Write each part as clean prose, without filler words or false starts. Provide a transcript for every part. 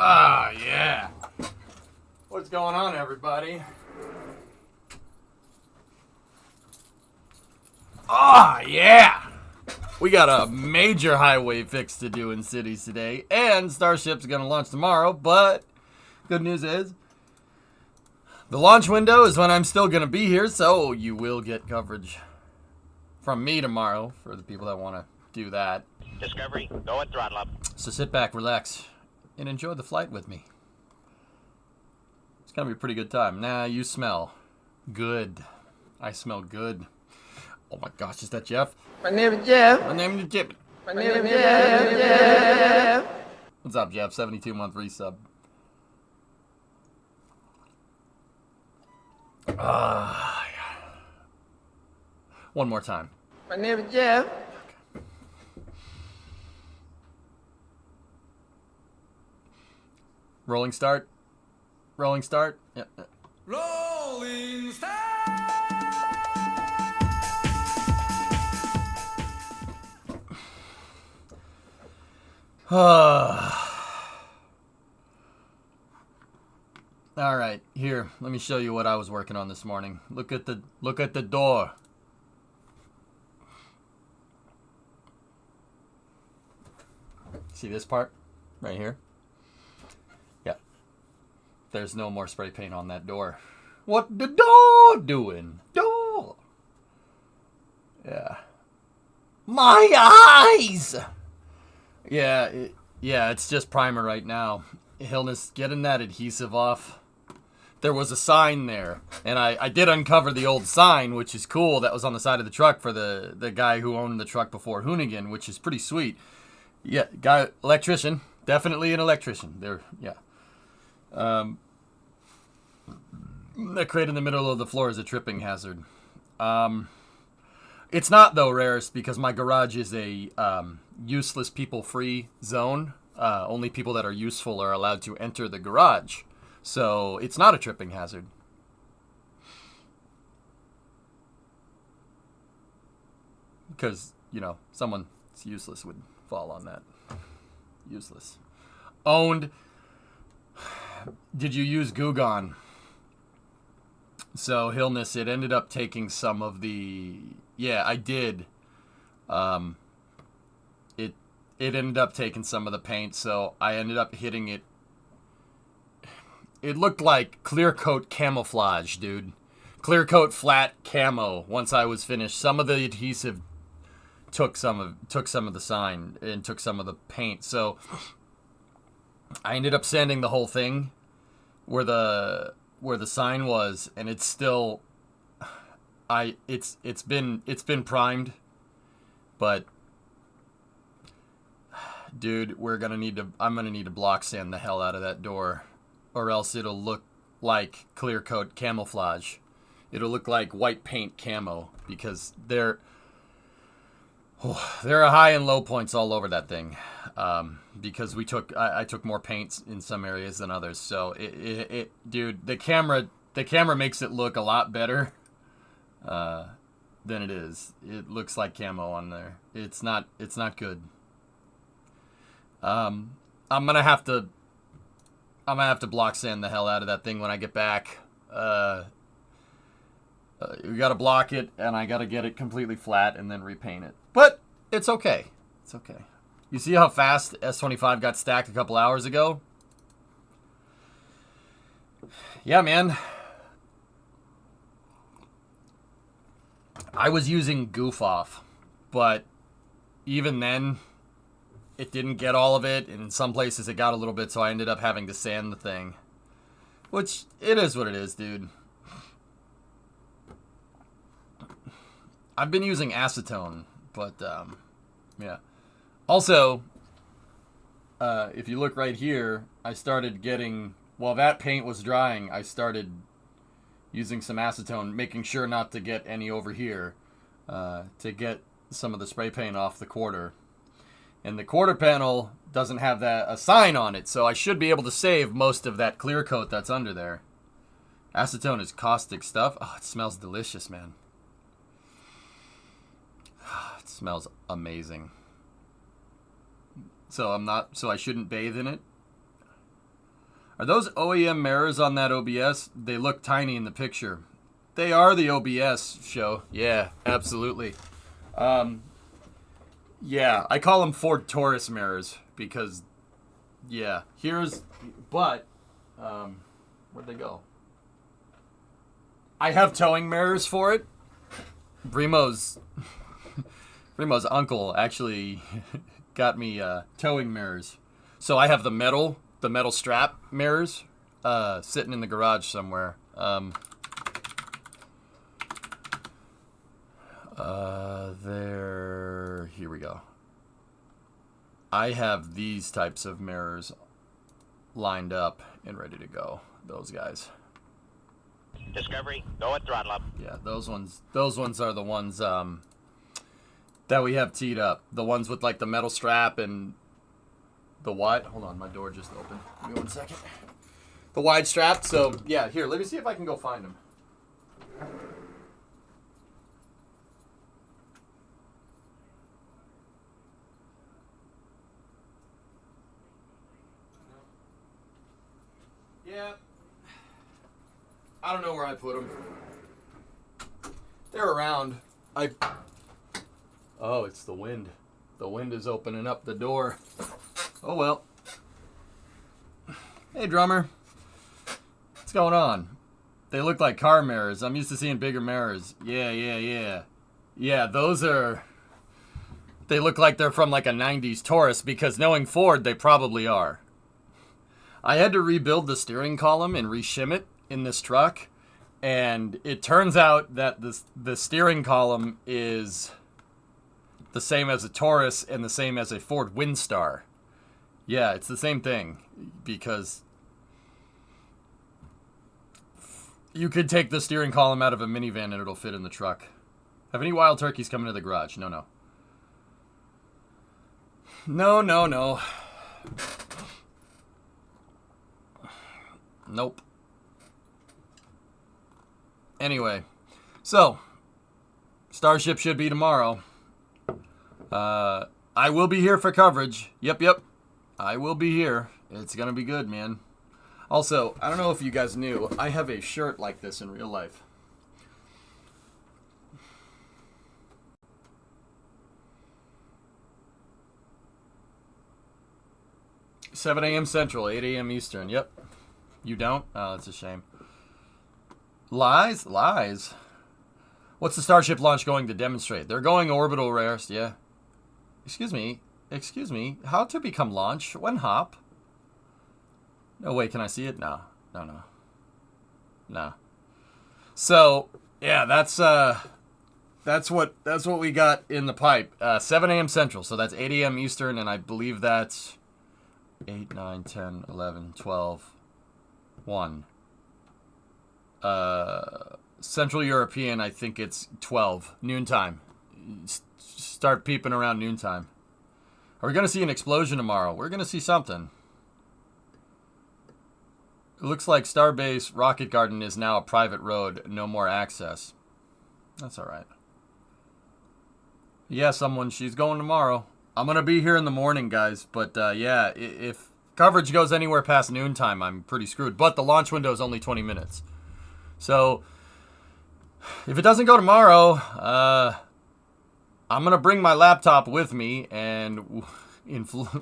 Ah, yeah. What's going on, everybody? Ah, yeah. We got a major highway fix to do in cities today, and Starship's going to launch tomorrow, but good news is the launch window is when I'm still going to be here, so you will get coverage from me tomorrow for the people that want to do that. Discovery, go at throttle up. So sit back, relax, and enjoy the flight with me. It's going to be a pretty good time. Nah, you smell good. I smell good. Oh my gosh, is that Jeff? My name is Jeff. My name is Jeff. My name is Jeff. What's up, Jeff? 72-month resub. Yeah. One more time. My name is Jeff. Rolling start. Rolling start. Yeah. Rolling Star! All right, here. Let me show you what I was working on this morning. Look at the door. See this part right here? Yeah. There's no more spray paint on that door. What the door doing? Door. Yeah. My eyes. Yeah, it's just primer right now. Hillness, getting that adhesive off. There was a sign there, and I did uncover the old sign, which is cool. That was on the side of the truck for the guy who owned the truck before Hoonigan, which is pretty sweet. Yeah, guy, electrician, definitely an electrician. There, yeah. The crate in the middle of the floor is a tripping hazard. It's not though, Rarest, because my garage is a useless people-free zone. Only people that are useful are allowed to enter the garage. So it's not a tripping hazard. Because, someone that's useless would fall on that. Useless. Owned. Did you use Gugon? So, Hillness, it ended up taking some of the... Yeah, I did. It ended up taking some of the paint, so I ended up hitting it. It looked like clear coat camouflage, dude. Clear coat flat camo. Once I was finished, some of the adhesive took some of the sign and took some of the paint. So I ended up sanding the whole thing where the sign was, and it's still it's been primed, but dude, I'm gonna need to block sand the hell out of that door, or else it'll look like clear coat camouflage. It'll look like white paint camo, because there are high and low points all over that thing. Because I took more paints in some areas than others. So dude, the camera makes it look a lot better than it is. It looks like camo on there. It's not good. I'm gonna have to block sand the hell out of that thing when I get back. We gotta block it, and I gotta get it completely flat and then repaint it. But it's okay. It's okay. You see how fast S25 got stacked a couple hours ago? Yeah, man. I was using Goof Off, but even then, it didn't get all of it, and in some places it got a little bit, so I ended up having to sand the thing. Which, it is what it is, dude. I've been using acetone, but, yeah. Also, if you look right here, I started getting, while that paint was drying, I started using some acetone, making sure not to get any over here, to get some of the spray paint off the quarter. And the quarter panel doesn't have a sign on it, so I should be able to save most of that clear coat that's under there. Acetone is caustic stuff. Oh, it smells delicious, man. It smells amazing. So I shouldn't bathe in it? Are those OEM mirrors on that OBS? They look tiny in the picture. They are the OBS show. Yeah, absolutely. Yeah, I call them Ford Taurus mirrors because, yeah, but, where'd they go? I have towing mirrors for it. Brimo's uncle actually got me towing mirrors. So I have the metal strap mirrors sitting in the garage somewhere. Here we go. I have these types of mirrors lined up and ready to go. Those guys. Discovery, go at throttle up. Yeah, those ones are the ones that we have teed up. The ones with like the metal strap and the wide. Hold on, my door just opened. Give me 1 second. The wide strap. So yeah, here. Let me see if I can go find them. Yeah. I don't know where I put them. They're around. Oh, it's the wind. The wind is opening up the door. Oh well. Hey, drummer. What's going on? They look like car mirrors. I'm used to seeing bigger mirrors. Yeah. Yeah, those are... They look like they're from like a 90s Taurus because knowing Ford, they probably are. I had to rebuild the steering column and reshim it in this truck, and it turns out that the steering column is the same as a Taurus and the same as a Ford Windstar. Yeah, it's the same thing, because you could take the steering column out of a minivan and it'll fit in the truck. Have any wild turkeys come into the garage? No. No. Nope. Anyway, so Starship should be tomorrow. I will be here for coverage. Yep. I will be here. It's gonna be good, man. Also, I don't know if you guys knew, I have a shirt like this in real life. $7 a.m. Central, 8 a.m. Eastern. Yep. You don't? Oh, that's a shame. Lies? What's the Starship launch going to demonstrate? They're going orbital rarest, yeah. Excuse me. How to become launch? When hop? No, wait, can I see it? No. So, yeah, that's what we got in the pipe. 7 a.m. Central, so that's 8 a.m. Eastern, and I believe that's 8, 9, 10, 11, 12, 1. Central European, I think it's 12, noontime. Start peeping around noontime. Are we going to see an explosion tomorrow? We're going to see something. It looks like Starbase Rocket Garden is now a private road. No more access. That's all right. Yeah, she's going tomorrow. I'm going to be here in the morning, guys. But, yeah, if coverage goes anywhere past noontime, I'm pretty screwed. But the launch window is only 20 minutes. So, if it doesn't go tomorrow, I'm going to bring my laptop with me. And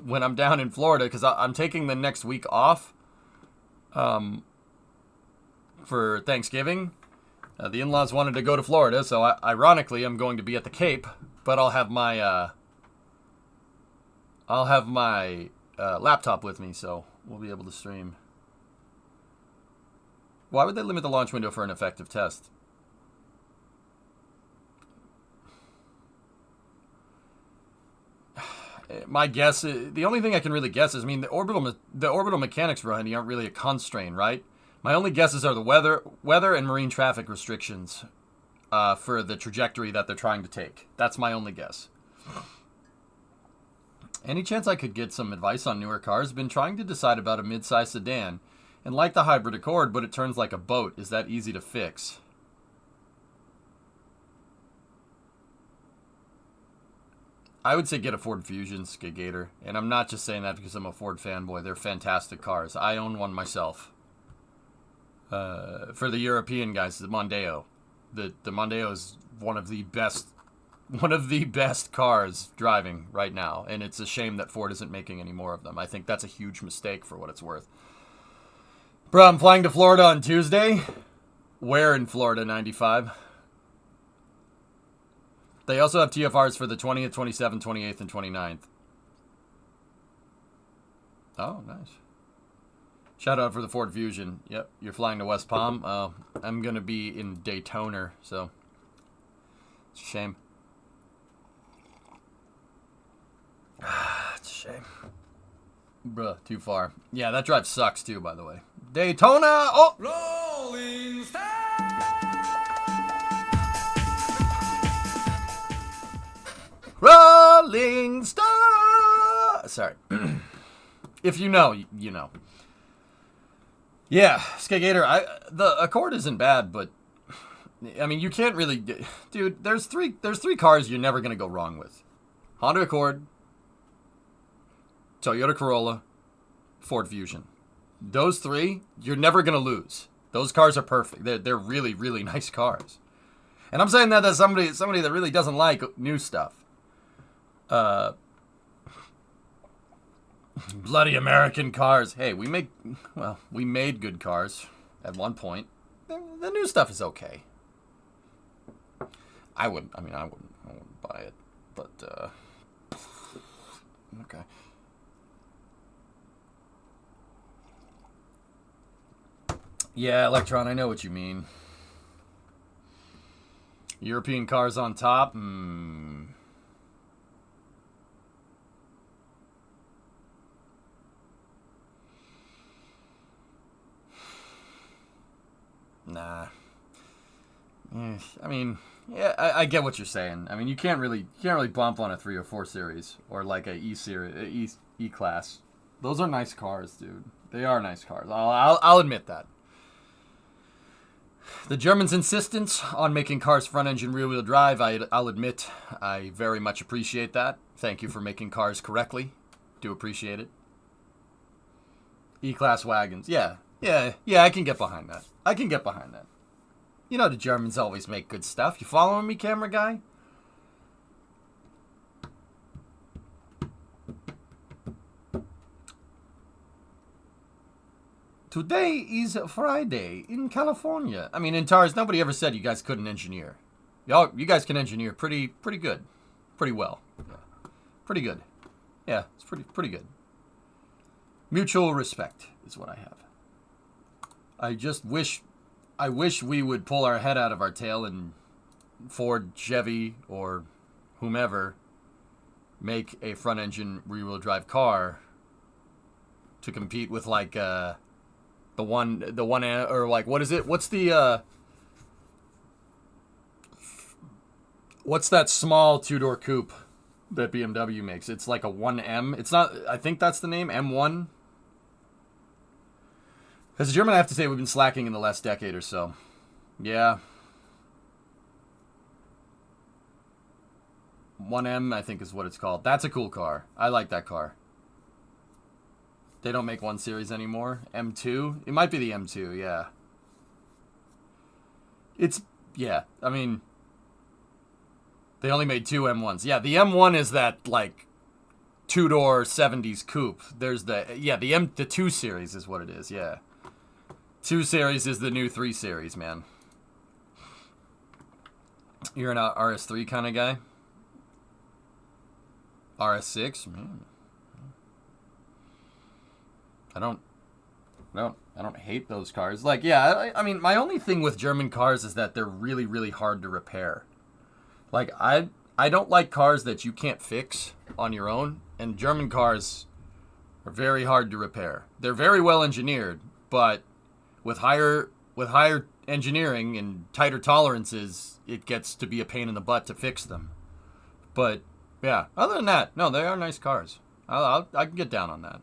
when I'm down in Florida, because I'm taking the next week off for Thanksgiving. The in-laws wanted to go to Florida, so ironically, I'm going to be at the Cape. But I'll have my laptop with me, so we'll be able to stream. Why would they limit the launch window for an effective test? My guess, the only thing I can really guess is, I mean, the orbital mechanics aren't really a constraint, right? My only guesses are the weather and marine traffic restrictions for the trajectory that they're trying to take. That's my only guess. Any chance I could get some advice on newer cars? Been trying to decide about a mid-size sedan and like the hybrid Accord, but it turns like a boat. Is that easy to fix? I would say get a Ford Fusion Skid Gator. And I'm not just saying that because I'm a Ford fanboy. They're fantastic cars. I own one myself. For the European guys, the Mondeo. The Mondeo is one of the best cars driving right now. And it's a shame that Ford isn't making any more of them. I think that's a huge mistake for what it's worth. Bro, I'm flying to Florida on Tuesday. Where in Florida, 95? They also have TFRs for the 20th, 27th, 28th, and 29th. Oh, nice. Shout out for the Ford Fusion. Yep, you're flying to West Palm. I'm going to be in Daytona, so it's a shame. It's a shame. Bruh, too far. Yeah, that drive sucks too, by the way. Daytona! Oh! Rolling Stone. Rolling Stone! Sorry. If you know, you know. Yeah, Skid Gator, the Accord isn't bad, but I mean, you can't really, dude, there's three cars you're never going to go wrong with. Honda Accord, Toyota Corolla, Ford Fusion. Those three, you're never going to lose. Those cars are perfect. They're really, really nice cars. And I'm saying that as somebody that really doesn't like new stuff. Bloody American cars. Hey, we made good cars at one point. The new stuff is okay. I wouldn't buy it, but okay. Yeah, Electron, I know what you mean. European cars on top? Nah. I mean, yeah, I get what you're saying. I mean, you can't really bump on a 3 or 4 series or like a E series, E class. Those are nice cars, dude. They are nice cars. I'll admit that. The Germans' insistence on making cars front-engine rear-wheel drive, I'll admit, I very much appreciate that. Thank you for making cars correctly. Do appreciate it. E-Class wagons. Yeah, I can get behind that. You know the Germans always make good stuff. You following me, camera guy? Today is Friday in California. I mean, in TARS, nobody ever said you guys couldn't engineer. You guys can engineer pretty good. Pretty well. Yeah. Pretty good. Yeah, it's pretty good. Mutual respect is what I have. I wish we would pull our head out of our tail and Ford, Chevy, or whomever make a front-engine rear-wheel drive car to compete with like the one or like what is it? What's that small two-door coupe that BMW makes? It's like a 1M. It's not. I think that's the name, M1. As a German, I have to say we've been slacking in the last decade or so. Yeah. 1M, I think is what it's called. That's a cool car. I like that car. They don't make 1 Series anymore. M2? It might be the M2, yeah. Yeah, I mean, they only made 2 M1s. Yeah, the M1 is that, like, two-door 70s coupe. There's the 2 Series is what it is, yeah. 2 Series is the new 3 Series, man. You're an RS3 kind of guy? RS6? Man. I don't hate those cars. Like, yeah, I mean, my only thing with German cars is that they're really, really hard to repair. Like, I don't like cars that you can't fix on your own, and German cars are very hard to repair. They're very well engineered, but with higher engineering and tighter tolerances, it gets to be a pain in the butt to fix them. But yeah, other than that, no, they are nice cars. I can get down on that.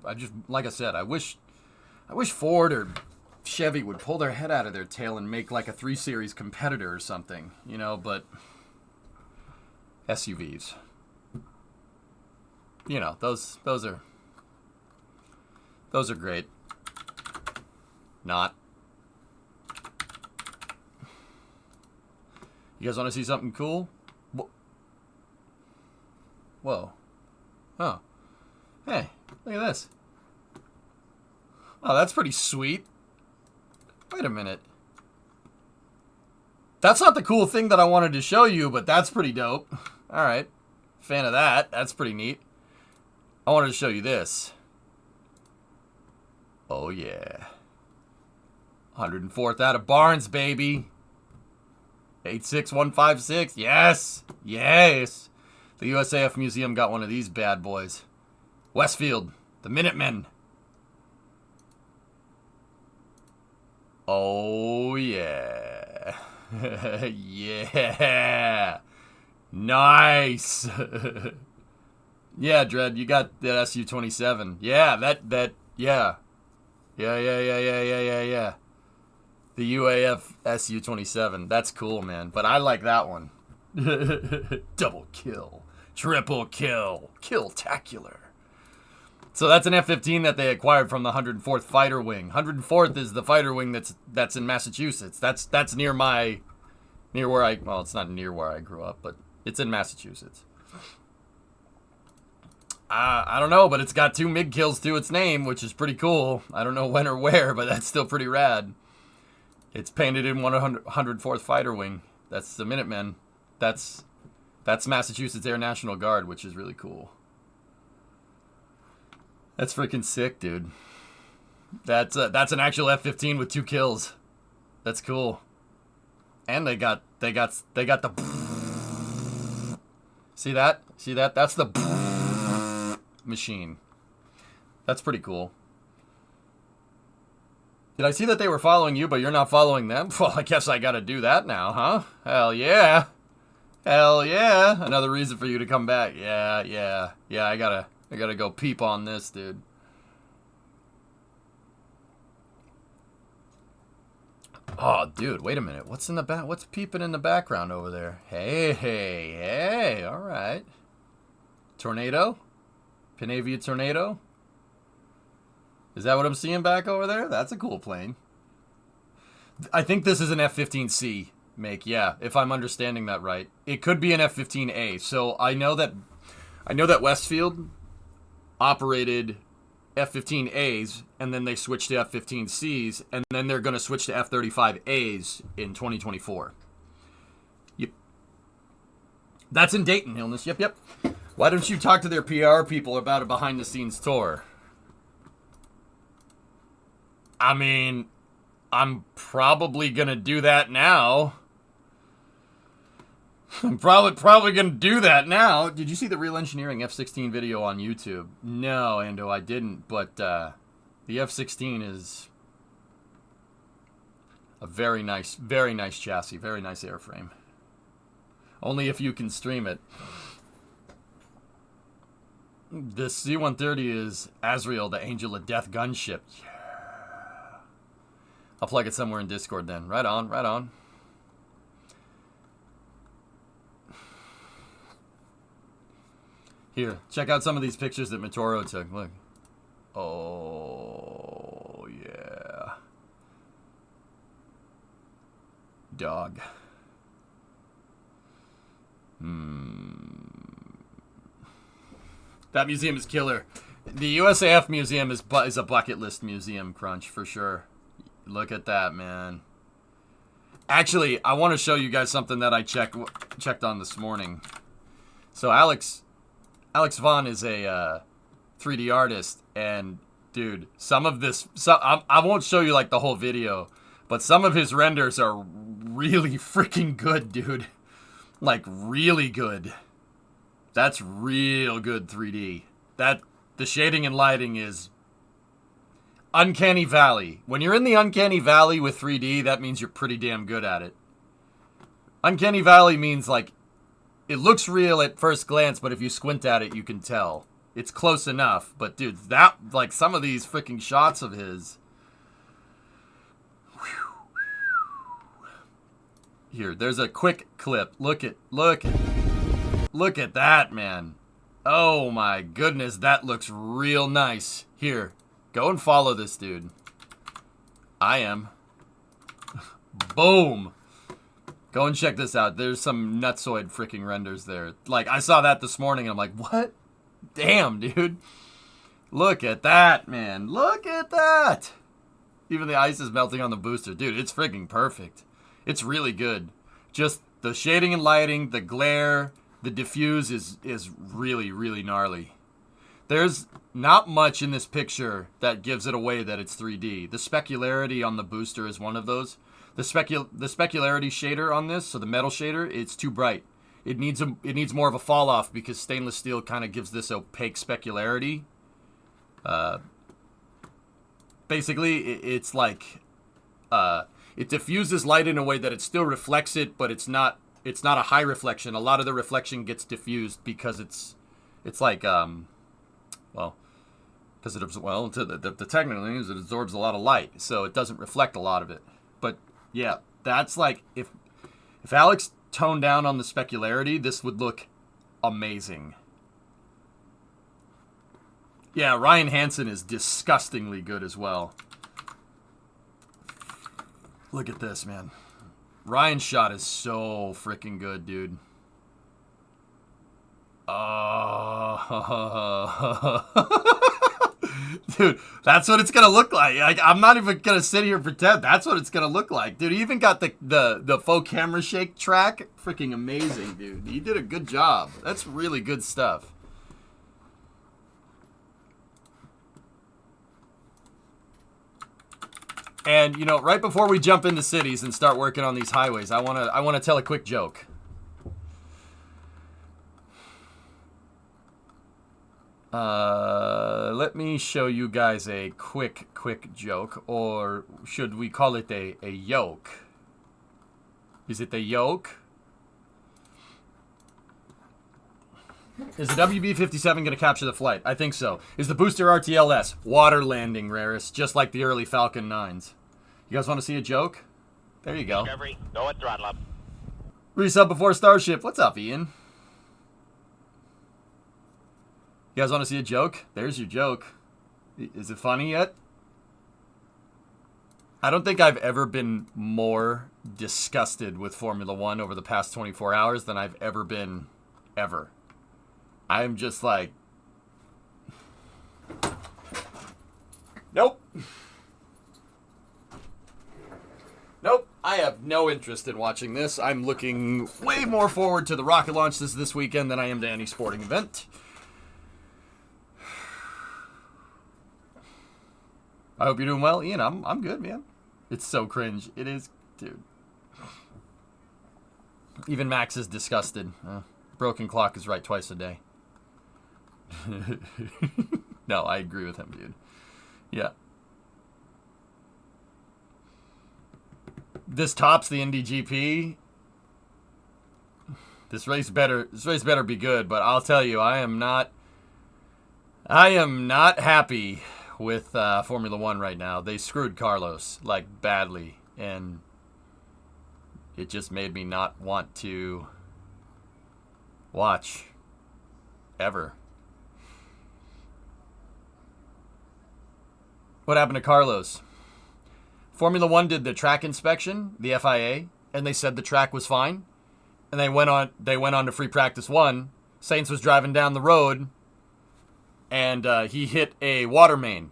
I just, like I said, I wish Ford or Chevy would pull their head out of their tail and make like a 3 Series competitor or something, you know, but SUVs. You know, those are great. Not. You guys want to see something cool? Whoa. Oh. Hey, look at this. Oh, that's pretty sweet. Wait a minute. That's not the cool thing that I wanted to show you, but that's pretty dope. Alright. Fan of that. That's pretty neat. I wanted to show you this. Oh, yeah. 104th out of Barnes, baby. 86156. Yes. Yes. The USAF Museum got one of these bad boys. Westfield. The Minutemen. Oh, yeah. Yeah. Nice. Yeah, Dredd, you got that SU-27. Yeah, yeah. Yeah. The UAF SU-27. That's cool, man. But I like that one. Double kill. Triple kill. Kill-tacular. So that's an F-15 that they acquired from the 104th Fighter Wing. 104th is the fighter wing that's in Massachusetts. That's near where I, well, it's not near where I grew up, but it's in Massachusetts. I don't know, but it's got 2 MiG kills to its name, which is pretty cool. I don't know when or where, but that's still pretty rad. It's painted in 104th Fighter Wing. That's the Minutemen. That's Massachusetts Air National Guard, which is really cool. That's freaking sick, dude. That's an actual F-15 with 2 kills. That's cool. And they got the See that? See that? That's the machine. That's pretty cool. Did I see that they were following you, but you're not following them? Well, I guess I gotta do that now, huh? Hell yeah. Hell yeah. Another reason for you to come back. Yeah, I gotta go peep on this, dude. Oh, dude, wait a minute. What's in the back? What's peeping in the background over there? Hey. All right. Tornado? Panavia Tornado? Is that what I'm seeing back over there? That's a cool plane. I think this is an F-15C make, yeah, if I'm understanding that right. It could be an F-15A. So I know that Westfield operated F-15As, and then they switched to F-15Cs, and then they're going to switch to F-35As in 2024. Yep. That's in Dayton, Illness. Yep. Why don't you talk to their PR people about a behind-the-scenes tour? I mean, I'm probably going to do that now. I'm probably going to do that now. Did you see the Real Engineering F-16 video on YouTube? No, Ando, I didn't. But the F-16 is a very nice chassis, very nice airframe. Only if you can stream it. The C-130 is Azrael, the Angel of Death gunship. Yeah. I'll plug it somewhere in Discord then. Right on. Here, check out some of these pictures that Mitoro took. Look. Oh, yeah. Dog. That museum is killer. The USAF museum is a bucket list museum, Crunch, for sure. Look at that, man. Actually, I want to show you guys something that I checked on this morning. So Alex Vaughn is a 3D artist, and dude, some of this, I won't show you like the whole video, but some of his renders are really freaking good, dude. Like really good. That's real good 3D. The shading and lighting is Uncanny Valley. When you're in the Uncanny Valley with 3D, that means you're pretty damn good at it. Uncanny Valley means like it looks real at first glance, but if you squint at it, you can tell. It's close enough, but dude, that like some of these freaking shots of his. Here, there's a quick clip. Look at that, man. Oh my goodness, that looks real nice. Here, go and follow this dude. I am. Boom. Go and check this out. There's some nutsoid freaking renders there. Like, I saw that this morning and I'm like, what? Damn, dude. Look at that, man. Look at that. Even the ice is melting on the booster. Dude, it's freaking perfect. It's really good. Just the shading and lighting, the glare, the diffuse is really, really gnarly. There's not much in this picture that gives it away that it's 3D. The specularity on the booster is one of those. The specularity shader on this, so the metal shader, it's too bright. It needs more of a fall off because stainless steel kind of gives this opaque specularity. Basically, it's like it diffuses light in a way that it still reflects it, but it's not a high reflection. A lot of the reflection gets diffused because it's like the technical thing is it absorbs a lot of light, so it doesn't reflect a lot of it. But yeah, that's like if Alex toned down on the specularity, this would look amazing. Yeah, Ryan Hansen is disgustingly good as well. Look at this, man. Ryan's shot is so freaking good, dude. Dude, that's what it's gonna look like. I'm not even gonna sit here and pretend. That's what it's gonna look like, dude. He even got the faux camera shake track. Freaking amazing, dude. He did a good job. That's really good stuff. And you know, right before we jump into cities and start working on these highways, I wanna tell a quick joke. Let me show you guys a quick joke, or should we call it a yoke? Is it a yoke? Is the WB-57 going to capture the flight? I think so. Is the booster RTLS? Water landing, Rarest, just like the early Falcon 9s. You guys want to see a joke? There you go. Discovery, go at throttle up. Resub before Starship. What's up, Ian? You guys want to see a joke? There's your joke. Is it funny yet? I don't think I've ever been more disgusted with Formula One over the past 24 hours than I've ever been, ever. I'm just like, nope. Nope, I have no interest in watching this. I'm looking way more forward to the rocket launches this weekend than I am to any sporting event. I hope you're doing well, Ian. I'm good, man. It's so cringe. It is, dude. Even Max is disgusted. Broken clock is right twice a day. No, I agree with him, dude. Yeah. This tops the Indy GP. This race better be good, but I'll tell you, I am not happy with Formula One right now. They screwed Carlos, like, badly, and it just made me not want to watch ever. What happened to Carlos? Formula One did the track inspection, the FIA, and they said the track was fine. And they went on to free practice 1. Sainz was driving down the road, and he hit a water main.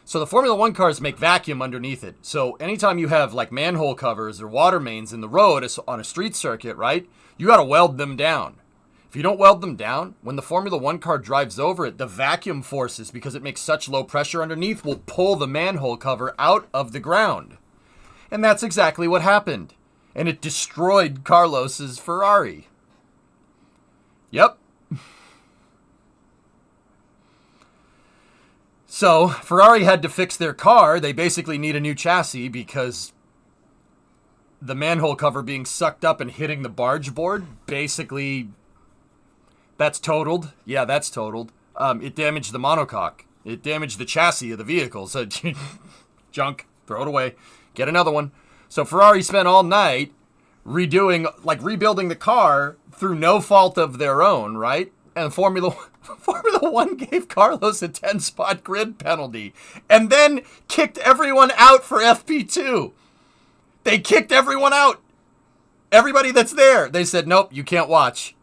So the Formula One cars make vacuum underneath it. So anytime you have like manhole covers or water mains in the road on a street circuit, right, you got to weld them down. If you don't weld them down, when the Formula One car drives over it, the vacuum forces, because it makes such low pressure underneath, will pull the manhole cover out of the ground. And that's exactly what happened. And it destroyed Carlos's Ferrari. Yep. So, Ferrari had to fix their car. They basically need a new chassis because the manhole cover being sucked up and hitting the barge board, basically, that's totaled. Yeah, that's totaled. It damaged the monocoque. It damaged the chassis of the vehicle. So, junk, throw it away. Get another one. So, Ferrari spent all night rebuilding the car through no fault of their own, right? And Formula 1 gave Carlos a 10-spot grid penalty and then kicked everyone out for FP2. They kicked everyone out. Everybody that's there. They said, nope, you can't watch.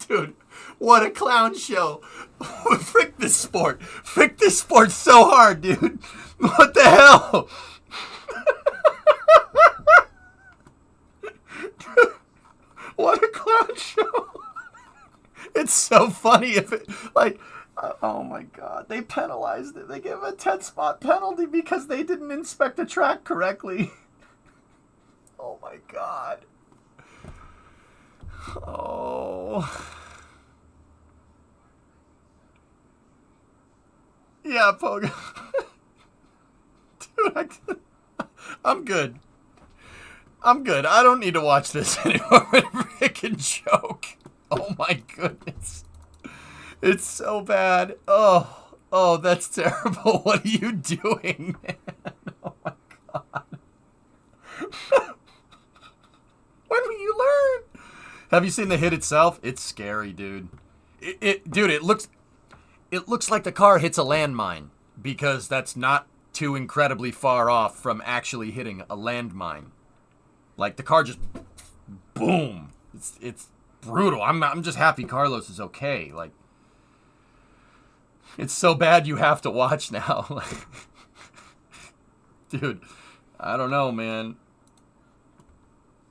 Dude, what a clown show. Frick this sport. Frick this sport so hard, dude. What the hell? What a clown show. It's so funny if it, like, oh my God. They penalized it. They gave him a 10-spot penalty because they didn't inspect the track correctly. Oh my God. Oh. Yeah, Pogo. Dude, I'm good. I'm good. I don't need to watch this anymore. Freaking joke. Oh my goodness. It's so bad. Oh, that's terrible. What are you doing, man? Oh my God. When will you learn? Have you seen the hit itself? It's scary, dude. Dude, it looks like the car hits a landmine because that's not too incredibly far off from actually hitting a landmine. Like the car just boom. It's brutal. I'm just happy Carlos is okay. Like it's so bad you have to watch now. Like, dude, I don't know, man.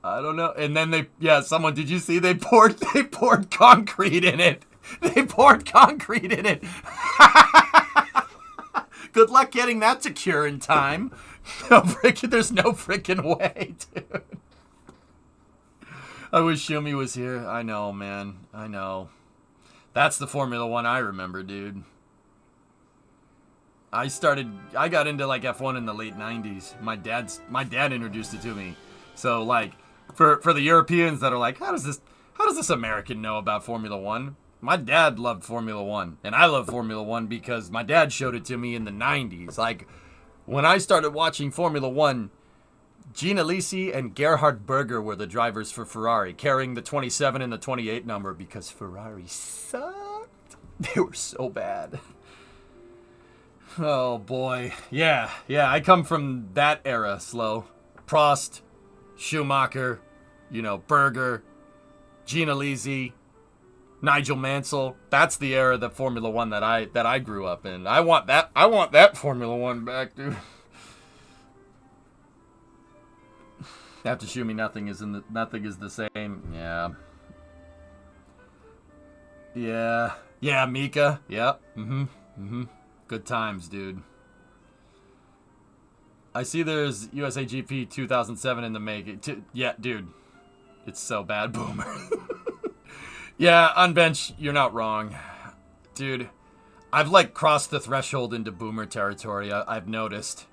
I don't know. And then someone, did you see they poured concrete in it. They poured concrete in it. Good luck getting that to cure in time. There's no freaking way, dude. I wish Shumi was here. I know, man. I know. That's the Formula 1 I remember, dude. I got into like F1 in the late 90s. My dad introduced it to me. So like for the Europeans that are like, how does this American know about Formula 1? My dad loved Formula 1, and I love Formula 1 because my dad showed it to me in the 90s. Like, when I started watching Formula 1, Gina Lisi and Gerhard Berger were the drivers for Ferrari, carrying the 27 and the 28 number because Ferrari sucked. They were so bad. Oh, boy. Yeah, I come from that era, Slow. Prost, Schumacher, Berger, Gina Lisi, Nigel Mansell. That's the era of the Formula 1 that I grew up in. I want that Formula 1 back, dude. After Shumi, nothing is the same. Yeah, Mika. Yep. Good times, dude. I see there's USA GP 2007 in the making. Yeah, dude. It's so bad, Boomer. Yeah, Unbench, you're not wrong. Dude, I've like crossed the threshold into Boomer territory. I've noticed.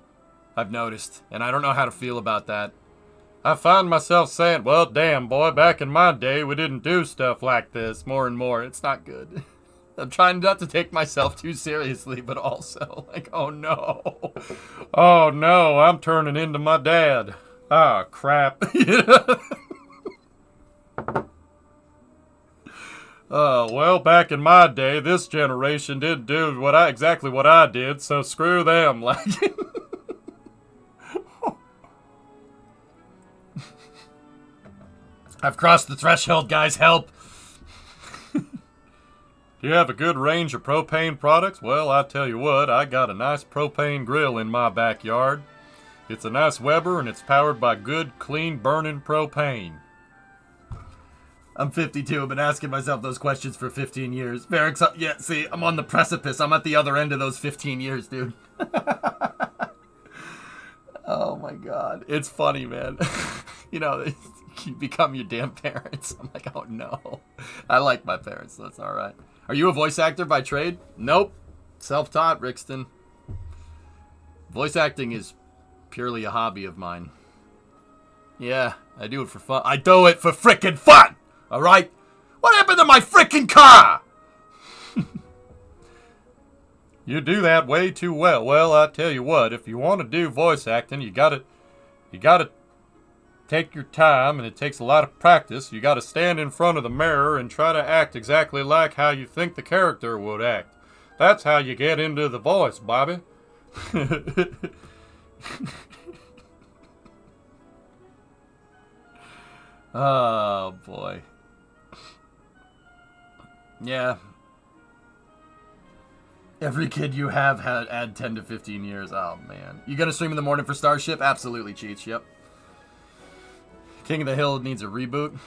And I don't know how to feel about that. I find myself saying, well, damn, boy, back in my day, we didn't do stuff like this more and more. It's not good. I'm trying not to take myself too seriously, but also, like, oh no. Oh no, I'm turning into my dad. Ah, crap. Well, back in my day, this generation didn't do exactly what I did, so screw them. Like, I've crossed the threshold, guys. Help. Do you have a good range of propane products? Well, I tell you what, I got a nice propane grill in my backyard. It's a nice Weber, and it's powered by good, clean, burning propane. I'm 52. I've been asking myself those questions for 15 years. Very excited. Yeah, see, I'm on the precipice. I'm at the other end of those 15 years, dude. Oh, my God. It's funny, man. You become your damn parents. I'm like, oh, no. I like my parents. So that's all right. Are you a voice actor by trade? Nope. Self-taught, Rixton. Voice acting is purely a hobby of mine. Yeah, I do it for fun. I do it for frickin' fun! Alright? What happened to my frickin' car? You do that way too well. Well, I tell you what, if you want to do voice acting, you gotta take your time, and it takes a lot of practice. You gotta stand in front of the mirror and try to act exactly like how you think the character would act. That's how you get into the voice, Bobby. Oh, boy. Yeah. Every kid you have had add 10 to 15 years. Oh, man. You gonna stream in the morning for Starship? Absolutely, Cheech. Yep. King of the Hill needs a reboot.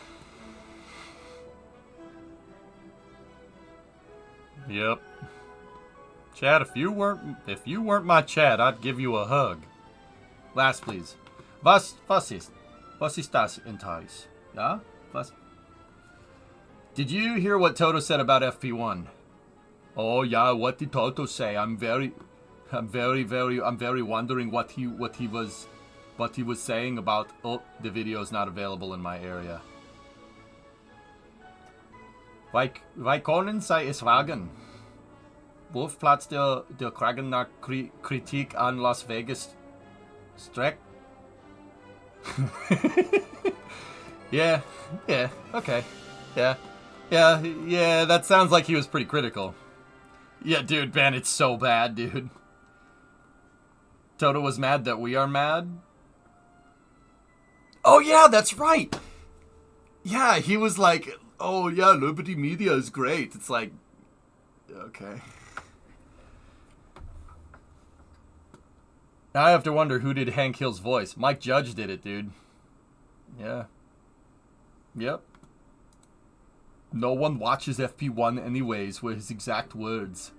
Yep. Chad, if you weren't my Chad, I'd give you a hug. Last, please. Was ist das in Thais? Yeah? Was? Did you hear what Toto said about FP1? Oh yeah, what did Toto say? I'm very wondering what he was saying about. Oh, the video is not available in my area. Weil können Sie es wagen? Wurfplatz der Kragen nach Kritik an Las Vegas Streck? Yeah, okay. Yeah, that sounds like he was pretty critical. Yeah, dude, man, it's so bad, dude. Toto was mad that we are mad? Oh, yeah, that's right! Yeah, he was like, oh, yeah, Liberty Media is great. It's like, okay. Now I have to wonder who did Hank Hill's voice. Mike Judge did it, dude. Yeah. Yep. No one watches FP1 anyways, were his exact words.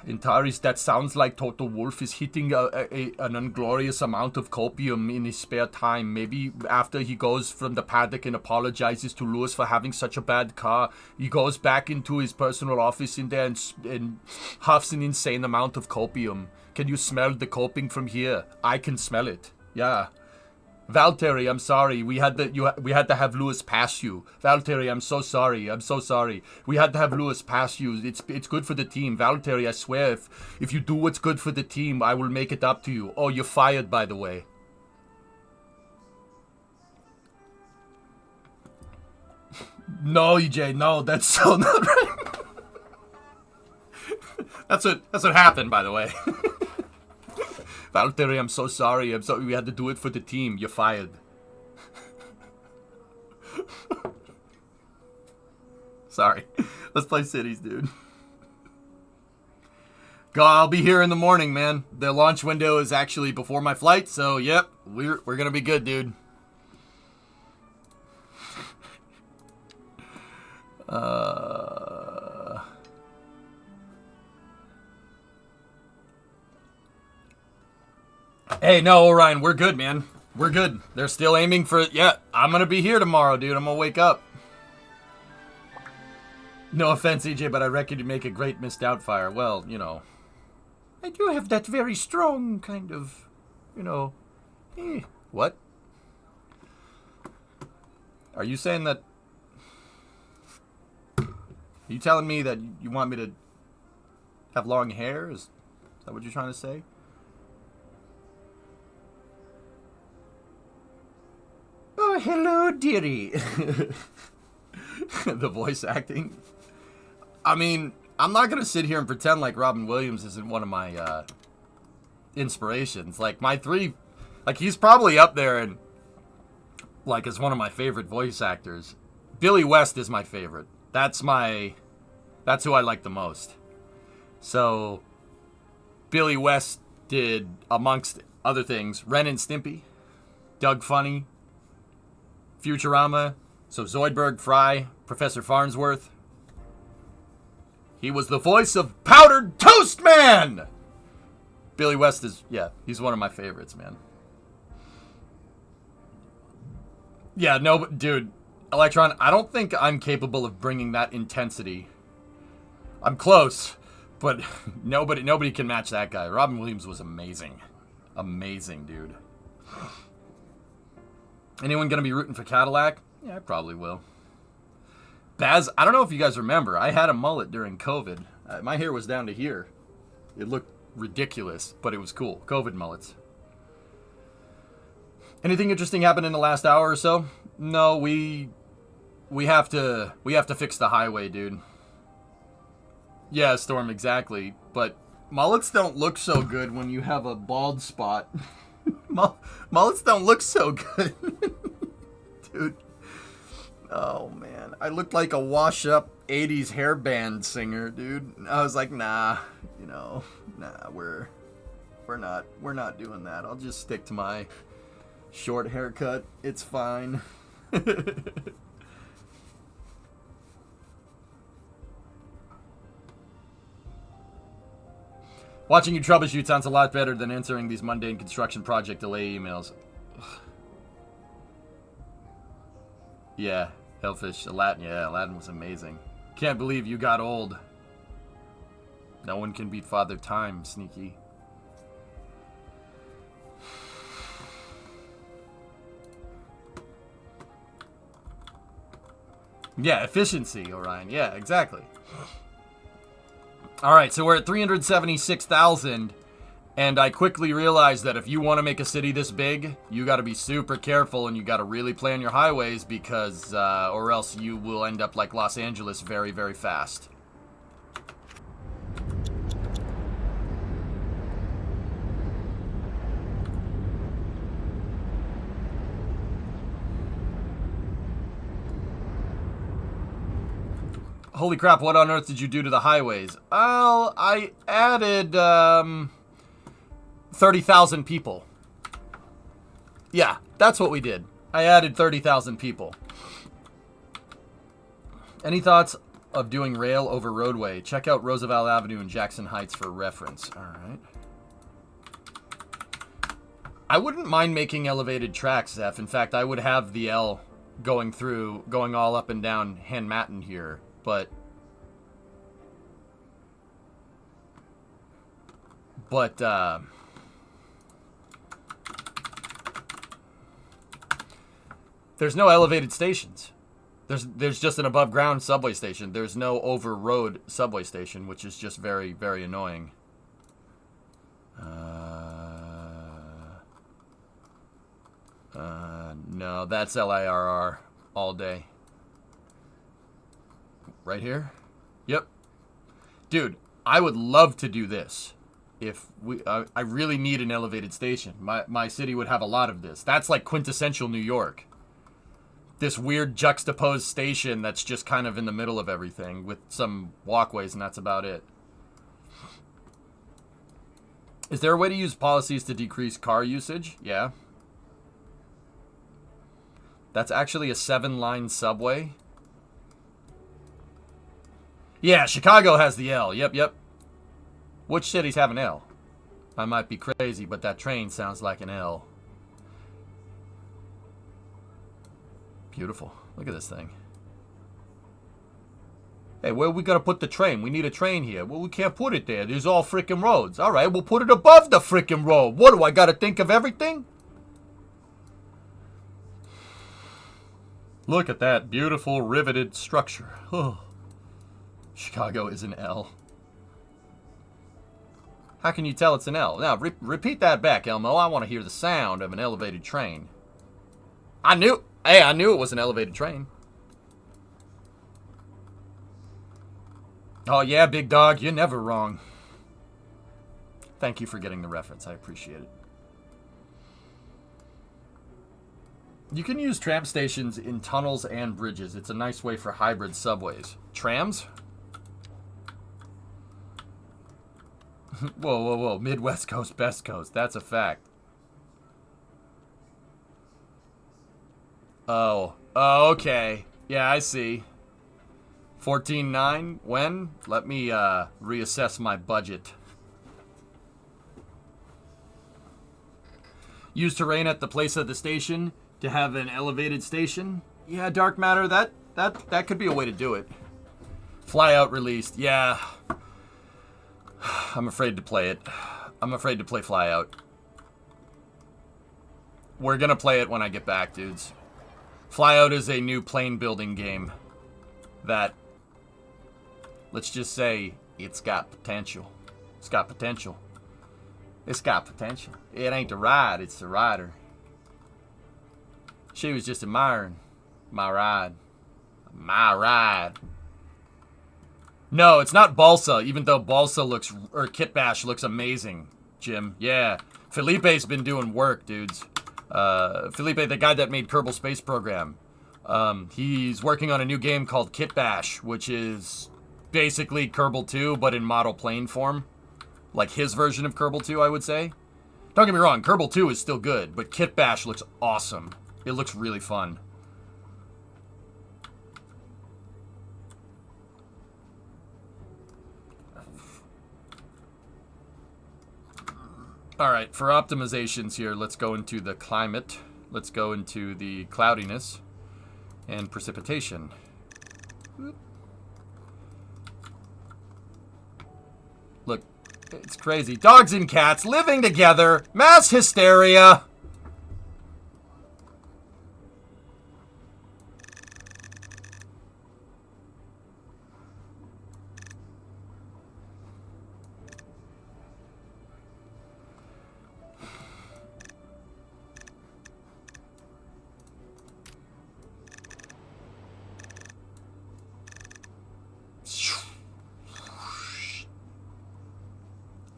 In Taris, that sounds like Toto Wolff is hitting an inglorious amount of copium in his spare time. Maybe after he goes from the paddock and apologizes to Lewis for having such a bad car, he goes back into his personal office in there and huffs an insane amount of copium. Can you smell the coping from here? I can smell it. Yeah. Valtteri, I'm sorry. We had to have Lewis pass you. Valtteri, I'm so sorry. We had to have Lewis pass you. It's good for the team. Valtteri, I swear, if you do what's good for the team, I will make it up to you. Oh, you're fired, by the way. No, EJ, no, that's so not right. That's what happened, by the way. Valtteri, I'm so sorry. We had to do it for the team. You're fired. Sorry. Let's play cities, dude. I'll be here in the morning, man. The launch window is actually before my flight, so yep, we're gonna be good, dude. Hey, no, Orion, we're good, man. We're good. They're still aiming for... Yeah, I'm going to be here tomorrow, dude. I'm going to wake up. No offense, EJ, but I reckon you make a great Miss Doubtfire. Well, you know. I do have that very strong kind of, you know... What? Are you saying that... Are you telling me that you want me to have long hair? Is that what you're trying to say? Oh, hello, dearie. The voice acting. I mean, I'm not going to sit here and pretend like Robin Williams isn't one of my inspirations. Like, my three... Like, he's probably up there and, like, as one of my favorite voice actors. Billy West is my favorite. That's who I like the most. So, Billy West did, amongst other things, Ren and Stimpy, Doug Funny, Futurama, so Zoidberg, Fry, Professor Farnsworth. He was the voice of Powdered Toast Man! Billy West is, yeah, he's one of my favorites, man. Yeah, no, dude, Electron, I don't think I'm capable of bringing that intensity. I'm close, but nobody can match that guy. Robin Williams was amazing. Amazing, dude. Anyone gonna be rooting for Cadillac? Yeah, I probably will. Baz, I don't know if you guys remember, I had a mullet during COVID. My hair was down to here. It looked ridiculous, but it was cool. COVID mullets. Anything interesting happened in the last hour or so? No, we have to fix the highway, dude. Yeah, Storm, exactly. But mullets don't look so good when you have a bald spot. Mullets don't look so good. Dude. Oh, man. I looked like a wash-up 80s hair band singer, dude. I was like, nah, we're not doing that. I'll just stick to my short haircut. It's fine. Watching you troubleshoot sounds a lot better than answering these mundane construction project delay emails. Ugh. Yeah, Hellfish, Aladdin. Yeah, Aladdin was amazing. Can't believe you got old. No one can beat Father Time, Sneaky. Yeah, efficiency, Orion. Yeah, exactly. All right, so we're at 376,000, and I quickly realized that if you want to make a city this big, you got to be super careful, and you got to really plan your highways because, or else you will end up like Los Angeles very, very fast. Holy crap, what on earth did you do to the highways? Well, I added 30,000 people. Yeah, that's what we did. I added 30,000 people. Any thoughts of doing rail over roadway? Check out Roosevelt Avenue and Jackson Heights for reference. All right. I wouldn't mind making elevated tracks, Zeph. In fact, I would have the L going all up and down Hanmattan here. But there's no elevated stations. There's just an above ground subway station. There's no over road subway station, which is just very, very annoying. No, that's LIRR all day. Right here? Yep. Dude, I would love to do this. If we, I really need an elevated station. My city would have a lot of this. That's like quintessential New York. This weird juxtaposed station that's just kind of in the middle of everything with some walkways, and that's about it. Is there a way to use policies to decrease car usage? Yeah. That's actually a 7-line subway. Yeah, Chicago has the L. Yep. Which cities have an L? I might be crazy, but that train sounds like an L. Beautiful. Look at this thing. Hey, where we gotta put the train? We need a train here. Well, we can't put it there. There's all frickin' roads. All right, we'll put it above the frickin' road. What, do I gotta think of everything? Look at that beautiful riveted structure. Oh. Chicago is an L. How can you tell it's an L? Now, repeat that back, Elmo. I want to hear the sound of an elevated train. I knew it was an elevated train. Oh, yeah, big dog. You're never wrong. Thank you for getting the reference. I appreciate it. You can use tram stations in tunnels and bridges. It's a nice way for hybrid subways. Trams? Whoa. Midwest Coast, Best Coast. That's a fact. Oh, okay. Yeah, I see. 14.9? When? Let me reassess my budget. Use terrain at the place of the station to have an elevated station. Yeah, Dark Matter, that could be a way to do it. Flyout released. Yeah. I'm afraid to play it. I'm afraid to play Flyout. We're gonna play it when I get back, dudes. Flyout is a new plane building game that, let's just say, It's got potential. It's got potential. It's got potential. It ain't the ride, it's the rider. She was just admiring my ride. My ride. No, it's not Balsa, even though Balsa looks, or Kit Bash looks amazing, Jim. Yeah. Felipe's been doing work, dudes. Felipe, the guy that made Kerbal Space Program. He's working on a new game called Kit Bash, which is basically Kerbal 2, but in model plane form. Like his version of Kerbal 2, I would say. Don't get me wrong, Kerbal 2 is still good, but Kit Bash looks awesome. It looks really fun. Alright, for optimizations here, let's go into the climate. Let's go into the cloudiness and precipitation. Look, it's crazy. Dogs and cats living together. Mass hysteria.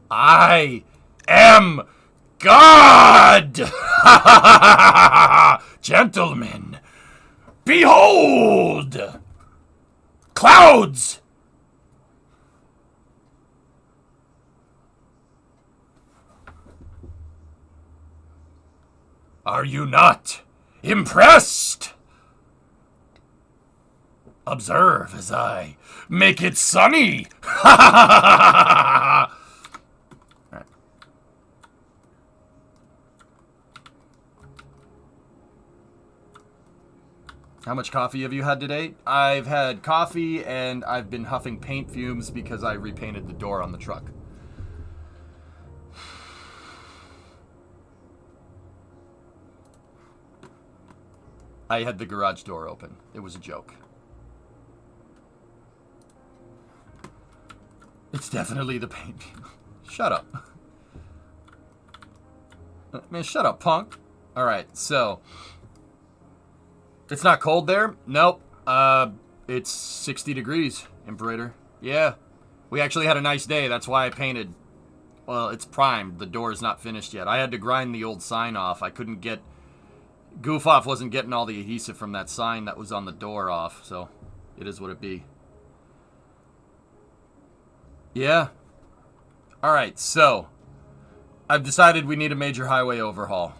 I am God! Gentlemen, behold! Clouds! Are you not impressed? Observe as I make it sunny! How much coffee have you had today? I've had coffee and I've been huffing paint fumes because I repainted the door on the truck. I had the garage door open. It was a joke. It's definitely the paint fume. Shut up. Man, shut up, punk. Alright, so... It's not cold there? Nope. It's 60 degrees, Imperator. Yeah. We actually had a nice day. That's why I painted. Well, it's primed. The door is not finished yet. I had to grind the old sign off. I couldn't get... Goof Off wasn't getting all the adhesive from that sign that was on the door off, so it is what it be. Yeah. Alright, so... I've decided we need a major highway overhaul.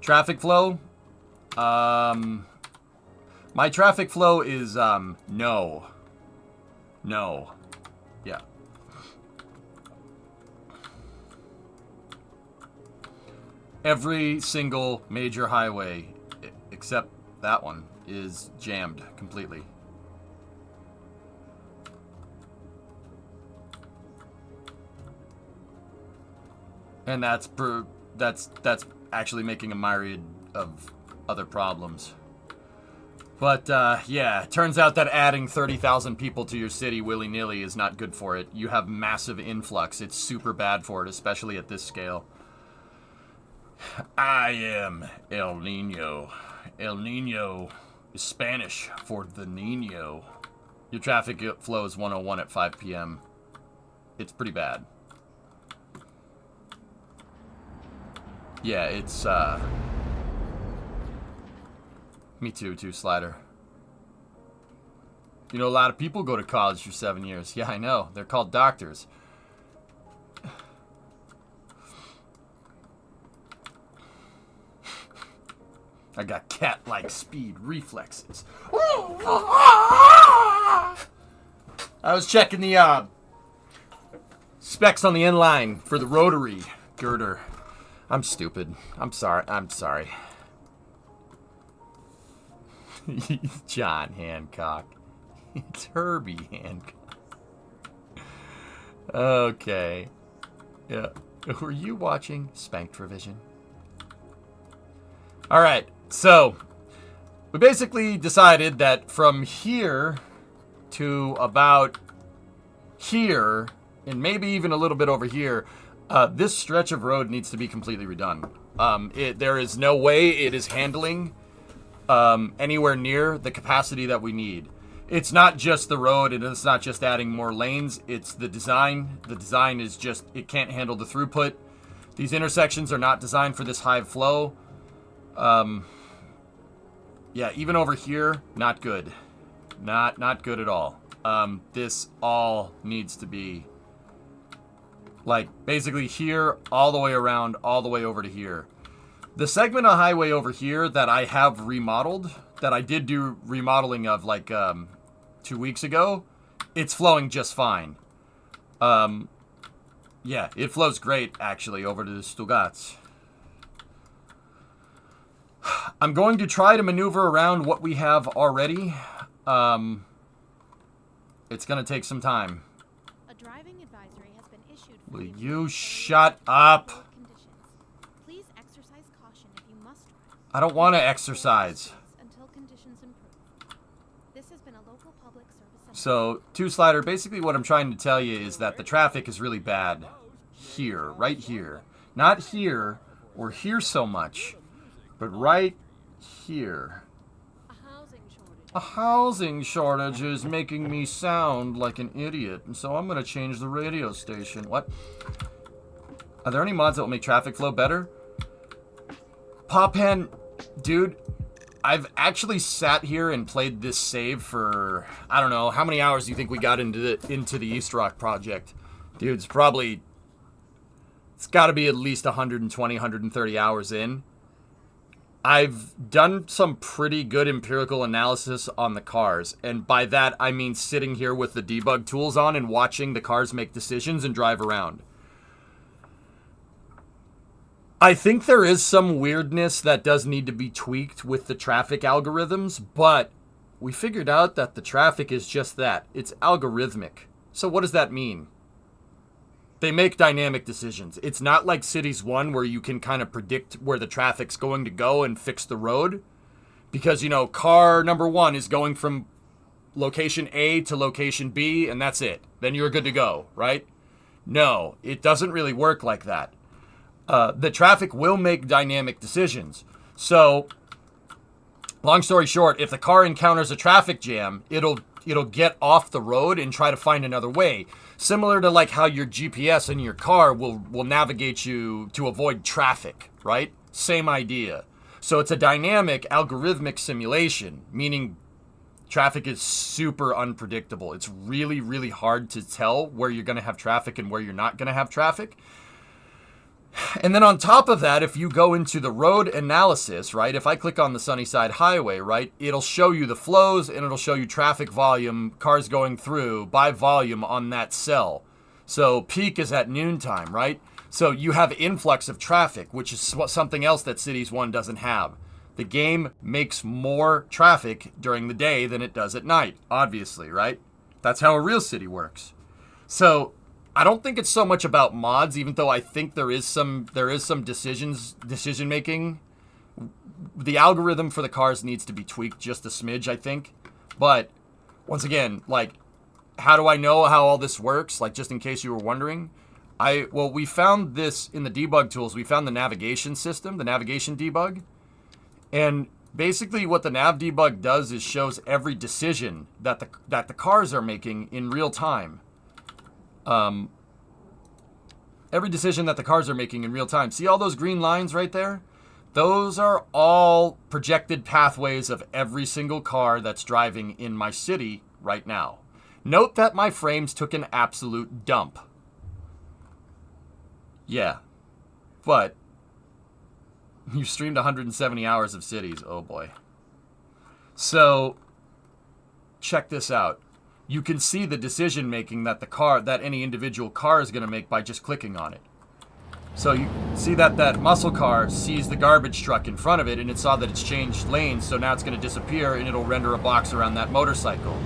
Traffic flow? My traffic flow is, no. No. Yeah. Every single major highway, except that one, is jammed completely. And that's actually making a myriad of other problems. But, yeah, it turns out that adding 30,000 people to your city willy-nilly is not good for it. You have massive influx. It's super bad for it, especially at this scale. I am El Nino. El Nino is Spanish for the Nino. Your traffic flow is 101 at 5 p.m. It's pretty bad. Yeah, it's, me too, Slider. You know, a lot of people go to college for 7 years. Yeah, I know. They're called doctors. I got cat-like speed reflexes. I was checking the, specs on the inline for the rotary girder. I'm stupid. I'm sorry. John Hancock. It's Herbie Hancock. Okay. Yeah. Were you watching Spanked Revision? Alright, so we basically decided that from here to about here, and maybe even a little bit over here, this stretch of road needs to be completely redone. There is no way it is handling anywhere near the capacity that we need. It's not just the road, and it's not just adding more lanes, it's the design. The design is just, it can't handle the throughput. These intersections are not designed for this high flow. Yeah, even over here, not good. Not good at all. This all needs to be, like, basically here, all the way around, all the way over to here. The segment of highway over here that I have remodeled, that I did do remodeling of, like, 2 weeks ago, it's flowing just fine. Yeah, it flows great, actually, over to the Stuttgart. I'm going to try to maneuver around what we have already. It's going to take some time. A driving advisory has been issued for Will the you avoidance of shut up? conditions. Please exercise caution if you must drive. I don't want to exercise. Until conditions improve. This has been a local public service. So, two slider, basically what I'm trying to tell you is that the traffic is really bad here, right here. Not here or here so much, but right here. A housing shortage is making me sound like an idiot, and so I'm going to change the radio station. What? Are there any mods that will make traffic flow better? Pophen, dude, I've actually sat here and played this save for, I don't know, how many hours do you think we got into the East Rock project? Dude, it's got to be at least 120, 130 hours in. I've done some pretty good empirical analysis on the cars, and by that I mean sitting here with the debug tools on and watching the cars make decisions and drive around. I think there is some weirdness that does need to be tweaked with the traffic algorithms, but we figured out that the traffic is just that. It's algorithmic. So what does that mean? They make dynamic decisions. It's not like Cities 1 where you can kind of predict where the traffic's going to go and fix the road. Because, you know, car number 1 is going from location A to location B, and that's it. Then you're good to go, right? No, it doesn't really work like that. The traffic will make dynamic decisions. So, long story short, if the car encounters a traffic jam, it'll get off the road and try to find another way. Similar to like how your GPS in your car will navigate you to avoid traffic, right? Same idea. So it's a dynamic algorithmic simulation, meaning traffic is super unpredictable. It's really, really hard to tell where you're going to have traffic and where you're not going to have traffic. And then on top of that, if you go into the road analysis, right, if I click on the Sunnyside Highway, right, it'll show you the flows and it'll show you traffic volume, cars going through by volume on that cell. So peak is at noontime, right? So you have influx of traffic, which is something else that Cities 1 doesn't have. The game makes more traffic during the day than it does at night, obviously, right? That's how a real city works. So I don't think it's so much about mods, even though I think there is some decision making. The algorithm for the cars needs to be tweaked just a smidge, I think. But once again, like, how do I know how all this works? Like, just in case you were wondering, we found this in the debug tools. We found the navigation system, the navigation debug, and basically what the nav debug does is shows every decision that the cars are making in real time. Every decision that the cars are making in real time. See all those green lines right there? Those are all projected pathways of every single car that's driving in my city right now. Note that my frames took an absolute dump. Yeah. But you streamed 170 hours of Cities. Oh boy. So check this out. You can see the decision making that any individual car is going to make by just clicking on it. So you see that muscle car sees the garbage truck in front of it, and it saw that it's changed lanes, so now it's going to disappear and it'll render a box around that motorcycle.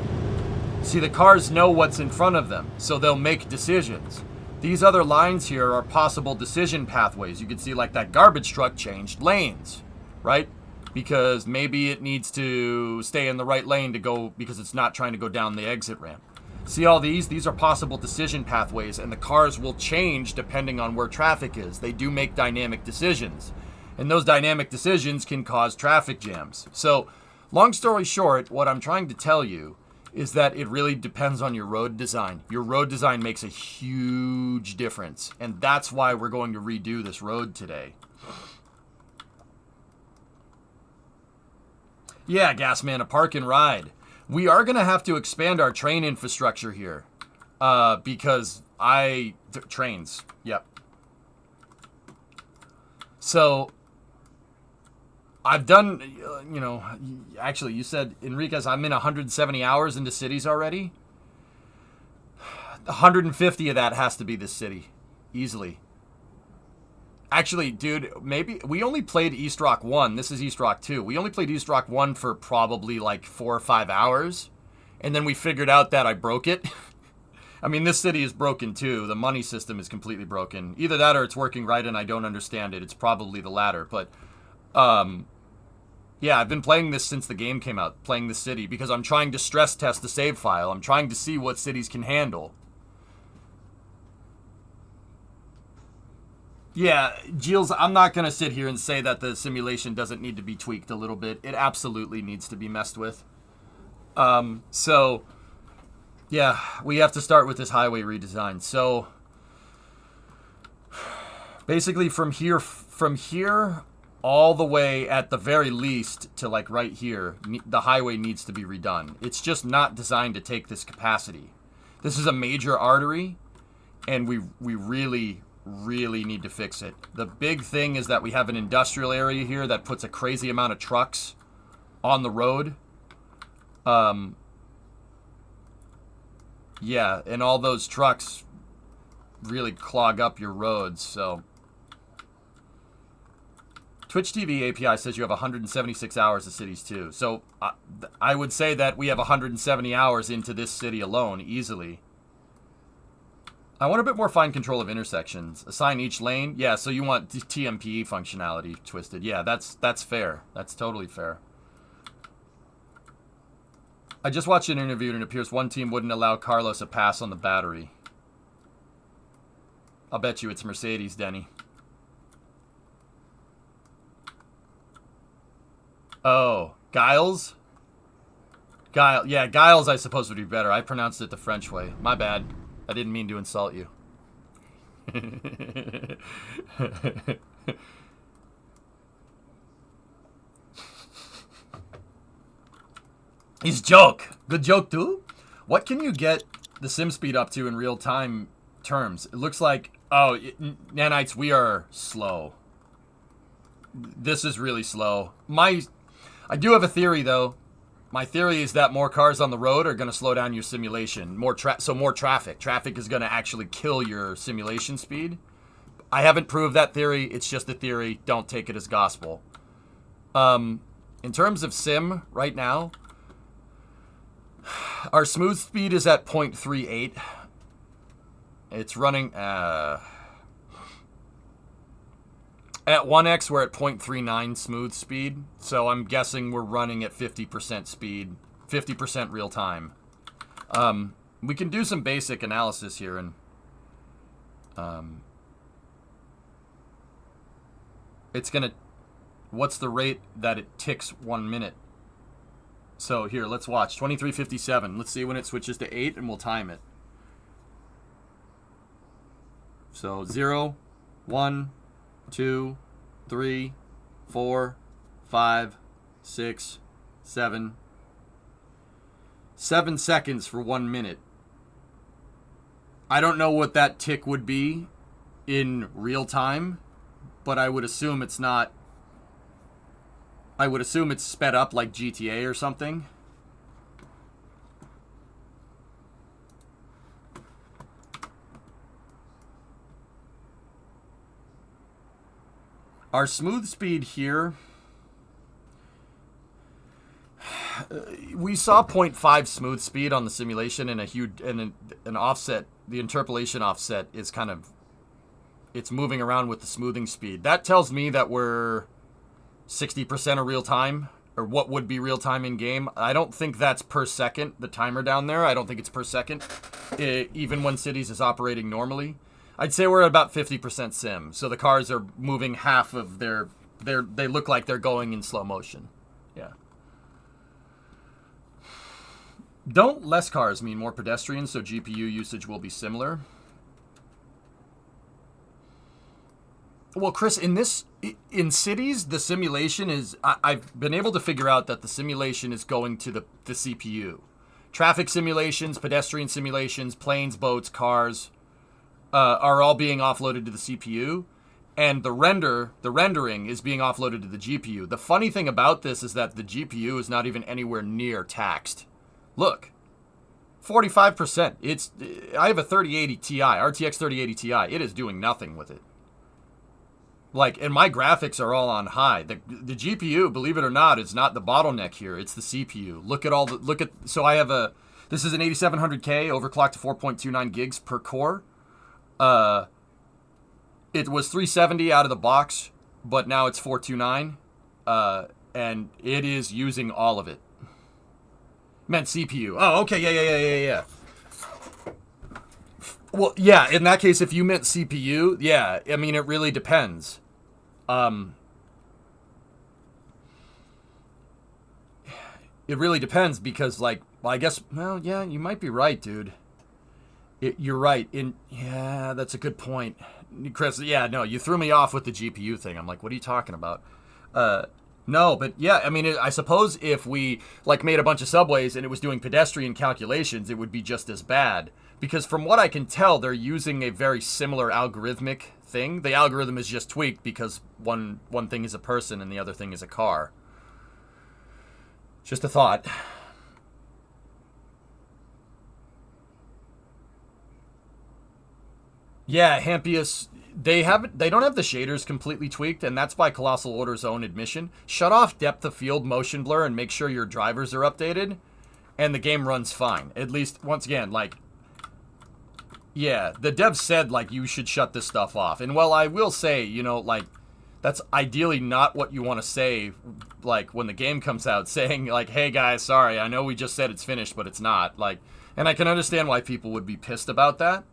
See, the cars know what's in front of them, so they'll make decisions. These other lines here are possible decision pathways. You can see like that garbage truck changed lanes, right? because maybe it needs to stay in the right lane to go because it's not trying to go down the exit ramp. See all these? These are possible decision pathways, and the cars will change depending on where traffic is. They do make dynamic decisions, and those dynamic decisions can cause traffic jams. So, long story short, what I'm trying to tell you is that it really depends on your road design. Your road design makes a huge difference, and that's why we're going to redo this road today. Yeah, Gasman, a park and ride. We are going to have to expand our train infrastructure here. Because trains. Yep. So, I've done, actually, you said, Enriquez, I'm in 170 hours into cities already. 150 of that has to be this city. Easily. Actually, dude, maybe we only played East Rock 1. This is East Rock 2. We only played East Rock 1 for probably like 4 or 5 hours. And then we figured out that I broke it. I mean, this city is broken too. The money system is completely broken. Either that or it's working right and I don't understand it. It's probably the latter. But, yeah, I've been playing this since the game came out. Playing this city because I'm trying to stress test the save file. I'm trying to see what cities can handle. Yeah, Gilles, I'm not going to sit here and say that the simulation doesn't need to be tweaked a little bit. It absolutely needs to be messed with. So, yeah, we have to start with this highway redesign. So, basically from here all the way at the very least to like right here, the highway needs to be redone. It's just not designed to take this capacity. This is a major artery, and we really need to fix it. The big thing is that we have an industrial area here that puts a crazy amount of trucks on the road. Yeah, and all those trucks really clog up your roads, so. Twitch TV API says you have 176 hours of cities too. So I would say that we have 170 hours into this city alone, easily. I want a bit more fine control of intersections. Assign each lane. Yeah, so you want TMPE functionality, Twisted. Yeah, that's fair. That's totally fair. I just watched an interview and it appears one team wouldn't allow Carlos a pass on the battery. I'll bet you it's Mercedes, Denny. Oh, Giles? Yeah, Giles I suppose would be better. I pronounced it the French way. My bad. I didn't mean to insult you. He's joke. Good joke too? What can you get the sim speed up to in real time terms? It looks like, nanites, we are slow. This is really slow. I do have a theory though. My theory is that more cars on the road are going to slow down your simulation. More traffic. Traffic is going to actually kill your simulation speed. I haven't proved that theory. It's just a theory. Don't take it as gospel. In terms of sim right now, our smooth speed is at 0.38. It's running at 1x, we're at 0.39 smooth speed, so I'm guessing we're running at 50% speed, 50% real time. We can do some basic analysis here, and it's gonna, what's the rate that it ticks 1 minute? So here, let's watch, 23:57. Let's see when it switches to 8, and we'll time it. So 0, 1, 2, 3, 4, 5, 6, 7. 7 seconds for 1 minute. I don't know what that tick would be in real time, but I would assume it's not. I would assume it's sped up like GTA or something. Our smooth speed here, we saw 0.5 smooth speed on the simulation, and an offset. The interpolation offset is kind of, it's moving around with the smoothing speed. That tells me that we're 60% of real time, or what would be real time in game. I don't think that's per second, the timer down there. I don't think it's per second, even when Cities is operating normally. I'd say we're at about 50% sim. So the cars are moving half of they look like they're going in slow motion. Yeah. Don't less cars mean more pedestrians, so GPU usage will be similar? Well, Chris, in Cities, the simulation is... I've been able to figure out that the simulation is going to the CPU. Traffic simulations, pedestrian simulations, planes, boats, cars are all being offloaded to the CPU. And the rendering is being offloaded to the GPU. The funny thing about this is that the GPU is not even anywhere near taxed. Look, 45%. I have a 3080 Ti, RTX 3080 Ti. It is doing nothing with it. Like, and my graphics are all on high. The GPU, believe it or not, is not the bottleneck here. It's the CPU. So I have this is an 8700K overclocked to 4.29 gigs per core. It was 370 out of the box, but now it's 429. And it is using all of it. Meant CPU. Oh, okay, yeah. Well, yeah, in that case, if you meant CPU, yeah, I mean, it really depends. It really depends because, like, well, I guess, well, yeah, you might be right, dude. You're right. Yeah, that's a good point. Chris, yeah, no, you threw me off with the GPU thing. I'm like, what are you talking about? No, but yeah, I mean, I suppose if we, like, made a bunch of subways and it was doing pedestrian calculations, it would be just as bad. Because from what I can tell, they're using a very similar algorithmic thing. The algorithm is just tweaked because one thing is a person and the other thing is a car. Just a thought. Yeah, Hampius, they don't have the shaders completely tweaked, and that's by Colossal Order's own admission. Shut off depth of field motion blur and make sure your drivers are updated, and the game runs fine. At least, once again, like, yeah, the devs said, like, you should shut this stuff off. And, well, I will say, you know, like, that's ideally not what you want to say, like, when the game comes out, saying, like, hey, guys, sorry, I know we just said it's finished, but it's not. Like, and I can understand why people would be pissed about that.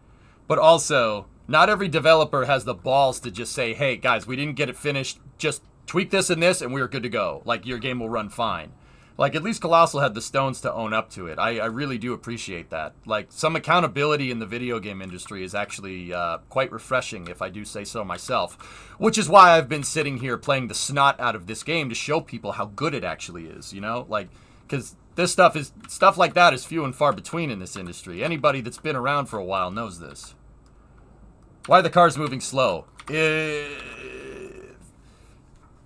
But also, not every developer has the balls to just say, hey, guys, we didn't get it finished. Just tweak this and this, and we're good to go. Like, your game will run fine. Like, at least Colossal had the stones to own up to it. I really do appreciate that. Like, some accountability in the video game industry is actually quite refreshing, if I do say so myself. Which is why I've been sitting here playing the snot out of this game to show people how good it actually is, you know? Like, because this stuff like that is few and far between in this industry. Anybody that's been around for a while knows this. Why are the cars moving slow?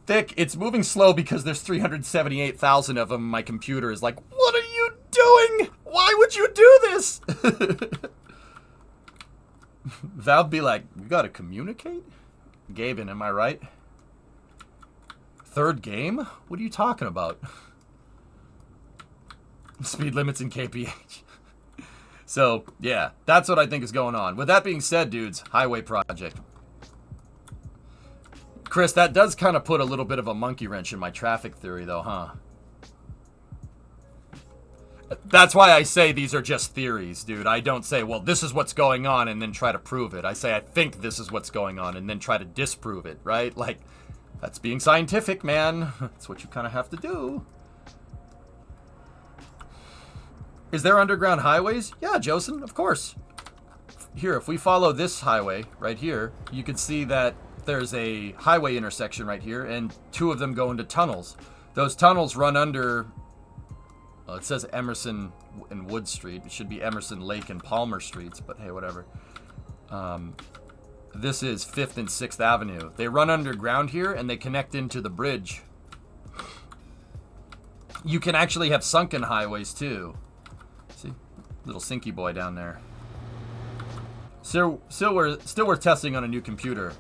Thick, it's moving slow because there's 378,000 of them. My computer is like, what are you doing? Why would you do this? Valve be like, we gotta communicate? Gaben, am I right? Third game? What are you talking about? Speed limits in KPH. So, yeah, that's what I think is going on. With that being said, dudes, Highway Project. Chris, that does kind of put a little bit of a monkey wrench in my traffic theory, though, huh? That's why I say these are just theories, dude. I don't say, well, this is what's going on, and then try to prove it. I say, I think this is what's going on, and then try to disprove it, right? Like, that's being scientific, man. That's what you kind of have to do. Is there underground highways? Yeah, Josen, of course. Here, if we follow this highway right here, you can see that there's a highway intersection right here, and two of them go into tunnels. Those tunnels run under, well, it says Emerson and Wood Street. It should be Emerson Lake and Palmer Streets, but hey, whatever. This is 5th and 6th Avenue. They run underground here, and they connect into the bridge. You can actually have sunken highways, too. See? Little sinky boy down there. Still worth testing on a new computer.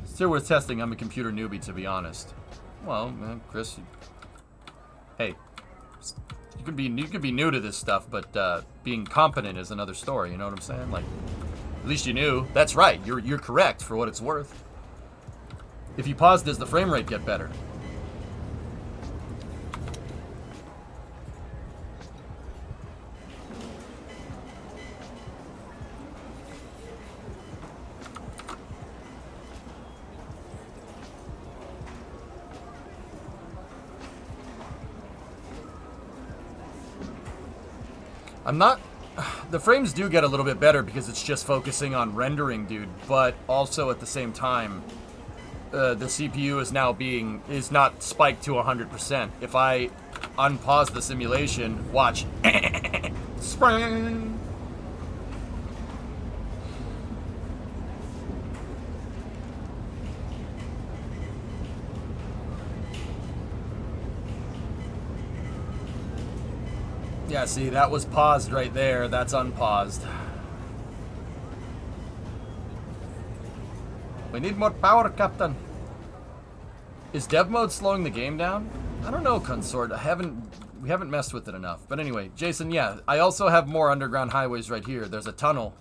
Still worth testing. I'm a computer newbie, to be honest. Well, man, Chris, hey, you could be new to this stuff, but being competent is another story. You know what I'm saying? Like, at least you knew. That's right. You're correct for what it's worth. If you pause, does the frame rate get better? I'm not... The frames do get a little bit better because it's just focusing on rendering, dude. But also at the same time, the CPU is not spiked to 100%. If I unpause the simulation, watch. Spring. Yeah, see, that was paused right there. That's unpaused. We need more power, Captain. Is dev mode slowing the game down? I don't know, Consort. We haven't messed with it enough. But anyway, Jason, yeah, I also have more underground highways right here. There's a tunnel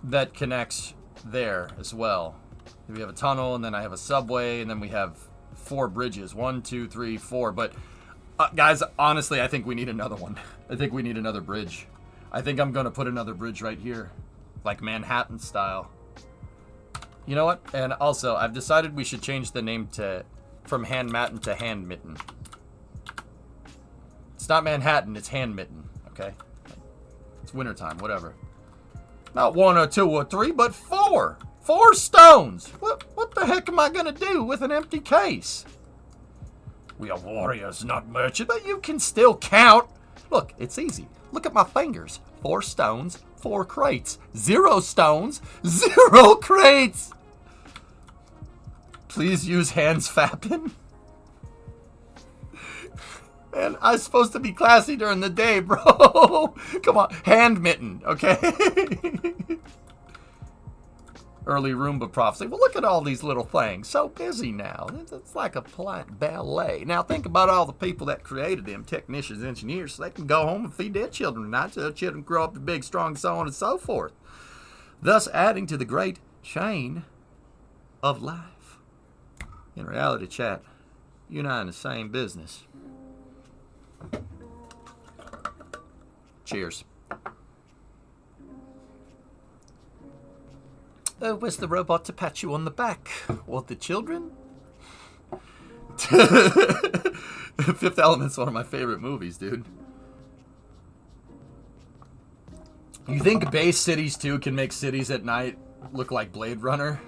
that connects there as well. We have a tunnel, and then I have a subway, and then we have 4 bridges. 1, 2, 3, 4. But guys, honestly, I think we need another one. I think we need another bridge. I think I'm going to put another bridge right here. Like Manhattan style. You know what? And also, I've decided we should change the name from Hand Matten to Hand Mitten. It's not Manhattan, it's Hand Mitten, okay? It's wintertime, whatever. Not 1 or 2 or 3, but 4! 4 stones! What the heck am I going to do with an empty case? We are warriors, not merchants, but you can still count. Look, it's easy. Look at my fingers. 4 stones, 4 crates. 0 stones, 0 crates. Please use hands fapping. Man, I'm supposed to be classy during the day, bro. Come on, hand mitten, okay? Early Roomba prophecy. Well, look at all these little things. So busy now. It's like a polite ballet. Now, think about all the people that created them, technicians, engineers, so they can go home and feed their children tonight, so their children grow up to big, strong, so on and so forth. Thus adding to the great chain of life. In reality, chat, you and I in the same business. Cheers. Oh, where's the robot to pat you on the back? What, the children? Fifth Element's one of my favorite movies, dude. You think Base Cities 2 can make cities at night look like Blade Runner?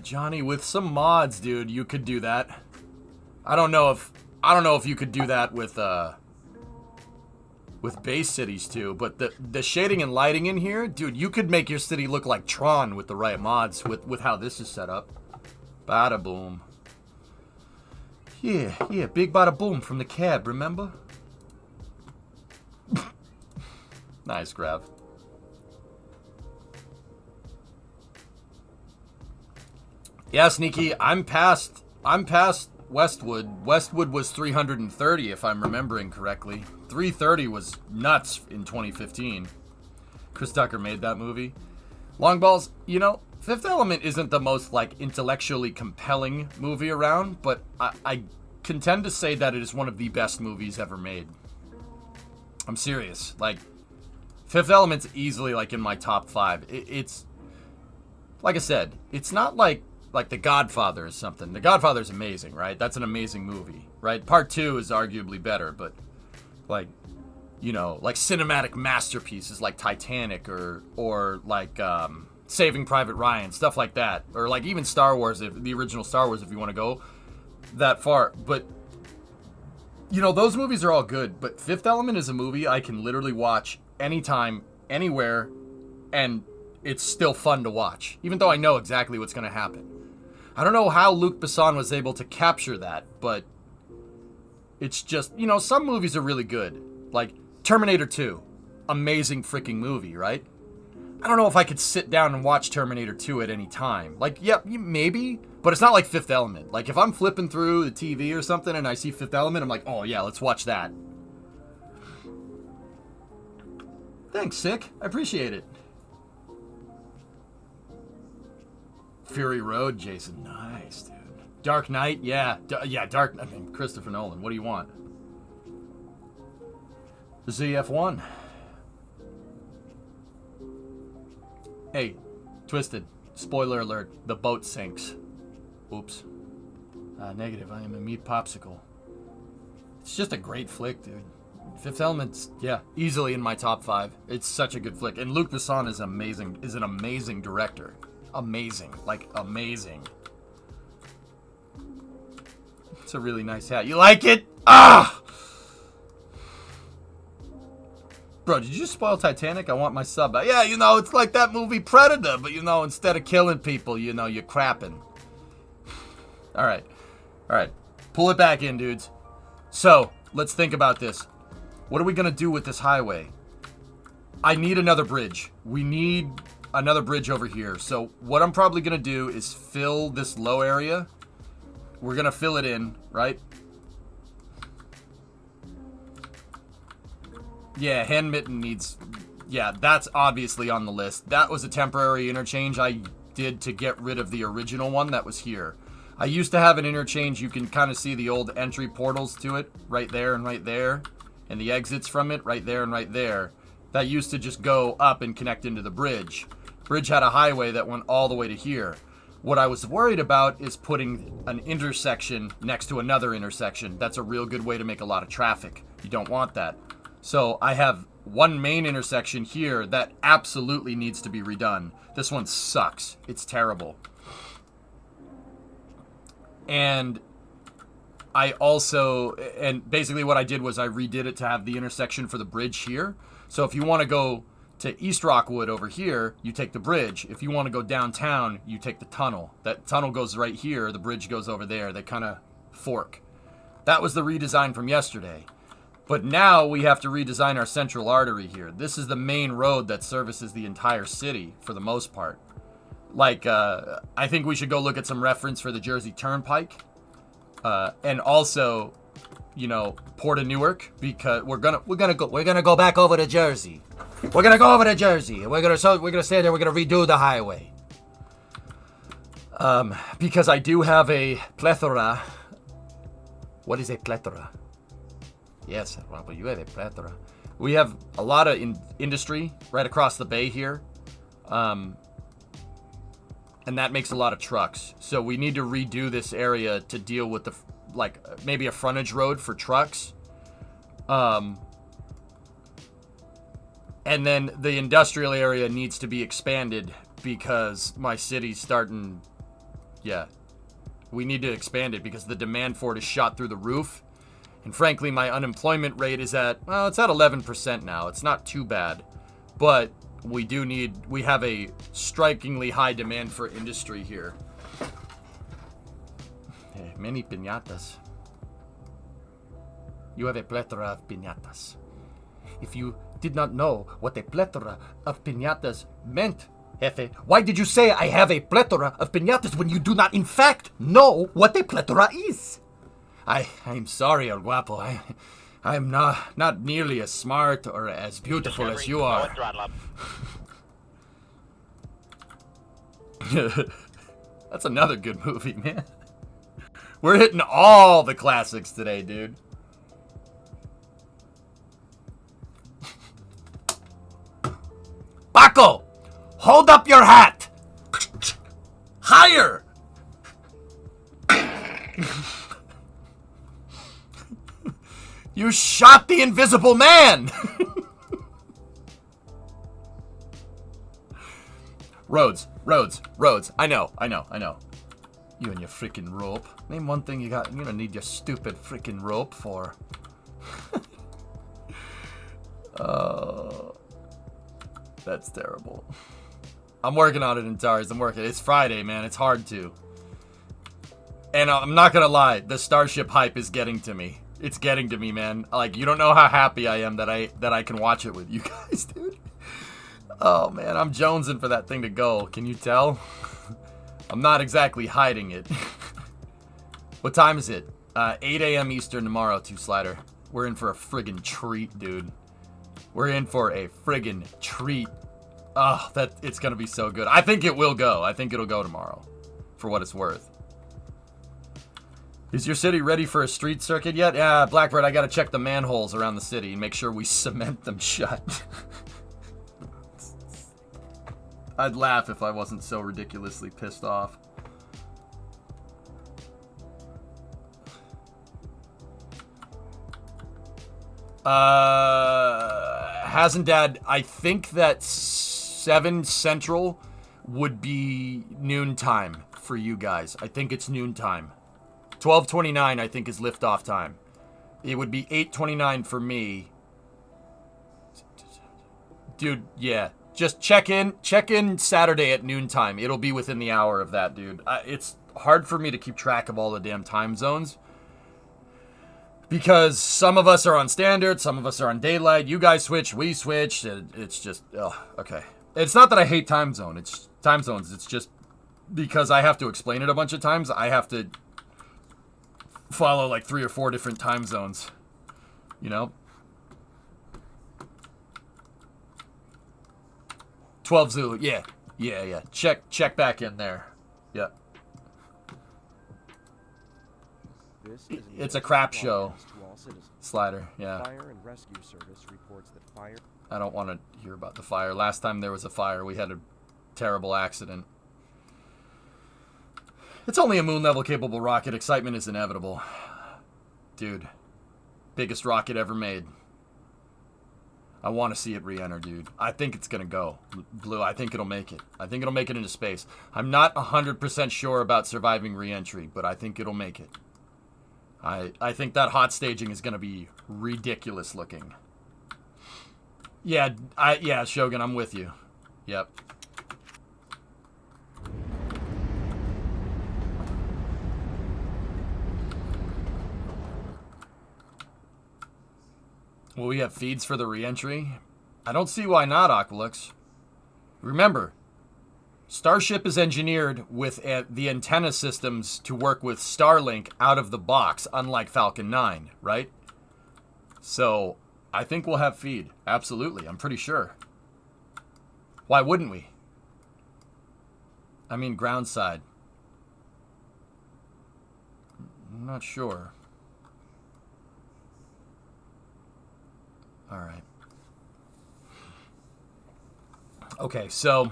Johnny, with some mods, dude, you could do that. I don't know if you could do that with Base Cities 2, but the shading and lighting in here, dude, you could make your city look like Tron with the right mods, with how this is set up. Bada boom. Yeah, big bada boom from the cab, remember? Nice grab. Yeah, Sneaky, I'm past Westwood. Westwood was 330, if I'm remembering correctly. 330 was nuts in 2015. Chris Tucker made that movie. Long Balls, you know, Fifth Element isn't the most, like, intellectually compelling movie around, but I contend to say that it is one of the best movies ever made. I'm serious. Like, Fifth Element's easily, like, in my top 5. It's, like I said, it's not like The Godfather or something. The Godfather's amazing, right? That's an amazing movie, right? Part 2 is arguably better, but, like, you know, like cinematic masterpieces like Titanic or like Saving Private Ryan, stuff like that. Or like even Star Wars, the original Star Wars, if you want to go that far. But, you know, those movies are all good. But Fifth Element is a movie I can literally watch anytime, anywhere, and it's still fun to watch. Even though I know exactly what's going to happen. I don't know how Luc Besson was able to capture that, but it's just, you know, some movies are really good. Like Terminator 2, amazing freaking movie, right? I don't know if I could sit down and watch Terminator 2 at any time. Like, yeah, maybe, but it's not like Fifth Element. Like, if I'm flipping through the TV or something and I see Fifth Element, I'm like, oh yeah, let's watch that. Thanks, Sick. I appreciate it. Fury Road, Jason. Nice, dude. Dark Knight, yeah. Dark... I mean, Christopher Nolan. What do you want? ZF1. Hey, Twisted. Spoiler alert. The boat sinks. Oops. Negative. I am a meat popsicle. It's just a great flick, dude. Fifth Element's, yeah, easily in my top 5. It's such a good flick. And Luc Besson is amazing. Is an amazing director. Amazing. Like, amazing. It's a really nice hat. You like it? Ah! Bro, did you just spoil Titanic? I want my sub. Yeah, you know, it's like that movie Predator, but, you know, instead of killing people, you know, you're crapping. All right. Pull it back in, dudes. So, let's think about this. What are we going to do with this highway? I need another bridge. We need another bridge over here. So, what I'm probably going to do is fill this low area. We're going to fill it in, right? Yeah, hand mitten needs... Yeah, that's obviously on the list. That was a temporary interchange I did to get rid of the original one that was here. I used to have an interchange. You can kind of see the old entry portals to it right there and right there. And the exits from it right there and right there. That used to just go up and connect into the bridge. Bridge had a highway that went all the way to here. What I was worried about is putting an intersection next to another intersection. That's a real good way to make a lot of traffic. You don't want that. So I have one main intersection here that absolutely needs to be redone. This one sucks. It's terrible. And I also, and basically what I did was I redid it to have the intersection for the bridge here. So if you want to go to East Rockwood over here, you take the bridge. If you want to go downtown, you take the tunnel. That tunnel goes right here. The bridge goes over there. They kind of fork. That was the redesign from yesterday. But now we have to redesign our central artery here. This is the main road that services the entire city for the most part. Like, I think we should go look at some reference for the Jersey Turnpike. And also, you know, Port of Newark, because we're gonna go back over to Jersey. We're gonna go over to Jersey. And we're gonna stay there. We're gonna redo the highway. Because I do have a plethora. What is a plethora? Yes, well, you have a plethora. We have a lot of industry right across the bay here. And that makes a lot of trucks. So we need to redo this area to deal with the, like, maybe a frontage road for trucks. And then the industrial area needs to be expanded because my city's starting, yeah. We need to expand it because the demand for it is shot through the roof. And frankly, my unemployment rate is at, well, it's at 11% now. It's not too bad. But we have a strikingly high demand for industry here. Many piñatas. You have a plethora of piñatas. If you did not know what a plethora of piñatas meant, Jefe, why did you say I have a plethora of piñatas when you do not in fact know what a plethora is? I'm sorry, El Guapo. I'm not nearly as smart or as beautiful as you are. That's another good movie, man. We're hitting all the classics today, dude. Paco, hold up your hat. Higher. You shot the Invisible Man! Roads. I know. You and your freaking rope. Name one thing you're gonna need your stupid freaking rope for. Oh, that's terrible. I'm working on it, Antares. It's Friday, man. It's hard to. And I'm not gonna lie, the Starship hype is getting to me. It's getting to me, man. Like, you don't know how happy I am that I can watch it with you guys, dude. Oh, man, I'm jonesing for that thing to go. Can you tell? I'm not exactly hiding it. What time is it? 8 a.m. Eastern tomorrow, 2Slider. We're in for a friggin' treat, dude. We're in for a friggin' treat. Oh, it's gonna be so good. I think it will go. I think it'll go tomorrow. for what it's worth. Is your city ready for a street circuit yet? Yeah, Blackbird, I gotta check the manholes around the city and make sure we cement them shut. I'd laugh if I wasn't so ridiculously pissed off. Hasn't I think that 7 Central would be noontime for you guys. I think it's noontime. 12:29 I think is liftoff time. It would be 8:29 for me. Dude, yeah. Just check in Saturday at noontime. It'll be within the hour of that, dude. It's hard for me to keep track of all the damn time zones. Because some of us are on standard, some of us are on daylight. You guys switch, we switch. It's just, okay. It's not that I hate time zones. It's just because I have to explain it a bunch of times. I have to follow like 3 or 4 different time zones. You know? 12 Zulu, yeah. Check back in there. Yeah. It's a crap show. Slider, yeah. Fire and rescue service reports that fire. I don't want to hear about the fire. Last time there was a fire, we had a terrible accident. It's only a moon level capable rocket. Excitement is inevitable. Dude. Biggest rocket ever made. I want to see it re-enter, dude. I think it's going to go. Blue, I think it'll make it. I think it'll make it into space. I'm not 100% sure about surviving re-entry, but I think it'll make it. I think that hot staging is going to be ridiculous looking. Yeah, Shogun, I'm with you. Yep. Will we have feeds for the re-entry? I don't see why not, Aqualux. Remember, Starship is engineered with the antenna systems to work with Starlink out of the box, unlike Falcon 9, right? So, I think we'll have feed. Absolutely, I'm pretty sure. Why wouldn't we? I mean, ground side. I'm not sure. All right. Okay, so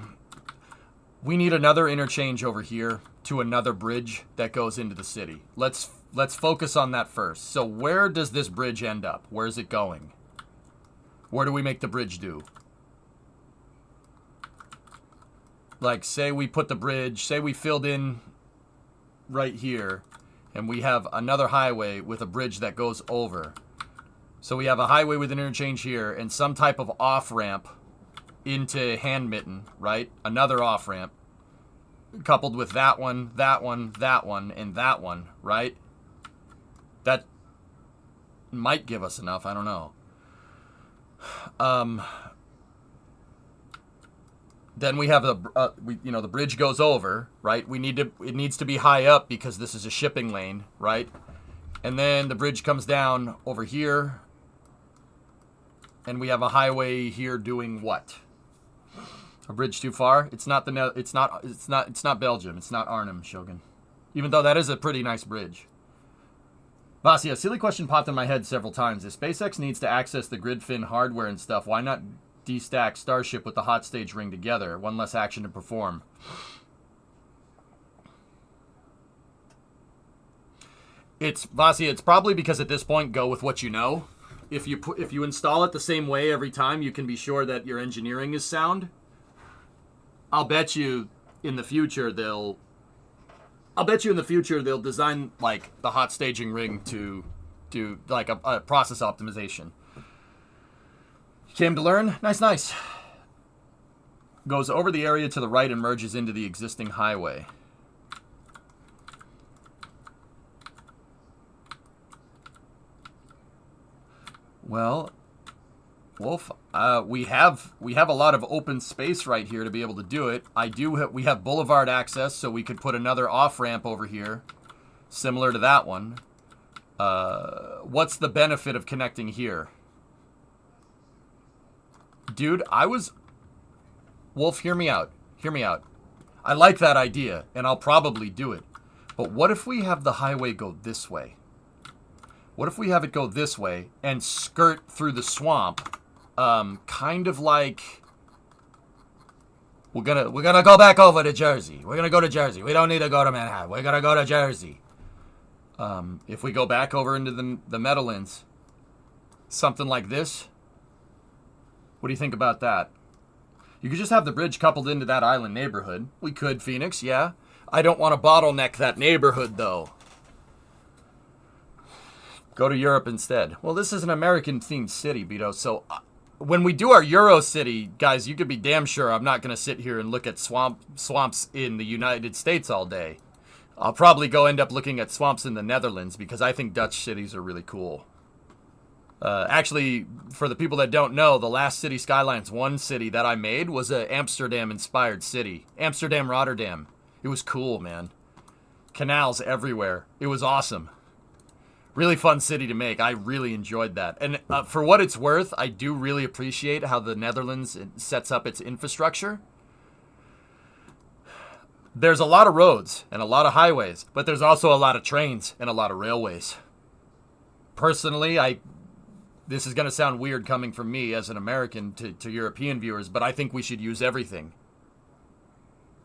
we need another interchange over here to another bridge that goes into the city. Let's focus on that first. So where does this bridge end up? Where is it going? Where do we make the bridge do? Like, say we put the bridge, say we filled in right here, and we have another highway with a bridge that goes over. So we have a highway with an interchange here and some type of off-ramp into Handmitten, right? Another off-ramp. Coupled with that one, that one, that one, and that one, right? That might give us enough, I don't know. Then we have the bridge goes over, right? It needs to be high up because this is a shipping lane, right? And then the bridge comes down over here. And we have a highway here doing what? A bridge too far? It's not Belgium. It's not Arnhem, Shogun. Even though that is a pretty nice bridge. Vasia, a silly question popped in my head several times. If SpaceX needs to access the grid fin hardware and stuff, why not destack Starship with the hot stage ring together? One less action to perform. Vasia, it's probably because at this point, go with what you know. If you install it the same way every time, you can be sure that your engineering is sound. I'll bet you in the future they'll design like the hot staging ring to do like a process optimization. Came to learn? Nice. Goes over the area to the right and merges into the existing highway. Well, Wolf, we have a lot of open space right here to be able to do it. We have boulevard access, so we could put another off-ramp over here, similar to that one. What's the benefit of connecting here? Dude, Wolf, hear me out. I like that idea, and I'll probably do it. But what if we have the highway go this way? What if we have it go this way and skirt through the swamp? Kind of like... We're gonna go back over to Jersey. We're gonna go to Jersey. We don't need to go to Manhattan. We're gonna go to Jersey. If we go back over into the Meadowlands, something like this. What do you think about that? You could just have the bridge coupled into that island neighborhood. We could, Phoenix, yeah. I don't want to bottleneck that neighborhood, though. Go to Europe instead. Well, this is an American-themed city, Beto, so when we do our Euro city, guys, you could be damn sure I'm not going to sit here and look at swamps in the United States all day. I'll probably end up looking at swamps in the Netherlands because I think Dutch cities are really cool. Actually, for the people that don't know, the last city, Skylines I city that I made was an Amsterdam-inspired city. Amsterdam, Rotterdam. It was cool, man. Canals everywhere. It was awesome. Really fun city to make. I really enjoyed that. And for what it's worth, I do really appreciate how the Netherlands sets up its infrastructure. There's a lot of roads and a lot of highways, but there's also a lot of trains and a lot of railways. Personally, this is going to sound weird coming from me as an American to European viewers, but I think we should use everything.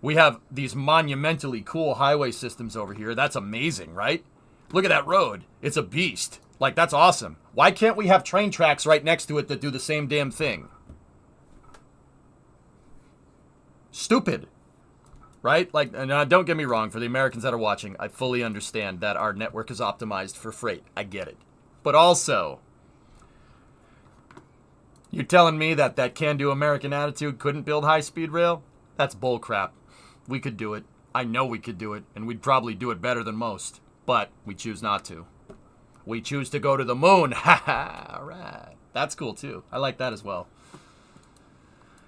We have these monumentally cool highway systems over here. That's amazing, right? Look at that road. It's a beast. Like, that's awesome. Why can't we have train tracks right next to it that do the same damn thing? Stupid. Right? Like, and don't get me wrong, for the Americans that are watching, I fully understand that our network is optimized for freight. I get it. But also, you're telling me that can-do American attitude couldn't build high-speed rail? That's bullcrap. We could do it. I know we could do it, and we'd probably do it better than most. But we choose not to. We choose to go to the moon. Ha ha. All right. That's cool, too. I like that as well.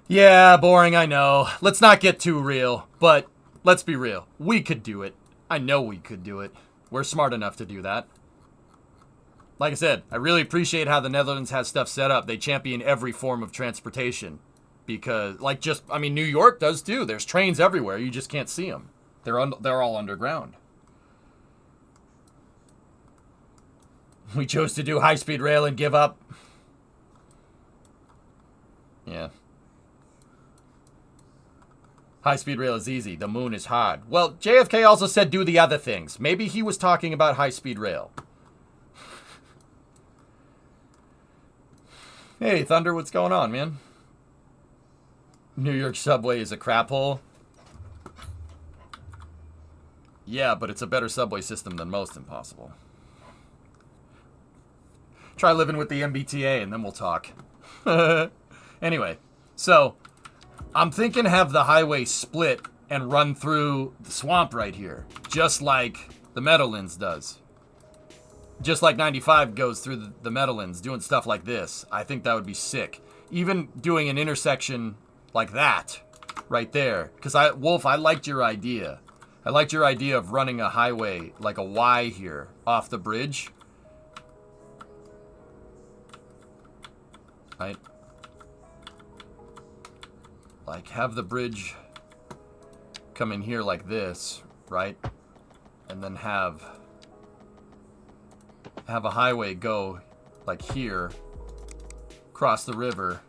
Yeah, boring, I know. Let's not get too real, but let's be real. We could do it. I know we could do it. We're smart enough to do that. Like I said, I really appreciate how the Netherlands has stuff set up. They champion every form of transportation. Because, New York does too. There's trains everywhere. You just can't see them. They're all underground. We chose to do high-speed rail and give up. Yeah. High-speed rail is easy. The moon is hard. Well, JFK also said do the other things. Maybe he was talking about high-speed rail. Hey, Thunder, what's going on, man? New York subway is a crap hole. Yeah, but it's a better subway system than most. Impossible. Try living with the MBTA and then we'll talk. Anyway, so I'm thinking have the highway split and run through the swamp right here, just like the Meadowlands does. Just like 95 goes through the Meadowlands, doing stuff like this. I think that would be sick. Even doing an intersection like that, right there. Because, Wolf, I liked your idea. I liked your idea of running a highway, like a Y here, off the bridge. Right? Like, have the bridge come in here like this, right? And then have a highway go like here, cross the river,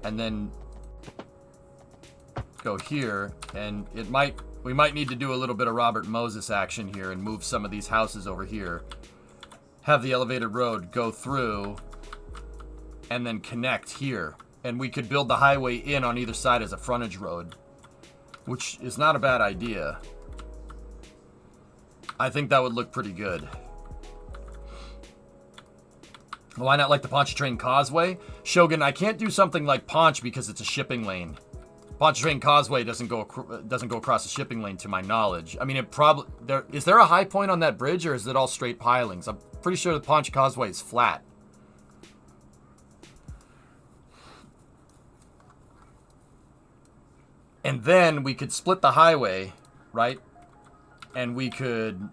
and then go here, and we might need to do a little bit of Robert Moses action here and move some of these houses over here. Have the elevated road go through and then connect here. And we could build the highway in on either side as a frontage road, which is not a bad idea. I think that would look pretty good. Why not like the Pontchartrain Causeway? Shogun, I can't do something like Ponch because it's a shipping lane. Pontchartrain Causeway doesn't go across a shipping lane to my knowledge. I mean, is there a high point on that bridge or is it all straight pilings? I'm pretty sure the Ponch Causeway is flat. And then we could split the highway, right? And we could...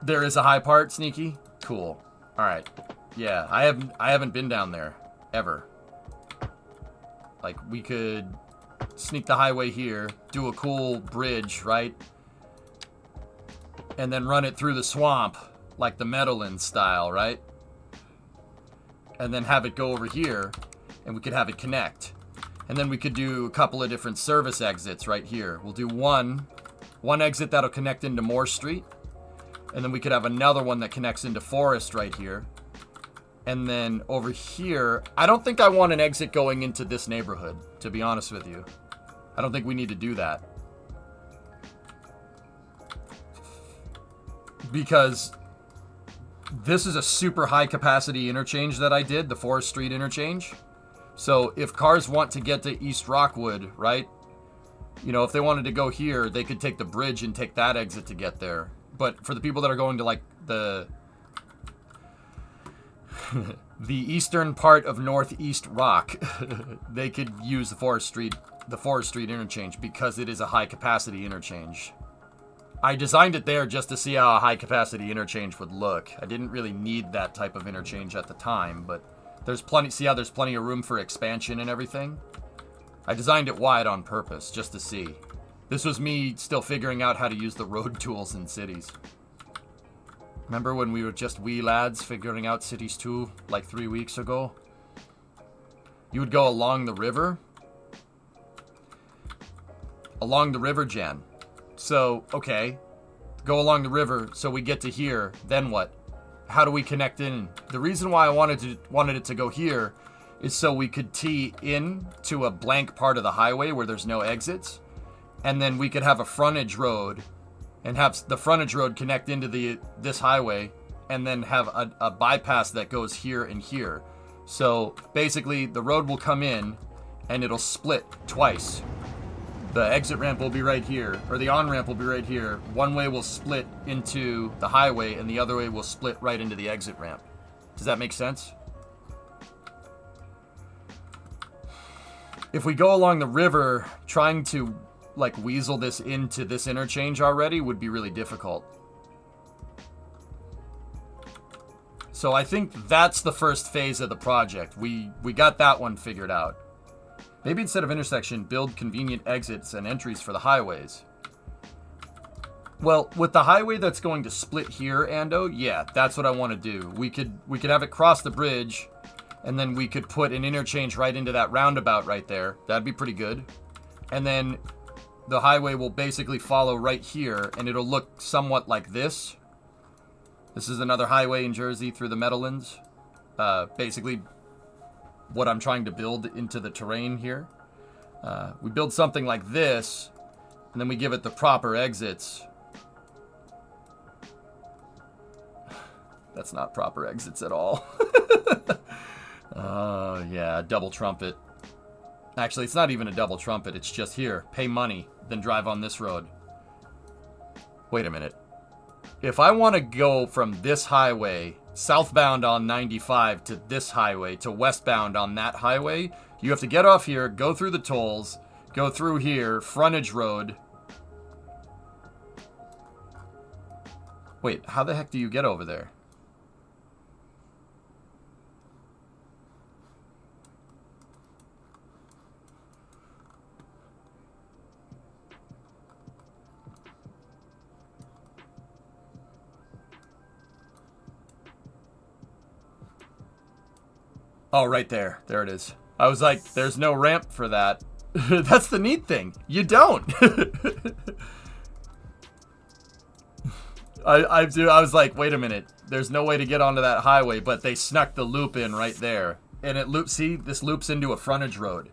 There is a high part, Sneaky? Cool. Alright. Yeah, I haven't been down there. Ever. Like, we could sneak the highway here, do a cool bridge, right? And then run it through the swamp, like the Meadowlands style, right? And then have it go over here, and we could have it connect. And then we could do a couple of different service exits right here. We'll do one exit that'll connect into Moore Street. And then we could have another one that connects into Forest right here. And then over here, I don't think I want an exit going into this neighborhood, to be honest with you. I don't think we need to do that. Because this is a super high capacity interchange that I did, the Forest Street interchange. So if cars want to get to East Rockwood, right? You know, if they wanted to go here, they could take the bridge and take that exit to get there. But for the people that are going to like the the eastern part of Northeast Rock, they could use the Forest Street interchange because it is a high capacity interchange. I designed it there just to see how a high capacity interchange would look. I didn't really need that type of interchange at the time, but there's plenty, see how there's plenty of room for expansion and everything? I designed it wide on purpose, just to see. This was me still figuring out how to use the road tools in cities. Remember when we were just wee lads figuring out Cities 2 like 3 weeks ago? You would go along the river. Along the river, Jen. So, okay. Go along the river, so we get to here. Then what? How do we connect in? The reason why I wanted it to go here is so we could tee in to a blank part of the highway where there's no exits. And then we could have a frontage road and have the frontage road connect into this highway and then have a bypass that goes here and here. So basically the road will come in and it'll split twice. The exit ramp will be right here, or the on-ramp will be right here. One way will split into the highway and the other way will split right into the exit ramp. Does that make sense? If we go along the river, trying to like weasel this into this interchange already would be really difficult. So I think that's the first phase of the project. We got that one figured out. Maybe instead of intersection, build convenient exits and entries for the highways. Well, with the highway that's going to split here, Ando, yeah, that's what I want to do. We could have it cross the bridge, and then we could put an interchange right into that roundabout right there. That'd be pretty good. And then the highway will basically follow right here, and it'll look somewhat like this. This is another highway in Jersey through the Meadowlands. Basically, what I'm trying to build into the terrain here. We build something like this, and then we give it the proper exits. That's not proper exits at all. Yeah, double trumpet. Actually, it's not even a double trumpet. It's just here. Pay money, then drive on this road. Wait a minute. If I want to go from this highway, southbound on 95, to this highway, to westbound on that highway, you have to get off here, go through the tolls, go through here, frontage road. Wait, how the heck do you get over there? Oh, right there. There it is. I was like, there's no ramp for that. That's the neat thing. You don't. I was like, wait a minute. There's no way to get onto that highway, but they snuck the loop in right there. And it loops, see, this loops into a frontage road.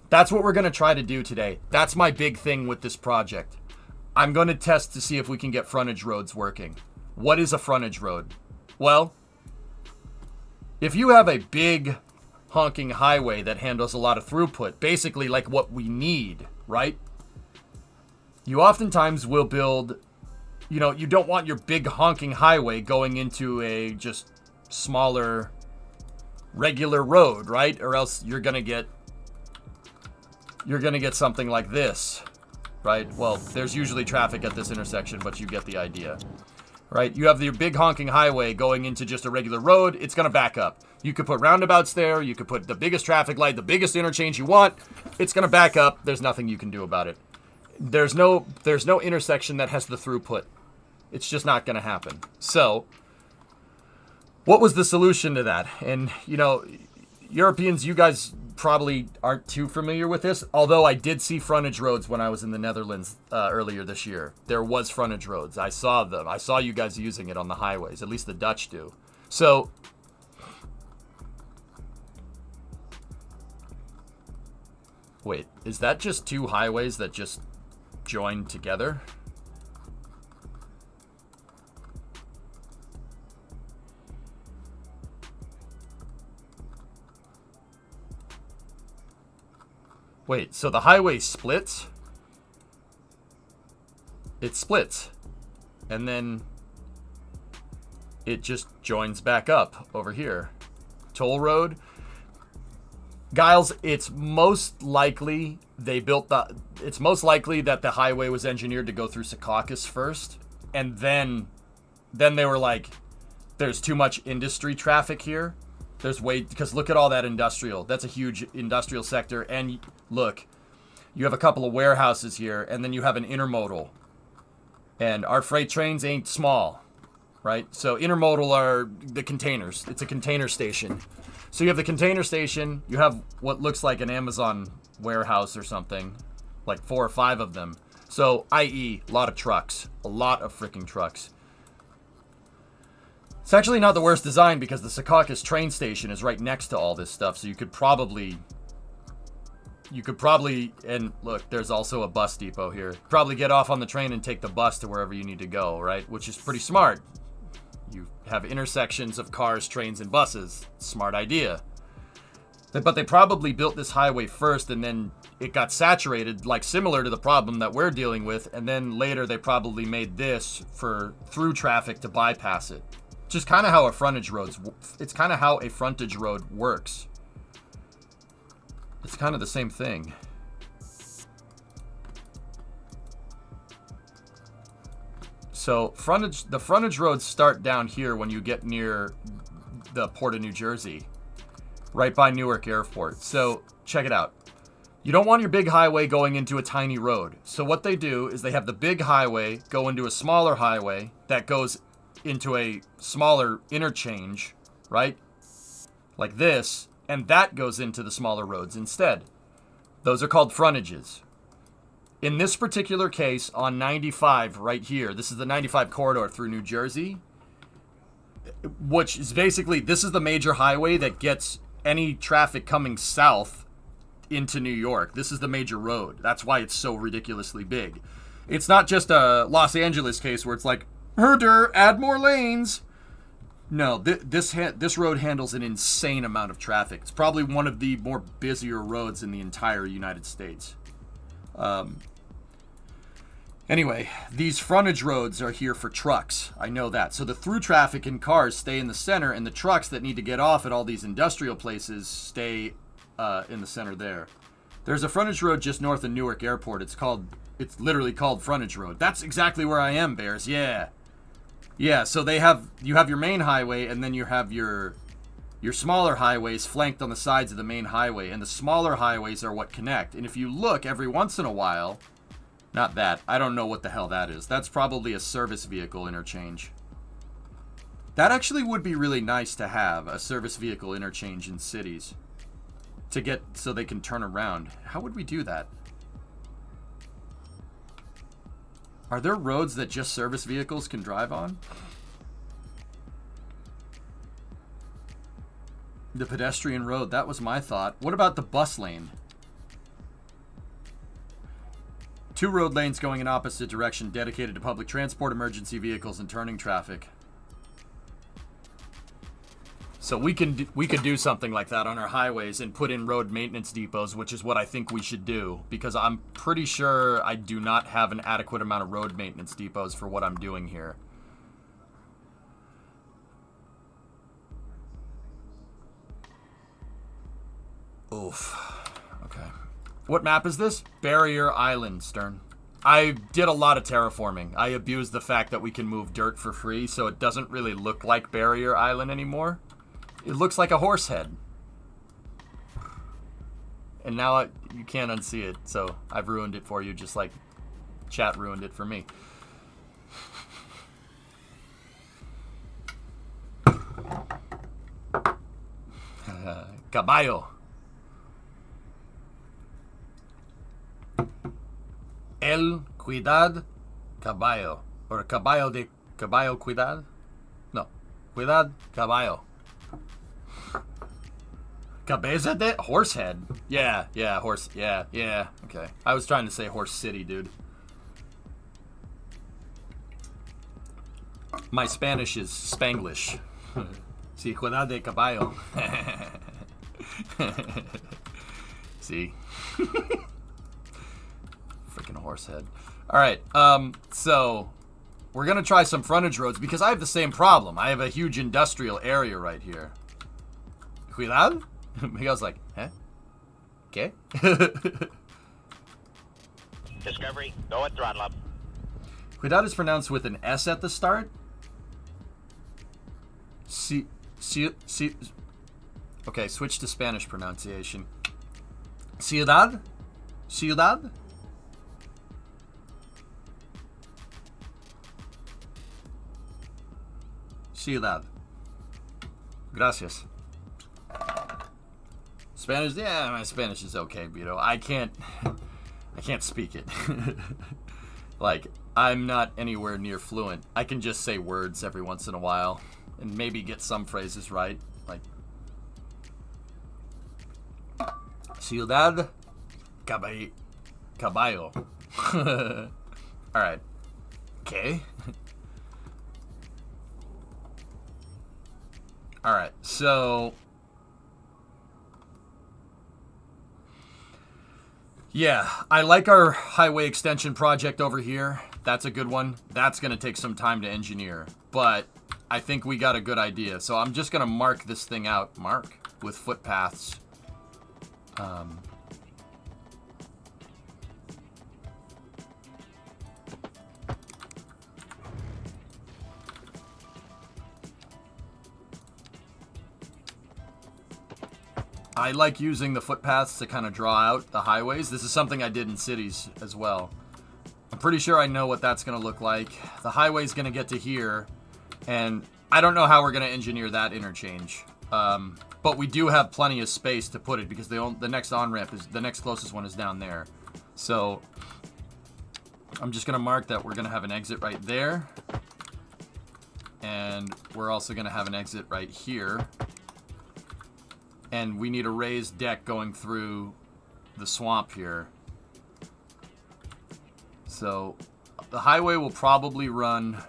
That's what we're going to try to do today. That's my big thing with this project. I'm going to test to see if we can get frontage roads working. What is a frontage road? Well, if you have a big honking highway that handles a lot of throughput, basically like what we need, right? You oftentimes will build, you know, you don't want your big honking highway going into a just smaller regular road, right? Or else you're going to get something like this, right? Well, there's usually traffic at this intersection, but you get the idea. right? You have your big honking highway going into just a regular road. It's going to back up. You could put roundabouts there. You could put the biggest traffic light, the biggest interchange you want. It's going to back up. There's nothing you can do about it. There's no intersection that has the throughput. It's just not going to happen. So, what was the solution to that? And, you know, Europeans, you guys probably aren't too familiar with this, although I did see frontage roads when I was in the Netherlands earlier this year. There was frontage roads. I saw them. I saw you guys using it on the highways. At least the Dutch do. So, wait, is that just two highways that just join together? Wait, so the highway splits? It splits. And then it just joins back up over here. Toll road. Giles, it's most likely it's most likely that the highway was engineered to go through Secaucus first. And then they were like, there's too much industry traffic here. Because look at all that industrial. That's a huge industrial sector. And look, you have a couple of warehouses here, and then you have an intermodal. And our freight trains ain't small, right? So intermodal are the containers. It's a container station. So you have the container station. You have what looks like an Amazon warehouse or something, like 4 or 5 of them. So, i.e., a lot of trucks. A lot of freaking trucks. It's actually not the worst design because the Secaucus train station is right next to all this stuff, so you could probably, and look, there's also a bus depot here. Probably get off on the train and take the bus to wherever you need to go, right? Which is pretty smart. You have intersections of cars, trains, and buses. Smart idea. But they probably built this highway first and then it got saturated, like similar to the problem that we're dealing with, and then later they probably made this for through traffic to bypass it. Just kind of how a frontage road works. It's kind of the same thing. So the frontage roads start down here when you get near the Port of New Jersey, right by Newark Airport. So check it out. You don't want your big highway going into a tiny road. So what they do is they have the big highway go into a smaller highway that goes into a smaller interchange, right? Like this, and that goes into the smaller roads instead. Those are called frontages. In this particular case, on 95 right here, this is the 95 corridor through New Jersey, which is basically, this is the major highway that gets any traffic coming south into New York. This is the major road. That's why it's so ridiculously big. It's not just a Los Angeles case where it's like, herder, add more lanes. No, this road handles an insane amount of traffic. It's probably one of the more busier roads in the entire United States. Anyway, these frontage roads are here for trucks. I know that. So the through traffic and cars stay in the center, and the trucks that need to get off at all these industrial places stay in the center there. There's a frontage road just north of Newark Airport. It's literally called Frontage Road. That's exactly where I am, Bears. Yeah. Yeah, so you have your main highway, and then you have your smaller highways flanked on the sides of the main highway, and the smaller highways are what connect. And if you look every once in a while, not that, I don't know what the hell that is. That's probably a service vehicle interchange. That actually would be really nice to have, a service vehicle interchange in cities. So they can turn around. How would we do that? Are there roads that just service vehicles can drive on? The pedestrian road, that was my thought. What about the bus lane? 2 road lanes going in opposite direction dedicated to public transport, emergency vehicles, and turning traffic. So we could do something like that on our highways and put in road maintenance depots, which is what I think we should do, because I'm pretty sure I do not have an adequate amount of road maintenance depots for what I'm doing here. Oof. Okay. What map is this? Barrier Island, Stern. I did a lot of terraforming. I abused the fact that we can move dirt for free, so it doesn't really look like Barrier Island anymore. It looks like a horse head. And now you can't unsee it, so I've ruined it for you, just like chat ruined it for me. Caballo. El Cuidad Caballo. Or Caballo de Caballo Cuidad? No. Cuidad Caballo. Cabeza de Horsehead. Yeah, horse. Yeah. Okay. I was trying to say Horse City, dude. My Spanish is Spanglish. Sí, Cuidad de Caballo. See? Freaking Horsehead. Alright, so we're gonna try some frontage roads because I have the same problem. I have a huge industrial area right here. Cuidad? Miguel's like, huh? Okay. Discovery, go at throttle up. Cuidad is pronounced with an S at the start. Okay, switch to Spanish pronunciation. Ciudad? Ciudad? Ciudad. Gracias. Spanish? Yeah, my Spanish is okay, Vito. I can't speak it. Like, I'm not anywhere near fluent. I can just say words every once in a while and maybe get some phrases right. Like, Ciudad Caballo. Alright. Okay. Alright, so yeah, I like our highway extension project over here. That's a good one. That's going to take some time to engineer, but I think we got a good idea. So I'm just going to mark this thing out, with footpaths. I like using the footpaths to kind of draw out the highways. This is something I did in cities as well. I'm pretty sure I know what that's going to look like. The highway's going to get to here, and I don't know how we're going to engineer that interchange. But we do have plenty of space to put it because the next on-ramp is, the next closest one is down there. So I'm just going to mark that we're going to have an exit right there. And we're also going to have an exit right here. And we need a raised deck going through the swamp here. So the highway will probably run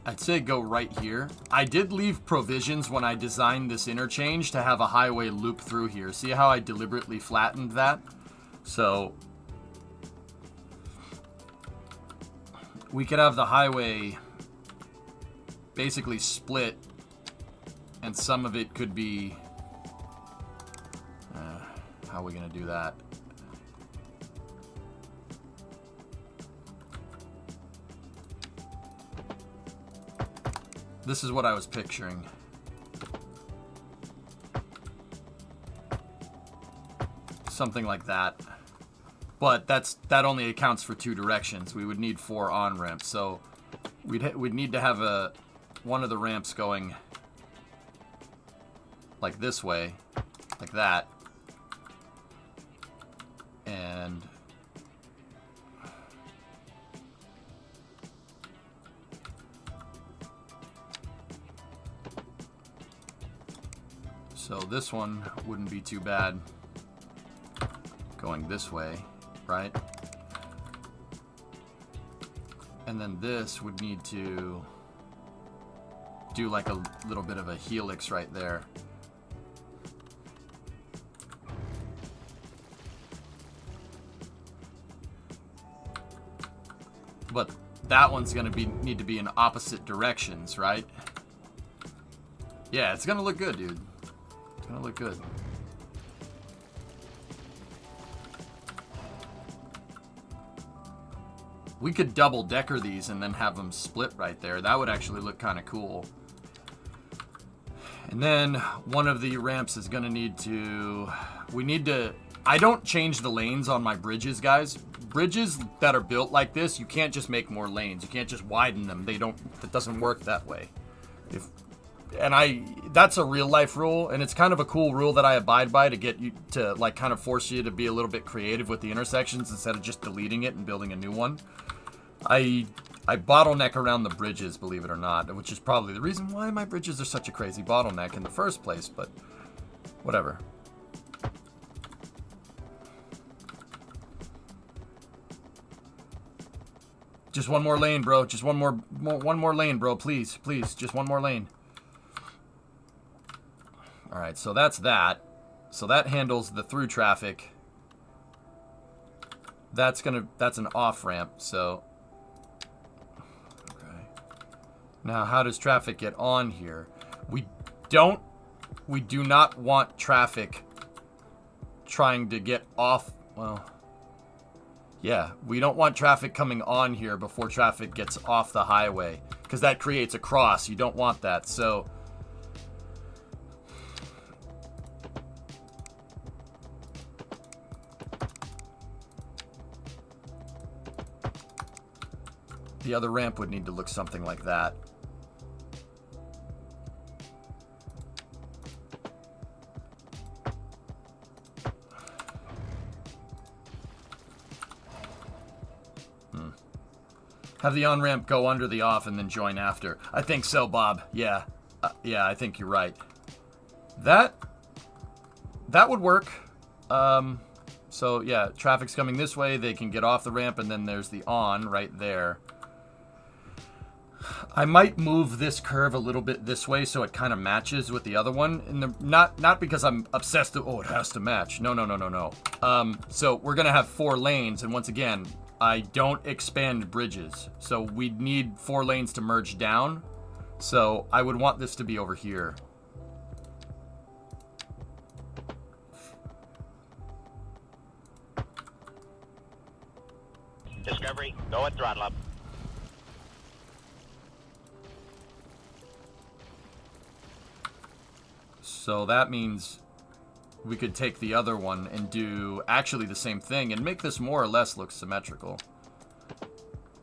I'd say go right here. I did leave provisions when I designed this interchange to have a highway loop through here. See how I deliberately flattened that? So we could have the highway basically split, and some of it could be... how are we going to do that? This is what I was picturing. Something like that. But that only accounts for 2 directions. We would need 4 on-ramps. So we'd need to have one of the ramps going like this way, like that. And So this one wouldn't be too bad going this way, right? And then this would need to do like a little bit of a helix right there. But that one's gonna need to be in opposite directions, right? Yeah, it's gonna look good, dude. It's gonna look good. We could double decker these and then have them split right there. That would actually look kind of cool. And then one of the ramps is gonna need to, I don't change the lanes on my bridges, guys. Bridges that are built like this, you can't just make more lanes. You can't just widen them. It doesn't work that way. That's a real life rule, and it's kind of a cool rule that I abide by to get you to, like, kind of force you to be a little bit creative with the intersections instead of just deleting it and building a new one. I bottleneck around the bridges, believe it or not, which is probably the reason why my bridges are such a crazy bottleneck in the first place, but whatever. Just one more lane, bro. Just one more lane, bro. Please, please, just one more lane. All right, so that's that. So that handles the through traffic. That's an off ramp. So, okay. Now, how does traffic get on here? We do not want traffic trying to get off. Well, yeah, we don't want traffic coming on here before traffic gets off the highway, because that creates a cross. You don't want that. So the other ramp would need to look something like that. Have the on-ramp go under the off and then join after. I think so, Bob. Yeah. Yeah, I think you're right. That would work. So, yeah, traffic's coming this way. They can get off the ramp, and then there's the on right there. I might move this curve a little bit this way so it kind of matches with the other one. And not because I'm obsessed with, it has to match. No. So we're going to have 4 lanes, and once again, I don't expand bridges. So we'd need 4 lanes to merge down. So I would want this to be over here. Discovery, go at throttle up. So that means we could take the other one and do actually the same thing and make this more or less look symmetrical.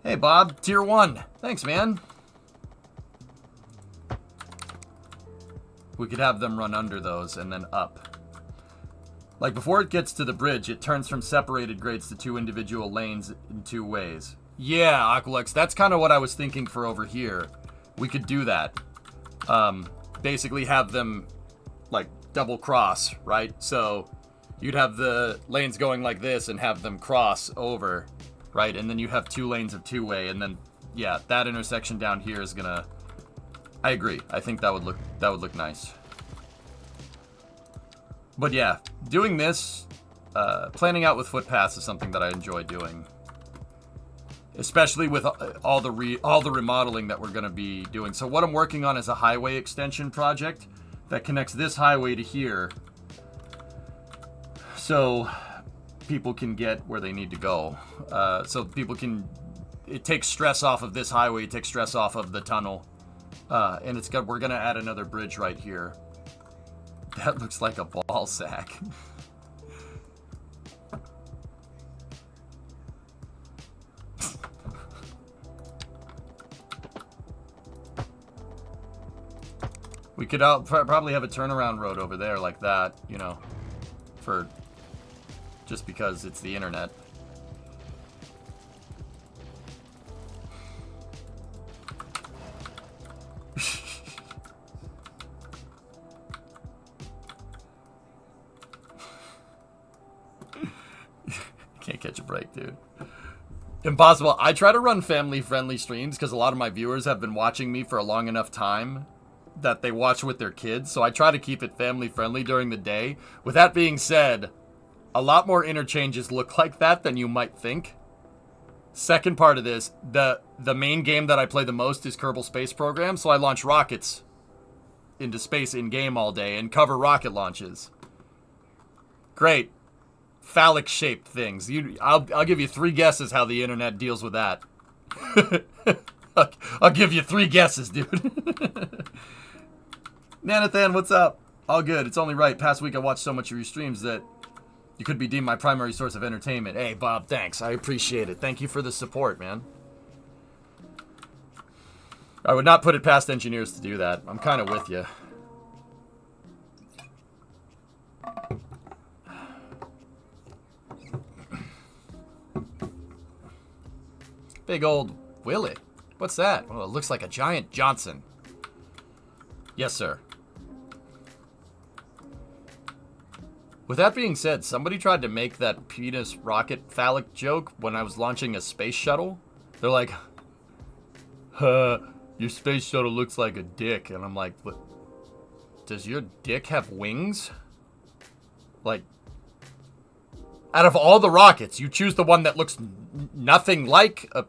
Hey, Bob, tier 1. Thanks, man. We could have them run under those and then up. Like, before it gets to the bridge, it turns from separated grades to 2 individual lanes in 2 ways. Yeah, Aqualex, that's kind of what I was thinking for over here. We could do that. Basically have them, like, double cross, right? So you'd have the lanes going like this and have them cross over, right? And then you have 2 lanes of 2-way, and then, yeah, that intersection down here is gonna... I agree. I think that would look nice. But yeah, doing this, planning out with footpaths is something that I enjoy doing. Especially with all the remodeling that we're going to be doing. So what I'm working on is a highway extension project that connects this highway to here. So people can get where they need to go. So people can... It takes stress off of this highway, it takes stress off of the tunnel. And we're going to add another bridge right here. That looks like a ball sack. We could probably have a turnaround road over there like that, you know, just because it's the internet. break, dude. Impossible. I try to run family-friendly streams because a lot of my viewers have been watching me for a long enough time that they watch with their kids. So I try to keep it family-friendly during the day. With that being said, a lot more interchanges look like that than you might think. Second part of this, the main game that I play the most is Kerbal Space Program. So I launch rockets into space in-game all day and cover rocket launches. Great. Phallic-shaped things. I'll give you 3 guesses how the internet deals with that. I'll give you 3 guesses, dude. Nanathan, what's up? All good. It's only right. Past week I watched so much of your streams that you could be deemed my primary source of entertainment. Hey, Bob, thanks. I appreciate it. Thank you for the support, man. I would not put it past engineers to do that. I'm kind of with you. Big old Willie. What's that? Well, it looks like a giant Johnson. Yes, sir. With that being said, somebody tried to make that penis rocket phallic joke when I was launching a space shuttle. They're like, your space shuttle looks like a dick. And I'm like, what? Does your dick have wings? Like, out of all the rockets, you choose the one that looks nothing like a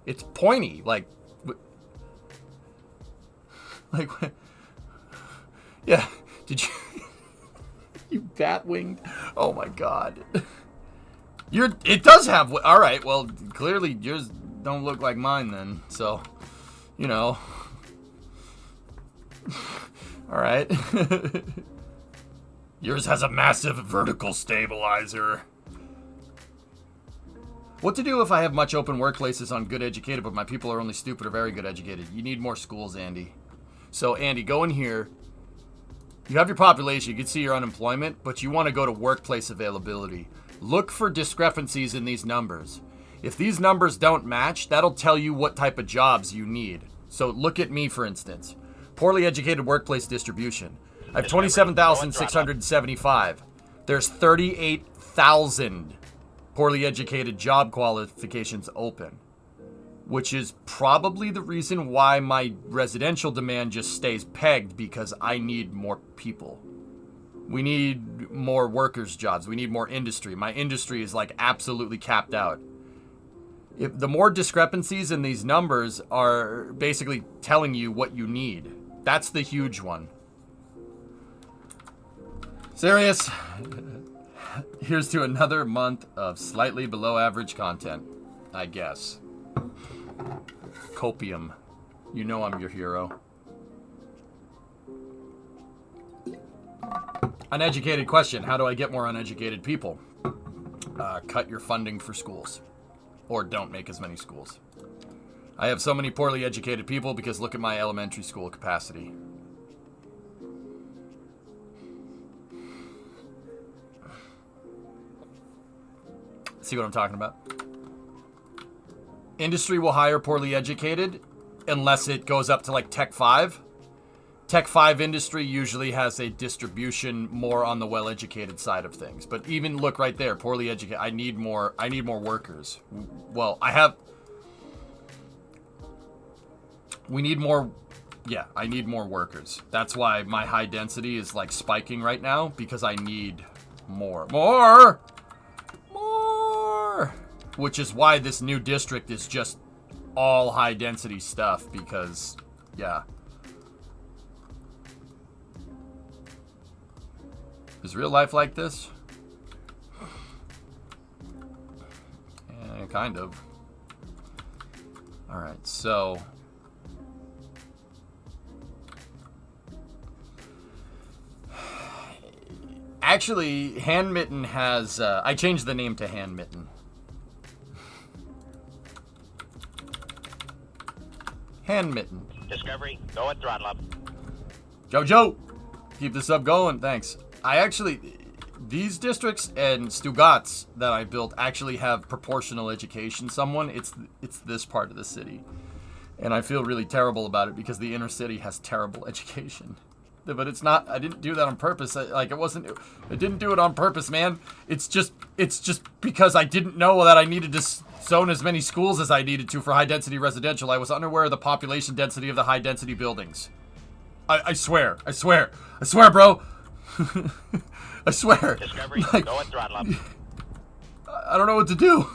it's pointy, like, yeah, did you, you bat-winged? Oh my god. It does have, alright, well, clearly yours don't look like mine then, so, you know. Alright. Yours has a massive vertical stabilizer. What to do if I have much open workplaces on good educated, but my people are only stupid or very good educated? You need more schools, Andy. So, Andy, go in here. You have your population. You can see your unemployment, but you want to go to workplace availability. Look for discrepancies in these numbers. If these numbers don't match, that'll tell you what type of jobs you need. So, look at me, for instance. Poorly educated workplace distribution. I have 27,675. There's 38,000 poorly educated job qualifications open, which is probably the reason why my residential demand just stays pegged, because I need more people. We need more workers' jobs. We need more industry. My industry is like absolutely capped out. If the more discrepancies in these numbers are basically telling you what you need. That's the huge one. Serious. Here's to another month of slightly below average content, I guess. Copium. You know I'm your hero. Uneducated question. How do I get more uneducated people? Cut your funding for schools. Or don't make as many schools. I have so many poorly educated people because look at my elementary school capacity. See what I'm talking about? Industry will hire poorly educated unless it goes up to like Tech 5. Tech 5 industry usually has a distribution more on the well-educated side of things. But even look right there, poorly educated. I need more workers. Well, we need more. Yeah, I need more workers. That's why my high density is like spiking right now, because I need more. Which is why this new district is just all high density stuff, because, yeah. Is real life like this? Yeah, kind of. Alright, so. Actually, Hand Mitten has, I changed the name to Hand Mitten. Hand Mitten. Discovery, go and throttle up. Jojo, keep this up going, thanks. These districts and Stugatz that I built actually have proportional education. It's this part of the city. And I feel really terrible about it because the inner city has terrible education. But it's not. I didn't do that on purpose. I didn't do it on purpose, man. It's just because I didn't know that I needed to zone as many schools as I needed to for high density residential. I was unaware of the population density of the high density buildings. I swear, bro. I swear. Discovery, Like, go and throttle up. I don't know what to do.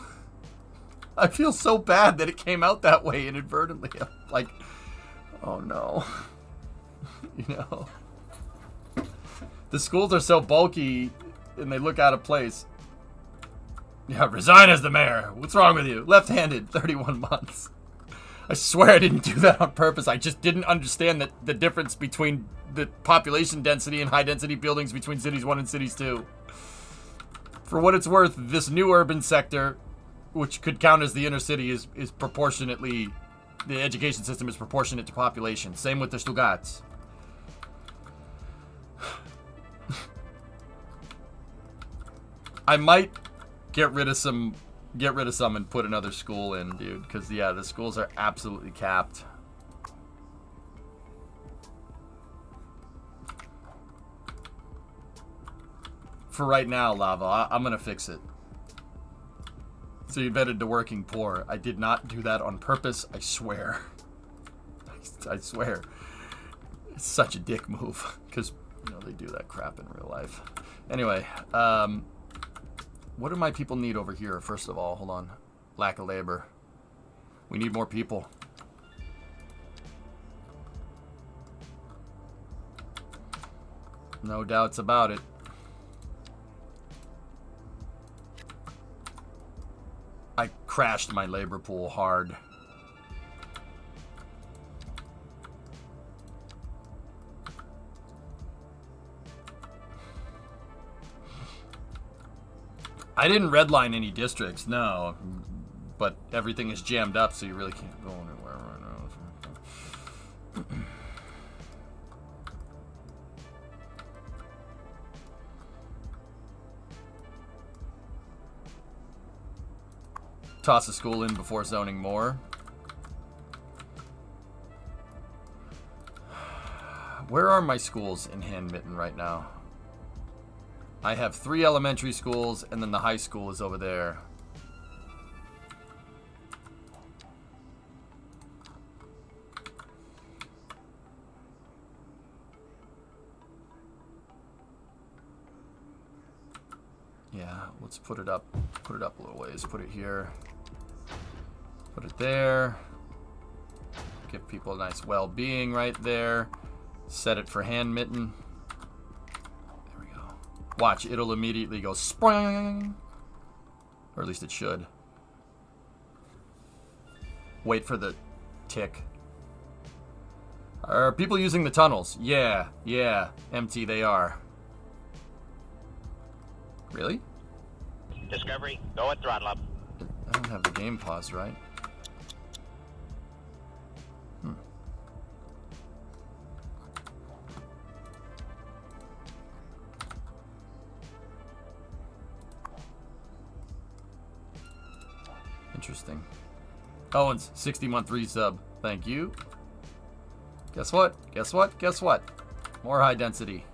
I feel so bad that it came out that way inadvertently. I'm like, oh no. You know, the schools are so bulky and they look out of place. Yeah, resign as the mayor. What's wrong with you? Left-handed, 31 months. I swear I didn't do that on purpose. I just didn't understand that the difference between the population density and high-density buildings between Cities 1 and Cities 2. For what it's worth, this new urban sector, which could count as the inner city, is proportionately... The education system is proportionate to population. Same with the Stugats. I might get rid of some and put another school in, dude, because yeah, the schools are absolutely capped. For right now, Lava, I'm gonna fix it. So you vetted to working poor. I did not do that on purpose, I swear. I swear. It's such a dick move, because, you know, they do that crap in real life. Anyway, what do my people need over here? First of all, hold on. Lack of labor. We need more people. No doubts about it. I crashed my labor pool hard. I didn't redline any districts, no. But everything is jammed up, so you really can't go anywhere right now. Toss a school in before zoning more. Where are my schools in Handmitten right now? I have 3 elementary schools, and then the high school is over there. Yeah, let's put it up a little ways. Put it here. Put it there. Give people a nice well-being right there. Set it for Handmitten. There we go. Watch, it'll immediately go spring. Or at least it should. Wait for the tick. Are people using the tunnels? Yeah. Empty they are. Really? Discovery, go and throttle up. I don't have the game paused, right? Interesting. Owens, 60-month resub. Thank you. Guess what? Guess what? Guess what? More high density.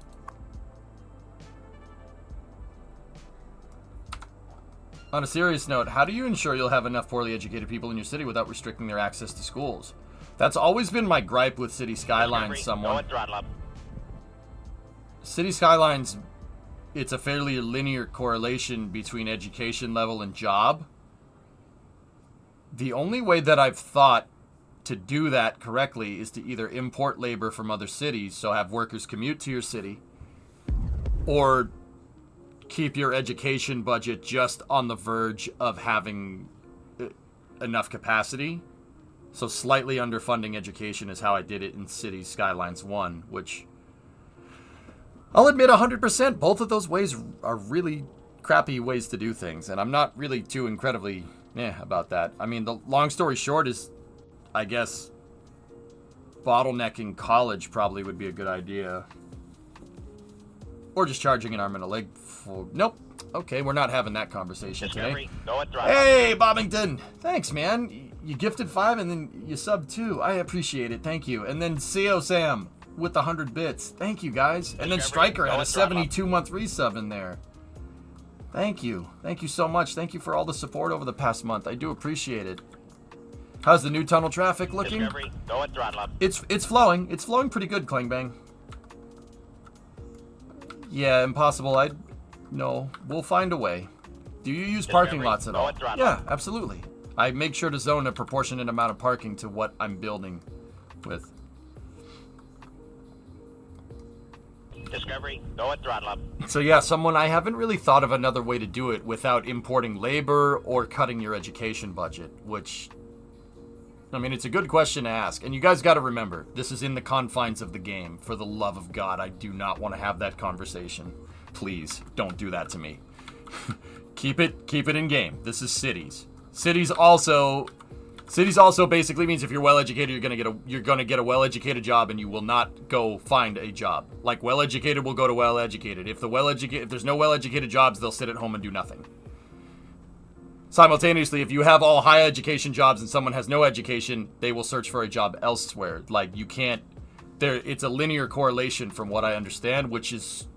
On a serious note, how do you ensure you'll have enough poorly educated people in your city without restricting their access to schools? That's always been my gripe with City Skylines, Discovery, go and throttle up. City Skylines, it's a fairly linear correlation between education level and job. The only way that I've thought to do that correctly is to either import labor from other cities, so have workers commute to your city, or keep your education budget just on the verge of having enough capacity. So slightly underfunding education is how I did it in Cities Skylines 1, which I'll admit 100%. Both of those ways are really crappy ways to do things, and I'm not really too incredibly about that. I mean, the long story short is, I guess, bottlenecking college probably would be a good idea. Or just charging an arm and a leg for... Nope. Okay, we're not having that conversation Discovery, today. go and throttle up. Hey, Bobbington! Thanks, man. You gifted 5 and then you subbed 2. I appreciate it. Thank you. And then CO Sam. with the 100 bits. Thank you, guys. And then Discovery, Striker had go a at throttle up. 72-month resub in there. Thank you. Thank you so much. Thank you for all the support over the past month. I do appreciate it. How's the new tunnel traffic looking? Discovery, go at throttle up. It's flowing. It's flowing pretty good, Clangbang. Yeah, impossible. No, we'll find a way. Do you use parking Discovery, lots at go all? at throttle Yeah, up. absolutely. I make sure to zone a proportionate amount of parking to what I'm building with. Discovery, go at throttle up. So yeah, I haven't really thought of another way to do it without importing labor or cutting your education budget, which, I mean, it's a good question to ask. And you guys got to remember, this is in the confines of the game. For the love of God, I do not want to have that conversation. Please, don't do that to me. Keep it in game. This is cities. Cities also basically means if you're well educated, you're gonna get a well educated job, and you will not go find a job. Like, well educated will go to well educated. If there's no well educated jobs, they'll sit at home and do nothing. Simultaneously, if you have all high education jobs and someone has no education, they will search for a job elsewhere. Like, you can't. It's a linear correlation from what I understand, which is,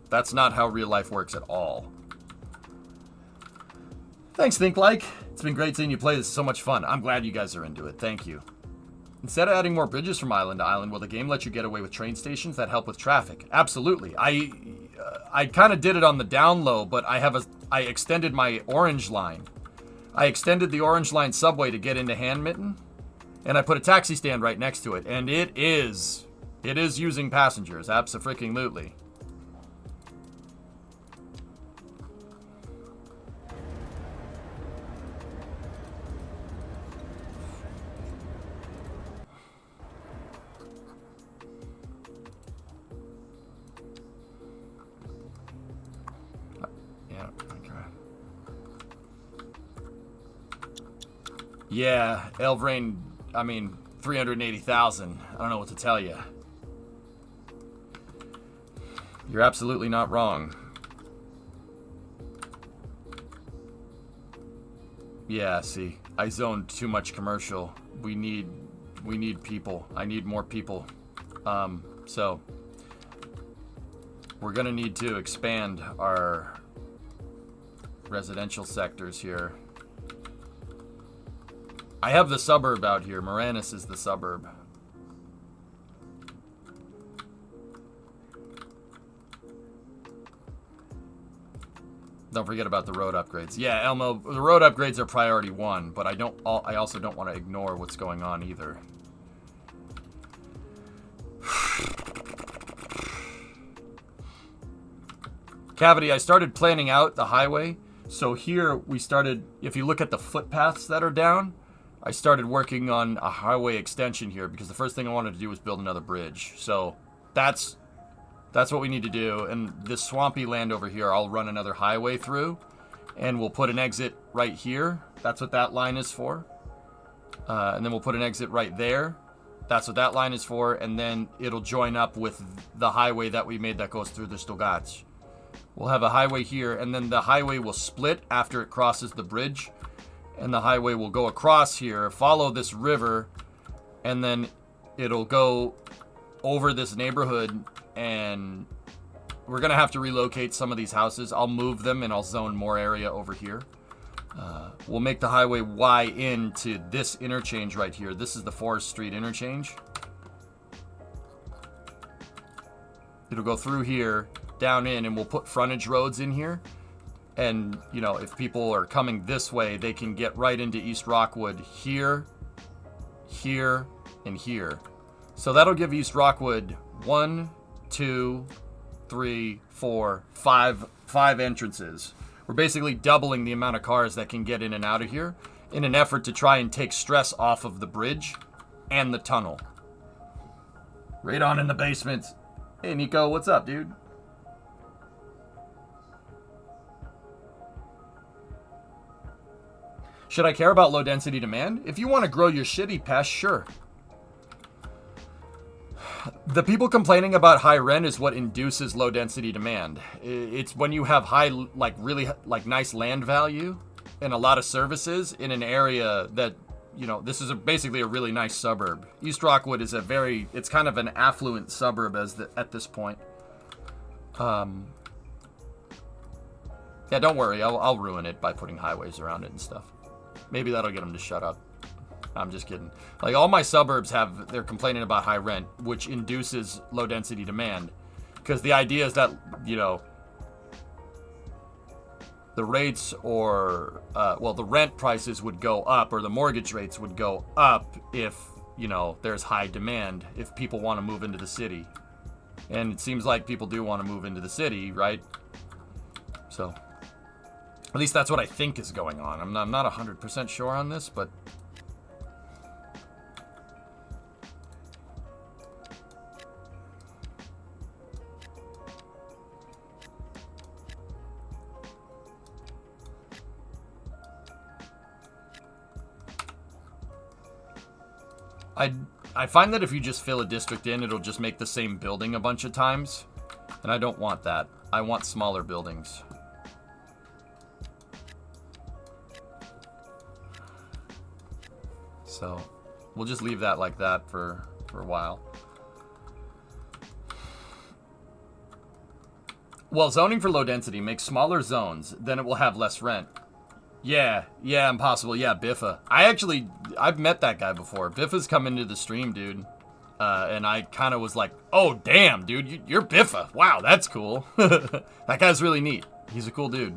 that's not how real life works at all. Thanks, ThinkLike. It's been great seeing you play. This is so much fun. I'm glad you guys are into it. Thank you. Instead of adding more bridges from island to island, will the game let you get away with train stations that help with traffic? Absolutely. I kind of did it on the down low, but I extended my orange line. I extended the orange line subway to get into Handmitten, and I put a taxi stand right next to it, and it is using passengers. Abso-freaking-lutely. Yeah, Elvrain, 380,000. I don't know what to tell you. You're absolutely not wrong. Yeah, see, I zoned too much commercial. We need people. I need more people. So we're gonna need to expand our residential sectors here. I have the suburb out here. Moranis is the suburb. Don't forget about the road upgrades. Yeah, Elmo, the road upgrades are priority 1, but I also don't want to ignore what's going on either. Cavity, I started planning out the highway. So here we started, if you look at the footpaths that are down, I started working on a highway extension here because the first thing I wanted to do was build another bridge. So that's what we need to do. And this swampy land over here, I'll run another highway through, and we'll put an exit right here. That's what that line is for. And then we'll put an exit right there. That's what that line is for. And then it'll join up with the highway that we made that goes through the Stogats. We'll have a highway here, and then the highway will split after it crosses the bridge. And the highway will go across here, follow this river, and then it'll go over this neighborhood, and we're going to have to relocate some of these houses. I'll move them, and I'll zone more area over here. We'll make the highway Y into this interchange right here. This is the Forest Street interchange. It'll go through here, down in, and we'll put frontage roads in here. And, you know, if people are coming this way, they can get right into East Rockwood here, here, and here. So that'll give East Rockwood 1, 2, 3, 4, 5 entrances. We're basically doubling the amount of cars that can get in and out of here in an effort to try and take stress off of the bridge and the tunnel. Right on in the basement. Hey, Nico, what's up, dude? Should I care about low density demand? If you want to grow your shitty pest, sure. The people complaining about high rent is what induces low density demand. It's when you have high, really nice land value and a lot of services in an area that you know, this is basically a really nice suburb. East Rockwood is it's kind of an affluent suburb at this point. Yeah, don't worry, I'll ruin it by putting highways around it and stuff. Maybe that'll get them to shut up. I'm just kidding. Like, all my suburbs they're complaining about high rent, which induces low density demand. Because the idea is that, you know, the rates the rent prices would go up, or the mortgage rates would go up if, you know, there's high demand, if people want to move into the city. And it seems like people do want to move into the city, right? So, at least that's what I think is going on. I'm not 100% sure on this, but... I find that if you just fill a district in, it'll just make the same building a bunch of times. And I don't want that. I want smaller buildings. So, we'll just leave that like that for a while. Well, zoning for low density makes smaller zones, then it will have less rent. Yeah, impossible. Yeah, Biffa. I've met that guy before. Biffa's come into the stream, dude. And I kind of was like, oh, damn, dude, you're Biffa. Wow, that's cool. That guy's really neat. He's a cool dude.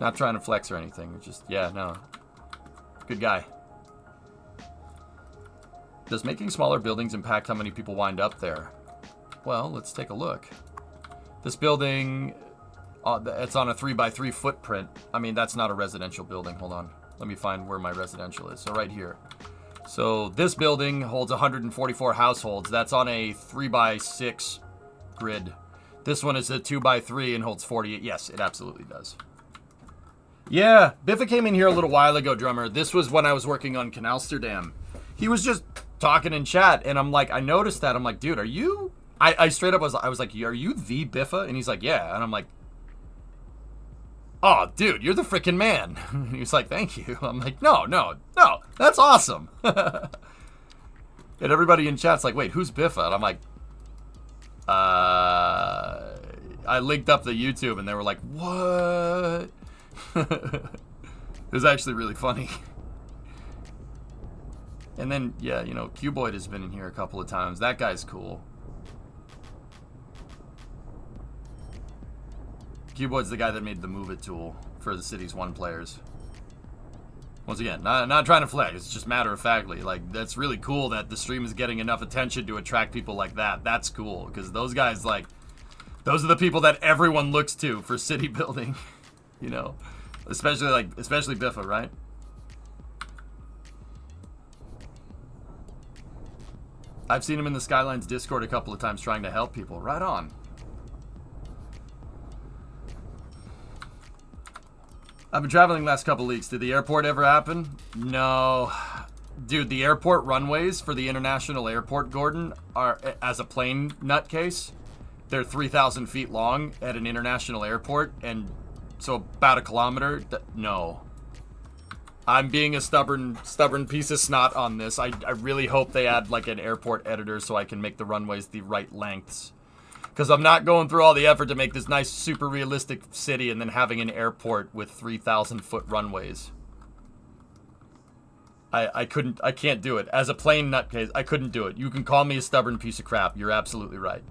Not trying to flex or anything. Just, yeah, no. Good guy. Does making smaller buildings impact how many people wind up there? Well, let's take a look. This building... it's on a 3x3 footprint. I mean, that's not a residential building. Hold on. Let me find where my residential is. So right here. So this building holds 144 households. That's on a 3x6 grid. This one is a 2x3 and holds 48. Yes, it absolutely does. Yeah, Biffa came in here a little while ago, drummer. This was when I was working on Canalsterdam. He was just talking in chat, and I'm like, I noticed that. I'm like, dude, are you... I straight up I was like, are you the Biffa? And he's like, yeah. And I'm like, oh, dude, you're the freaking man. He was like, thank you. I'm like, no, that's awesome. And everybody in chat's like, wait, who's Biffa? And I'm like, I linked up the YouTube, and they were like, what? It was actually really funny. And then, yeah, you know, Cuboid has been in here a couple of times. That guy's cool. Cuboid's the guy that made the Move It tool for the Cities 1 players. Once again, not trying to flex. It's just matter-of-factly. Like, that's really cool that the stream is getting enough attention to attract people like that. That's cool, because those guys, like, those are the people that everyone looks to for city building. You know? Especially Biffa, right? I've seen him in the Skylines Discord a couple of times trying to help people. Right on. I've been traveling the last couple weeks. Did the airport ever happen? No. Dude, the airport runways for the international airport, Gordon, are, as a plane nutcase, they're 3,000 feet long at an international airport, and so about a kilometer. No. I'm being a stubborn piece of snot on this. I really hope they add, like, an airport editor so I can make the runways the right lengths. Because I'm not going through all the effort to make this nice, super realistic city and then having an airport with 3,000-foot runways. I can't do it. As a plain nutcase, I couldn't do it. You can call me a stubborn piece of crap. You're absolutely right.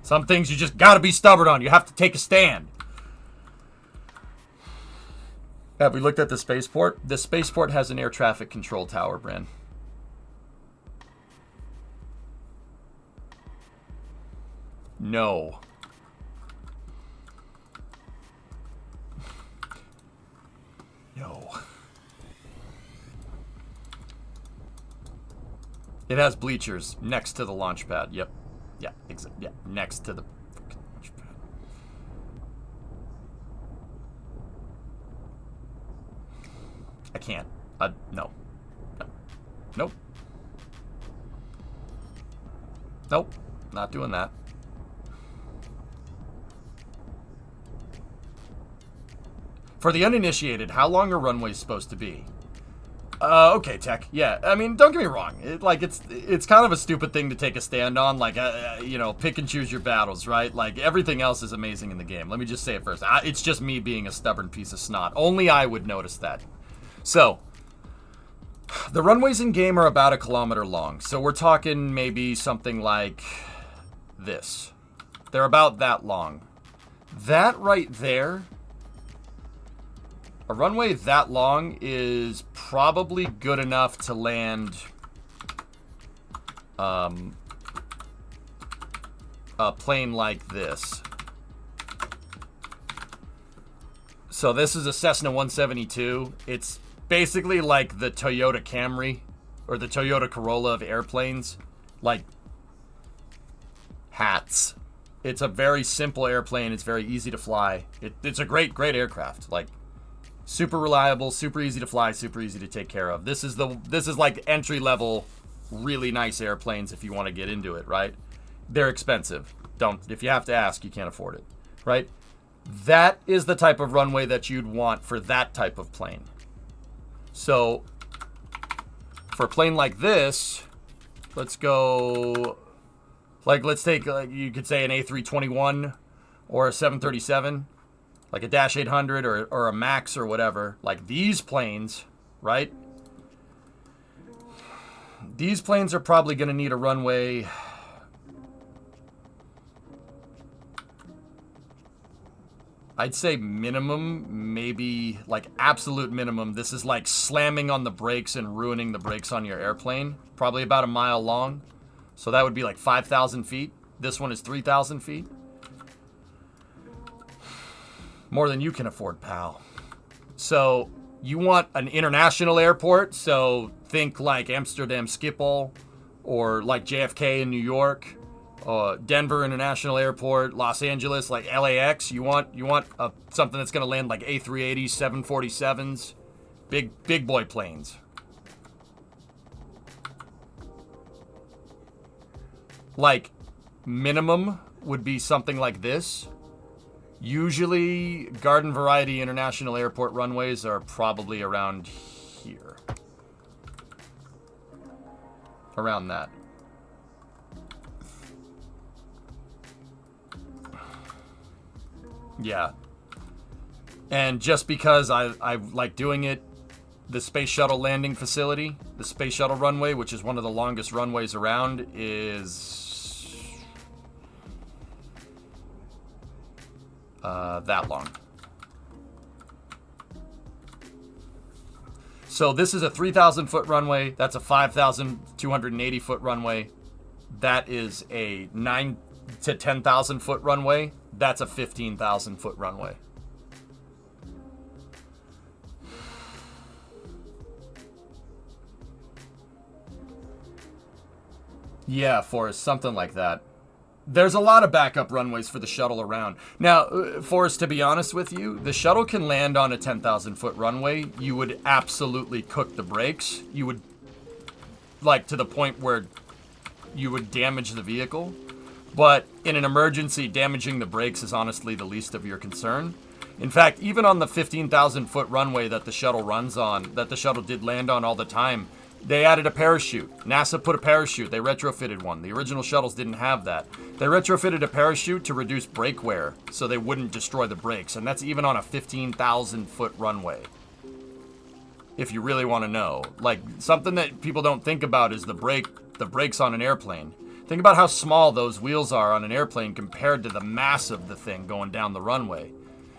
Some things you just gotta be stubborn on. You have to take a stand. Have we looked at the spaceport? The spaceport has an air traffic control tower, Bran. No. No. It has bleachers next to the launch pad. Yep. Yeah, yeah, next to the launch pad. I can't. No. No. Nope. Nope. Not doing that. For the uninitiated, how long are runways supposed to be? Okay, Tech. Yeah, I mean, don't get me wrong. It's kind of a stupid thing to take a stand on. Like, you know, pick and choose your battles, right? Like, everything else is amazing in the game. Let me just say it first. It's just me being a stubborn piece of snot. Only I would notice that. So, the runways in game are about 1 kilometer long. So we're talking maybe something like this. They're about that long. That right there, a runway that long is probably good enough to land a plane like this. So this is a Cessna 172. It's basically like the Toyota Camry or the Toyota Corolla of airplanes. Like hats. It's a very simple airplane. It's very easy to fly. It's a great aircraft. Like, super reliable, super easy to fly, super easy to take care of. This is like entry level, really nice airplanes if you want to get into it, right? They're expensive. If you have to ask, you can't afford it, right? That is the type of runway that you'd want for that type of plane. So, for a plane like this, let's go, like, let's take, you could say an A321 or a 737. Like a Dash 800 or a Max or whatever. Like these planes, right? These planes are probably going to need a runway. I'd say minimum, maybe like absolute minimum. This is like slamming on the brakes and ruining the brakes on your airplane. Probably about 1 mile long. So that would be like 5,000 feet. This one is 3,000 feet. More than you can afford, pal. So, you want an international airport, so think like Amsterdam Schiphol, or like JFK in New York, Denver International Airport, Los Angeles, like LAX. You want something that's going to land like A380s, 747s, big boy planes. Like, minimum would be something like this. Usually, garden variety international airport runways are probably around here. Around that. Yeah. And just because I like doing it, the Space Shuttle landing facility, the Space Shuttle runway, which is one of the longest runways around, is that long. So this is a 3,000 foot runway. That's a 5,280 foot runway. That is a 9 to 10,000 foot runway. That's a 15,000 foot runway. Yeah, Forrest, something like that. There's a lot of backup runways for the shuttle around. Now, Forrest, to be honest with you, the shuttle can land on a 10,000 foot runway. You would absolutely cook the brakes. You would, like, to the point where you would damage the vehicle. But in an emergency, damaging the brakes is honestly the least of your concern. In fact, even on the 15,000 foot runway that the shuttle runs on, that the shuttle did land on all the time, they added a parachute. NASA put a parachute. They retrofitted one. The original shuttles didn't have that. They retrofitted a parachute to reduce brake wear so they wouldn't destroy the brakes. And that's even on a 15,000 foot runway. If you really want to know. Like, something that people don't think about is the brakes on an airplane. Think about how small those wheels are on an airplane compared to the mass of the thing going down the runway.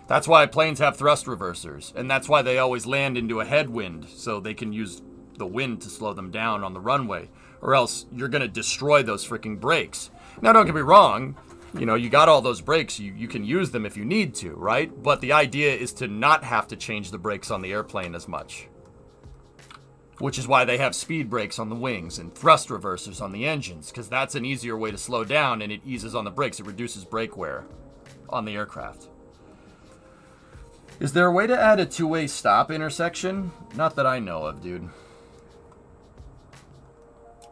That's why planes have thrust reversers. And that's why they always land into a headwind so they can use the wind to slow them down on the runway, or else you're going to destroy those freaking brakes. Now, don't get me wrong, you know, you got all those brakes, you can use them if you need to, right? But the idea is to not have to change the brakes on the airplane as much. Which is why they have speed brakes on the wings and thrust reversers on the engines, because that's an easier way to slow down and it eases on the brakes. It reduces brake wear on the aircraft. Is there a way to add a two-way stop intersection? Not that I know of, dude.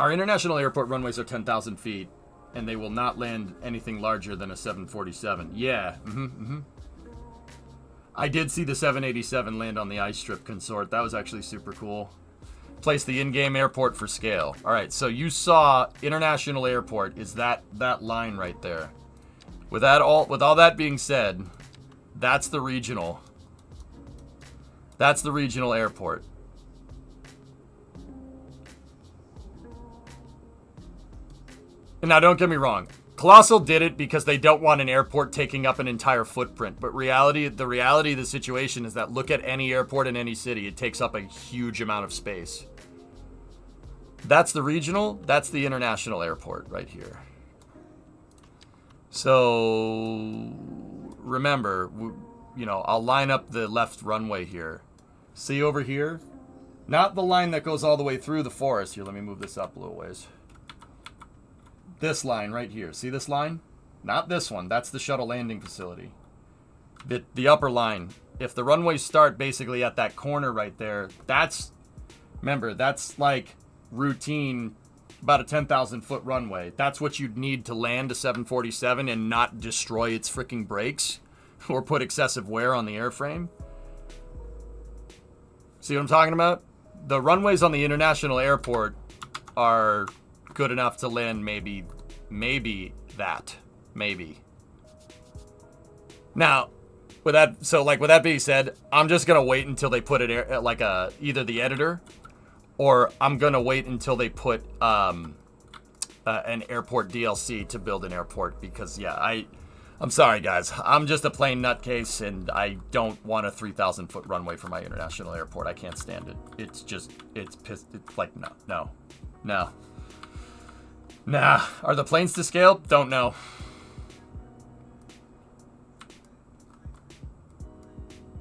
Our international airport runways are 10,000 feet, and they will not land anything larger than a 747. Yeah, I did see the 787 land on the ice strip consort. That was actually super cool. place the in-game airport for scale. All right, so you saw International Airport is that line right there. With all that being said, that's the regional. That's the regional airport. And now, don't get me wrong. Colossal did it because they don't want an airport taking up an entire footprint. But the reality of the situation is that look at any airport in any city. It takes up a huge amount of space. That's the regional. That's the international airport right here. So remember, I'll line up the left runway here. See over here? Not the line that goes all the way through the forest. Here, let me move this up a little ways. This line right here. See this line? Not this one. That's the shuttle landing facility. The upper line. If the runways start basically at that corner right there, remember, that's like routine, about a 10,000 foot runway. That's what you'd need to land a 747 and not destroy its freaking brakes or put excessive wear on the airframe. See what I'm talking about? The runways on the international airport are good enough to land maybe that. Maybe. Now, with that being said, I'm just going to wait until they put it either the editor, or I'm going to wait until they put an airport DLC to build an airport, because I'm sorry guys, I'm just a plain nutcase and I don't want a 3,000 foot runway for my international airport. I can't stand it. It's like, no. Nah. Are the planes to scale? Don't know.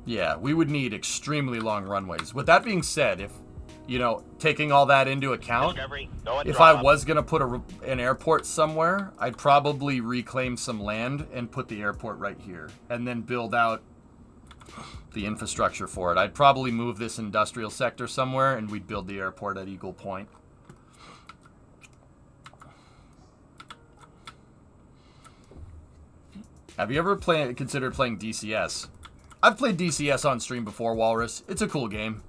Yeah, we would need extremely long runways. With that being said, if, taking all that into account, if I was going to put an airport somewhere, I'd probably reclaim some land and put the airport right here. And then build out the infrastructure for it. I'd probably move this industrial sector somewhere and we'd build the airport at Eagle Point. Have you ever considered playing DCS? I've played DCS on stream before, Walrus. It's a cool game.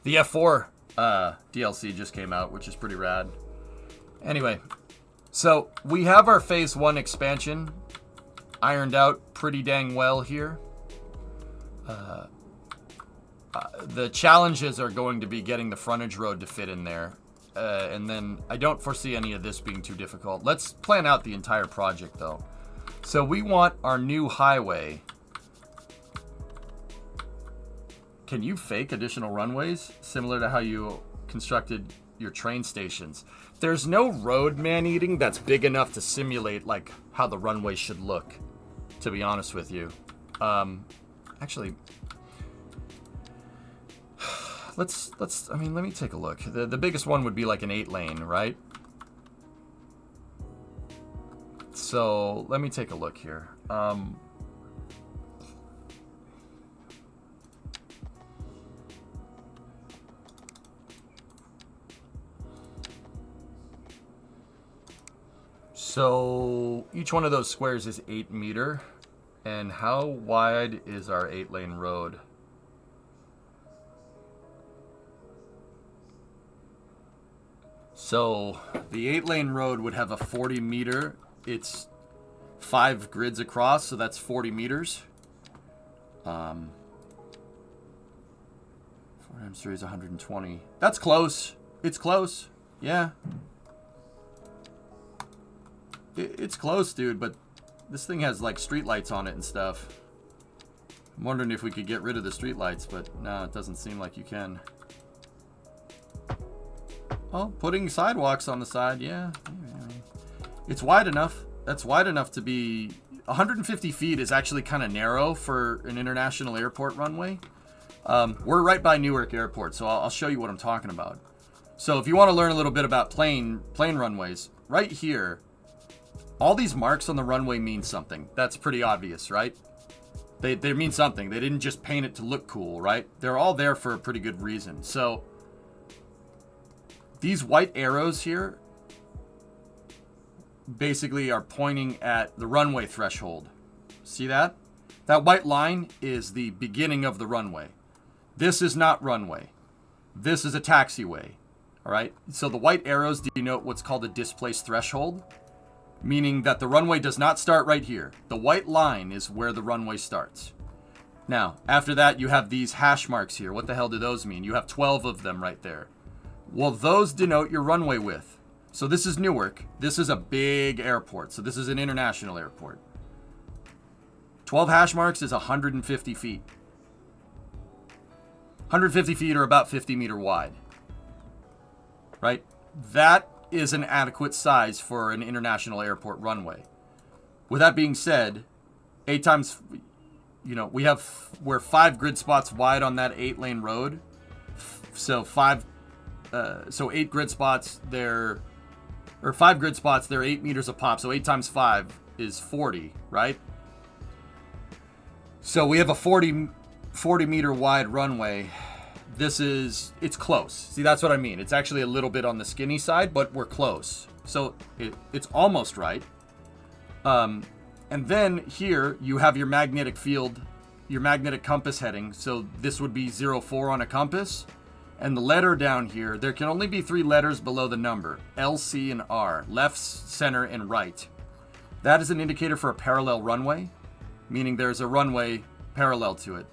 The F4 DLC just came out, which is pretty rad. Anyway, so we have our Phase 1 expansion ironed out pretty dang well here. The challenges are going to be getting the frontage road to fit in there. And then I don't foresee any of this being too difficult. Let's plan out the entire project, though. So we want our new highway. Can you fake additional runways? Similar to how you constructed your train stations. There's no road man-eating that's big enough to simulate like how the runway should look, to be honest with you. Actually, let me take a look. The biggest one would be like an 8-lane, right? So let me take a look here. So each one of those squares is 8 meter. And how wide is our 8-lane road? So the 8-lane road would have a 40 meter. It's 5 grids across, so that's 40 meters. 4 times 3 is 120. That's close. It's close. Yeah. It's close, dude, but this thing has like street lights on it and stuff. I'm wondering if we could get rid of the street lights, but no, it doesn't seem like you can. Oh, putting sidewalks on the side, yeah. It's wide enough. That's wide enough to be... 150 feet is actually kind of narrow for an international airport runway. We're right by Newark Airport, so I'll show you what I'm talking about. So if you want to learn a little bit about plane runways, right here, all these marks on the runway mean something. That's pretty obvious, right? They mean something. They didn't just paint it to look cool, right? They're all there for a pretty good reason. So these white arrows here basically are pointing at the runway threshold. See that? That white line is the beginning of the runway. This is not runway. This is a taxiway. All right. So the white arrows denote what's called a displaced threshold, meaning that the runway does not start right here. The white line is where the runway starts. Now, after that, you have these hash marks here. What the hell do those mean? You have 12 of them right there. Well, those denote your runway width. So this is Newark. This is a big airport. So this is an international airport. 12 hash marks is 150 feet. 150 feet or about 50 meter wide. Right? That is an adequate size for an international airport runway. With that being said, 8 times, you know, we're 5 grid spots wide on that 8-lane road. So 8 grid spots, they're 5 grid spots, they're 8 meters a pop. So 8 times 5 is 40, right? So we have a 40 meter wide runway. It's close. See, that's what I mean. It's actually a little bit on the skinny side, but we're close. So it's almost right. And then here you have your magnetic field, your magnetic compass heading. So this would be 04 on a compass. And the letter down here, there can only be 3 letters below the number, L, C, and R, left, center, and right. That is an indicator for a parallel runway, meaning there's a runway parallel to it.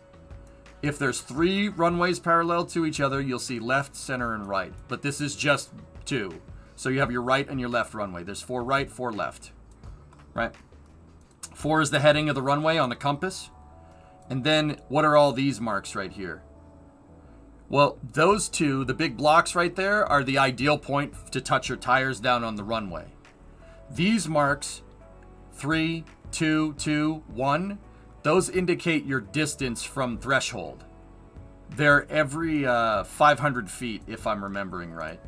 If there's 3 runways parallel to each other, you'll see left, center, and right. But this is just 2. So you have your right and your left runway. There's 4 right, 4 left. Right? 4 is the heading of the runway on the compass. And then what are all these marks right here? Well, those 2, the big blocks right there, are the ideal point to touch your tires down on the runway. These marks, 3, 2, 2, 1, those indicate your distance from threshold. They're every 500 feet, if I'm remembering right.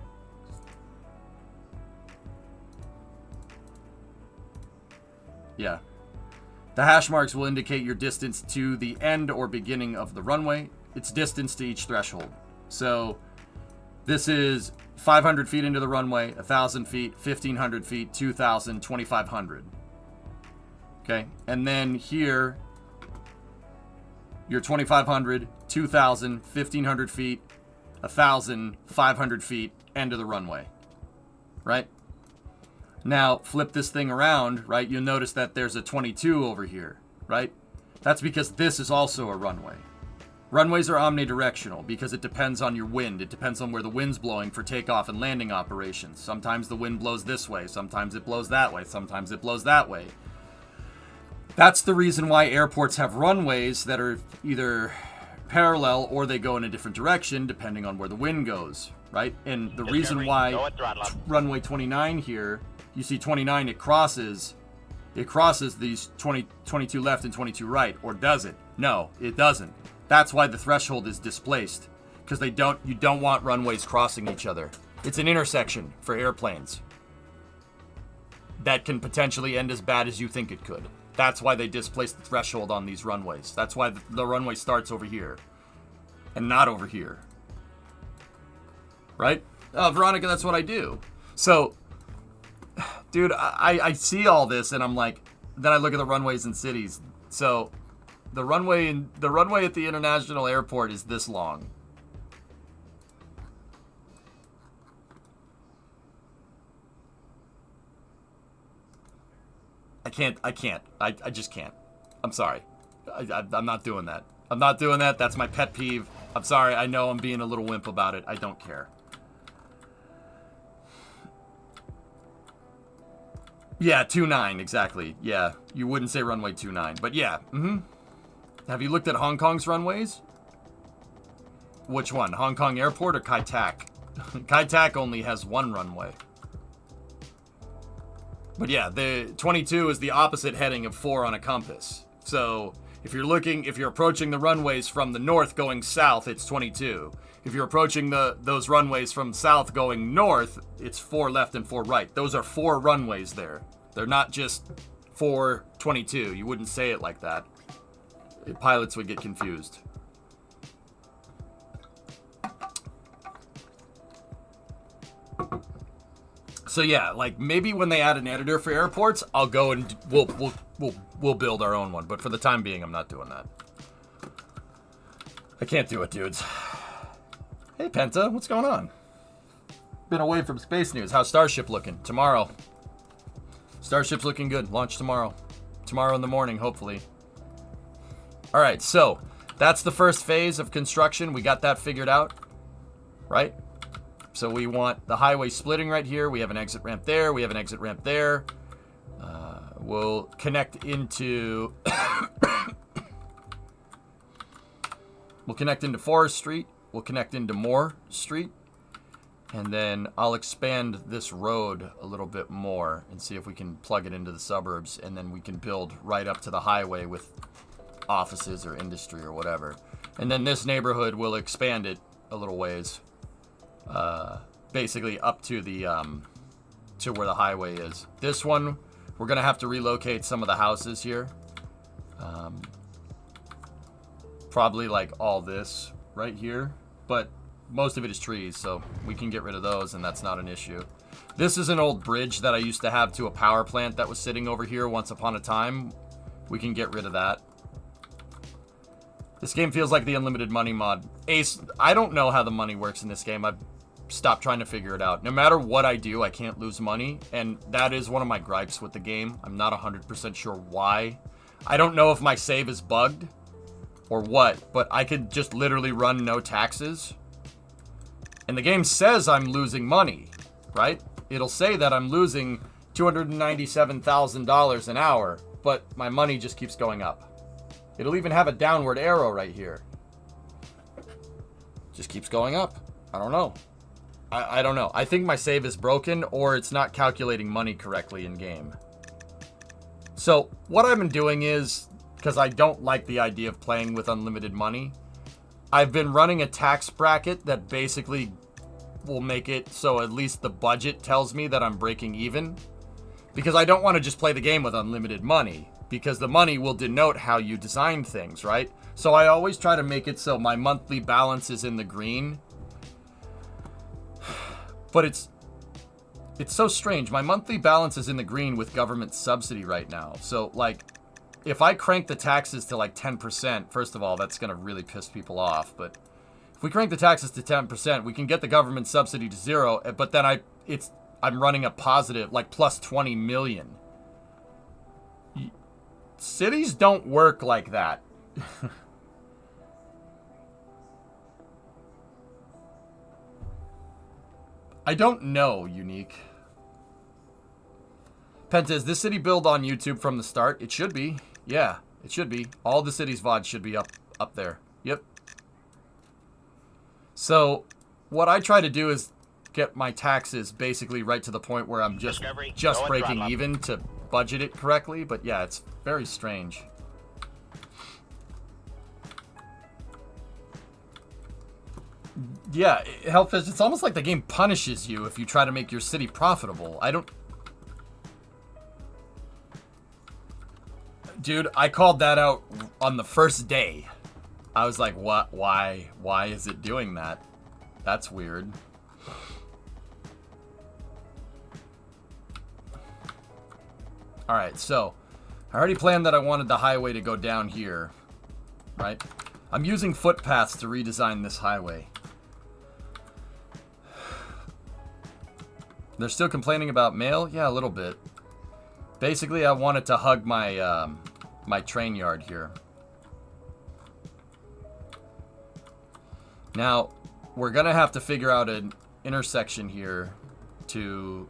Yeah. The hash marks will indicate your distance to the end or beginning of the runway. It's distance to each threshold. So this is 500 feet into the runway, 1,000 feet, 1,500 feet, 2,000, 2,500. Okay, and then here, you're 2,500, 2,000, 1,500 feet, 1,000, 500 feet, end of the runway. Right? Now, flip this thing around, right? You'll notice that there's a 22 over here, right? That's because this is also a runway. Runways are omnidirectional because it depends on your wind. It depends on where the wind's blowing for takeoff and landing operations. Sometimes the wind blows this way. Sometimes it blows that way. Sometimes it blows that way. That's the reason why airports have runways that are either parallel or they go in a different direction depending on where the wind goes, right? And the reason why runway 29 here, you see 29, it crosses these 22 left and 22 right, or does it? No, it doesn't. That's why the threshold is displaced, because you don't want runways crossing each other. It's an intersection for airplanes that can potentially end as bad as you think it could. That's why they displace the threshold on these runways. That's why the runway starts over here and not over here. Right? Veronica, that's what I do. So, dude, I see all this and I'm like, then I look at the runways in cities. So, the runway at the international airport is this long. I can't. I just can't. I'm sorry. I'm not doing that. I'm not doing that. That's my pet peeve. I'm sorry. I know I'm being a little wimp about it. I don't care. Yeah, 29, exactly. Yeah, you wouldn't say runway 29, but yeah. Have you looked at Hong Kong's runways? Which one? Hong Kong Airport or Kai Tak? Kai Tak only has 1 runway. But yeah, the 22 is the opposite heading of 4 on a compass. So if you're approaching the runways from the north going south, it's 22. If you're approaching those runways from south going north, it's 4 left and 4 right. Those are 4 runways there. They're not just 422. You wouldn't say it like that. Pilots would get confused. So yeah, like maybe when they add an editor for airports, I'll go and we'll build our own one. But for the time being, I'm not doing that. I can't do it, dudes. Hey Penta, what's going on? been away from space news. How's Starship looking? Tomorrow. Starship's looking good. Launch tomorrow. Tomorrow in the morning, hopefully. All right, so that's the first phase of construction. We got that figured out, right? So we want the highway splitting right here. We have an exit ramp there. We have an exit ramp there. We'll connect into... we'll connect into Forest Street. We'll connect into Moore Street. And then I'll expand this road a little bit more and see if we can plug it into the suburbs. And then we can build right up to the highway with offices or industry or whatever. And then this neighborhood will expand it a little ways. Basically up to the to where the highway is. This one, we're going to have to relocate some of the houses here. Probably like all this right here. But most of it is trees, so we can get rid of those, and that's not an issue. This is an old bridge that I used to have to a power plant that was sitting over here once upon a time. We can get rid of that. This game feels like the unlimited money mod. Ace, I don't know how the money works in this game. I've stopped trying to figure it out. No matter what I do, I can't lose money, and that is one of my gripes with the game. I'm not 100% sure why. I don't know if my save is bugged or what, but I could just literally run no taxes. And the game says I'm losing money, right? It'll say that I'm losing $297,000 an hour, but my money just keeps going up. It'll even have a downward arrow right here. Just keeps going up. I don't know. I don't know. I think my save is broken, or it's not calculating money correctly in game. So what I've been doing is, because I don't like the idea of playing with unlimited money, I've been running a tax bracket that basically will make it so at least the budget tells me that I'm breaking even. Because I don't want to just play the game with unlimited money, because the money will denote how you design things, right? So I always try to make it so my monthly balance is in the green. But it's so strange. My monthly balance is in the green with government subsidy right now. So, like, if I crank the taxes to like 10%, first of all, that's going to really piss people off. But if we crank the taxes to 10%, we can get the government subsidy to 0. But then I'm running a positive, like plus 20 million. Cities don't work like that. I don't know, Unique. Penta, is this city build on YouTube from the start? It should be. Yeah, it should be. All the city's VODs should be up there. Yep. So, what I try to do is get my taxes basically right to the point where I'm just breaking even to budget it correctly. But yeah, it's very strange. Yeah, Hellfish, it's almost like the game punishes you if you try to make your city profitable. Dude, I called that out on the first day. I was like, what? Why is it doing that? That's weird. Alright, so I already planned that I wanted the highway to go down here, right? I'm using footpaths to redesign this highway. They're still complaining about mail? Yeah, a little bit. Basically, I wanted to hug my my train yard here. Now, we're going to have to figure out an intersection here to...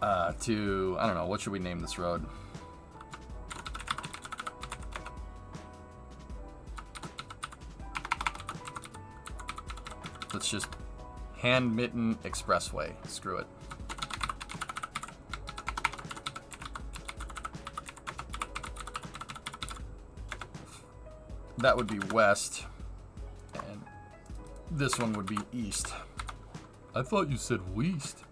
I don't know, what should we name this road? Let's just Hand Mitten Expressway. Screw it. That would be west. And this one would be east. I thought you said west.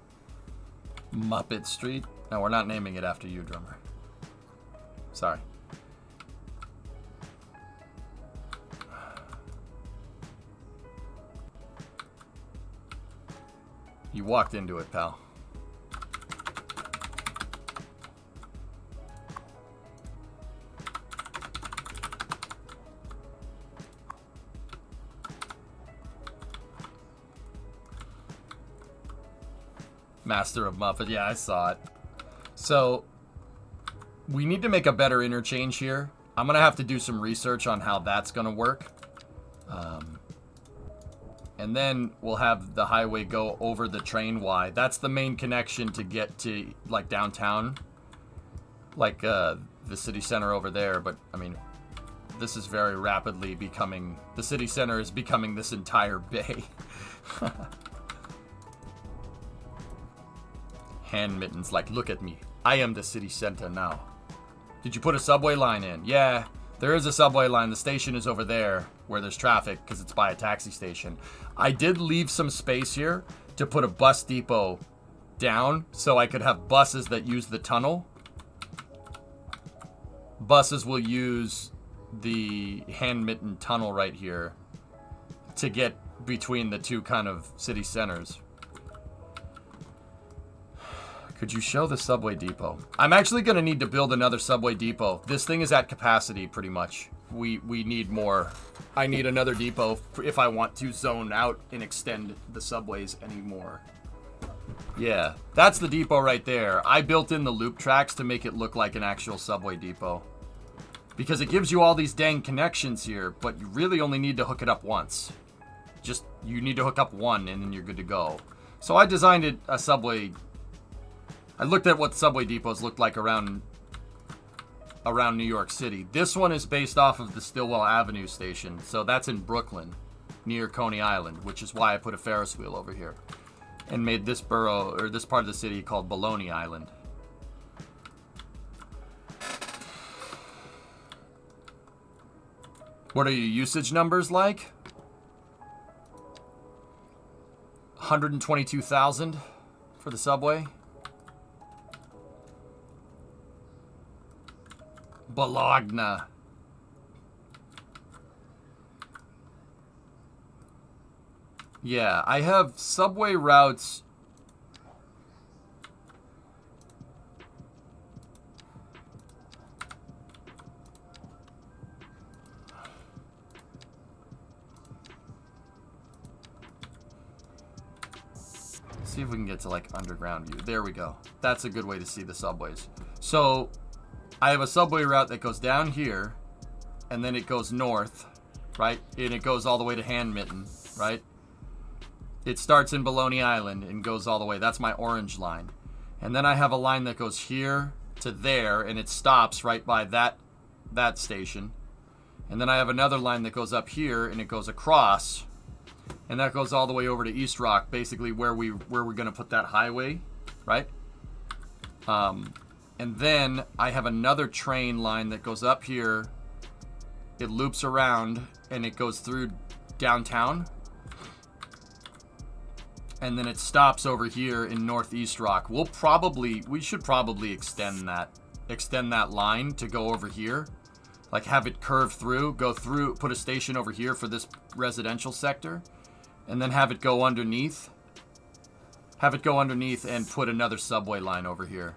Muppet Street. No, we're not naming it after you, drummer. Sorry. You walked into it, pal. Master of Muppet. Yeah, I saw it. So, we need to make a better interchange here. I'm going to have to do some research on how that's going to work. And then we'll have the highway go over the train Y. That's the main connection to get to, like, downtown. Like, the city center over there. But, I mean, this is very rapidly becoming... The city center is becoming this entire bay. Hand mittens, like, look at me. I am the city center now. Did you put a subway line in? Yeah, there is a subway line. The station is over there where there's traffic because it's by a taxi station. I did leave some space here to put a bus depot down so I could have buses that use the tunnel. Buses will use the hand mitten tunnel right here to get between the two kind of city centers. Could you show the subway depot? I'm actually going to need to build another subway depot. This thing is at capacity, pretty much. We need more. I need another depot if I want to zone out and extend the subways anymore. Yeah, that's the depot right there. I built in the loop tracks to make it look like an actual subway depot. Because it gives you all these dang connections here, but you really only need to hook it up once. Just, you need to hook up one and then you're good to go. So I designed it a subway... I looked at what subway depots looked like around New York City. This one is based off of the Stillwell Avenue station. So that's in Brooklyn, near Coney Island, which is why I put a Ferris wheel over here. And made this borough, or this part of the city, called Baloney Island. What are your usage numbers like? 122,000 for the subway. Bologna. Yeah, I have subway routes. See if we can get to like underground view. There we go. That's a good way to see the subways. So I have a subway route that goes down here, and then it goes north, right? And it goes all the way to Hand Mitten, right? It starts in Baloney Island and goes all the way. That's my orange line. And then I have a line that goes here to there, and it stops right by that station. And then I have another line that goes up here, and it goes across, and that goes all the way over to East Rock, basically where we're going to put that highway, right? And then I have another train line that goes up here. It loops around and it goes through downtown. And then it stops over here in Northeast Rock. We should probably extend that line to go over here. Like have it curve through, go through, put a station over here for this residential sector. And then have it go underneath. Have it go underneath and put another subway line over here.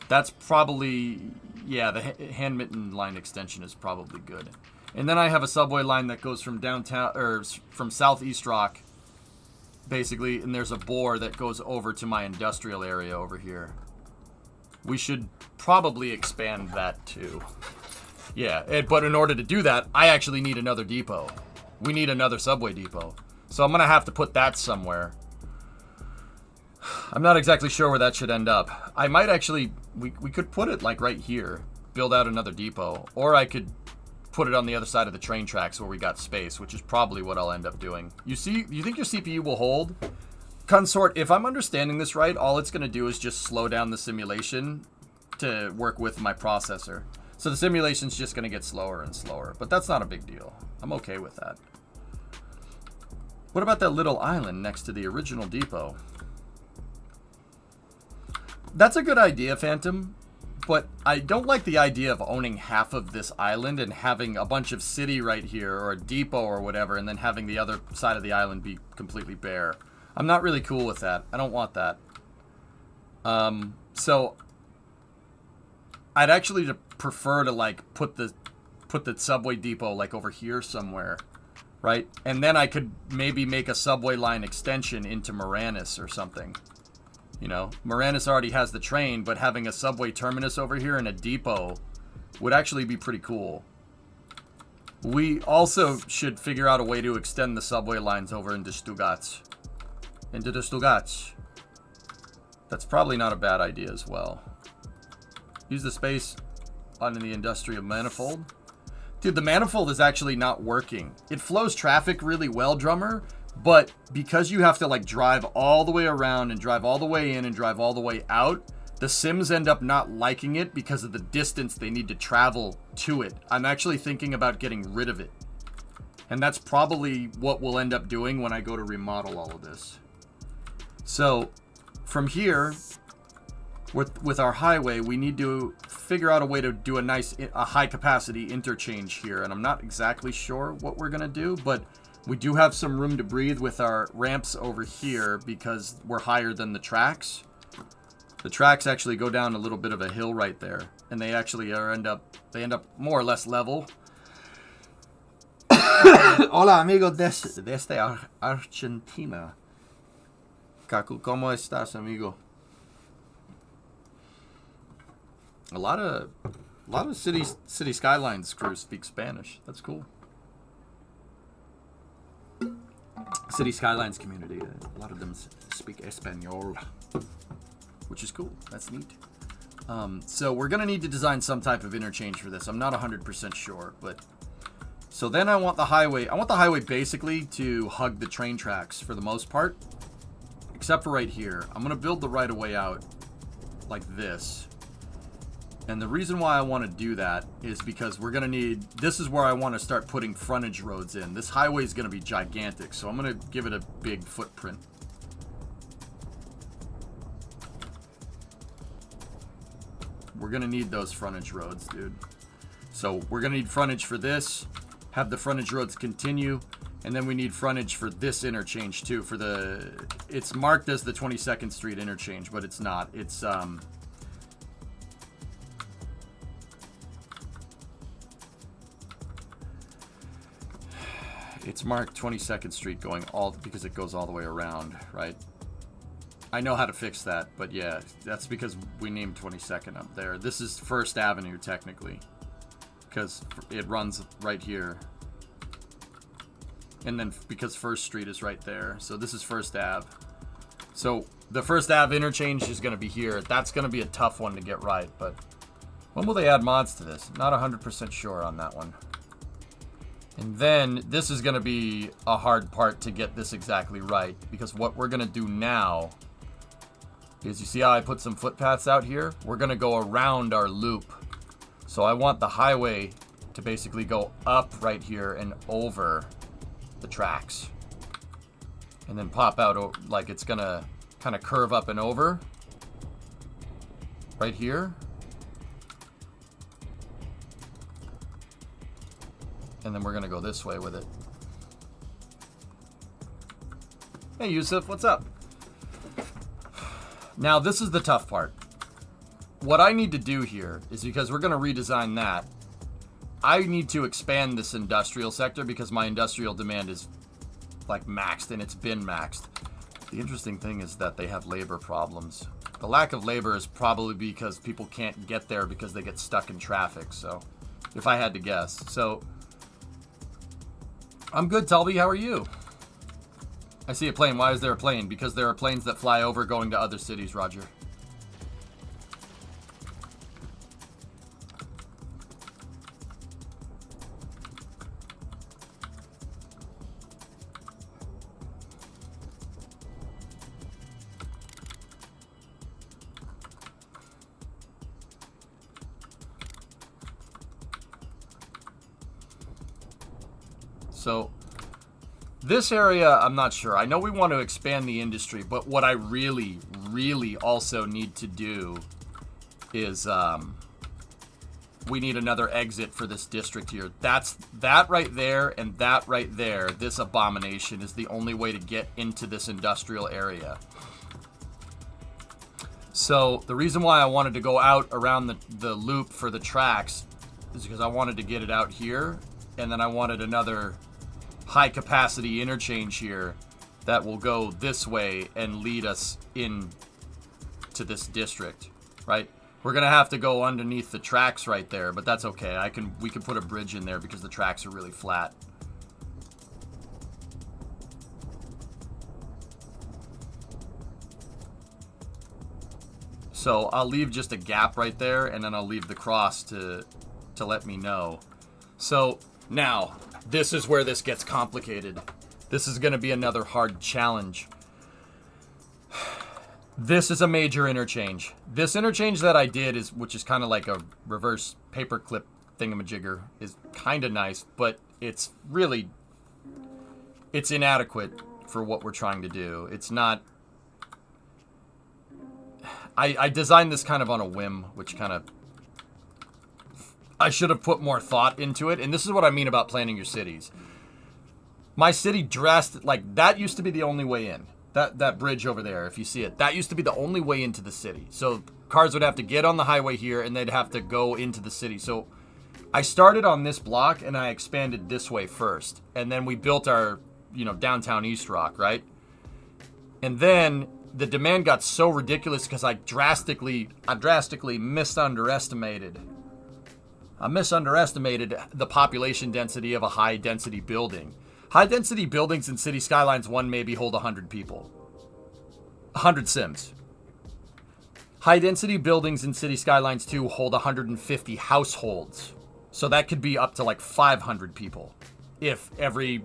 That's probably, yeah, the Hand Mitten line extension is probably good. And then I have a subway line that goes from downtown, or from Southeast Rock, basically, and there's a bore that goes over to my industrial area over here. We should probably expand that too. Yeah, but in order to do that, I actually need another depot. We need another subway depot. So I'm going to have to put that somewhere. I'm not exactly sure where that should end up. I might actually... We could put it, like, right here. Build out another depot. Or I could put it on the other side of the train tracks where we got space, which is probably what I'll end up doing. You think your CPU will hold? Consort, if I'm understanding this right, all it's going to do is just slow down the simulation to work with my processor. So the simulation's just going to get slower and slower. But that's not a big deal. I'm okay with that. What about that little island next to the original depot? That's a good idea, Phantom, but I don't like the idea of owning half of this island and having a bunch of city right here, or a depot or whatever, and then having the other side of the island be completely bare. I'm not really cool with that. I don't want that. So I'd actually prefer to like put the subway depot like over here somewhere, right? And then I could maybe make a subway line extension into Moranis or something. You know, Moranis already has the train, but having a subway terminus over here and a depot would actually be pretty cool. We also should figure out a way to extend the subway lines over into Stuttgart. Into the Stuttgart. That's probably not a bad idea as well. Use the space on the industrial manifold. Dude, the manifold is actually not working. It flows traffic really well, Drummer, but because you have to like drive all the way around and drive all the way in and drive all the way out, the Sims end up not liking it because of the distance they need to travel to it. I'm actually thinking about getting rid of it. And that's probably what we'll end up doing when I go to remodel all of this. So, from here, with our highway, we need to figure out a way to do a high capacity interchange here. And I'm not exactly sure what we're going to do, but we do have some room to breathe with our ramps over here because we're higher than the tracks. The tracks actually go down a little bit of a hill right there, and they actually end up more or less level. Hola amigos desde Argentina. Kaku, ¿cómo estás, amigo? A lot of city Skylines crews speak Spanish. That's cool. City Skylines community, a lot of them speak Espanol, which is cool. That's neat. So we're gonna need to design some type of interchange for this. I'm not 100% sure, but so then I want the highway. I want the highway basically to hug the train tracks for the most part, except for right here. I'm gonna build the right of way out like this. And the reason why I want to do that is because we're going to need... This is where I want to start putting frontage roads in. This highway is going to be gigantic, so I'm going to give it a big footprint. We're going to need those frontage roads, dude. So we're going to need frontage for this, have the frontage roads continue, and then we need frontage for this interchange, too. For the... It's marked as the 22nd Street interchange, but it's not. It's marked 22nd Street going all because it goes all the way around, right? I know how to fix that, but yeah, that's because we named 22nd up there. This is First Avenue, technically, because it runs right here. And then because First Street is right there, so this is First Ave. So the First Ave interchange is going to be here. That's going to be a tough one to get right, but when will they add mods to this? Not 100% sure on that one. And then this is going to be a hard part to get this exactly right, because what we're going to do now is, you see how I put some footpaths out here? We're going to go around our loop. So I want the highway to basically go up right here and over the tracks. And then pop out, like it's going to kind of curve up and over right here. And then we're going to go this way with it. Hey, Yusuf, what's up? Now, this is the tough part. What I need to do here is, because we're going to redesign that, I need to expand this industrial sector because my industrial demand is, like, maxed, and it's been maxed. The interesting thing is that they have labor problems. The lack of labor is probably because people can't get there because they get stuck in traffic, so, if I had to guess. So... I'm good, Talby. How are you? I see a plane. Why is there a plane? Because there are planes that fly over going to other cities, Roger. So, this area, I'm not sure. I know we want to expand the industry, but what I really, really also need to do is, we need another exit for this district here. That right there and that right there, this abomination is the only way to get into this industrial area. So, the reason why I wanted to go out around the loop for the tracks is because I wanted to get it out here, and then I wanted another high capacity interchange here that will go this way and lead us in to this district, right? We're gonna have to go underneath the tracks right there, but that's okay. We can put a bridge in there because the tracks are really flat. So I'll leave just a gap right there, and then I'll leave the cross to let me know. So now, this is where this gets complicated. This is going to be another hard challenge. This is a major interchange. This interchange that I did, which is kind of like a reverse paperclip thingamajigger, is kind of nice, but it's inadequate for what we're trying to do. It's not... I designed this kind of on a whim, which kind of... I should have put more thought into it, and this is what I mean about planning your cities. My city that used to be the only way in. That bridge over there, if you see it, that used to be the only way into the city. So cars would have to get on the highway here, and they'd have to go into the city. So I started on this block, and I expanded this way first. And then we built our, downtown East Rock, right? And then the demand got so ridiculous because I drastically misunderestimated the population density of a high density building. High density buildings in City Skylines 1 maybe hold 100 people. 100 Sims. High density buildings in City Skylines 2 hold 150 households. So that could be up to like 500 people. If every,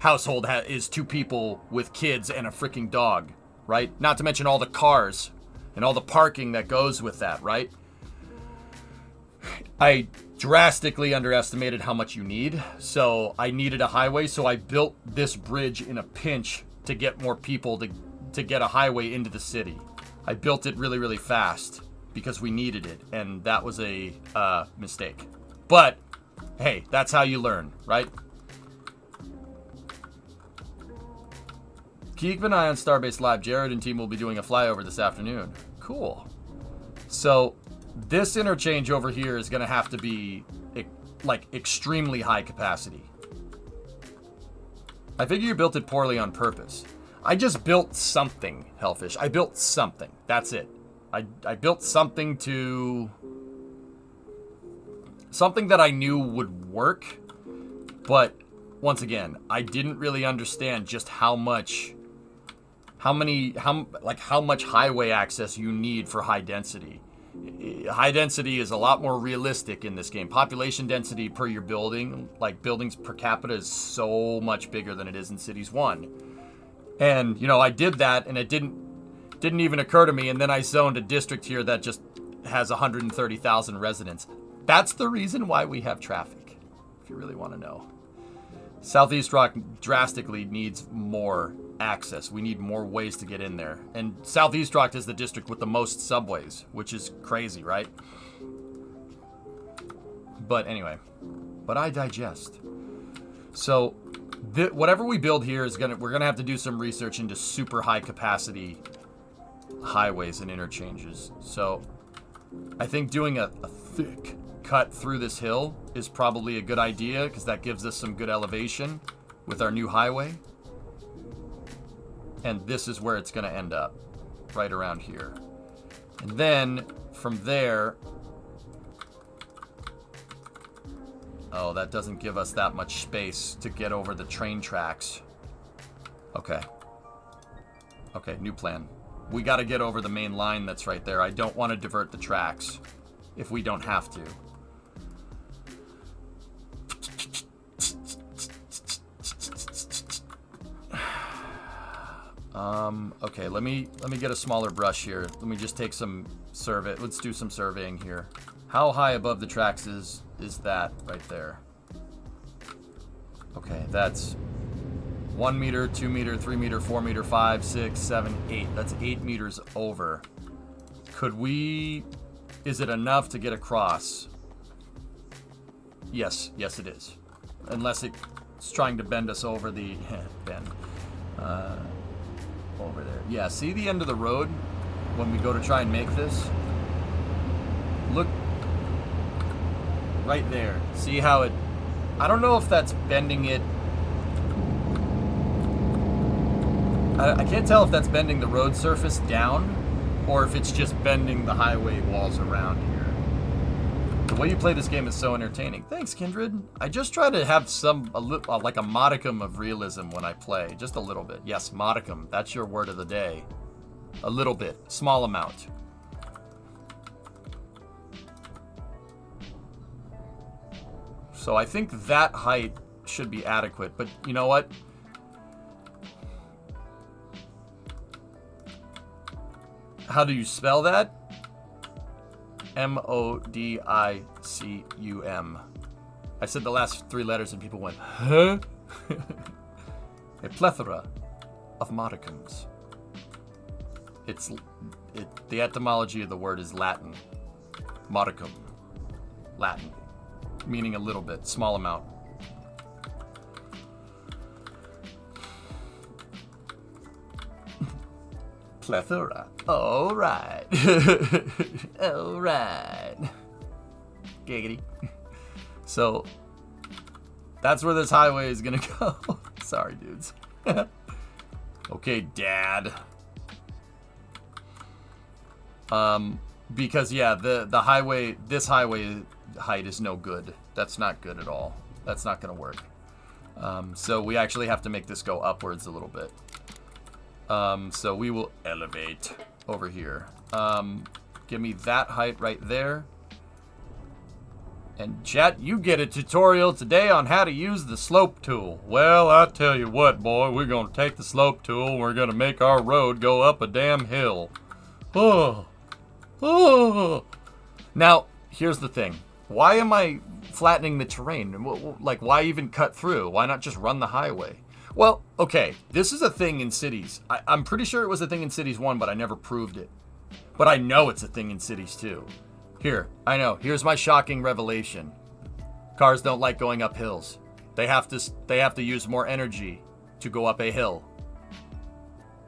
household is 2 people with kids and a freaking dog, right? Not to mention all the cars and all the parking that goes with that, right? I drastically underestimated how much you need, so I needed a highway, so I built this bridge in a pinch to get more people to get a highway into the city. I built it really, really fast because we needed it, and that was a mistake. But, hey, that's how you learn, right? Keep an eye on Starbase Live. Jared and team will be doing a flyover this afternoon. Cool. So, this interchange over here is going to have to be, extremely high capacity. I figure you built it poorly on purpose. I just built something, Hellfish. I built something. That's it. I built something that I knew would work, but once again, I didn't really understand just how much highway access you need for high density. High density is a lot more realistic in this game. Population density per your building, like buildings per capita, is so much bigger than it is in Cities 1. And, I did that, and it didn't even occur to me, and then I zoned a district here that just has 130,000 residents. That's the reason why we have traffic, if you really want to know. Southeast Rock drastically needs more access. We need more ways to get in there. And Southeast Rock is the district with the most subways, which is crazy, right? But anyway, I digest. So whatever we build here we're gonna have to do some research into super high capacity highways and interchanges. So I think doing a thick cut through this hill is probably a good idea because that gives us some good elevation with our new highway. And this is where it's going to end up, right around here. And then from there, oh, that doesn't give us that much space to get over the train tracks. Okay, new plan. We got to get over the main line that's right there. I don't want to divert the tracks if we don't have to. Okay, let me get a smaller brush here. Let me just take some survey. Let's do some surveying here. How high above the tracks is that right there? Okay, that's 1 meter, 2 meter, 3 meter, 4 meter, 5, 6, 7, 8. That's 8 meters over. Is it enough to get across? Yes it is. Unless it's trying to bend us over the bend. Over there. Yeah, see the end of the road when we go to try and make this? Look right there. See how it... I don't know if that's bending it... I can't tell if that's bending the road surface down or if it's just bending the highway walls around here. The way you play this game is so entertaining. Thanks, Kindred. I just try to have like a modicum of realism when I play. Just a little bit. Yes, modicum. That's your word of the day. A little bit. Small amount. So I think that height should be adequate. But you know what? How do you spell that? Modicum. I said the last 3 letters and people went, huh? A plethora of modicums. The etymology of the word is Latin. Modicum. Latin. Meaning a little bit, small amount. Plethora. All right. All right. Giggity. So, that's where this highway is gonna go. Sorry, dudes. Okay, Dad. Because yeah, the highway, this highway height is no good. That's not good at all. That's not gonna work. So we actually have to make this go upwards a little bit. So we will elevate over here. Give me that height right there. And chat, you get a tutorial today on how to use the slope tool. Well, I tell you what, boy, we're gonna take the slope tool and we're gonna make our road go up a damn hill. Oh. Oh. Now, here's the thing. Why am I flattening the terrain? Like, why even cut through? Why not just run the highway? Well, okay, this is a thing in Cities. I'm pretty sure it was a thing in Cities 1, but I never proved it. But I know it's a thing in Cities 2. Here, I know. Here's my shocking revelation. Cars don't like going up hills. They have to use more energy to go up a hill.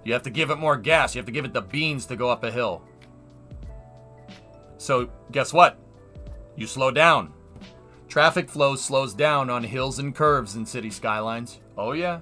You have to give it more gas. You have to give it the beans to go up a hill. So, guess what? You slow down. Traffic flow slows down on hills and curves in City Skylines. Oh yeah.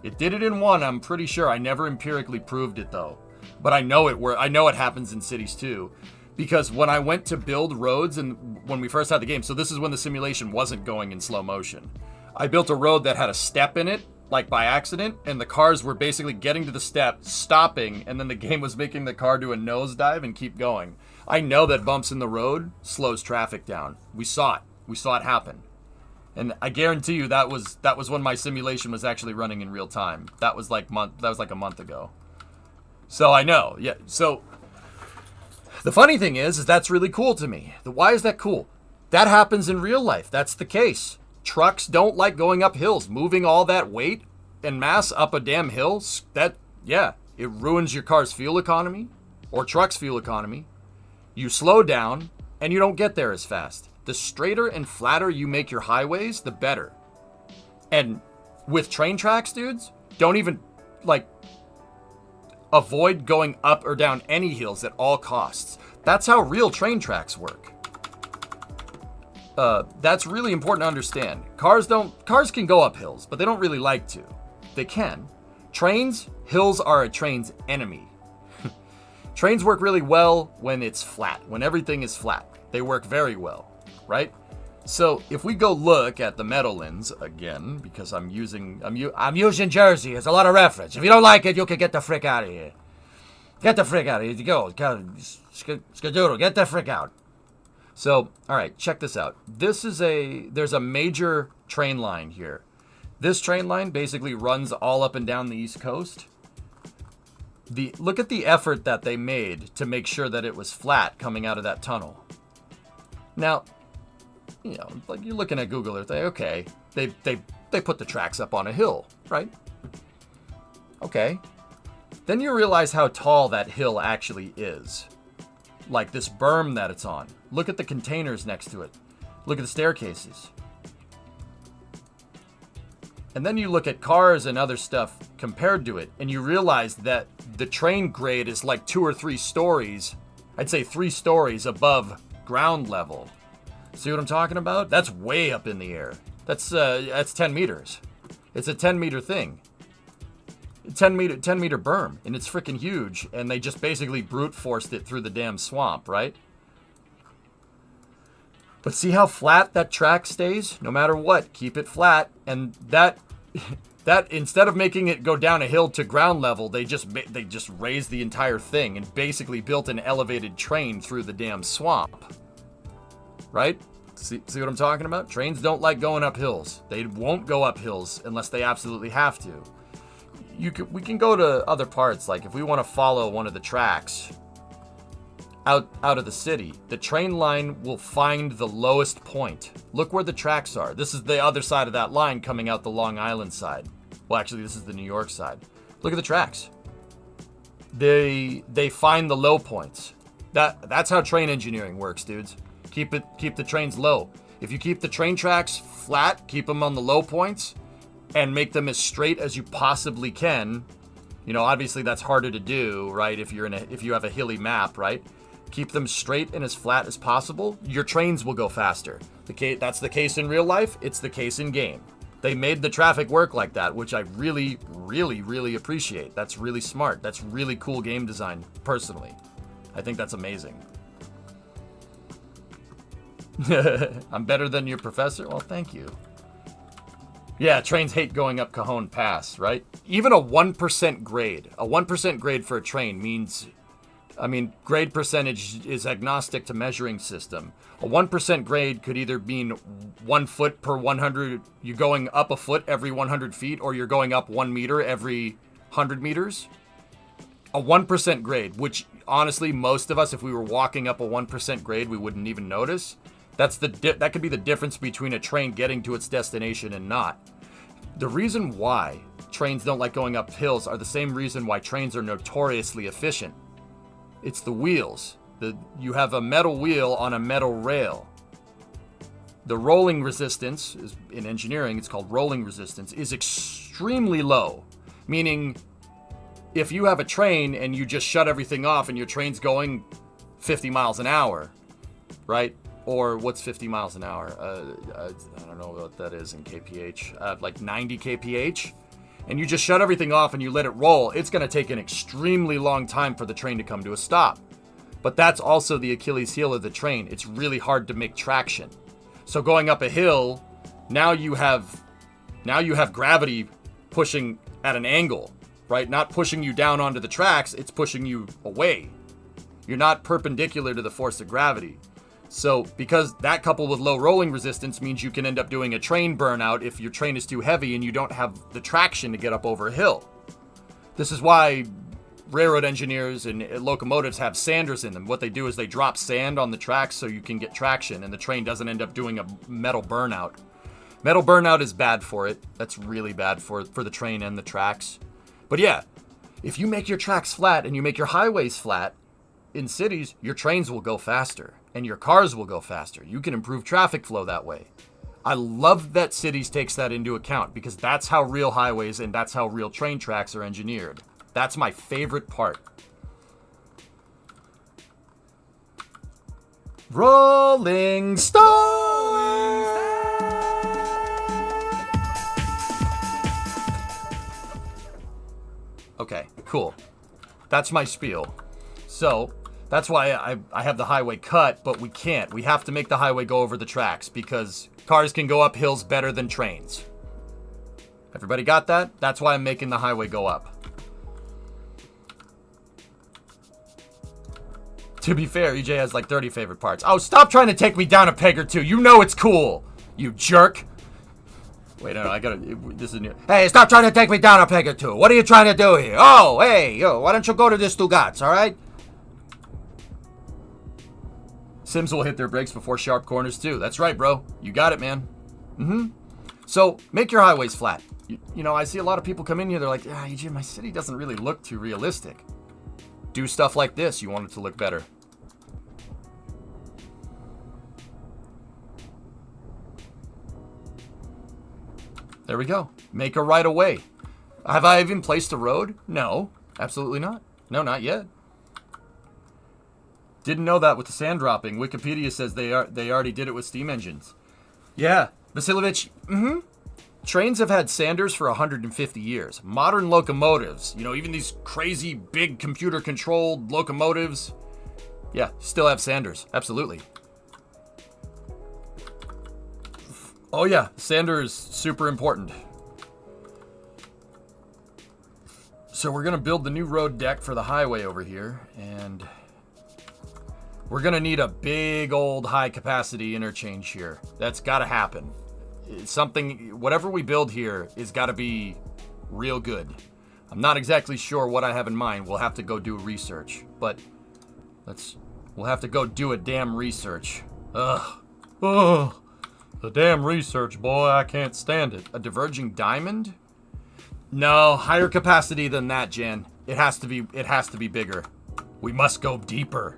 It did it in 1, I'm pretty sure. I never empirically proved it though. But I know it happens in Cities 2. Because when I went to build roads and when we first had the game, so this is when the simulation wasn't going in slow motion. I built a road that had a step in it, like by accident, and the cars were basically getting to the step, stopping, and then the game was making the car do a nosedive and keep going. I know that bumps in the road slows traffic down. We saw it. We saw it happen. And I guarantee you that was when my simulation was actually running in real time. That was like a month ago. So I know. Yeah. So the funny thing is that's really cool to me. Why is that cool? That happens in real life. That's the case. Trucks don't like going up hills. Moving all that weight and mass up a damn hill, it ruins your car's fuel economy or truck's fuel economy. You slow down and you don't get there as fast. The straighter and flatter you make your highways, the better. And with train tracks, dudes, don't even, avoid going up or down any hills at all costs. That's how real train tracks work. That's really important to understand. Cars can go up hills, but they don't really like to. They can. Hills are a train's enemy. Trains work really well when it's flat, when everything is flat. They work very well, right? So if we go look at the Meadowlands again, because I'm using Jersey as a lot of reference. If you don't like it, you can get the frick out of here. Get the frick out of here. Go, skadoodle, get the frick out. So, all right, check this out. There's a major train line here. This train line basically runs all up and down the East Coast. Look at the effort that they made to make sure that it was flat coming out of that tunnel. Now, you're looking at Google Earth, okay, they put the tracks up on a hill, right? Okay. Then you realize how tall that hill actually is. Like this berm that it's on. Look at the containers next to it. Look at the staircases. And then you look at cars and other stuff compared to it, and you realize that the train grade is like 2 or 3 stories, I'd say 3 stories above ground level. See what I'm talking about? That's way up in the air. That's 10 meters. It's a 10-meter thing. 10 meter berm, and it's freaking huge, and they just basically brute forced it through the damn swamp, right? But see how flat that track stays? No matter what, keep it flat, and that instead of making it go down a hill to ground level, they just raised the entire thing and basically built an elevated train through the damn swamp. Right? See what I'm talking about? Trains don't like going up hills. They won't go up hills unless they absolutely have to. We can go to other parts, like if we want to follow one of the tracks out of the city, the train line will find the lowest point. Look where the tracks are. This is the other side of that line coming out the Long Island side. Well, actually, this is the New York side. Look at the tracks. They find the low points. That's how train engineering works, dudes. Keep the trains low. If you keep the train tracks flat, keep them on the low points, and make them as straight as you possibly can. You know, obviously that's harder to do, right? If you have a hilly map, right? Keep them straight and as flat as possible. Your trains will go faster. That's the case in real life. It's the case in game. They made the traffic work like that, which I really, really, really appreciate. That's really smart. That's really cool game design, personally. I think that's amazing. I'm better than your professor? Well, thank you. Yeah, trains hate going up Cajon Pass, right? Even a 1% grade. A 1% grade for a train means... grade percentage is agnostic to measuring system. A 1% grade could either mean 1 foot per 100, you're going up a foot every 100 feet, or you're going up 1 meter every 100 meters. A 1% grade, which honestly, most of us, if we were walking up a 1% grade, we wouldn't even notice. That could be the difference between a train getting to its destination and not. The reason why trains don't like going up hills are the same reason why trains are notoriously efficient. It's the wheels. You have a metal wheel on a metal rail. The rolling resistance, in engineering, it's called rolling resistance, is extremely low. Meaning, if you have a train and you just shut everything off and your train's going 50 miles an hour, right? Or what's 50 miles an hour? I don't know what that is in kph. Like 90 kph. And you just shut everything off and you let it roll, it's going to take an extremely long time for the train to come to a stop. But that's also the Achilles heel of the train. It's really hard to make traction. So going up a hill, now you have gravity pushing at an angle, right? Not pushing you down onto the tracks, it's pushing you away. You're not perpendicular to the force of gravity. So because that coupled with low rolling resistance means you can end up doing a train burnout if your train is too heavy and you don't have the traction to get up over a hill. This is why railroad engineers and locomotives have sanders in them. What they do is they drop sand on the tracks so you can get traction and the train doesn't end up doing a metal burnout. Metal burnout is bad for it. That's really bad for the train and the tracks. But yeah, if you make your tracks flat and you make your highways flat in cities, your trains will go faster. And your cars will go faster. You can improve traffic flow that way. I love that cities takes that into account because that's how real highways and that's how real train tracks are engineered. That's my favorite part. Rolling Stone! Okay, cool. That's my spiel. So... that's why I have the highway cut, but we can't. We have to make the highway go over the tracks because cars can go up hills better than trains. Everybody got that? That's why I'm making the highway go up. To be fair, EJ has like 30 favorite parts. Oh, stop trying to take me down a peg or two. You know it's cool, you jerk. Wait, no, I gotta, this is new. Hey, stop trying to take me down a peg or two. What are you trying to do here? Oh, hey, yo, why don't you go to the Stugats, all right? Sims will hit their brakes before sharp corners too. That's right, bro. You got it, man. So, make your highways flat. You know, I see a lot of people come in here, they're like, ah, EJ, my city doesn't really look too realistic. Do stuff like this. You want it to look better. There we go. Make a right of way. Have I even placed a road? No, absolutely not. No, not yet. Didn't know that with the sand dropping. Wikipedia says they already did it with steam engines. Yeah, Vasilovich. trains have had sanders for 150 years. Modern locomotives, you know, even these crazy big computer-controlled locomotives, yeah, still have sanders. Absolutely. Oh yeah, sander is super important. So we're going to build the new road deck for the highway over here, and we're going to need a big old high-capacity interchange here. That's got to happen. Something, whatever we build here is got to be real good. I'm not exactly sure what I have in mind. We'll have to go do research, but we'll have to go do a damn research. Ugh. Ugh. The damn research, boy, I can't stand it. A diverging diamond? No, higher capacity than that, Jan. It has to be bigger. We must go deeper.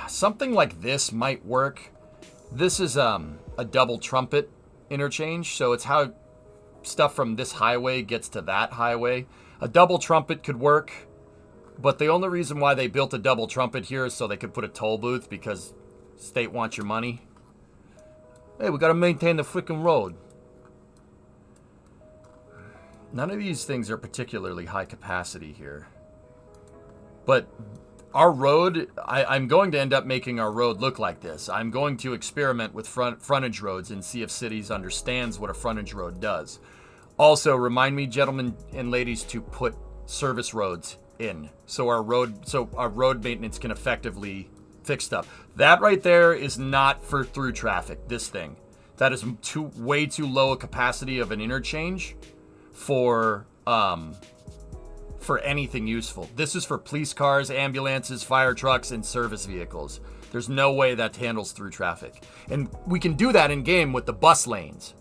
Something like this might work. This is a double trumpet interchange, so it's how stuff from this highway gets to that highway. A double trumpet could work, but the only reason why they built a double trumpet here is so they could put a toll booth, because state wants your money. Hey, we gotta maintain the freaking road. None of these things are particularly high capacity here. But our road, I'm going to end up making our road look like this. I'm going to experiment with frontage roads and see if cities understands what a frontage road does. Also, remind me, gentlemen and ladies, to put service roads in, so our road maintenance can effectively fix stuff. That right there is not for through traffic. This thing, that is way too low a capacity of an interchange for anything useful. This is for police cars, ambulances, fire trucks, and service vehicles. There's no way that handles through traffic, and we can do that in game with the bus lanes.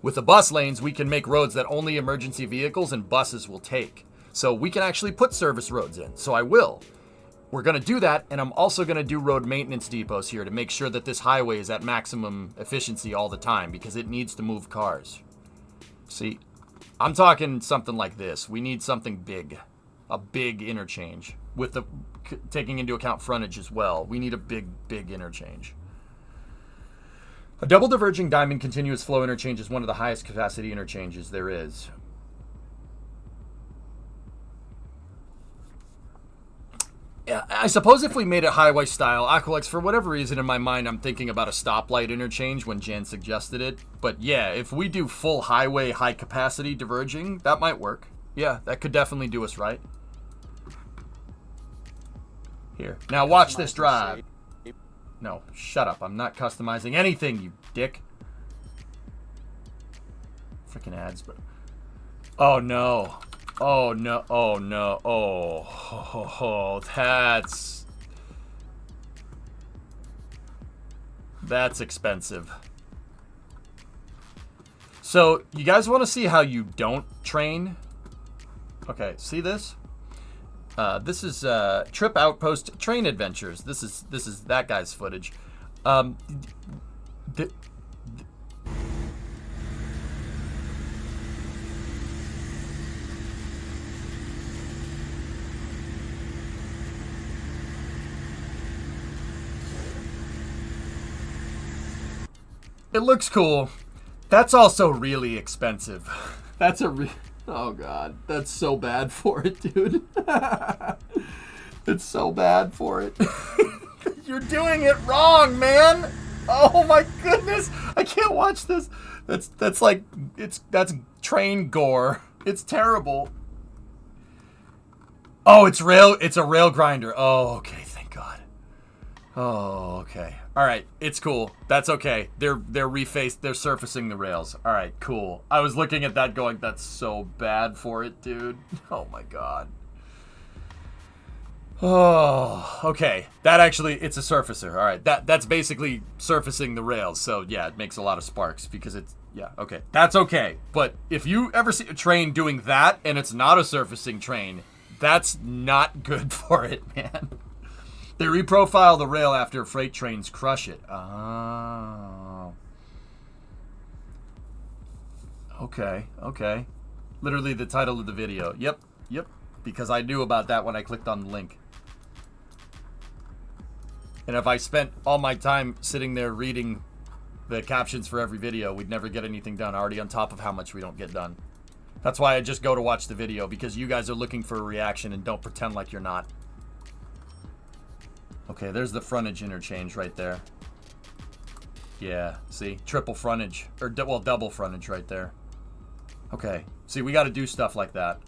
With the bus lanes, we can make roads that only emergency vehicles and buses will take. So we can actually put service roads in. So I will. We're going to do that, and I'm also going to do road maintenance depots here to make sure that this highway is at maximum efficiency all the time, because it needs to move cars. See, I'm talking something like this. We need something big. A big interchange. With the taking into account frontage as well. We need a big interchange. A double diverging diamond continuous flow interchange is one of the highest capacity interchanges there is. Yeah, I suppose if we made it highway style, Aqualex, for whatever reason in my mind, I'm thinking about a stoplight interchange when Jan suggested it. But yeah, if we do full highway high capacity diverging, that might work. Yeah, that could definitely do us right. Here. Now watch this drive. No, shut up. I'm not customizing anything, you dick. Freaking ads, but... Oh, no. Oh, no. Oh, no. Oh, that's expensive. So, you guys want to see how you don't train? Okay, see this? This is Trip Outpost Train Adventures. This is that guy's footage. It looks cool. That's also really expensive. That's a oh god, that's so bad for it, dude. It's so bad for it. You're doing it wrong, man. Oh my goodness, I can't watch this. That's like that's train gore. It's terrible. Oh, it's a rail grinder. Oh, okay, thank God. Oh, okay. All right, it's cool. That's okay. They're surfacing the rails. All right, cool. I was looking at that going, that's so bad for it, dude. Oh my God. Oh, okay. That actually, it's a surfacer. All right, that's basically surfacing the rails. So yeah, it makes a lot of sparks because it's, yeah, okay. That's okay. But if you ever see a train doing that and it's not a surfacing train, that's not good for it, man. They reprofile the rail after freight trains crush it. Oh. Okay. Literally the title of the video. Yep. because I knew about that when I clicked on the link. And if I spent all my time sitting there reading the captions for every video, we'd never get anything done, already on top of how much we don't get done. That's why I just go to watch the video, because you guys are looking for a reaction and don't pretend like you're not. Okay, there's the frontage interchange right there. Yeah, see? Triple frontage. Or, well, double frontage right there. Okay. See, we got to do stuff like that.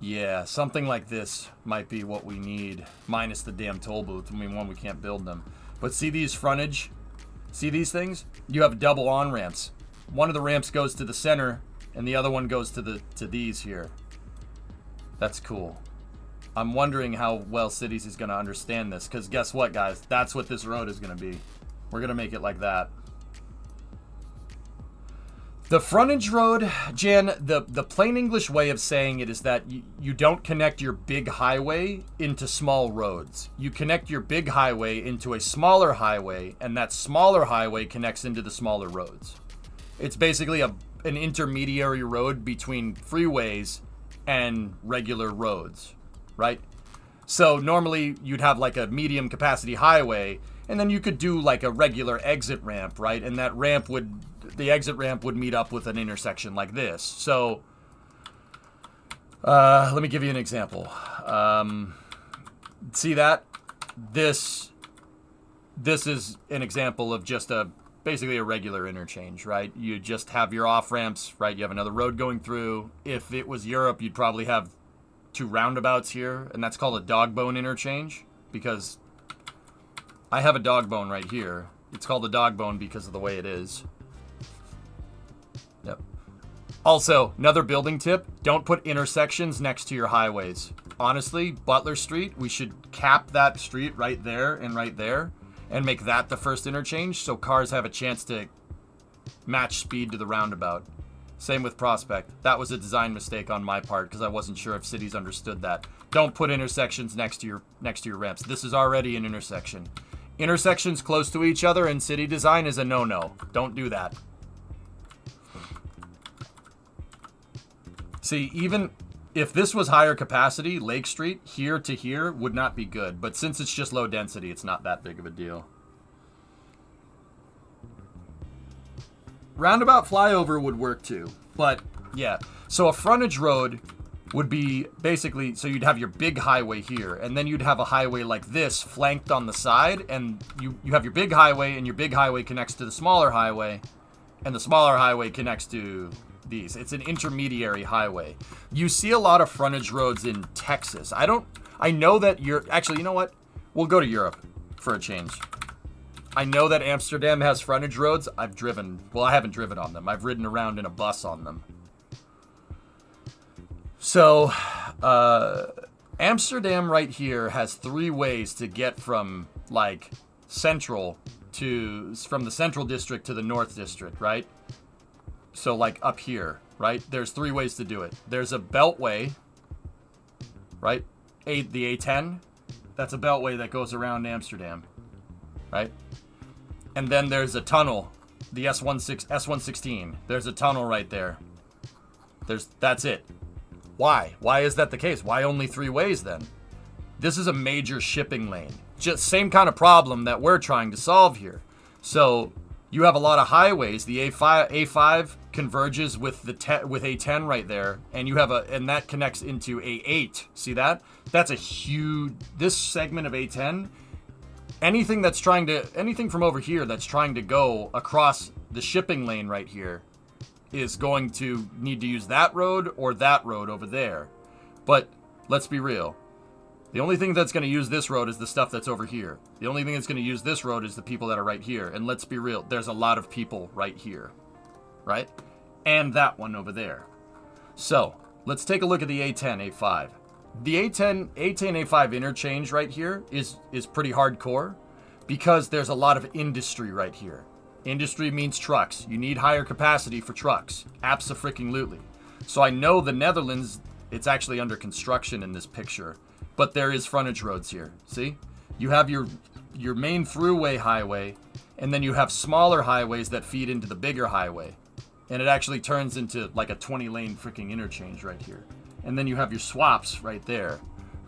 Yeah, something like this might be what we need. Minus the damn toll booth. I mean, one, we can't build them. But see these frontage? See these things? You have double on-ramps. One of the ramps goes to the center, and the other one goes to these here. That's cool. I'm wondering how well Cities is going to understand this, because guess what, guys? That's what this road is going to be. We're going to make it like that. The frontage road, Jan, the plain English way of saying it is that you don't connect your big highway into small roads. You connect your big highway into a smaller highway, and that smaller highway connects into the smaller roads. It's basically an intermediary road between freeways and regular roads, right? So normally you'd have like a medium capacity highway, and then you could do like a regular exit ramp, right? And that ramp the exit ramp would meet up with an intersection like this. So let me give you an example. See that? This is an example of just basically a regular interchange, right? You just have your off ramps, right? You have another road going through. If it was Europe, you'd probably have 2 roundabouts here, and that's called a dog bone interchange, because I have a dog bone right here. It's called a dog bone because of the way it is. Yep. Also, another building tip, don't put intersections next to your highways. Honestly, Butler Street, we should cap that street right there, and make that the first interchange so cars have a chance to match speed to the roundabout. Same with Prospect. That was a design mistake on my part because I wasn't sure if cities understood that. Don't put intersections next to your ramps. This is already an intersection. Intersections close to each other in city design is a no-no. Don't do that. See, even if this was higher capacity, Lake Street, here to here, would not be good. But since it's just low density, it's not that big of a deal. Roundabout flyover would work too. But, yeah. So a frontage road would be basically, so you'd have your big highway here, and then you'd have a highway like this flanked on the side, and you have your big highway, and your big highway connects to the smaller highway, and the smaller highway connects to these. It's an intermediary highway. You see a lot of frontage roads in Texas. I know that actually, you know what? We'll go to Europe for a change. I know that Amsterdam has frontage roads. I haven't driven on them. I've ridden around in a bus on them. So, Amsterdam right here has 3 ways to get from, like, from the central district to the north district, right? So, like, up here, right? There's 3 ways to do it. There's a beltway, right? The A10, that's a beltway that goes around Amsterdam, right? And then there's a tunnel, the S116. There's a tunnel right there. That's it. Why? Why is that the case? Why only 3 ways then? This is a major shipping lane. Just same kind of problem that we're trying to solve here. So you have a lot of highways. The A5 converges with with A10 right there, and you have and that connects into A8. See that? That's a huge. This segment of A10. Anything from over here that's trying to go across the shipping lane right here is going to need to use that road or that road over there. But let's be real. The only thing that's going to use this road is the stuff that's over here. The only thing that's going to use this road is the people that are right here. And let's be real. There's a lot of people right here. Right? And that one over there. So, let's take a look at the A10, A5. The A10, A5 interchange right here is pretty hardcore because there's a lot of industry right here. Industry means trucks. You need higher capacity for trucks. Abso-freaking-lutely. So I know the Netherlands, it's actually under construction in this picture, but there is frontage roads here. See? You have your main throughway highway, And then you have smaller highways that feed into the bigger highway. And it actually turns into like a 20-lane freaking interchange right here. And then you have your swaps right there.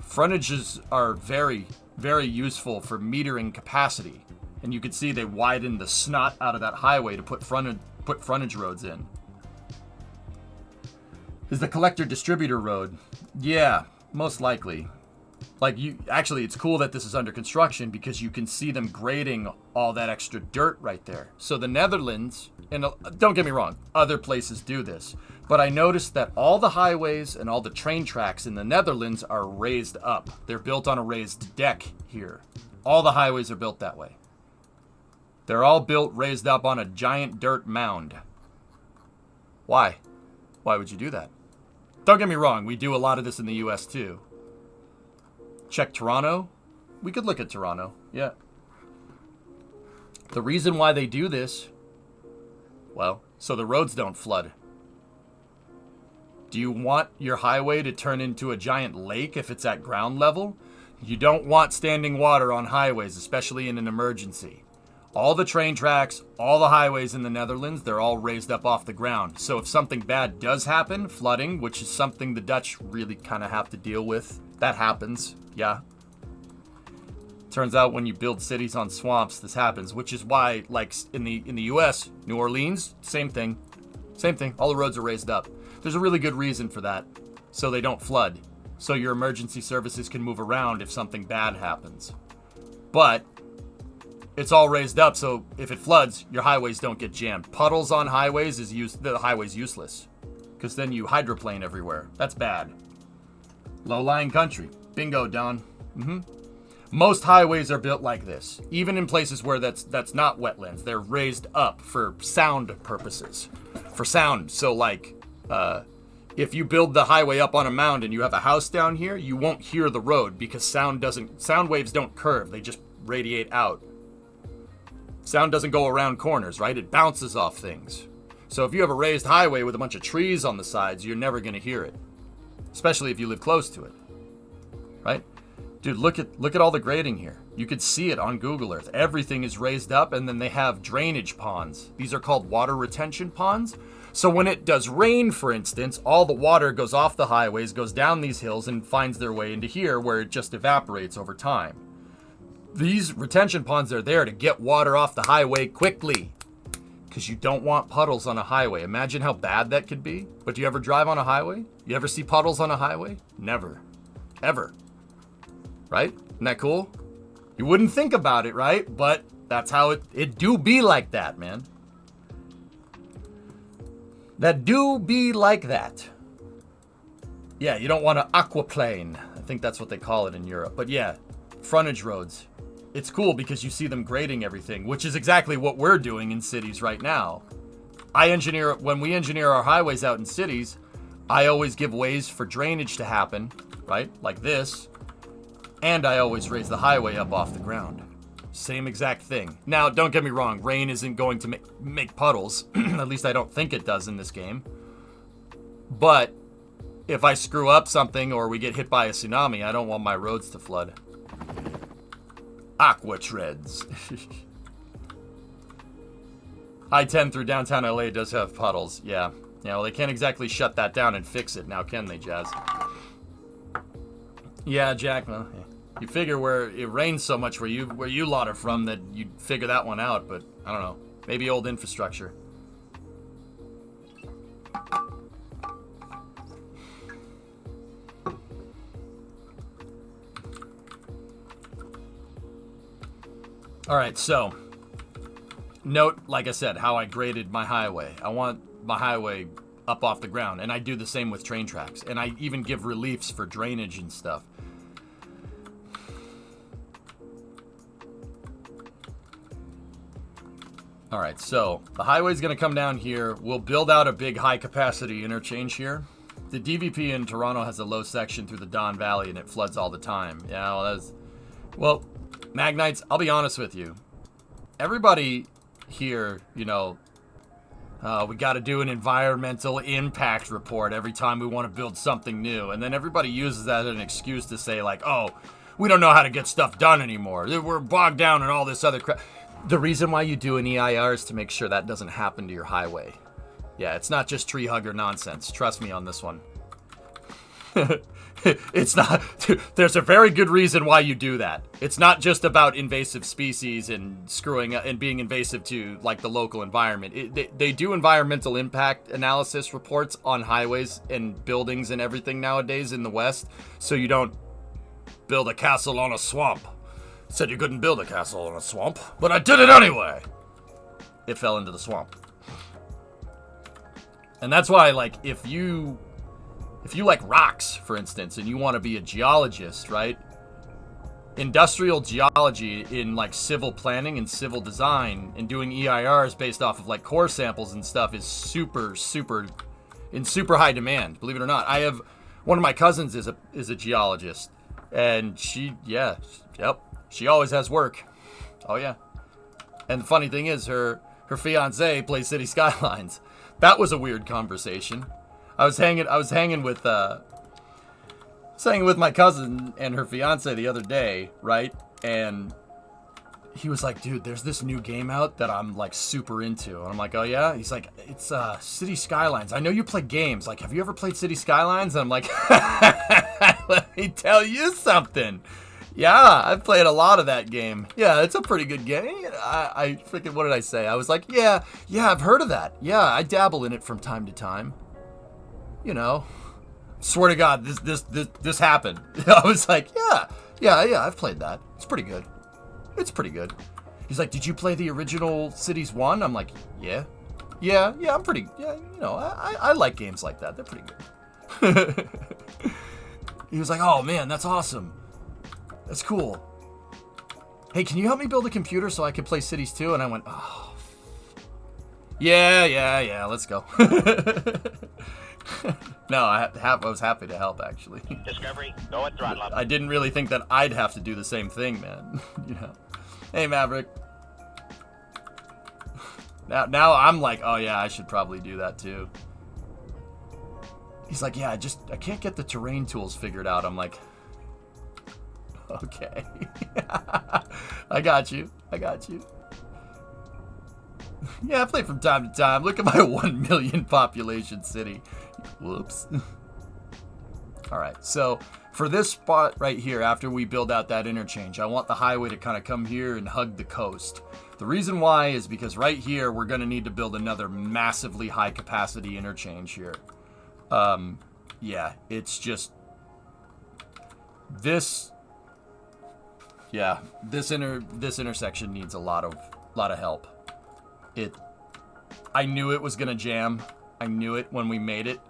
Frontages are very, very useful for metering capacity. And you can see they widen the snot out of that highway to put frontage roads in. Is the collector distributor road? Yeah, most likely. Actually, it's cool that this is under construction because you can see them grading all that extra dirt right there. So the Netherlands, and don't get me wrong, other places do this, but I noticed that all the highways and all the train tracks in the Netherlands are raised up. They're built on a raised deck here. All the highways are built that way. They're all built raised up on a giant dirt mound. Why? Why would you do that? Don't get me wrong, we do a lot of this in the US too. Check Toronto. We could look at Toronto, yeah. The reason why they do this, well, so the roads don't flood. Do you want your highway to turn into a giant lake if it's at ground level? You don't want standing water on highways, especially in an emergency. All the train tracks, all the highways in the Netherlands, they're all raised up off the ground. So if something bad does happen, flooding, which is something the Dutch really kind of have to deal with, that happens, yeah. Turns out when you build cities on swamps, this happens, which is why, like in the US, New Orleans, same thing. Same thing, all the roads are raised up. There's a really good reason for that, so they don't flood. So your emergency services can move around if something bad happens. But it's all raised up, so if it floods, your highways don't get jammed. Puddles on highways the highway's useless, because then you hydroplane everywhere. That's bad. Low-lying country. Bingo, Don. Most highways are built like this, even in places where that's not wetlands. They're raised up for sound purposes. For sound. So like, if you build the highway up on a mound and you have a house down here, you won't hear the road because sound waves don't curve. They just radiate out. Sound doesn't go around corners, right? It bounces off things. So if you have a raised highway with a bunch of trees on the sides, you're never going to hear it. Especially if you live close to it. Right? Dude, look at all the grading here. You could see it on Google Earth. Everything is raised up, and then they have drainage ponds. These are called water retention ponds. So when it does rain, for instance, all the water goes off the highways, goes down these hills, and finds their way into here, where it just evaporates over time. These retention ponds are there to get water off the highway quickly. Because you don't want puddles on a highway. Imagine how bad that could be. But do you ever drive on a highway? You ever see puddles on a highway? Never. Ever. Right? Isn't that cool? You wouldn't think about it, right? But that's how it do be like that, man. That do be like that. Yeah, you don't want to aquaplane. I think that's what they call it in Europe. But yeah, frontage roads. It's cool because you see them grading everything, which is exactly what we're doing in cities right now. When we engineer our highways out in cities, I always give ways for drainage to happen, right? Like this. And I always raise the highway up off the ground. Same exact thing. Now, don't get me wrong. Rain isn't going to make puddles. At least I don't think it does in this game. But if I screw up something or we get hit by a tsunami, I don't want my roads to flood. Aqua treads. I-10 through downtown LA does have puddles. Yeah. Yeah, well, they can't exactly shut that down and fix it now, can they, Jazz? Yeah, Jack, well, you figure where it rains so much where you lot are from that you'd figure that one out, but I don't know. Maybe old infrastructure. All right, so note, like I said, how I graded my highway. I want my highway up off the ground, and I do the same with train tracks, and I even give reliefs for drainage and stuff. All right, so the highway's going to come down here. We'll build out a big high-capacity interchange here. The DVP in Toronto has a low section through the Don Valley, and it floods all the time. Yeah, well, Magnites, I'll be honest with you. Everybody here, you know, we got to do an environmental impact report every time we want to build something new. And then everybody uses that as an excuse to say, like, oh, we don't know how to get stuff done anymore. We're bogged down in all this other crap. The reason why you do an EIR is to make sure that doesn't happen to your highway. Yeah, it's not just tree hugger nonsense. Trust me on this one. It's not. There's a very good reason why you do that. It's not just about invasive species and screwing up and being invasive to like the local environment. They do environmental impact analysis reports on highways and buildings and everything nowadays in the West, so you don't build a castle on a swamp. Said you couldn't build a castle on a swamp, but I did it anyway. It fell into the swamp. And that's why, like, if you like rocks, for instance, and you want to be a geologist, right? Industrial geology in like civil planning and civil design and doing EIRs based off of like core samples and stuff is super high demand. Believe it or not, I have one of my cousins is a geologist, and she always has work. Oh yeah. And the funny thing is, her fiance plays City Skylines. That was a weird conversation. I was hanging with my cousin and her fiance the other day, right? And he was like, dude, there's this new game out that I'm like super into. And I'm like, oh yeah? He's like, it's City Skylines. I know you play games. Like, have you ever played City Skylines? And I'm like, let me tell you something. Yeah, I've played a lot of that game. Yeah, it's a pretty good game. I freaking, what did I say? I was like, yeah, I've heard of that. Yeah, I dabble in it from time to time. You know, swear to God, this happened. I was like, yeah, I've played that. It's pretty good. He's like, did you play the original Cities 1? I'm like, yeah, I'm pretty, you know, I like games like that. They're pretty good. He was like, oh man, that's awesome. That's cool. Hey, can you help me build a computer so I can play Cities 2? And I went, oh, yeah, let's go. No, I was happy to help, actually. Discovery, go and throttle up. I didn't really think that I'd have to do the same thing, man. You know. Hey, Maverick. Now I'm like, oh yeah, I should probably do that too. He's like, yeah, I can't get the terrain tools figured out. I'm like, okay. I got you. Yeah, I play from time to time. Look at my 1 million population city. Whoops. Alright, so for this spot right here, after we build out that interchange, I want the highway to kind of come here and hug the coast. The reason why is because right here, we're going to need to build another massively high capacity interchange here. Yeah, it's just... This intersection needs a lot of help. I knew it was gonna jam. I knew it when we made it.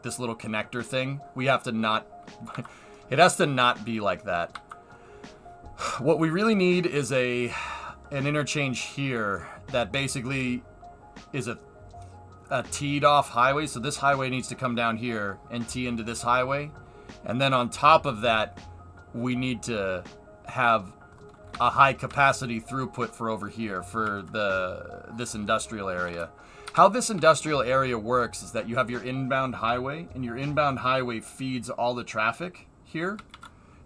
This little connector thing. We have to not... It has to not be like that. What we really need is an interchange here that basically is a teed off highway. So this highway needs to come down here and tee into this highway. And then on top of that, we need to have a high capacity throughput for over here for this industrial area. How this industrial area works is that you have your inbound highway, and your inbound highway feeds all the traffic here,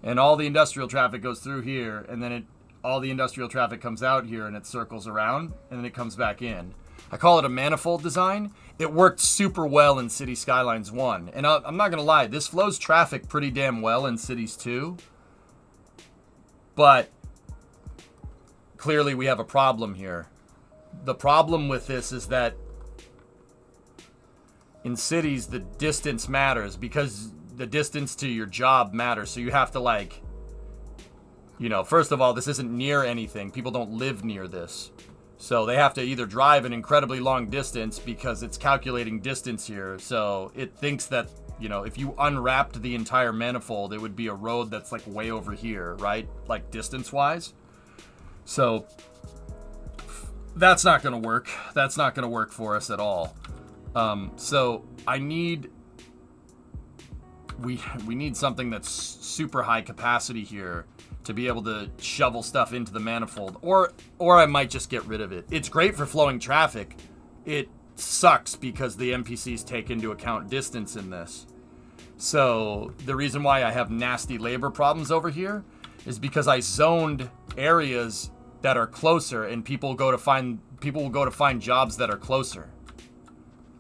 and all the industrial traffic goes through here, and then all the industrial traffic comes out here, and it circles around, and then it comes back in. I call it a manifold design. It worked super well in City Skylines 1, and I'm not gonna lie, this flows traffic pretty damn well in Cities 2, but clearly we have a problem here. The problem with this is that in cities, the distance matters because the distance to your job matters. So you have to, like, you know, first of all, this isn't near anything. People don't live near this. So they have to either drive an incredibly long distance because it's calculating distance here. So it thinks that, you know, if you unwrapped the entire manifold, it would be a road that's like way over here, right? Like distance-wise. So that's not going to work. That's not going to work for us at all. So we need something that's super high capacity here to be able to shovel stuff into the manifold, or I might just get rid of it. It's great for flowing traffic. It sucks because the NPCs take into account distance in this. So the reason why I have nasty labor problems over here is because I zoned areas that are closer, and people will go to find jobs that are closer.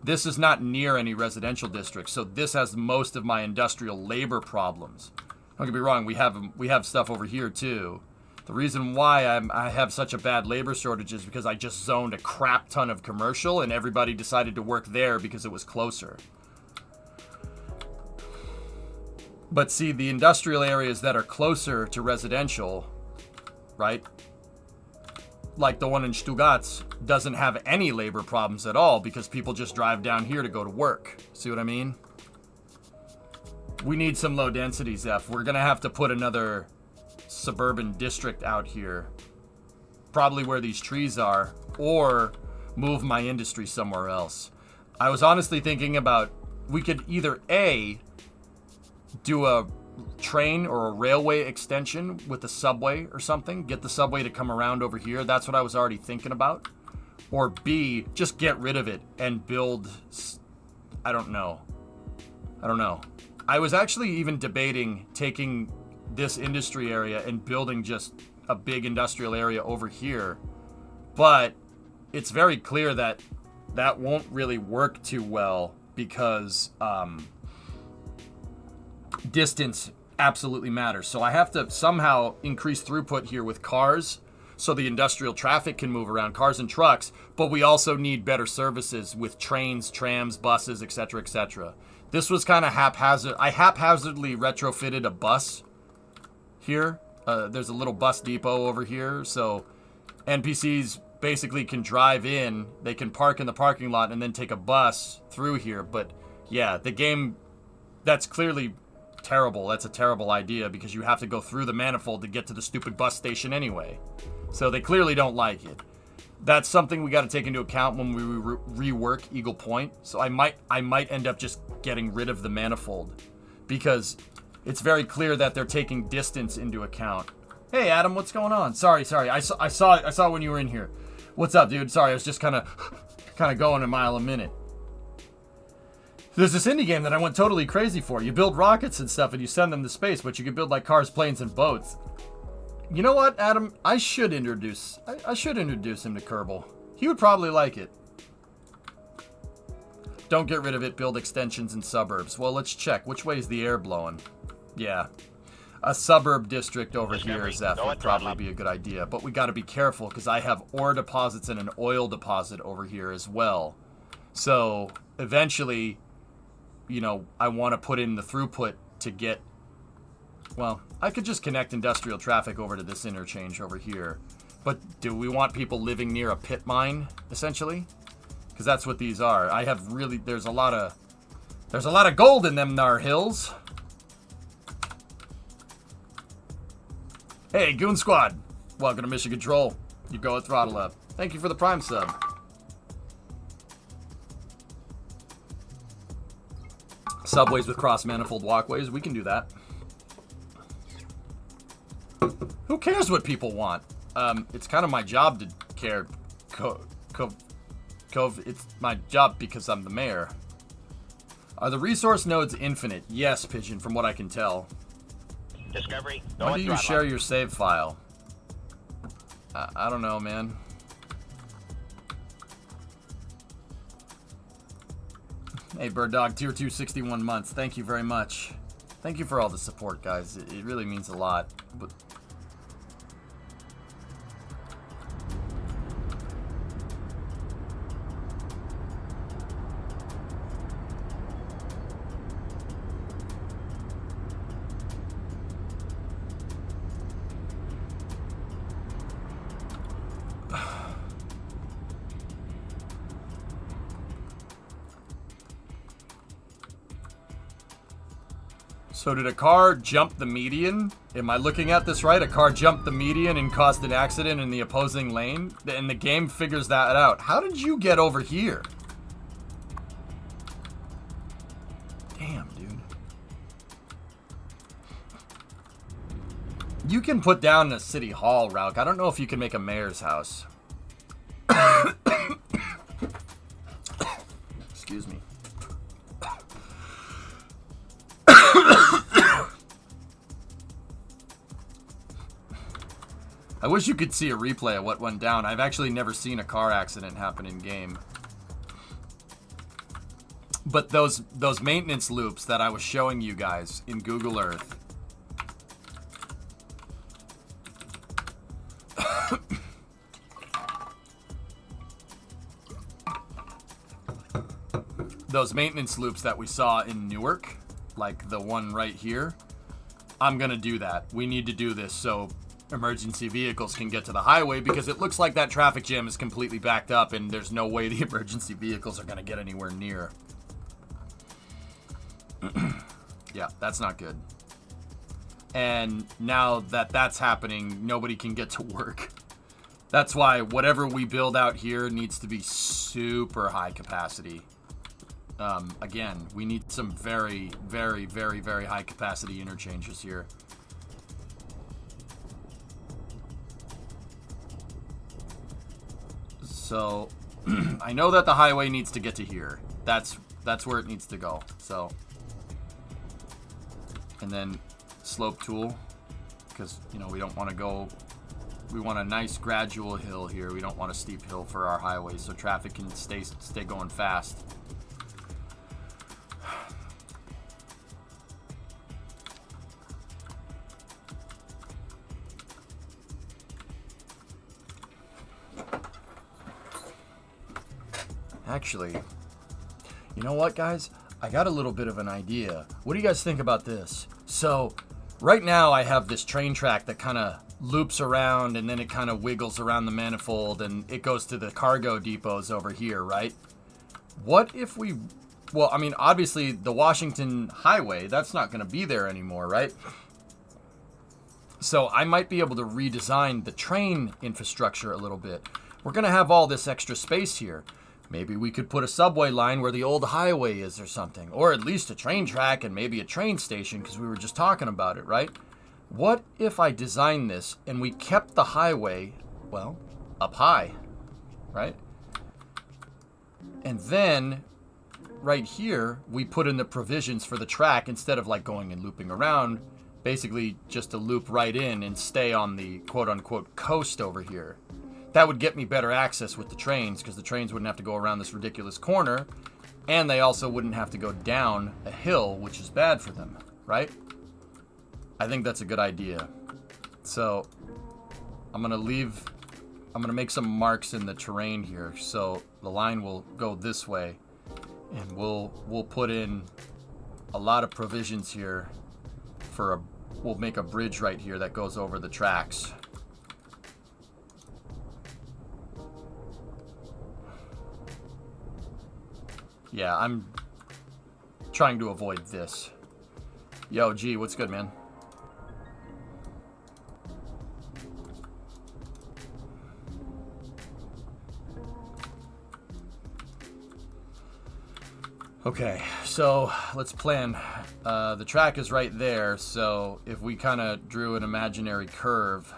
This is not near any residential districts, so this has most of my industrial labor problems. Don't get me wrong, we have stuff over here too. The reason why I have such a bad labor shortage is because I just zoned a crap ton of commercial, and everybody decided to work there because it was closer. But see, the industrial areas that are closer to residential, right? Like the one in Stuttgart, doesn't have any labor problems at all because people just drive down here to go to work. See what I mean? We need some low density, Zeph. We're going to have to put another suburban district out here. Probably where these trees are. Or move my industry somewhere else. I was honestly thinking about, we could either A, do a train or a railway extension with the subway or something. Get the subway to come around over here. That's what I was already thinking about. Or B, just get rid of it and build... I don't know. I was actually even debating taking this industry area and building just a big industrial area over here. But it's very clear that that won't really work too well because distance absolutely matters. So I have to somehow increase throughput here with cars so the industrial traffic can move around, cars and trucks, but we also need better services with trains, trams, buses, etc., etc. This was kind of haphazard. I haphazardly retrofitted a bus here. There's a little bus depot over here, so NPCs basically can drive in, they can park in the parking lot and then take a bus through here. But yeah, the game, that's clearly terrible. That's a terrible idea because you have to go through the manifold to get to the stupid bus station anyway. So they clearly don't like it. That's something we got to take into account when we rework Eagle Point. So I might end up just getting rid of the manifold because it's very clear that they're taking distance into account. Hey Adam, what's going on? Sorry. I saw when you were in here. What's up, dude? Sorry, I was just kind of going a mile a minute. There's this indie game that I went totally crazy for. You build rockets and stuff and you send them to space, but you can build like cars, planes, and boats. You know what, Adam? I should introduce him to Kerbal. He would probably like it. Don't get rid of it, build extensions in suburbs. Well, let's check. Which way is the air blowing? Yeah. A suburb district over here, Zeph, would probably be a good idea. But we got to be careful because I have ore deposits and an oil deposit over here as well. So eventually, you know, I want to put in the throughput to get... Well, I could just connect industrial traffic over to this interchange over here. But do we want people living near a pit mine, essentially? Because that's what these are. I have really... There's a lot of gold in them nar hills. Hey, Goon Squad. Welcome to Mission Control. You go at throttle up. Thank you for the Prime sub. Subways with cross-manifold walkways. We can do that. Who cares what people want? It's kind of my job to care. It's my job because I'm the mayor. Are the resource nodes infinite? Yes, Pigeon, from what I can tell. Discovery. When do you share your save file? I don't know, man. Hey, Bird Dog, tier 2, 61 months. Thank you very much. Thank you for all the support, guys. It really means a lot. But so did a car jump the median? Am I looking at this right? A car jumped the median and caused an accident in the opposing lane? And the game figures that out. How did you get over here? Damn, dude. You can put down a city hall, Rauk. I don't know if you can make a mayor's house. Excuse me. I wish you could see a replay of what went down. I've actually never seen a car accident happen in game. But those maintenance loops that I was showing you guys in Google Earth. Those maintenance loops that we saw in Newark, like the one right here, I'm gonna do that. We need to do this so emergency vehicles can get to the highway, because it looks like that traffic jam is completely backed up and there's no way the emergency vehicles are gonna get anywhere near. Yeah, that's not good. And now that that's happening, nobody can get to work. That's why whatever we build out here needs to be super high capacity. Again, we need some very, very, very, very high capacity interchanges here. So, I know that the highway needs to get to here. That's where it needs to go. So, and then slope tool, because, you know, we don't want to go, we want a nice gradual hill here. We don't want a steep hill for our highway, so traffic can stay going fast. Actually, you know what, guys? I got a little bit of an idea. What do you guys think about this? So, right now I have this train track that kind of loops around and then it kind of wiggles around the manifold and it goes to the cargo depots over here, right? What if we... Well, I mean, obviously the Washington Highway, that's not going to be there anymore, right? So I might be able to redesign the train infrastructure a little bit. We're going to have all this extra space here. Maybe we could put a subway line where the old highway is or something. Or at least a train track and maybe a train station, because we were just talking about it, right? What if I designed this and we kept the highway, well, up high, right? And then, right here, we put in the provisions for the track instead of like going and looping around. Basically, just to loop right in and stay on the quote-unquote coast over here. That would get me better access with the trains, because the trains wouldn't have to go around this ridiculous corner, and they also wouldn't have to go down a hill, which is bad for them, right? I think that's a good idea. So, I'm going to make some marks in the terrain here, so the line will go this way, and we'll put in a lot of provisions here for we'll make a bridge right here that goes over the tracks. Yeah, I'm trying to avoid this. Yo, G, what's good, man? Okay, so let's plan. The track is right there, so if we kind of drew an imaginary curve,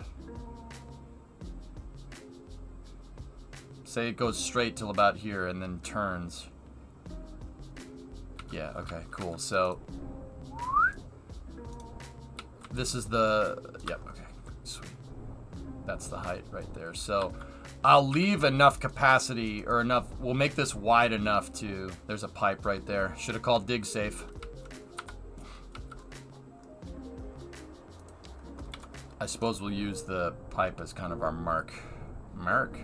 say it goes straight till about here and then turns. Yeah, okay, cool. So this is the, yep, okay, sweet. That's the height right there. So I'll leave enough capacity, or enough, we'll make this wide enough to, there's a pipe right there. Should have called dig safe. I suppose we'll use the pipe as kind of our mark. Mark?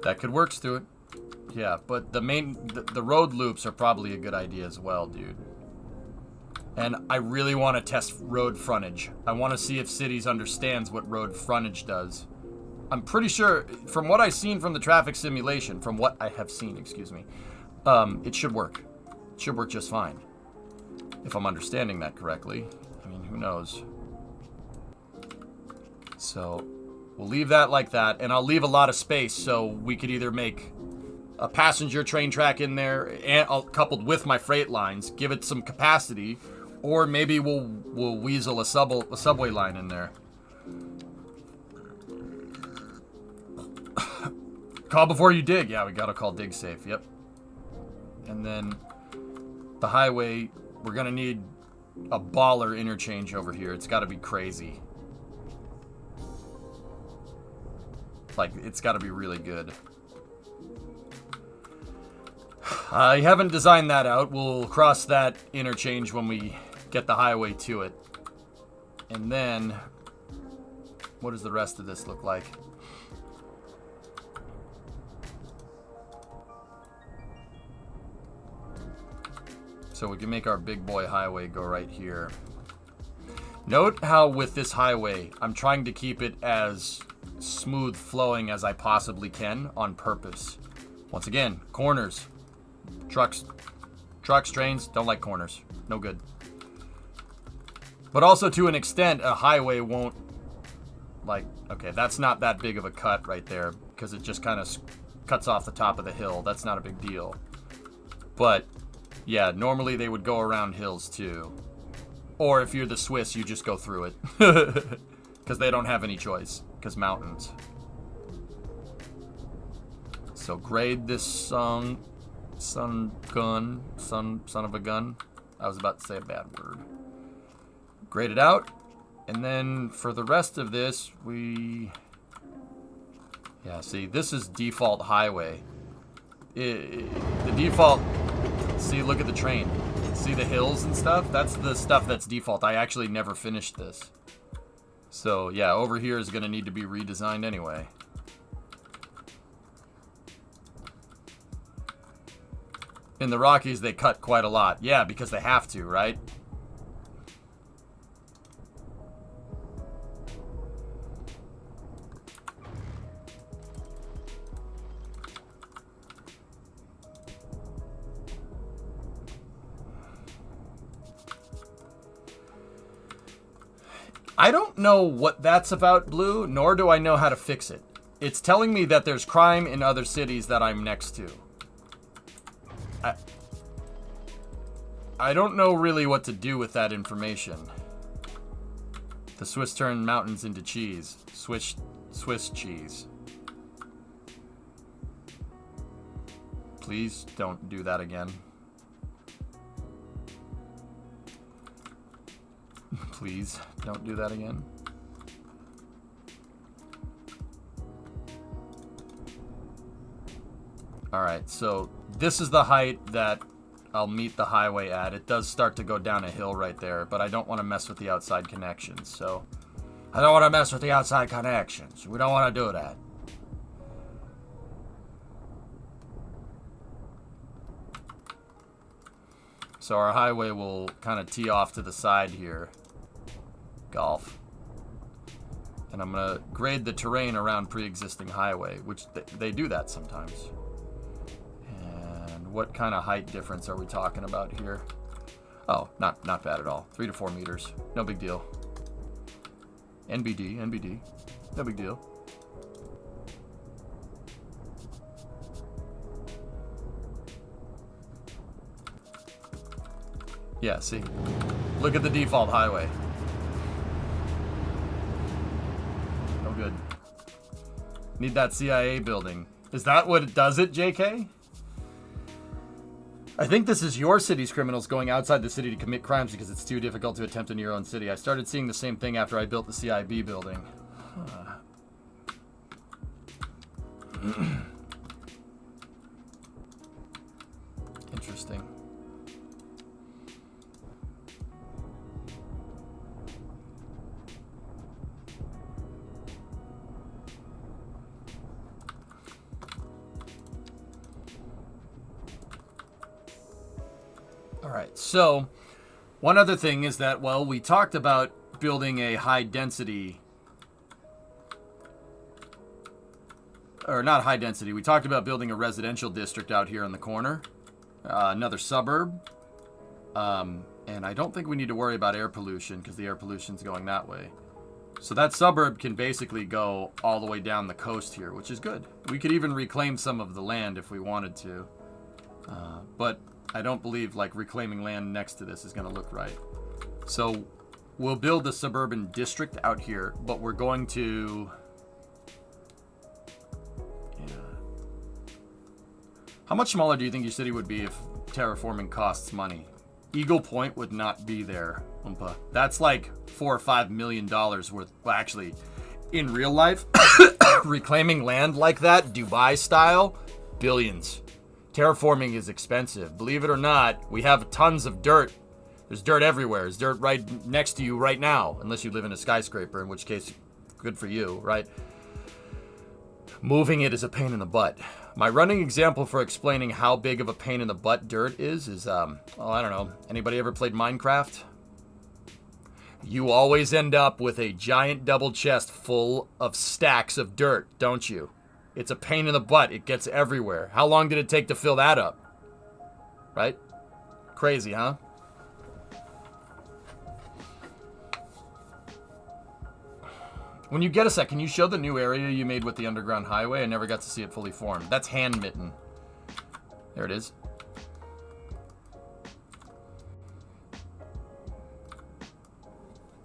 That could work, Stuart. Yeah, but the road loops are probably a good idea as well, dude. And I really want to test road frontage. I want to see if Cities understands what road frontage does. I'm pretty sure, from what I've seen from the traffic simulation, from what I have seen, excuse me, it should work. It should work just fine. If I'm understanding that correctly. I mean, who knows? So we'll leave that like that, and I'll leave a lot of space so we could either make a passenger train track in there, and coupled with my freight lines, give it some capacity, or maybe we'll weasel a subway line in there. Call before you dig. Yeah, we gotta call dig safe. Yep. And then the highway, we're going to need a baller interchange over here. It's got to be crazy. Like, it's got to be really good. I haven't designed that out. We'll cross that interchange when we get the highway to it. And then, what does the rest of this look like? So we can make our big boy highway go right here. Note how with this highway, I'm trying to keep it as smooth flowing as I possibly can on purpose. Once again, corners. Trucks, trains, don't like corners. No good. But also to an extent, a highway won't, like, okay, that's not that big of a cut right there because it just kind of cuts off the top of the hill. That's not a big deal. But, yeah, normally they would go around hills too. Or if you're the Swiss, you just go through it. Because they don't have any choice. Because mountains. So grade this son of a gun. I was about to say a bad word. Grade it out. And then for the rest of this, yeah, see, this is default highway. The default, see, look at the train. See the hills and stuff? That's the stuff that's default. I actually never finished this. So, yeah, over here is going to need to be redesigned anyway. In the Rockies, they cut quite a lot. Yeah, because they have to, right? I don't know what that's about, Blue, nor do I know how to fix it. It's telling me that there's crime in other cities that I'm next to. I don't know really what to do with that information. The Swiss turned mountains into cheese. Swiss cheese. Please don't do that again. Please don't do that again. Alright, so this is the height that I'll meet the highway at. It does start to go down a hill right there, but I don't want to mess with the outside connections, so... I don't want to mess with the outside connections. We don't want to do that. So our highway will kind of tee off to the side here. Golf. And I'm going to grade the terrain around pre-existing highway, which they do that sometimes. And what kind of height difference are we talking about here? Oh, not bad at all. 3 to 4 meters. No big deal. NBD. No big deal. Yeah, see? Look at the default highway. No good. Need that CIA building. Is that what it does it, JK? I think this is your city's criminals going outside the city to commit crimes because it's too difficult to attempt in your own city. I started seeing the same thing after I built the CIB building. Interesting. All right, so one other thing is that, well, we talked about building a high density, or not high density, we talked about building a residential district out here in the corner, another suburb, and I don't think we need to worry about air pollution because the air pollution's going that way. So that suburb can basically go all the way down the coast here, which is good. We could even reclaim some of the land if we wanted to, but I don't believe like reclaiming land next to this is going to look right. So we'll build the suburban district out here, but we're going to... Yeah. How much smaller do you think your city would be if terraforming costs money. Eagle Point would not be there, Oompa. That's like $4 or $5 million worth. Well, actually, in real life, reclaiming land like that, Dubai style, billions. Terraforming is expensive. Believe it or not, we have tons of dirt. There's dirt everywhere. There's dirt right next to you right now, unless you live in a skyscraper, in which case, good for you, right? Moving it is a pain in the butt. My running example for explaining how big of a pain in the butt dirt is well, I don't know. Anybody ever played Minecraft? You always end up with a giant double chest full of stacks of dirt, don't you? It's a pain in the butt. It gets everywhere. How long did it take to fill that up? Right? Crazy, huh? When you get a sec, can you show the new area you made with the underground highway? I never got to see it fully formed. That's hand mitten. There it is.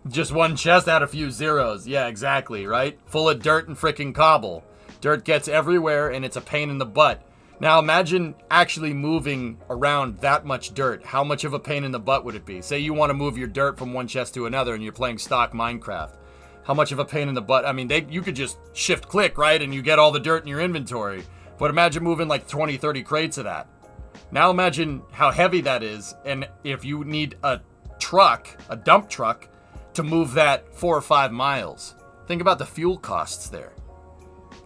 Just one chest out a few zeros. Yeah, exactly, right? Full of dirt and freaking cobble. Dirt gets everywhere and it's a pain in the butt. Now imagine actually moving around that much dirt. How much of a pain in the butt would it be? Say you want to move your dirt from one chest to another and you're playing stock Minecraft. How much of a pain in the butt? I mean, you could just shift click, right? And you get all the dirt in your inventory. But imagine moving like 20, 30 crates of that. Now imagine how heavy that is. And if you need a truck, a dump truck, to move that 4 or 5 miles. Think about the fuel costs there.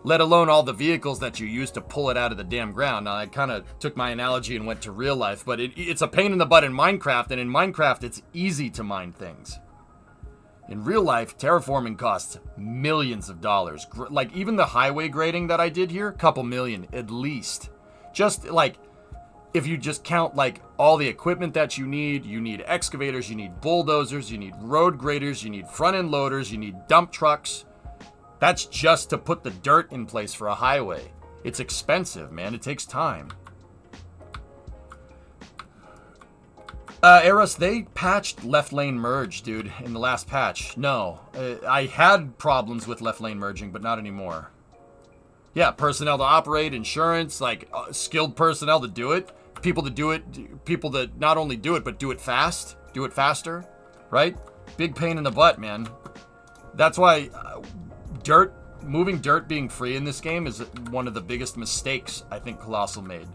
Let alone all the vehicles that you use to pull it out of the damn ground. Now, I kind of took my analogy and went to real life. But it's a pain in the butt in Minecraft. And in Minecraft, it's easy to mine things. In real life, terraforming costs millions of dollars. Like, even the highway grading that I did here, couple million at least. Just, like, if you just count, like, all the equipment that you need excavators, you need bulldozers, you need road graders, you need front-end loaders, you need dump trucks. That's just to put the dirt in place for a highway. It's expensive, man. It takes time. Eros, they patched left lane merge, dude, in the last patch. No, I had problems with left lane merging, but not anymore. Yeah, personnel to operate, insurance, like skilled personnel to do it. People to do it, people that not only do it, but do it fast, do it faster, right? Big pain in the butt, man. That's why moving dirt being free in this game is one of the biggest mistakes I think Colossal made.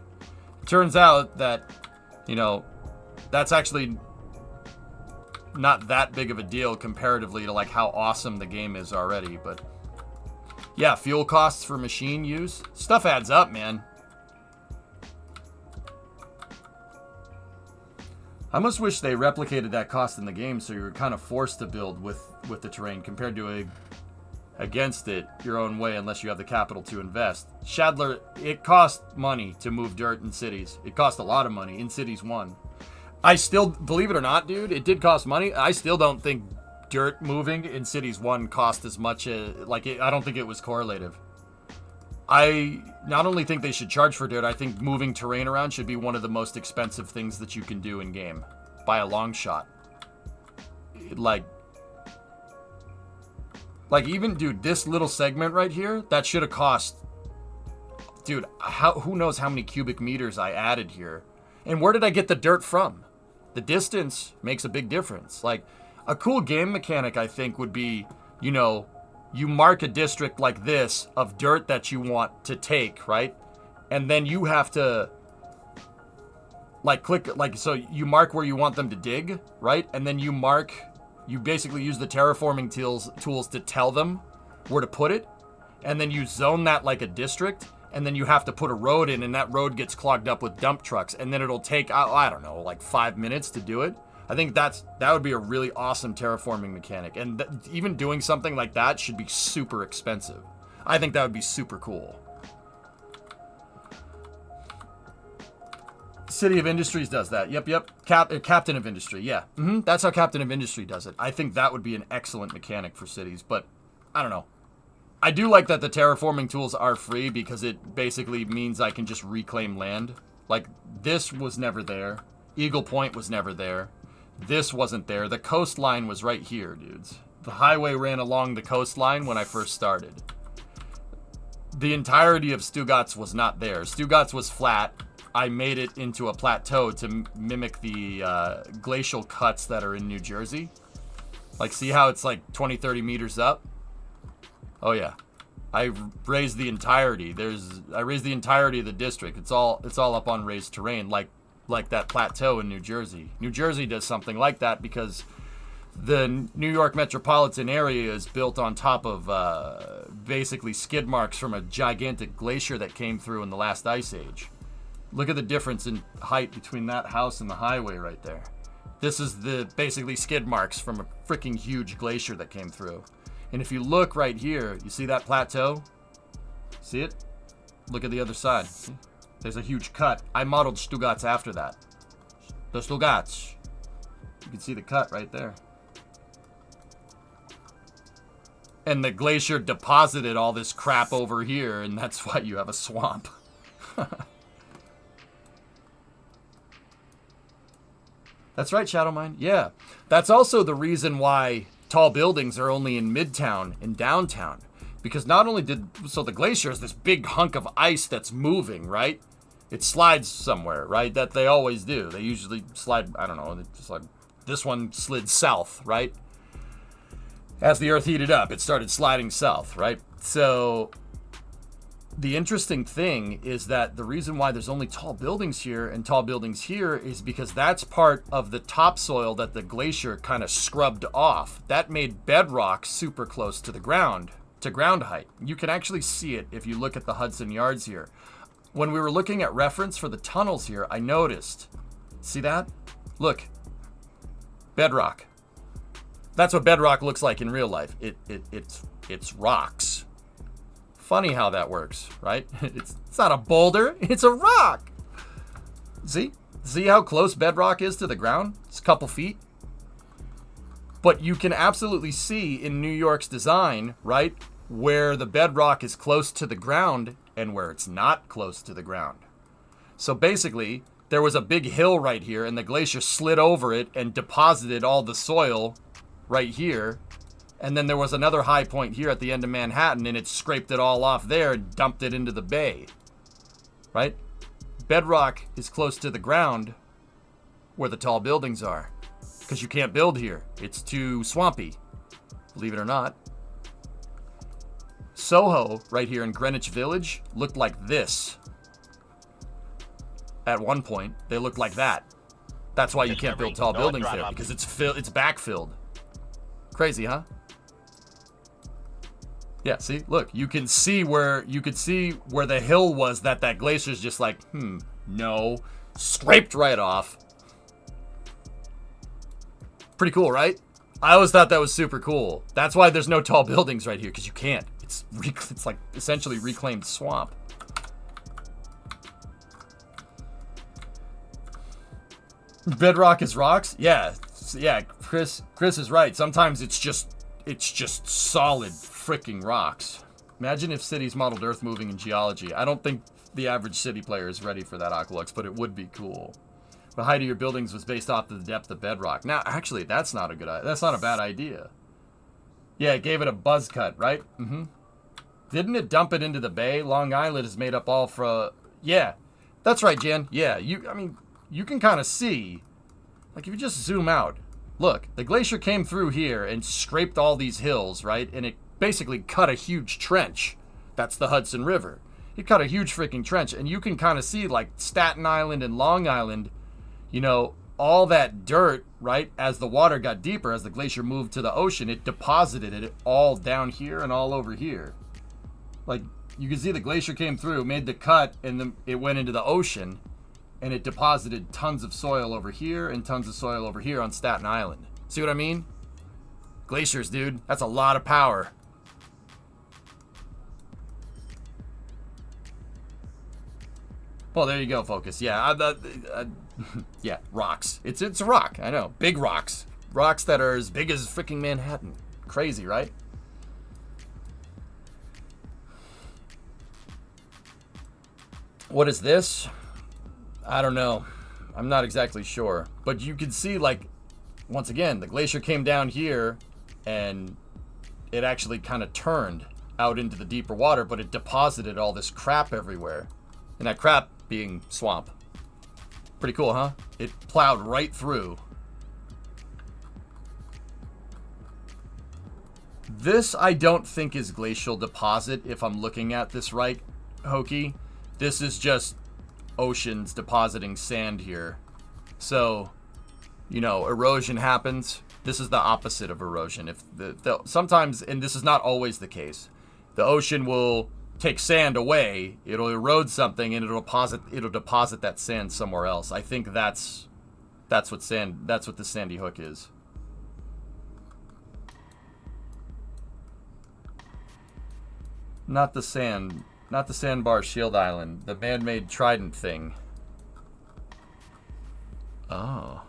Turns out that, you know, that's actually not that big of a deal comparatively to like how awesome the game is already. But yeah, fuel costs for machine use. Stuff adds up, man. I almost wish they replicated that cost in the game so you were kind of forced to build with the terrain compared to against it your own way unless you have the capital to invest. Shadler, it cost money to move dirt in cities. It cost a lot of money in Cities 1. I still, believe it or not, dude, it did cost money. I still don't think dirt moving in Cities 1 cost as much as, I don't think it was correlative. I not only think they should charge for dirt, I think moving terrain around should be one of the most expensive things that you can do in game. By a long shot. Like even, dude, this little segment right here, that should have cost, dude, who knows how many cubic meters I added here. And where did I get the dirt from? The distance makes a big difference. Like, a cool game mechanic, I think, would be, you know, you mark a district like this of dirt that you want to take, right? And then you have to, like, click, like, so you mark where you want them to dig, right? And then you basically use the terraforming tools to tell them where to put it. And then you zone that like a district. And then you have to put a road in, and that road gets clogged up with dump trucks. And then it'll take, I don't know, like 5 minutes to do it. I think that would be a really awesome terraforming mechanic. And even doing something like that should be super expensive. I think that would be super cool. City of Industries does that. Yep. Captain of Industry, yeah. That's how Captain of Industry does it. I think that would be an excellent mechanic for cities, but I don't know. I do like that the terraforming tools are free because it basically means I can just reclaim land. Like, this was never there. Eagle Point was never there. This wasn't there. The coastline was right here, dudes. The highway ran along the coastline when I first started. The entirety of Stugatz was not there. Stugatz was flat. I made it into a plateau to mimic the glacial cuts that are in New Jersey. Like, see how it's like 20, 30 meters up? Oh yeah. I raised the entirety. I raised the entirety of the district. It's all up on raised terrain, like that plateau in New Jersey. New Jersey does something like that because the New York metropolitan area is built on top of basically skid marks from a gigantic glacier that came through in the last ice age. Look at the difference in height between that house and the highway right there. This is the basically skid marks from a freaking huge glacier that came through. And if you look right here, you see that plateau? See it? Look at the other side. See? There's a huge cut. I modeled Stugatz after that. The Stugatz. You can see the cut right there. And the glacier deposited all this crap over here, and that's why you have a swamp. That's right, Shadowmine. Yeah. That's also the reason why tall buildings are only in Midtown and downtown. Because not only so the glacier is this big hunk of ice that's moving, right? It slides somewhere, right? That they always do. They usually slide, I don't know, just like this one slid south, right? As the earth heated up, it started sliding south, right? So the interesting thing is that the reason why there's only tall buildings here and tall buildings here is because that's part of the topsoil that the glacier kind of scrubbed off. That made bedrock super close to the ground, to ground height. You can actually see it if you look at the Hudson Yards here. When we were looking at reference for the tunnels here, I noticed, see that? Look, bedrock. That's what bedrock looks like in real life. It's rocks. Funny how that works, right? It's not a boulder, it's a rock. See how close bedrock is to the ground? It's a couple feet. But you can absolutely see in New York's design, right, where the bedrock is close to the ground and where it's not close to the ground. So basically, there was a big hill right here and the glacier slid over it and deposited all the soil right here. And then there was another high point here at the end of Manhattan, and it scraped it all off there and dumped it into the bay. Right? Bedrock is close to the ground where the tall buildings are. Because you can't build here. It's too swampy. Believe it or not. Soho, right here in Greenwich Village, looked like this. At one point, they looked like that. That's why you can't build tall buildings there, because it's backfilled. Crazy, huh? Yeah, see, look, you could see where the hill was that glacier's just like, no, scraped right off. Pretty cool, right? I always thought that was super cool. That's why there's no tall buildings right here, because you can't. It's like essentially reclaimed swamp. Bedrock is rocks? Yeah, Chris is right. Sometimes it's just solid freaking rocks. Imagine if cities modeled Earth moving in geology. I don't think the average city player is ready for that, Aqualux, but it would be cool. The height of your buildings was based off the depth of bedrock. Now, actually, that's not a bad idea. Yeah, it gave it a buzz cut, right? Mm-hmm. Didn't it dump it into the bay? Long Island is made up all from... Yeah, that's right, Jen. Yeah, you can kind of see, like if you just zoom out, look, the glacier came through here and scraped all these hills, right? And it basically cut a huge trench. That's the Hudson River. It cut a huge freaking trench, and you can kind of see like Staten Island and Long Island, all that dirt, right? As the water got deeper, as the glacier moved to the ocean, it deposited it all down here and all over here. Like, you can see the glacier came through, made the cut, and then it went into the ocean. And it deposited tons of soil over here and tons of soil over here on Staten Island. See what I mean? Glaciers, dude. That's a lot of power. Well, there you go, Focus. Yeah, yeah, rocks. It's a rock. I know. Big rocks. Rocks that are as big as freaking Manhattan. Crazy, right? What is this? I don't know. I'm not exactly sure. But you can see, like, once again, the glacier came down here and it actually kind of turned out into the deeper water, but it deposited all this crap everywhere. And that crap being swamp. Pretty cool, huh? It plowed right through. This, I don't think, is glacial deposit, if I'm looking at this right, Hokey. This is just oceans depositing sand here. So, you know, erosion happens. This is the opposite of erosion. If sometimes, and this is not always the case, the ocean will take sand away, it'll erode something, and it'll deposit that sand somewhere else. I think that's what the Sandy Hook is. Not the sandbar Shield Island, the man-made trident thing. Oh.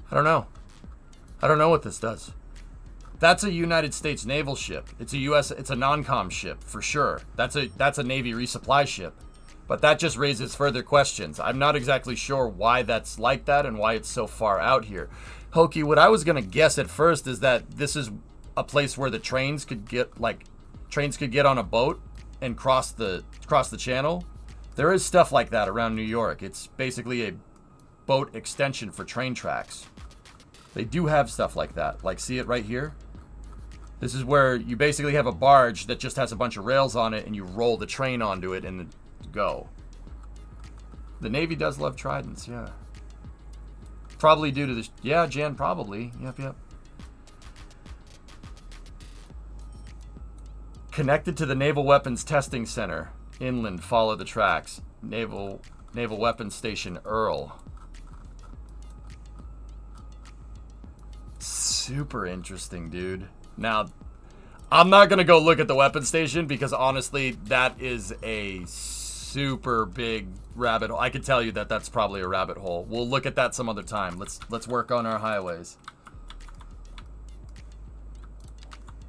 I don't know. I don't know what this does. That's a United States naval ship. It's a non-com ship for sure. That's a Navy resupply ship. But that just raises further questions. I'm not exactly sure why that's like that and why it's so far out here. Hokey, what I was gonna guess at first is that this is a place where the trains could get on a boat and cross the channel. There is stuff like that around New York. It's basically a boat extension for train tracks. They do have stuff like that. Like, see it right here? This is where you basically have a barge that just has a bunch of rails on it and you roll the train onto it and go. The Navy does love tridents, yeah. Probably due to this. Yeah, Jan, probably. Yep. Connected to the Naval Weapons Testing Center. Inland, follow the tracks. Naval Weapons Station, Earl. Super interesting, dude. Now, I'm not going to go look at the weapons station because honestly, that is a super big rabbit hole. I can tell you that that's probably a rabbit hole. We'll look at that some other time. Let's work on our highways.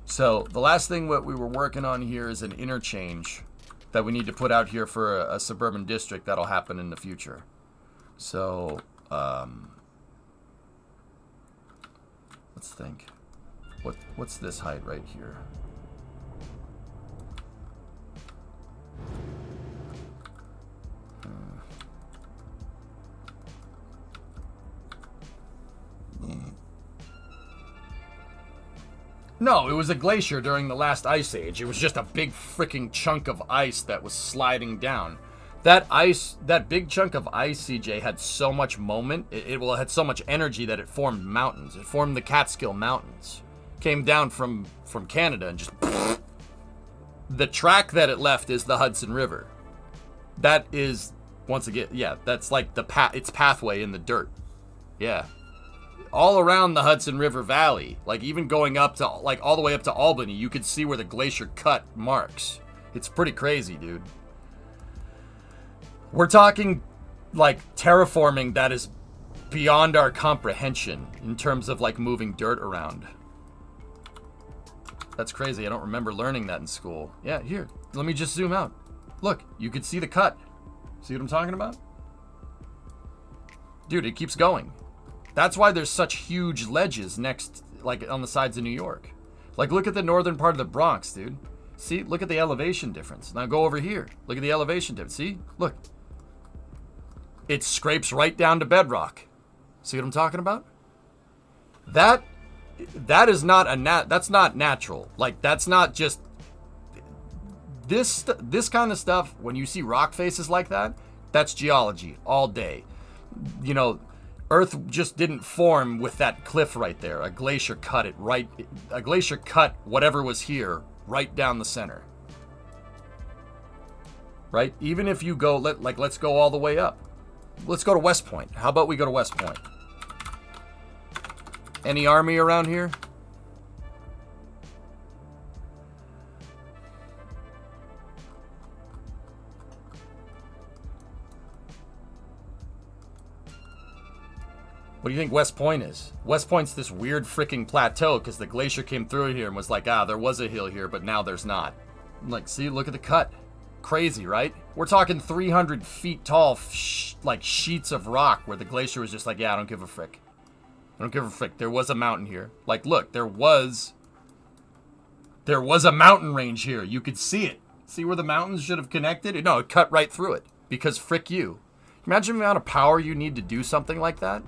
So, the last thing what we were working on here is an interchange that we need to put out here for a suburban district that'll happen in the future. So, let's think. What's this height right here? No, it was a glacier during the last ice age. It was just a big freaking chunk of ice that was sliding down. That big chunk of ice, CJ, had so much moment. It had so much energy that it formed mountains. It formed the Catskill Mountains. Came down from Canada and just... The track that it left is the Hudson River. That is, once again, yeah, that's like its pathway in the dirt. Yeah. All around the Hudson River Valley, like even going up to, like all the way up to Albany, you could see where the glacier cut marks. It's pretty crazy, dude. We're talking like terraforming that is beyond our comprehension in terms of like moving dirt around. That's crazy. I don't remember learning that in school. Yeah, here. Let me just zoom out. Look, you could see the cut. See what I'm talking about? Dude, it keeps going. That's why there's such huge ledges next, like on the sides of New York. Like, look at the northern part of the Bronx, dude. See, look at the elevation difference. Now go over here. Look at the elevation difference. See, look. It scrapes right down to bedrock. See what I'm talking about? That is not that's not natural. Like, that's not just this kind of stuff. When you see rock faces like that, that's geology all day. You know, Earth just didn't form with that cliff right there. A glacier cut it right. A glacier cut whatever was here right down the center. Right? Even if you go, let's go all the way up. Let's go to West Point. How about we go to West Point? Any army around here? What do you think West Point is? West Point's this weird freaking plateau because the glacier came through here and was like, there was a hill here, but now there's not. Like, see, look at the cut. Crazy, right? We're talking 300 feet tall, like sheets of rock where the glacier was just like, I don't give a frick. I don't give a frick. There was a mountain here. Like, look, there was a mountain range here. You could see it. See where the mountains should have connected? No, it cut right through it because frick you. Imagine the amount of power you need to do something like that.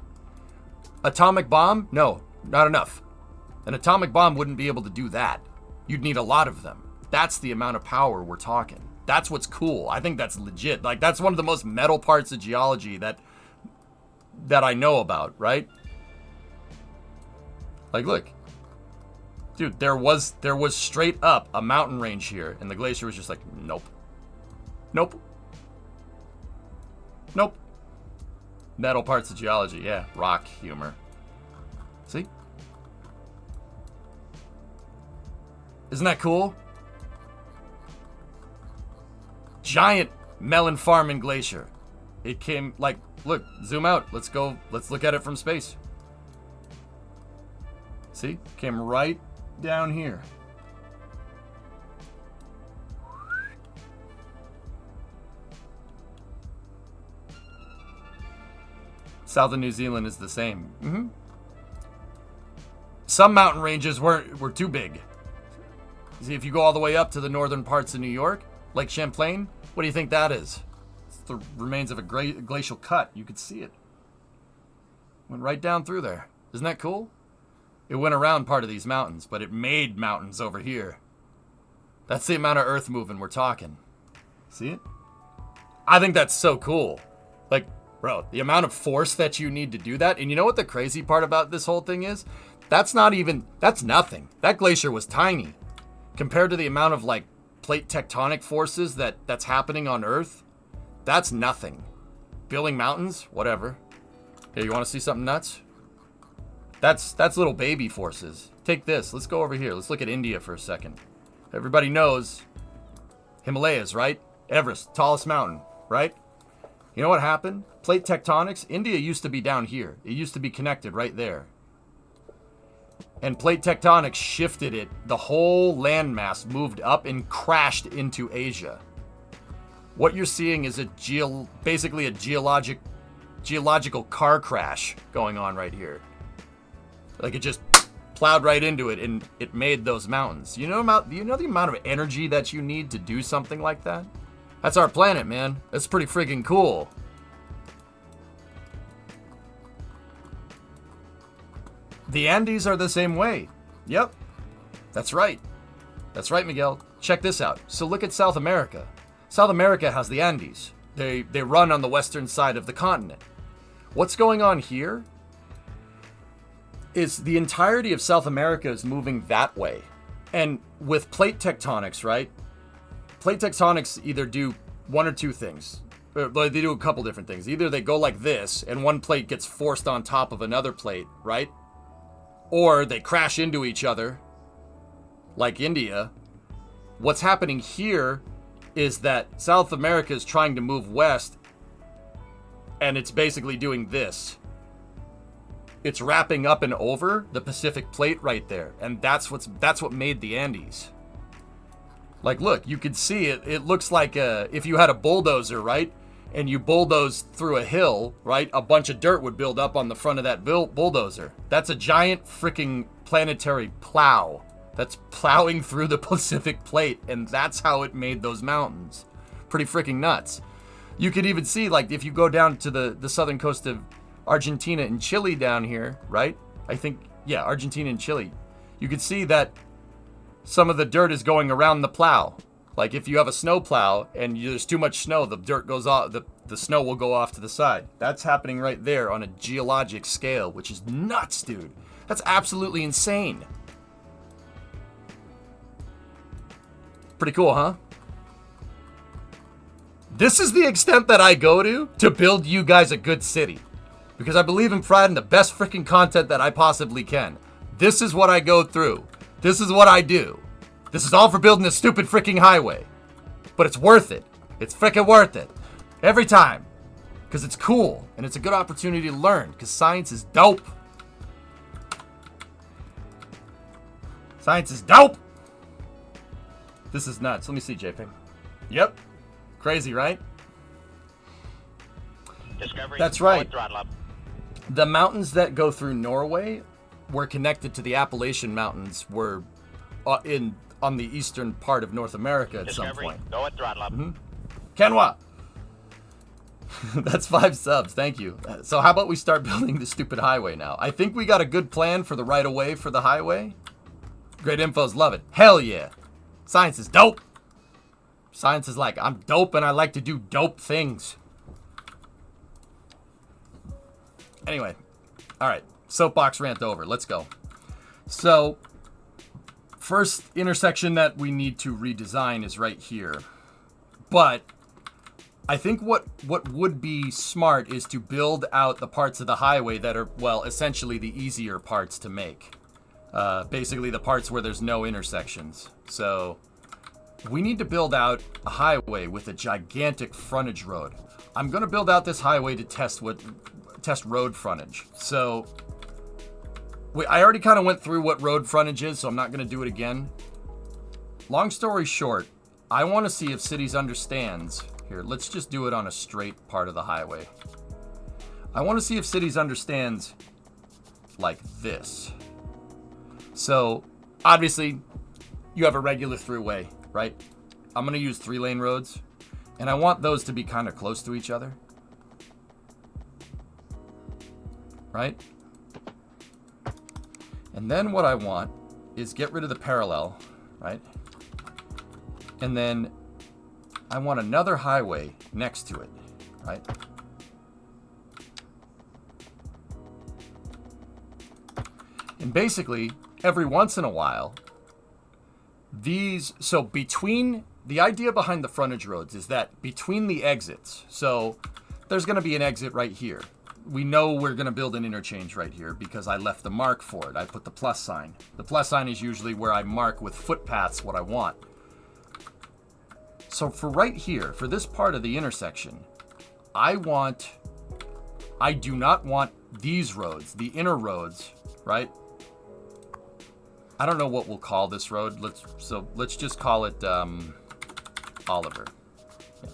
Atomic bomb? No, not enough. An atomic bomb wouldn't be able to do that. You'd need a lot of them. That's the amount of power we're talking. That's what's cool. I think that's legit. Like, that's one of the most metal parts of geology that I know about, right? Like, look. Dude, there was straight up a mountain range here, and the glacier was just like, nope. Nope. Nope. Metal parts of geology, yeah. Rock humor. See? Isn't that cool? Giant melon farm and glacier. It came, like, look, zoom out. Let's go, let's look at it from space. See? Came right down here. South of New Zealand is the same. Some mountain ranges were too big. See, if you go all the way up to the northern parts of New York, Lake Champlain, what do you think that is? It's the remains of a glacial cut. You could see it. Went right down through there. Isn't that cool? It went around part of these mountains, but it made mountains over here. That's the amount of earth moving we're talking. See it? I think that's so cool. Like, bro, the amount of force that you need to do that. And you know what the crazy part about this whole thing is? That's nothing. That glacier was tiny. Compared to the amount of, like, plate tectonic forces that's happening on Earth, that's nothing. Building mountains, whatever. Hey, you want to see something nuts? That's little baby forces. Take this. Let's go over here. Let's look at India for a second. Everybody knows Himalayas, right? Everest, tallest mountain, right? You know what happened? Plate tectonics. India used to be down here. It used to be connected right there. And plate tectonics shifted it. The whole landmass moved up and crashed into Asia. What you're seeing is basically a geological car crash going on right here. Like, it just plowed right into it and it made those mountains. Do you know the amount of energy that you need to do something like that? That's our planet, man. That's pretty freaking cool. The Andes are the same way. Yep. That's right. That's right, Miguel. Check this out. So look at South America. South America has the Andes. They run on the western side of the continent. What's going on here is the entirety of South America is moving that way. And with plate tectonics, right? Plate tectonics either do one or two things. They do a couple different things. Either they go like this, and one plate gets forced on top of another plate, right? Or they crash into each other, like India. What's happening here is that South America is trying to move west, and it's basically doing this. It's wrapping up and over the Pacific plate right there, and that's what made the Andes. Like, look, you can see it. It looks like if you had a bulldozer, right? And you bulldoze through a hill, right? A bunch of dirt would build up on the front of that bulldozer. That's a giant freaking planetary plow that's plowing through the Pacific plate, and that's how it made those mountains. Pretty freaking nuts. You could even see, like, if you go down to the southern coast of Argentina and Chile down here, right? I think, yeah, Argentina and Chile. You could see that some of the dirt is going around the plow. Like, if you have a snow plow and there's too much snow, the dirt goes off, the snow will go off to the side. That's happening right there on a geologic scale, which is nuts, dude. That's absolutely insane. Pretty cool, huh? This is the extent that I go to build you guys a good city. Because I believe in providing the best freaking content that I possibly can. This is what I go through. This is what I do. This is all for building a stupid freaking highway. But it's worth it. It's freaking worth it. Every time. Because it's cool, and it's a good opportunity to learn, because science is dope. Science is dope! This is nuts. Let me see, JPEG. Yep. Crazy, right? Discovery. That's right. Forward throttle up. The mountains that go through Norway were connected to the Appalachian Mountains, were on the eastern part of North America at some Discovery. point. Go at throttle up. Kenwa! That's 5 subs. Thank you. So how about we start building the stupid highway now? I think we got a good plan for the right-of-way for the highway. Great infos. Love it. Hell yeah. Science is dope. Science is like, I'm dope and I like to do dope things. Anyway. All right. Soapbox rant over. Let's go. So, first intersection that we need to redesign is right here. But I think what would be smart is to build out the parts of the highway that are, well, essentially the easier parts to make. Basically the parts where there's no intersections. So we need to build out a highway with a gigantic frontage road. I'm going to build out this highway to test road frontage. So I already kind of went through what road frontage is, so I'm not going to do it again. Long story short, I want to see if Cities understands. Here, let's just do it on a straight part of the highway. I want to see if Cities understands like this. So, obviously, you have a regular throughway, right? I'm going to use 3-lane roads, and I want those to be kind of close to each other. Right? And then what I want is get rid of the parallel, right? And then I want another highway next to it, right? And basically, every once in a while, so between, the idea behind the frontage roads is that between the exits, so there's going to be an exit right here. We know we're going to build an interchange right here because I left the mark for it. I put the plus sign. The plus sign is usually where I mark with footpaths what I want. So for right here, for this part of the intersection, I do not want these roads, the inner roads, right? I don't know what we'll call this road. Let's just call it Oliver. Yeah.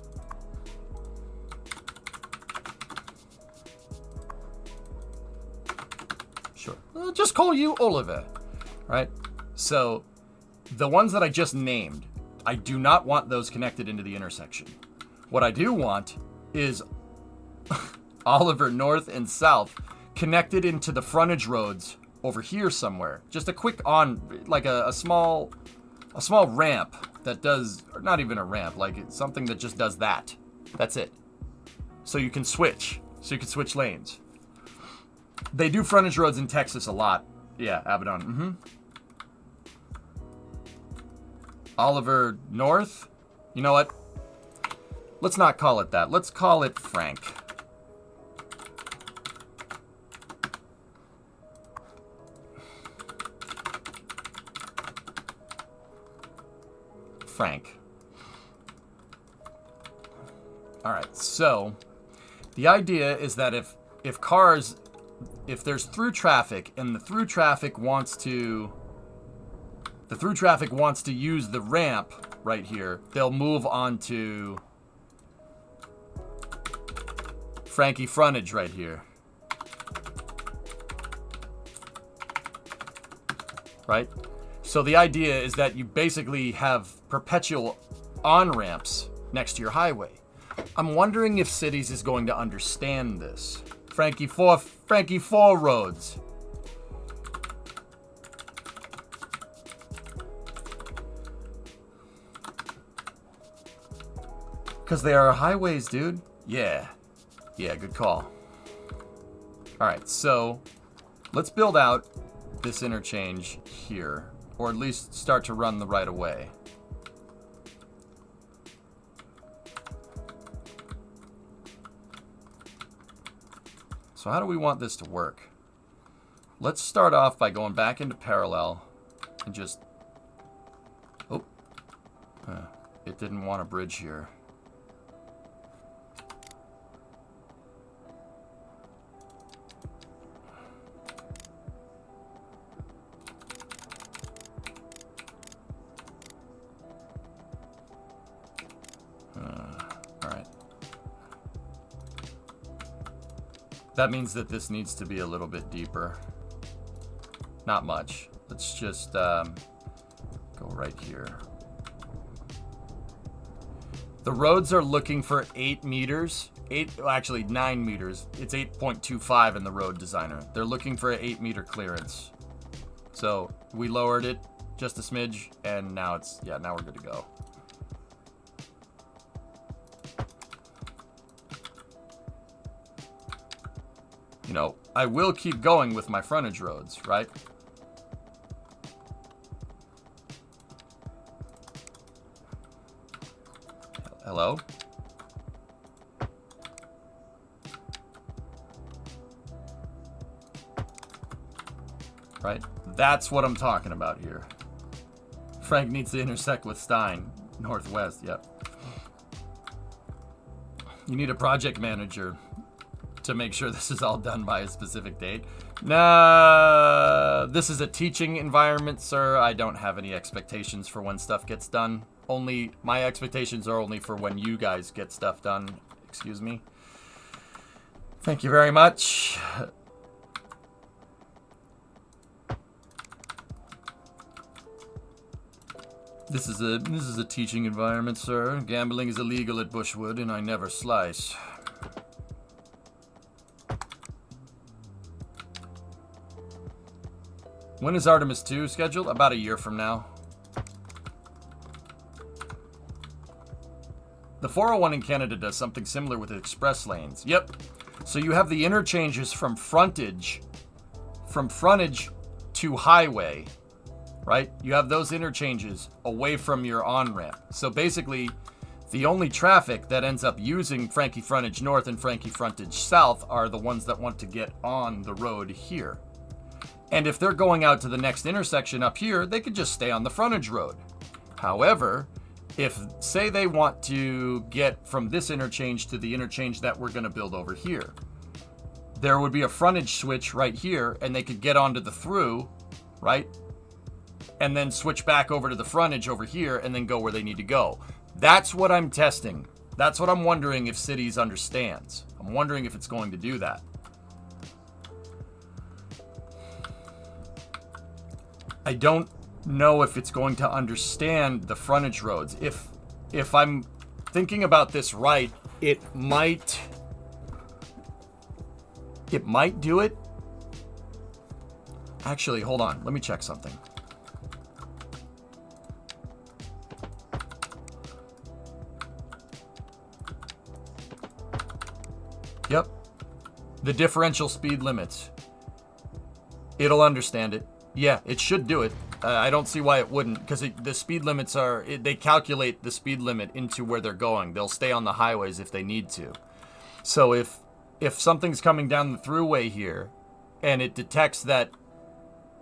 Sure. I'll just call you Oliver, right? So the ones that I just named, I do not want those connected into the intersection. What I do want is Oliver North and South connected into the frontage roads over here somewhere. Just a quick like a small ramp that does, or not even a ramp, like it's something that just does that. That's it. So you can switch. So you can switch lanes. They do frontage roads in Texas a lot. Yeah, Abaddon. Oliver North? You know what? Let's not call it that. Let's call it Frank. Frank. Alright, so the idea is that if there's through traffic and the through traffic wants to use the ramp right here, they'll move on to Frankie frontage right here. Right? So the idea is that you basically have perpetual on-ramps next to your highway. I'm wondering if Cities is going to understand this. Frankie 4 roads. Because they are highways, dude. Yeah. Yeah, good call. Alright, so let's build out this interchange here. Or at least start to run the right of way. So how do we want this to work? Let's start off by going back into parallel and just... Oh. It didn't want a bridge here. That means that this needs to be a little bit deeper. Not much. Let's just go right here. The roads are looking for 8 meters. Actually 9 meters. It's 8.25 in the road designer. They're looking for an 8-meter clearance. So we lowered it just a smidge, and now now we're good to go. You know, I will keep going with my frontage roads, right? Hello? Right? That's what I'm talking about here. Frank needs to intersect with Stein. Northwest, yep. You need a project manager to make sure this is all done by a specific date. Nah, this is a teaching environment, sir. I don't have any expectations for when stuff gets done. My expectations are only for when you guys get stuff done. Excuse me. Thank you very much. This is a teaching environment, sir. Gambling is illegal at Bushwood, and I never slice. When is Artemis 2 scheduled? About a year from now. The 401 in Canada does something similar with express lanes. Yep. So you have the interchanges from frontage to highway, right? You have those interchanges away from your on-ramp. So basically, the only traffic that ends up using Frankie Frontage North and Frankie Frontage South are the ones that want to get on the road here. And if they're going out to the next intersection up here, they could just stay on the frontage road. However, if, say, they want to get from this interchange to the interchange that we're going to build over here, there would be a frontage switch right here, and they could get onto the through, right? And then switch back over to the frontage over here, and then go where they need to go. That's what I'm testing. That's what I'm wondering if Cities understands. I'm wondering if it's going to do that. I don't know if it's going to understand the frontage roads. If I'm thinking about this right, it might do it. Actually, hold on. Let me check something. Yep. The differential speed limits. It'll understand it. Yeah, it should do it. I don't see why it wouldn't, because the speed limits they calculate the speed limit into where they're going. They'll stay on the highways if they need to. So if something's coming down the thruway here, and it detects that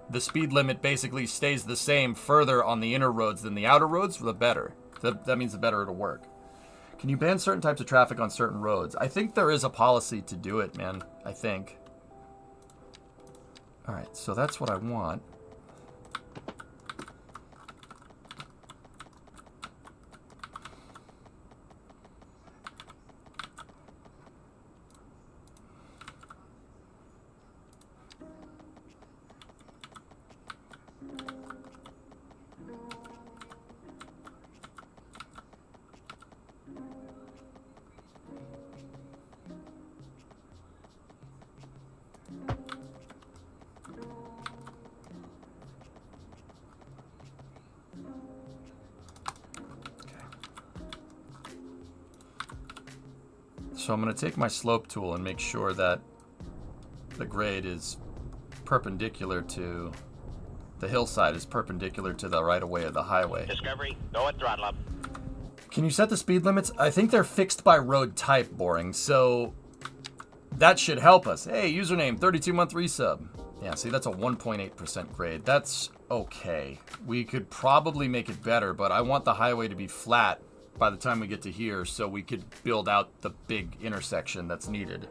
the speed limit basically stays the same further on the inner roads than the outer roads, the better. That means the better it'll work. Can you ban certain types of traffic on certain roads? I think there is a policy to do it, man. I think. Alright, so that's what I want. So I'm going to take my slope tool and make sure that the grade is perpendicular to the hillside, is perpendicular to the right of way of the highway. Discovery, go at throttle up. Can you set the speed limits? I think they're fixed by road type, Boring, so that should help us. Hey, username 32-month resub. Yeah, see, that's a 1.8% grade. That's okay. We could probably make it better, but I want the highway to be flat by the time we get to here, so we could build out the big intersection that's needed.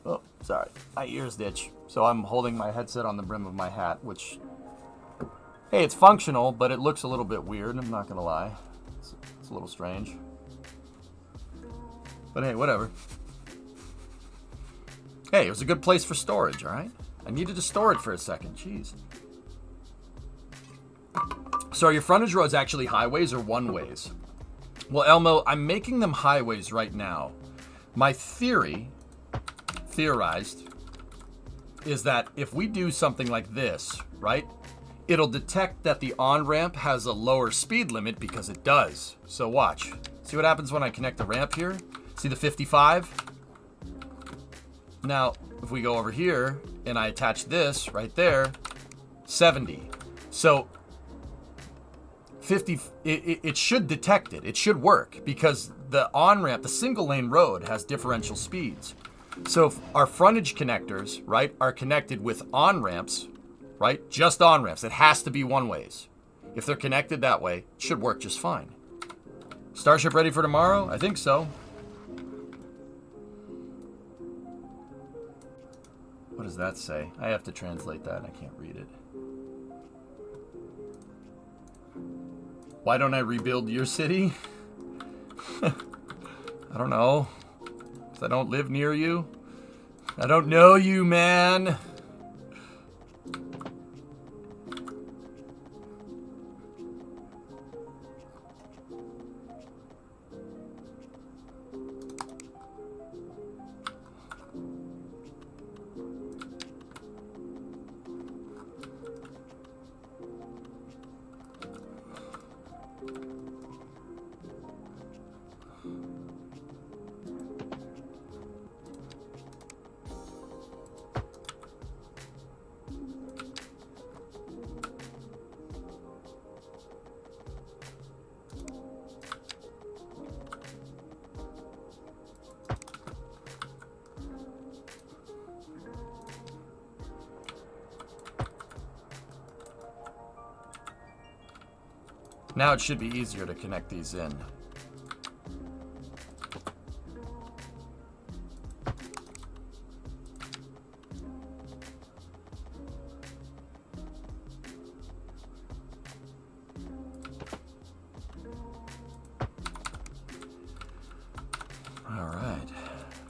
Oh, sorry. My ears itch. So I'm holding my headset on the brim of my hat, which, hey, it's functional, but it looks a little bit weird, I'm not gonna lie. It's a little strange. But hey, whatever. Hey, it was a good place for storage, alright? I needed to store it for a second. Jeez. So are your frontage roads actually highways or one-ways? Well, Elmo, I'm making them highways right now. My theorized, is that if we do something like this, right, it'll detect that the on-ramp has a lower speed limit because it does. So watch. See what happens when I connect the ramp here? See the 55? Now, if we go over here and I attach this right there, 70. So 50, it should detect it. It should work because the on-ramp, the single lane road has differential speeds. So if our frontage connectors, right, are connected with on-ramps, right, just on-ramps, it has to be one-ways. If they're connected that way, it should work just fine. Starship ready for tomorrow? I think so. What does that say? I have to translate that. I can't read it. Why don't I rebuild your city? I don't know. 'Cause I don't live near you. I don't know you, man. Now it should be easier to connect these in. All right,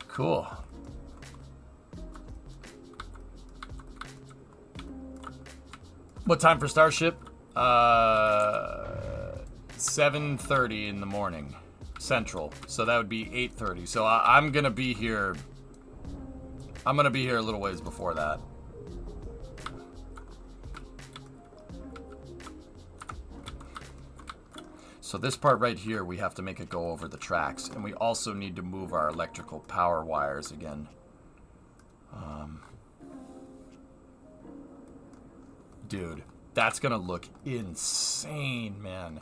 cool. What time for Starship? 7:30 in the morning, Central. So that would be 8:30. So I'm gonna be here. I'm gonna be here a little ways before that. So this part right here, we have to make it go over the tracks, and we also need to move our electrical power wires again. Dude, that's gonna look insane, man.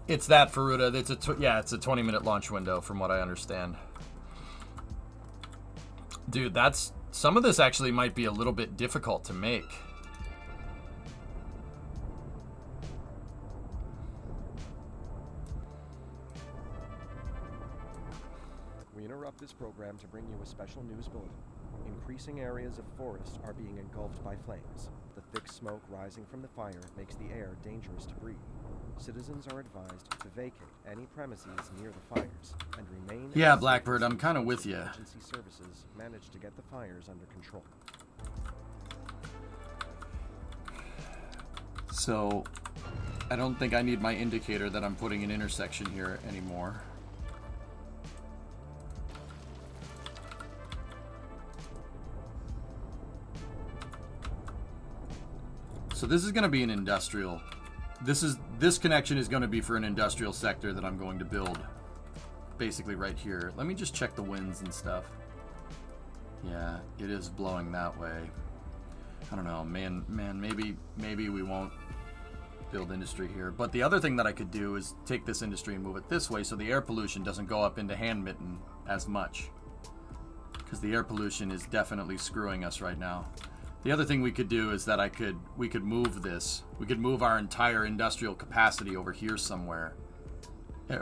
It's that, Faruda. It's it's a 20-minute launch window, from what I understand. Dude, that's... Some of this actually might be a little bit difficult to make. We interrupt this program to bring you a special news bulletin. Increasing areas of forest are being engulfed by flames. The thick smoke rising from the fire makes the air dangerous to breathe. Citizens are advised to vacate any premises near the fires and remain... Yeah, Blackbird, I'm kind of with you. Emergency services managed to get the fires under control. So, I don't think I need my indicator that I'm putting an intersection here anymore. So this is going to be an industrial. This connection is going to be for an industrial sector that I'm going to build, basically right here. Let me just check the winds and stuff. Yeah, it is blowing that way. I don't know, man. Maybe we won't build industry here. But the other thing that I could do is take this industry and move it this way, so the air pollution doesn't go up into Handmitten as much, because the air pollution is definitely screwing us right now. The other thing we could do is that we could move this. We could move our entire industrial capacity over here somewhere,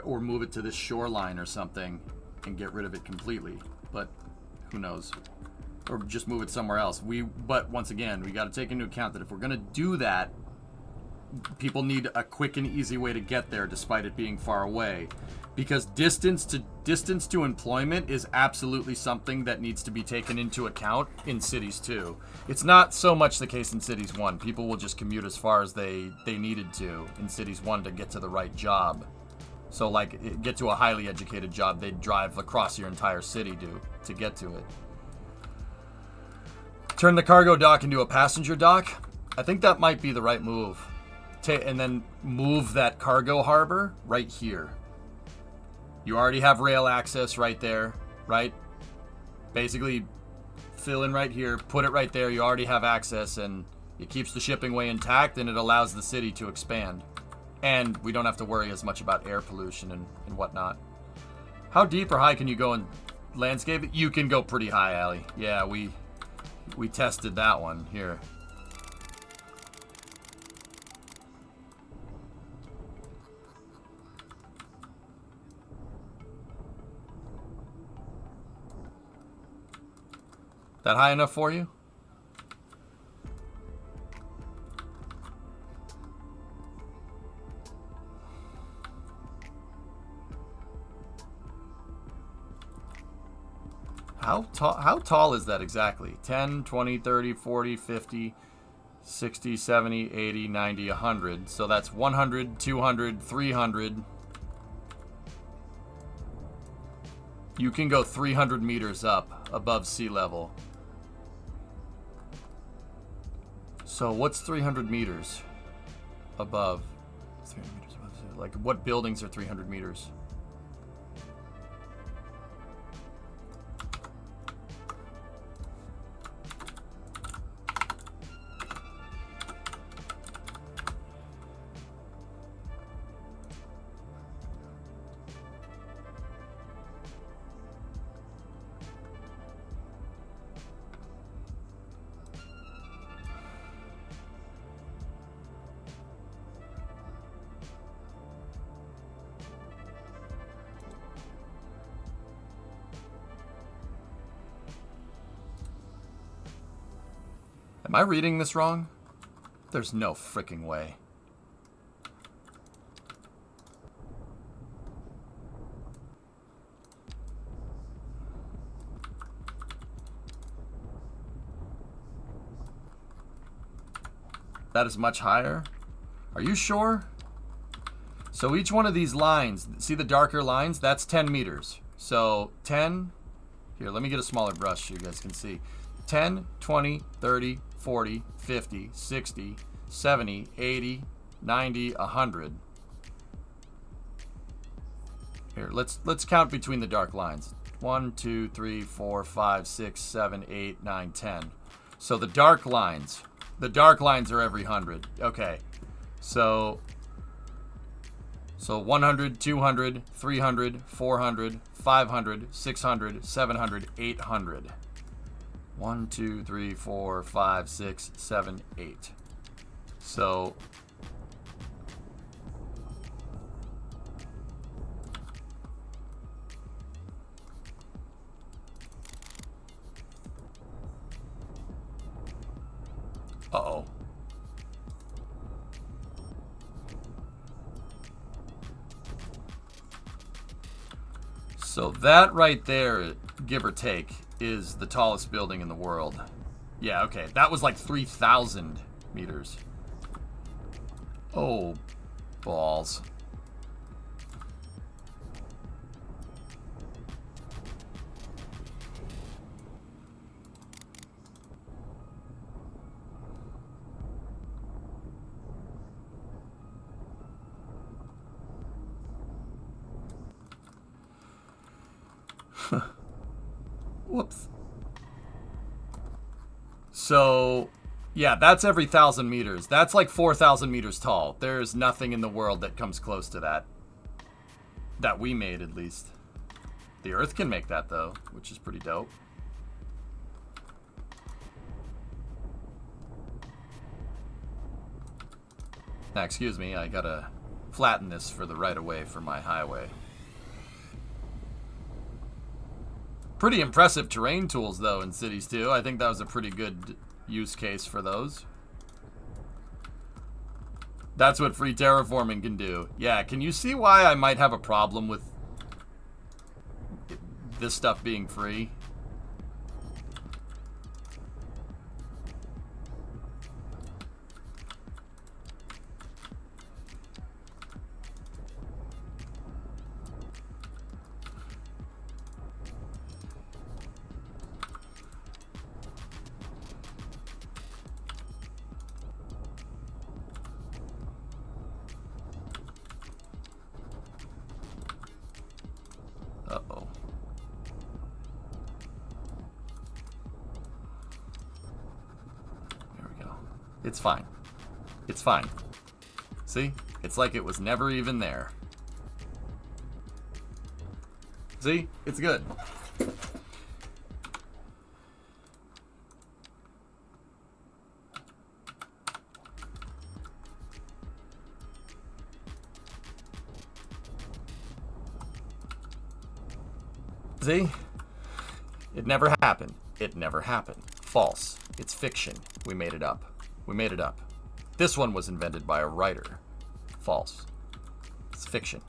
or move it to this shoreline or something and get rid of it completely. But who knows? or just move it somewhere else. But once again, we got to take into account that if we're going to do that, people need a quick and easy way to get there despite it being far away, because distance to employment is absolutely something that needs to be taken into account in cities too. It's not so much the case in cities 1. People will just commute as far as they needed to in cities 1 to get to the right job. So like get to a highly educated job, they'd drive across your entire city to get to it. Turn the cargo dock into a passenger dock. I think that might be the right move. And then move that cargo harbor right here. You already have rail access right there, right? Basically, fill in right here, put it right there. You already have access, and it keeps the shipping way intact, and it allows the city to expand. And we don't have to worry as much about air pollution and whatnot. How deep or high can you go in landscape? You can go pretty high, Allie. Yeah, we tested that one here. That high enough for you? How tall is that exactly? 10, 20, 30, 40, 50, 60, 70, 80, 90, 100. So that's 100, 200, 300. You can go 300 meters up above sea level. So what's 300 meters above? 300 meters above sea level. Like what buildings are 300 meters? Am I reading this wrong? There's no freaking way. That is much higher? Are you sure? So each one of these lines, see the darker lines? That's 10 meters. So 10, here, let me get a smaller brush so you guys can see. 10, 20, 30, 40, 50, 60, 70, 80, 90, 100. Here, let's count between the dark lines. 1, 2, 3, 4, 5, 6, 7, 8, 9, 10. So the dark lines are every 100. Okay. So 100, 200, 300, 400, 500, 600, 700, 800. 1, 2, 3, 4, 5, 6, 7, 8. So uh-oh. So that right there, give or take, is the tallest building in the world. Yeah, okay. That was like 3,000 meters. Oh, balls. Whoops. So, yeah, that's every 1,000 meters. That's like 4,000 meters tall. There's nothing in the world that comes close to that. That we made, at least. The Earth can make that, though, which is pretty dope. Now, excuse me, I gotta flatten this for the right-of-way for my highway. Pretty impressive terrain tools, though, in Cities 2. I think that was a pretty good use case for those. That's what free terraforming can do. Yeah, can you see why I might have a problem with this stuff being free? Uh-oh. There we go. It's fine. It's fine. See? It's like it was never even there. See? It's good. See? It never happened. It never happened. False. It's fiction. We made it up. We made it up. This one was invented by a writer. False. It's fiction.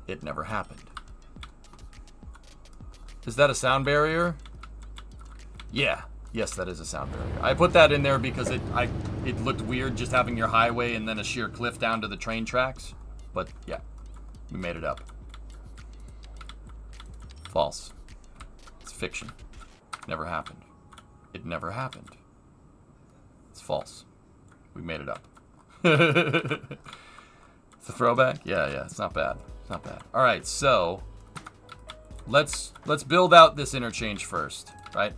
It never happened. Is that a sound barrier? Yeah. Yes, that is a sound barrier. I put that in there because it looked weird just having your highway and then a sheer cliff down to the train tracks. But yeah, we made it up. False. It's fiction. Never happened. It never happened. It's false. We made it up. It's a throwback? Yeah, it's not bad. It's not bad. All right, so let's build out this interchange first, right?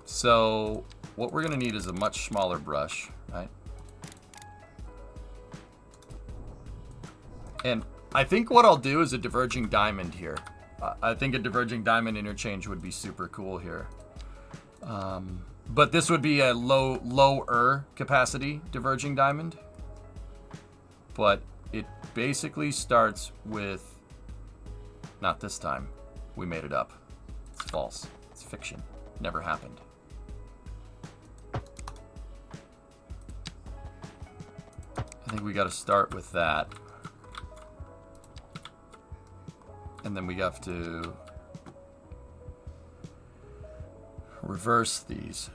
So what we're gonna need is a much smaller brush, right? And I think what I'll do is a diverging diamond here. I think a diverging diamond interchange would be super cool here. But this would be a lower capacity diverging diamond. But it basically starts with, not this time. We made it up. It's false. It's fiction. Never happened. I think we got to start with that. And then we have to reverse these.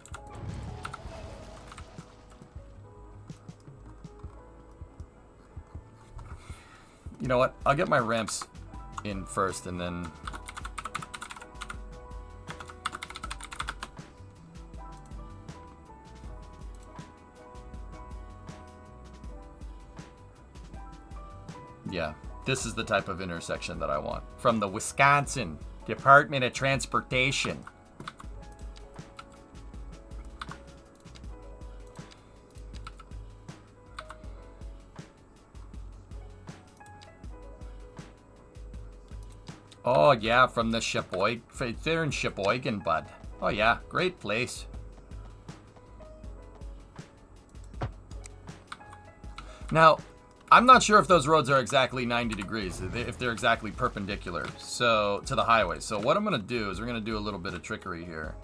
You know what? I'll get my ramps in first and then... Yeah. This is the type of intersection that I want. From the Wisconsin Department of Transportation. Oh, yeah, from the Sheboygan. They're in Sheboygan, bud. Oh, yeah, great place. Now, I'm not sure if those roads are exactly 90 degrees, if they're exactly perpendicular to the highway. So what I'm going to do is we're going to do a little bit of trickery here.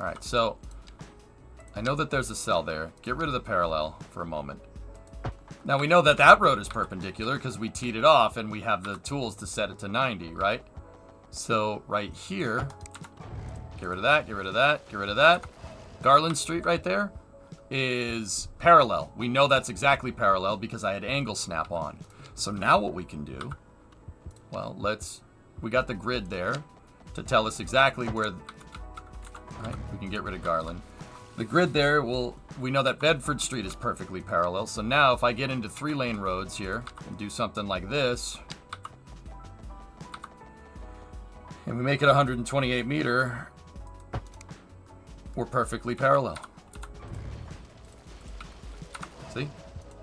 All right, so I know that there's a cell there. Get rid of the parallel for a moment. Now we know that that road is perpendicular because we teed it off and we have the tools to set it to 90, right? So right here... Get rid of that, get rid of that, get rid of that. Garland Street right there is parallel. We know that's exactly parallel because I had angle snap on. So now what we can do, well, we got the grid there to tell us exactly where, right, we can get rid of Garland. The grid there we know that Bedford Street is perfectly parallel. So now if I get into 3-lane roads here and do something like this, and we make it 128 meter, we're perfectly parallel. See?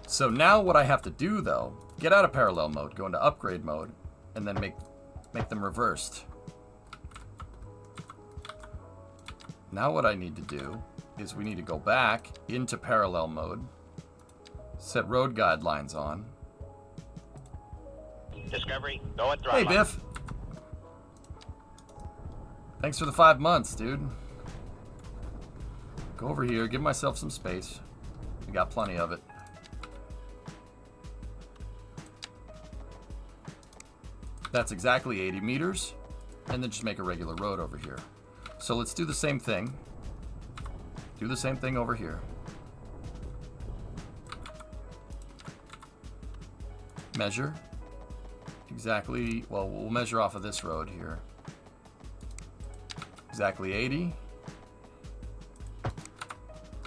So now what I have to do, though, get out of parallel mode, go into upgrade mode, and then make them reversed. Now what I need to do is we need to go back into parallel mode, set road guidelines on, Discovery, going Hey, throttle. Biff. Thanks for the 5 months, dude. Go over here, give myself some space. We got plenty of it. That's exactly 80 meters. And then just make a regular road over here. So let's do the same thing. Do the same thing over here. Measure. Exactly, well, we'll measure off of this road here. Exactly 80.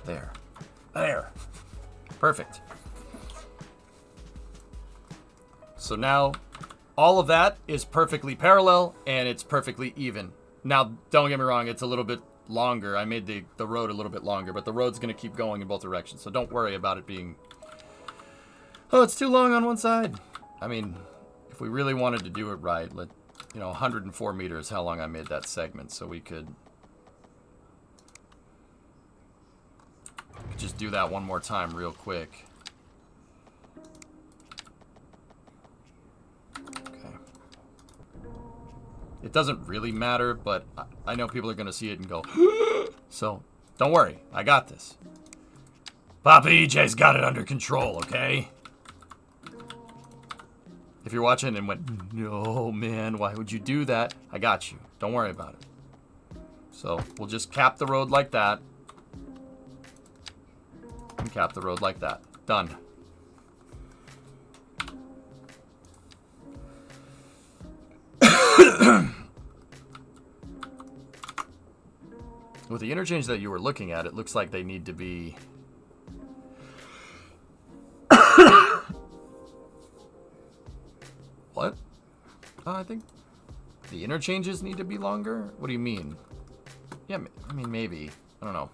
There. There. Perfect. So now, all of that is perfectly parallel, and it's perfectly even. Now, don't get me wrong, it's a little bit longer. I made the road a little bit longer, but the road's going to keep going in both directions, so don't worry about it being... Oh, it's too long on one side. I mean, if we really wanted to do it right, 104 meters, how long I made that segment, so we could just do that one more time real quick. Okay. It doesn't really matter, but I know people are going to see it and go, so don't worry, I got this. Papa EJ's got it under control, okay? If you're watching and went, no, man, why would you do that? I got you. Don't worry about it. So we'll just cap the road like that. And cap the road like that. Done. With the interchange that you were looking at, it looks like they need to be... What? I think the interchanges need to be longer? What do you mean? Yeah, I mean, maybe. I don't know.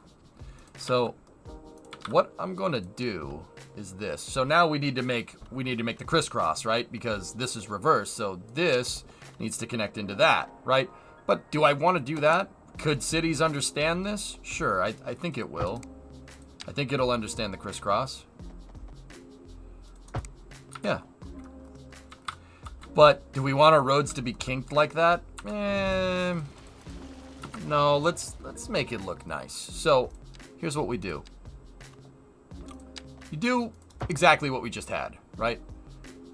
So, what I'm going to do is this. So now we need to make the crisscross, right? Because this is reverse. So this needs to connect into that, right? But do I want to do that? Could cities understand this? Sure, I think it will. I think it'll understand the crisscross. Yeah. But do we want our roads to be kinked like that? No, let's make it look nice. So, here's what we do. You do exactly what we just had, right?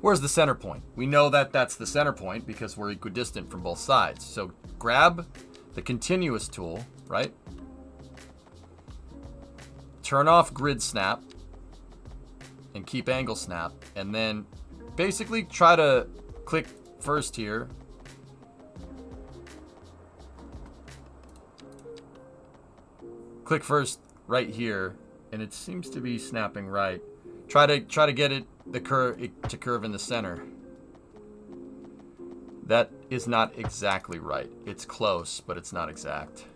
Where's the center point? We know that that's the center point because we're equidistant from both sides. So, grab the continuous tool, right? Turn off grid snap and keep angle snap, and then basically try to click first here. Click first right here, and it seems to be snapping right. Try to get it to curve in the center. That is not exactly right. It's close, but it's not exact.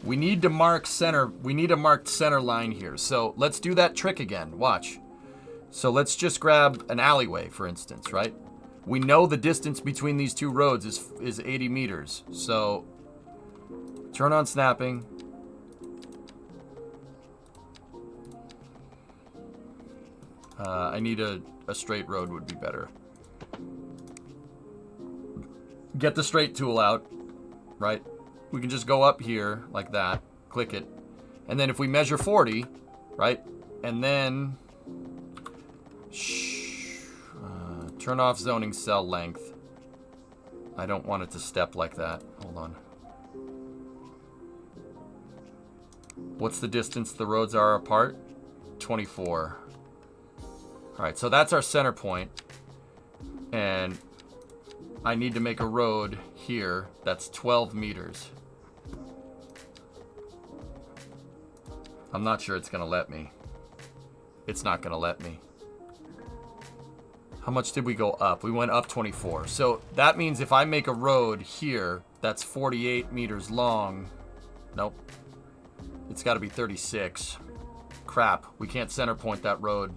We need to mark center. We need a marked center line here. So let's do that trick again. Watch. So let's just grab an alleyway, for instance, right? We know the distance between these two roads is 80 meters. So turn on snapping. I need a straight road would be better. Get the straight tool out, right? We can just go up here like that, click it. And then if we measure 40, right? And then turn off zoning cell length. I don't want it to step like that. Hold on. What's the distance the roads are apart? 24. All right, so that's our center point. And I need to make a road here that's 12 meters. I'm not sure it's going to let me. It's not going to let me. How much did we go up? We went up 24. So that means if I make a road here that's 48 meters long. Nope. It's got to be 36. Crap. We can't center point that road.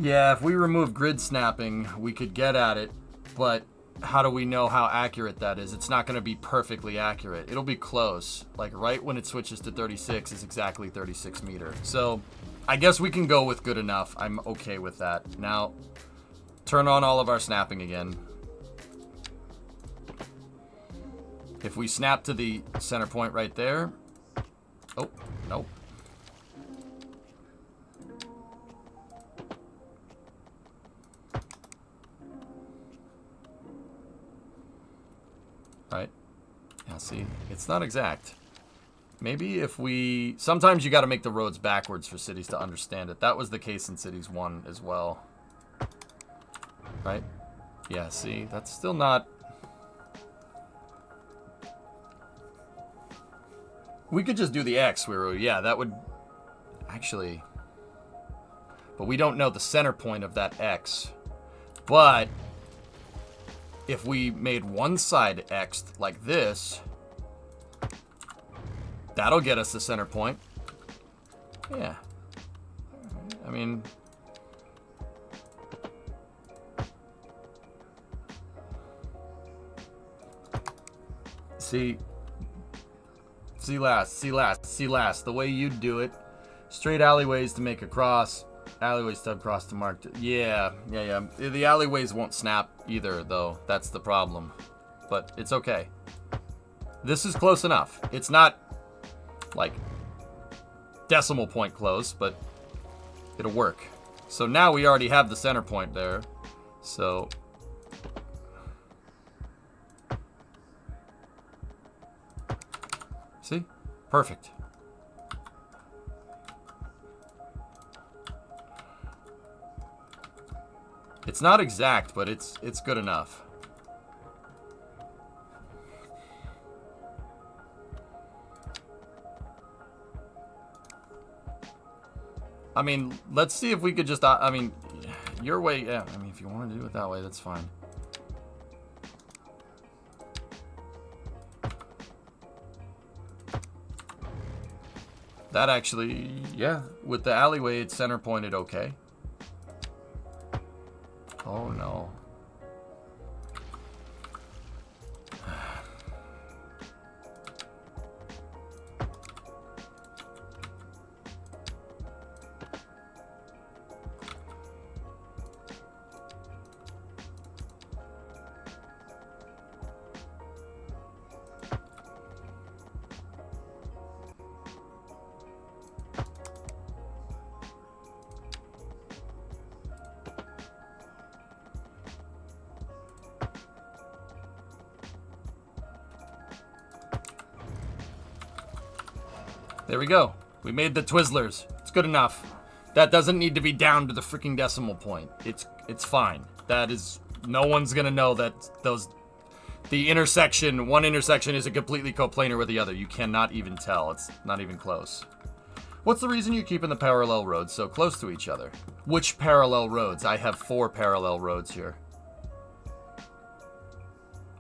Yeah, if we remove grid snapping, we could get at it But how do we know how accurate that is? It's not going to be perfectly accurate. It'll be close. Like right when it switches to 36 is exactly 36 meter. So I guess we can go with good enough. I'm okay with that. Now, turn on all of our snapping again. If we snap to the center point right there. Oh, nope. Right? Yeah, see? It's not exact. Maybe if we... Sometimes you got to make the roads backwards for cities to understand it. That was the case in Cities 1 as well. Right? Yeah, see? That's still not... We could just do the X where, yeah, that would... Actually... But we don't know the center point of that X. But... If we made one side X like this... That'll get us the center point. Yeah. I mean... See last. The way you do it. Straight alleyways to make a cross. Alleyway stub cross to mark. Yeah. The alleyways won't snap either, though. That's the problem. But it's okay. This is close enough. It's not, like, decimal point close, but it'll work. So now we already have the center point there. So... See? Perfect. It's not exact, but it's good enough. I mean, let's see if we could just... I mean, your way... Yeah, I mean, if you want to do it that way, that's fine. That actually, yeah, with the alleyway, it's center pointed okay. Oh no. There we go. We made the Twizzlers. It's good enough. That doesn't need to be down to the freaking decimal point. It's fine. That is... No one's gonna know that those... The intersection... One intersection isn't completely coplanar with the other. You cannot even tell. It's not even close. What's the reason you're keeping the parallel roads so close to each other? Which parallel roads? I have 4 parallel roads here.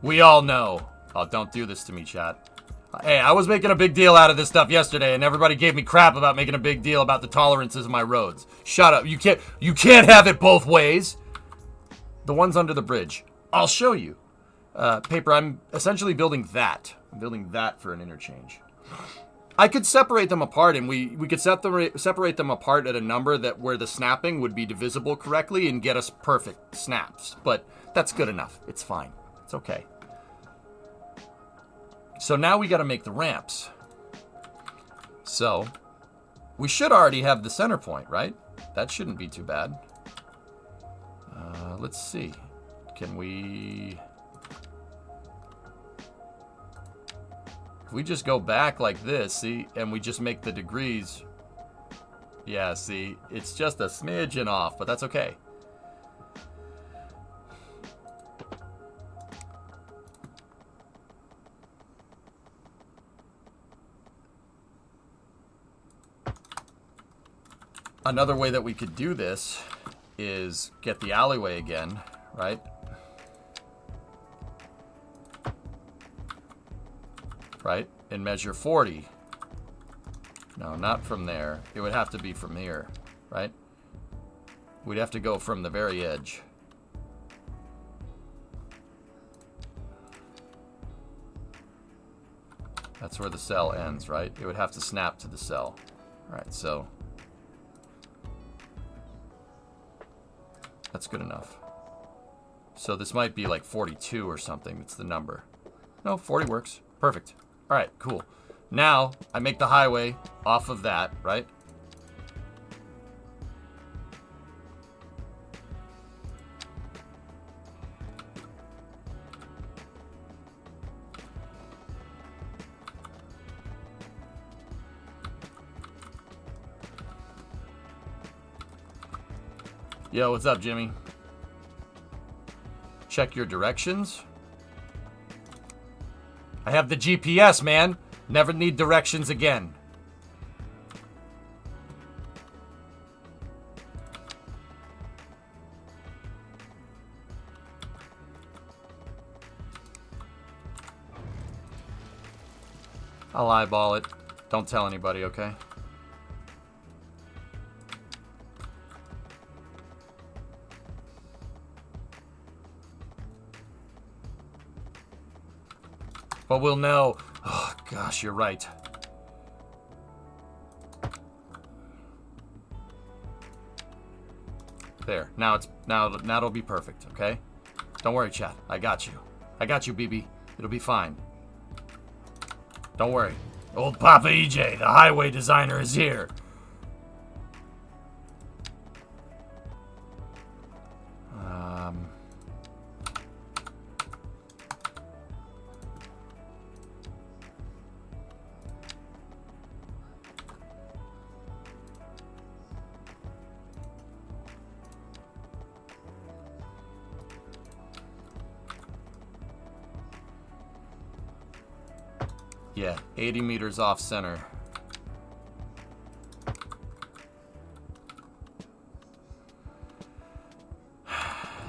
We all know. Oh, don't do this to me, chat. Hey, I was making a big deal out of this stuff yesterday, and everybody gave me crap about making a big deal about the tolerances of my roads. Shut up. You can't have it both ways. The ones under the bridge. I'll show you. Paper, I'm essentially building that. I'm building that for an interchange. I could separate them apart, and we could separate them apart at a number that where the snapping would be divisible correctly and get us perfect snaps. But that's good enough. It's fine. It's okay. So now we got to make the ramps. So we should already have the center point, right? That shouldn't be too bad. Let's see. Can we... If we just go back like this, see, and we just make the degrees. Yeah, see, it's just a smidgen off, but that's okay. Another way that we could do this is get the alleyway again, right? Right? And measure 40. No, not from there. It would have to be from here, right? We'd have to go from the very edge. That's where the cell ends, right? It would have to snap to the cell. All right, so that's good enough. So this might be like 42 or something. That's the number. No, 40 works. Perfect. All right, cool. Now I make the highway off of that, right? Yo, what's up, Jimmy? Check your directions. I have the GPS, man. Never need directions again. I'll eyeball it. Don't tell anybody, okay? But we'll know. Oh, gosh, you're right. There. Now it'll be perfect, okay? Don't worry, chat. I got you. I got you, BB. It'll be fine. Don't worry. Old Papa EJ, the highway designer, is here. Yeah, 80 meters off center.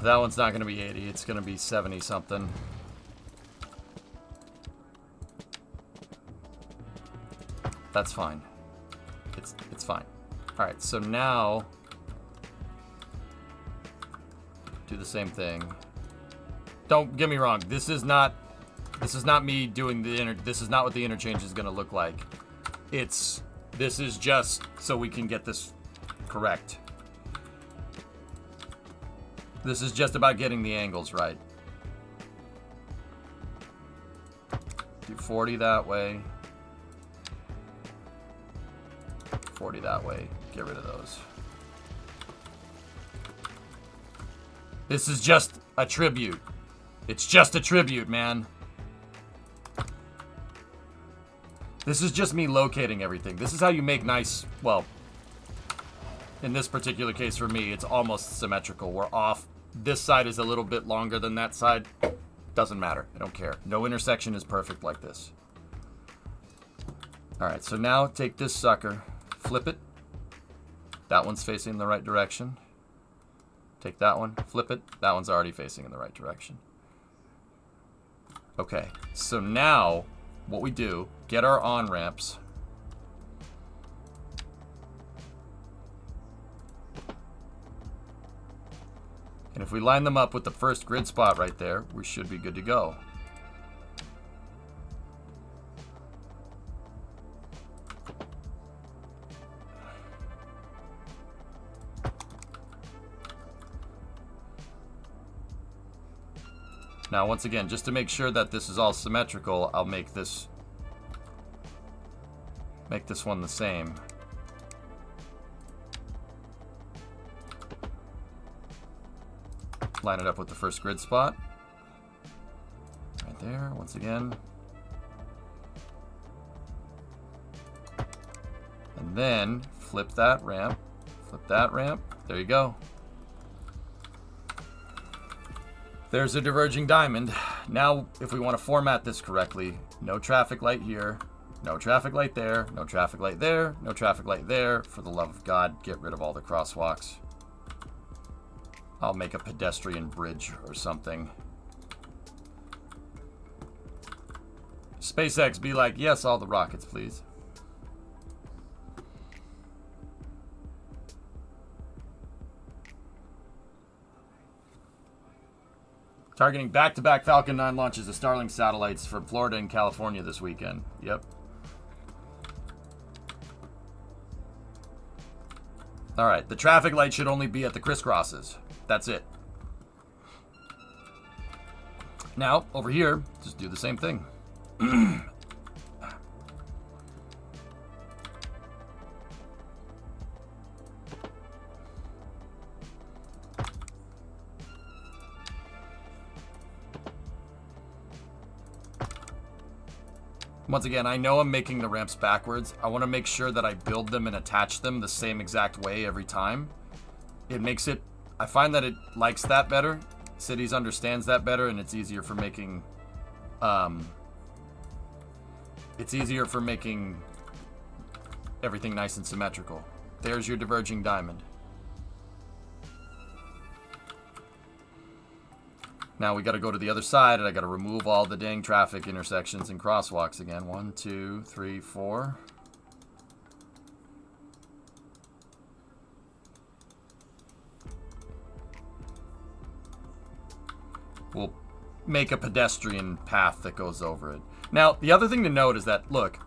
That one's not going to be 80. It's going to be 70 something. That's fine. It's fine. All right, so now do the same thing. Don't get me wrong. This is not me doing the this is not what the interchange is going to look like. This is just so we can get this correct. This is just about getting the angles right. Do 40 that way. 40 that way. Get rid of those. This is just a tribute. It's just a tribute, man. This is just me locating everything. This is how you make nice, well, in this particular case for me, it's almost symmetrical. We're off. This side is a little bit longer than that side. Doesn't matter. I don't care. No intersection is perfect like this. All right, so now take this sucker, flip it. That one's facing in the right direction. Take that one, flip it. That one's already facing in the right direction. Okay, so now what we do, get our on-ramps. And if we line them up with the first grid spot right there, we should be good to go. Now, once again, just to make sure that this is all symmetrical, I'll make this one the same. Line it up with the first grid spot. Right there, once again. And then flip that ramp. Flip that ramp. There you go. There's a diverging diamond. Now, if we want to format this correctly, no traffic light here, no traffic light there, no traffic light there, no traffic light there. For the love of God, get rid of all the crosswalks. I'll make a pedestrian bridge or something. SpaceX, be like, yes, all the rockets, please. Targeting back-to-back Falcon 9 launches of Starlink satellites from Florida and California this weekend. Yep. Alright, the traffic light should only be at the crisscrosses. That's it. Now, over here, just do the same thing. Once again, I know I'm making the ramps backwards. I want to make sure that I build them and attach them the same exact way every time. It makes it... I find that it likes that better. Cities understands that better, and it's easier for making... it's easier for making everything nice and symmetrical. There's your diverging diamond. Now we got to go to the other side, and I got to remove all the dang traffic intersections and crosswalks again. 1, 2, 3, 4. We'll make a pedestrian path that goes over it. Now, the other thing to note is that, look,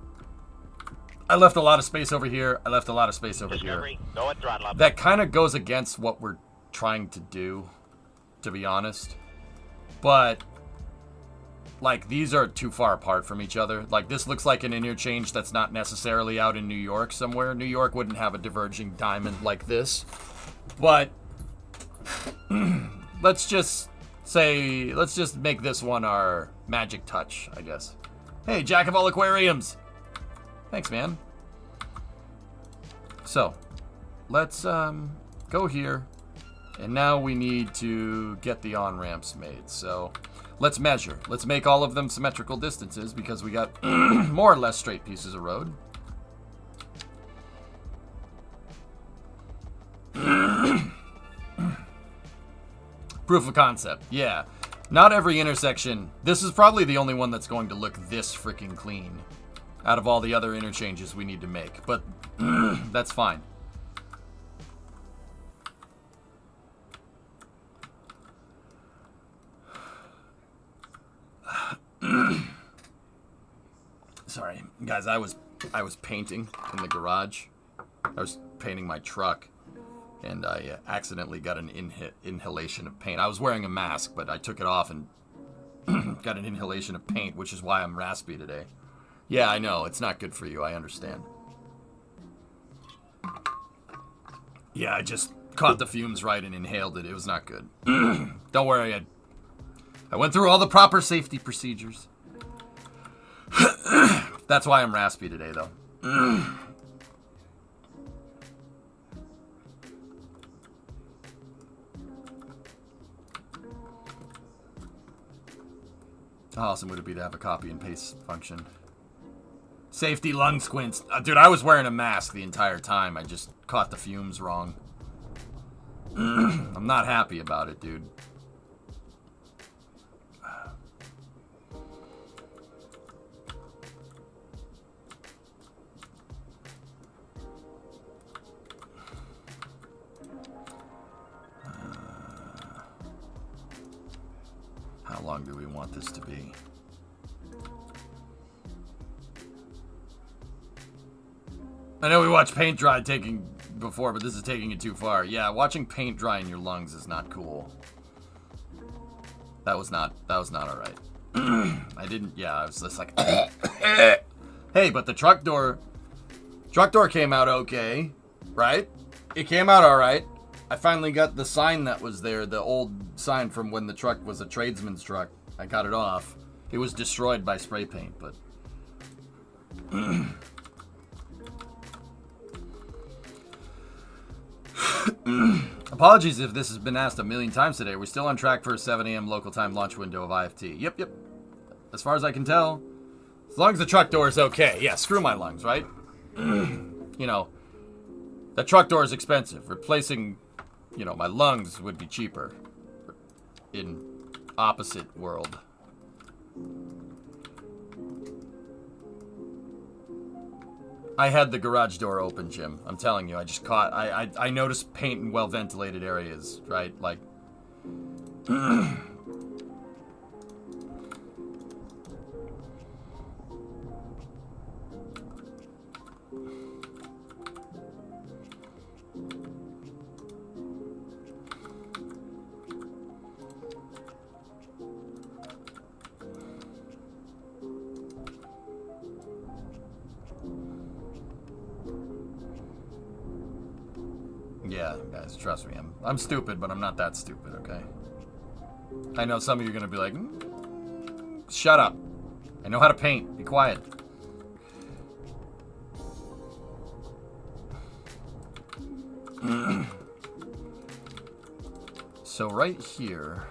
I left a lot of space over here. I left a lot of space over Discovery, here. go at throttle up. That kind of goes against what we're trying to do, to be honest. But, like, these are too far apart from each other. Like, this looks like an interchange that's not necessarily out in New York somewhere. New York wouldn't have a diverging diamond like this. But, let's just make this one our magic touch, I guess. Hey, Jack of all aquariums! Thanks, man. So, let's, go here. And now we need to get the on-ramps made. So let's measure. Let's make all of them symmetrical distances because we got more or less straight pieces of road. Proof of concept. Yeah. Not every intersection. This is probably the only one that's going to look this freaking clean out of all the other interchanges we need to make. But that's fine. Sorry, guys, I was painting in the garage. I was painting my truck, and I accidentally got an inhalation of paint. I was wearing a mask, but I took it off and got an inhalation of paint, which is why I'm raspy today. Yeah, I know, it's not good for you, I understand. Yeah, I just caught the fumes right and inhaled it. It was not good. Don't worry, I went through all the proper safety procedures. That's why I'm raspy today, though. How awesome would it be to have a copy and paste function? Safety lung squints. Dude, I was wearing a mask the entire time. I just caught the fumes wrong. I'm not happy about it, dude. How long do we want this to be? I know we watched paint dry taking before, but this is taking it too far. Yeah, watching paint dry in your lungs is not cool. That was not alright. I was just like, hey, but the truck door came out okay, right? It came out alright. I finally got the sign that was there, the old sign from when the truck was a tradesman's truck. I got it off. It was destroyed by spray paint, but... Apologies if this has been asked a million times today. We're still on track for a 7 a.m. local time launch window of IFT. Yep. As far as I can tell. As long as the truck door is okay. Yeah, screw my lungs, right? You know, that truck door is expensive. Replacing, you know, my lungs would be cheaper. In opposite world. I had the garage door open, Jim. I'm telling you, I just caught... I noticed paint in well-ventilated areas, right? Like... guys, trust me. I'm stupid, but I'm not that stupid, okay? I know some of you are going to be like, shut up. I know how to paint. Be quiet. So right here...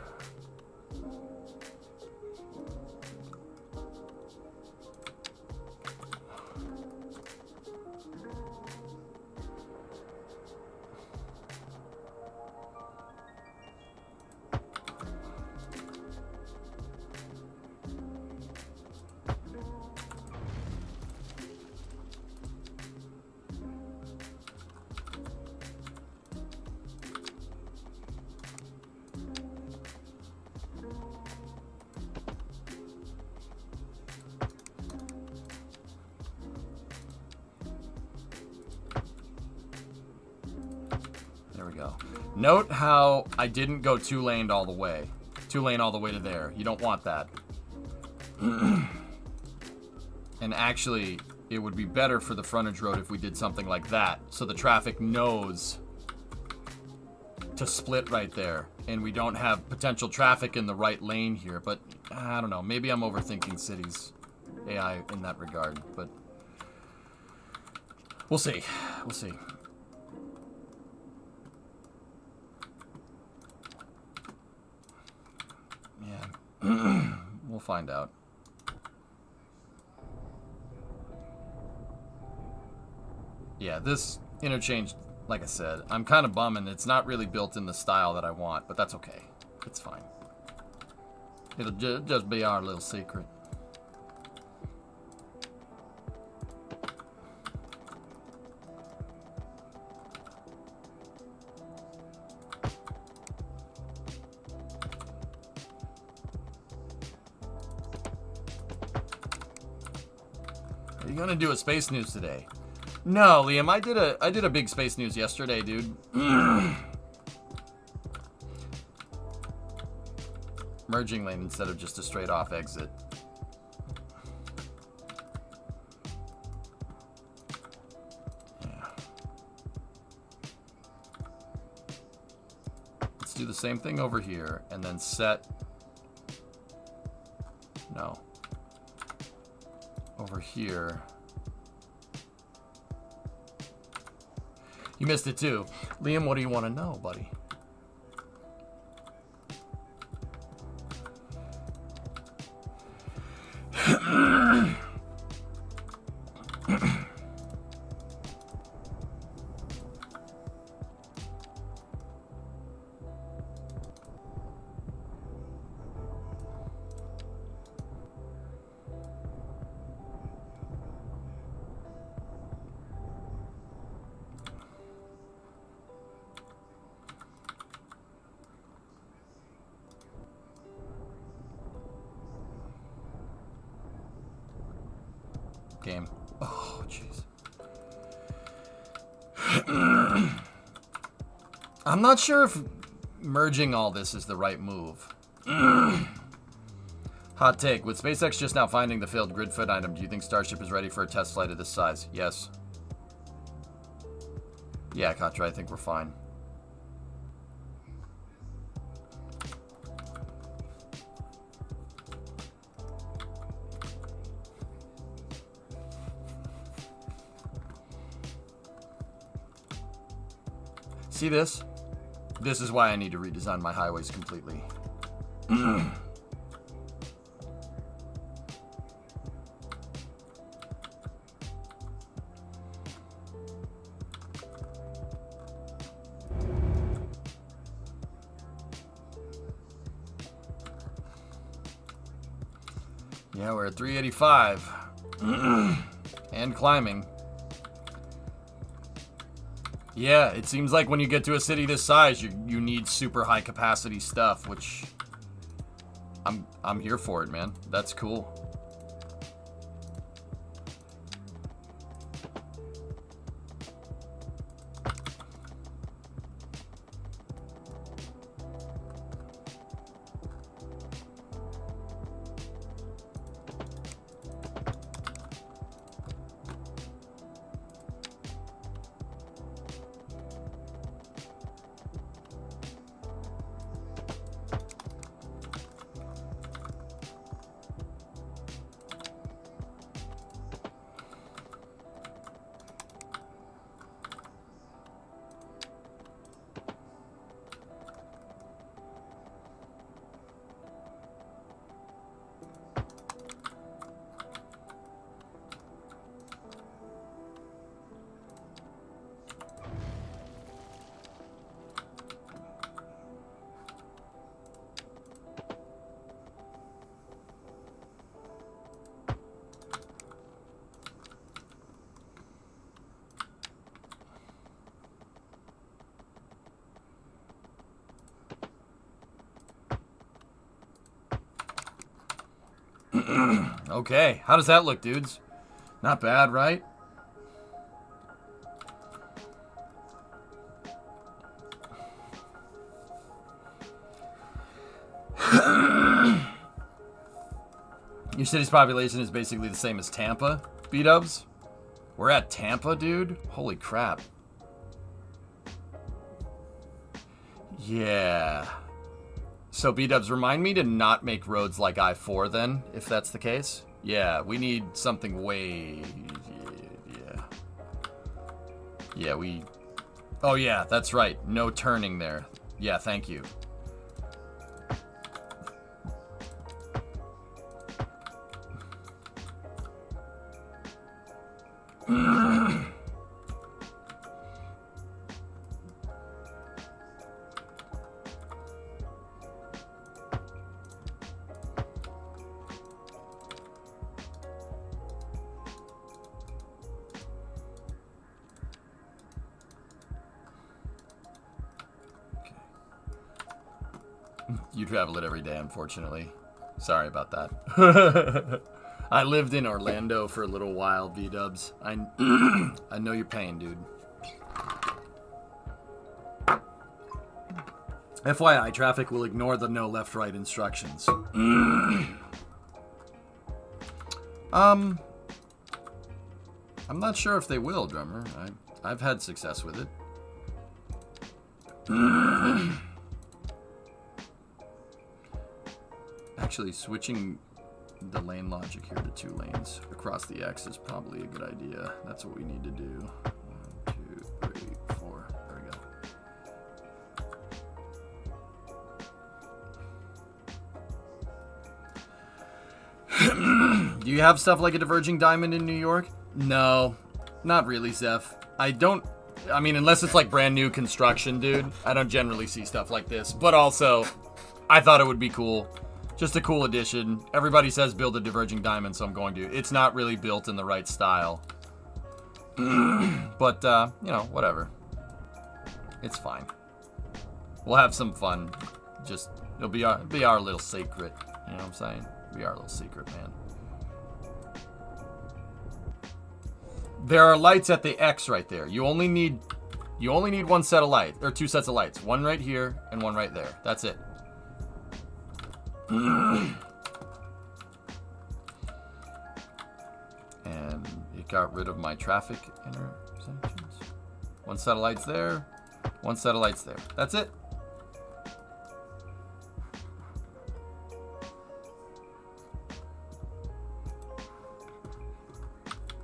There we go. Note how I didn't go two-laned all the way. Two-lane all the way to there. You don't want that. And actually, it would be better for the frontage road if we did something like that. So the traffic knows to split right there. And we don't have potential traffic in the right lane here. But, I don't know. Maybe I'm overthinking cities AI in that regard. But we'll see. We'll see. Yeah, we'll find out. Yeah, this interchange, like I said, I'm kind of bumming. It's not really built in the style that I want, but that's okay. It's fine. It'll just be our little secret. Are you gonna do a space news today? No, Liam, I did a big space news yesterday, dude. Merging lane instead of just a straight off exit. Yeah. Let's do the same thing over here and then set. No. Over here. You missed it too. Liam, what do you want to know, buddy? Game. Oh, jeez. I'm not sure if merging all this is the right move. Hot take. With SpaceX just now finding the failed gridfoot item, do you think Starship is ready for a test flight of this size? Yes. Yeah, Katra, I think we're fine. See this? This is why I need to redesign my highways completely. Yeah, we're at 385. And climbing. Yeah, it seems like when you get to a city this size, you need super high capacity stuff, which I'm here for it, man. That's cool. Okay, how does that look, dudes? Not bad, right? Your city's population is basically the same as Tampa, B-dubs. We're at Tampa, dude? Holy crap. Yeah. So B-dubs, remind me to not make roads like I-4 then, if that's the case. Yeah, we need something way... Yeah. Yeah, we... Oh yeah, that's right. No turning there. Yeah, thank you. You travel it every day, unfortunately. Sorry about that. I lived in Orlando for a little while, B-dubs. I know your pain, dude. FYI, traffic will ignore the no left-right instructions. I'm not sure if they will, drummer. I've had success with it. Actually, switching the lane logic here to 2 lanes across the X is probably a good idea. That's what we need to do. 1, 2, 3, 4. There we go. Do you have stuff like a diverging diamond in New York? No, not really, Zeph. I mean, unless it's like brand new construction, dude. I don't generally see stuff like this. But also, I thought it would be cool. Just a cool addition. Everybody says build a diverging diamond, so I'm going to. It's not really built in the right style. But, you know, whatever. It's fine. We'll have some fun. Just, it'll be our little secret. You know what I'm saying? It'll be our little secret, man. There are lights at the X right there. You only need 1 set of lights, or 2 sets of lights. One right here and one right there. That's it. And it got rid of my traffic intersections. 1 set of lights there, 1 set of lights there. That's it.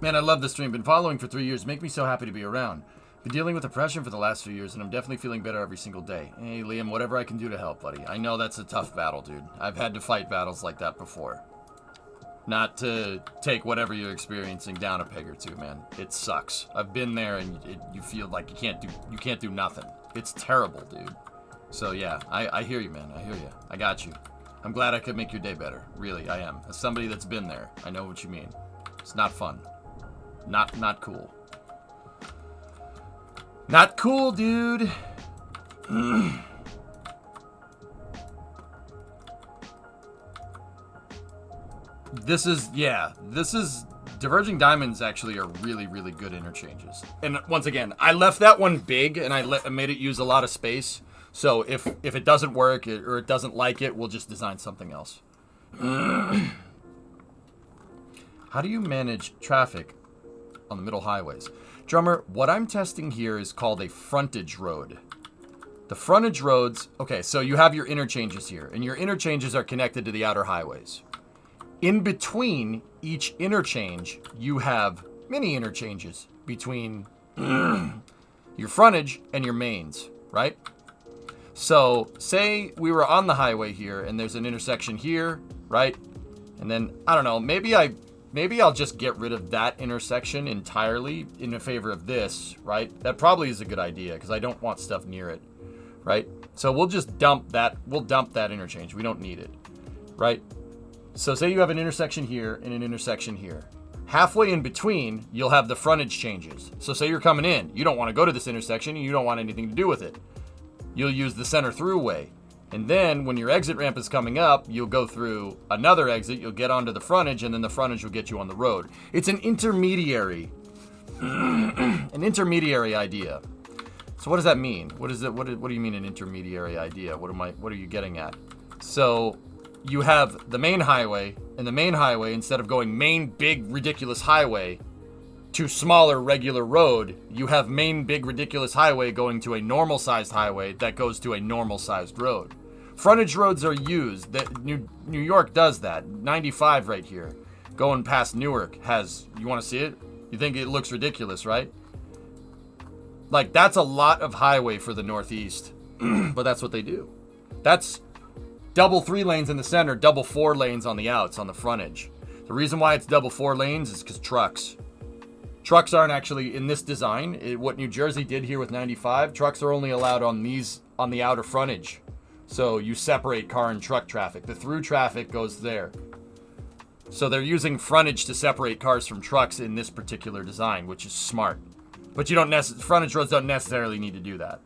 Man, I love the stream. Been following for 3 years. Make me so happy to be around. Been dealing with depression for the last few years, and I'm definitely feeling better every single day. Hey, Liam, whatever I can do to help, buddy. I know that's a tough battle, dude. I've had to fight battles like that before. Not to take whatever you're experiencing down a peg or two, man. It sucks. I've been there, and you feel like you can't do nothing. It's terrible, dude. So yeah, I hear you, man. I hear you. I got you. I'm glad I could make your day better. Really, I am. As somebody that's been there, I know what you mean. It's not fun. Not cool. Not cool, dude. This is Diverging Diamonds actually are really, really good interchanges. And once again, I left that one big and I made it use a lot of space. So if it doesn't work or it doesn't like it, we'll just design something else. How do you manage traffic on the middle highways? Drummer, what I'm testing here is called a frontage road. The frontage roads, okay, so you have your interchanges here, and your interchanges are connected to the outer highways. In between each interchange, you have mini interchanges between your frontage and your mains, right? So, say we were on the highway here, and there's an intersection here, right? And then, I don't know, maybe I'll just get rid of that intersection entirely in favor of this, right? That probably is a good idea because I don't want stuff near it, right? So we'll just dump that. We'll dump that interchange. We don't need it, right? So say you have an intersection here and an intersection here. Halfway in between, you'll have the frontage changes. So say you're coming in. You don't want to go to this intersection and you don't want anything to do with it. You'll use the center throughway. And then when your exit ramp is coming up, you'll go through another exit, you'll get onto the frontage, and then the frontage will get you on the road. It's an intermediary, an intermediary idea. So what does that mean? What is it? What do you mean an intermediary idea? What are you getting at? So you have the main highway, and the main highway, instead of going main big ridiculous highway to smaller regular road, you have main big ridiculous highway going to a normal sized highway that goes to a normal sized road. Frontage roads are used. That New York does that. 95 right here, going past Newark has. You want to see it? You think it looks ridiculous, right? Like, that's a lot of highway for the Northeast, but that's what they do. That's double 3 lanes in the center, double 4 lanes on the outs, on the frontage. The reason why it's double 4 lanes is because trucks aren't actually in this design. What New Jersey did here with 95, trucks are only allowed on the outer frontage. So you separate car and truck traffic. The through traffic goes there. So they're using frontage to separate cars from trucks in this particular design, which is smart. But you don't frontage roads don't necessarily need to do that.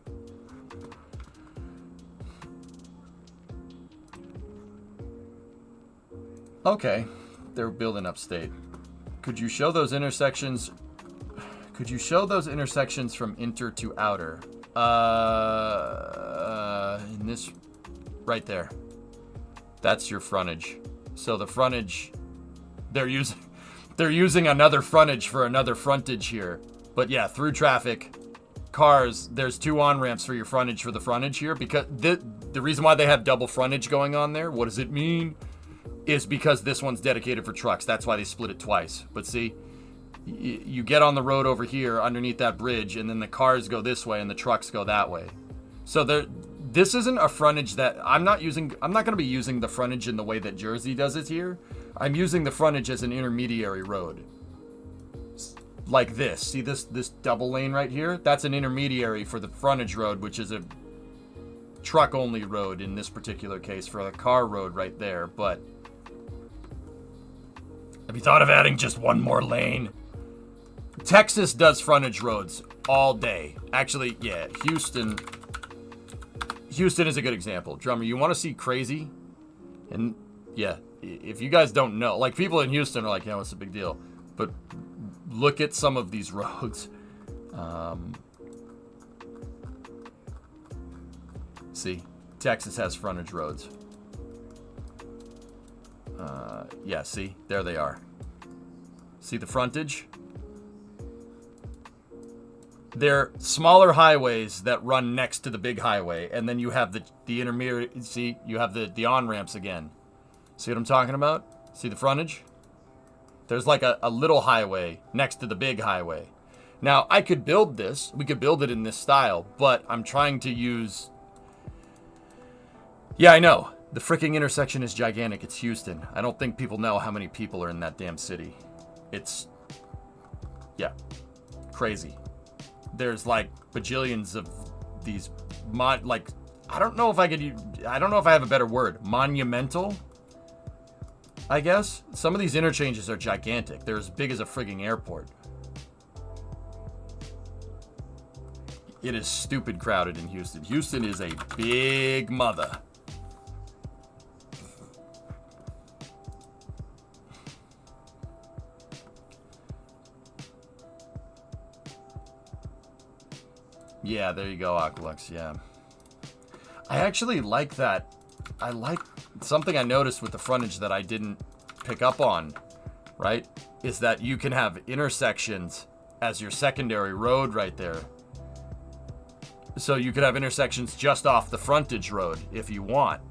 Okay, they're building upstate. Could you show those intersections? Could you show those intersections from inter to outer? In this, right there. That's your frontage. So the frontage, they're using another frontage for another frontage here. But yeah, through traffic, cars, there's 2 on-ramps for your frontage for the frontage here. Because the reason why they have double frontage going on there, what does it mean? Is because this one's dedicated for trucks. That's why they split it twice. But see, you get on the road over here underneath that bridge, and then the cars go this way and the trucks go that way. So this isn't a frontage that I'm not going to be using the frontage in the way that Jersey does it here. I'm using the frontage as an intermediary road. Like this. See this double lane right here? That's an intermediary for the frontage road, which is a truck only road in this particular case for the car road right there. But have you thought of adding just one more lane? Texas does frontage roads all day. Actually, yeah, Houston is a good example. Drummer, you want to see crazy? And yeah, if you guys don't know, like people in Houston are like, yeah, what's the big deal? But look at some of these roads. See, Texas has frontage roads. Yeah, see, there they are. See the frontage? They're smaller highways that run next to the big highway, and then you have the intermediate. See, you have the on-ramps again. See what I'm talking about? See the frontage? There's like a little highway next to the big highway. Now, I could build this. We could build it in this style, but I'm trying to use... Yeah, I know. The freaking intersection is gigantic. It's Houston. I don't think people know how many people are in that damn city. It's... yeah. Crazy. There's like bajillions of these I don't know if I have a better word. Monumental? I guess. Some of these interchanges are gigantic. They're as big as a frigging airport. It is stupid crowded in Houston. Houston is a big mother. Yeah, there you go, Aqualux, yeah. I actually like that. I like something I noticed with the frontage that I didn't pick up on, right? Is that you can have intersections as your secondary road right there. So you could have intersections just off the frontage road if you want.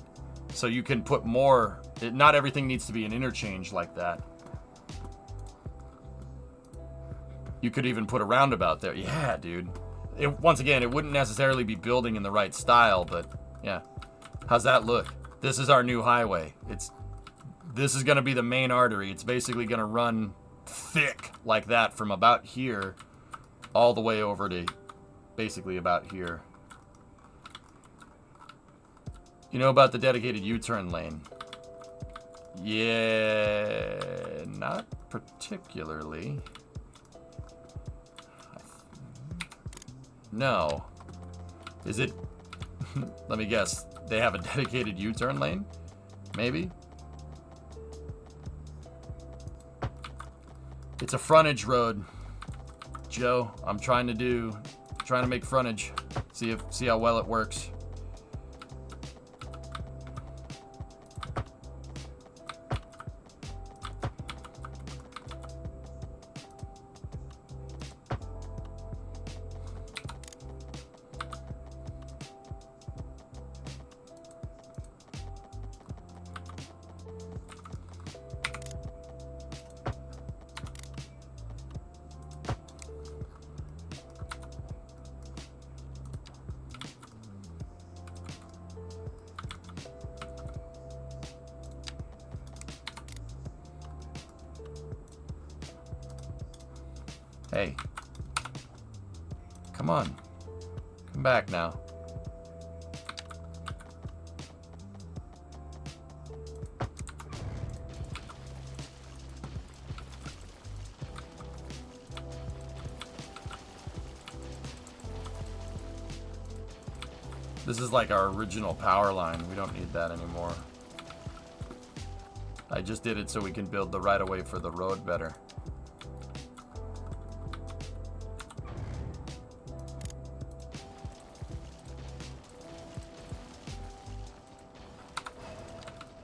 So you can put more, not everything needs to be an interchange like that. You could even put a roundabout there. Yeah, dude. Once again, it wouldn't necessarily be building in the right style, but yeah. How's that look? This is our new highway. This is going to be the main artery. It's basically going to run thick like that from about here all the way over to basically about here. You know about the dedicated U-turn lane? Yeah, not particularly. No. Is it... Let me guess. they have a dedicated U-turn lane? Maybe? It's a frontage road, Joe. I'm trying to make frontage. See how well it works. Hey. Come on. Come back now. This is like our original power line. We don't need that anymore. I just did it so we can build the right-of-way for the road better.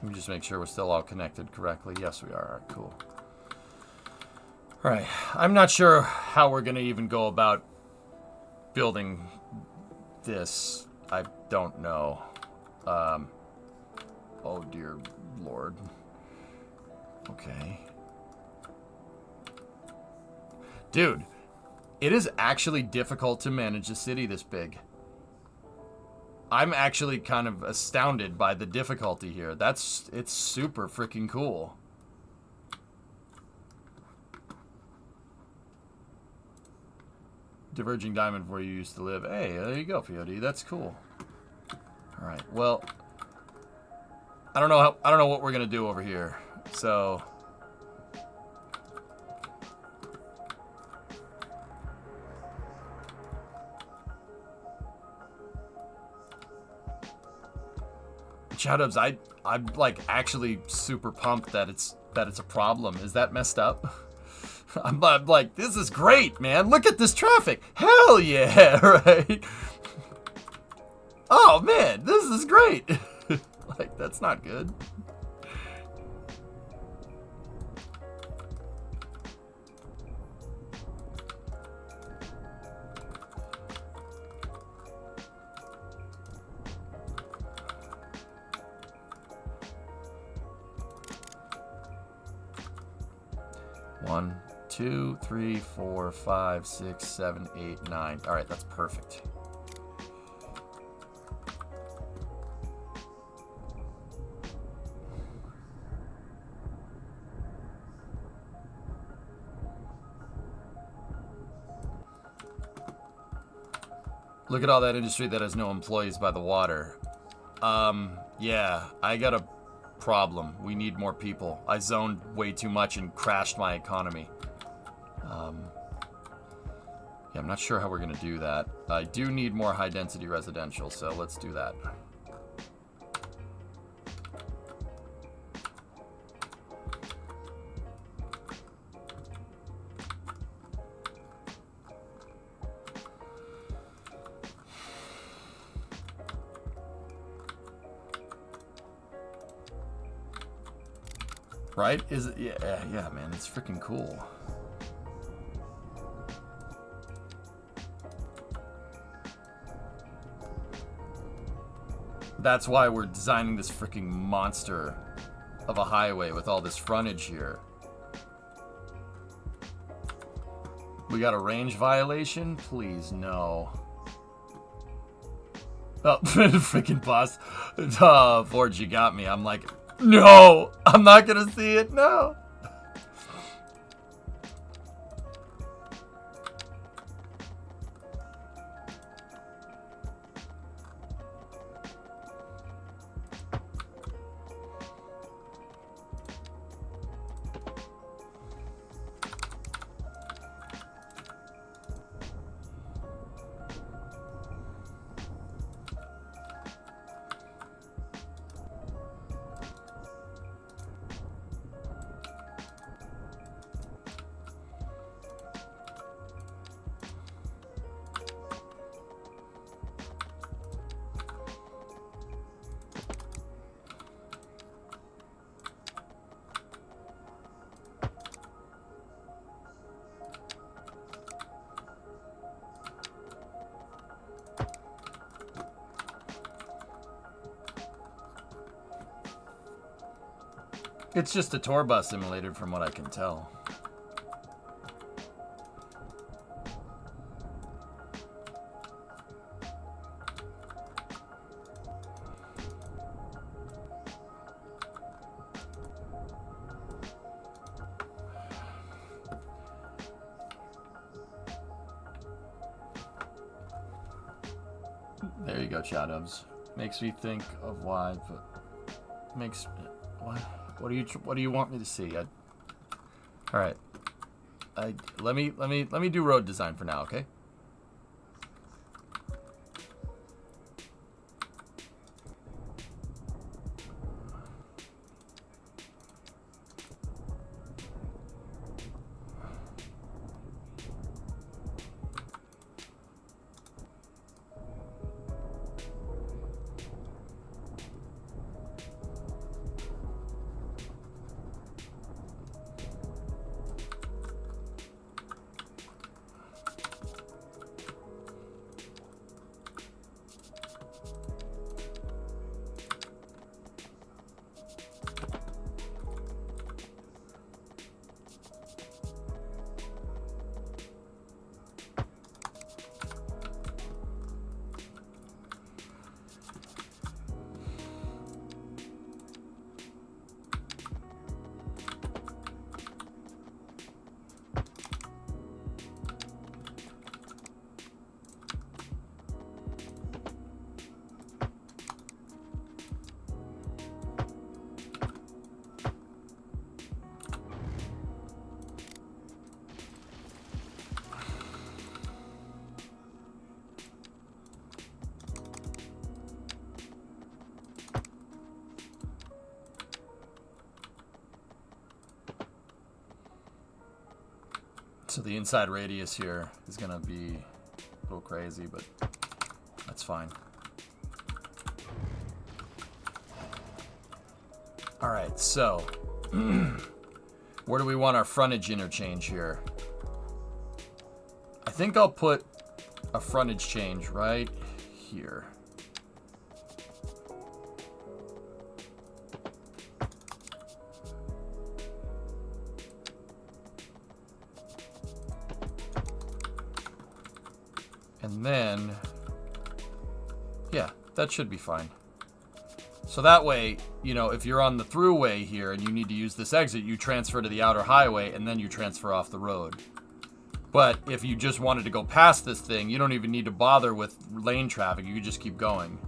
Let me just make sure we're still all connected correctly. Yes, we are. All right, cool. All right. I'm not sure how we're going to even go about building this. I don't know. Oh, dear Lord. Okay. Dude, it is actually difficult to manage a city this big. I'm actually kind of astounded by the difficulty here. It's super freaking cool. Diverging Diamond where you used to live. Hey, there you go, POD. That's cool. All right. Well, I don't know what we're gonna do over here. So. Shadowbs, I'm like actually super pumped that it's a problem. Is that messed up? I'm like, this is great, man. Look at this traffic. Hell yeah, right? Oh man, this is great. Like, that's not good. One, 2, 3, 4, 5, 6, 7, 8, 9. All right, that's perfect. Look at all that industry that has no employees by the water. Yeah, I got a problem. We need more people. I zoned way too much and crashed my economy. Yeah, I'm not sure how we're gonna do that. I do need more high density residential, so let's do that. Right? Is it? Yeah, man. It's freaking cool. That's why we're designing this freaking monster of a highway with all this frontage here. We got a range violation? Please, no. Oh, freaking boss. Forge, you got me. I'm like, no, I'm not gonna see it. No. It's just a tour bus simulator from what I can tell. There you go, Chadubs. Makes me think of why, but makes what do you want me to see? All right. Let me do road design for now, okay? So the inside radius here is going to be a little crazy, but that's fine. All right, so where do we want our frontage interchange here? I think I'll put a frontage change right here. And then, yeah, that should be fine. So that way, you know, if you're on the throughway here and you need to use this exit, you transfer to the outer highway and then you transfer off the road. But if you just wanted to go past this thing, you don't even need to bother with lane traffic. You can just keep going.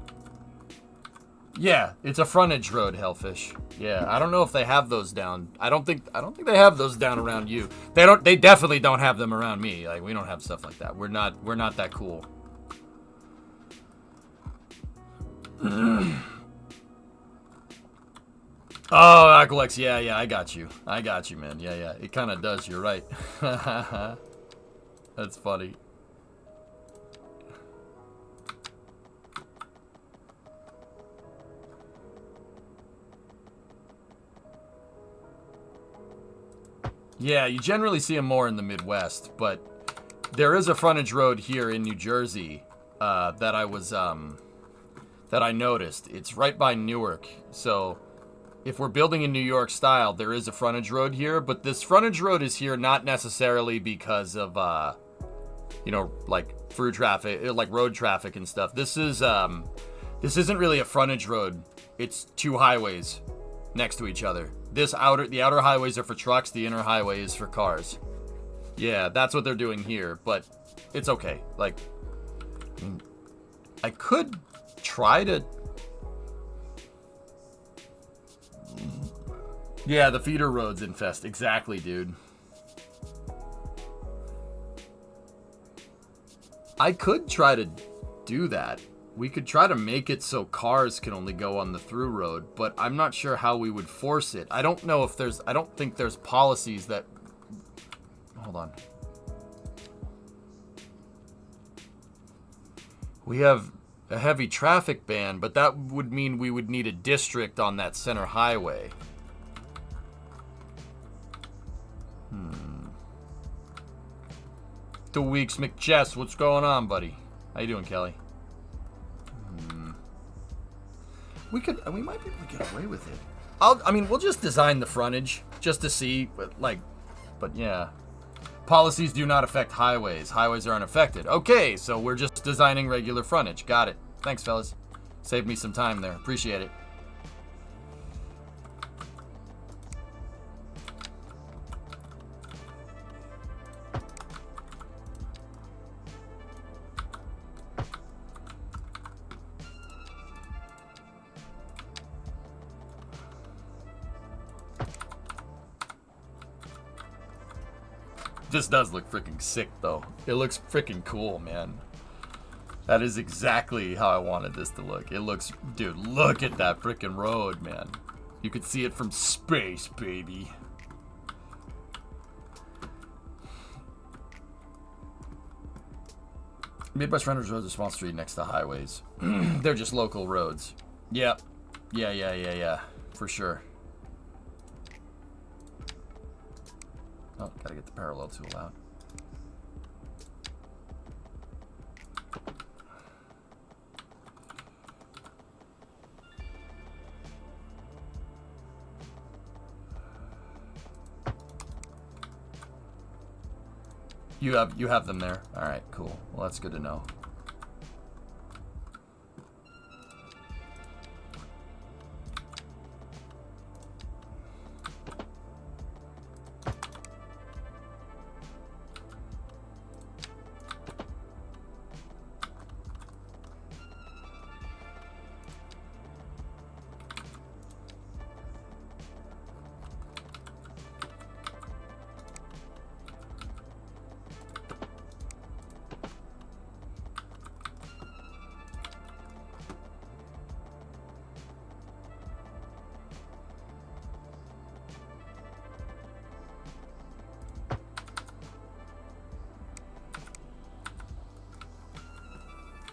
Yeah, it's a frontage road, Hellfish. Yeah, I don't know if they have those down. I don't think they have those down around you. They definitely don't have them around me. Like, we don't have stuff like that. We're not that cool. Oh, Aqualex, yeah, I got you, man. Yeah, it kind of does. You're right. That's funny. Yeah, you generally see them more in the Midwest, but there is a frontage road here in New Jersey that I noticed. It's right by Newark. So if we're building in New York style, there is a frontage road here, but this frontage road is here not necessarily because of you know, like through traffic, like road traffic and stuff. This isn't really a frontage road. It's two highways next to each other. The outer highways are for trucks, the inner highway is for cars. Yeah, that's what they're doing here, but it's okay. Like, I could try to... Yeah, the feeder roads infest. Exactly, dude. I could try to do that. We could try to make it so cars can only go on the through road, but I'm not sure how we would force it. I don't know if there's... I don't think there's policies that... Hold on. We have a heavy traffic ban, but that would mean we would need a district on that center highway. 2 weeks, McJess. What's going on, buddy? How you doing, Kelly? We might be able to get away with it. I mean, we'll just design the frontage just to see, but yeah. Policies do not affect highways. Highways are unaffected. Okay, so we're just designing regular frontage. Got it. Thanks, fellas. Saved me some time there. Appreciate it. This does look freaking sick, though. It looks freaking cool, man. That is exactly how I wanted this to look. It looks... Dude, look at that freaking road, man. You could see it from space, baby. Midwest Renters Roads are a small street next to highways. They're just local roads. Yep. Yeah. For sure. Oh, gotta get the parallel tool out. You have them there. All right, cool. Well, that's good to know.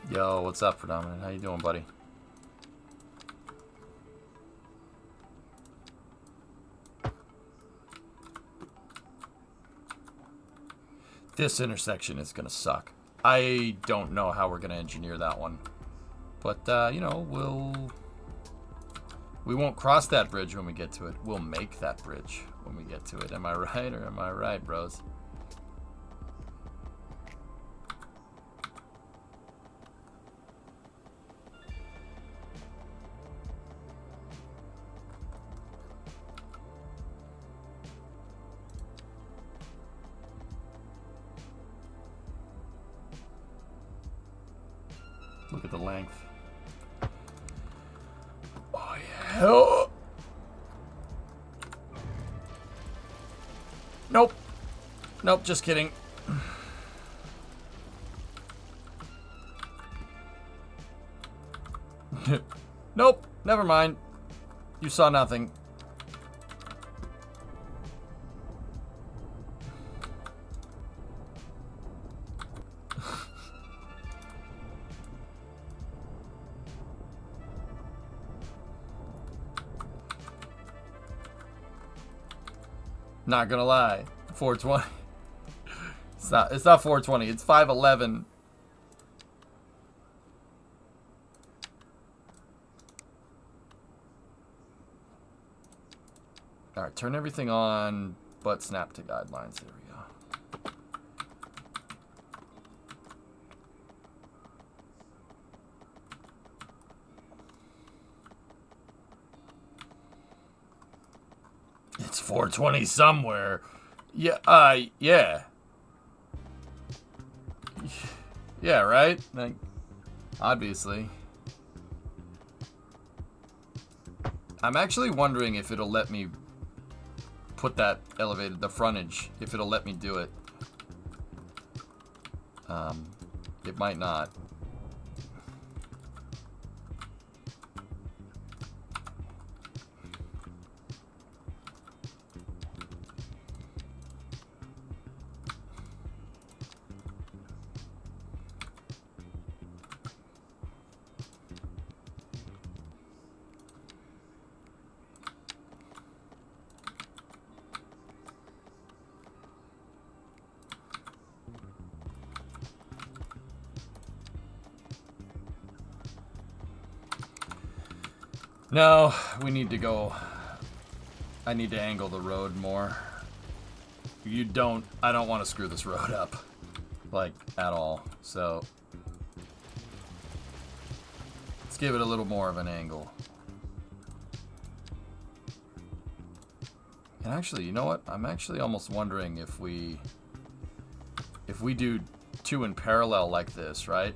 Yo, what's up, Predominant? How you doing, buddy? This intersection is gonna suck. I don't know how we're gonna engineer that one. But, you know, we won't cross that bridge when we get to it. We'll make that bridge when we get to it. Am I right or am I right, bros? Look at the length. Oh, yeah. Oh. Nope. Nope, just kidding. Nope, never mind. You saw nothing. Not gonna lie, 420. It's not 420. It's 511. All right, turn everything on, but snap to guidelines. There we go. It's 420 somewhere. Yeah, yeah. Yeah, right? Like, obviously. I'm actually wondering if it'll let me put that elevated, the frontage, if it'll let me do it. It might not. No, we need to go I need to angle the road more. I don't want to screw this road up. Like, at all. So, let's give it a little more of an angle. And actually, you know what? I'm actually almost wondering if we do two in parallel like this, right?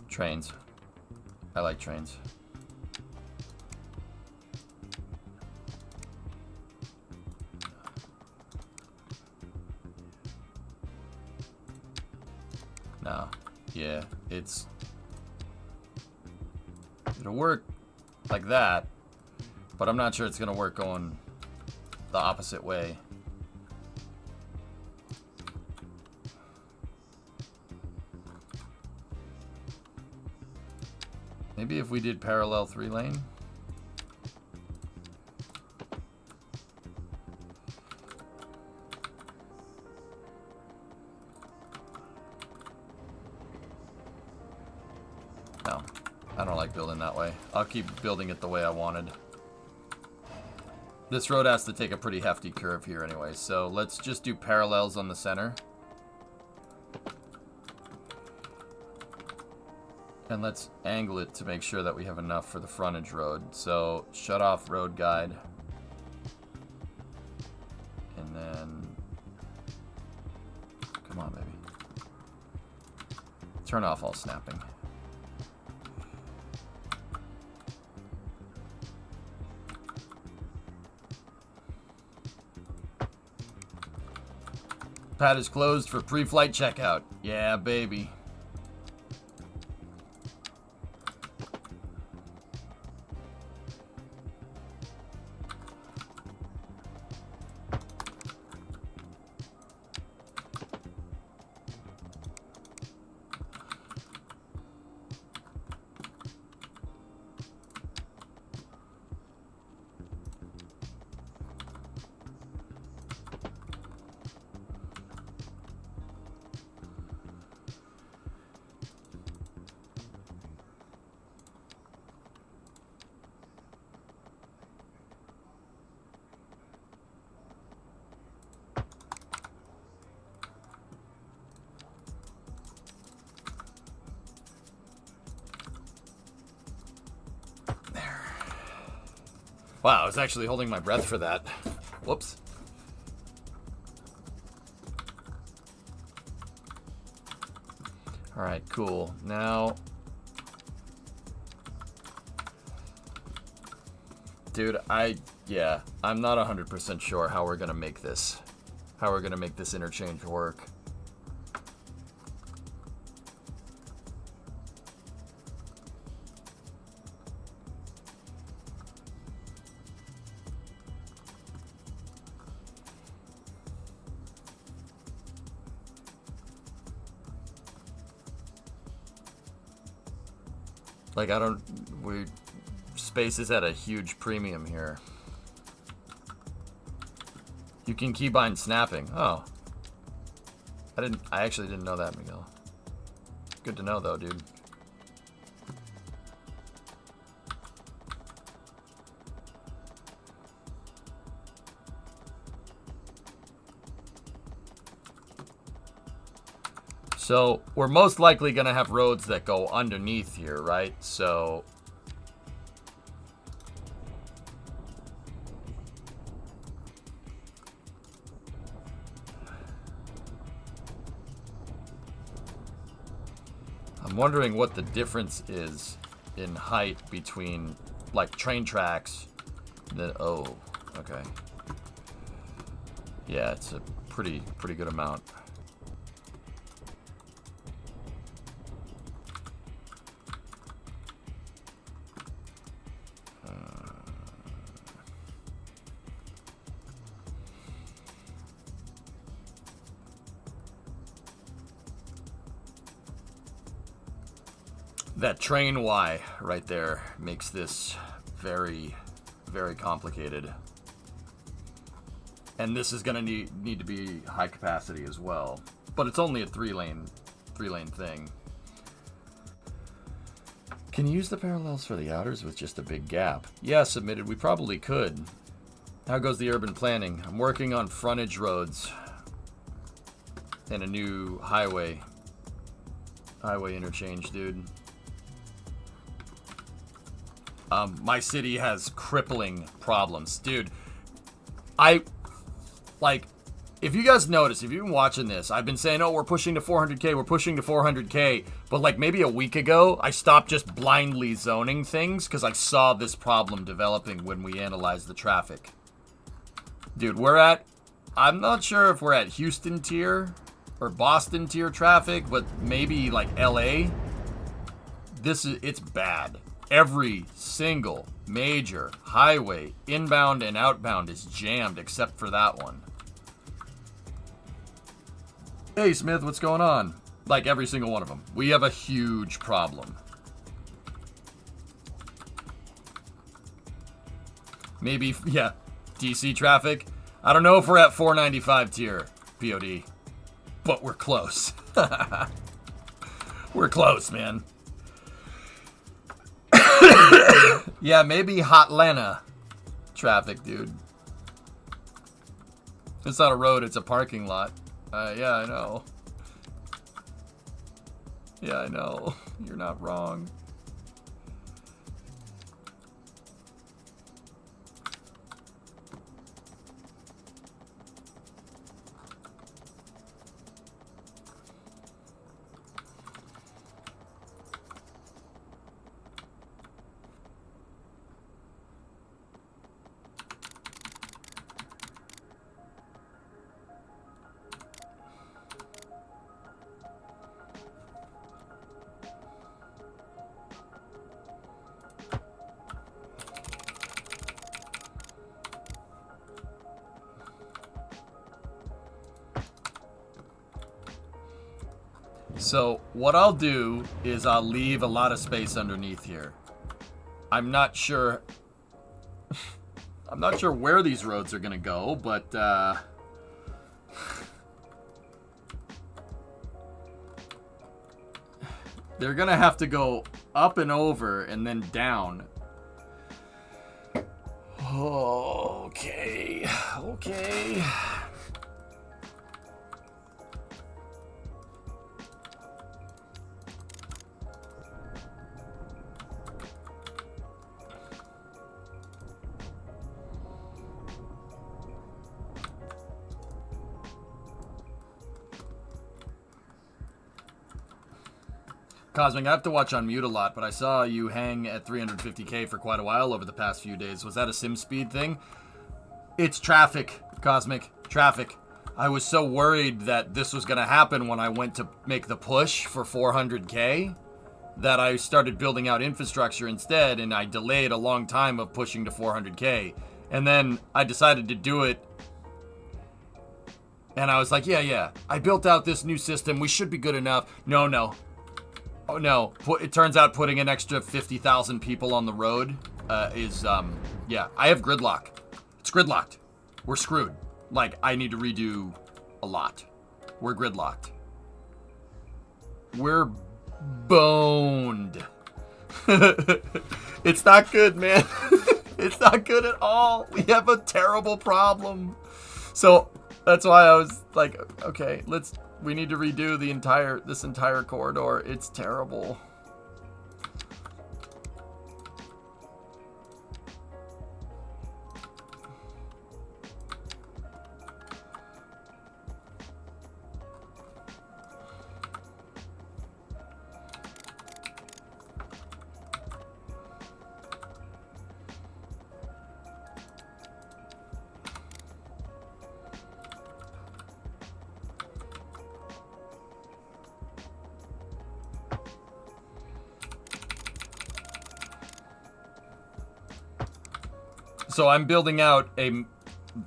Trains. I like trains. No. Yeah, it'll work like that, but I'm not sure it's gonna work going the opposite way. Maybe if we did parallel 3-lane. No, I don't like building that way. I'll keep building it the way I wanted. This road has to take a pretty hefty curve here anyway, so let's just do parallels on the center. And let's angle it to make sure that we have enough for the frontage road. So, shut off road guide. And then... Come on, baby. Turn off all snapping. Pad is closed for pre-flight checkout. Yeah, baby. Wow, I was actually holding my breath for that. Whoops. Alright, cool. Now... Dude, I'm not 100% sure how we're gonna make this. How we're gonna make this interchange work. Like, space is at a huge premium here. You can keybind snapping. Oh. I actually didn't know that, Miguel. Good to know, though, dude. So, we're most likely going to have roads that go underneath here, right? So... I'm wondering what the difference is in height between, like, train tracks. Oh, okay. Yeah, it's a pretty good amount. That train Y right there makes this very, very complicated. And this is going to need to be high capacity as well. But it's only a three-lane thing. Can you use the parallels for the outers with just a big gap? Yeah, submitted. We probably could. How goes the urban planning? I'm working on frontage roads and a new highway interchange, dude. My city has crippling problems, dude. If you guys notice, if you've been watching this, I've been saying, oh, we're pushing to 400K, we're pushing to 400K. But like maybe a week ago, I stopped just blindly zoning things because I saw this problem developing when we analyzed the traffic. Dude, I'm not sure if we're at Houston tier or Boston tier traffic, but maybe like LA. It's bad. Every single major highway, inbound and outbound, is jammed except for that one. Hey, Smith, what's going on? Like every single one of them. We have a huge problem. Maybe, yeah, DC traffic. I don't know if we're at 495 tier, POD. But we're close. We're close, man. Yeah, maybe Hotlanta traffic, dude. It's not a road, it's a parking lot. Yeah, I know. Yeah, I know. You're not wrong. So what I'll do is I'll leave a lot of space underneath here. I'm not sure where these roads are gonna go, but they're gonna have to go up and over and then down. Okay. Cosmic, I have to watch on mute a lot, but I saw you hang at 350K for quite a while over the past few days. Was that a sim speed thing? It's traffic, Cosmic. Traffic. I was so worried that this was going to happen when I went to make the push for 400K that I started building out infrastructure instead, and I delayed a long time of pushing to 400K. And then I decided to do it, and I was like, yeah, I built out this new system. We should be good enough. No. Oh no, it turns out putting an extra 50,000 people on the road yeah, I have gridlock. It's gridlocked. We're screwed. Like, I need to redo a lot. We're gridlocked. We're boned. It's not good, man. It's not good at all. We have a terrible problem. So that's why I was like, okay, we need to redo this entire corridor. It's terrible. So I'm building out a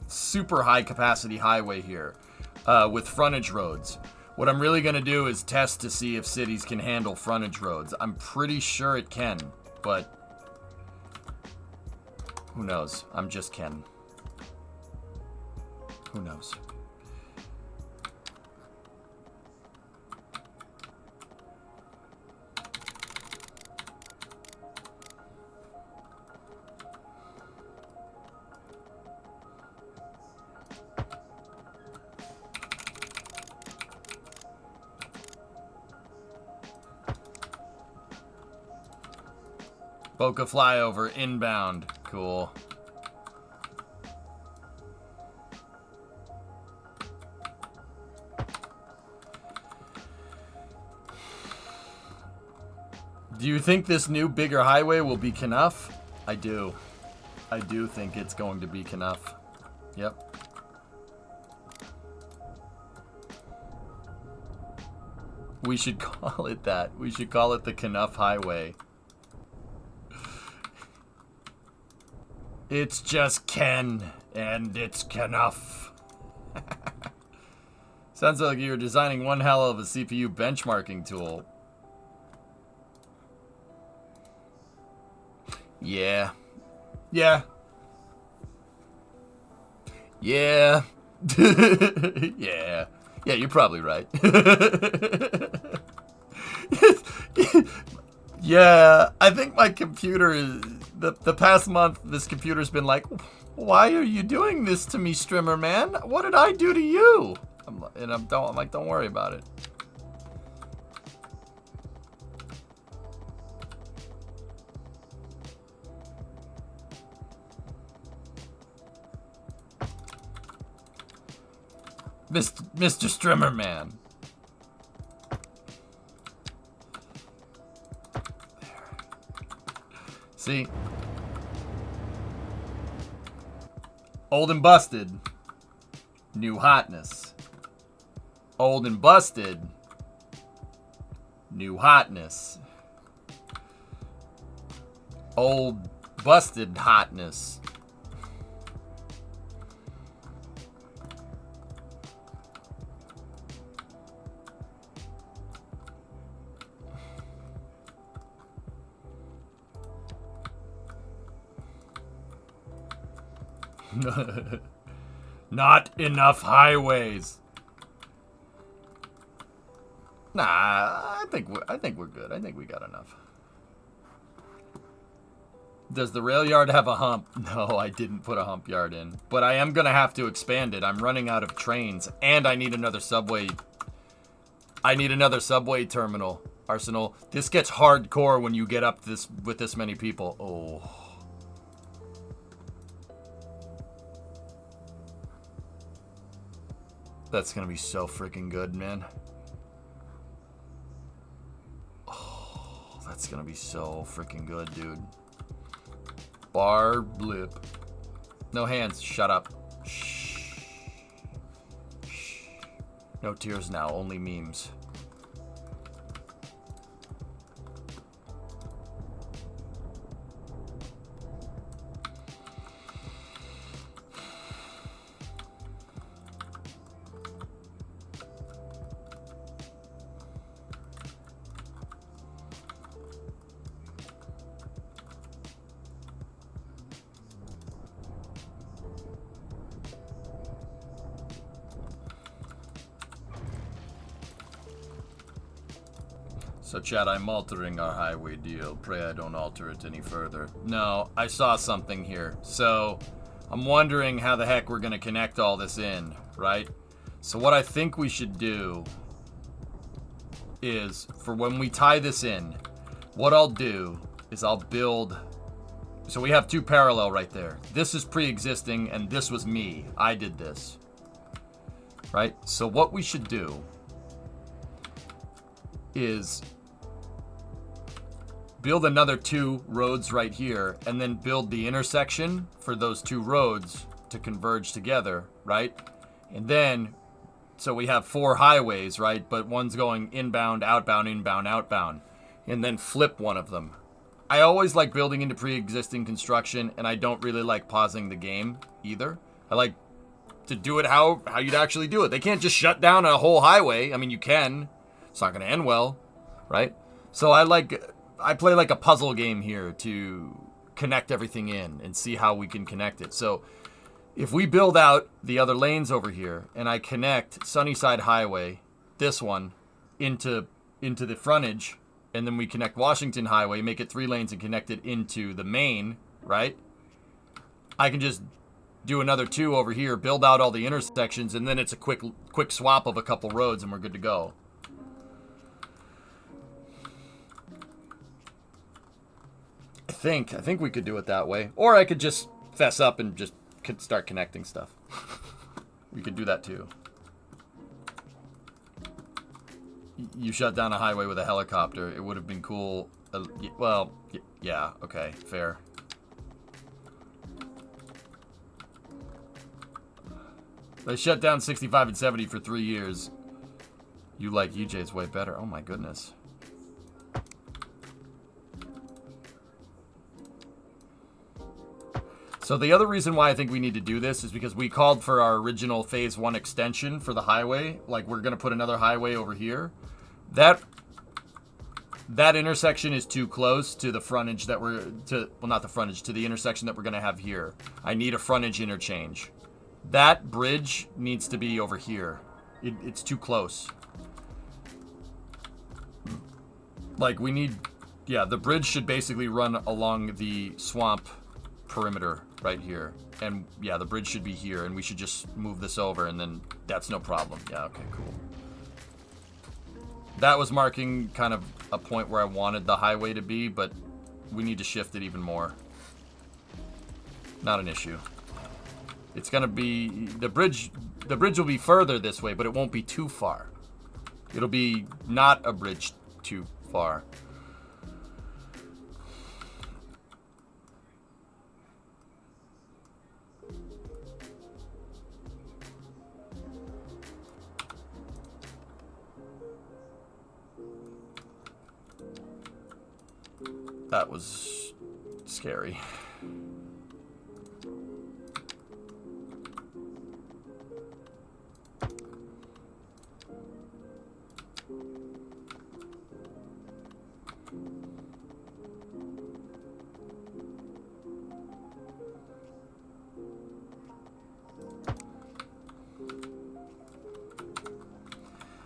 super high capacity highway here with frontage roads. What I'm really going to do is test to see if cities can handle frontage roads. I'm pretty sure it can, but who knows? I'm just Ken. Who knows? Boca flyover inbound. Cool. Do you think this new bigger highway will be Knuff? I do. I do think it's going to be Knuff. Yep. We should call it that. We should call it the Knuff Highway. It's just Ken, and it's Knuff. Sounds like you're designing one hell of a CPU benchmarking tool. Yeah. Yeah. Yeah. Yeah. Yeah, you're probably right. Yeah, I think my computer is... The past month, this computer's been like, why are you doing this to me, Strimmer man? What did I do to you? I'm like, don't worry about it. Mr. Strimmer man. See? Old and busted. New hotness. Old and busted. New hotness. Old busted hotness. Not enough highways. Nah, I think we're good. I think we got enough. Does the rail yard have a hump? No, I didn't put a hump yard in, but I am gonna have to expand it. I'm running out of trains, and I need another subway. I need another subway terminal. Arsenal. This gets hardcore when you get up this with this many people. Oh. That's gonna be so freaking good, man. Oh, that's gonna be so freaking good, dude. Bar blip. No hands. Shut up. Shh. Shh. No tears now. Only memes. So, Chad, I'm altering our highway deal. Pray I don't alter it any further. No, I saw something here. So, I'm wondering how the heck we're going to connect all this in, right? So, what I think we should do is, for when we tie this in, what I'll do is I'll build... So, we have two parallel right there. This is pre-existing, and this was me. I did this. Right? So, what we should do is... build another two roads right here, and then build the intersection for those two roads to converge together, right? And then, so we have four highways, right? But one's going inbound, outbound, inbound, outbound. And then flip one of them. I always like building into pre-existing construction, and I don't really like pausing the game either. I like to do it how you'd actually do it. They can't just shut down a whole highway. I mean, you can. It's not going to end well, right? So I play like a puzzle game here to connect everything in and see how we can connect it. So if we build out the other lanes over here and I connect Sunnyside Highway, this one, into the frontage, and then we connect Washington Highway, make it 3 lanes and connect it into the main, right? I can just do another 2 over here, build out all the intersections, and then it's a quick swap of a couple roads and we're good to go. I think we could do it that way. Or I could just fess up and just start connecting stuff. We could do that too. You shut down a highway with a helicopter. It would have been cool. Well, yeah, okay, fair. They shut down 65 and 70 for 3 years. You like UJ's way better. Oh my goodness. So the other reason why I think we need to do this is because we called for our original phase 1 extension for the highway. Like, we're going to put another highway over here. That intersection is too close to the frontage that well, not the frontage, to the intersection that we're going to have here. I need a frontage interchange. That bridge needs to be over here. It's too close. Like, we need... Yeah, the bridge should basically run along the swamp perimeter right here. And, yeah, the bridge should be here, and we should just move this over, and then that's no problem. Yeah, okay, cool. That was marking kind of a point where I wanted the highway to be, but we need to shift it even more. Not an issue. It's gonna be the bridge will be further this way, but it won't be too far. It'll be not a bridge too far. That was scary.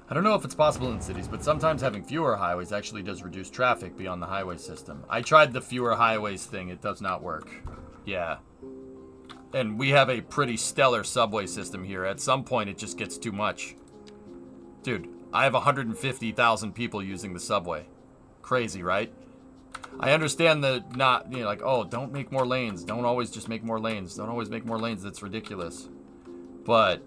I don't know if it's possible in cities, but sometimes having fewer highways actually does reduce traffic beyond the highway system. I tried the fewer highways thing. It does not work. Yeah. And we have a pretty stellar subway system here. At some point, it just gets too much. Dude, I have 150,000 people using the subway. Crazy, right? I understand that not, like, oh, don't make more lanes. Don't always just make more lanes. Don't always make more lanes. That's ridiculous. But...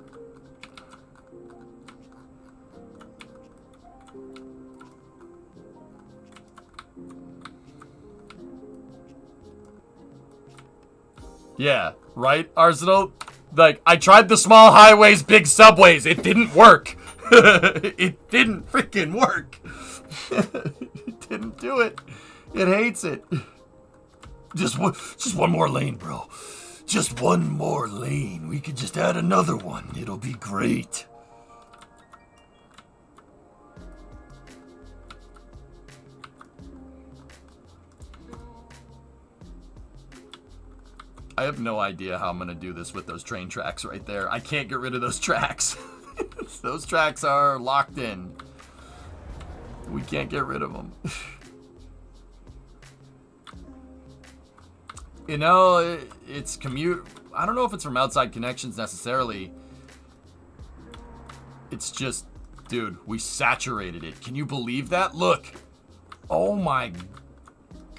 yeah, right, Arsenal? Like, I tried the small highways, big subways. It didn't work. It didn't freaking work. It didn't do it. It hates it. Just one more lane, bro. Just one more lane. We could just add another one. It'll be great. I have no idea how I'm going to do this with those train tracks right there. I can't get rid of those tracks. Those tracks are locked in. We can't get rid of them. You know, it's commute. I don't know if it's from outside connections necessarily. It's just, dude, we saturated it. Can you believe that? Look. Oh my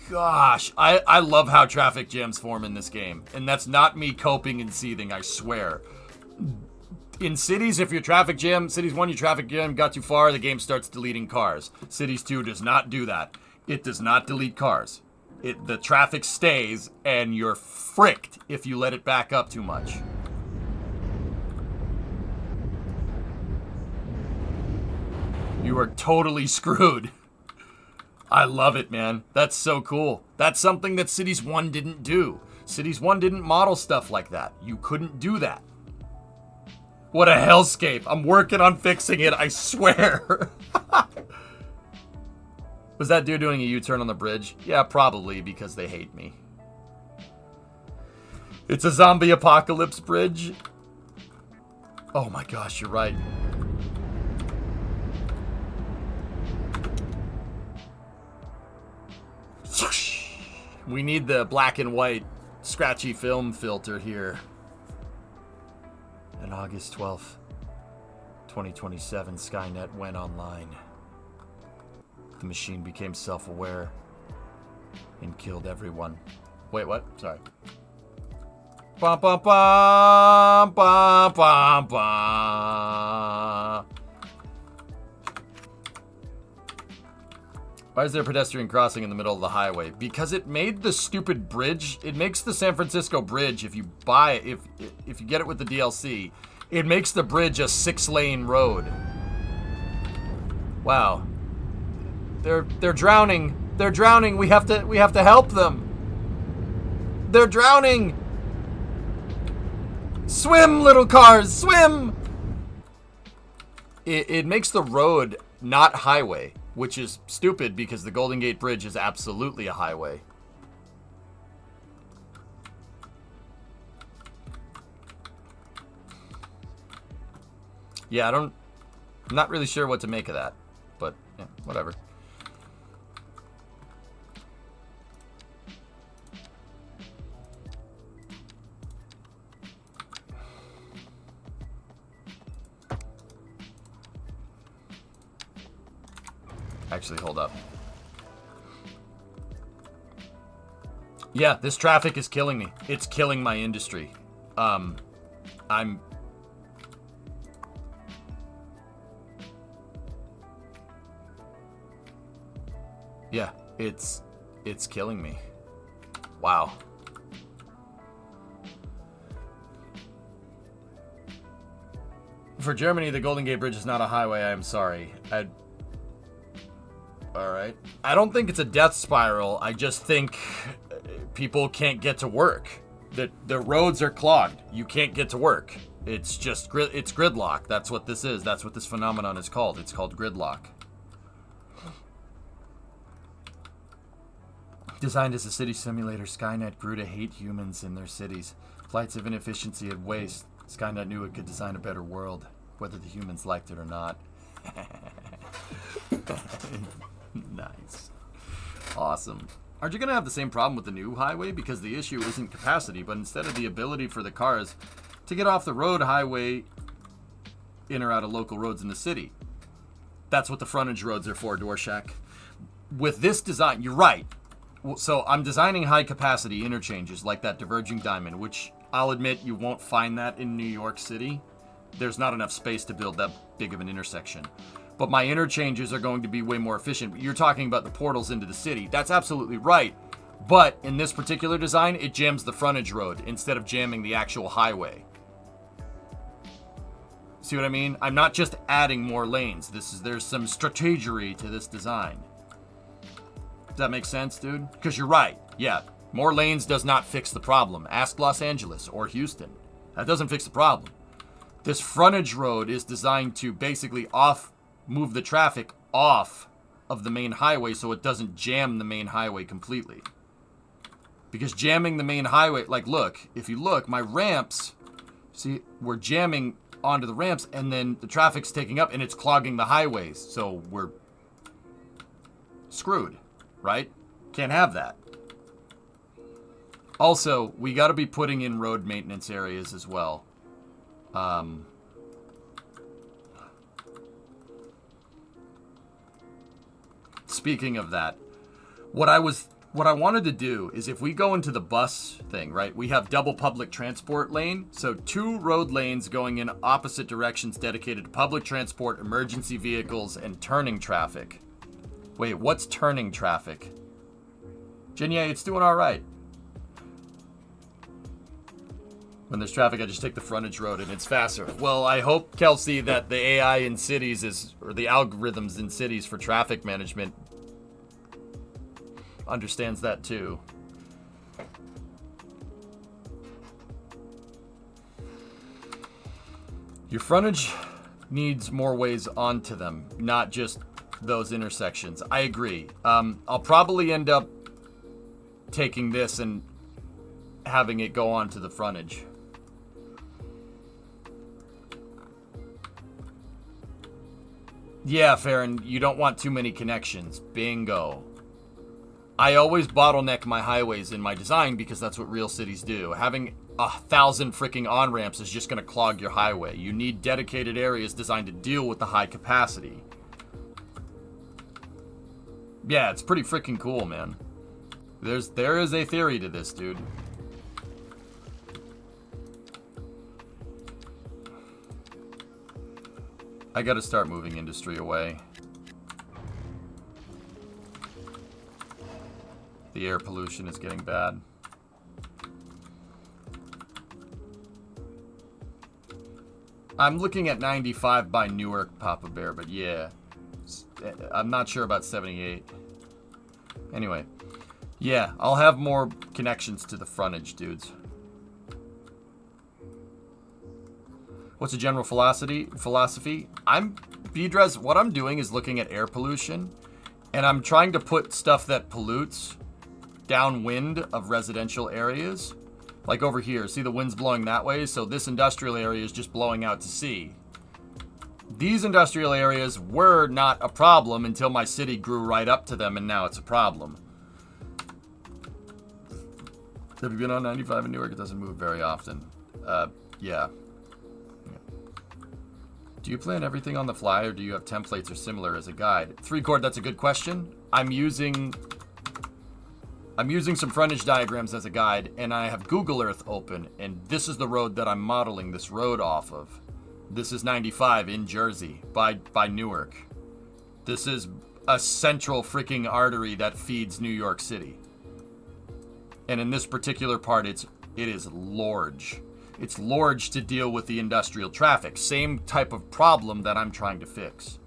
gosh. I love how traffic jams form in this game. And that's not me coping and seething, I swear. In cities, if your traffic jam, Cities 1, your traffic jam got too far, the game starts deleting cars. Cities 2 does not do that. It does not delete cars. The traffic stays, and you're fricked if you let it back up too much. You are totally screwed. I love it, man. That's so cool. That's something that Cities 1 didn't do. Cities 1 didn't model stuff like that. You couldn't do that. What a hellscape. I'm working on fixing it, I swear. Was that dude doing a U-turn on the bridge? Yeah, probably, because they hate me. It's a zombie apocalypse bridge. Oh my gosh, you're right. We need the black and white scratchy film filter here. On August 12th, 2027, Skynet went online. The machine became self-aware and killed everyone. Wait, what? Sorry. Bum, bum, bum, bum, bum, bum. Why is there a pedestrian crossing in the middle of the highway? Because it made the stupid bridge. It makes the San Francisco Bridge, if you buy it, if you get it with the DLC, it makes the bridge a 6-lane road. Wow. They're drowning. They're drowning. We have to help them. They're drowning. Swim, little cars, swim. It makes the road not highway, which is stupid because the Golden Gate Bridge is absolutely a highway. Yeah, I'm not really sure what to make of that, but yeah, whatever. Actually, hold up. Yeah, this traffic is killing me. It's killing my industry. Yeah, it's killing me. Wow. For Germany, the Golden Gate Bridge is not a highway. I am sorry. Alright. I don't think it's a death spiral. I just think people can't get to work. The roads are clogged. You can't get to work. It's just it's gridlock. That's what this is. That's what this phenomenon is called. It's called gridlock. Designed as a city simulator, Skynet grew to hate humans in their cities. Flights of inefficiency and waste. Skynet knew it could design a better world, whether the humans liked it or not. Nice. Awesome. Aren't you going to have the same problem with the new highway? Because the issue isn't capacity, but instead of the ability for the cars to get off the road highway in or out of local roads in the city. That's what the frontage roads are for, Dwarshak. With this design, you're right. So I'm designing high capacity interchanges like that diverging diamond, which I'll admit you won't find that in New York City. There's not enough space to build that big of an intersection. But my interchanges are going to be way more efficient. You're talking about the portals into the city. That's absolutely right. But in this particular design, it jams the frontage road instead of jamming the actual highway. See what I mean? I'm not just adding more lanes. There's some strategery to this design. Does that make sense, dude? Because you're right. Yeah, more lanes does not fix the problem. Ask Los Angeles or Houston. That doesn't fix the problem. This frontage road is designed to basically move the traffic off of the main highway so it doesn't jam the main highway completely. Because jamming the main highway, like look, if you look, my ramps, see, we're jamming onto the ramps and then the traffic's taking up and it's clogging the highways. So we're screwed, right? Can't have that. Also, we got to be putting in road maintenance areas as well. Speaking of that, what I wanted to do is if we go into the bus thing, right? We have double public transport lane, so 2 road lanes going in opposite directions dedicated to public transport, emergency vehicles, and turning traffic. Wait, what's turning traffic? Jinya, it's doing all right. When there's traffic, I just take the frontage road and it's faster. Well, I hope, Kelsey, that the AI in cities or the algorithms in cities for traffic management understands that too. Your frontage needs more ways onto them, not just those intersections. I agree. I'll probably end up taking this and having it go onto the frontage. Yeah, Farron, you don't want too many connections. Bingo. I always bottleneck my highways in my design because that's what real cities do. Having 1,000 freaking on-ramps is just going to clog your highway. You need dedicated areas designed to deal with the high capacity. Yeah, it's pretty freaking cool, man. There is a theory to this, dude. I gotta start moving industry away. The air pollution is getting bad. I'm looking at 95 by Newark, Papa Bear, but yeah. I'm not sure about 78. Anyway. Yeah, I'll have more connections to the frontage, dudes. What's a general philosophy? Bedrez, what I'm doing is looking at air pollution, and I'm trying to put stuff that pollutes downwind of residential areas. Like over here, see the wind's blowing that way? So this industrial area is just blowing out to sea. These industrial areas were not a problem until my city grew right up to them, and now it's a problem. Have you been on 95 in Newark? It doesn't move very often. Yeah. Do you plan everything on the fly, or do you have templates or similar as a guide? 3-Chord, that's a good question. I'm using some frontage diagrams as a guide, and I have Google Earth open, and this is the road that I'm modeling this road off of. This is 95 in Jersey by Newark. This is a central freaking artery that feeds New York City. And in this particular part, it is large. It's large to deal with the industrial traffic. Same type of problem that I'm trying to fix.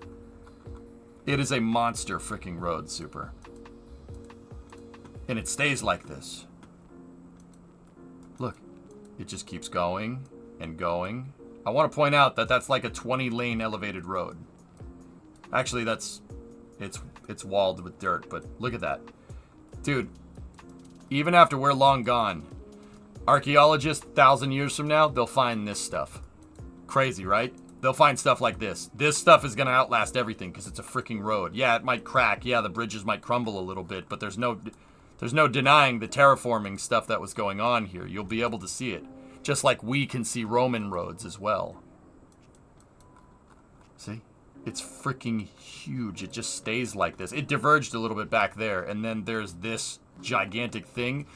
It is a monster freaking road, Super. And it stays like this. Look, it just keeps going and going. I want to point out that that's like a 20-lane elevated road. Actually, it's walled with dirt, but look at that. Dude, even after we're long gone, archaeologists, 1,000 years from now, they'll find this stuff. Crazy, right? They'll find stuff like this. This stuff is going to outlast everything because it's a freaking road. Yeah, it might crack. Yeah, the bridges might crumble a little bit, but there's no denying the terraforming stuff that was going on here. You'll be able to see it. Just like we can see Roman roads as well. See? It's freaking huge. It just stays like this. It diverged a little bit back there, and then there's this gigantic thing.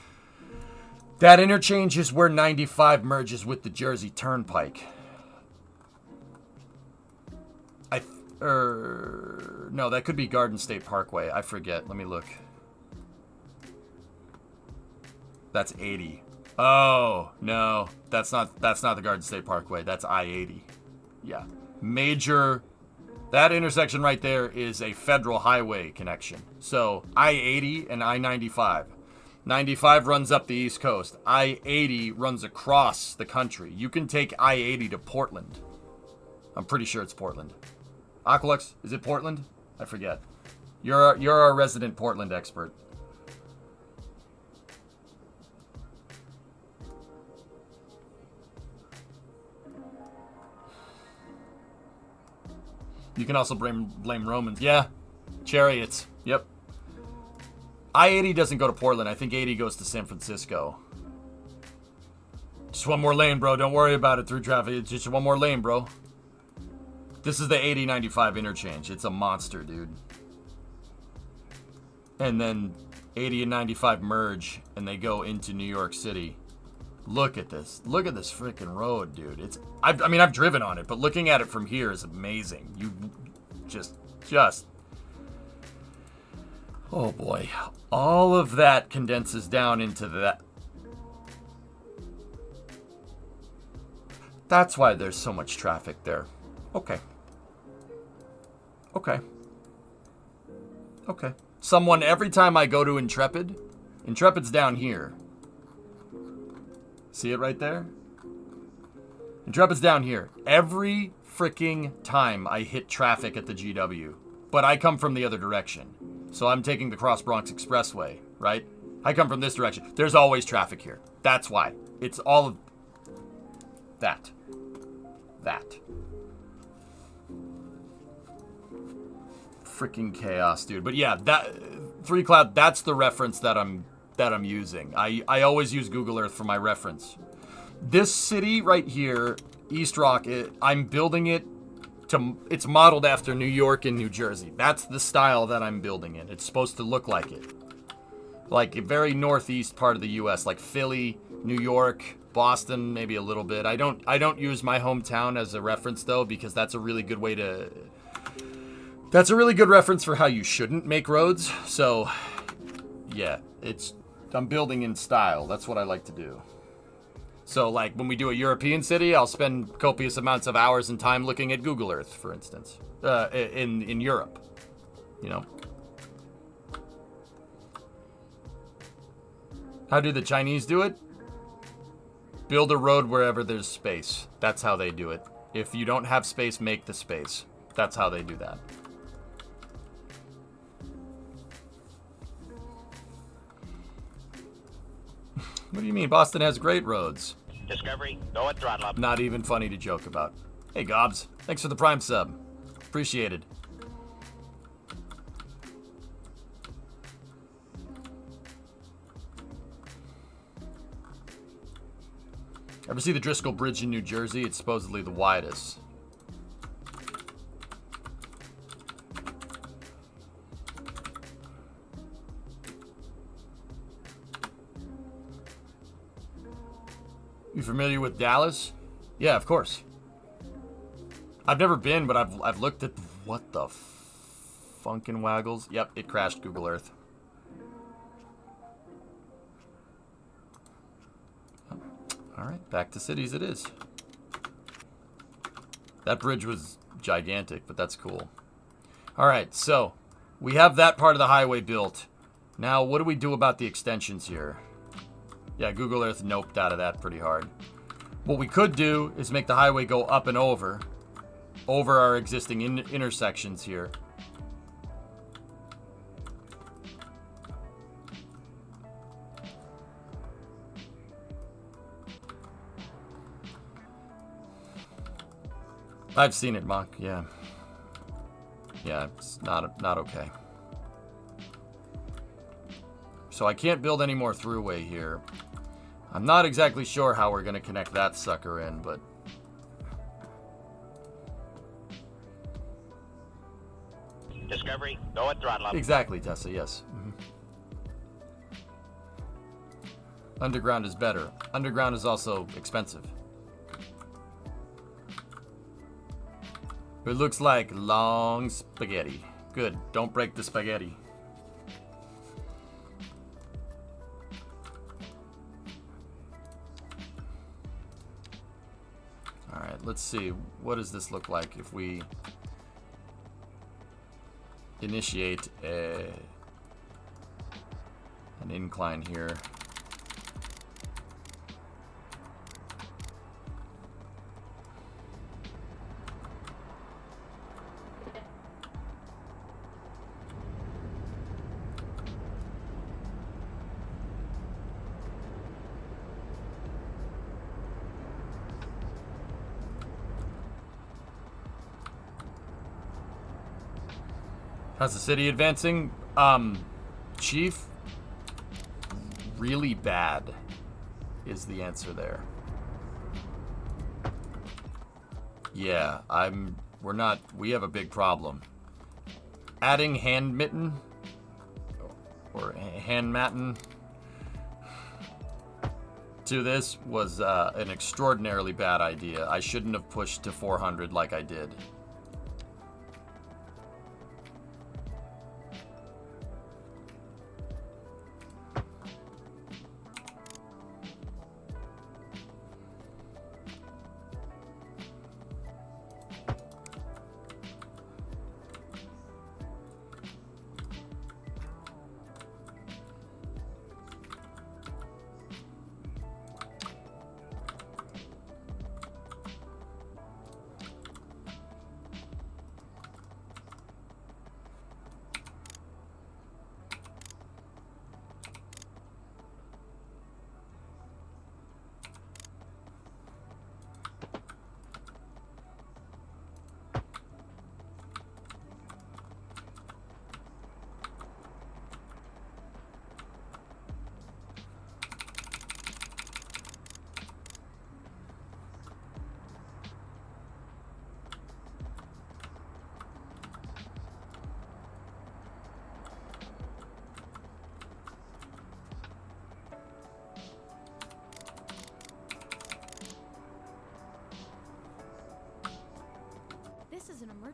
That interchange is where 95 merges with the Jersey Turnpike. No, that could be Garden State Parkway. I forget. Let me look. That's 80. Oh, no. That's not the Garden State Parkway. That's I-80. Yeah. Major. That intersection right there is a federal highway connection. So, I-80 and I-95. 95 runs up the East Coast. I-80 runs across the country. You can take I-80 to Portland. I'm pretty sure it's Portland. Aqualux, is it Portland? I forget. You're our resident Portland expert. You can also blame Romans. Yeah. Chariots. Yep. I-80 doesn't go to Portland. I think 80 goes to San Francisco. Just one more lane, bro. Don't worry about it through traffic. It's just one more lane, bro. This is the 80-95 interchange. It's a monster, dude. And then 80 and 95 merge, and they go into New York City. Look at this. Look at this freaking road, dude. I mean, I've driven on it, but looking at it from here is amazing. You just. Oh, boy. All of that condenses down into that. That's why there's so much traffic there. Okay. Someone, every time I go to Intrepid's down here. See it right there? Intrepid's down here. Every freaking time I hit traffic at the GW, but I come from the other direction. So I'm taking the Cross Bronx Expressway, right? I come from this direction. There's always traffic here. That's why. It's all of that. Freaking chaos, dude. But yeah, that 3Cloud, that's the reference that I'm using. I always use Google Earth for my reference. This city right here, East Rock, I'm building it to, it's modeled after New York and New Jersey. That's the style that I'm building in. It's supposed to look like it. Like a very northeast part of the US, like Philly, New York, Boston, maybe a little bit. I don't use my hometown as a reference though, because that's a really good way to, that's a really good reference for how you shouldn't make roads. So yeah, I'm building in style. That's what I like to do. So like when we do a European city, I'll spend copious amounts of hours and time looking at Google Earth, for instance, in Europe, you know. How do the Chinese do it? Build a road wherever there's space. That's how they do it. If you don't have space, make the space. That's how they do that. What do you mean? Boston has great roads. Discovery, go at throttle up. Not even funny to joke about. Hey, Gobs. Thanks for the Prime sub. Appreciated. Ever see the Driscoll Bridge in New Jersey? It's supposedly the widest. You familiar with Dallas? Yeah, of course. I've never been, but I've looked at what the funkin' waggles. Yep, it crashed Google Earth. All right, back to cities it is. That bridge was gigantic, but that's cool. All right, so we have that part of the highway built. Now, what do we do about the extensions here? Yeah, Google Earth noped out of that pretty hard. What we could do is make the highway go up and over our existing intersections here. I've seen it, Mock. Yeah. Yeah, it's not okay. So I can't build any more throughway here. I'm not exactly sure how we're going to connect that sucker in, but... Discovery, go at throttle up. Exactly, Tessa, yes. Mm-hmm. Underground is better. Underground is also expensive. It looks like long spaghetti. Good, don't break the spaghetti. Alright, let's see. What does this look like if we initiate an incline here? How's the city advancing? Chief, really bad is the answer there. Yeah, we have a big problem. Adding hand mitten or hand matten to this was an extraordinarily bad idea. I shouldn't have pushed to 400 like I did.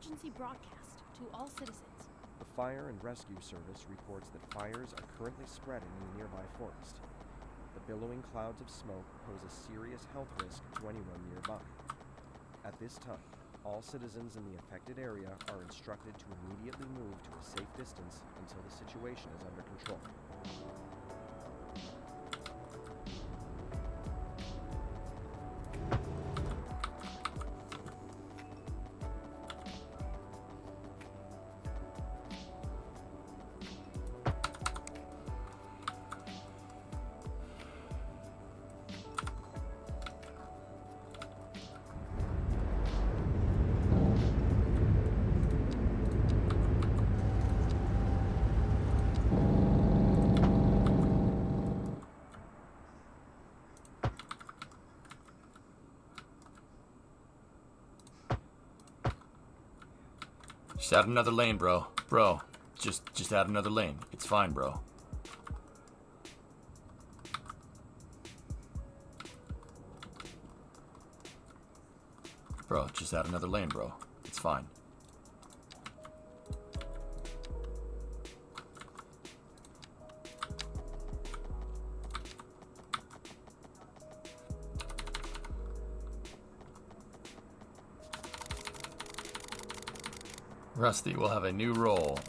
emergency broadcast to all citizens. The Fire and Rescue Service reports that fires are currently spreading in the nearby forest. The billowing clouds of smoke pose a serious health risk to anyone nearby. At this time, all citizens in the affected area are instructed to immediately move to a safe distance until the situation is under control. Just add another lane, bro. Bro, just add another lane. It's fine, bro. Bro, just add another lane, bro. It's fine. Rusty will have a new role.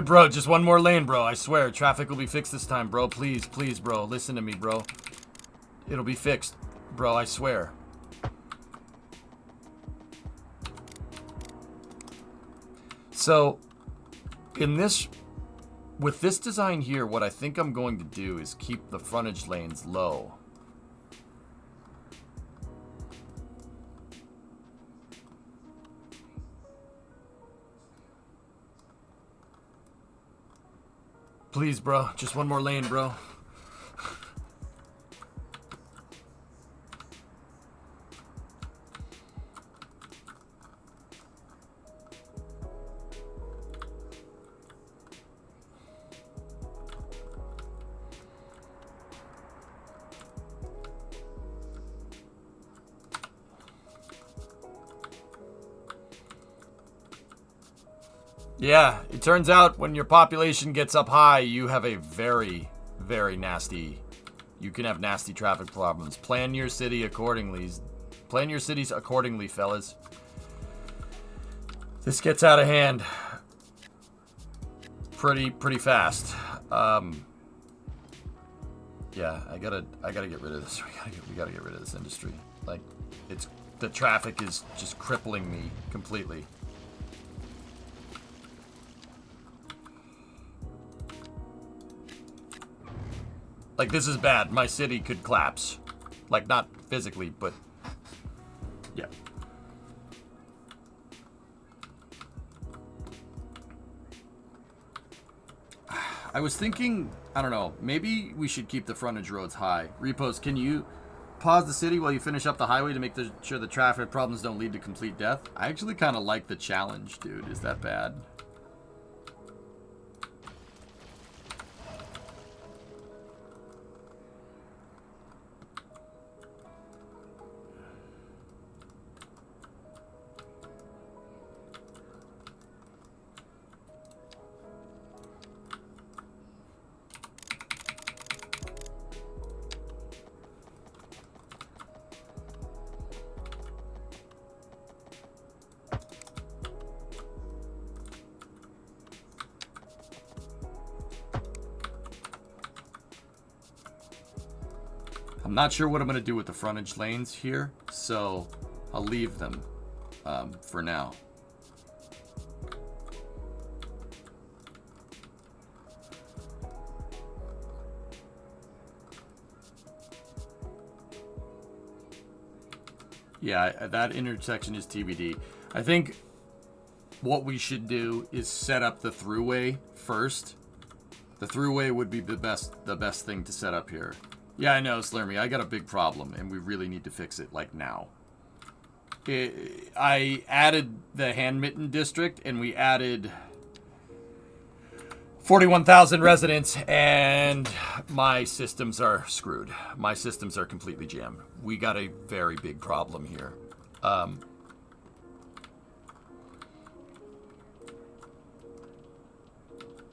Bro, just one more lane, bro. I swear, traffic will be fixed this time, bro. Please, please, bro. Listen to me, bro. It'll be fixed, bro. I swear. So, with this design here, what I think I'm going to do is keep the frontage lanes low. Please, bro. Just one more lane, bro. Yeah, it turns out when your population gets up high, you have a very, very nasty... You can have nasty traffic problems. Plan your city accordingly. Plan your cities accordingly, fellas. This gets out of hand pretty fast. Yeah, I gotta get rid of this. We gotta get rid of this industry. Like, the traffic is just crippling me completely. Like, this is bad. My city could collapse. Like, not physically, but... Yeah. I was thinking... I don't know. Maybe we should keep the frontage roads high. Repos, can you pause the city while you finish up the highway to make sure the traffic problems don't lead to complete death? I actually kind of like the challenge, dude. Is that bad? I'm not sure what I'm going to do with the frontage lanes here, so I'll leave them for now. Yeah, that intersection is TBD. I think what we should do is set up the throughway first. The throughway would be the best thing to set up here. Yeah, I know, Slurmy. I got a big problem, and we really need to fix it, like, now. I added the hand mitten district, and we added 41,000 residents, and my systems are screwed. My systems are completely jammed. We got a very big problem here.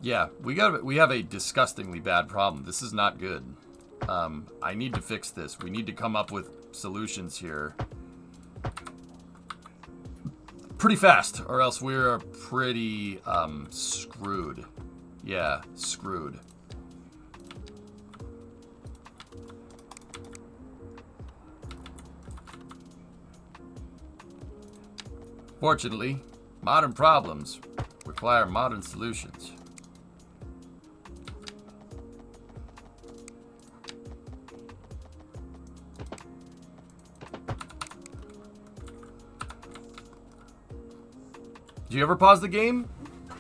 Yeah, we have a disgustingly bad problem. This is not good. I need to fix this. We need to come up with solutions here pretty fast, or else we're pretty screwed. Yeah, screwed. Fortunately, modern problems require modern solutions. Do you ever pause the game?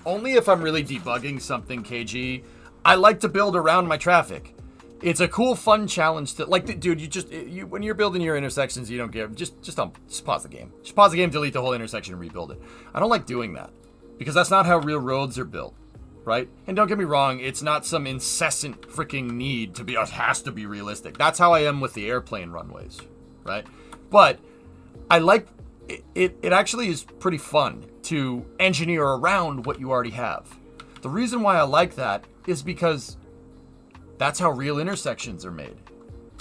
Only if I'm really debugging something, KG. I like to build around my traffic. It's a cool, fun challenge to, like, dude, when you're building your intersections, you don't give, just pause the game. Just pause the game, delete the whole intersection, and rebuild it. I don't like doing that, because that's not how real roads are built, right? And don't get me wrong, it's not some incessant freaking need to be, it has to be realistic. That's how I am with the airplane runways, right? But I like, it actually is pretty fun to engineer around what you already have. The reason why I like that is because that's how real intersections are made,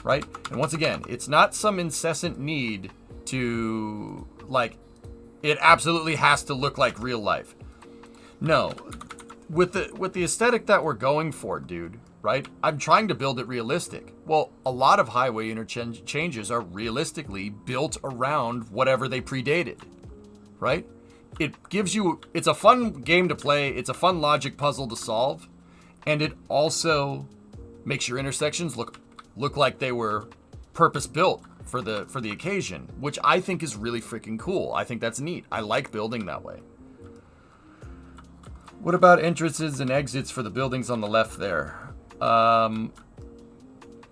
right? And once again, it's not some incessant need to, like, it absolutely has to look like real life. No, with the aesthetic that we're going for, dude, right? I'm trying to build it realistic. Well, a lot of highway interchanges are realistically built around whatever they predated, right? It gives you, it's a fun game to play, it's a fun logic puzzle to solve, and it also makes your intersections look like they were purpose built for the occasion, which I think is really freaking cool. I think that's neat. I like building that way. What about entrances and exits for the buildings on the left there?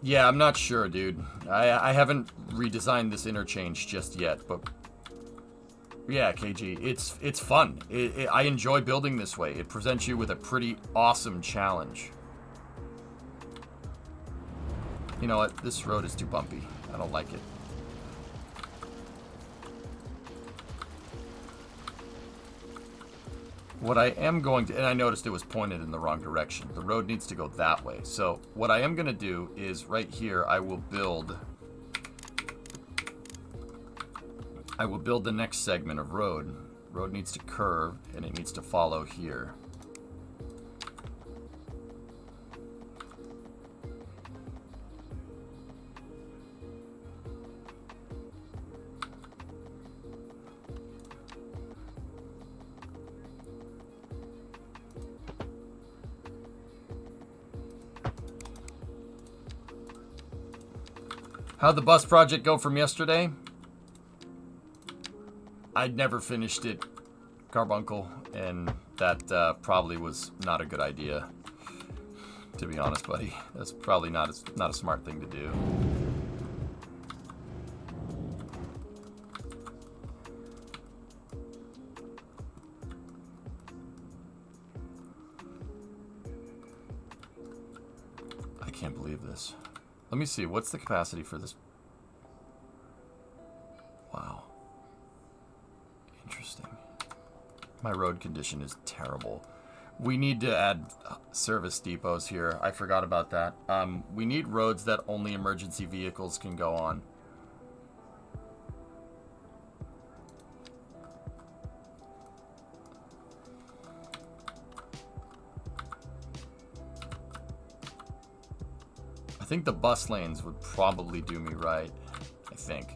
Yeah, I'm not sure, dude. I haven't redesigned this interchange just yet, but yeah, KG, it's fun. I enjoy building this way. It presents you with a pretty awesome challenge. You know what? This road is too bumpy. I don't like it. What I am going to, and I noticed it was pointed in the wrong direction. The road needs to go that way. So what I am going to do is right here, I will build the next segment of road. Road needs to curve, and it needs to follow here. How'd the bus project go from yesterday? I'd never finished it, Carbuncle, and that probably was not a good idea, to be honest, buddy. That's probably not a smart thing to do. I can't believe this. Let me see, what's the capacity for this? Wow. Interesting. My road condition is terrible. We need to add service depots here. I forgot about that. We need roads that only emergency vehicles can go on. I think the bus lanes would probably do me right. I think.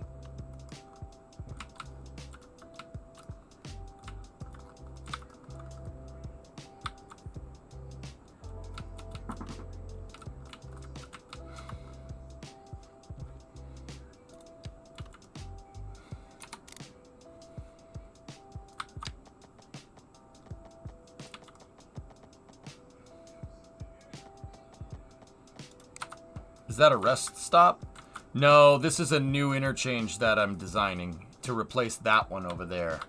Is that a rest stop? No, this is a new interchange that I'm designing to replace that one over there.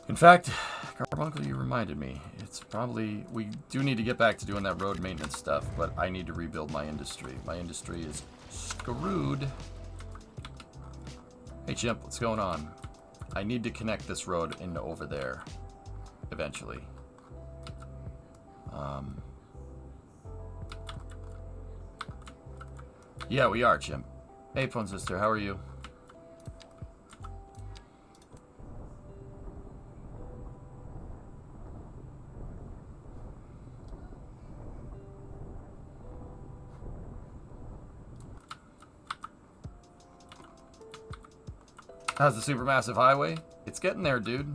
In fact, Carbuncle, you reminded me. It's probably... We do need to get back to doing that road maintenance stuff, but I need to rebuild my industry. My industry is screwed. Hey, Chimp, what's going on? I need to connect this road into over there. Eventually. Yeah, we are, Chimp. Hey, Phone Sister, how are you? How's the supermassive highway? It's getting there, dude.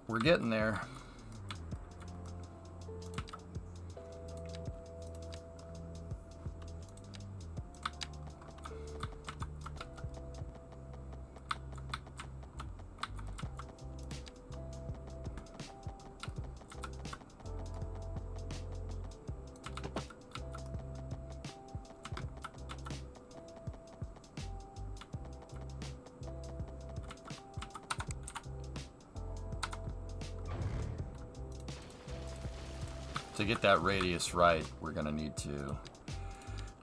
We're getting there. To get that radius right, we're gonna need to...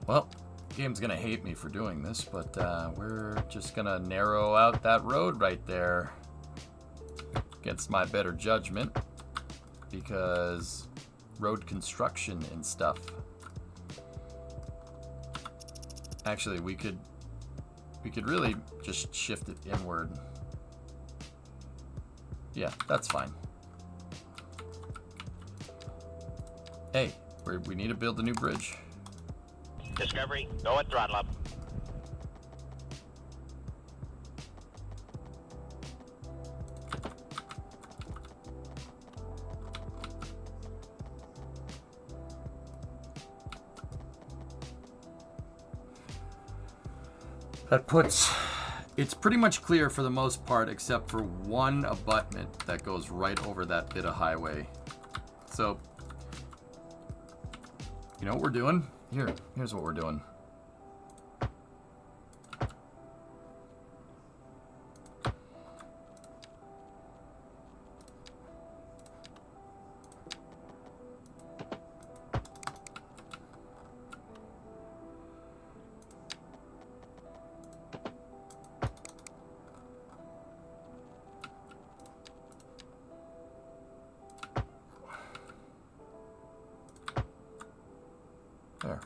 Well, game's gonna hate me for doing this, but we're just gonna narrow out that road right there against my better judgment, because road construction and stuff. Actually, we could really just shift it inward. Yeah, that's fine. Hey, we need to build a new bridge. Discovery, go at throttle up. That puts... It's pretty much clear for the most part, except for one abutment that goes right over that bit of highway. So... You know what we're doing? Here's what we're doing. There.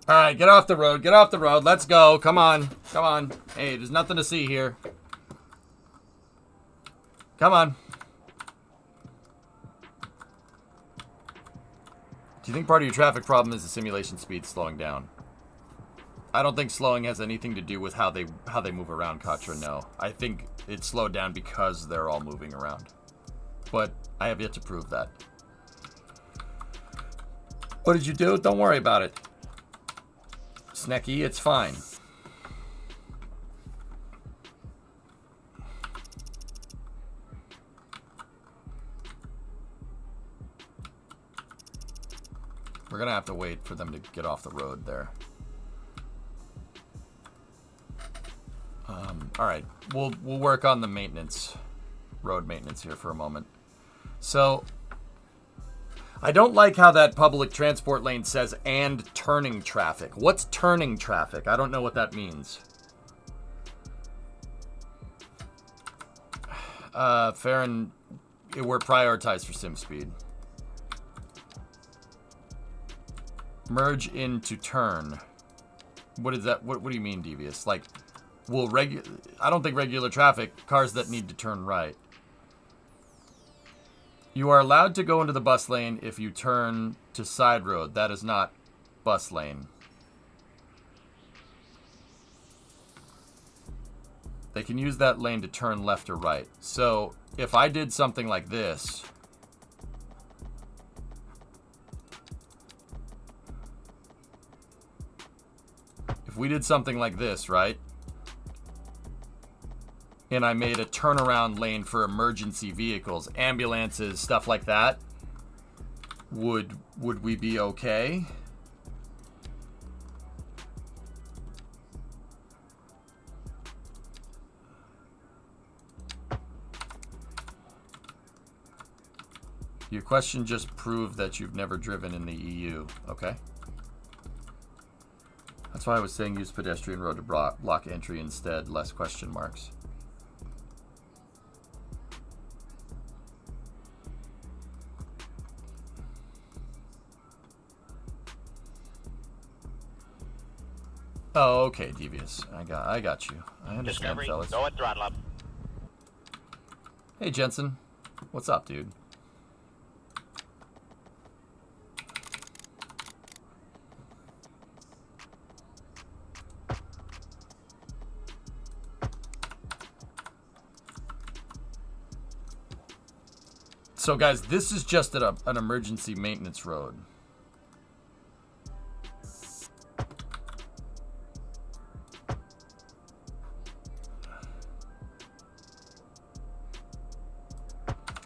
Alright, get off the road. Get off the road. Let's go. Come on. Come on. Hey, there's nothing to see here. Come on. Do you think part of your traffic problem is the simulation speed slowing down? I don't think slowing has anything to do with how they move around, Katra, no. I think it slowed down because they're all moving around. But I have yet to prove that. What did you do? Don't worry about it. Snecky, it's fine. We're gonna have to wait for them to get off the road there. All right, we'll work on the maintenance, road maintenance here for a moment. So, I don't like how that public transport lane says and turning traffic. What's turning traffic? I don't know what that means. Farron, we're prioritized for sim speed. Merge into turn. What is that? What do you mean, devious? Like, I don't think regular traffic, cars that need to turn right. You are allowed to go into the bus lane if you turn to side road. That is not bus lane. They can use that lane to turn left or right. So, if I did something like this... If we did something like this, right? and I made a turnaround lane for emergency vehicles, ambulances, stuff like that, would we be okay? Your question just proved that you've never driven in the EU. Okay. That's why I was saying use pedestrian road to block entry instead, less question marks. Oh, okay, Devious. I got you. I understand, Discovery, fellas. go at throttle up. Hey, Jensen. What's up, dude? So, guys, this is just an emergency maintenance road.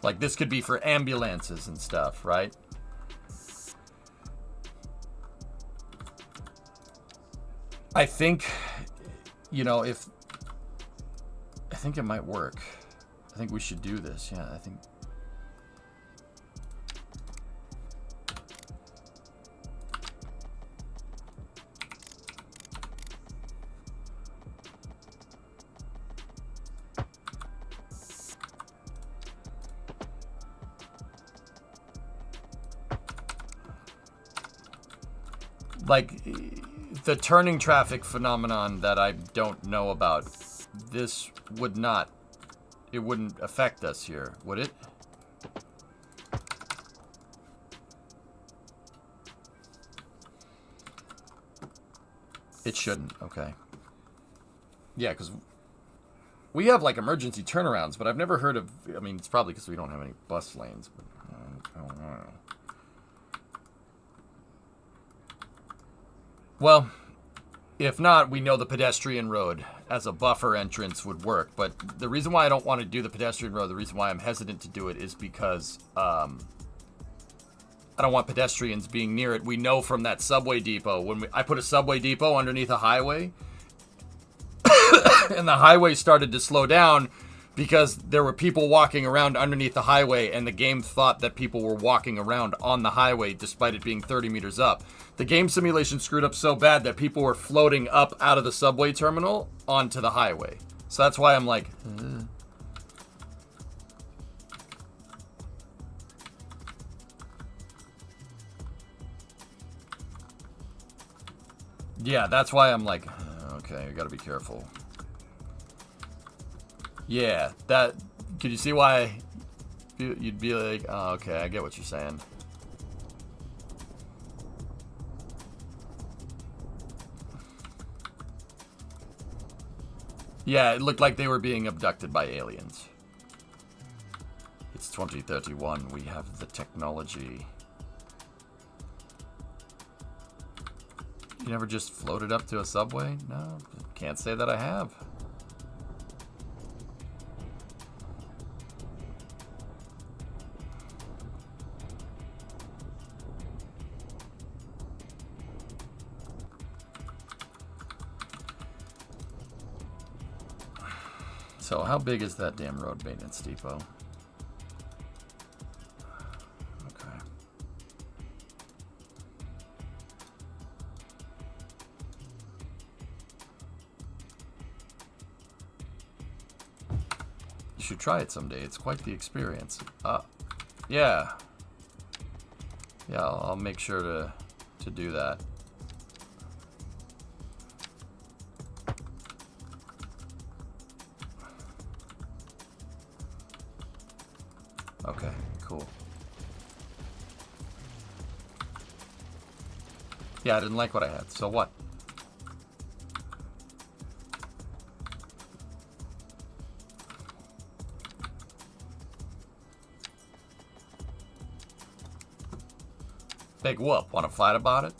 Like, this could be for ambulances and stuff, right? I think, you know, I think it might work. I think we should do this. Yeah, I think. Like, the turning traffic phenomenon that I don't know about, this would not, it wouldn't affect us here, would it? It shouldn't, okay. Yeah, because we have, like, emergency turnarounds, but I've never heard of, I mean, it's probably because we don't have any bus lanes, but I don't know. Well, if not, we know the pedestrian road as a buffer entrance would work. But the reason why I don't want to do the pedestrian road, the reason why I'm hesitant to do it is because I don't want pedestrians being near it. We know from that subway depot, when I put a subway depot underneath a highway, and the highway started to slow down because there were people walking around underneath the highway, and the game thought that people were walking around on the highway despite it being 30 meters up. The game simulation screwed up so bad that people were floating up out of the subway terminal onto the highway. So that's why I'm like, yeah, that's why I'm like, okay, I gotta be careful. Yeah, that, could you see why you'd be like, oh, okay, I get what you're saying. Yeah, it looked like they were being abducted by aliens. It's 2031, we have the technology. You never just floated up to a subway? No, can't say that I have. So how big is that damn road maintenance depot? Okay. You should try it someday. It's quite the experience. Yeah. Yeah, I'll make sure to do that. Okay, cool. Yeah, I didn't like what I had. So what? Big whoop. Want to fight about it?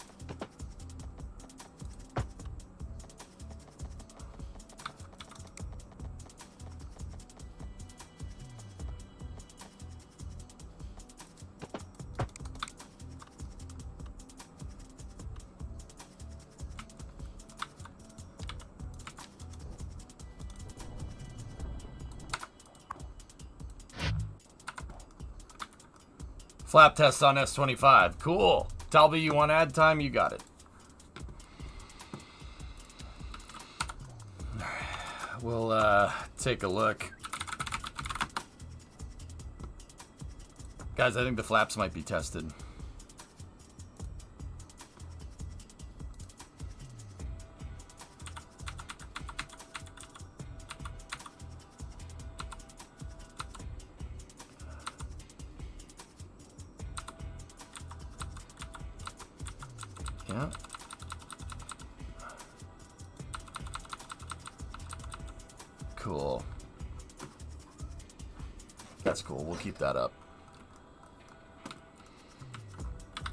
Flap test on S25. Cool. Talby, you want ad time? You got it. We'll take a look. Guys, I think the flaps might be tested. Yeah. Cool. That's cool. We'll keep that up.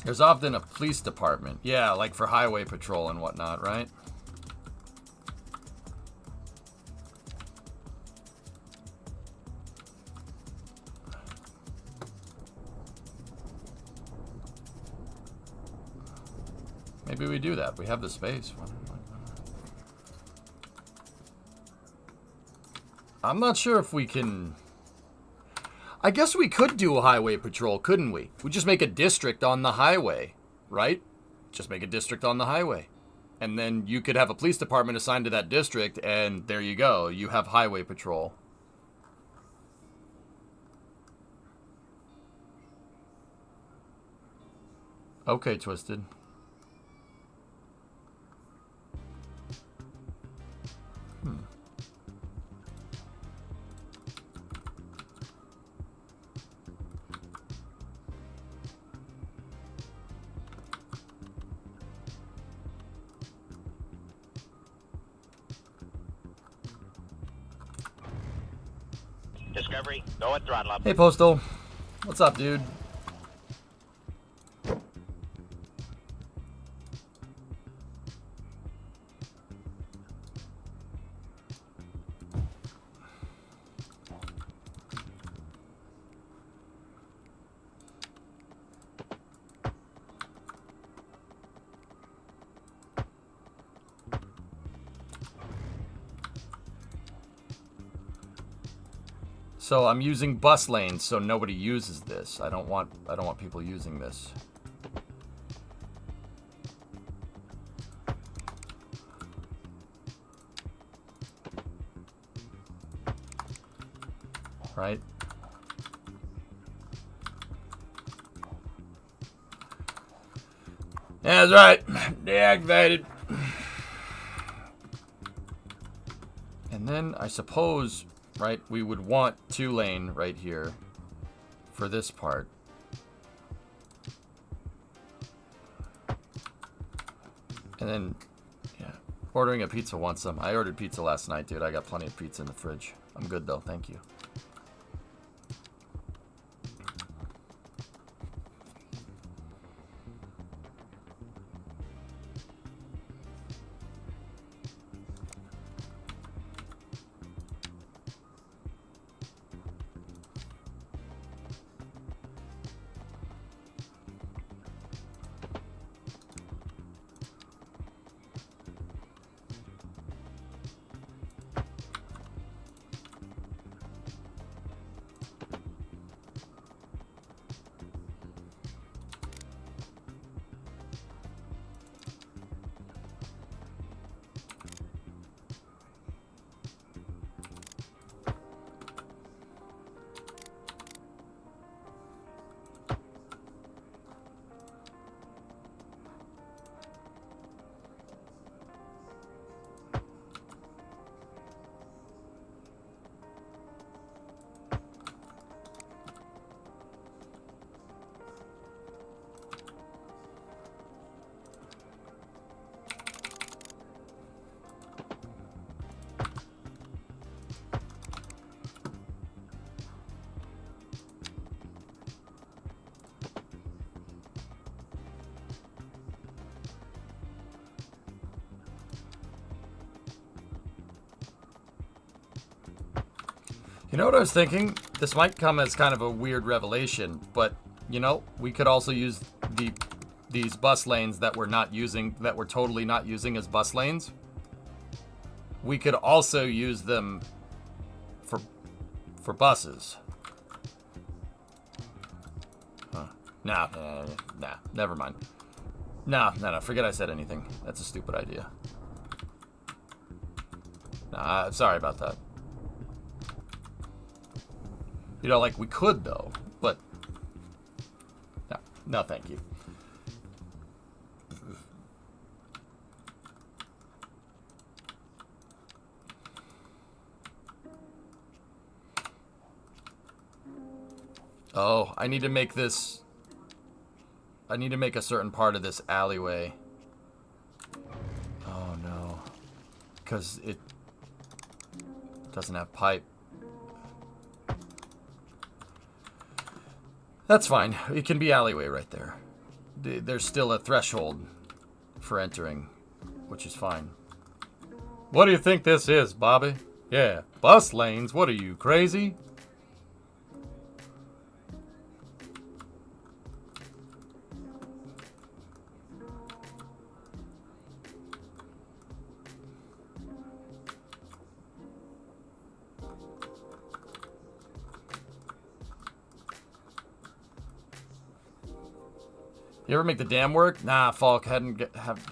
There's often a police department. Yeah, like for highway patrol and whatnot, right? Maybe we do that. We have the space. I'm not sure if we can... I guess we could do a highway patrol, couldn't we? We just make a district on the highway, right? Just make a district on the highway. And then you could have a police department assigned to that district, and there you go. You have highway patrol. Okay, Twisted. Discovery, go at throttle up. Hey, Postal. What's up, dude? So I'm using bus lanes so nobody uses this. I don't want people using this. Right? Yeah, that's right. Deactivated. And then I suppose, right, we would want 2-lane right here for this part. And then, yeah, ordering a pizza wants some. I ordered pizza last night, dude. I got plenty of pizza in the fridge. I'm good, though. Thank you. You know what I was thinking? This might come as kind of a weird revelation, but you know, we could also use these bus lanes that we're not using, that we're totally not using as bus lanes. We could also use them for buses. Huh. Nah, never mind. Nah, forget I said anything. That's a stupid idea. Nah, sorry about that. You know, like, we could, though, but... No, thank you. Oh, I need to make this... I need to make a certain part of this alleyway. Oh, no. Because it doesn't have pipe. That's fine. It can be alleyway right there. There's still a threshold for entering, which is fine. What do you think this is, Bobby? Yeah, bus lanes. What are you, crazy? You ever make the dam work? Nah, Falk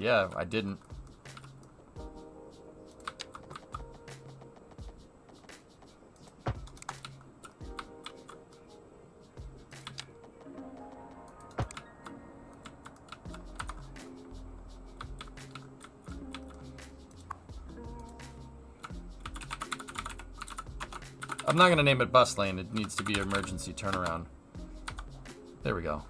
yeah, I didn't. I'm not gonna name it bus lane. It needs to be emergency turnaround. There we go.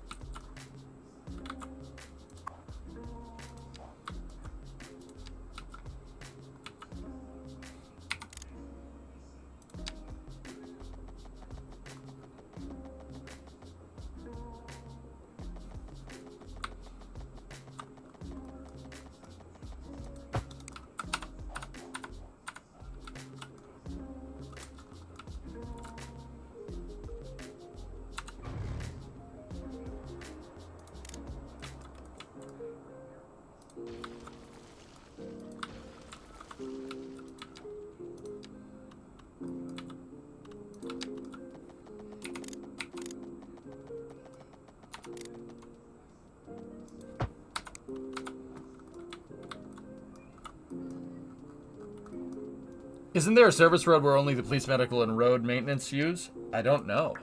Isn't there a service road where only the police, medical, and road maintenance use? I don't know.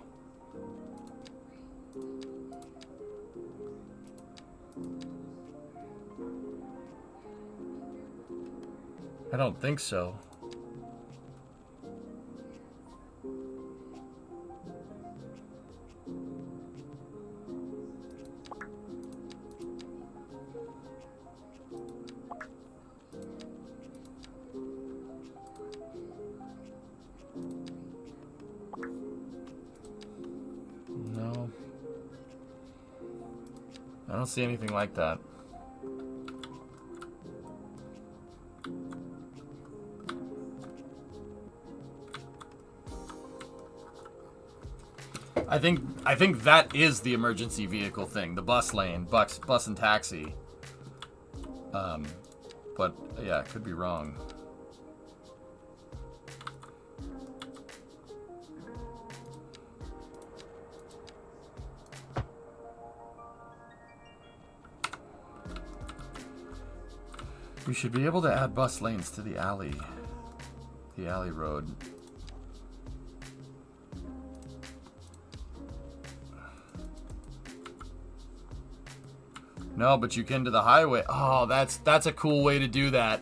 I don't think so. No. I don't see anything like that. I think that is the emergency vehicle thing, the bus lane, bus and taxi. But yeah, could be wrong. We should be able to add bus lanes to the alley road. No, but you can to the highway. Oh, that's a cool way to do that.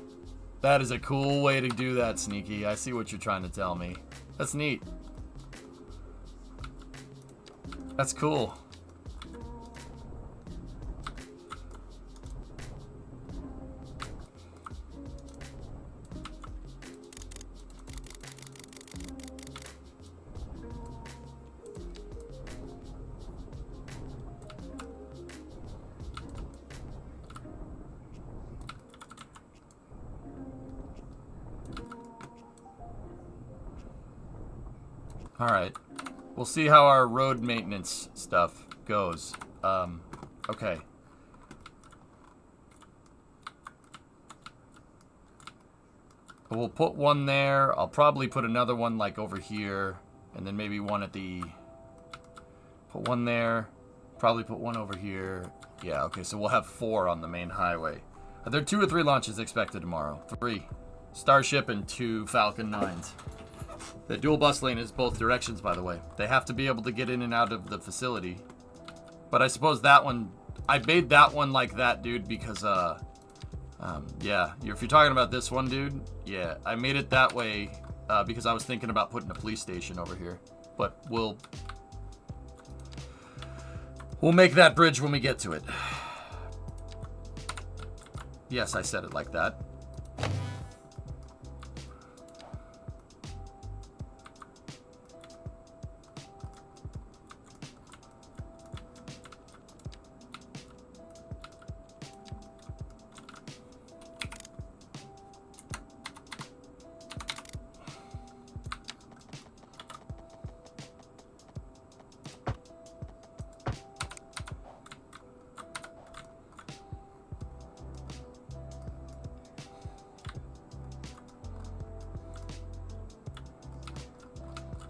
That is a cool way to do that, Sneaky. I see what you're trying to tell me. That's neat. That's cool. Alright. We'll see how our road maintenance stuff goes. Okay. We'll put one there. I'll probably put another one like over here. And then maybe one at the... Put one there. Probably put one over here. Yeah, okay, so we'll have 4 on the main highway. Are there 2 or 3 launches expected tomorrow? 3. Starship and 2 Falcon 9s. The dual bus lane is both directions, by the way. They have to be able to get in and out of the facility. But I suppose that one... I made that one like that, dude, because, yeah. If you're talking about this one, dude, yeah. I made it that way because I was thinking about putting a police station over here. But we'll make that bridge when we get to it. Yes, I said it like that.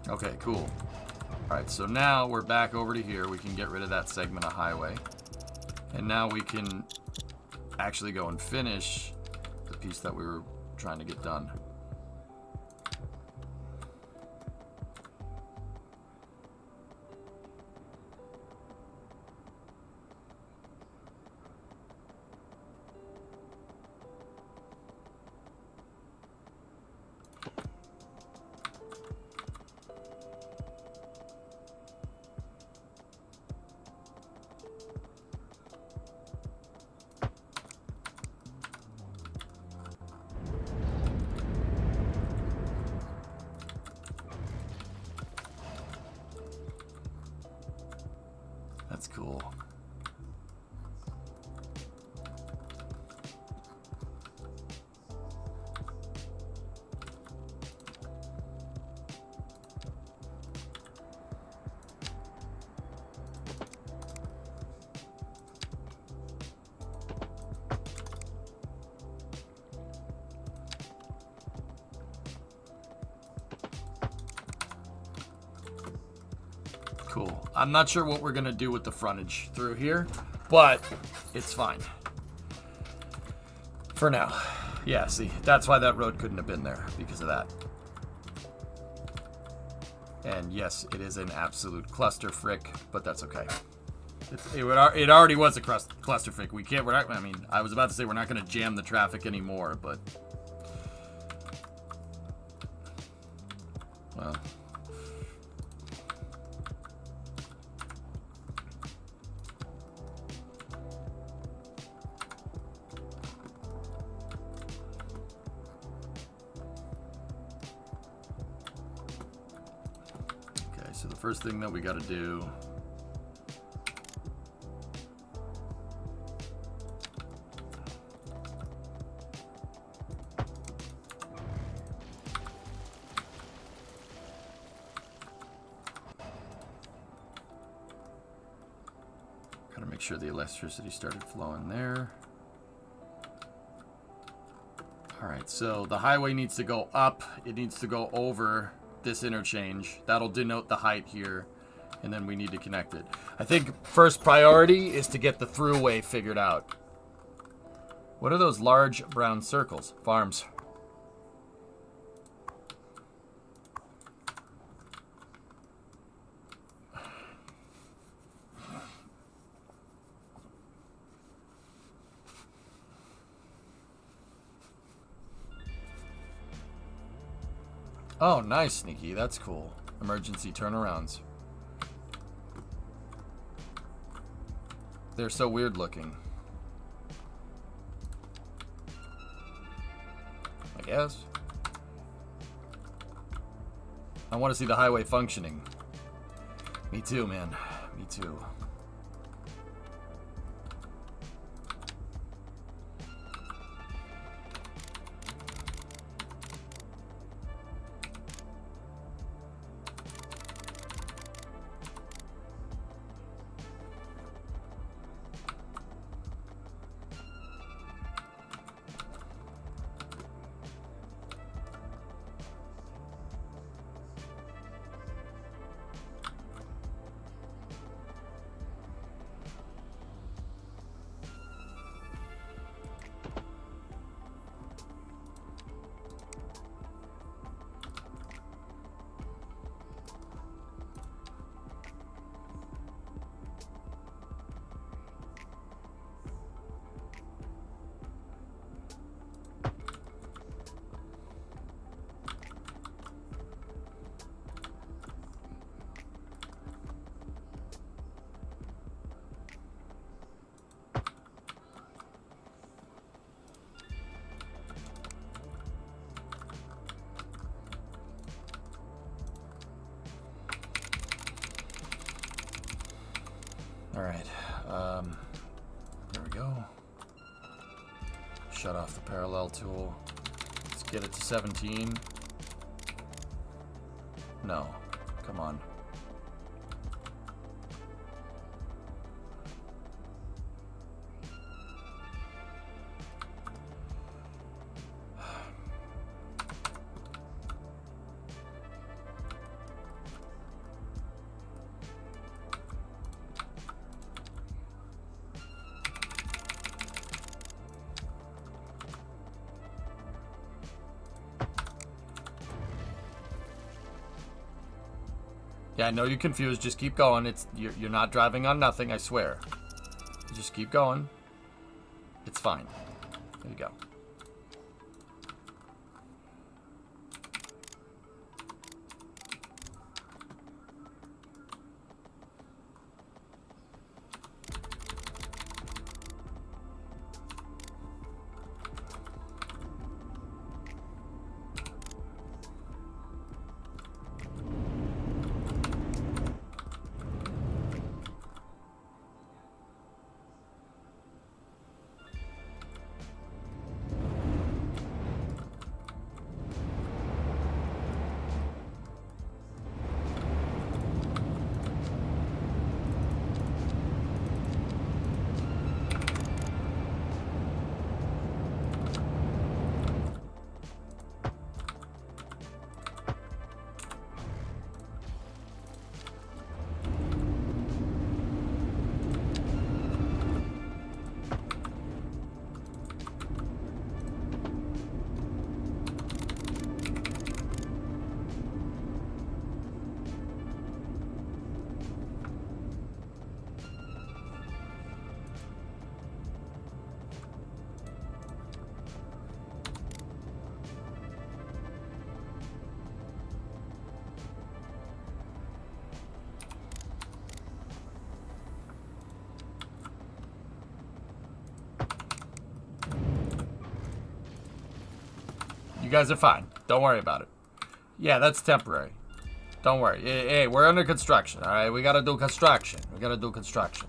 Okay, cool. Alright, so now we're back over to here. We can get rid of that segment of highway. And now we can actually go and finish the piece that we were trying to get done. That's cool. Cool. I'm not sure what we're going to do with the frontage through here, but it's fine. For now. Yeah, see, that's why that road couldn't have been there, because of that. And yes, it is an absolute cluster frick, but that's okay. It already was a cluster frick. I mean, I was about to say we're not going to jam the traffic anymore, but... Well... So the first thing that we got to do got to make sure the electricity started flowing there. All right, so the highway needs to go up. It needs to go over this interchange. That'll denote the height here, and then we need to connect it. I think first priority is to get the throughway figured out. What are those large brown circles? Farms. Oh, nice, Sneaky. That's cool. Emergency turnarounds. They're so weird looking. I guess. I want to see the highway functioning. Me too, man. Me too. There we go. Shut off the parallel tool. Let's get it to 17. No. Come on. Yeah, I know you're confused. Just keep going. You're not driving on nothing, I swear. Just keep going. It's fine. There you go. You guys are fine. Don't worry about it. Yeah, that's temporary. Don't worry. Hey, we're under construction, all right? We got to do construction. We got to do construction.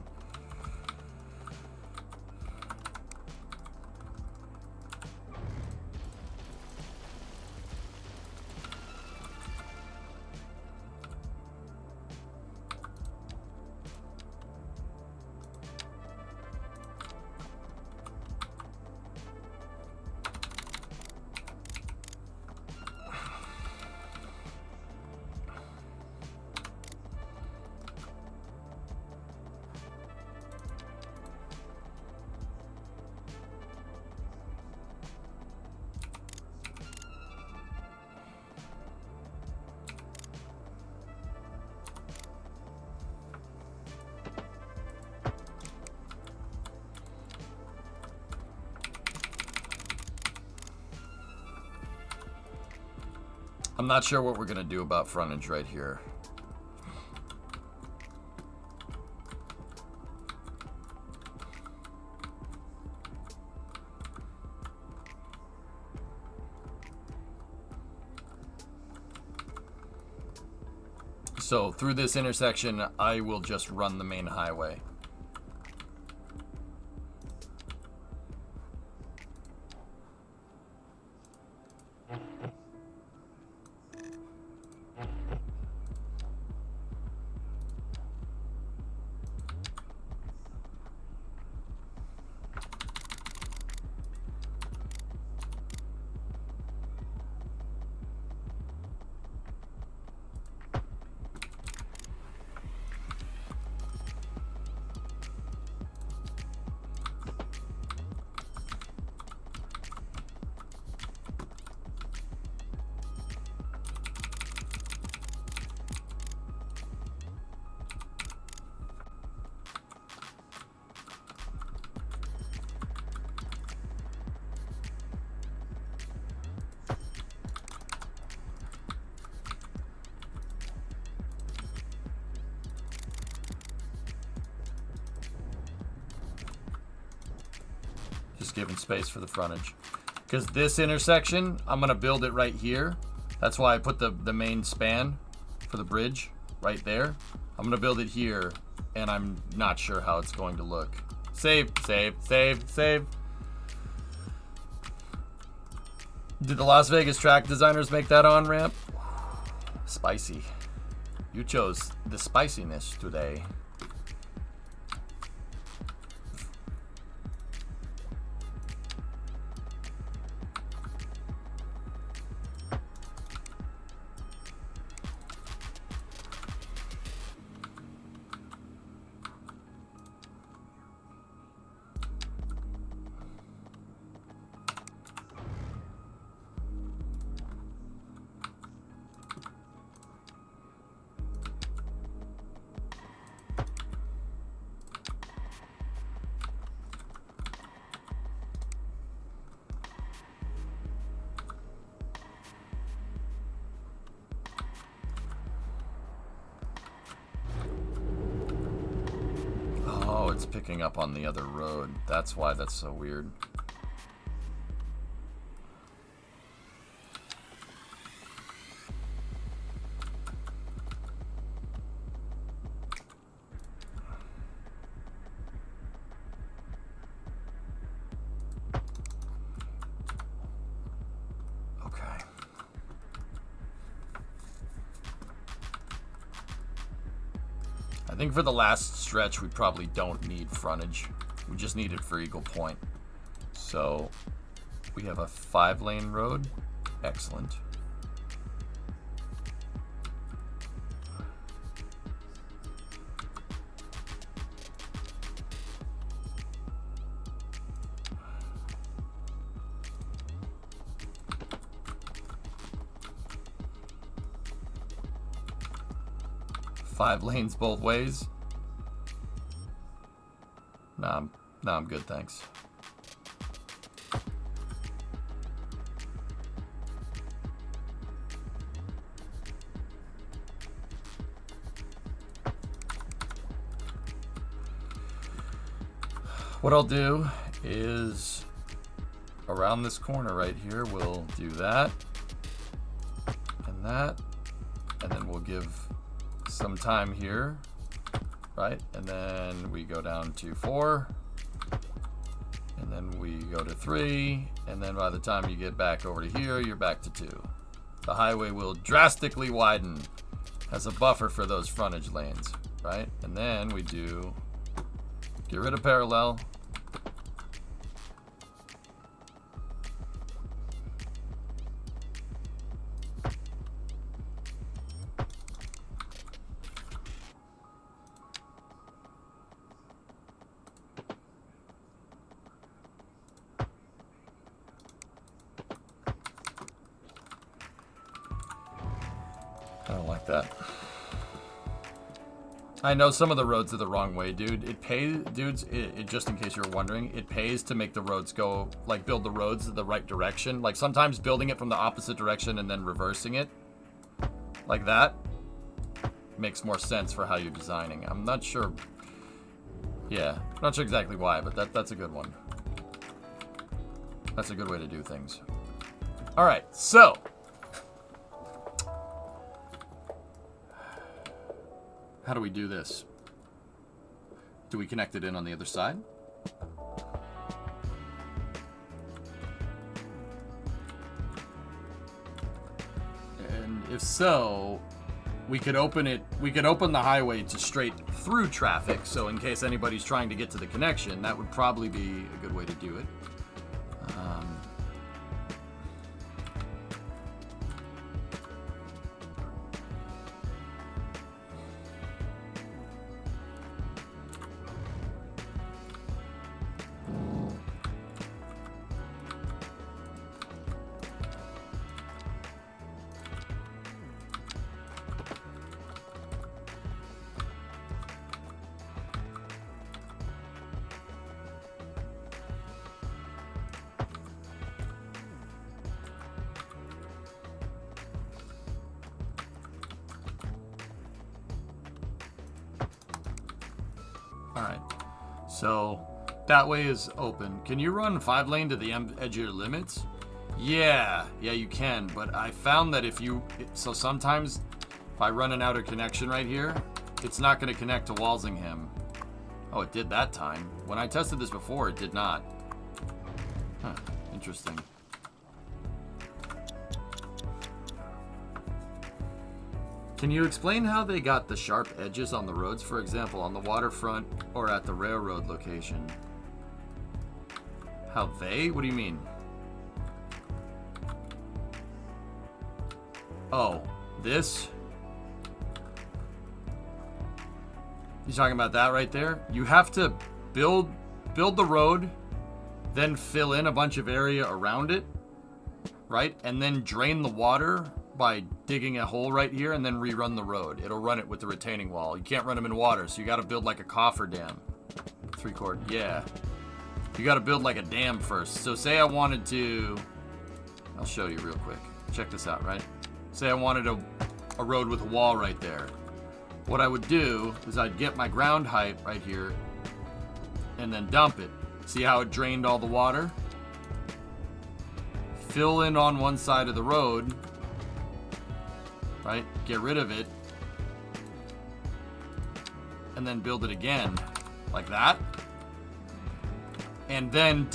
I'm not sure what we're going to do about frontage right here. So through this intersection, I will just run the main highway. Just giving space for the frontage. Because this intersection, I'm going to build it right here. That's why I put the main span for the bridge right there. I'm going to build it here and I'm not sure how it's going to look. Save, save, save, save. Did the Las Vegas track designers make that on-ramp? Spicy. You chose the spiciness today. Oh, it's picking up on the other road. That's why that's so weird. Okay. I think for the last stretch, we probably don't need frontage. We just need it for Eagle Point. So we have a 5-lane road. Excellent. Five lanes both ways. Nah, I'm good, thanks. What I'll do is around this corner right here, we'll do that and that, and then we'll give some time here, right? And then we go down to 4, and then we go to 3, and then by the time you get back over to here, you're back to 2. The highway will drastically widen as a buffer for those frontage lanes, right? And then we do get rid of parallel. I don't like that. I know some of the roads are the wrong way, dude. It pays, dudes, just in case you're wondering, it pays to make the roads go, like build the roads the right direction. Like sometimes building it from the opposite direction and then reversing it, like that, makes more sense for how you're designing. I'm not sure, yeah, I'm not sure exactly why, but that's a good one. That's a good way to do things. All right, so. How do we do this? Do we connect it in on the other side? And if so, we could open the highway to straight through traffic, so in case anybody's trying to get to the connection, that would probably be a good way to do it. Alright, so that way is open. Can you run 5-lane to the edge of your limits? Yeah, you can, but I found that so sometimes if I run an outer connection right here, it's not going to connect to Walsingham. Oh, it did that time. When I tested this before, it did not. Huh, interesting. Can you explain how they got the sharp edges on the roads, for example, on the waterfront or at the railroad location? How they? What do you mean? Oh, this? You talking about that right there? You have to build the road, then fill in a bunch of area around it, right? And then drain the water by digging a hole right here and then rerun the road. It'll run it with the retaining wall. You can't run them in water, so you got to build like a cofferdam. 3-quart, yeah. You got to build like a dam first. So say I wanted to, I'll show you real quick. Check this out, right? Say I wanted a road with a wall right there. What I would do is I'd get my ground height right here and then dump it. See how it drained all the water? Fill in on one side of the road, right? Get rid of it. And then build it again, like that. And then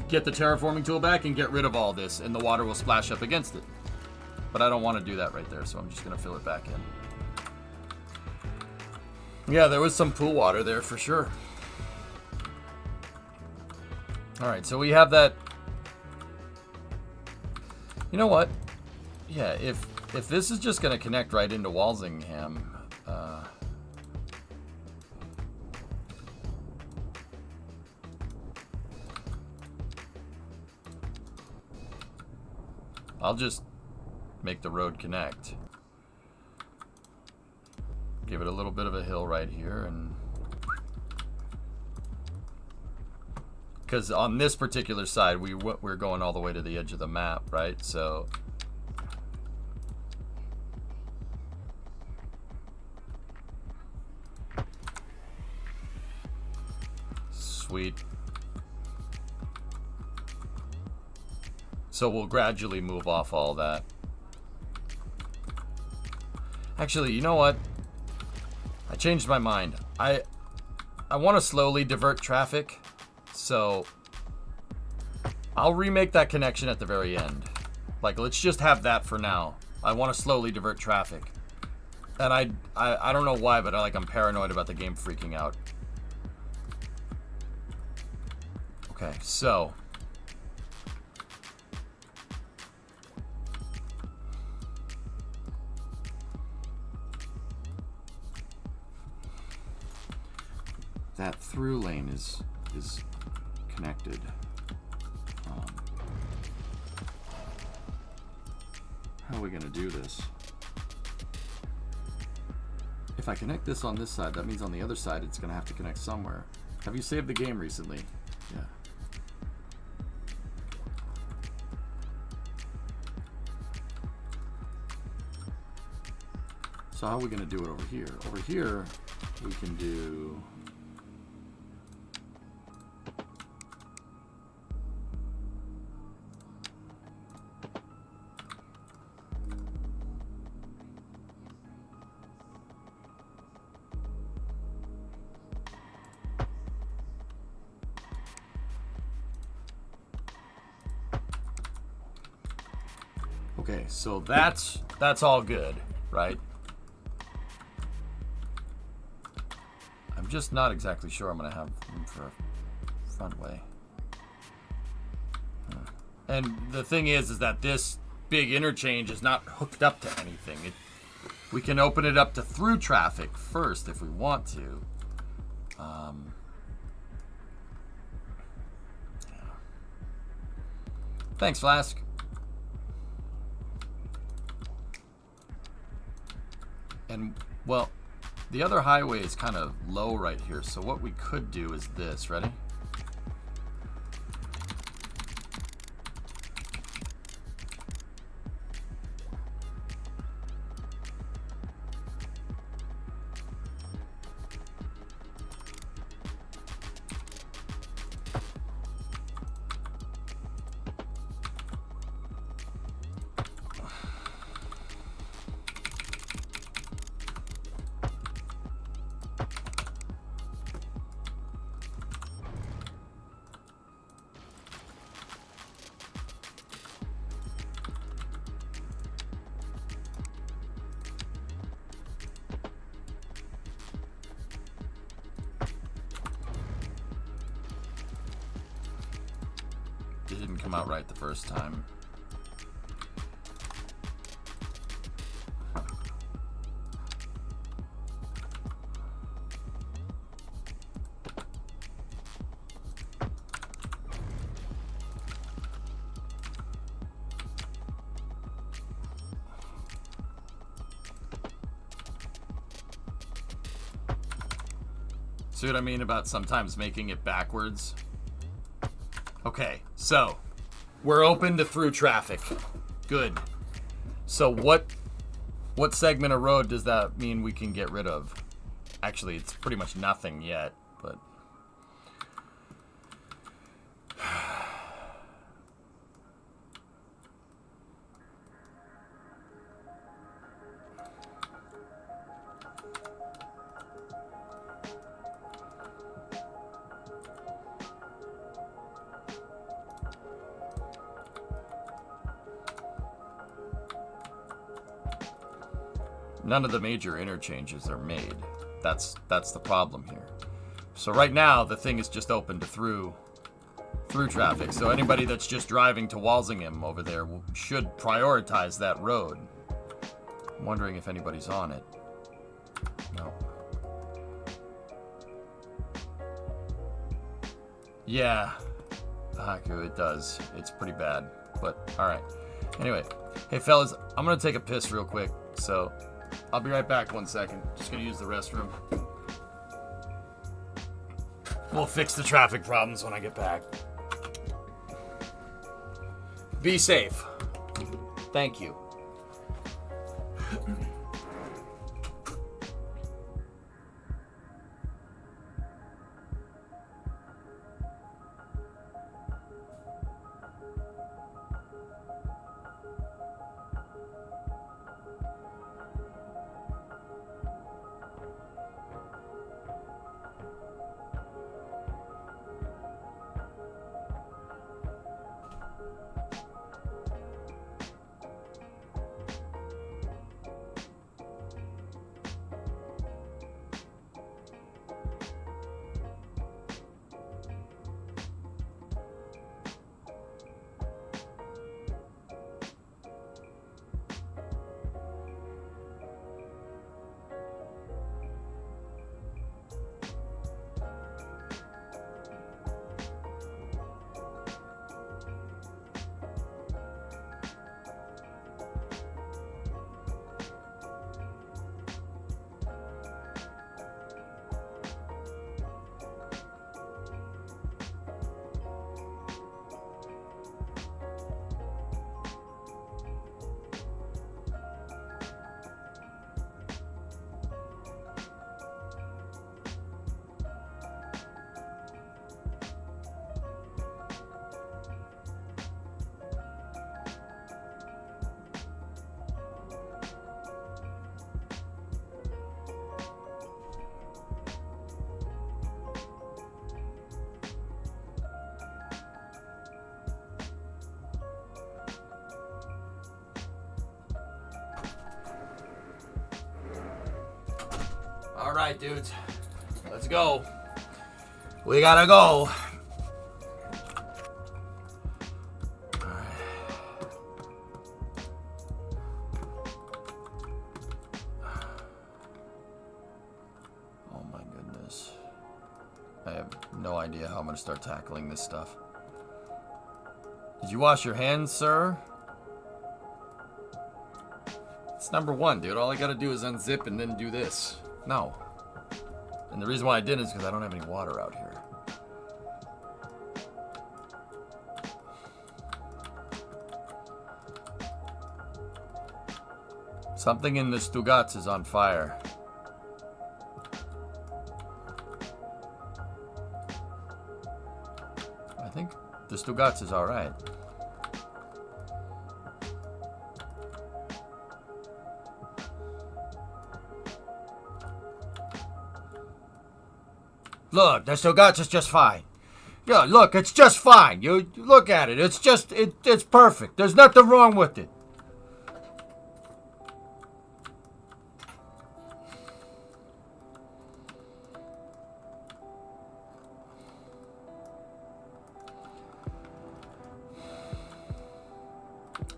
get the terraforming tool back and get rid of all this, and the water will splash up against it. But I don't want to do that right there, so I'm just going to fill it back in. Yeah, there was some pool water there for sure. Alright, so we have that. You know what? Yeah, if this is just going to connect right into Walsingham, I'll just make the road connect. Give it a little bit of a hill right here, and because on this particular side we're going all the way to the edge of the map, right? So sweet. So we'll gradually move off all that. Actually, you know what? I changed my mind. I want to slowly divert traffic, so I'll remake that connection at the very end. Like, let's just have that for now. I want to slowly divert traffic. And I don't know why, but I'm paranoid about the game freaking out. Okay, so that through lane is connected. How are we gonna do this? If I connect this on this side, that means on the other side it's gonna have to connect somewhere. Have you saved the game recently? Yeah. So how are we gonna do it over here? Over here, we can do okay, so that's all good, right? I'm just not exactly sure I'm gonna have room for a front way. And the thing is that this big interchange is not hooked up to anything. We can open it up to through traffic first if we want to. Yeah. Thanks, Flask. And, well, the other highway is kind of low right here, so what we could do is this. Ready? didn't come out right the first time. See what I mean about sometimes making it backwards? Okay, so we're open to through traffic. Good. So what segment of road does that mean we can get rid of? Actually, it's pretty much nothing yet, but none of the major interchanges are made. That's the problem here. So right now, the thing is just open to through traffic. So anybody that's just driving to Walsingham over there should prioritize that road. I'm wondering if anybody's on it. No. Yeah, Haku, it does. It's pretty bad, but all right. Anyway, hey fellas, I'm gonna take a piss real quick, so I'll be right back 1 second. Just gonna use the restroom. We'll fix the traffic problems when I get back. Be safe. Thank you. All right, dudes. Let's go. We gotta go. Oh my goodness. I have no idea how I'm gonna start tackling this stuff. Did you wash your hands, sir? It's number one, dude. All I gotta do is unzip and then do this. No. And the reason why I didn't is because I don't have any water out here. Something in the Stugats is on fire. I think the Stugats is alright. Look, the Stugats is just fine. Yeah, look, it's just fine. You look at it. It's just, it's perfect. There's nothing wrong with it.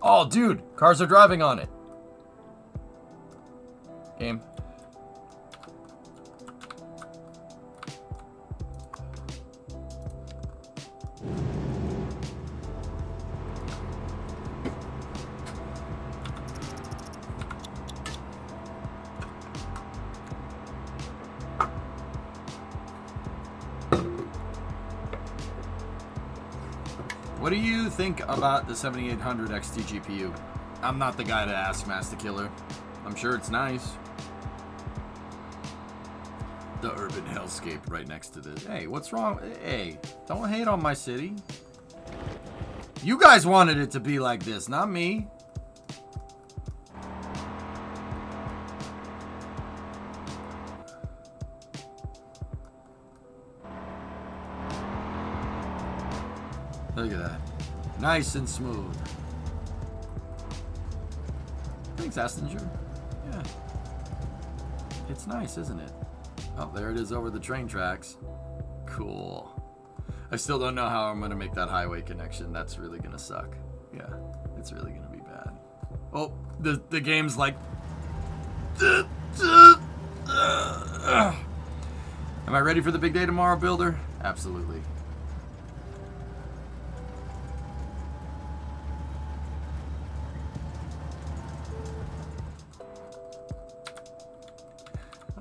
Oh, dude, cars are driving on it. Game. What do you think about the 7800 XT GPU? I'm not the guy to ask, Master Killer. I'm sure it's nice. The urban hellscape right next to this. Hey, what's wrong? Hey, don't hate on my city. You guys wanted it to be like this, not me. Look at that. Nice and smooth. Thanks, Astinger. Yeah. It's nice, isn't it? Oh, there it is over the train tracks. Cool. I still don't know how I'm going to make that highway connection. That's really going to suck. Yeah, it's really going to be bad. Oh, the game's like... Am I ready for the big day tomorrow, Builder? Absolutely.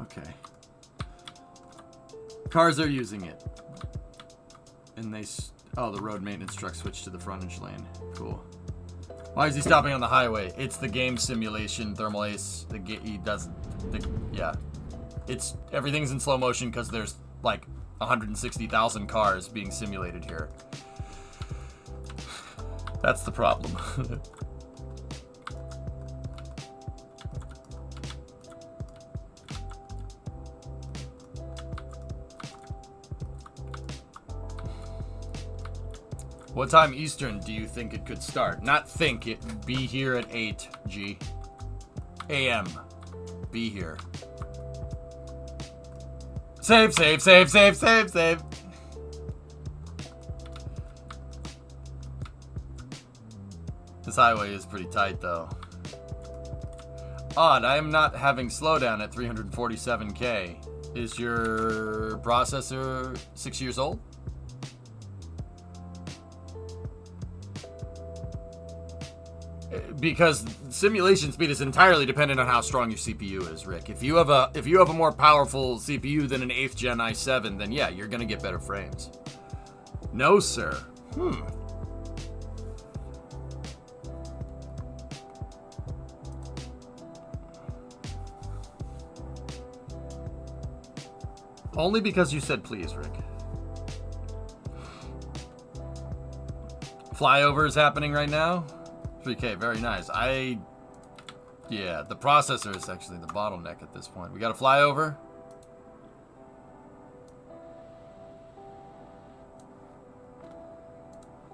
Okay. Cars are using it. And they... Oh, the road maintenance truck switched to the frontage lane. Cool. Why is he stopping on the highway? It's the game simulation, Thermal Ace. He doesn't... yeah. It's... Everything's in slow motion because there's, like, 160,000 cars being simulated here. That's the problem. What time Eastern do you think it could start? Not think it. Be here at 8 G. AM. Be here. Save, save, save, save, save, save. This highway is pretty tight though. Odd, I am not having slowdown at 347K. Is your processor 6 years old? Because simulation speed is entirely dependent on how strong your CPU is, Rick. If you have a more powerful CPU than an 8th gen i7, then yeah, you're gonna get better frames. No, sir. Only because you said please, Rick. Flyover is happening right now. 3K, very nice. Yeah, the processor is actually the bottleneck at this point. We got a flyover.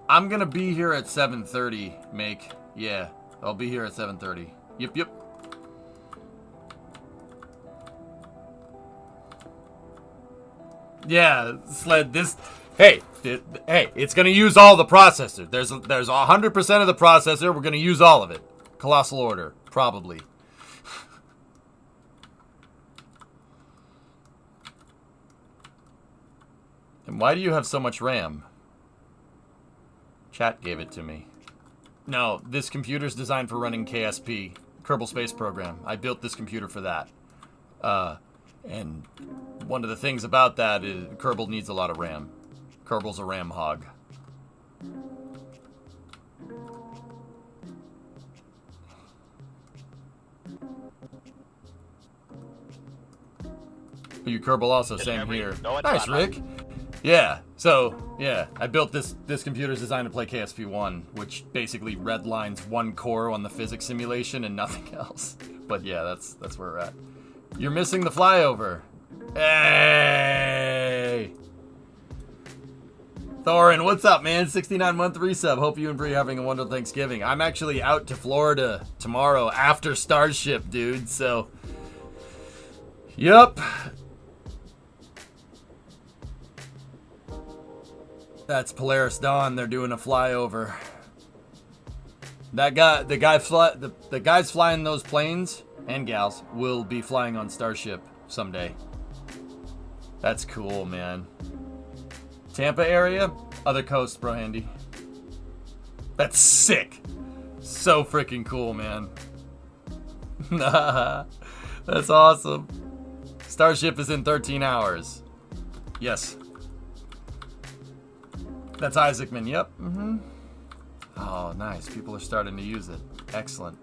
I'm gonna be here at 7:30, Make. Yeah, I'll be here at 7:30. Yep, yep. Yeah, Sled, this... Hey, it's going to use all the processor. There's 100% of the processor. We're going to use all of it. Colossal Order, probably. And why do you have so much RAM? Chat gave it to me. No, this computer's designed for running KSP, Kerbal Space Program. I built this computer for that. And one of the things about that is Kerbal needs a lot of RAM. Kerbal's a RAM hog. You Kerbal also, same here. Nice, Rick. Yeah, so, yeah, I built this computer's designed to play KSP1, which basically redlines one core on the physics simulation and nothing else. But yeah, that's where we're at. You're missing the flyover. Hey! Thorin, what's up, man? 69-month resub. Hope you and Bree are having a wonderful Thanksgiving. I'm actually out to Florida tomorrow after Starship, dude, so... Yup. That's Polaris Dawn. They're doing a flyover. That guy, the guys flying those planes and gals will be flying on Starship someday. That's cool, man. Tampa area, other coast, bro, handy. That's sick. So freaking cool, man. That's awesome. Starship is in 13 hours. Yes. That's Isaacman, yep. Mm-hmm. Oh, nice. People are starting to use it. Excellent.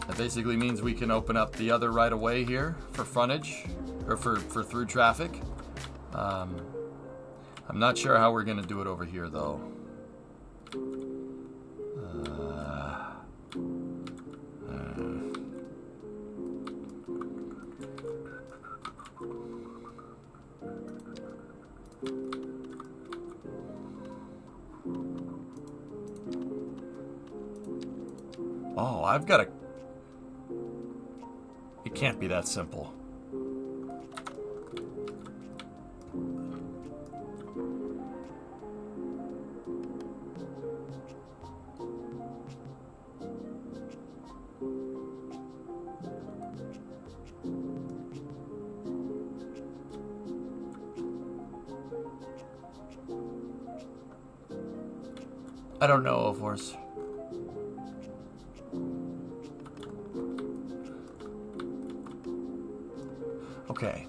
That basically means we can open up the other right of way here for frontage, or for through traffic. I'm not sure how we're going to do it over here, though. Oh, I've got a... It can't be that simple. I don't know, of course. Okay.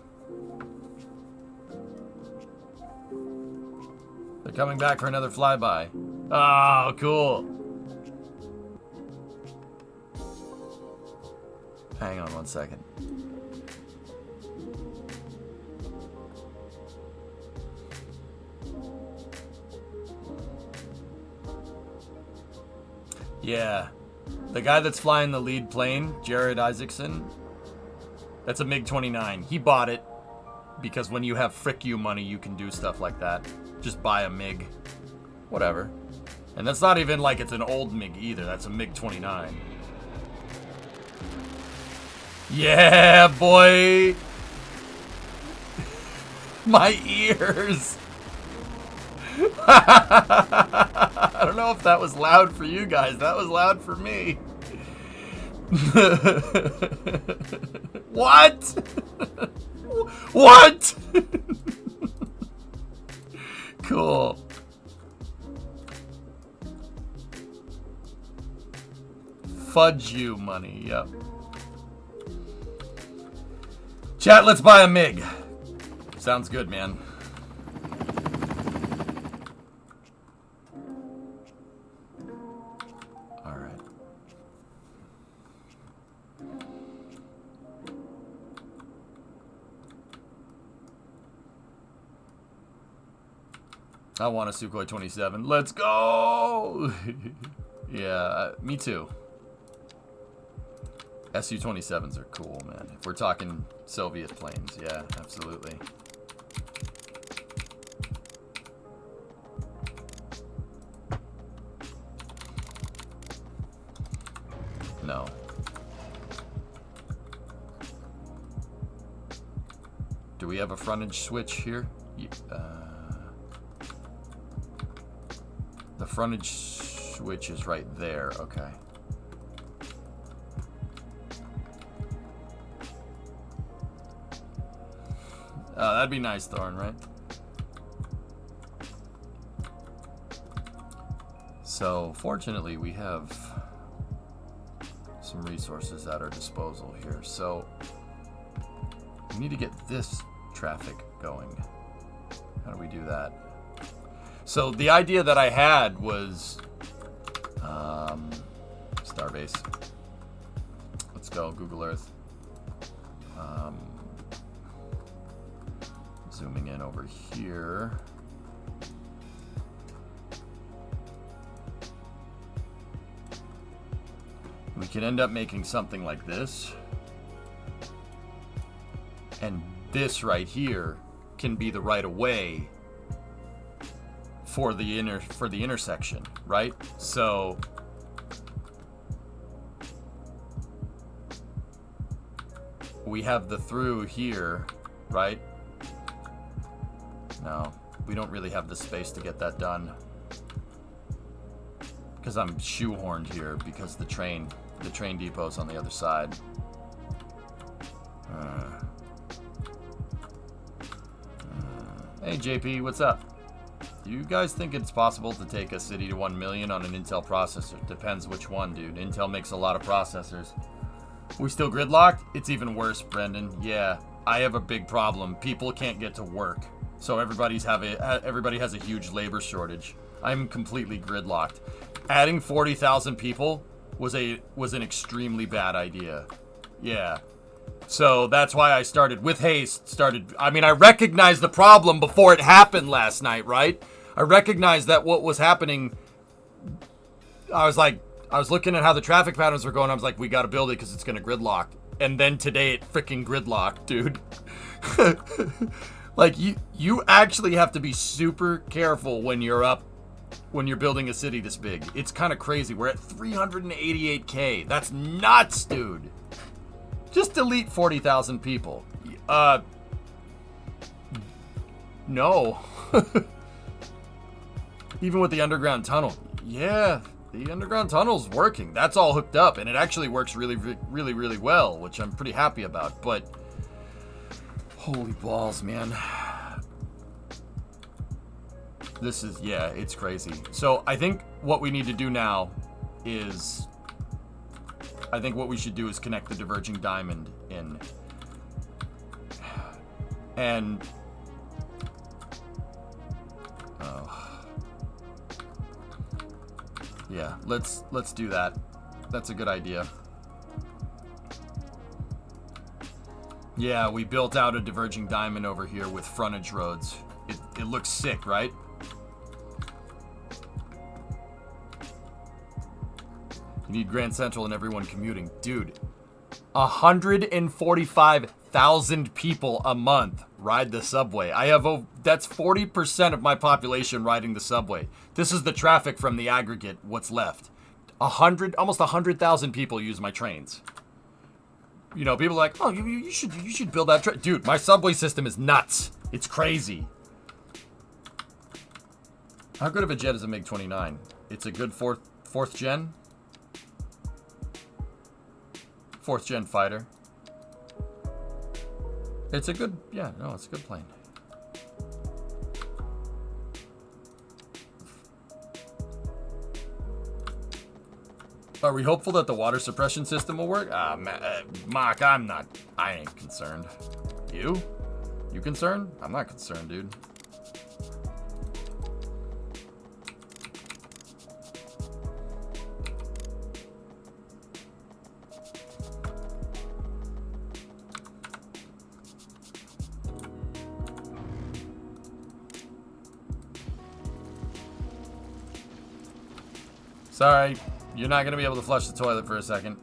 They're coming back for another flyby. Oh, cool. Hang on one second. Yeah. The guy that's flying the lead plane, Jared Isaacson, that's a MiG-29. He bought it because when you have frick you money, you can do stuff like that. Just buy a MiG. Whatever. And that's not even like it's an old MiG either. That's a MiG-29. Yeah, boy! My ears! I don't know if that was loud for you guys. That was loud for me. What? What? Cool. Fudge you money, yep. Chat, let's buy a MiG. Sounds good, man. Alright. I want a Sukhoi 27. Let's go! Yeah, me too. Su-27s are cool, man. If we're talking Soviet planes, yeah, absolutely. No. Do we have a frontage switch here? The frontage switch is right there, okay. That'd be nice, Thorn, right? So, fortunately, we have some resources at our disposal here. So, we need to get this traffic going. How do we do that? So, the idea that I had was... Starbase. Let's go, Google Earth. Zooming in over here. We could end up making something like this. And this right here can be the right of way for the intersection, right? So we have the through here, right? No, we don't really have the space to get that done. Because I'm shoehorned here because the train depot's on the other side. Hey JP, what's up? Do you guys think it's possible to take a city to 1 million on an Intel processor? Depends which one, dude. Intel makes a lot of processors. We still gridlocked? It's even worse, Brendan. Yeah, I have a big problem. People can't get to work. So everybody has a huge labor shortage. I'm completely gridlocked. Adding 40,000 people was an extremely bad idea. Yeah. So that's why I started with haste. I mean, I recognized the problem before it happened last night, right? I recognized that what was happening. I was looking at how the traffic patterns were going. I was like, we got to build it because it's going to gridlock. And then today it freaking gridlocked, dude. Like, you actually have to be super careful when you're building a city this big. It's kind of crazy. We're at 388K. That's nuts, dude. Just delete 40,000 people. No. Even with the underground tunnel. Yeah, the underground tunnel's working. That's all hooked up, and it actually works really, really, really well, which I'm pretty happy about. But holy balls, man. This is, yeah, it's crazy. So I think what we need to do now is, I think what we should do is connect the diverging diamond in. And, yeah, let's do that. That's a good idea. Yeah, we built out a diverging diamond over here with frontage roads. It looks sick, right? You need Grand Central and everyone commuting. Dude, 145,000 people a month ride the subway. That's 40% of my population riding the subway. This is the traffic from the aggregate, what's left. Almost 100,000 people use my trains. You know, people are like, oh, you should build that train. Dude, my subway system is nuts. It's crazy. How good of a jet is a MiG-29? It's a good fourth gen? Fourth gen fighter. It's a good, yeah, no, it's a good plane. Are we hopeful that the water suppression system will work? Mark, I ain't concerned. You? You concerned? I'm not concerned, dude. Sorry, you're not going to be able to flush the toilet for a second.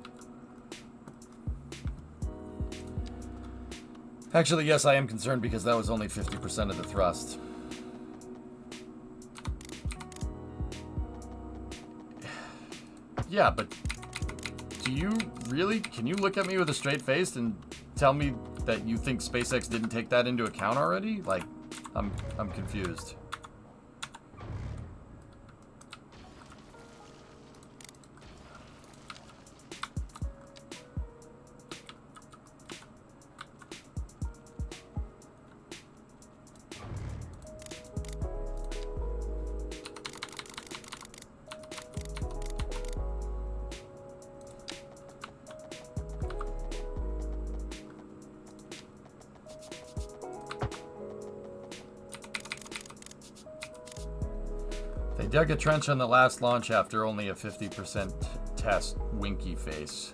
Actually, yes, I am concerned because that was only 50% of the thrust. Yeah, but do you really? Can you look at me with a straight face and tell me that you think SpaceX didn't take that into account already? Like, I'm confused. They dug a trench on the last launch after only a 50% test. Winky face.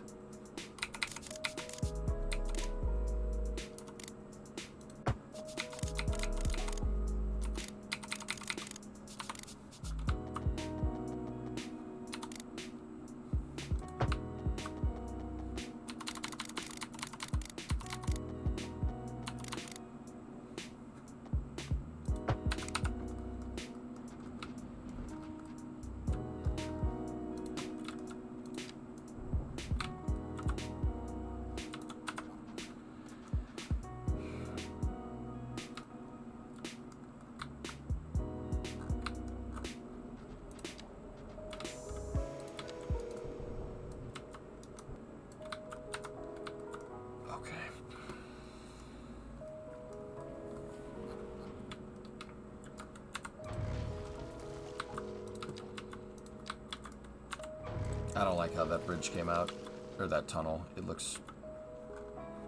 I don't like how that bridge came out. Or that tunnel. It looks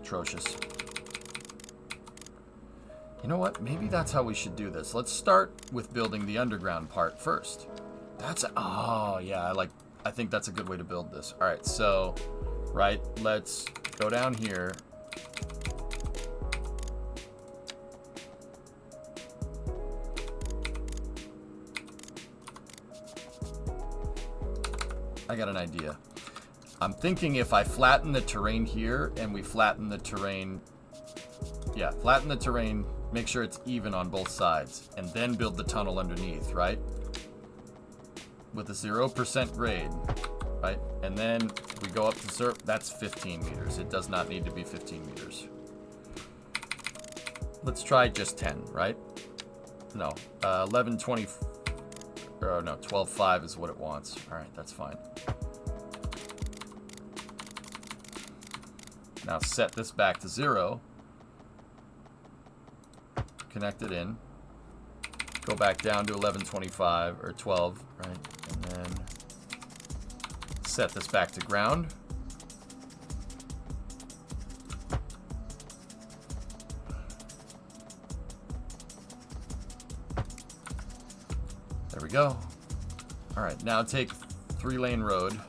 atrocious. You know what? Maybe that's how we should do this. Let's start with building the underground part first. Oh, yeah, I think that's a good way to build this. All right, so, right, let's go down here. I got an idea. I'm thinking if I flatten the terrain here and we flatten the terrain, yeah, flatten the terrain, make sure it's even on both sides, and then build the tunnel underneath, right? With a 0% grade, right? And then we go up to that's 15 meters. It does not need to be 15 meters. Let's try just 10, right? No, 11.20, or no, 12.5 is what it wants. All right, that's fine. Now set this back to 0. Connect it in. Go back down to 11.25 or 12, right? And then set this back to ground. There we go. All right, now take 3-lane road.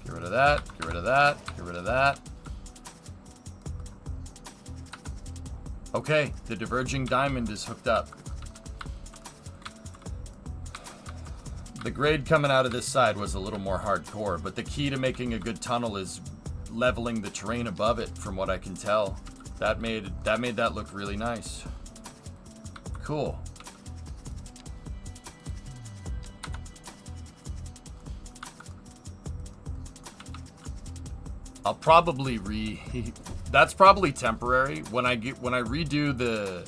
Get rid of that, get rid of that, get rid of that. Okay, the diverging diamond is hooked up. The grade coming out of this side was a little more hardcore, but the key to making a good tunnel is leveling the terrain above it, from what I can tell. That made that look really nice. Cool. I'll probably that's probably temporary. When I redo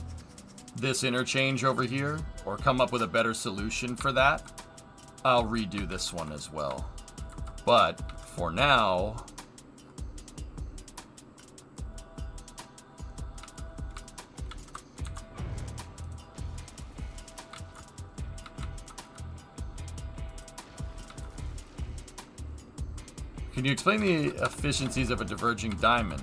this interchange over here, or come up with a better solution for that, I'll redo this one as well. But for now, can you explain the efficiencies of a diverging diamond?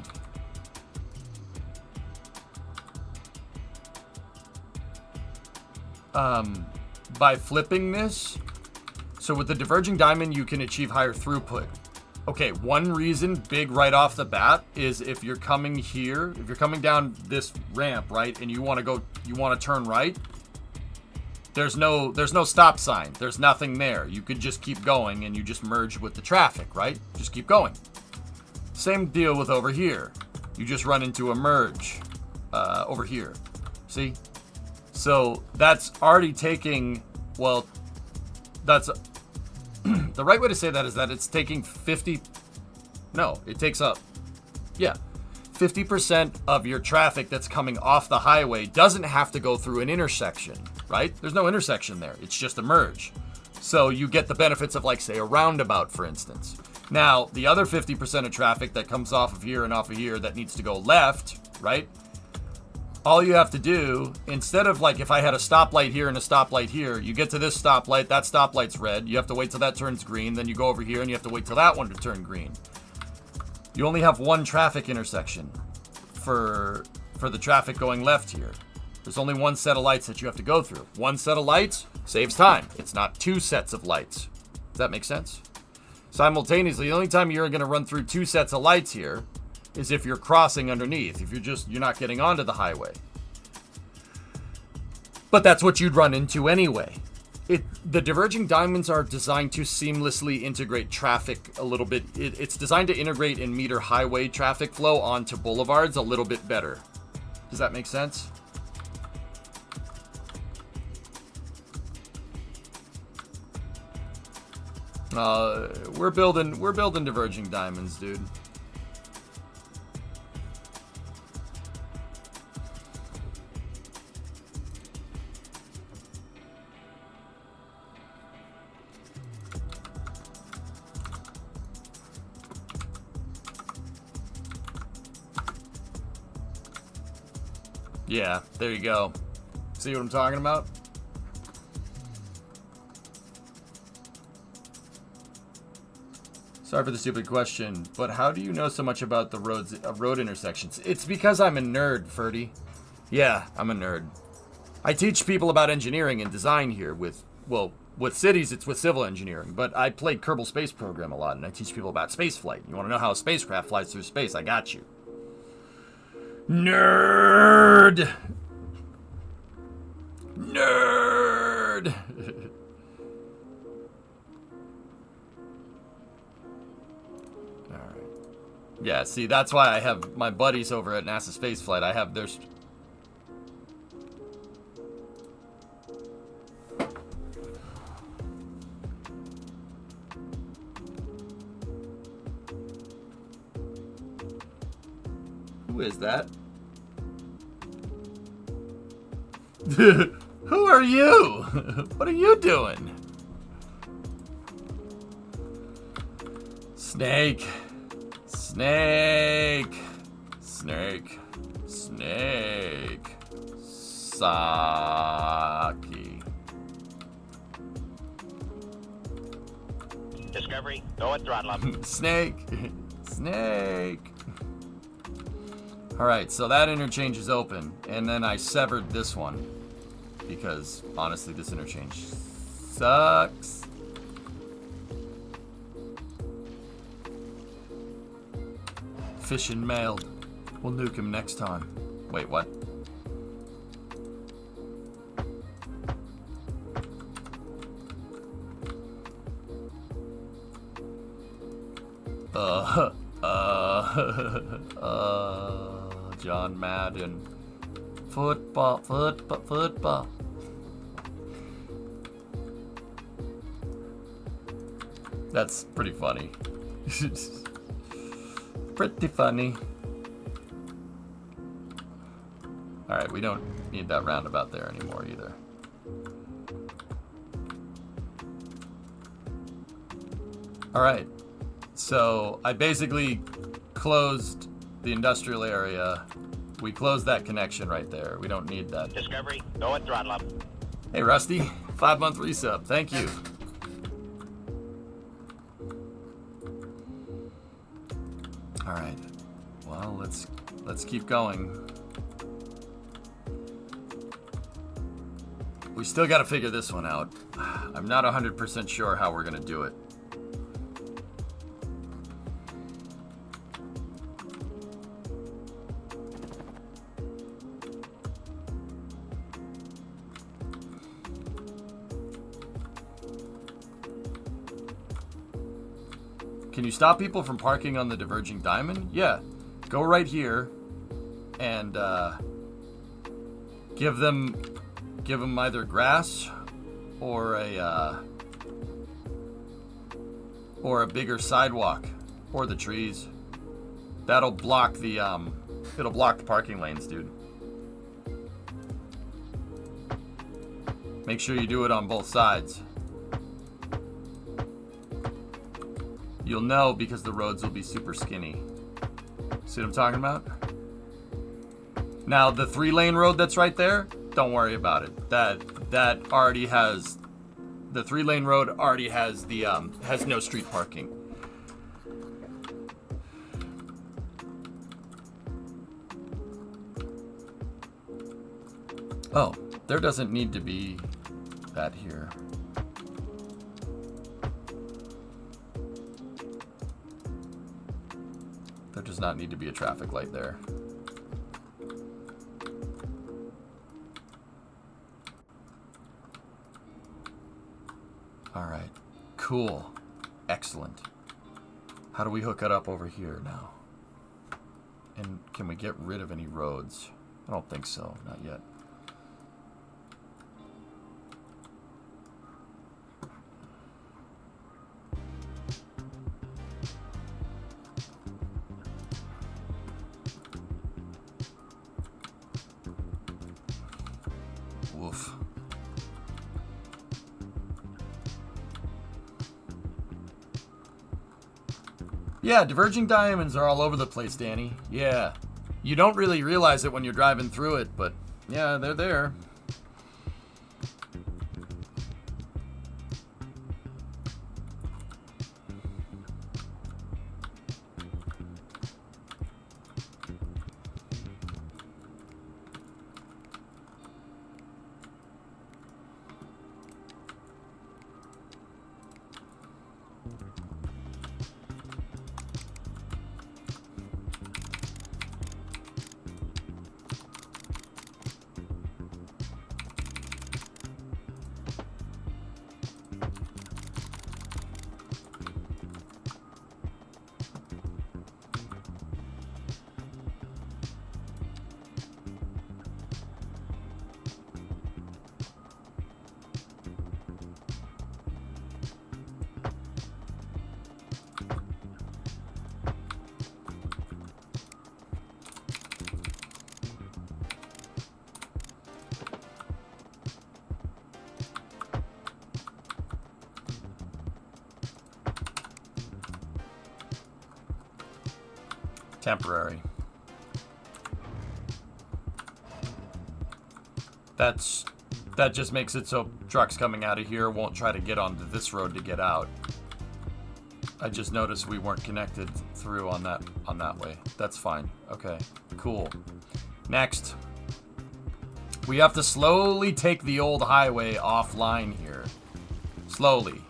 By flipping this, so with the diverging diamond, you can achieve higher throughput. Okay, one reason, big right off the bat, is if you're coming here, if you're coming down this ramp, right, and you want to turn right, there's no stop sign. There's nothing there. You could just keep going and you just merge with the traffic, right? Just keep going. Same deal with over here. You just run into a merge over here. See? So that's already taking, well, that's the right way to say that is that it's taking 50, no, it takes up, yeah, 50% of your traffic that's coming off the highway doesn't have to go through an intersection, right? There's no intersection there. It's just a merge. So you get the benefits of, like, say, a roundabout, for instance. Now, the other 50% of traffic that comes off of here and off of here that needs to go left, right? All you have to do, instead of, like, if I had a stoplight here and a stoplight here, you get to this stoplight, that stoplight's red, you have to wait till that turns green, then you go over here and you have to wait till that one to turn green. You only have one traffic intersection for the traffic going left here. There's only one set of lights that you have to go through. One set of lights saves time. It's not two sets of lights. Does that make sense? Simultaneously, the only time you're going to run through two sets of lights here is if you're crossing underneath, if you're not getting onto the highway. But that's what you'd run into anyway. The diverging diamonds are designed to seamlessly integrate traffic a little bit. It's designed to integrate and meter highway traffic flow onto boulevards a little bit better. Does that make sense? We're building diverging diamonds, dude. Yeah, there you go. See what I'm talking about? Sorry for the stupid question, but how do you know so much about the road intersections? It's because I'm a nerd, Ferdy. Yeah, I'm a nerd. I teach people about engineering and design here with cities, it's with civil engineering, but I played Kerbal Space Program a lot, and I teach people about space flight. You want to know how a spacecraft flies through space? I got you. Nerd! Nerd! Alright. Yeah, see, that's why I have my buddies over at NASA Spaceflight. I have their... Who is that? Who are you? What are you doing? Snake. Snake. Snake. Snake. Saki. Discovery, go at throttle up. Snake. Snake. Alright, so that interchange is open, and then I severed this one. Because, honestly, this interchange sucks. Fishing mailed. We'll nuke him next time. Wait, what? John Madden. Football. That's pretty funny. Pretty funny. Alright, we don't need that roundabout there anymore either. Alright, so I basically closed the industrial area. We closed that connection right there. We don't need that. Discovery, go at throttle up. Hey, Rusty. 5-month resub. Thank you. Alright. Well, let's keep going. We still got to figure this one out. I'm not 100% sure how we're going to do it. Can you stop people from parking on the diverging diamond? Yeah. Go right here and give them either grass or a bigger sidewalk or the trees. That'll block the it'll block the parking lanes, dude. Make sure you do it on both sides. You'll know because the roads will be super skinny. See what I'm talking about? Now, the 3-lane road that's right there, don't worry about it. That already has... The 3-lane road already has the, has no street parking. Oh, there doesn't need to be that here. There does not need to be a traffic light there. All right, cool, excellent. How do we hook it up over here now? And can we get rid of any roads? I don't think so, not yet. Woof. Yeah, diverging diamonds are all over the place, Danny. Yeah. You don't really realize it when you're driving through it, but yeah, they're there. Temporary. That just makes it so trucks coming out of here won't try to get onto this road to get out. I just noticed we weren't connected through on that way. That's fine. Okay, cool. Next, we have to slowly take the old highway offline here. Slowly.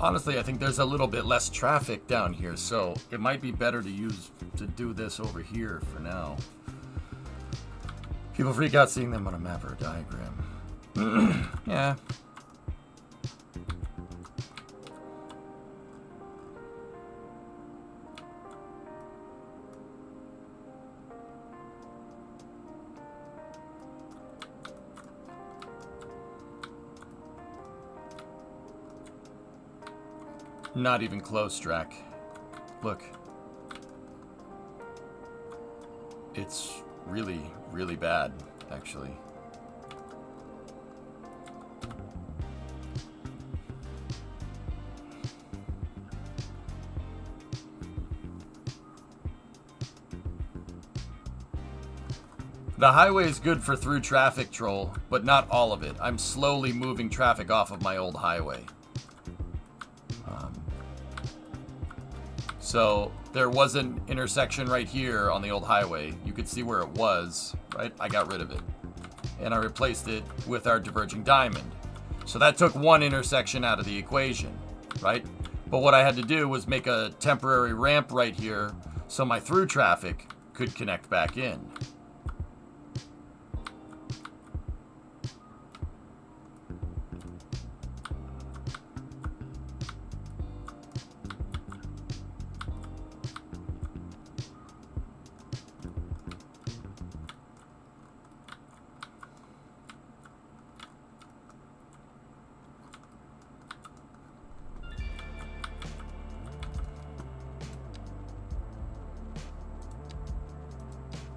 Honestly, I think there's a little bit less traffic down here, so it might be better to do this over here for now. People freak out seeing them on a map or a diagram. Yeah. Not even close, Drac. Look. It's really, really bad, actually. The highway is good for through traffic, Troll, but not all of it. I'm slowly moving traffic off of my old highway. So there was an intersection right here on the old highway. You could see where it was, right? I got rid of it. And I replaced it with our diverging diamond. So that took one intersection out of the equation, right? But what I had to do was make a temporary ramp right here so my through traffic could connect back in.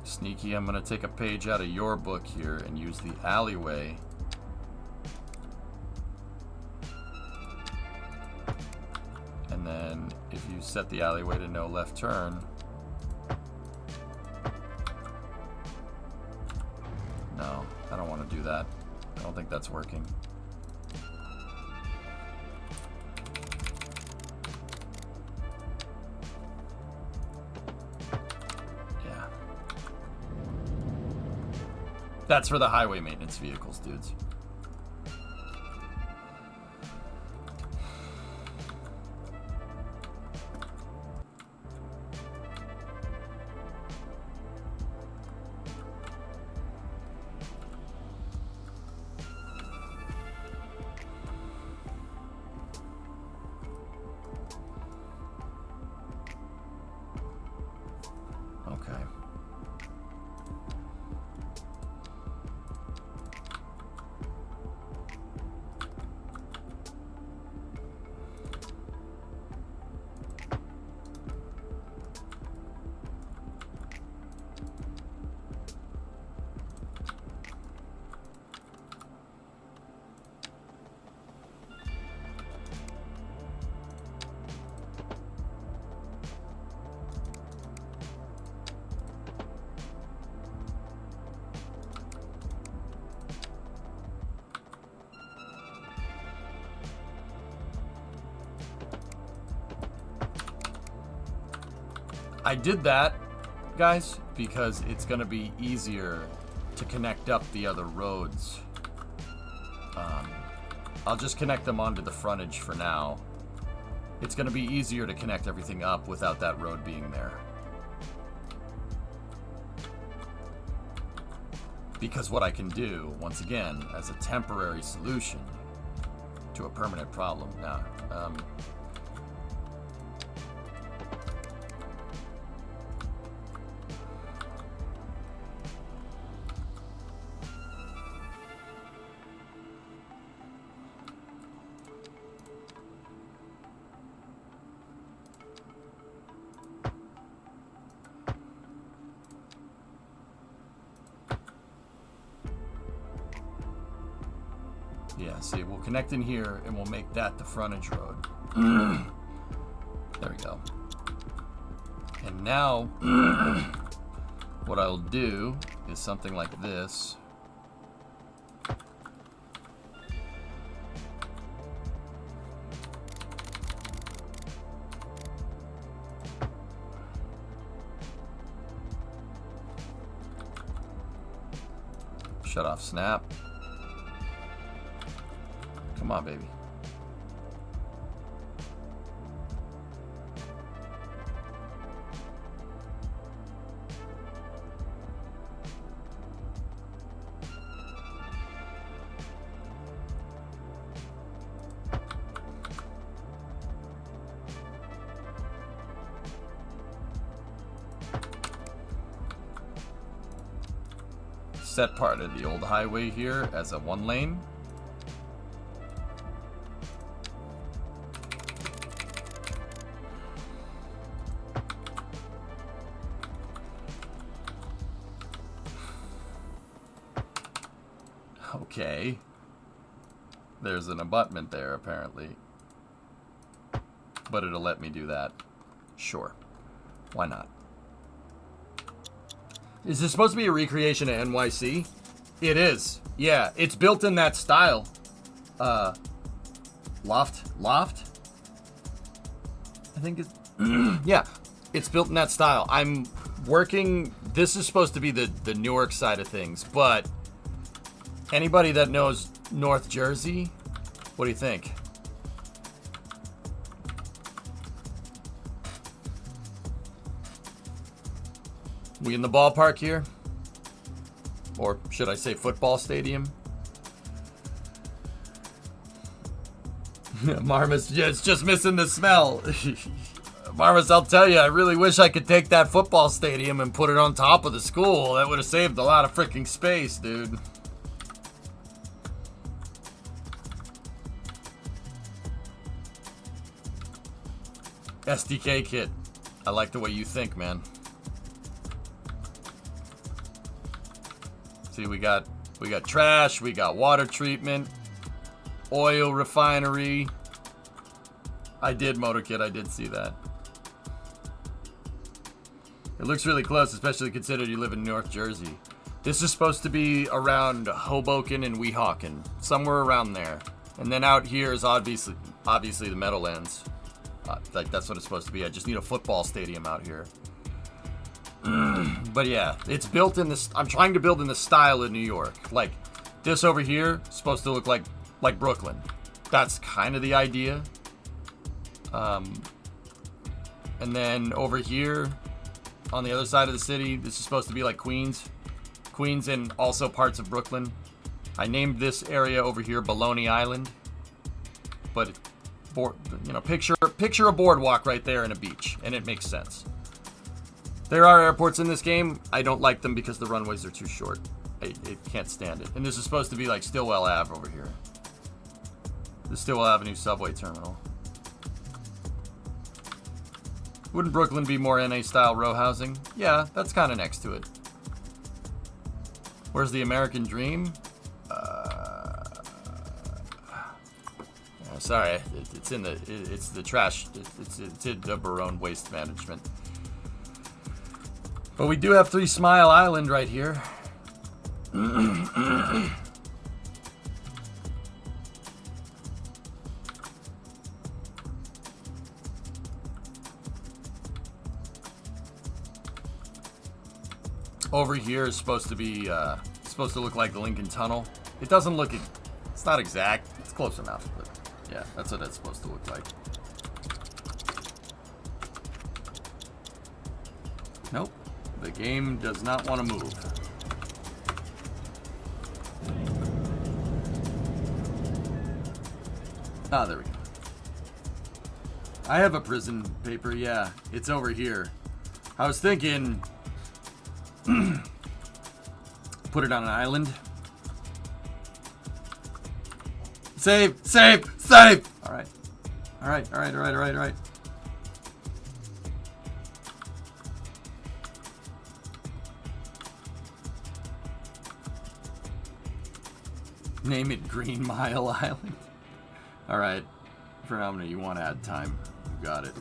Sneaky, I'm going to take a page out of your book here and use the alleyway. And then if you set the alleyway to no left turn. No, I don't want to do that. I don't think that's working. That's for the highway maintenance vehicles, dudes. I did that, guys, because it's going to be easier to connect up the other roads. I'll just connect them onto the frontage for now. It's going to be easier to connect everything up without that road being there. Because what I can do, once again, as a temporary solution to a permanent problem. Now, yeah, see, we'll connect in here and we'll make that the frontage road. There we go. And now, what I'll do is something like this. Shut off snap. Come on, baby. Set part of the old highway here as a 1 lane. Okay. There's an abutment there, apparently. But it'll let me do that. Sure. Why not? Is this supposed to be a recreation of NYC? It is. Yeah, it's built in that style. Loft? I think it's... yeah, it's built in that style. I'm working... This is supposed to be the Newark side of things, but... Anybody that knows North Jersey, what do you think? We in the ballpark here? Or should I say football stadium? Marmus, it's just missing the smell. Marmus, I'll tell you, I really wish I could take that football stadium and put it on top of the school. That would have saved a lot of freaking space, dude. SDK kit. I like the way you think, man. See, we got trash, we got water treatment, oil refinery. I did motorkit, I did see that. It looks really close, especially considering you live in North Jersey. This is supposed to be around Hoboken and Weehawken, somewhere around there. And then out here is obviously the Meadowlands. Like that's what it's supposed to be. I just need a football stadium out here. But yeah, it's built in this. I'm trying to build in the style of New York. Like this over here is supposed to look like Brooklyn. That's kind of the idea. And then over here on the other side of the city, this is supposed to be like Queens and also parts of Brooklyn. I named this area over here Baloney Island, but picture a boardwalk right there and a beach, and it makes sense. There are airports in this game. I don't like them because the runways are too short. I can't stand it. And this is supposed to be like Stillwell Ave over here. The Stillwell Avenue subway terminal. Wouldn't Brooklyn be more NA style row housing? Yeah, that's kind of next to it. Where's the American Dream? Sorry, it's the trash. It's in the Barone Waste Management. But we do have 3 Smile Island right here. over here is supposed to be supposed to look like the Lincoln Tunnel. It doesn't look. It's not exact. It's close enough, but yeah, that's what it's supposed to look like. Nope. The game does not want to move. Ah, there we go. I have a prison paper, yeah. It's over here. I was thinking... put it on an island. Save! Save! Save! Alright. Alright, alright, alright, alright, alright. Name it Green Mile Island. Alright. Phenomena, you want to add time. You got it.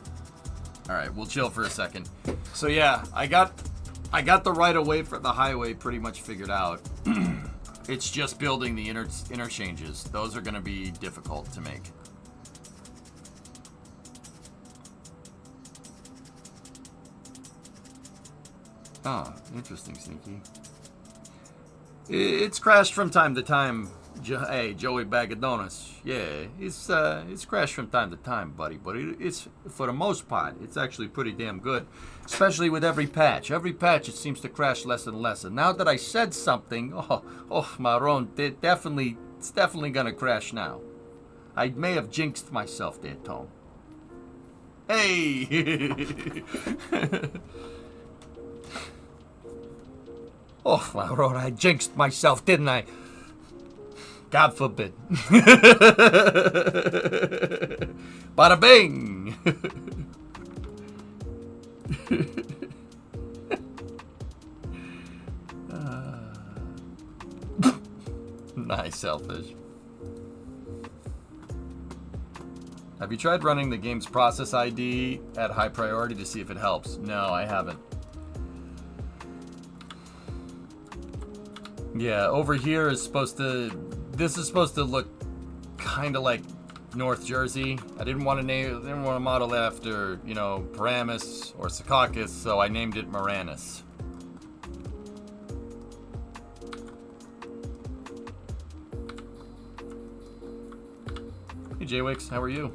Alright, we'll chill for a second. So yeah, I got the right of way for the highway pretty much figured out. It's just building the interchanges. Those are going to be difficult to make. Oh, interesting, Sneaky. It's crashed from time to time. Hey, Joey Bag of Donuts. Yeah, it's crashed from time to time, buddy. But it's for the most part, it's actually pretty damn good. Especially with every patch. Every patch, it seems to crash less and less. And now that I said something, Maron, it's definitely gonna crash now. I may have jinxed myself there, Tom. Hey! Oh, Maron, I jinxed myself, didn't I? God forbid. Bada bing! Nice, selfish. Have you tried running the game's process ID at high priority to see if it helps? No, I haven't. Yeah, over here is supposed to... This is supposed to look kind of like North Jersey. I didn't want to model after, you know, Paramus or Secaucus, so I named it Moranis. Hey, J-Wix, how are you?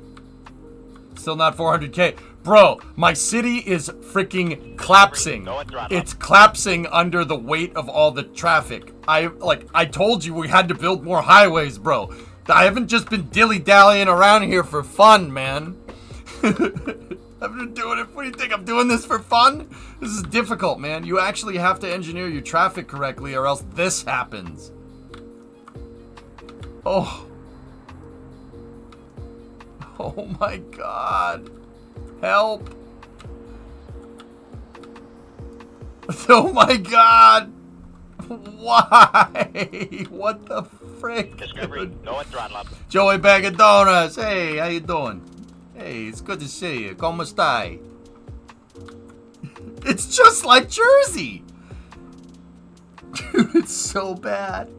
Still not 400K. Bro, my city is freaking collapsing. It's collapsing under the weight of all the traffic. I told you we had to build more highways, bro. I haven't just been dilly-dallying around here for fun, man. I've been doing it. What do you think? I'm doing this for fun? This is difficult, man. You actually have to engineer your traffic correctly or else this happens. Oh. Oh my god. Help. Oh my god. Why? What the frick? Discovery, go at throttle up. Joey Bag of Donuts. Hey, how you doing? Hey, it's good to see you. Como stai? It's just like Jersey. Dude, it's so bad.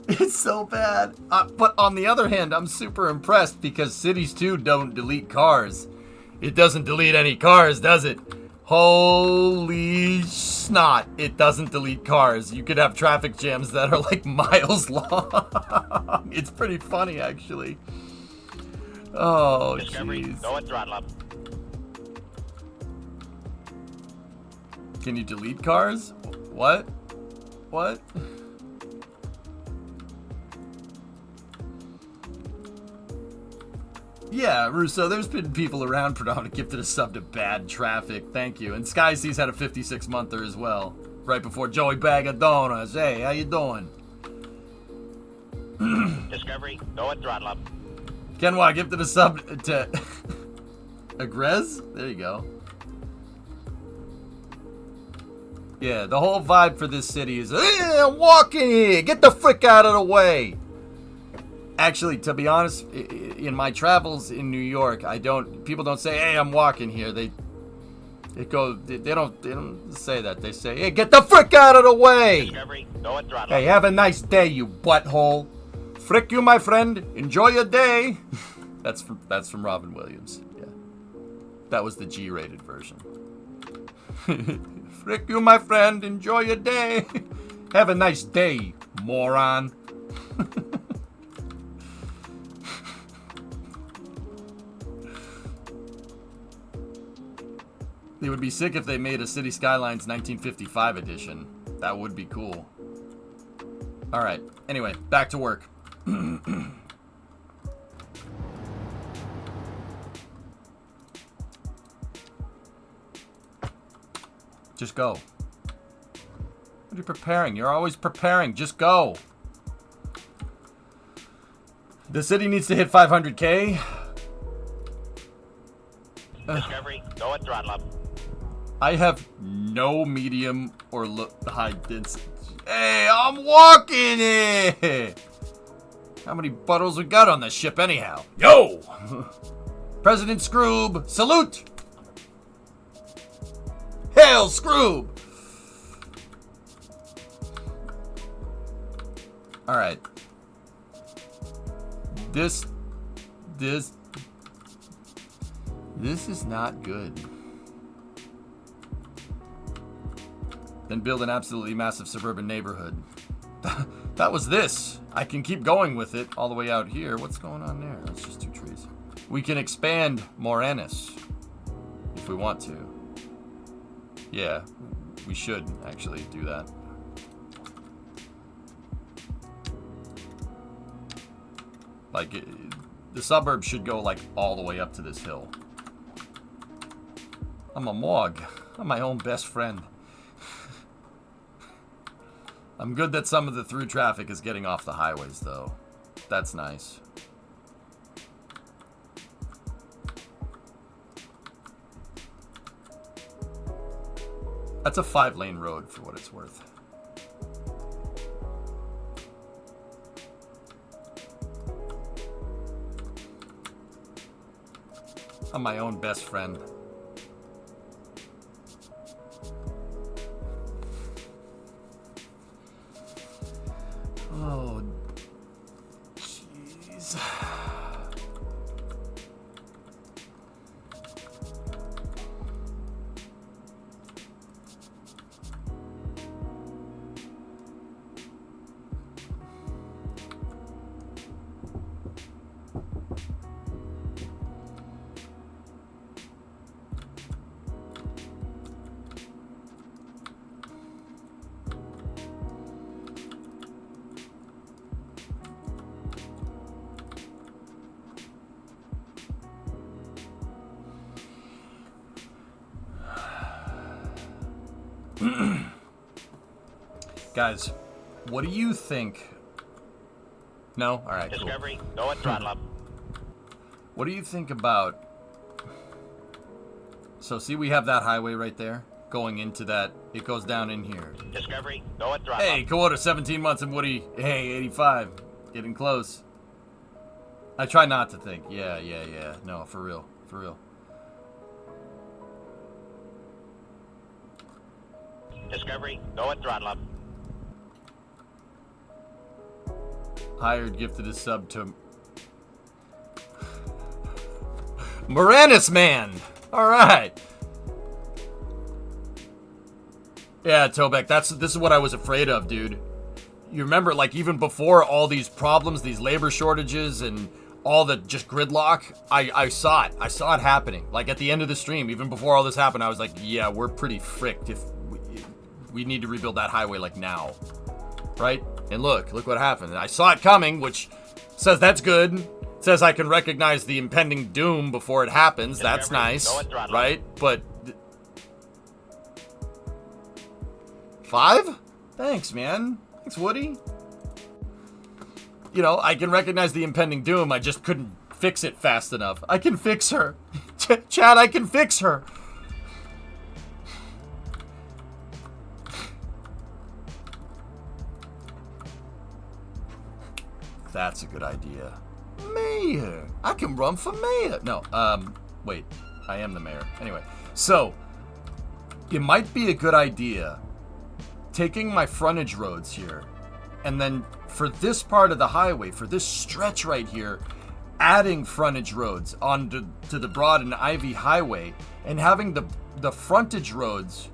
It's so bad. But on the other hand, I'm super impressed because Cities 2 don't delete cars. It doesn't delete any cars, does it? Holy snot. It doesn't delete cars. You could have traffic jams that are like miles long. It's pretty funny, actually. Oh, Discovery, jeez. go at throttle up. Can you delete cars? What? What? Yeah, Russo, there's been people around predominantly gifted a sub to bad traffic. Thank you. And SkySea's had a 56-monther as well. Right before Joey Bag of Donuts. Hey, how you doing? Discovery, go at throttle up. Kenwa gifted a sub to Agrez? There you go. Yeah, the whole vibe for this city is, hey, I'm walking here. Get the frick out of the way. Actually, to be honest, in my travels in New York, people don't say, hey, I'm walking here. They don't say that. They say, hey, get the frick out of the way. Discovery, go at throttle Hey, up. have a nice day, you butthole. Frick you, my friend. Enjoy your day. That's from Robin Williams. Yeah. That was the G-rated version. Frick you, my friend. Enjoy your day. Have a nice day, moron. It would be sick if they made a City Skylines 1955 edition. That would be cool. Alright, anyway, back to work. Just go. What are you preparing? You're always preparing. Just go. The city needs to hit 500K. Discovery, go at throttle up. I have no medium or high density. Hey, I'm walking it. How many bottles we got on this ship anyhow? Yo! President Scroob, salute! Hail Scroob! Alright. This is not good. Then build an absolutely massive suburban neighborhood. That was this. I can keep going with it all the way out here. What's going on there? That's just 2 trees. We can expand Moranis if we want to. Yeah, we should actually do that. Like, the suburbs should go, like, all the way up to this hill. I'm a Morg. I'm my own best friend. I'm good that some of the through traffic is getting off the highways, though. That's nice. That's a 5-lane road for what it's worth. I'm my own best friend. Oh, jeez. Guys, what do you think? No? Alright, cool. Discovery, go at throttle up. What do you think about... So, see, we have that highway right there? Going into that... It goes down in here. Discovery, go at throttle Hey, up. Kawada, 17 months and Woody. Hey, 85. Getting close. I try not to think. Yeah. No, for real. For real. Discovery, go at throttle up. Hired gifted a sub to... Moranis Man! Alright. Yeah, Tobek, this is what I was afraid of, dude. You remember, like, even before all these problems, these labor shortages, and all the just gridlock, I saw it. I saw it happening. Like, at the end of the stream, even before all this happened, I was like, yeah, we're pretty fricked if we need to rebuild that highway, like, now. Right? And look what happened. I saw it coming, which says that's good. Says I can recognize the impending doom before it happens. That's nice, right? But 5? Thanks, man. Thanks, Woody. You know, I can recognize the impending doom. I just couldn't fix it fast enough. I can fix her. Chad, I can fix her. That's a good idea. Mayor. I can run for mayor. No, wait. I am the mayor. Anyway, so it might be a good idea taking my frontage roads here and then for this part of the highway, for this stretch right here, adding frontage roads onto the Broad and Ivy Highway and having the frontage roads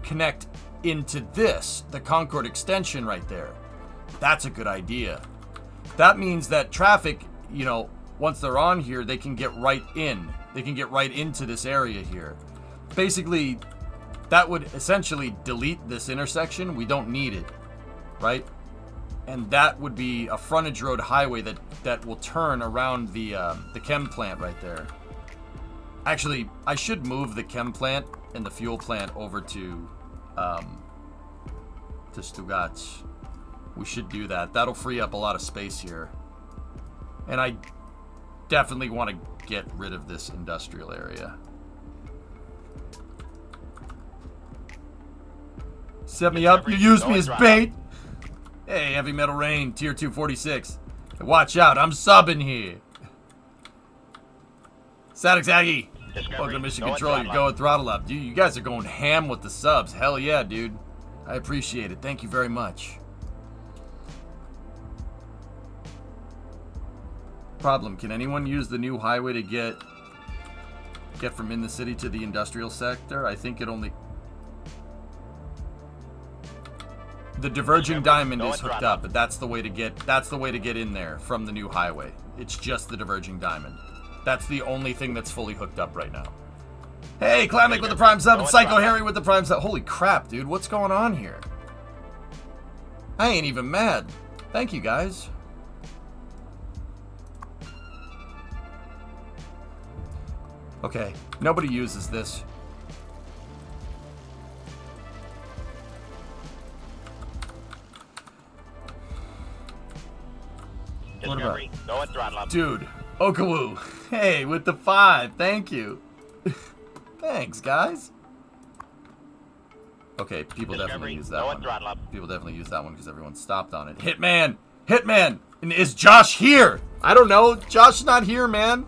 connect into this, the Concord extension right there. That's a good idea. That means that traffic, you know, once they're on here, they can get right in. They can get right into this area here. Basically, that would essentially delete this intersection. We don't need it, right? And that would be a frontage road highway that will turn around the chem plant right there. Actually, I should move the chem plant and the fuel plant over to Stuttgart. We should do that. That'll free up a lot of space here. And I definitely want to get rid of this industrial area. Set me up. You used me as bait. Hey, Heavy Metal Rain, Tier 246. Hey, watch out, I'm subbing here. Static Aggie. Welcome to Mission Control. You're going throttle up. Dude, you guys are going ham with the subs. Hell yeah, dude. I appreciate it. Thank you very much. Problem, can anyone use the new highway to get from in the city to the industrial sector? I think it only... The diverging diamond is hooked up, but that's the way to get in there from the new highway. It's just the diverging diamond. That's the only thing that's fully hooked up right now. Hey, Klamic with the Prime Sub and Psycho Harry with the Prime Sub. Holy crap, dude. What's going on here? I ain't even mad. Thank you, guys. Okay, nobody uses this. Discovery, go and throttle up. Dude, Okawu, hey, with the 5, thank you. Thanks, guys. Okay, people definitely use that one. People definitely use that one because everyone stopped on it. Hitman! Hitman! And is Josh here? I don't know. Josh not here, man.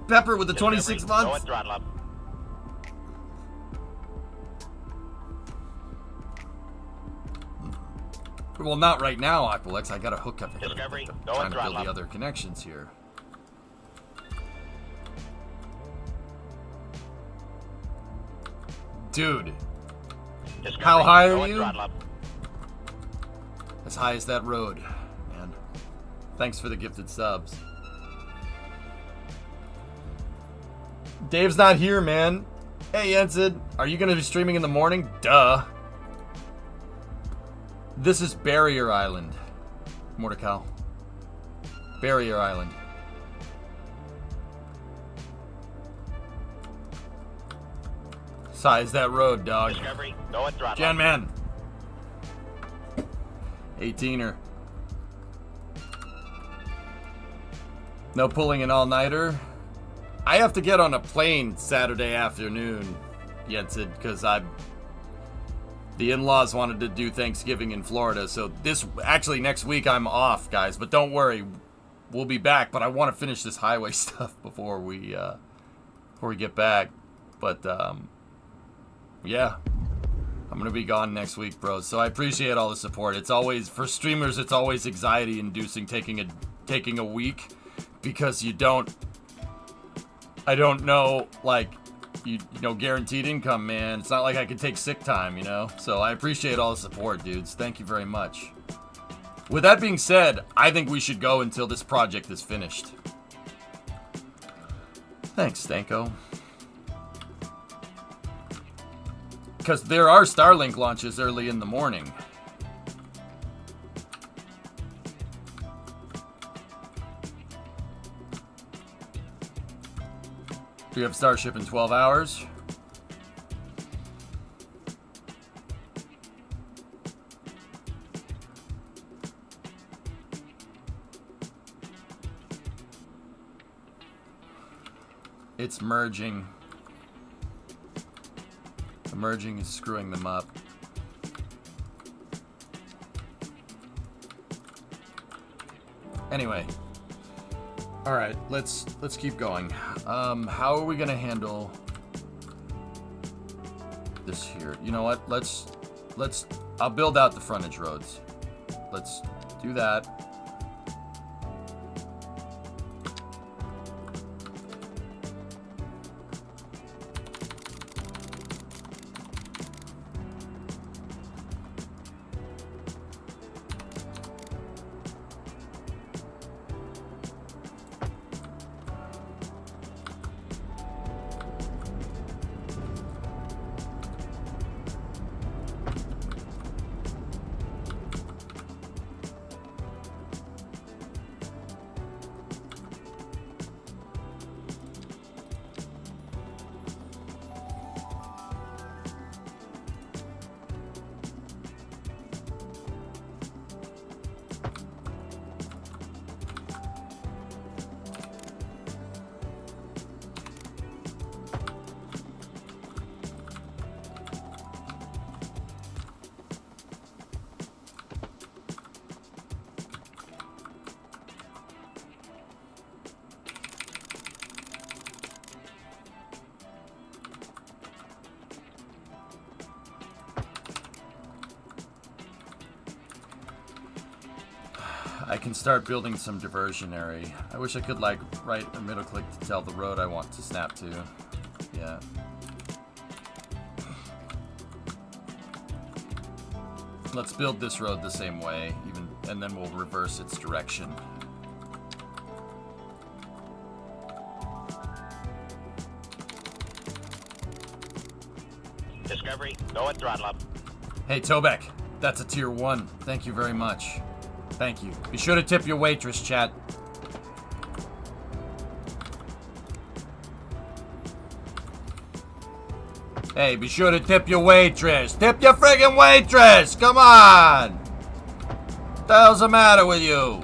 Pepper with the 26 months. Go and throttle up. Well, not right now, Aqualex. I gotta hook up. Discovery, I'm go trying and to build throttle the up. other connections here. Dude, Discovery, how high go are and you? throttle up. As high as that road, man. Thanks for the gifted subs. Dave's not here, man. Hey, Jensen, are you gonna be streaming in the morning? Duh. This is Barrier Island, Mordecai. Barrier Island. Size that road, dog. Discovery, go and throttle Jan up. man. 18er. No pulling an all-nighter. I have to get on a plane Saturday afternoon, Jensen, because the in-laws wanted to do Thanksgiving in Florida. So actually next week I'm off, guys. But don't worry, we'll be back. But I want to finish this highway stuff before we get back. But yeah, I'm gonna be gone next week, bro. So I appreciate all the support. It's always, for streamers, it's always anxiety-inducing taking a week because I don't know, like, you know, guaranteed income, man. It's not like I can take sick time, you know? So I appreciate all the support, dudes. Thank you very much. With that being said, I think we should go until this project is finished. Thanks, Stanko. Because there are Starlink launches early in the morning. Do you have Starship in 12 hours? It's merging. The merging is screwing them up. Anyway. All right, let's keep going. How are we gonna handle this here? You know what? I'll build out the frontage roads. Let's do that. I can start building some diversionary. I wish I could, like, right or middle click to tell the road I want to snap to. Yeah. Let's build this road the same way, and then we'll reverse its direction. Discovery, go and throttle up. Hey, Tobek, that's a tier 1. Thank you very much. Thank you. Be sure to tip your waitress, chat. Hey, be sure to tip your waitress. Tip your friggin' waitress! Come on! What the hell's the matter with you?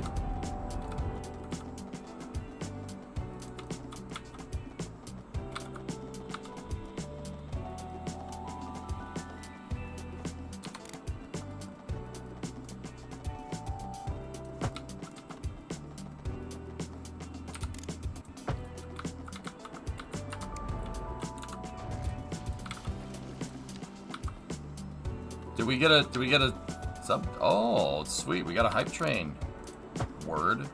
Did we get a sub? Oh, sweet. We got a hype train. Word.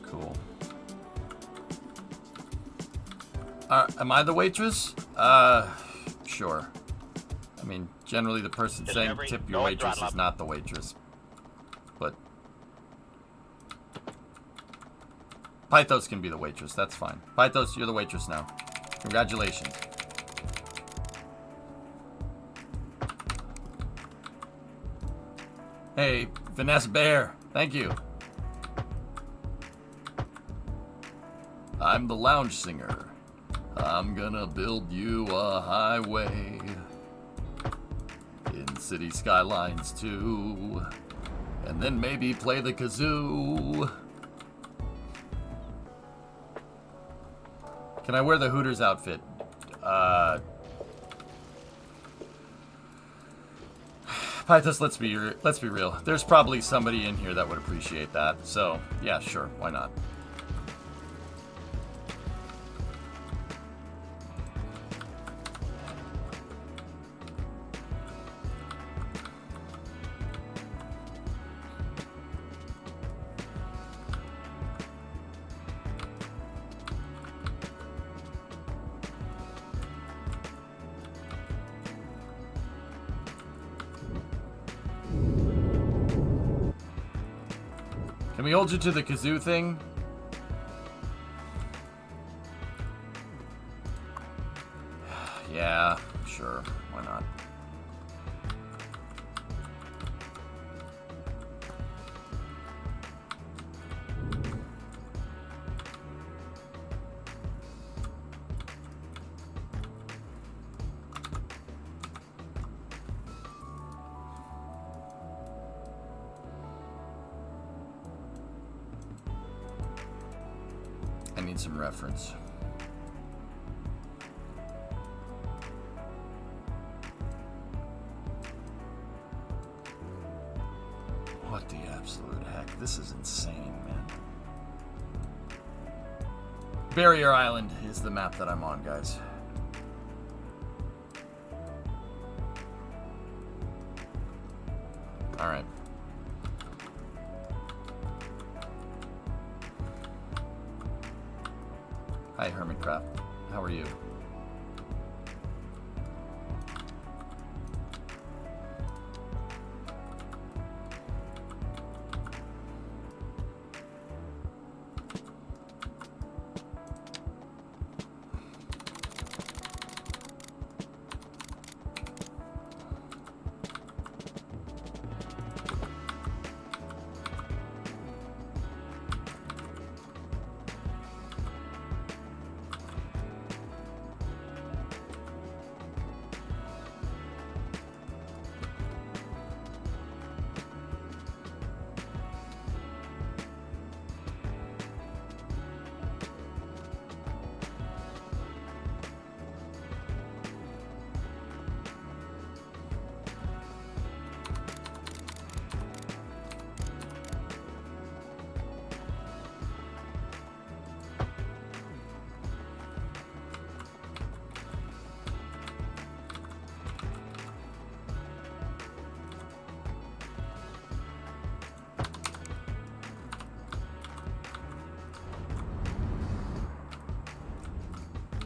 Cool. Am I the waitress? Sure. I mean, generally the person saying tip your waitress is not the waitress. But Pythos can be the waitress. That's fine. Pythos, you're the waitress now. Congratulations. Hey, Vanessa Bear. Thank you. I'm the lounge singer. I'm gonna build you a highway in City Skylines 2. And then maybe play the kazoo. Can I wear the Hooters outfit? Pythos, let's be real. There's probably somebody in here that would appreciate that. So, yeah, sure. Why not? Can we hold you to the kazoo thing? Yeah, sure. Why not? I need some reference. What the absolute heck? This is insane, man. Barrier Island is the map that I'm on, guys. All right. Hi, Hermitcraft. How are you?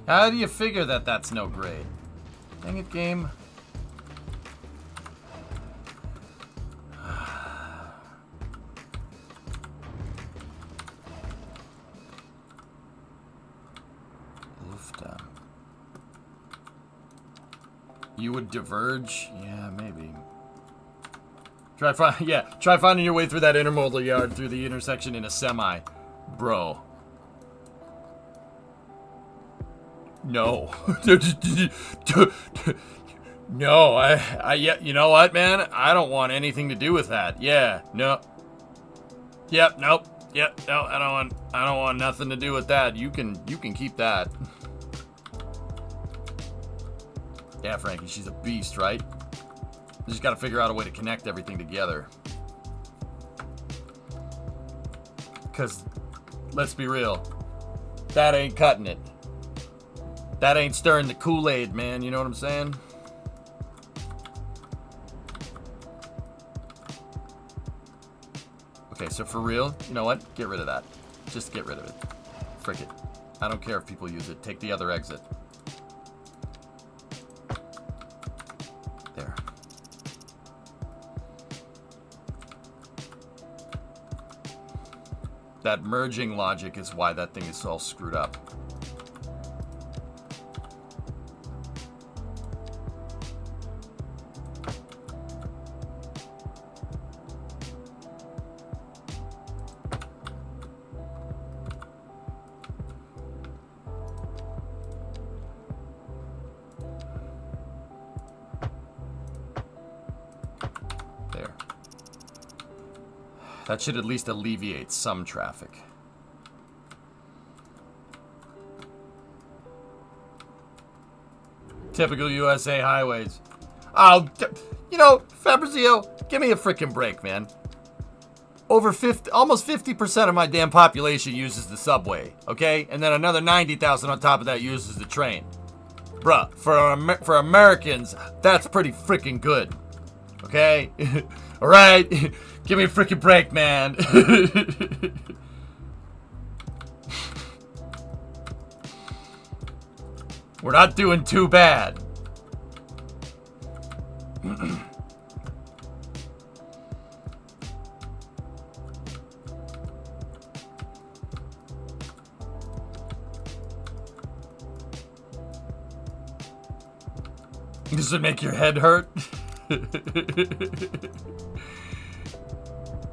How do you figure that that's no grade? Dang it, game. Oofta. You would diverge? Yeah, maybe. Try finding your way through that intermodal yard through the intersection in a semi. Bro. No. No, yeah, you know what, man? I don't want anything to do with that. Yeah, no. Yep, nope. Yep, no, I don't want nothing to do with that. You can keep that. Yeah, Frankie, she's a beast, right? You just gotta figure out a way to connect everything together. Cause, let's be real, that ain't cutting it. That ain't stirring the Kool-Aid, man, you know what I'm saying? Okay, so for real, you know what? Get rid of that. Just get rid of it. Frick it. I don't care if people use it. Take the other exit. There. That merging logic is why that thing is all screwed up. There. That should at least alleviate some traffic. Typical USA highways. Oh, you know, Fabrizio, give me a freaking break, man. Almost 50% of my damn population uses the subway, okay? And then another 90,000 on top of that uses the train. Bruh, for Americans, that's pretty freaking good. Okay? Alright? Give me a freaking break, man. We're not doing too bad. Does it make your head hurt?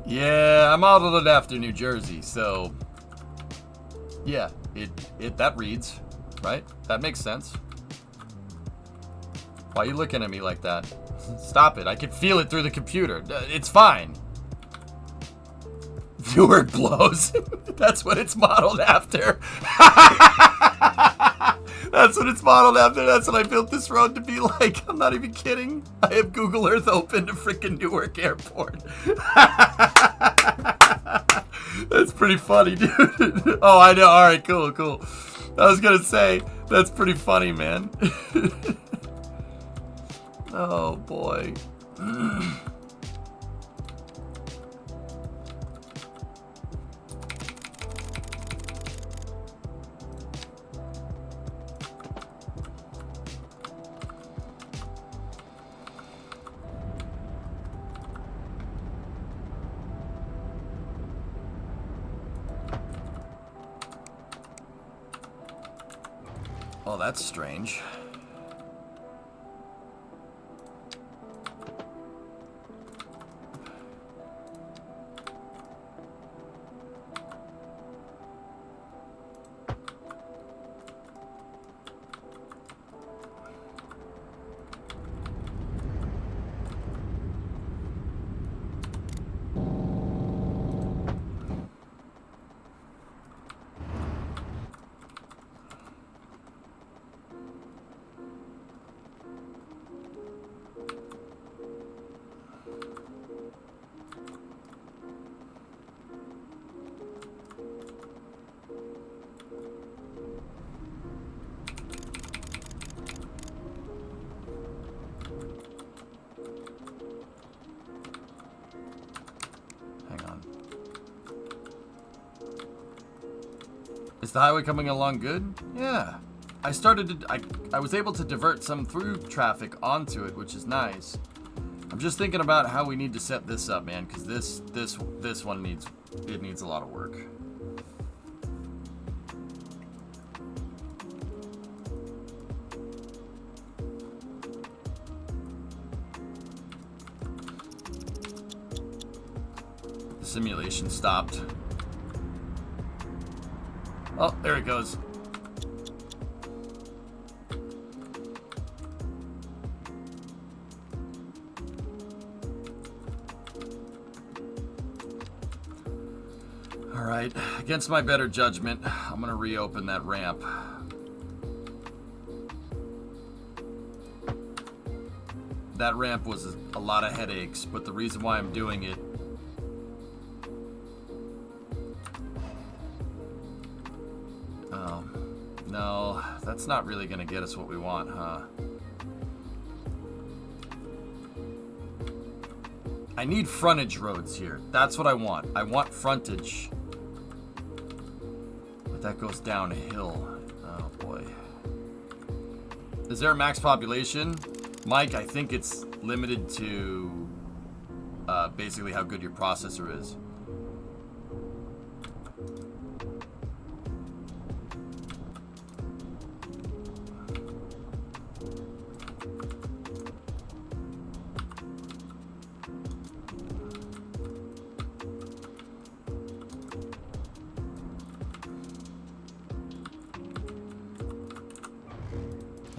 Yeah, I'm modeled after New Jersey, so yeah, that reads, right? That makes sense. Why are you looking at me like that? Stop it, I can feel it through the computer. It's fine. Newark blows. That's what it's modeled after. That's what it's modeled after. That's what I built this road to be like. I'm not even kidding. I have Google Earth open to freaking Newark Airport. That's pretty funny, dude. Oh, I know. All right, cool. I was going to say, that's pretty funny, man. Oh, boy. Oh, that's strange. Is the highway coming along good? Yeah. I was able to divert some through traffic onto it, which is nice. I'm just thinking about how we need to set this up, man, because this one needs a lot of work. The simulation stopped. Oh, there it goes. Alright, against my better judgment, I'm gonna reopen that ramp. That ramp was a lot of headaches, but the reason why I'm doing it no, that's not really gonna get us what we want, huh? I need frontage roads here. That's what I want. I want frontage. But that goes down a hill. Oh boy. Is there a max population? Mike, I think it's limited to basically how good your processor is.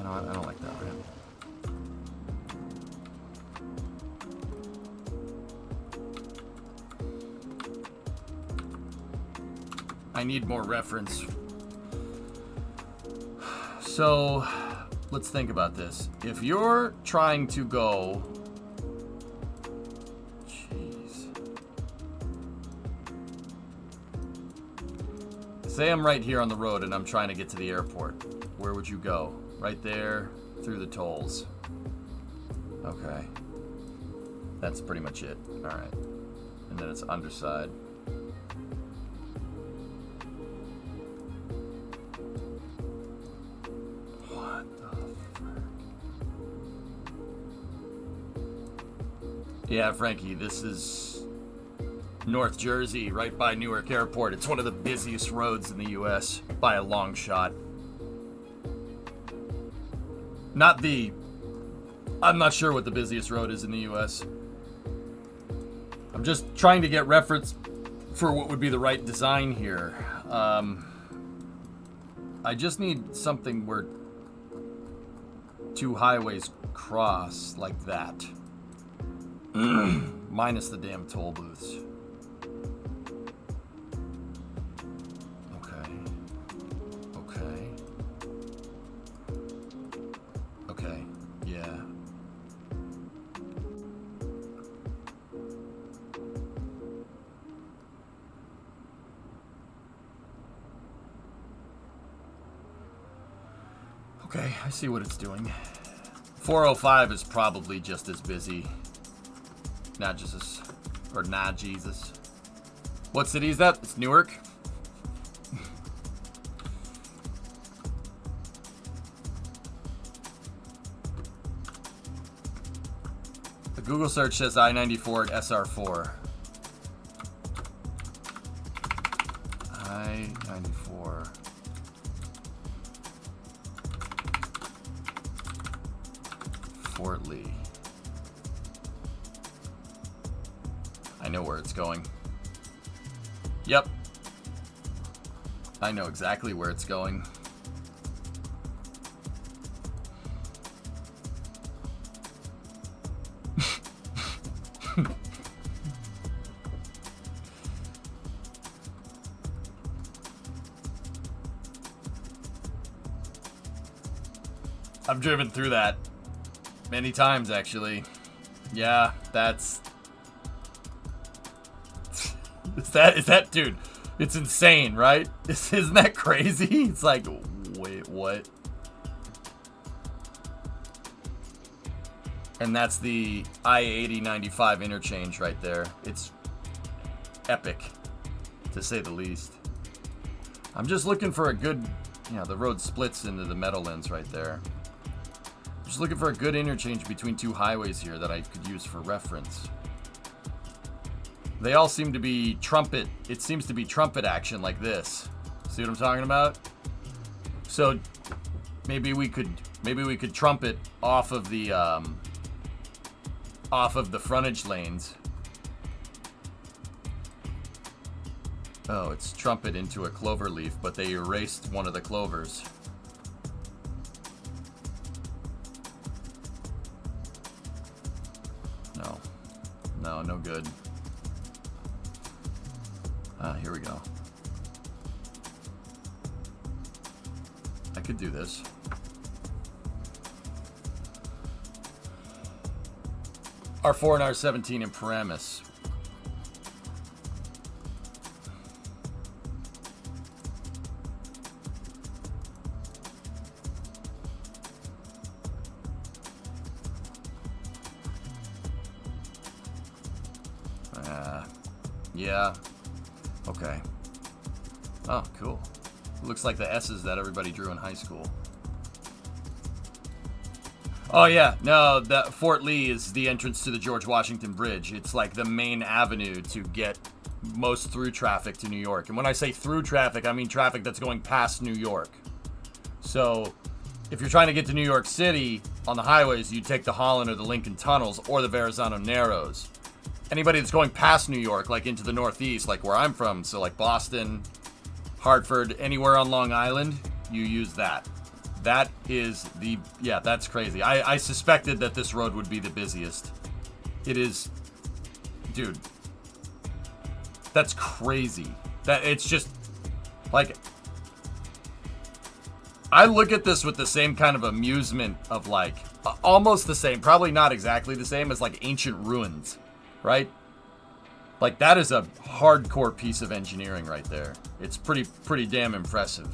I don't like that ramp. I need more reference. So, let's think about this. If you're trying to go... Jeez. Say I'm right here on the road and I'm trying to get to the airport. Where would you go? Right there, through the tolls. Okay. That's pretty much it. Alright. And then it's underside. What the frick? Yeah, Frankie, this is North Jersey, right by Newark Airport. It's one of the busiest roads in the U.S. by a long shot. I'm not sure what the busiest road is in the U.S. I'm just trying to get reference for what would be the right design here. I just need something where two highways cross like that. Minus the damn toll booths. Okay, yeah. Okay, I see what it's doing. 405 is probably just as busy. Not Jesus. Or nah, Jesus. What city is that? It's Newark? The Google search says I-94 at SR4. I-94. Fort Lee. I know where it's going. Yep. I know exactly where it's going. I've driven through that many times, actually. Yeah, that's... Is that, dude, it's insane, right? Isn't that crazy? It's like, wait, what? And that's the I-80-95 interchange right there. It's epic, to say the least. I'm just looking for a good Yeah, the road splits into the Meadowlands right there. Just looking for a good interchange between two highways here that I could use for reference. They all seem to be trumpet. It seems to be trumpet action like this. See what I'm talking about? So maybe we could trumpet off of the frontage lanes. Oh, it's trumpet into a clover leaf, but they erased one of the clovers. No. No, no good. Here we go. I could do this. R4 and R17 in Paramus. Yeah. Okay. Oh, cool. Looks like the S's that everybody drew in high school. Oh, yeah. No, that Fort Lee is the entrance to the George Washington Bridge. It's like the main avenue to get most through traffic to New York. And when I say through traffic, I mean traffic that's going past New York. So if you're trying to get to New York City on the highways, you take the Holland or the Lincoln Tunnels or the Verrazano Narrows. Anybody that's going past New York, like into the Northeast, like where I'm from, so like Boston, Hartford, anywhere on Long Island, you use that. That is the, yeah, that's crazy. I suspected that this road would be the busiest. It is, dude, that's crazy. That it's just, like, I look at this with the same kind of amusement of like, almost the same, probably not exactly the same as like ancient ruins. Right? Like, that is a hardcore piece of engineering right there. It's pretty damn impressive.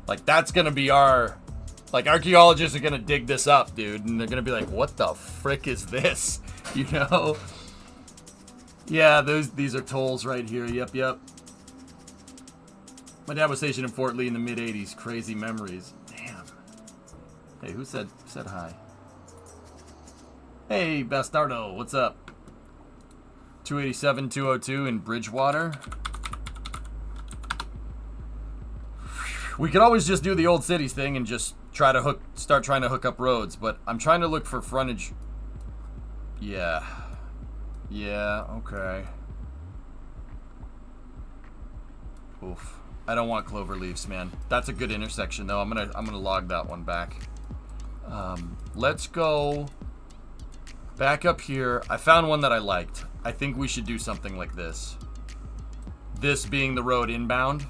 Like, that's gonna be our... Like, archaeologists are gonna dig this up, dude. And they're gonna be like, what the frick is this? You know? Yeah, these are tolls right here. Yep. My dad was stationed in Fort Lee in the mid-'80s. Crazy memories. Damn. Hey, who said hi? Hey, Bastardo, what's up? 287-202 in Bridgewater. We could always just do the old cities thing and just start trying to hook up roads, but I'm trying to look for frontage. Yeah, okay. Oof. I don't want clover leaves, man. That's a good intersection though. I'm gonna log that one back. Let's go back up here. I found one that I liked. I think we should do something like this. This being the road inbound,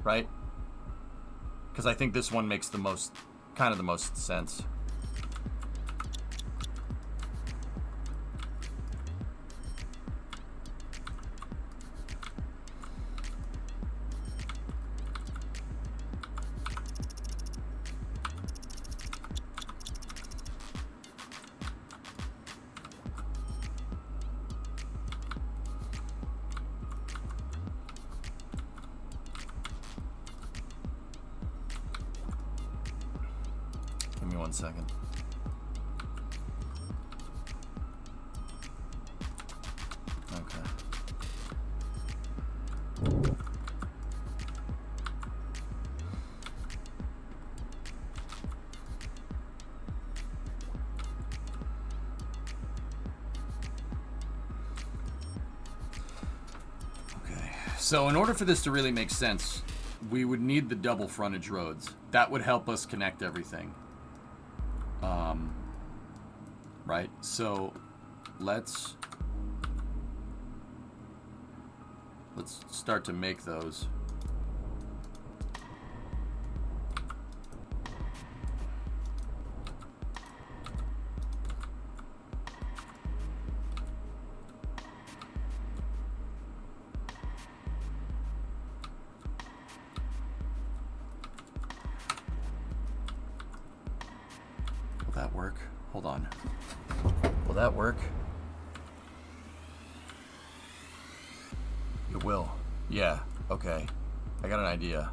right? Because I think this one makes the most sense. Give me 1 second. Okay. Okay. So in order for this to really make sense, we would need the double frontage roads. That would help us connect everything. Right, so let's start to make those. Will that work? Hold on. Will that work? It will. Yeah, okay. I got an idea.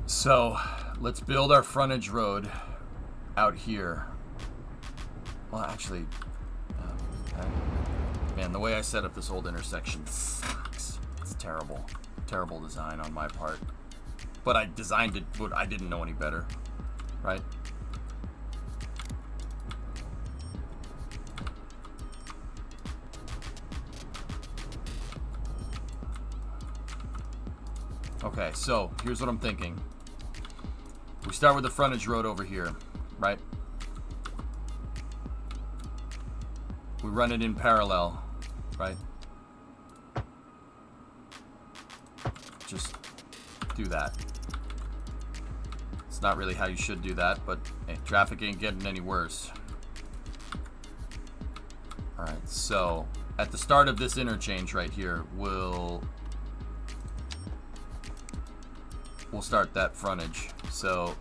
So, let's build our frontage road out here. Well, actually, man, the way I set up this old intersection sucks. It's terrible. Terrible design on my part. But I designed it, but I didn't know any better, right? Okay, so here's what I'm thinking. We start with the frontage road over here, right? We run it in parallel, right? Just do that. It's not really how you should do that, but hey, traffic ain't getting any worse. Alright, so at the start of this interchange right here, we'll start that frontage. So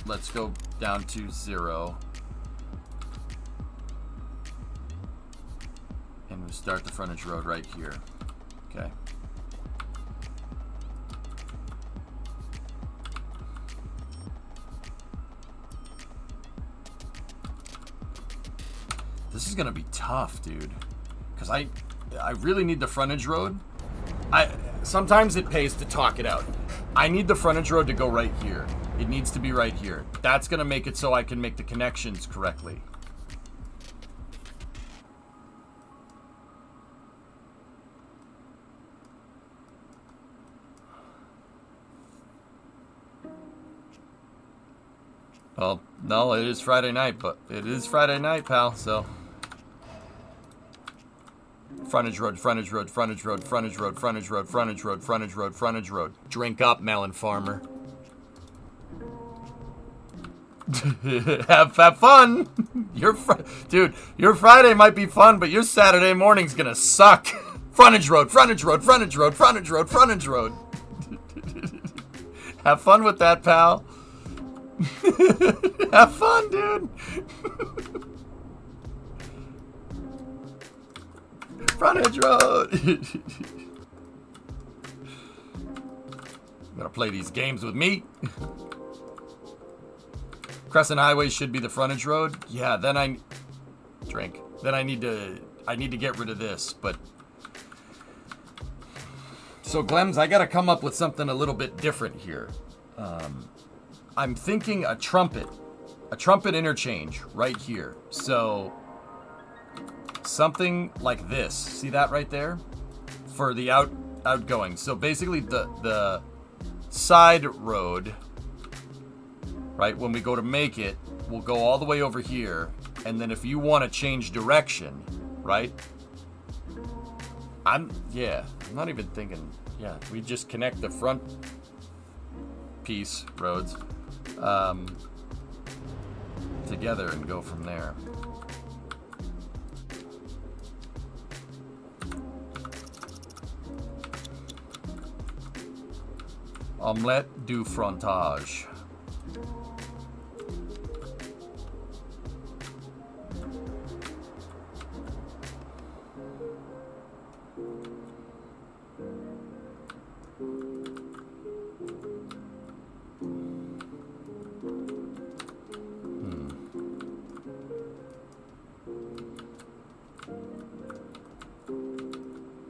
let's go down to 0. And we'll start the frontage road right here. Okay. This is gonna be tough, dude. Because I really need the frontage road. Sometimes it pays to talk it out. I need the frontage road to go right here. It needs to be right here. That's gonna make it so I can make the connections correctly. Well, no, it is Friday night, but it is Friday night, pal, so. Frontage road, frontage road, frontage road, frontage road, frontage road, frontage road, frontage road, frontage road. Drink up, melon farmer. have fun. Dude, your Friday might be fun, but your Saturday morning's gonna suck. Frontage road, frontage road, frontage road, frontage road, frontage road. Have fun with that, pal. Have fun, dude. Frontage road. Gotta play these games with me. Crescent Highway should be the frontage road. Yeah, then I need to get rid of this, but so Glems, I gotta come up with something a little bit different here. I'm thinking a trumpet interchange right here. So something like this. See that right there? For the outgoing. So basically the side road, right, when we go to make it, we'll go all the way over here, and then if you want to change direction, right? I'm not even thinking, we just connect the front piece roads together and go from there. Omelette du frontage.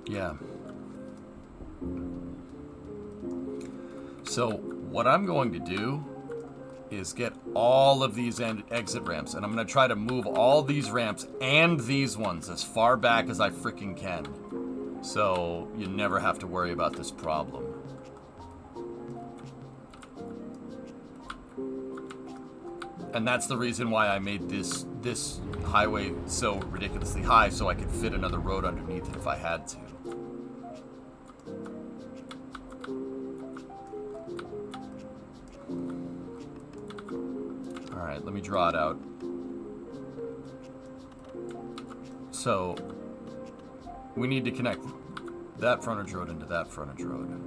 Yeah. So what I'm going to do is get all of these exit ramps, and I'm going to try to move all these ramps and these ones as far back as I freaking can. So you never have to worry about this problem. And that's the reason why I made this highway so ridiculously high, so I could fit another road underneath it if I had to. Alright, let me draw it out. So, we need to connect that frontage road into that frontage road.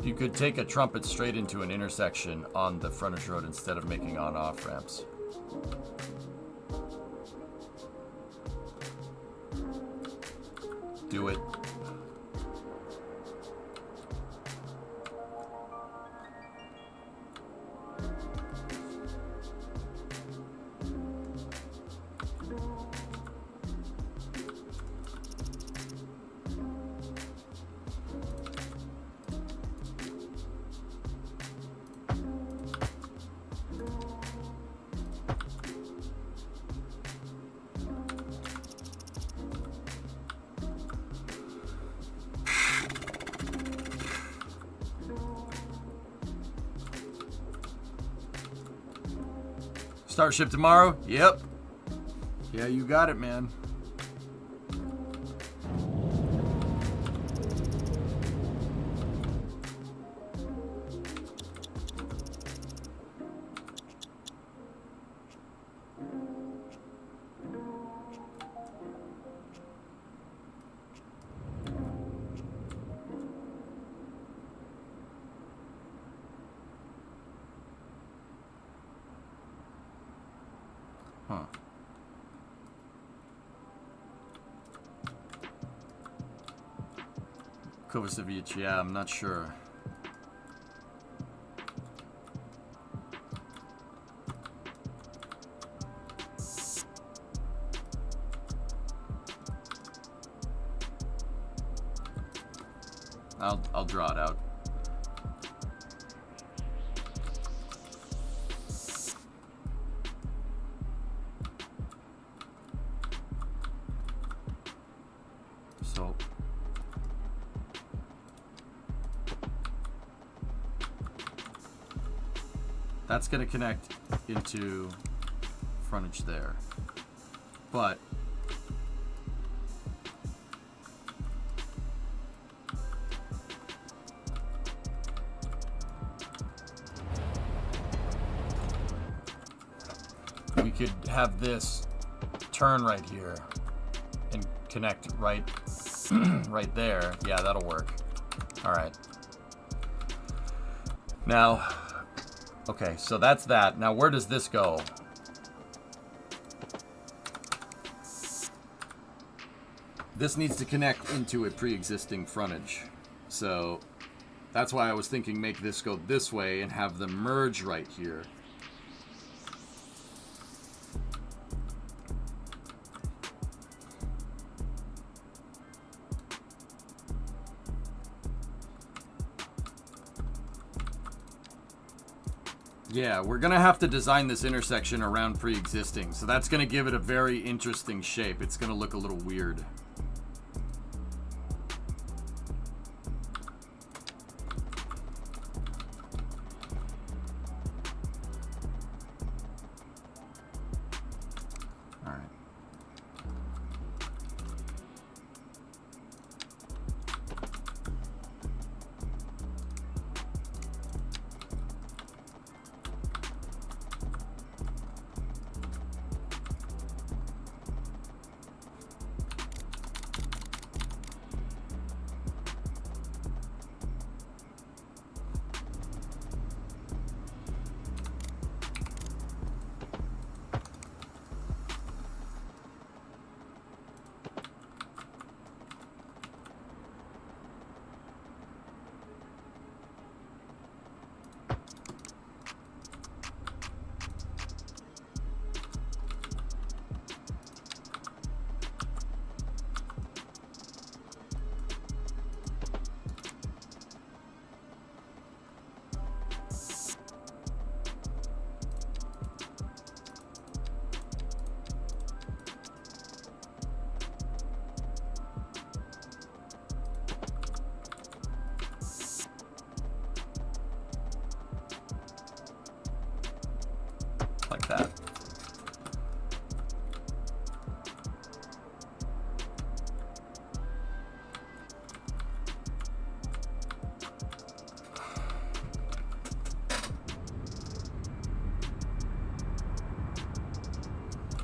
You could take a trumpet straight into an intersection on the frontage road instead of making on-off ramps. do it. Start ship tomorrow? Yep. Yeah, you got it, man. Huh. Kovacevic, yeah, I'm not sure. I'll draw it out. So that's going to connect into frontage there. But we could have this turn right here and connect right right there. Yeah, that'll work. All right. Now, okay, so that's that. Now, where does this go? This needs to connect into a pre-existing frontage. So that's why I was thinking make this go this way and have them merge right here. Yeah, we're going to have to design this intersection around pre-existing, so that's going to give it a very interesting shape. It's going to look a little weird. All right. Like that.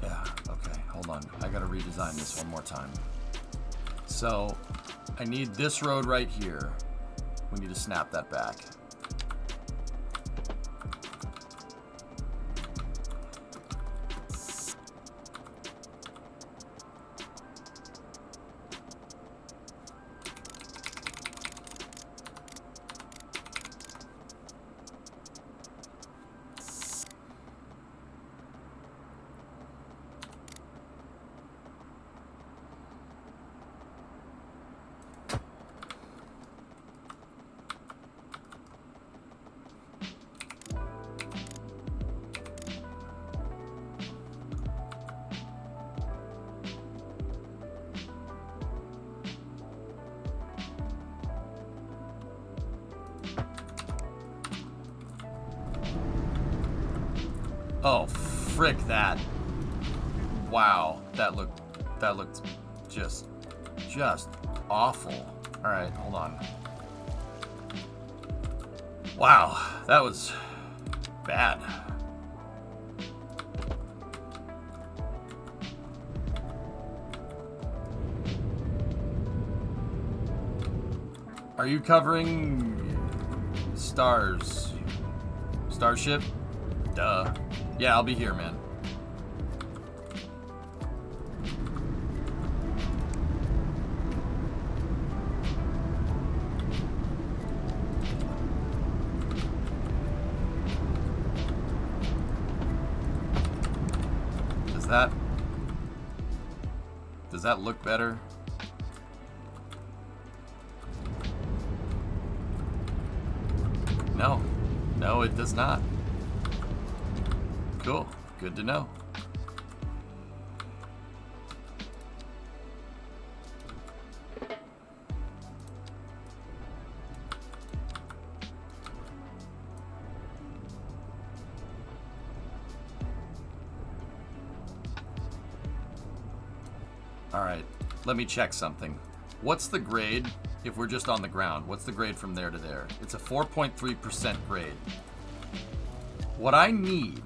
Yeah, okay, hold on. I gotta redesign this one more time. So, I need this road right here. We need to snap that back. Oh, frick that. Wow, that looked just awful. All right, hold on. Wow, that was bad. Are you covering Starship? Duh. Yeah, I'll be here, man. Does that look better? No. No, it does not. Cool. Good to know. Alright, let me check something. What's the grade if we're just on the ground? What's the grade from there to there? It's a 4.3% grade. What I need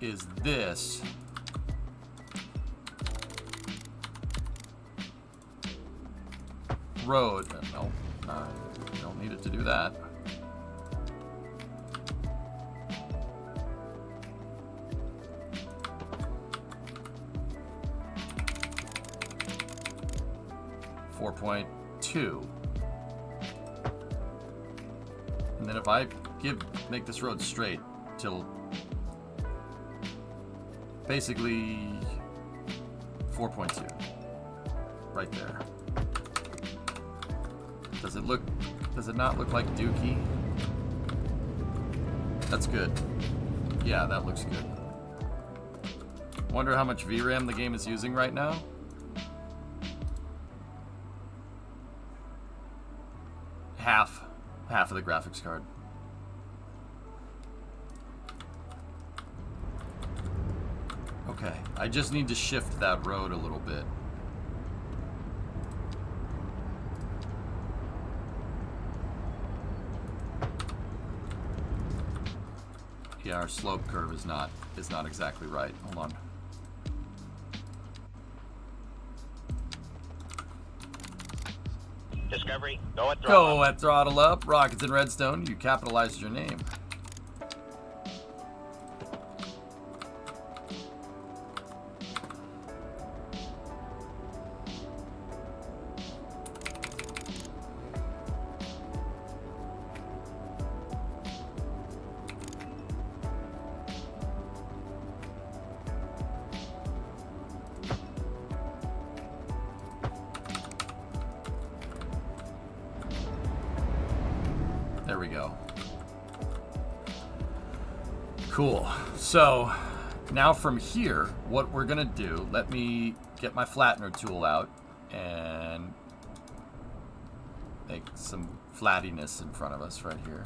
is this. Road. No, don't need it to do that. .2, and then if I make this road straight till basically 4.2, right there. Does it not look like Dookie? That's good. Yeah, that looks good. Wonder how much VRAM the game is using right now. Half of the graphics card. Okay, I just need to shift that road a little bit. Yeah, our slope curve is not exactly right. Hold on. Discovery, go at throttle. Go at throttle up. Rockets in Redstone. You capitalized your name. There we go. Cool. So now from here, what we're gonna do, let me get my flattener tool out and make some flattiness in front of us right here.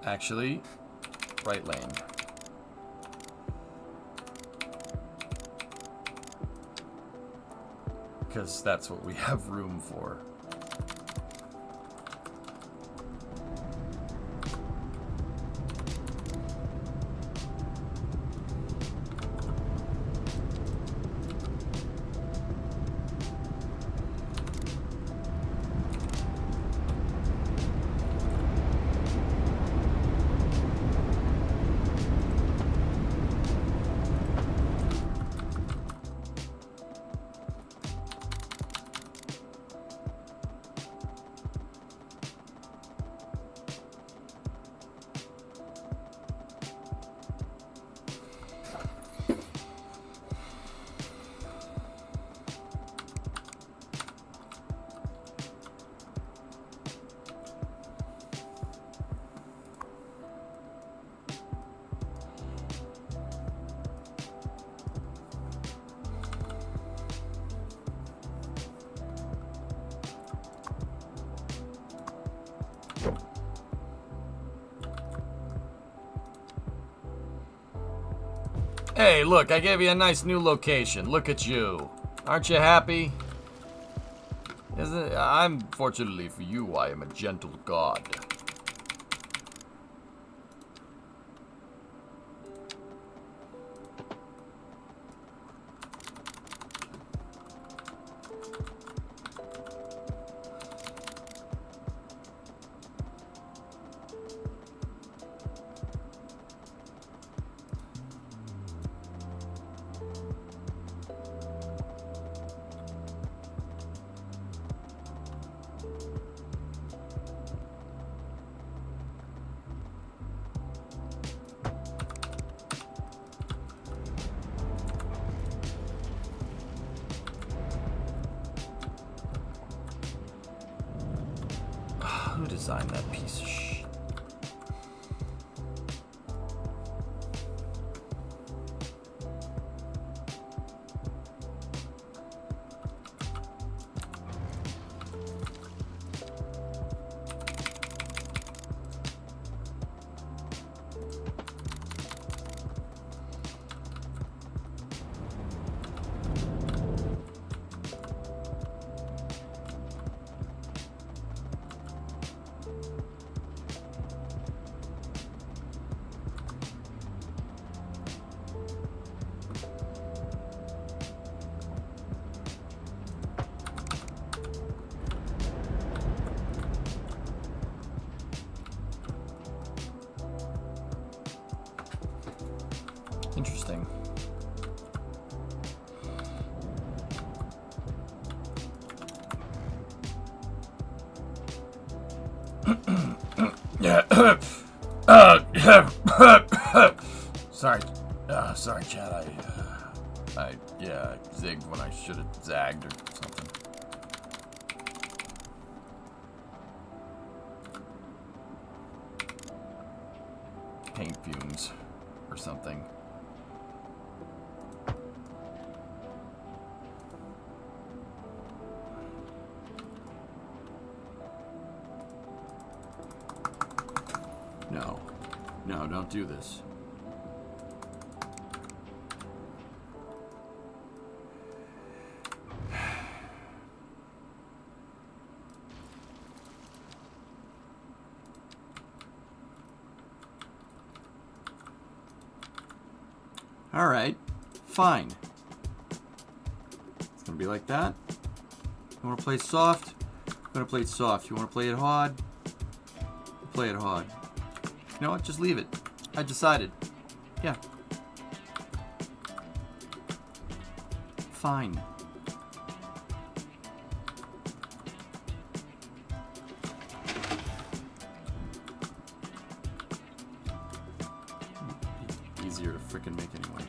Actually, right lane. Because that's what we have room for. Hey, look, I gave you a nice new location. Look at you. Aren't you happy? Isn't it? I'm, fortunately for you, I am a gentle god. Who designed that piece of shit? Interesting. Yeah. Sorry. Sorry, Chad. I zigged when I should have zagged or something. Paint fumes or something. No. No, don't do this. Alright, fine. It's gonna be like that. You wanna play soft? I'm gonna play it soft. You wanna play it hard? Play it hard. You know what? Just leave it. I decided. Yeah. Fine. Easier to frickin' make anyway.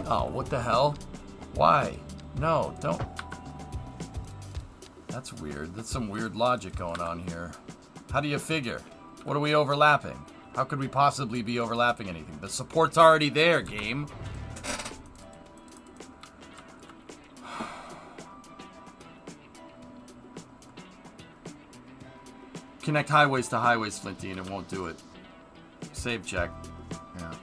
Oh, what the hell? Why? No, don't. That's weird. That's some weird logic going on here. How do you figure? What are we overlapping? How could we possibly be overlapping anything? The support's already there, game. Connect highways to highways, Flinty, and it won't do it. Save check. Yeah.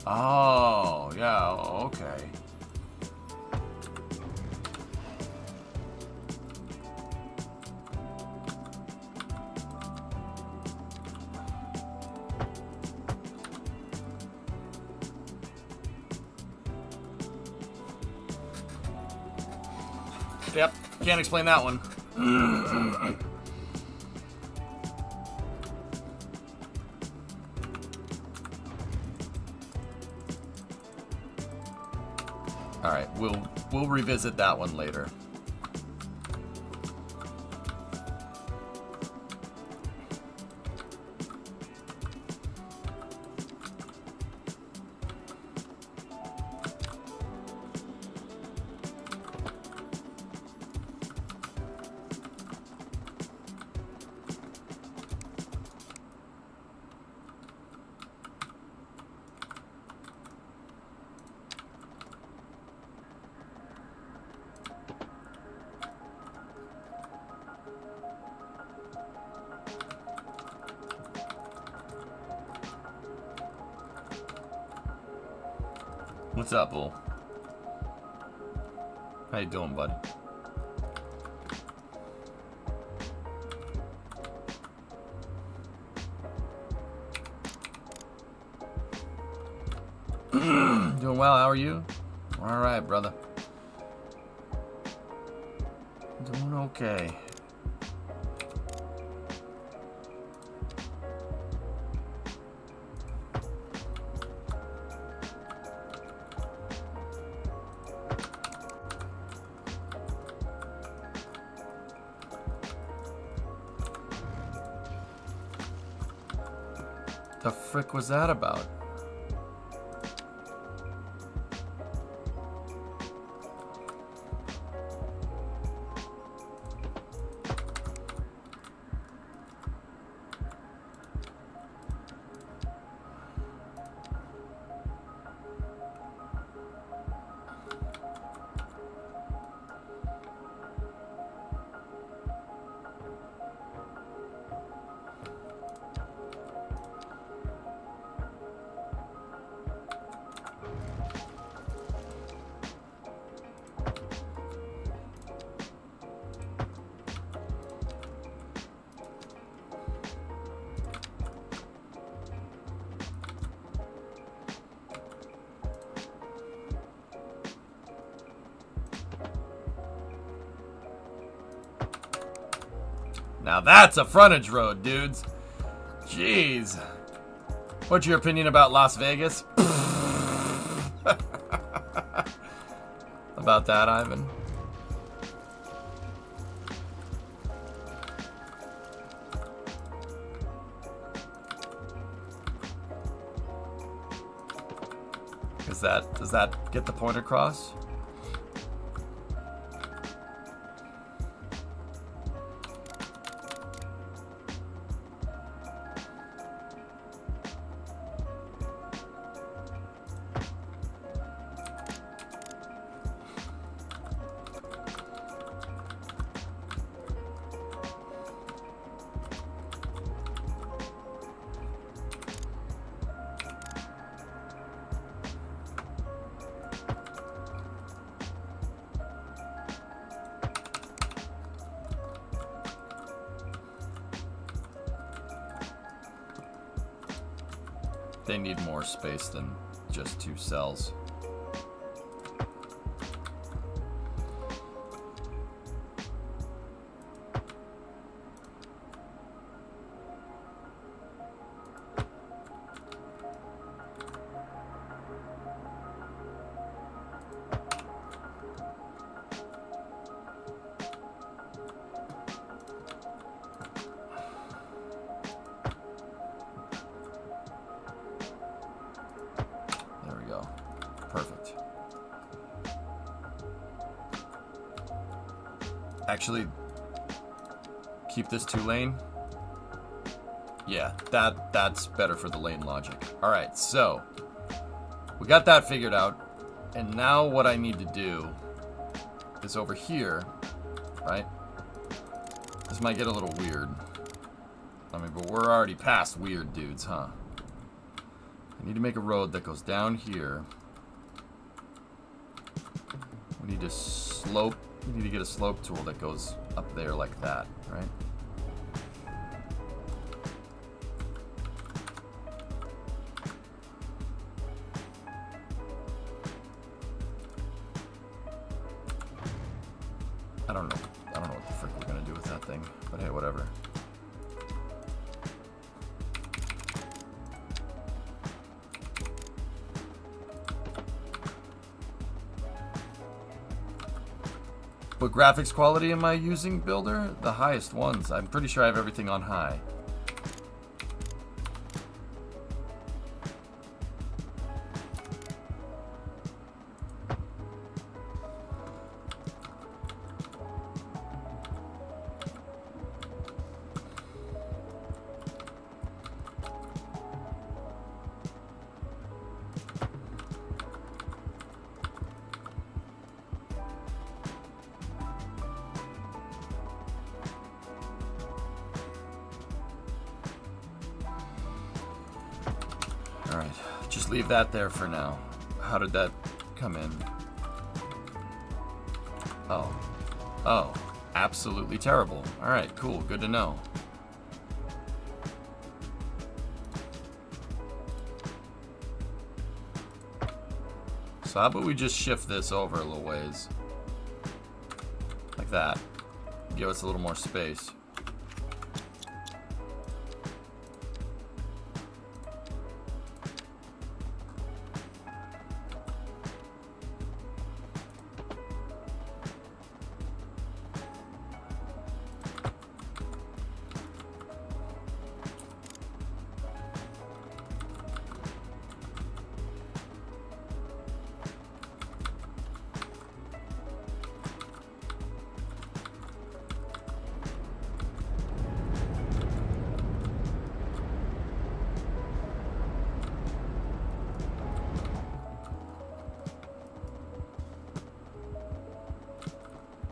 Oh, yeah, okay. Yep, can't explain that one. All right, we'll revisit that one later. What's up, Bull? How you doing, bud? Doing well, how are you? All right, brother. Doing okay. The frick was that about? Now that's a frontage road, dudes. Jeez. What's your opinion about Las Vegas? About that, Ivan? Does that get the point across? They need more space than just 2 cells. actually keep this 2-lane. Yeah, that's better for the lane logic. All right, so we got that figured out. And now what I need to do is over here, right? This might get a little weird. I mean, but we're already past weird dudes, huh? I need to make a road that goes down here. We need to slope. We need to get a slope tool that goes up there like that, right? I don't know what the frick we're gonna do with that thing, but hey, whatever. What graphics quality am I using, Builder? The highest ones. I'm pretty sure I have everything on high. Alright, just leave that there for now. How did that come in? Oh. Oh. Absolutely terrible. Alright, cool. Good to know. So how about we just shift this over a little ways? Like that. Give us a little more space.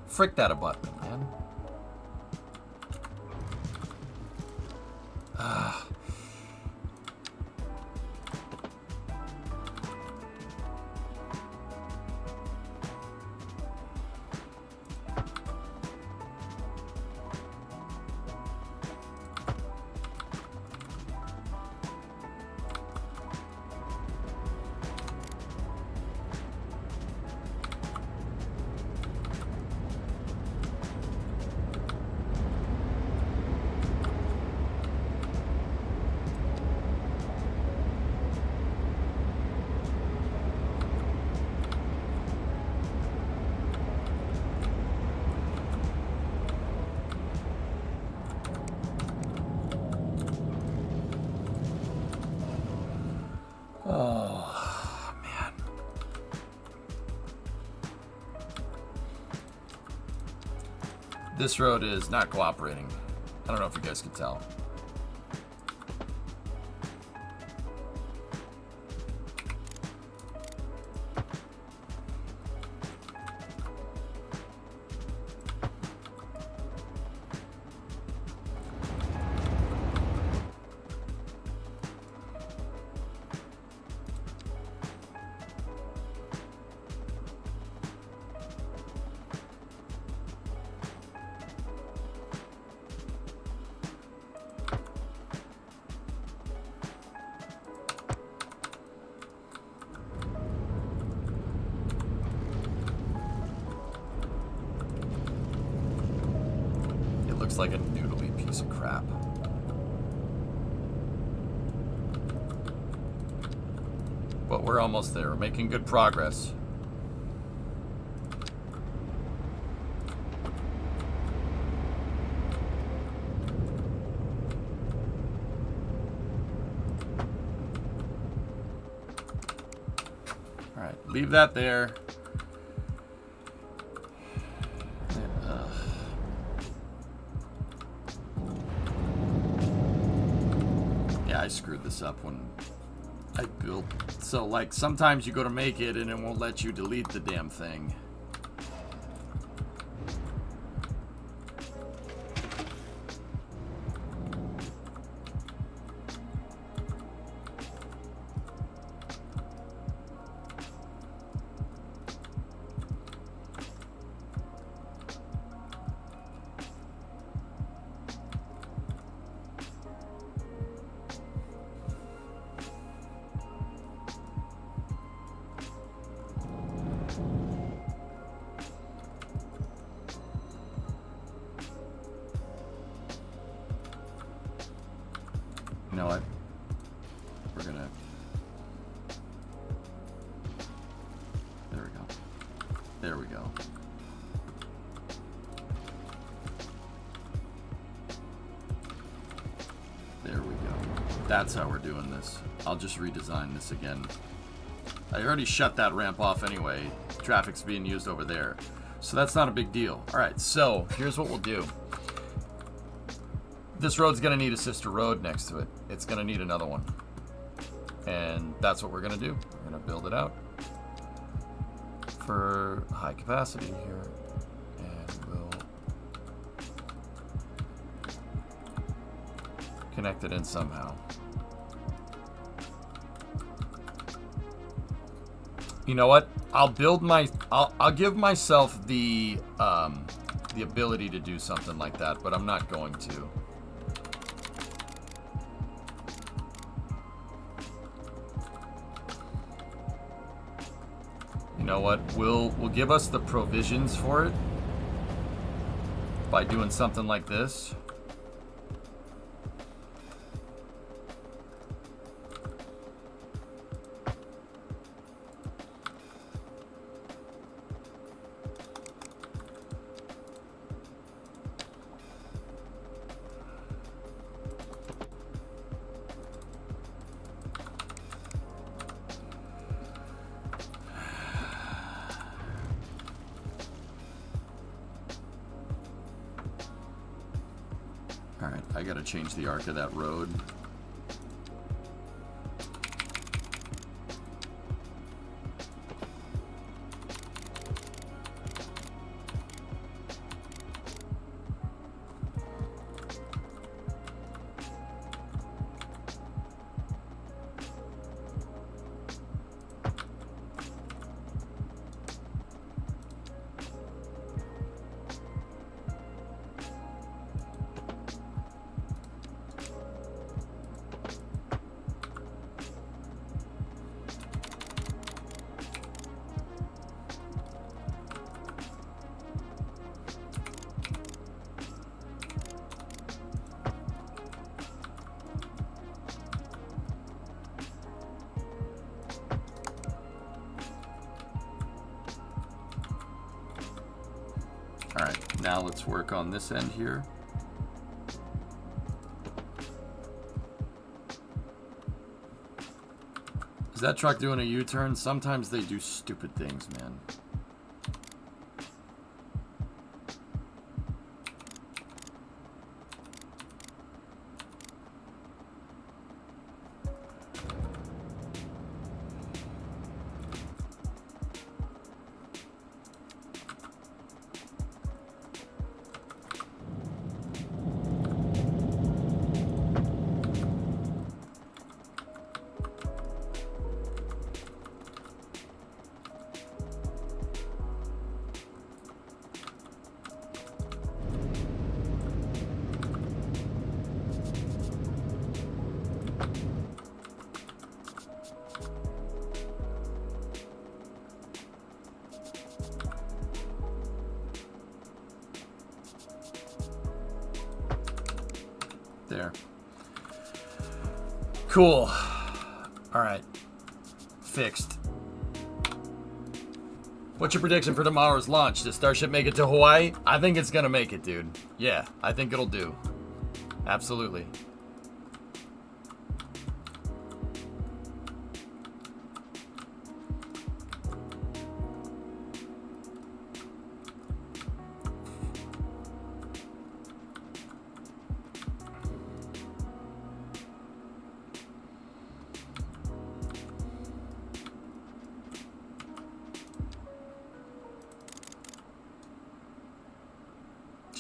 Frick that abutment, man. Oh, man. This road is not cooperating. I don't know if you guys can tell. Looks like a noodly piece of crap. But we're almost there. We're making good progress. Alright, leave that there. Yeah, I screwed this up when I built. So, like, sometimes you go to make it and it won't let you delete the damn thing. You know what? We're gonna... There we go. There we go. There we go. That's how we're doing this. I'll just redesign this again. I already shut that ramp off anyway. Traffic's being used over there. So that's not a big deal. Alright, so here's what we'll do. This road's going to need a sister road next to it. It's going to need another one. And that's what we're going to do. We're going to build it out for high capacity here. And we'll connect it in somehow. You know what? I'll give myself the ability to do something like that, but I'm not going to. You know what? We'll give us the provisions for it by doing something like this. Alright, I gotta change the arc of that road. Alright, now let's work on this end here. Is that truck doing a U-turn? Sometimes they do stupid things, man. There. Cool. Alright. Fixed. What's your prediction for tomorrow's launch? Does Starship make it to Hawaii? I think it's gonna make it, dude. Yeah, I think it'll do. Absolutely.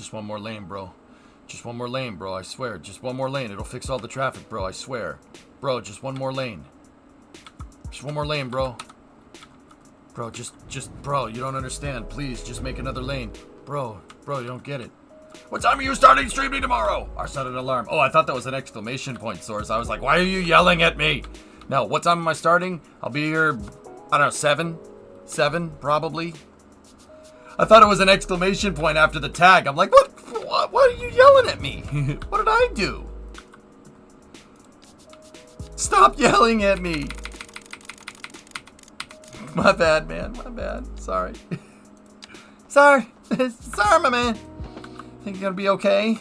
Just one more lane, bro. Just one more lane, bro. I swear. Just one more lane. It'll fix all the traffic, bro. I swear. Bro, just one more lane. Just one more lane, bro. Bro, bro, you don't understand. Please, just make another lane. Bro, you don't get it. What time are you starting streaming tomorrow? I set an alarm. Oh, I thought that was an exclamation point source. I was like, why are you yelling at me? No, what time am I starting? I'll be here, I don't know, 7? 7, probably. I thought it was an exclamation point after the tag. I'm like, what are you yelling at me? What did I do? Stop yelling at me. My bad, man. My bad. Sorry. Sorry. Sorry, my man. Think you're gonna be okay?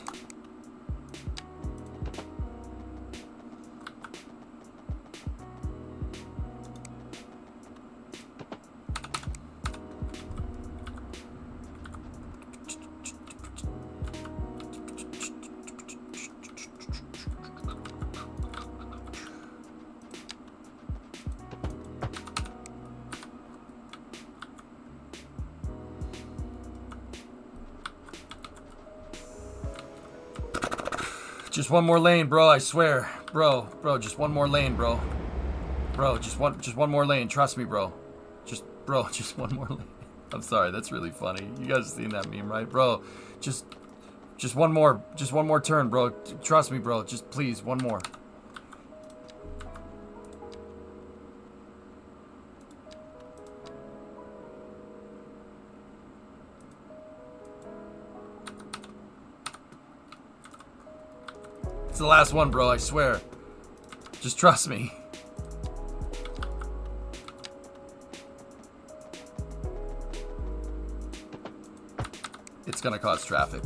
Just one more lane, bro, I swear. Bro, just one more lane, bro. Bro, just one more lane. Trust me, bro. Just one more lane. I'm sorry, that's really funny. You guys seen that meme, right? Bro, just one more turn, bro. Trust me, bro. Just please, one more. It's the last one, bro, I swear. Just trust me. It's gonna cause traffic.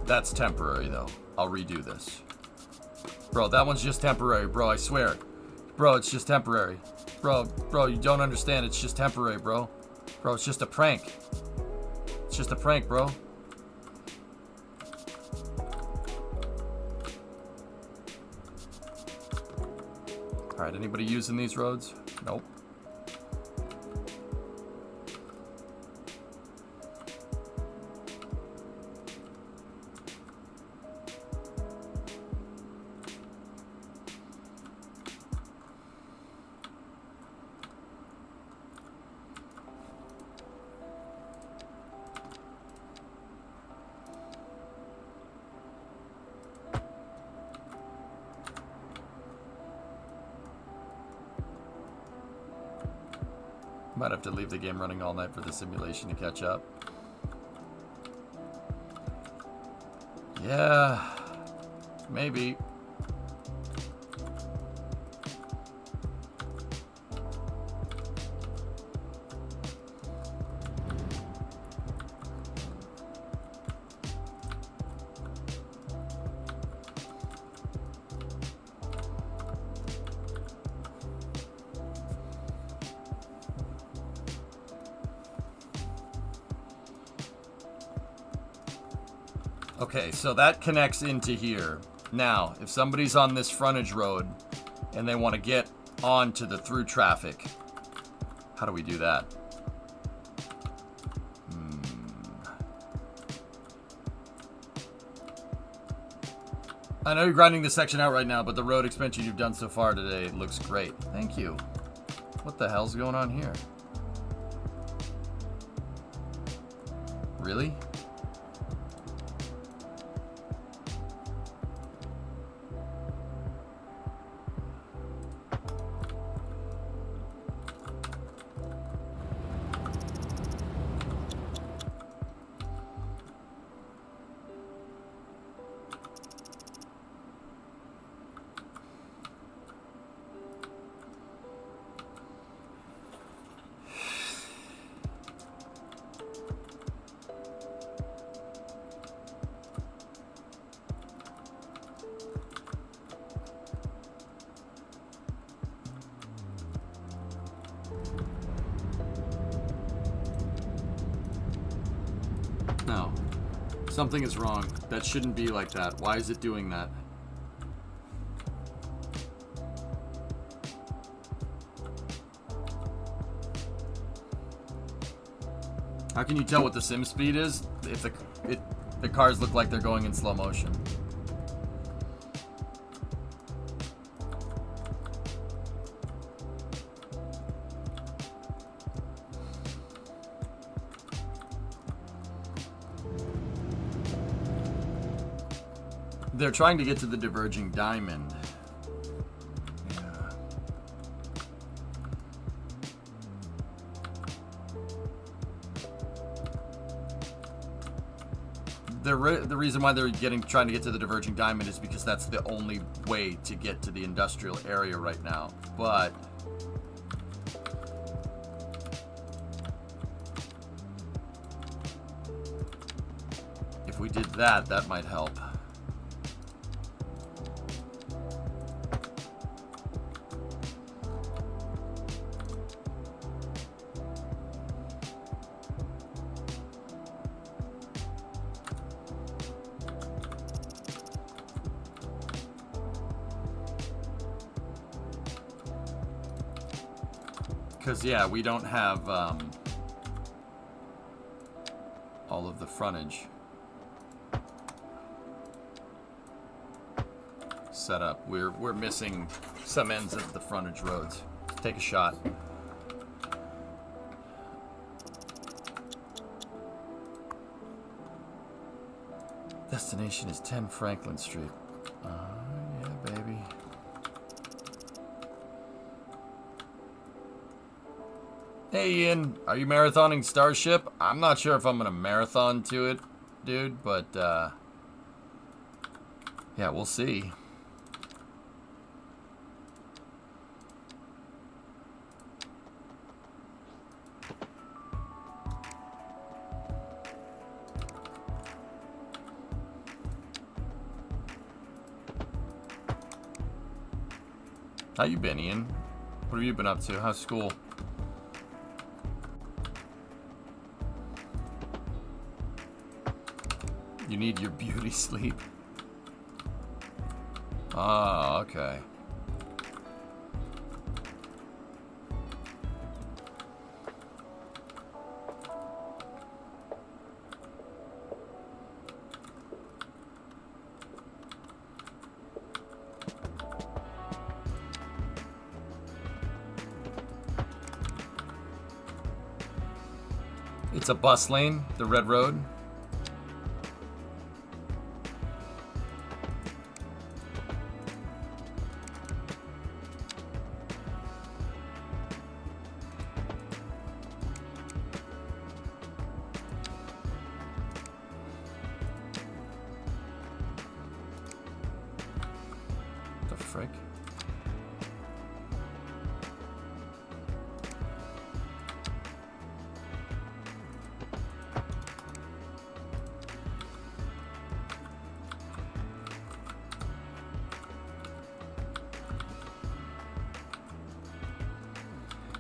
That's temporary, though. I'll redo this. Bro, that one's just temporary, bro, I swear. Bro, it's just temporary. Bro, you don't understand. It's just temporary, bro. Bro, it's just a prank. It's just a prank, bro. Alright, anybody using these roads? Nope. Might have to leave the game running all night for the simulation to catch up. Yeah, maybe. Okay, so that connects into here. Now, if somebody's on this frontage road and they want to get onto the through traffic, how do we do that? I know you're grinding this section out right now, but the road expansion you've done so far today looks great. Thank you. What the hell's going on here? Really? No. Something is wrong. That shouldn't be like that. Why is it doing that? How can you tell what the sim speed is? If The cars look like they're going in slow motion. They're trying to get to the diverging diamond. Yeah. The reason why they're trying to get to the diverging diamond is because that's the only way to get to the industrial area right now. But if we did that, that might help. Because, yeah, we don't have all of the frontage set up. We're missing some ends of the frontage roads. Take a shot. Destination is 10 Franklin Street. Yeah, baby. Hey Ian, are you marathoning Starship? I'm not sure if I'm gonna marathon to it, dude, but yeah, we'll see. How you been, Ian? What have you been up to? How's school? You need your beauty sleep. Ah, okay. It's a bus lane, the red road.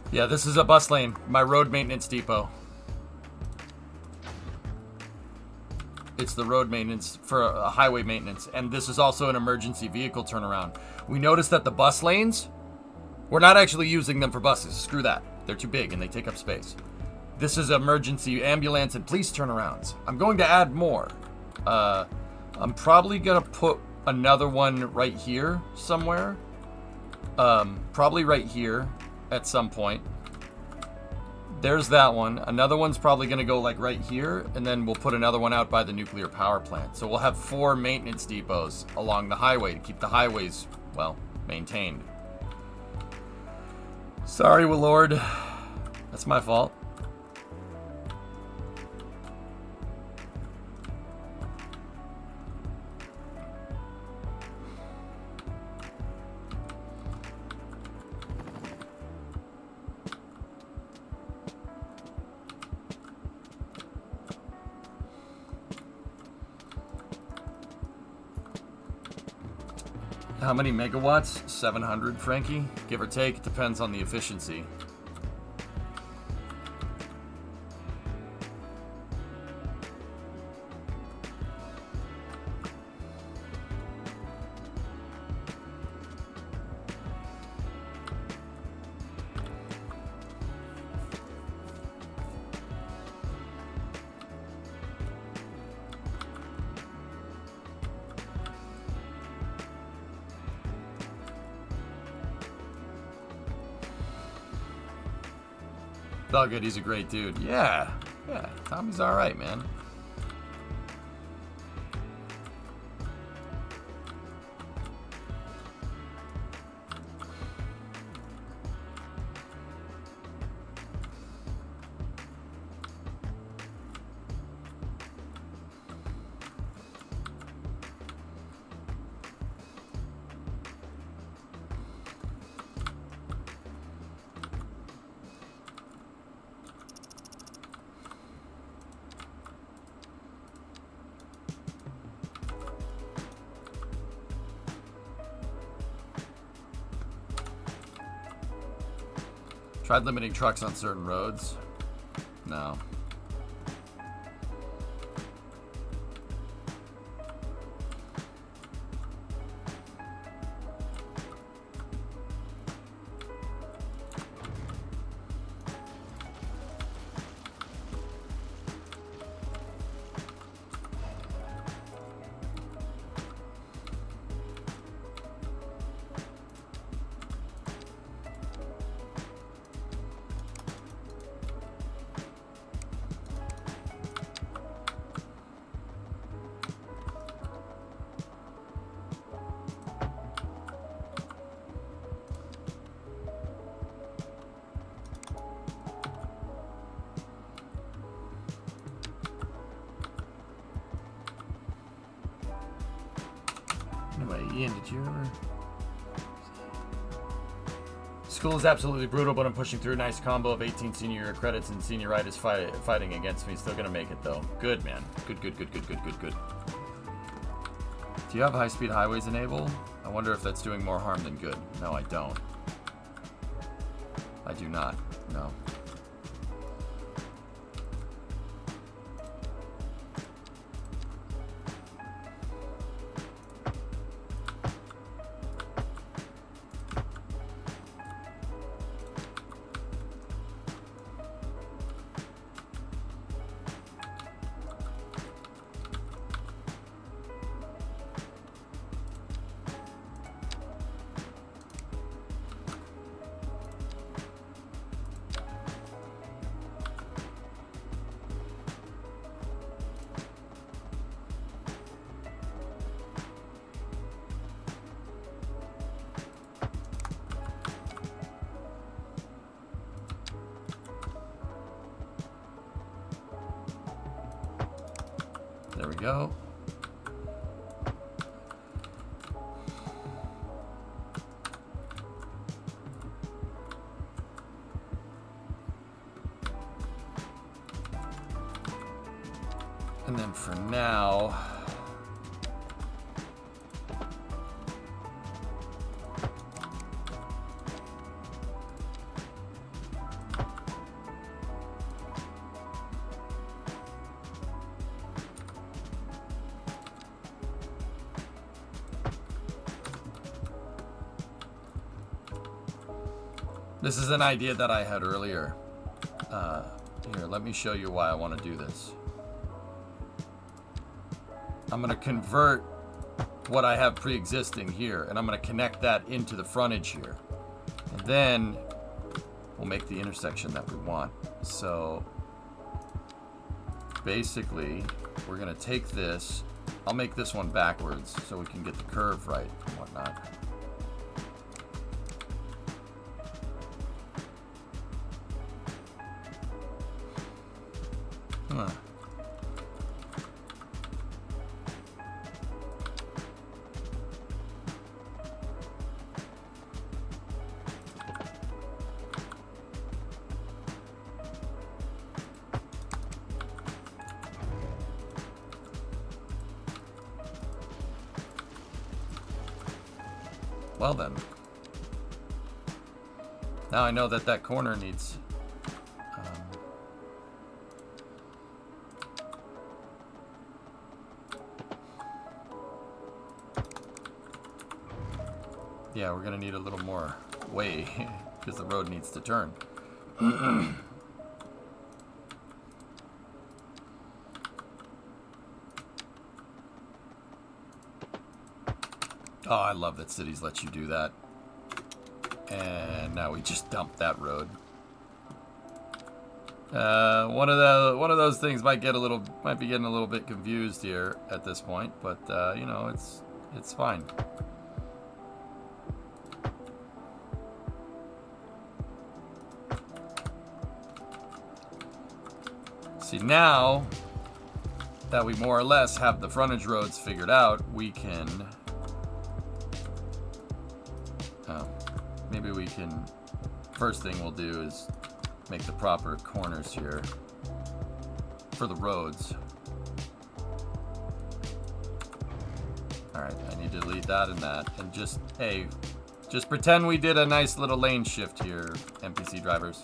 Yeah, this is a bus lane, my road maintenance depot. It's the road maintenance for a highway maintenance, and this is also an emergency vehicle turnaround. We noticed that the bus lanes, we're not actually using them for buses. Screw that. They're too big and they take up space. This is emergency ambulance and police turnarounds. I'm going to add more. I'm probably going to put another one right here somewhere. Probably right here at some point. There's that one. Another one's probably going to go like right here, and then we'll put another one out by the nuclear power plant. So we'll have 4 maintenance depots along the highway to keep the highways, well, maintained. Sorry, Willord. That's my fault. How many megawatts? 700, Frankie? Give or take, it depends on the efficiency. Felt good. He's a great dude. Yeah. Yeah. Tommy's all right, man. Tried limiting trucks on certain roads. No. Anyway, Ian, did you ever... School is absolutely brutal, but I'm pushing through a nice combo of 18 senior year credits and senioritis fighting against me. Still gonna make it, though. Good, man. Good. Do you have high-speed highways enabled? I wonder if that's doing more harm than good. No, I don't. I do not. No. There we go. And then for now, this is an idea that I had earlier. Here, let me show you why I want to do this. I'm going to convert what I have pre-existing here, and I'm going to connect that into the frontage here. And then we'll make the intersection that we want. So basically, we're going to take this. I'll make this one backwards so we can get the curve right and whatnot. Huh. Well then. Now I know that that corner needs... yeah, we're gonna need a little more way because the road needs to turn. Oh, I love that cities let you do that. And now we just dumped that road. One of those things might be getting a little bit confused here at this point, but you know, it's fine. See, now that we more or less have the frontage roads figured out, we can maybe we can, first thing we'll do is make the proper corners here for the roads. Alright, I need to delete that and that. And just, hey, just pretend we did a nice little lane shift here, NPC drivers.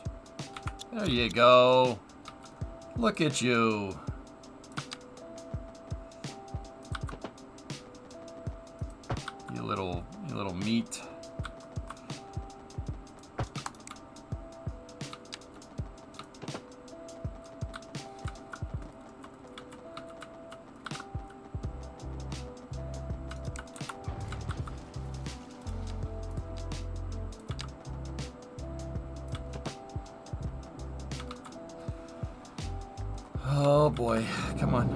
There you go. Look at you. You little meat. Oh boy, come on.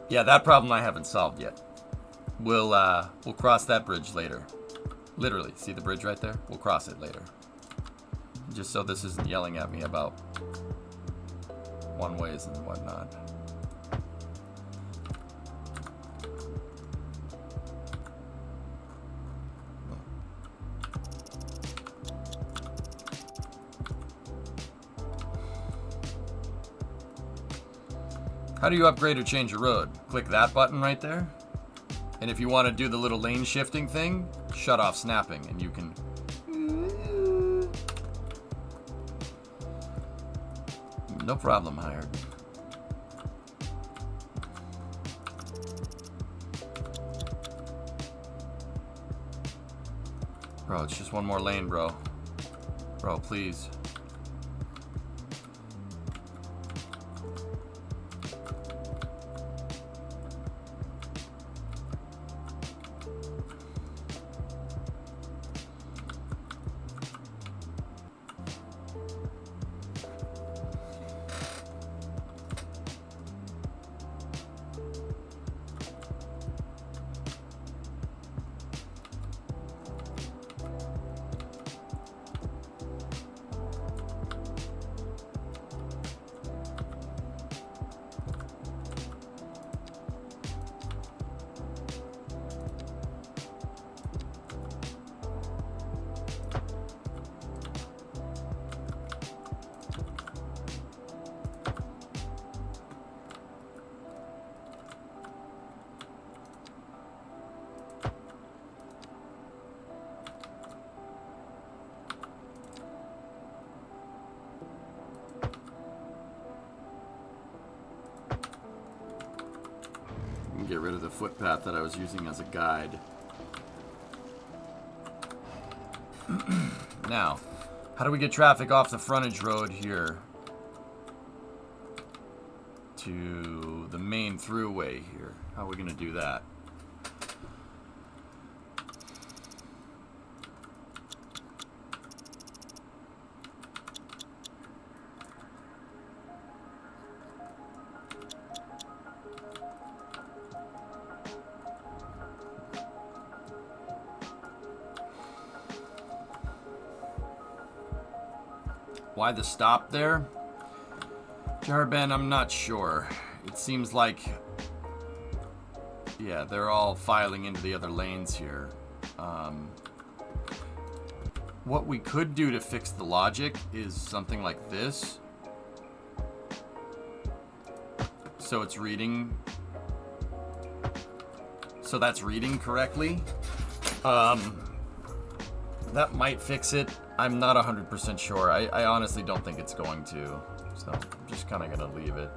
Yeah, that problem I haven't solved yet. We'll cross that bridge later. Literally, see the bridge right there? We'll cross it later. Just so this isn't yelling at me about one-ways and whatnot. How do you upgrade or change a road? Click that button right there. And if you want to do the little lane shifting thing, shut off snapping and you can... No problem, hired. Bro, it's just one more lane, bro. Bro, please. Get rid of the footpath that I was using as a guide. Now, how do we get traffic off the frontage road here to the main throughway here? How are we going to do that? Why the stop there? Jarben, I'm not sure. It seems like... Yeah, they're all filing into the other lanes here. What we could do to fix the logic is something like this. So it's reading... So that's reading correctly. That might fix it. I'm not 100% sure. I honestly don't think it's going to. So I'm just kind of going to leave it.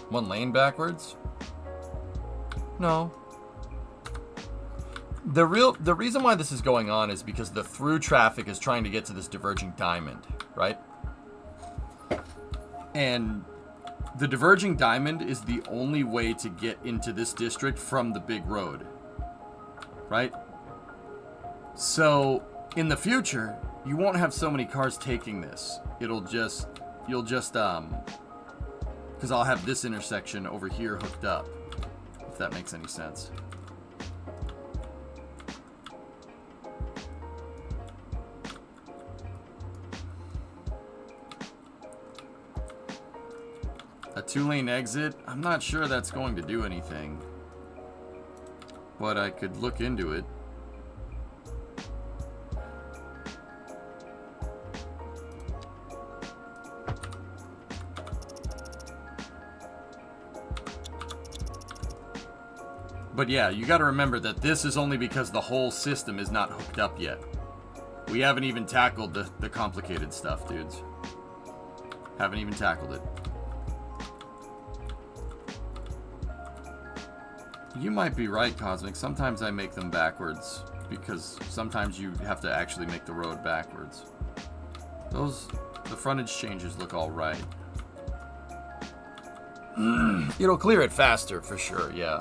One lane backwards? No. The reason why this is going on is because the through traffic is trying to get to this diverging diamond, right? And the diverging diamond is the only way to get into this district from the big road, right? So in the future, you won't have so many cars taking this. You'll just because I'll have this intersection over here hooked up, if that makes any sense. A 2-lane exit? I'm not sure that's going to do anything, but I could look into it. But yeah, you got to remember that this is only because the whole system is not hooked up yet. We haven't even tackled the complicated stuff, dudes. Haven't even tackled it. You might be right, Cosmic. Sometimes I make them backwards because sometimes you have to actually make the road backwards. The frontage changes look all right. It'll clear it faster for sure, yeah.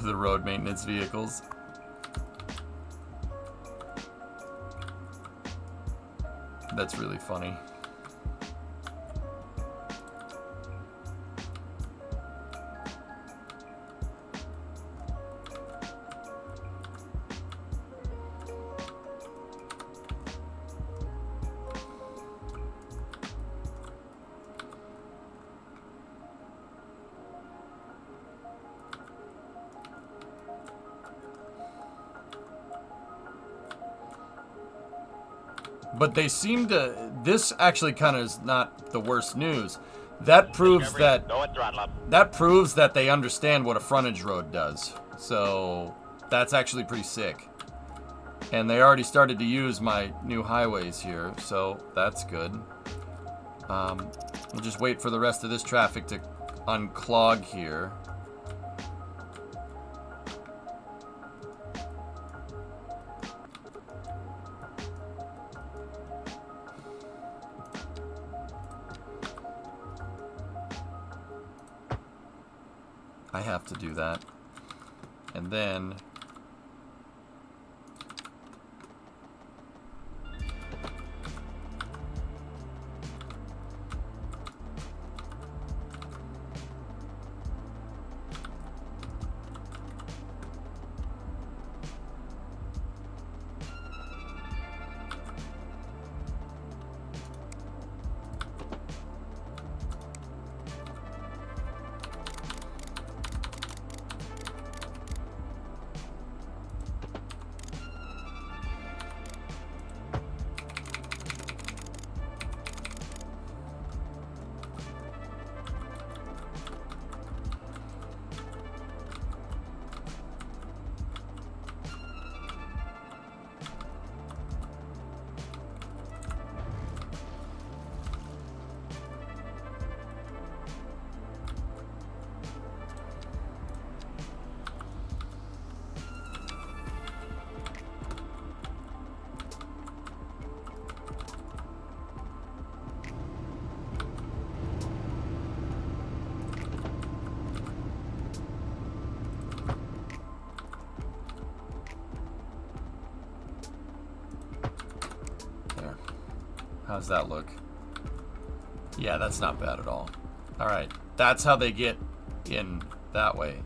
The road maintenance vehicles. That's really funny. But they seem to... This actually kind of is not the worst news. That proves that... That proves that they understand what a frontage road does. So, that's actually pretty sick. And they already started to use my new highways here, so that's good. We'll just wait for the rest of this traffic to unclog here. I have to do that. And then... How's that look? Yeah, that's not bad at all. Alright, that's how they get in that way.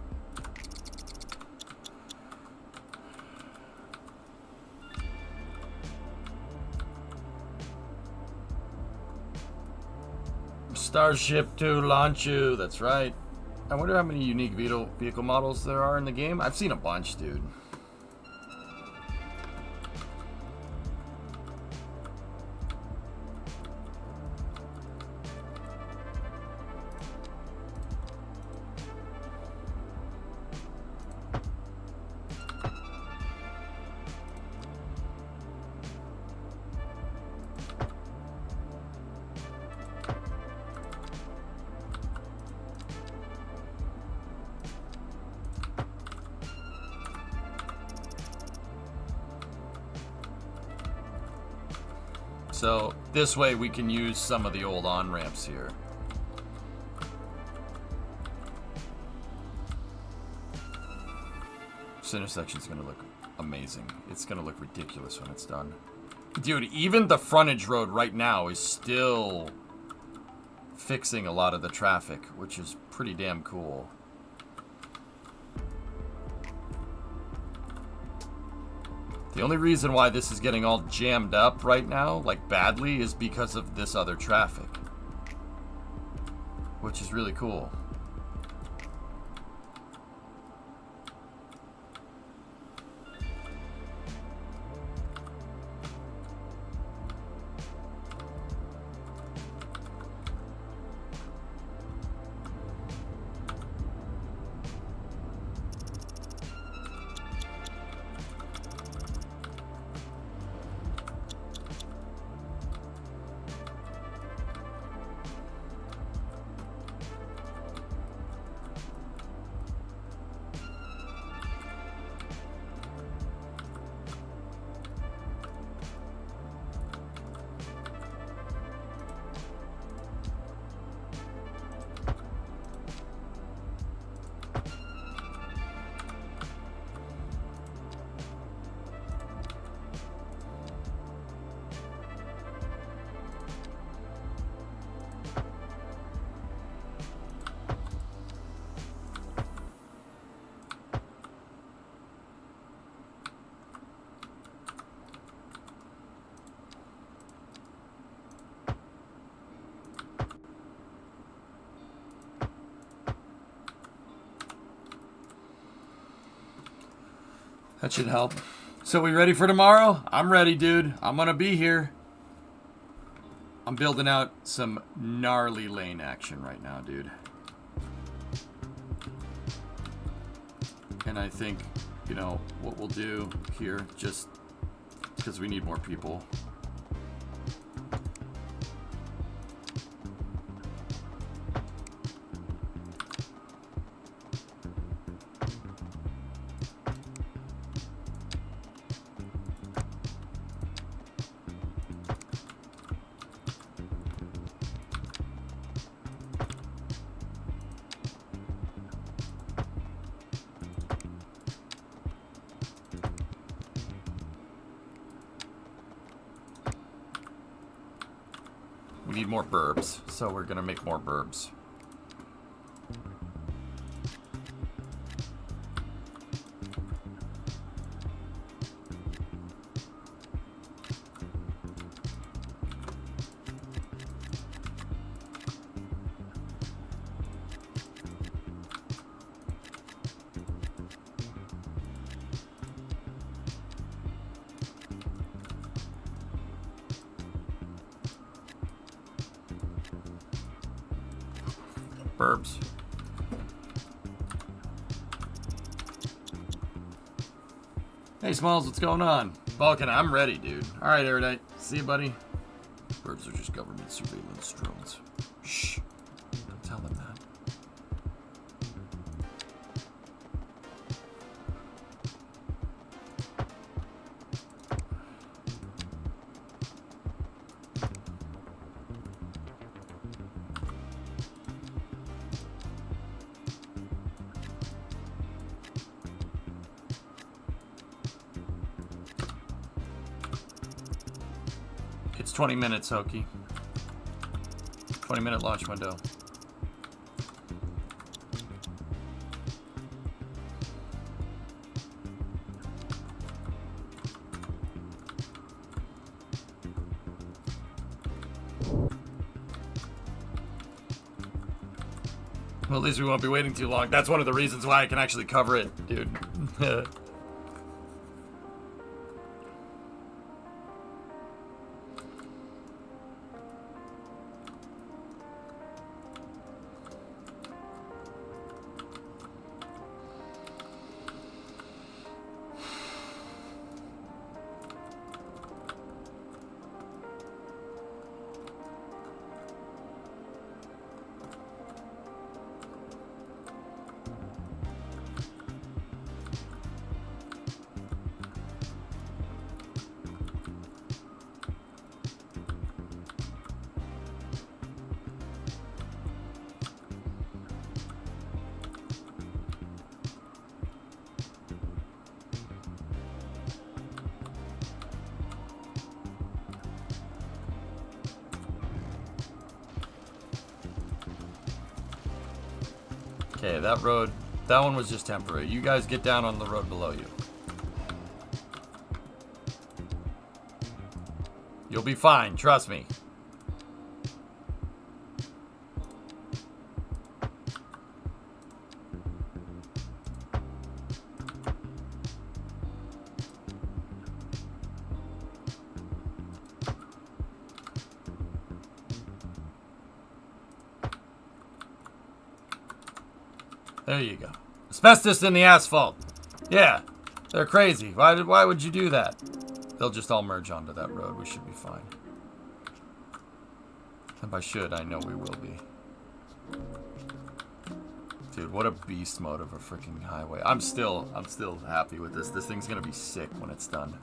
Starship to launch you, that's right. I wonder how many unique vehicle models there are in the game. I've seen a bunch, dude. So this way we can use some of the old on-ramps here. This intersection's gonna look amazing. It's gonna look ridiculous when it's done. Dude, even the frontage road right now is still fixing a lot of the traffic, which is pretty damn cool. The only reason why this is getting all jammed up right now, like badly, is because of this other traffic. Which is really cool. That should help. So we ready for tomorrow? I'm ready, dude. I'm gonna be here. I'm building out some gnarly lane action right now, dude. And I think, you know, what we'll do here, just because we need more people. We need more burbs, so we're gonna make more burbs. Burbs. Hey Smalls, what's going on? Vulcan, I'm ready, dude. Alright, Erudite. See you, buddy. Burbs are just government surveillance drones. Shh. Don't tell them that. It's 20 minutes, Hokie. 20-minute launch window. Well, at least we won't be waiting too long. That's one of the reasons why I can actually cover it, dude. Okay, that road, that one was just temporary. You guys get down on the road below you. You'll be fine, trust me. There you go. Asbestos in the asphalt. Yeah, they're crazy. Why would you do that? They'll just all merge onto that road. We should be fine. And by should, I know we will be. Dude, what a beast mode of a freaking highway. I'm still happy with this. This thing's gonna be sick when it's done.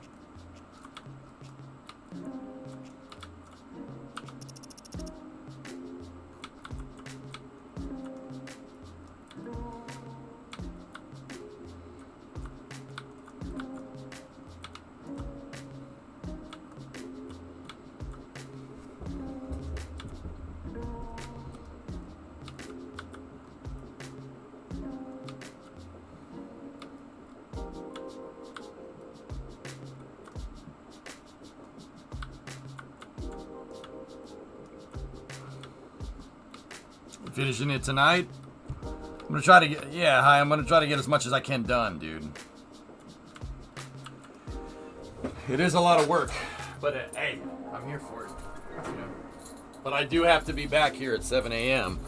Finishing it tonight. I'm gonna try to get, yeah, hi, I'm gonna try to get as much as I can done, dude. It is a lot of work, but hey, I'm here for it. Yeah. But I do have to be back here at 7 a.m.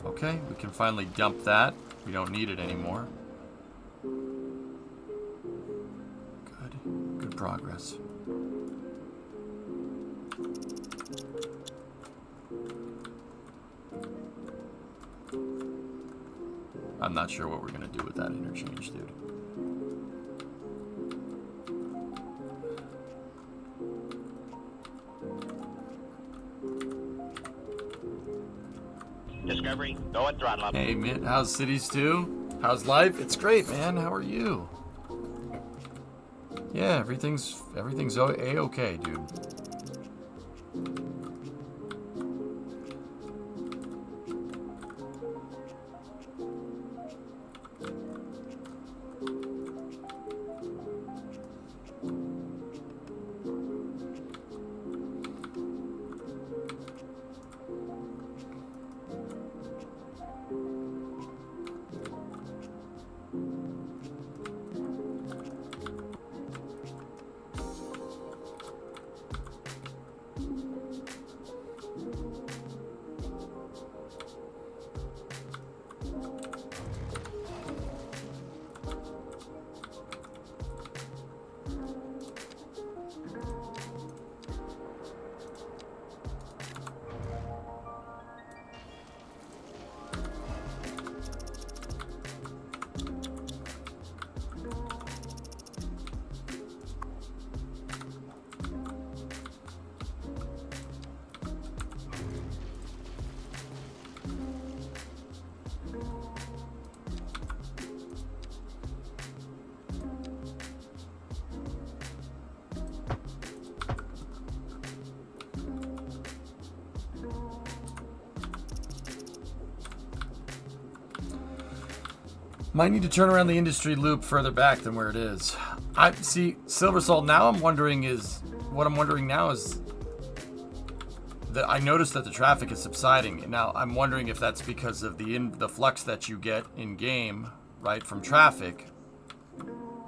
Okay, we can finally dump that. We don't need it anymore. Good progress. I'm not sure what we're gonna do with that interchange, dude. Discovery, go and throttle up. Hey, man, how's Cities 2? How's life? It's great, man. How are you? Yeah, everything's A-okay, dude. Might need to turn around the industry loop further back than where it is. I see Silver Salt. Now I'm wondering now is that I noticed that the traffic is subsiding. Now I'm wondering if that's because of the flux that you get in game, right, from traffic,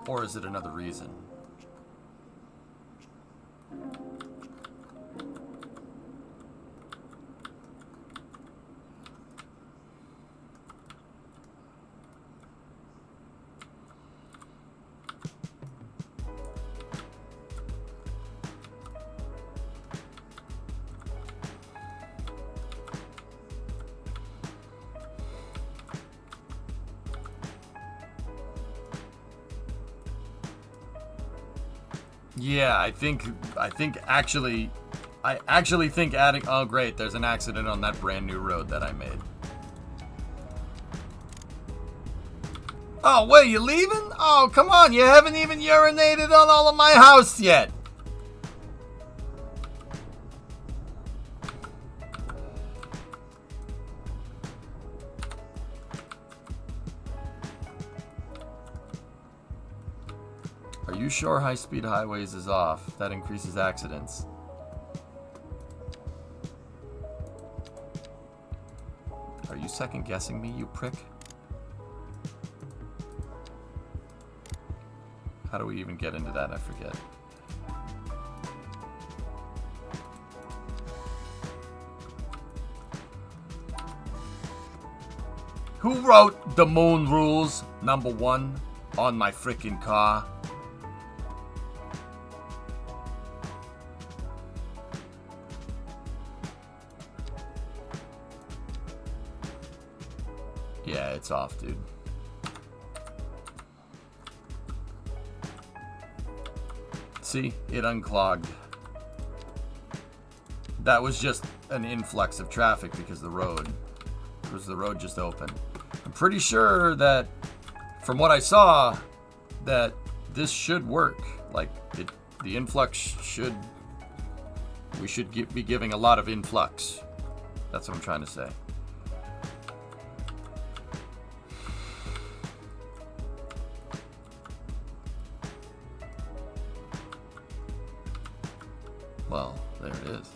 or is it another reason? Yeah, I actually think adding... Oh, great, there's an accident on that brand new road that I made. Oh, wait, you leaving? Oh, come on, you haven't even urinated on all of my house yet. Are you sure high-speed highways is off? That increases accidents. Are you second-guessing me, you prick? How do we even get into that? I forget. Who wrote the moon rules #1 on my frickin' car? Yeah, it's off, dude. See, it unclogged. That was just an influx of traffic because the road just open. I'm pretty sure that, from what I saw, that this should work. Like, the influx should... We should be giving a lot of influx. That's what I'm trying to say. Well, there it is.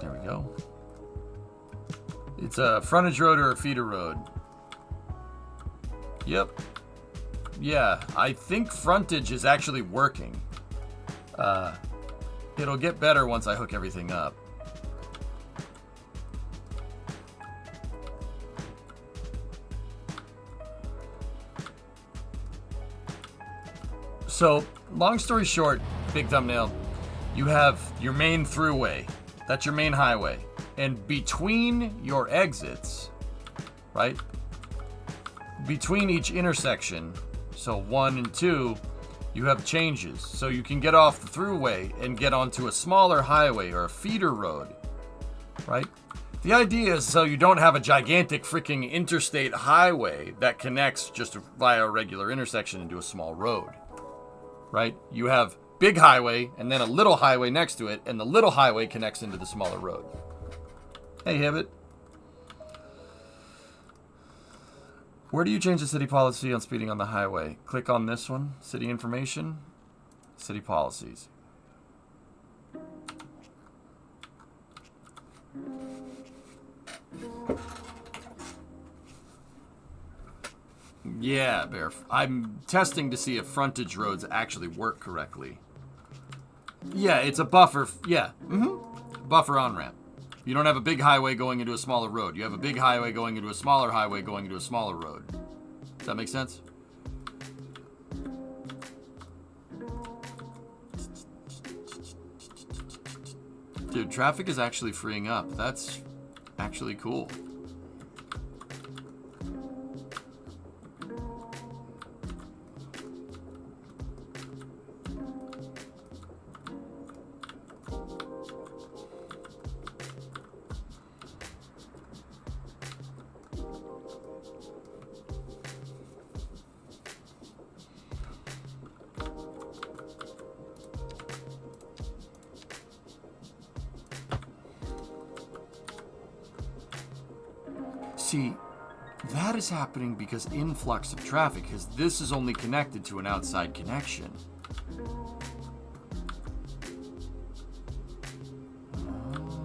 There we go. It's a frontage road or a feeder road. Yep. Yeah, I think frontage is actually working. It'll get better once I hook everything up. So, long story short, big thumbnail, you have your main throughway. That's your main highway. And between your exits, right? Between each intersection, so 1 and 2, you have changes. So you can get off the throughway and get onto a smaller highway or a feeder road, right? The idea is so you don't have a gigantic freaking interstate highway that connects just via a regular intersection into a small road, right? You have big highway and then a little highway next to it, and the little highway connects into the smaller road. Hey, Hibbit. Where do you change the city policy on speeding on the highway? Click on this one, city information, city policies. Yeah, Bear. I'm testing to see if frontage roads actually work correctly. Yeah, it's a buffer. Yeah, buffer on-ramp. You don't have a big highway going into a smaller road. You have a big highway going into a smaller highway going into a smaller road. Does that make sense? Dude, traffic is actually freeing up. That's actually cool. See, that is happening because influx of traffic, because this is only connected to an outside connection.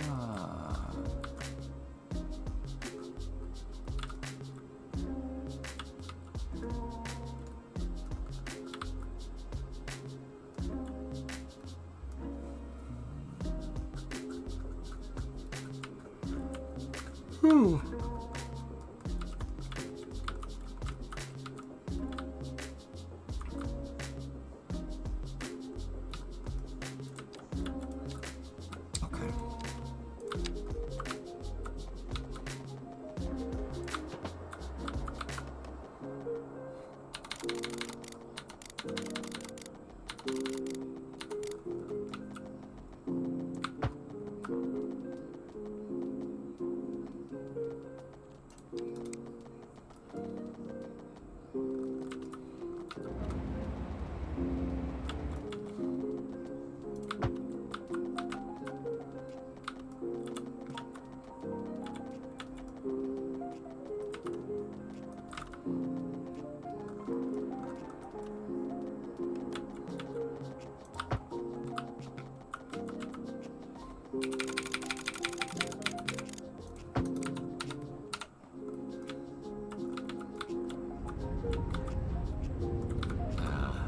Ah. Whew. Okay.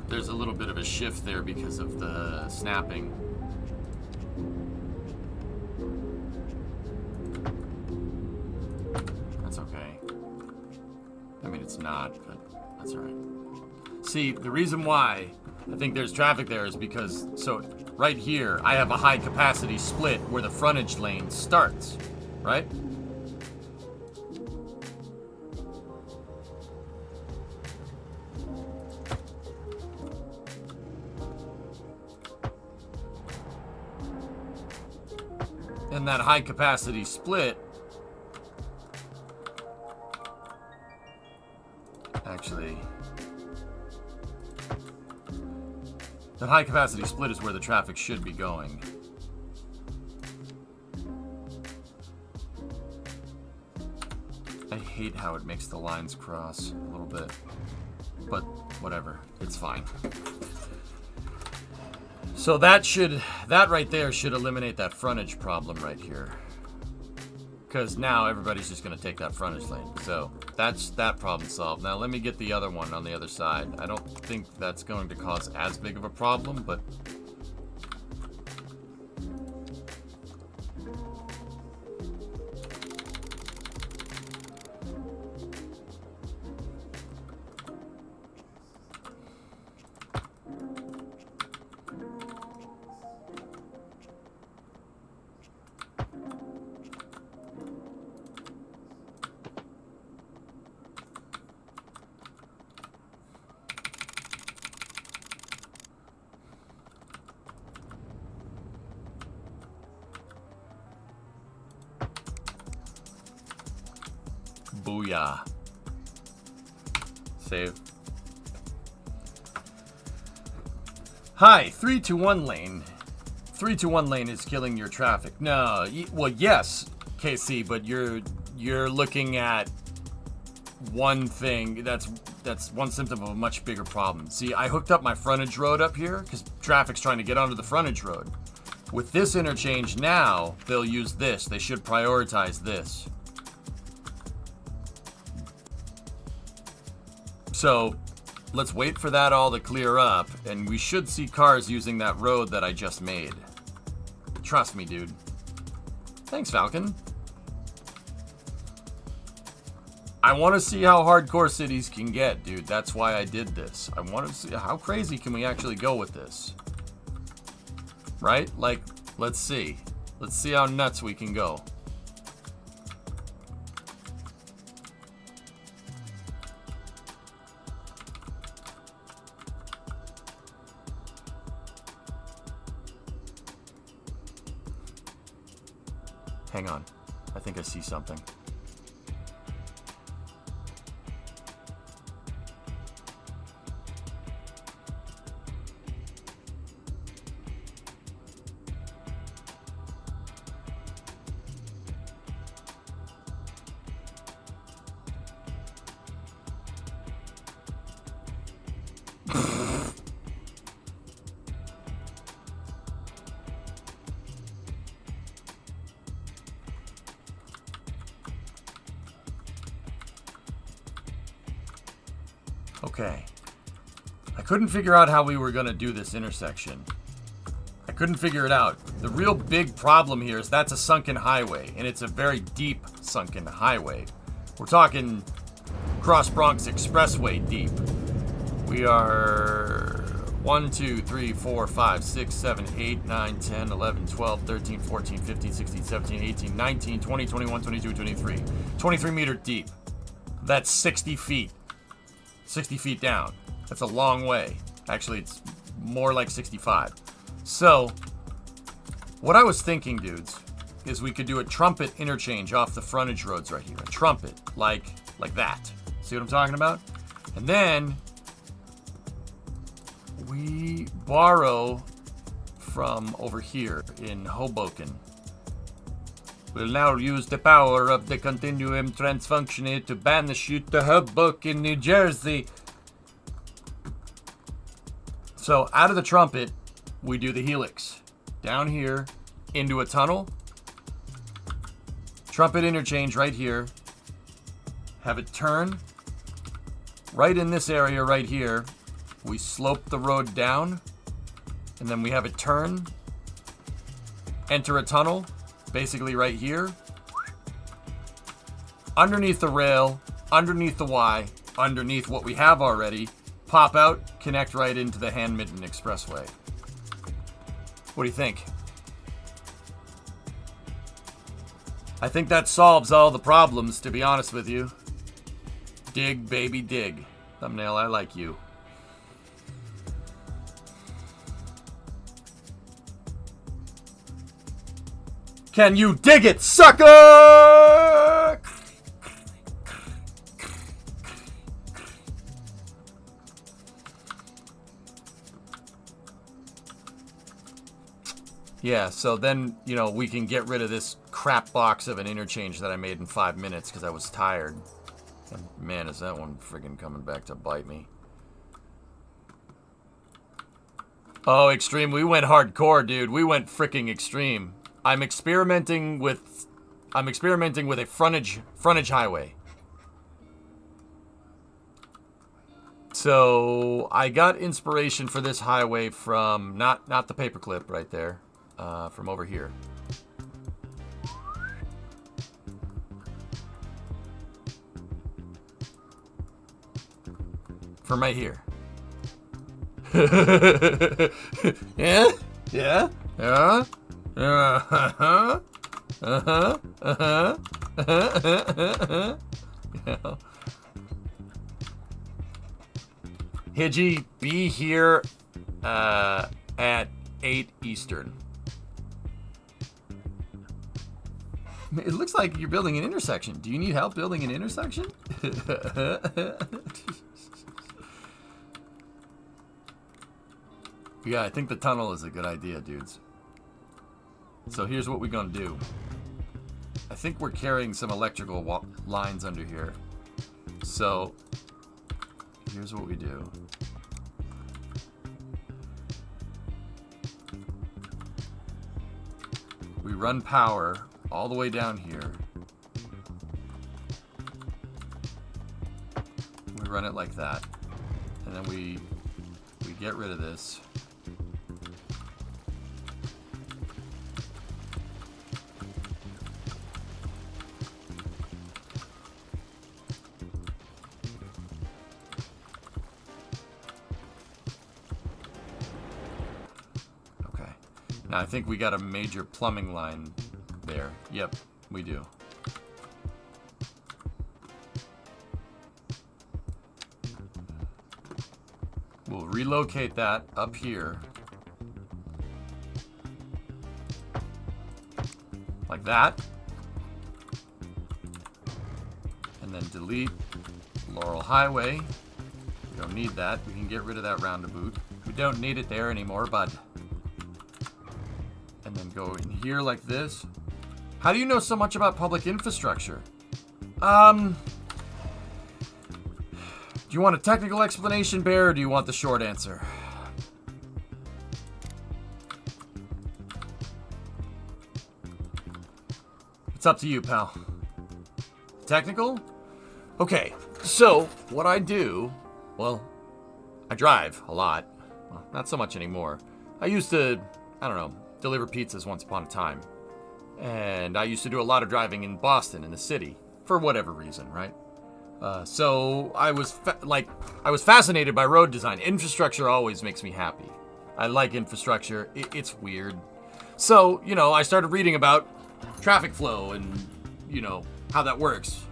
There's a little bit of a shift there because of the snapping. That's okay. I mean, it's not, but that's all right. See, the reason why I think there's traffic there is because, so right here, I have a high capacity split where the frontage lane starts, right? And that high capacity split actually, that high capacity split is where the traffic should be going. I hate how it makes the lines cross a little bit, but whatever, it's fine. So that right there should eliminate that frontage problem right here. Because now everybody's just going to take that frontage lane. So that's that problem solved. Now let me get the other one on the other side. I don't think that's going to cause as big of a problem, but... Booyah. Save. Hi, 3-1 lane. 3-1 lane is killing your traffic. No, well, yes, KC, but you're looking at one thing. That's one symptom of a much bigger problem. See, I hooked up my frontage road up here because traffic's trying to get onto the frontage road. With this interchange now, they'll use this. They should prioritize this. So let's wait for that all to clear up, and we should see cars using that road that I just made. Trust me, dude. Thanks, Falcon. I want to see how hardcore cities can get, dude. That's why I did this. I want to see how crazy can we actually go with this. Right? Like, let's see. Let's see how nuts we can go. Hang on. I think I see something. Okay. I couldn't figure out how we were going to do this intersection. I couldn't figure it out. The real big problem here is that's a sunken highway, and it's a very deep sunken highway. We're talking Cross Bronx Expressway deep. We are 1, 2, 3, 4, 5, 6, 7, 8, 9, 10, 11, 12, 13, 14, 15, 16, 17, 18, 19, 20, 21, 22, 23. 23 meter deep. That's 60 feet. 60 feet down. That's a long way. Actually, it's more like 65. So, what I was thinking, dudes, is we could do a trumpet interchange off the frontage roads right here. A trumpet, like that. See what I'm talking about? And then we borrow from over here in Hoboken. We'll now use the power of the continuum transfunctionate to banish you to Hoboken, New Jersey. So out of the trumpet, we do the helix. Down here, into a tunnel. Trumpet interchange right here. Have it turn. Right in this area right here, we slope the road down. And then we have it turn. Enter a tunnel. Basically right here. Underneath the rail. Underneath the Y. Underneath what we have already. Pop out. Connect right into the Hand-Midden Expressway. What do you think? I think that solves all the problems, to be honest with you. Dig, baby, dig. Thumbnail, I like you. Can you dig it, sucker? Yeah, so then, you know, we can get rid of this crap box of an interchange that I made in 5 minutes because I was tired. And man, is that one friggin' coming back to bite me. Oh, extreme. We went hardcore, dude. We went fricking extreme. I'm experimenting with a frontage highway. So I got inspiration for this highway from not the paperclip right there, from over here. From right here. Yeah? Yeah? Yeah? Uh-huh. Uh-huh. Uh-huh. Uh-huh. Yeah. Hidgy, be here at 8 Eastern. It looks like you're building an intersection. Do you need help building an intersection? Yeah, I think the tunnel is a good idea, dudes. So here's what we're gonna do. I think we're carrying some electrical lines under here. So here's what we do. We run power all the way down here. We run it like that. And then we get rid of this. I think we got a major plumbing line there. Yep, we do. We'll relocate that up here. Like that. And then delete Laurel Highway. We don't need that. We can get rid of that roundabout. We don't need it there anymore, bud. And then go in here like this. How do you know so much about public infrastructure? Do you want a technical explanation, Bear, or do you want the short answer? It's up to you, pal. Technical? Okay, so what I do well, I drive a lot. Well, not so much anymore. I used to, I don't know, deliver pizzas once upon a time. And I used to do a lot of driving in Boston, in the city, for whatever reason, right? So I was fascinated by road design. Infrastructure always makes me happy. I like infrastructure. It's weird. So, I started reading about traffic flow and, how that works.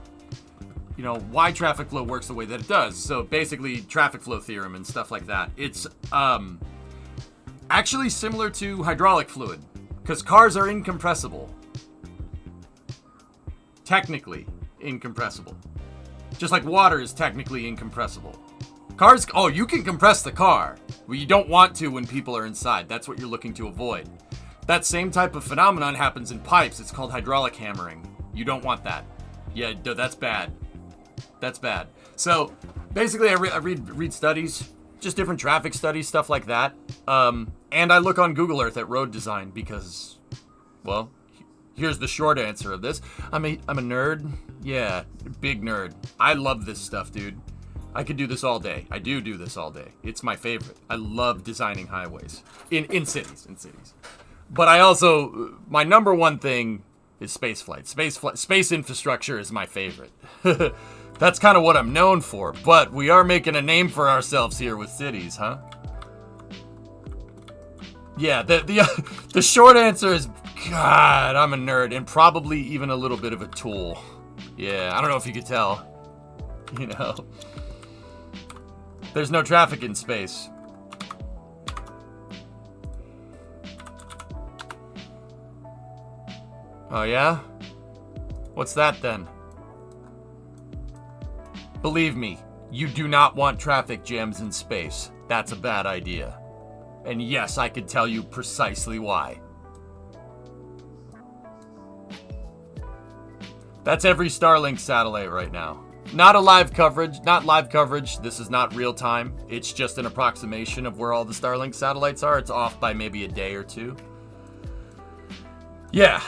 Why traffic flow works the way that it does. So basically, traffic flow theorem and stuff like that. It's actually similar to hydraulic fluid, because cars are incompressible. Technically incompressible. Just like water is technically incompressible. Cars, you can compress the car, but you don't want to when people are inside. That's what you're looking to avoid. That same type of phenomenon happens in pipes. It's called hydraulic hammering. You don't want that. Yeah, that's bad. That's bad. So, basically, I read studies, just different traffic studies, stuff like that. And I look on Google Earth at road design because, well, here's the short answer of this. I'm a nerd. Yeah, big nerd. I love this stuff, dude. I could do this all day. I do this all day. It's my favorite. I love designing highways in cities. But I also, my number one thing is spaceflight. Space infrastructure is my favorite. That's kind of what I'm known for. But we are making a name for ourselves here with cities, huh? Yeah, the short answer is, God, I'm a nerd and probably even a little bit of a tool. Yeah, I don't know if you could tell. There's no traffic in space. Oh yeah? What's that then? Believe me, you do not want traffic jams in space. That's a bad idea. And yes, I could tell you precisely why. That's every Starlink satellite right now. Not live coverage. This is not real time. It's just an approximation of where all the Starlink satellites are. It's off by maybe a day or two. Yeah.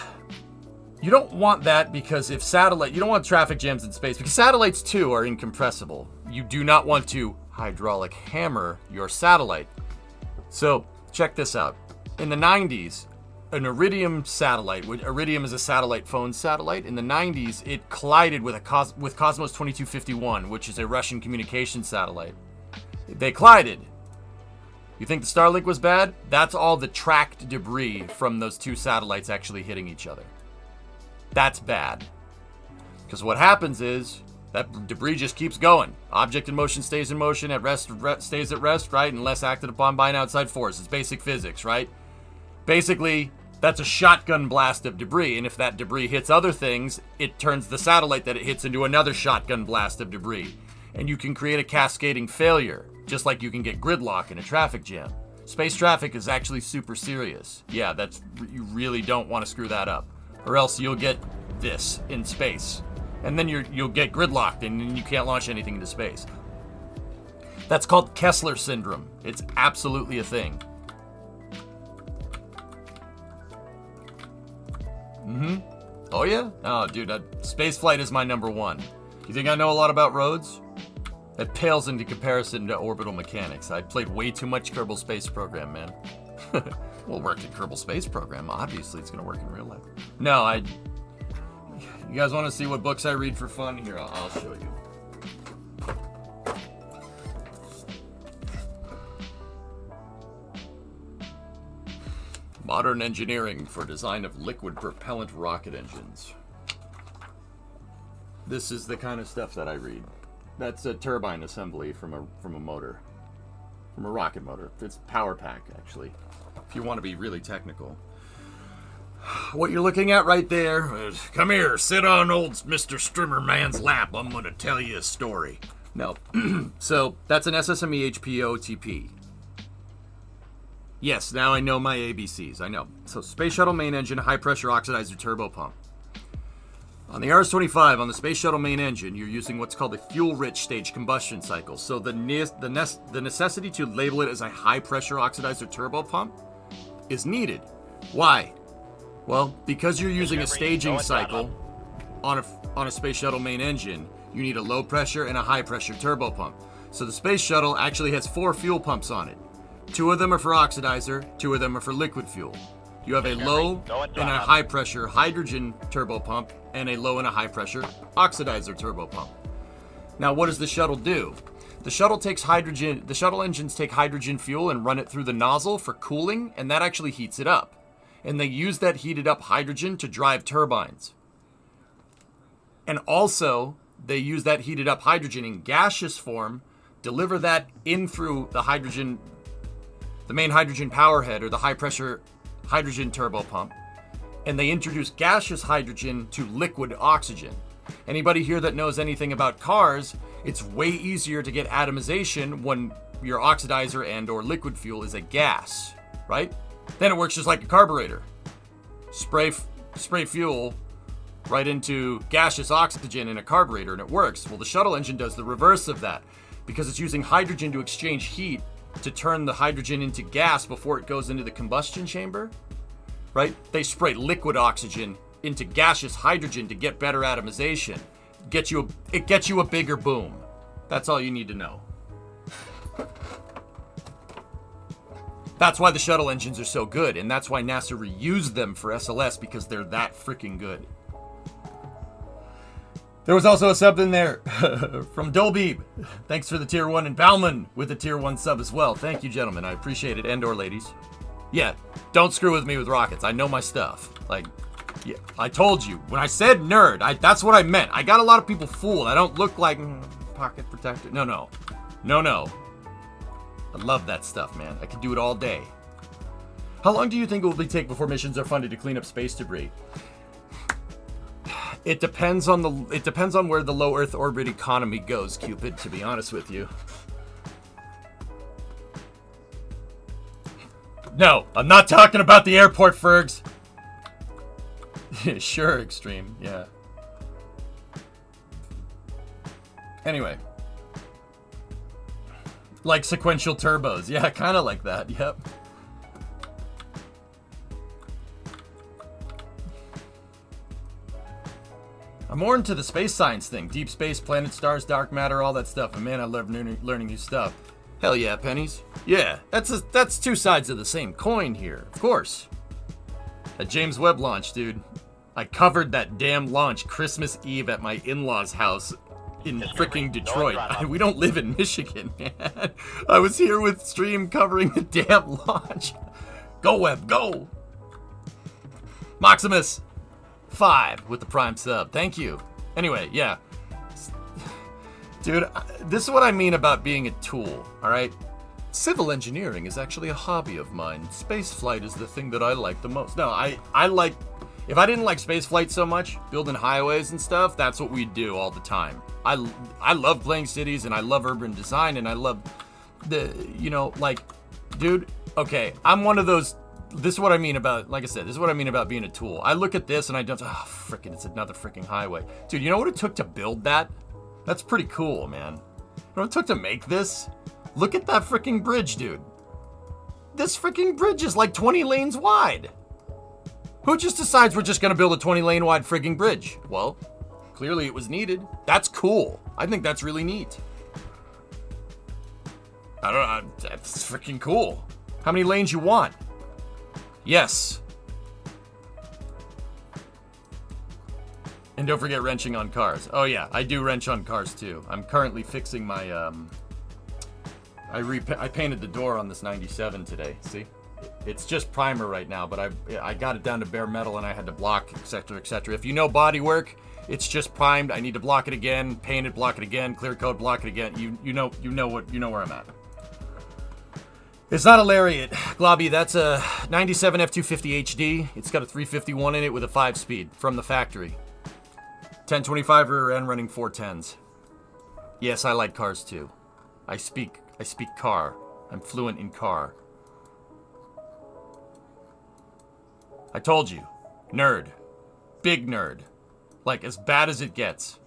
You don't want that because you don't want traffic jams in space because satellites too are incompressible. You do not want to hydraulic hammer your satellite. So check this out. In the 90s, an Iridium satellite, Iridium is a satellite phone satellite. In the 90s, it collided with Cosmos 2251, which is a Russian communication satellite. They collided. You think the Starlink was bad? That's all the tracked debris from those two satellites actually hitting each other. That's bad. Because what happens is that debris just keeps going. Object in motion stays in motion, at rest stays at rest, right? Unless acted upon by an outside force. It's basic physics, right? Basically, that's a shotgun blast of debris, and if that debris hits other things, it turns the satellite that it hits into another shotgun blast of debris. And you can create a cascading failure, just like you can get gridlock in a traffic jam. Space traffic is actually super serious. Yeah, you really don't want to screw that up. Or else you'll get this in space. And then you'll get gridlocked and then you can't launch anything into space. That's called Kessler syndrome. It's absolutely a thing. Oh yeah? Oh dude, space flight is my number one. You think I know a lot about roads? It pales into comparison to orbital mechanics. I played way too much Kerbal Space Program, man. Well, it worked in Kerbal Space Program. Obviously, it's going to work in real life. No, you guys want to see what books I read for fun? Here, I'll show you. Modern Engineering for Design of Liquid Propellant Rocket Engines. This is the kind of stuff that I read. That's a turbine assembly from a motor. From a rocket motor. It's power pack, actually. If you want to be really technical. What you're looking at right there is, come here, sit on old Mr. Strimmerman's lap. I'm going to tell you a story. No. So, that's an SSME HPO TP. Yes, now I know my ABCs. I know. So, Space Shuttle main engine, high pressure oxidizer turbo pump. On the RS-25, on the Space Shuttle main engine, you're using what's called a fuel-rich stage combustion cycle. So the necessity to label it as a high-pressure oxidizer turbo pump is needed. Why? Well, because you're using a staging cycle on a Space Shuttle main engine, you need a low-pressure and a high-pressure turbo pump. So the space shuttle actually has 4 fuel pumps on it. 2 of them are for oxidizer, 2 of them are for liquid fuel. You have a low and a high pressure hydrogen turbo pump and a low and a high pressure oxidizer turbo pump. Now what does the shuttle do? The shuttle engines take hydrogen fuel and run it through the nozzle for cooling, and that actually heats it up. And they use that heated up hydrogen to drive turbines. And also, they use that heated up hydrogen in gaseous form, deliver that in through the main hydrogen power head or the high pressure hydrogen turbo pump, and they introduce gaseous hydrogen to liquid oxygen. Anybody here that knows anything about cars, it's way easier to get atomization when your oxidizer and or liquid fuel is a gas, right? Then it works just like a carburetor. Spray fuel right into gaseous oxygen in a carburetor and it works. Well, the shuttle engine does the reverse of that because it's using hydrogen to exchange heat to turn the hydrogen into gas before it goes into the combustion chamber, right? They spray liquid oxygen into gaseous hydrogen to get better atomization. It gets you a bigger boom. That's all you need to know. That's why the shuttle engines are so good, and that's why NASA reused them for SLS, because they're that freaking good. There was also a sub in there from Dolbeeb. Thanks for the tier 1, and Bauman with the tier 1 sub as well. Thank you, gentlemen. I appreciate it, and or ladies. Yeah, don't screw with me with rockets. I know my stuff. Like, yeah, I told you. When I said nerd, that's what I meant. I got a lot of people fooled. I don't look like pocket protector. No. I love that stuff, man. I could do it all day. How long do you think it will take before missions are funded to clean up space debris? It depends on where the low Earth orbit economy goes, Cupid, to be honest with you. No, I'm not talking about the airport, Fergs. Sure, Extreme, yeah. Anyway. Like sequential turbos. Yeah, kind of like that, yep. I'm more into the space science thing. Deep space, planet, stars, dark matter, all that stuff. And man, I love learning new stuff. Hell yeah, pennies. Yeah, that's 2 sides of the same coin here, of course. A James Webb launch, dude. I covered that damn launch Christmas Eve at my in-laws' house in freaking Detroit. We don't live in Michigan, man. I was here with Stream covering the damn launch. Go Webb, go! Maximus 5 with the prime sub. Thank you. Anyway, yeah. Dude, this is what I mean about being a tool, alright? Civil engineering is actually a hobby of mine. Space flight is the thing that I like the most. No, I like... If I didn't like space flight so much, building highways and stuff, that's what we'd do all the time. I love playing cities, and I love urban design, and I love the, like, dude, okay, I'm one of those... This is what I mean about, like I said, this is what I mean about being a tool. I look at this and I don't, frickin', it's another freaking highway. Dude, you know what it took to build that? That's pretty cool, man. You know what it took to make this? Look at that freaking bridge, dude. This freaking bridge is like 20 lanes wide. Who just decides we're just gonna build a 20 lane wide freaking bridge? Well, clearly it was needed. That's cool. I think that's really neat. I don't know, that's freaking cool. How many lanes you want? Yes. And don't forget wrenching on cars. Oh yeah, I do wrench on cars too. I'm currently fixing my, I painted the door on this 97 today, see? It's just primer right now, but I got it down to bare metal and I had to block, etc., etc. If you know body work, it's just primed. I need to block it again, paint it, block it again, clear coat, block it again. You know where I'm at. It's not a Lariat, Globby. That's a 97 F250 HD. It's got a 351 in it with a 5-speed from the factory. 1025 rear end running 410s. Yes, I like cars too. I speak car. I'm fluent in car. I told you. Nerd. Big nerd. Like, as bad as it gets.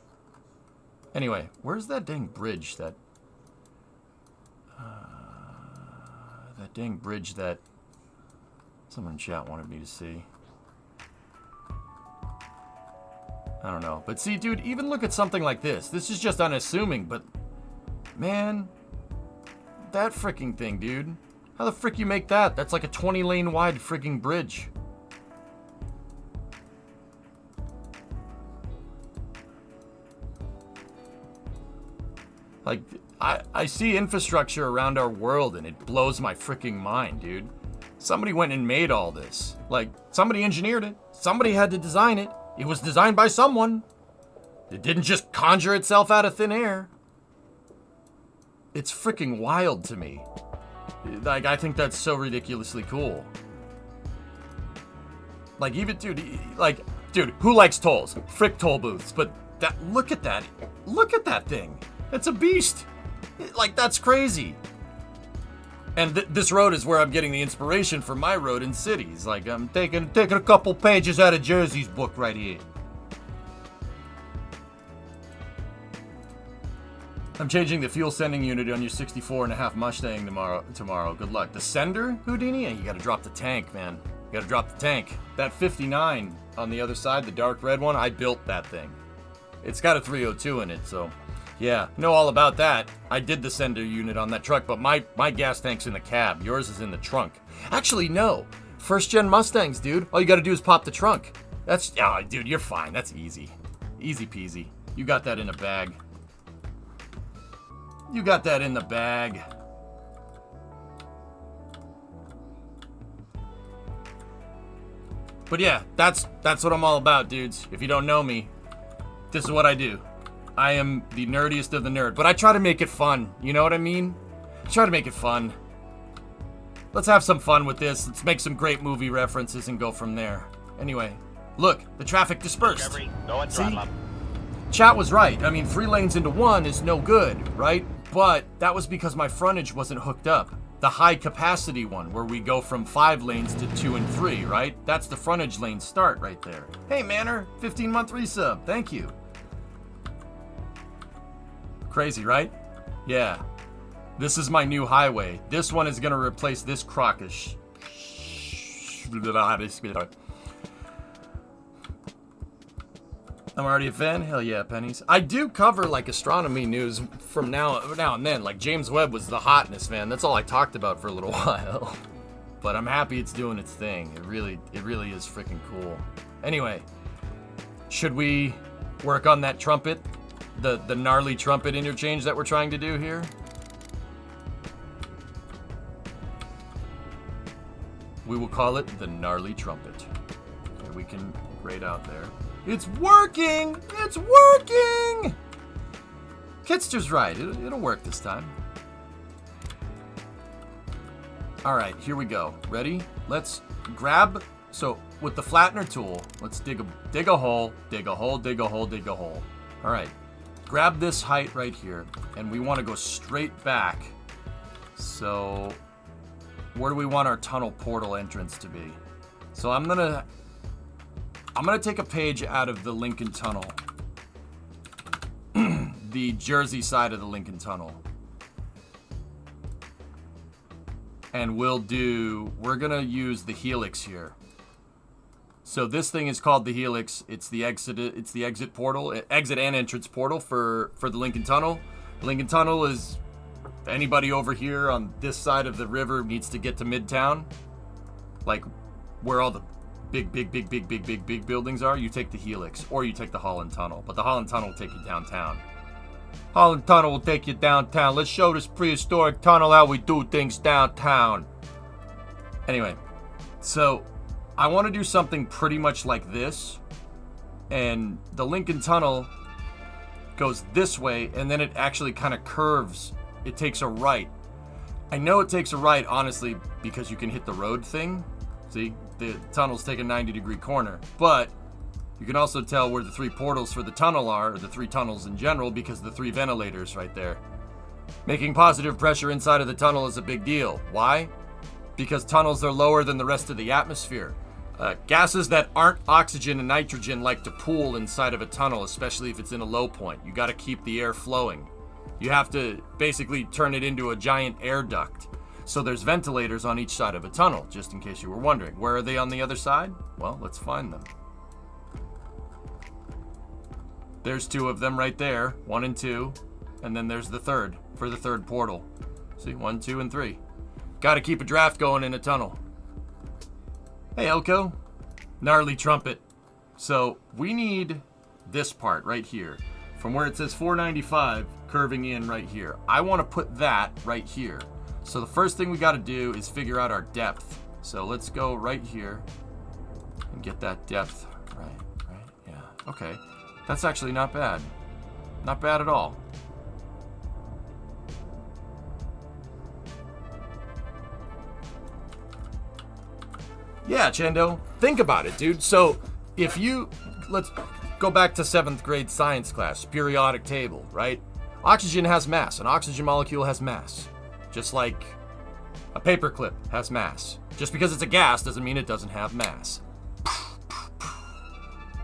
Anyway, where's that dang bridge that... that dang bridge that... someone in chat wanted me to see. I don't know. But see, dude, even look at something like this. This is just unassuming, but... man, that freaking thing, dude. How the frick you make that? That's like a 20-lane wide freaking bridge. Like, I see infrastructure around our world and it blows my freaking mind, dude. Somebody went and made all this. Like, somebody engineered it. Somebody had to design it. It was designed by someone. It didn't just conjure itself out of thin air. It's freaking wild to me. Like, I think that's so ridiculously cool. Like, even, dude, who likes tolls? Frick toll booths. But look at that. Look at that thing. It's a beast. Like, that's crazy. And this road is where I'm getting the inspiration for my road in cities. Like, I'm taking a couple pages out of Jersey's book right here. I'm changing the fuel sending unit on your 64.5 Mustang tomorrow. Good luck. The sender, Houdini? Yeah, you gotta drop the tank, man. You gotta drop the tank. That 59 on the other side, the dark red one, I built that thing. It's got a 302 in it, so... yeah, know all about that. I did the sender unit on that truck, but my gas tank's in the cab. Yours is in the trunk. Actually, no. First gen Mustangs, dude. All you gotta do is pop the trunk. That's... oh, dude, you're fine. That's easy. Easy peasy. You got that in a bag. You got that in the bag. But yeah, that's what I'm all about, dudes. If you don't know me, this is what I do. I am the nerdiest of the nerd, but I try to make it fun. You know what I mean? I try to make it fun. Let's have some fun with this. Let's make some great movie references and go from there. Anyway, look, the traffic dispersed. See? Chat was right. I mean, 3 lanes into 1 is no good, right? But that was because my frontage wasn't hooked up. The high capacity one, where we go from 5 lanes to 2 and 3, right? That's the frontage lane start right there. Hey, Manor, 15-month resub. Thank you. Crazy, right? Yeah. This is my new highway. This one is going to replace this crockish. I'm already a fan? Hell yeah, pennies. I do cover, like, astronomy news from now and then. Like, James Webb was the hotness, man. That's all I talked about for a little while. But I'm happy it's doing its thing. It really is freaking cool. Anyway, should we work on that trumpet? The gnarly trumpet interchange that we're trying to do here? We will call it the gnarly trumpet. Okay, we can grade out there. It's working! It's working! Kitster's right. It'll work this time. Alright, here we go. Ready? Let's grab... so, with the flattener tool, let's dig a hole, dig a hole, dig a hole, dig a hole. Alright. Grab this height right here, and we want to go straight back. So, where do we want our tunnel portal entrance to be? So I'm gonna take a page out of the Lincoln Tunnel. The Jersey side of the Lincoln Tunnel. And we're gonna use the helix here. So this thing is called the helix. It's the exit portal, exit and entrance portal for the Lincoln Tunnel. Lincoln Tunnel is, anybody over here on this side of the river needs to get to Midtown, like where all the big buildings are. You take the helix, or you take the Holland Tunnel. But the Holland Tunnel will take you downtown. Holland Tunnel will take you downtown. Let's show this prehistoric tunnel how we do things downtown. Anyway, so I want to do something pretty much like this. And the Lincoln Tunnel goes this way, and then it actually kind of curves. It takes a right. I know it takes a right, honestly, because you can hit the road thing. See, the tunnels take a 90-degree corner. But you can also tell where the 3 portals for the tunnel are, or the 3 tunnels in general, because the 3 ventilators right there. Making positive pressure inside of the tunnel is a big deal. Why? Because tunnels are lower than the rest of the atmosphere. Gases that aren't oxygen and nitrogen like to pool inside of a tunnel, especially if it's in a low point. You got to keep the air flowing. You have to basically turn it into a giant air duct. So there's ventilators on each side of a tunnel, just in case you were wondering. Where are they on the other side? Well, let's find them. There's 2 of them right there, 1 and 2, and then there's the 3rd for the 3rd portal. See, 1, 2, and 3. Got to keep a draft going in a tunnel. Hey, Elko. Gnarly trumpet. So we need this part right here. From where it says 495, curving in right here. I want to put that right here. So the first thing we got to do is figure out our depth. So let's go right here and get that depth. Right, yeah. Okay. That's actually not bad. Not bad at all. Yeah, Chendo. Think about it, dude. So if you, let's go back to 7th grade science class, periodic table, right? Oxygen has mass. An oxygen molecule has mass. Just like a paperclip has mass. Just because it's a gas doesn't mean it doesn't have mass.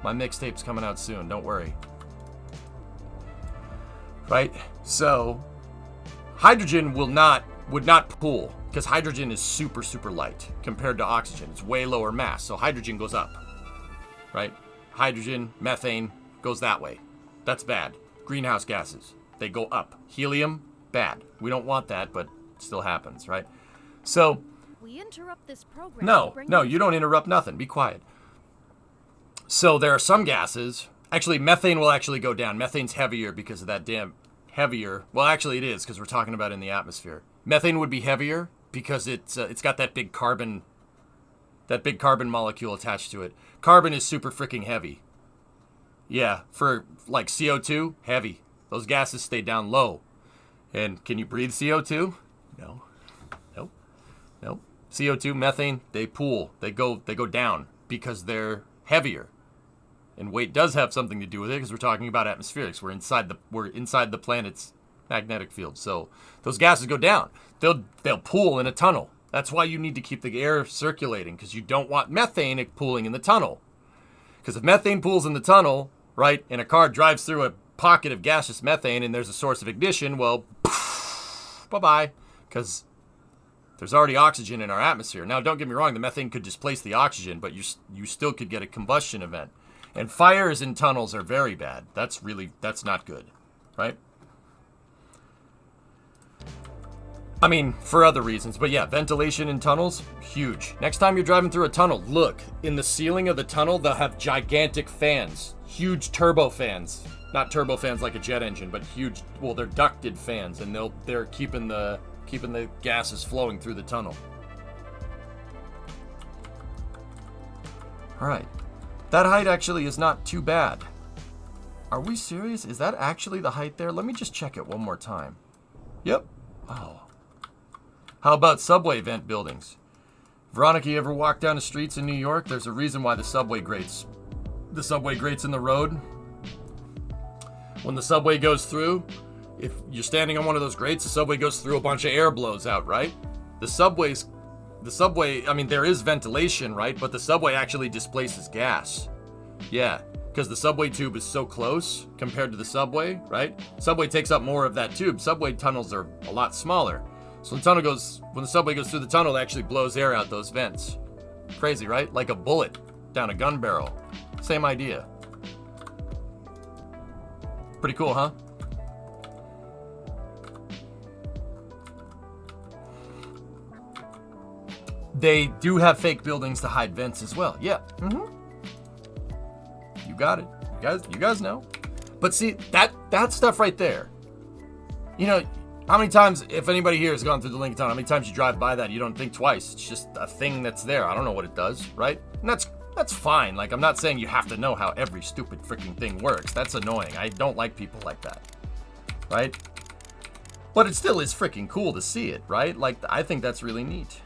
My mixtape's coming out soon, don't worry. Right? So, hydrogen would not pool, because hydrogen is super, super light compared to oxygen. It's way lower mass, so hydrogen goes up. Right? Hydrogen, methane, goes that way. That's bad. Greenhouse gases, they go up. Helium, bad. We don't want that, but it still happens, right? So, We interrupt this program. no, you don't interrupt nothing. Be quiet. So there are some gases. Actually, methane will actually go down. Methane's heavier because of that damn heavier. Well, actually, it is because we're talking about in the atmosphere. Methane would be heavier because it's got that big carbon molecule attached to it. Carbon is super freaking heavy. Yeah, for like CO2, heavy. Those gases stay down low. And can you breathe CO2? No. Nope. CO2, methane, they pool. They go down because they're heavier. And weight does have something to do with it because we're talking about atmospherics. We're inside the planet's magnetic field. So those gases go down. They'll pool in a tunnel. That's why you need to keep the air circulating, because you don't want methane pooling in the tunnel. Because if methane pools in the tunnel, right, and a car drives through a pocket of gaseous methane and there's a source of ignition, well, bye-bye. Because there's already oxygen in our atmosphere. Now, don't get me wrong, the methane could displace the oxygen, but you still could get a combustion event. And fires in tunnels are very bad. That's not good, right? I mean, for other reasons. But yeah, ventilation in tunnels, huge. Next time you're driving through a tunnel, look. In the ceiling of the tunnel, they'll have gigantic fans. Huge turbo fans. Not turbo fans like a jet engine, but huge, well, they're ducted fans. And they're keeping the gases flowing through the tunnel. All right. That height actually is not too bad. Are we serious? Is that actually the height there? Let me just check it one more time. Yep. Oh. How about subway vent buildings? Veronica, you ever walk down the streets in New York? There's a reason why the subway grates in the road. When the subway goes through, if you're standing on one of those grates, the subway goes through, a bunch of air blows out, right? The subway, I mean, there is ventilation, right? But the subway actually displaces gas. Yeah, because the subway tube is so close compared to the subway, right? Subway takes up more of that tube. Subway tunnels are a lot smaller. So when the subway goes through the tunnel, it actually blows air out those vents. Crazy, right? Like a bullet down a gun barrel. Same idea. Pretty cool, huh? They do have fake buildings to hide vents as well. Yeah. Mm-hmm. You got it. You guys know. But see, that stuff right there. You know, how many times, if anybody here has gone through the Lincoln Tunnel, how many times you drive by that, you don't think twice. It's just a thing that's there. I don't know what it does, right? And that's fine. Like, I'm not saying you have to know how every stupid freaking thing works. That's annoying. I don't like people like that, right? But it still is freaking cool to see it, right? Like, I think that's really neat.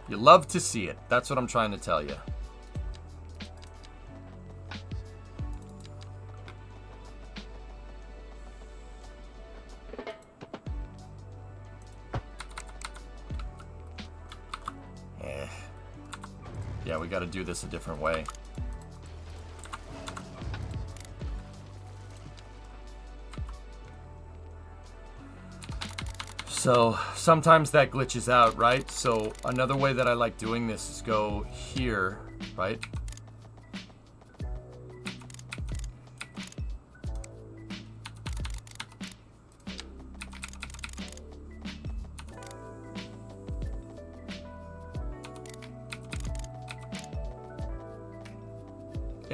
You love to see it. That's what I'm trying to tell you. Yeah, we got to do this a different way. So sometimes that glitches out, right? So another way that I like doing this is go here, right?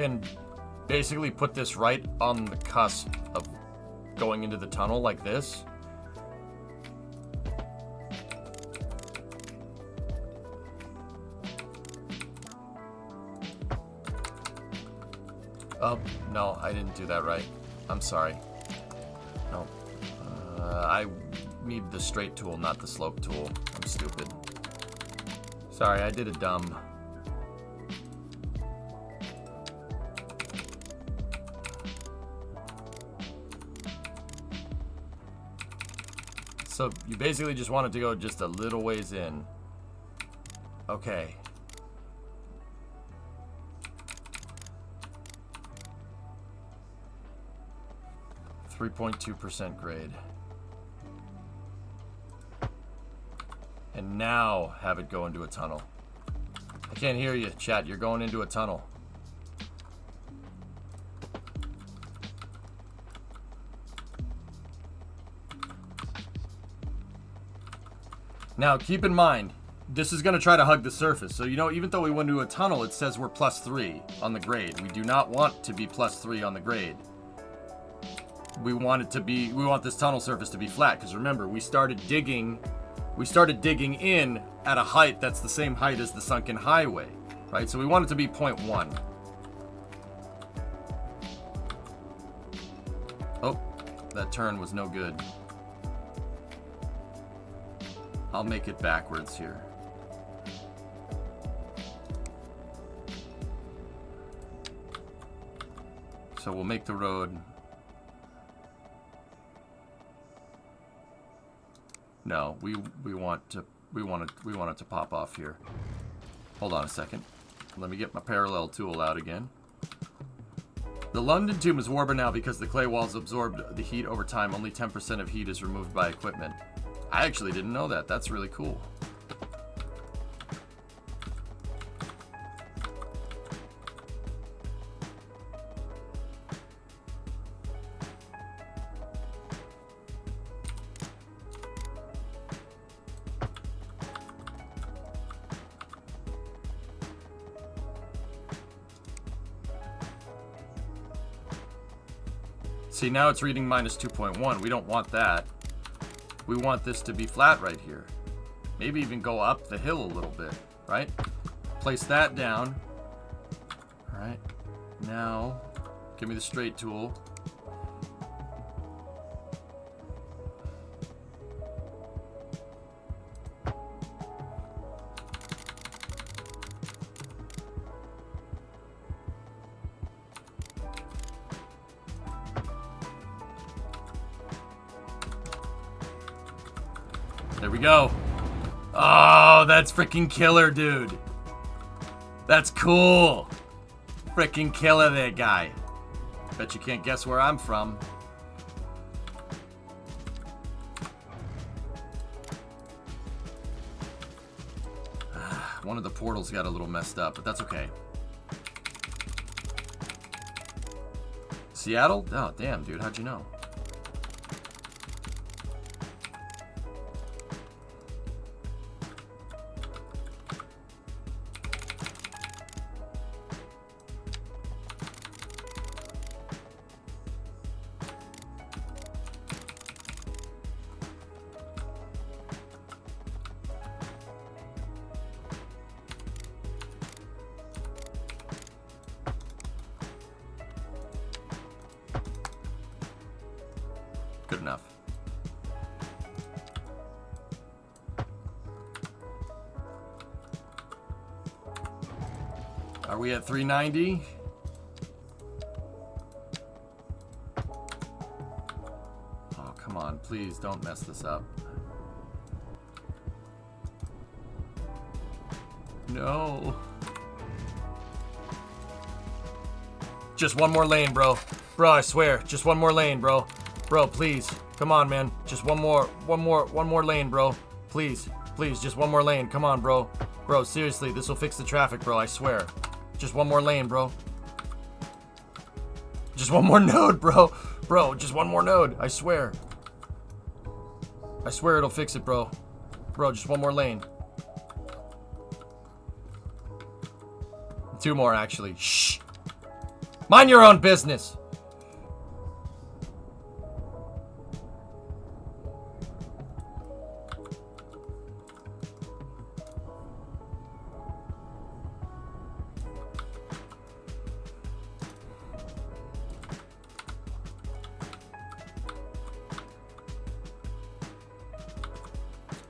and basically put this right on the cusp of going into the tunnel like this. Oh, no, I didn't do that right. I'm sorry. No. I need the straight tool, not the slope tool. I'm stupid. Sorry, I did it dumb. So you basically just want it to go just a little ways in. Okay. .2% grade. And now have it go into a tunnel. I can't hear you, chat. You're going into a tunnel. Now, keep in mind, this is going to try to hug the surface. So, you know, even though we went into a tunnel, it says we're +3 on the grade. We do not want to be +3 on the grade. We want this tunnel surface to be flat, because remember, we started digging in at a height that's the same height as the sunken highway, right? So we want it to be 0.1. Oh, that turn was no good. I'll make it backwards here. So we'll make the road. No, we want it to pop off here. Hold on a second. Let me get my parallel tool out again. The London tomb is warmer now because the clay walls absorbed the heat over time. Only 10% of heat is removed by equipment. I actually didn't know that. That's really cool. See, now it's reading -2.1. We don't want that. We want this to be flat right here. Maybe even go up the hill a little bit, right? Place that down. All right. Now, give me the straight tool. There we go. Oh, that's freaking killer, dude. That's cool. Freaking killer, that guy. Bet you can't guess where I'm from. One of the portals got a little messed up, but that's okay. Seattle? Oh, damn, dude. How'd you know? Good enough. Are we at 390? Oh, come on. Please don't mess this up. No. Just one more lane, bro. Bro, I swear. Just one more lane, bro. Bro, please. Come on, man. Just one more lane, bro. Please. Please, just one more lane. Come on, bro. Bro, seriously, this will fix the traffic, bro. I swear. Just one more lane, bro. Just one more node, bro. Bro, just one more node. I swear. I swear it'll fix it, bro. Bro, just one more lane. 2 more, actually. Shh. Mind your own business.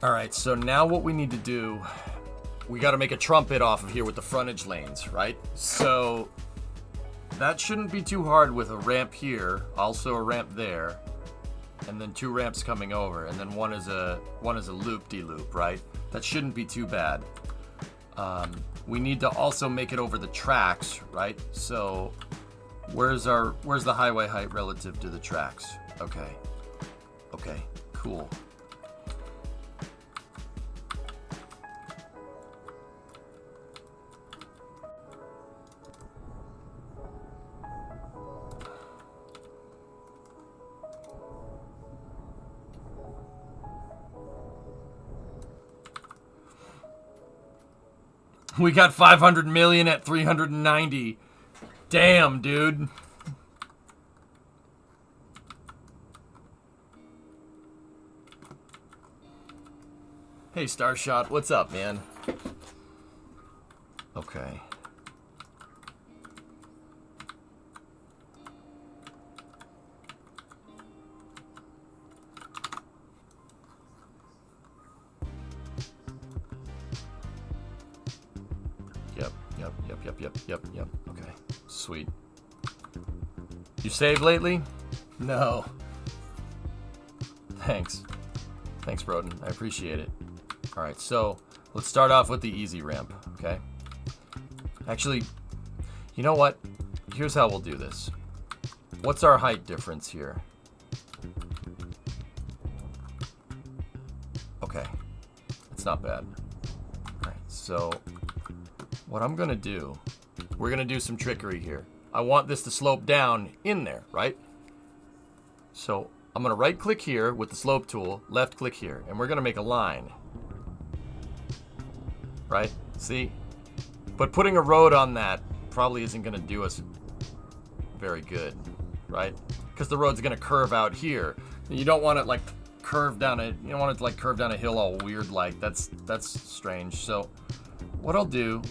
Alright, so now what we need to do, we got to make a trumpet off of here with the frontage lanes, right? So that shouldn't be too hard with a ramp here, also a ramp there, and then 2 ramps coming over, and then one is a loop-de-loop, right? That shouldn't be too bad. We need to also make it over the tracks, right? So where's the highway height relative to the tracks? Okay, cool. We got 500 million at 390. Damn, dude. Hey, Starshot, what's up, man? Okay. Yep. Okay, sweet. You saved lately? No. Thanks, Broden. I appreciate it. All right, so let's start off with the easy ramp, okay? Actually, you know what? Here's how we'll do this. What's our height difference here? Okay, it's not bad. All right, so what I'm gonna do, we're gonna do some trickery here. I want this to slope down in there, right? So I'm gonna right click here with the slope tool, left click here, and we're gonna make a line. Right? See? But putting a road on that probably isn't gonna do us very good, right? Because the road's gonna curve out here. You don't want it like curve down a, you don't want it to like curve down a hill all weird like. That's strange. So what I'll do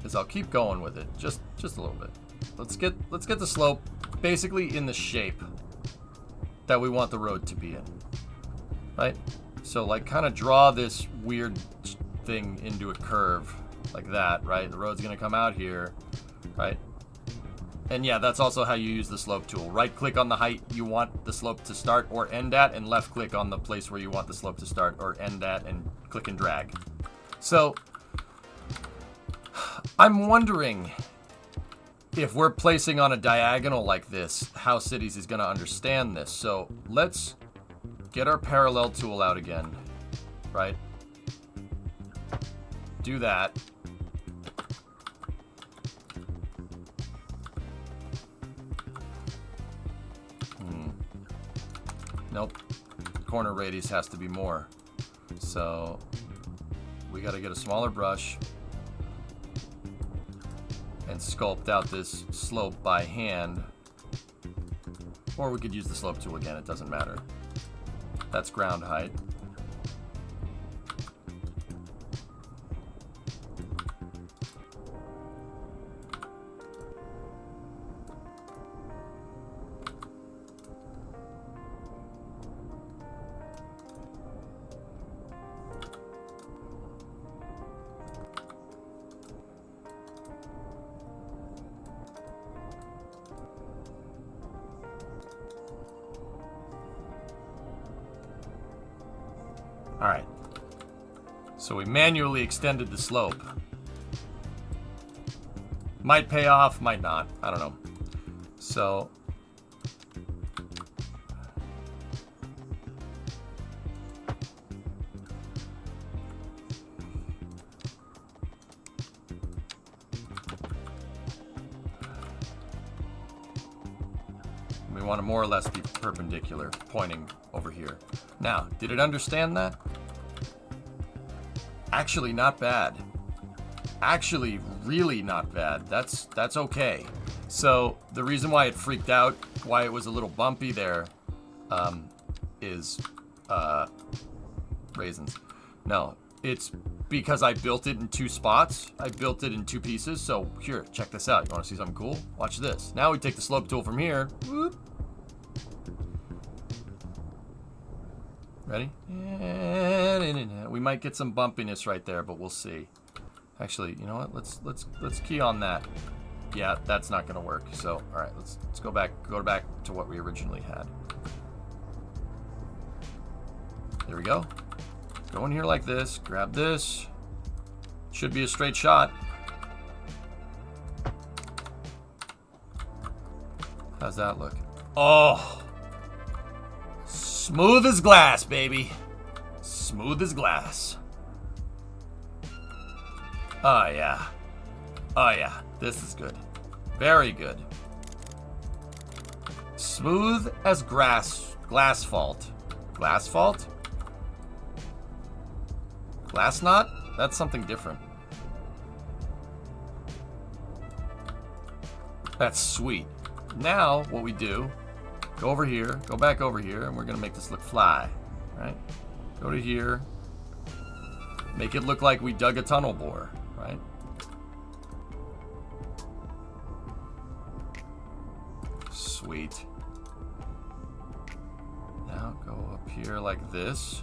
is I'll keep going with it just a little bit. Let's get the slope basically in the shape that we want the road to be in, right? So like kind of draw this weird thing into a curve like that, right? The road's gonna come out here, right? And yeah, that's also how you use the slope tool. Right click on the height you want the slope to start or end at, and left click on the place where you want the slope to start or end at, and click and drag. So I'm wondering if we're placing on a diagonal like this, how Cities is going to understand this. So let's get our parallel tool out again, right? Do that. Nope. Corner radius has to be more. So we got to get a smaller brush and sculpt out this slope by hand. Or we could use the slope tool again, it doesn't matter. That's ground height. Alright, so we manually extended the slope. Might pay off, might not, I don't know. So we want to more or less be perpendicular, pointing over here. Now, did it understand that? Actually, not bad. Actually, really not bad. That's okay. So the reason why it freaked out, why it was a little bumpy there, is raisins. No, it's because I built it in 2 spots. I built it in 2 pieces. So here, check this out. You want to see something cool? Watch this. Now we take the slope tool from here. Whoop. Ready? We might get some bumpiness right there, but we'll see. Actually, you know what? Let's key on that. Yeah, that's not gonna work. So, all right, let's go back to what we originally had. There we go. Go in here like this. Grab this. Should be a straight shot. How's that look? Oh, smooth as glass, baby. Smooth as glass. Oh yeah. Oh yeah. This is good. Very good. Smooth as glass fault. Glass fault? Glass knot? That's something different. That's sweet. Now, what we do, go over here, go back over here, and we're gonna make this look fly, right? Go to here, make it look like we dug a tunnel bore, right? Sweet. Now go up here like this.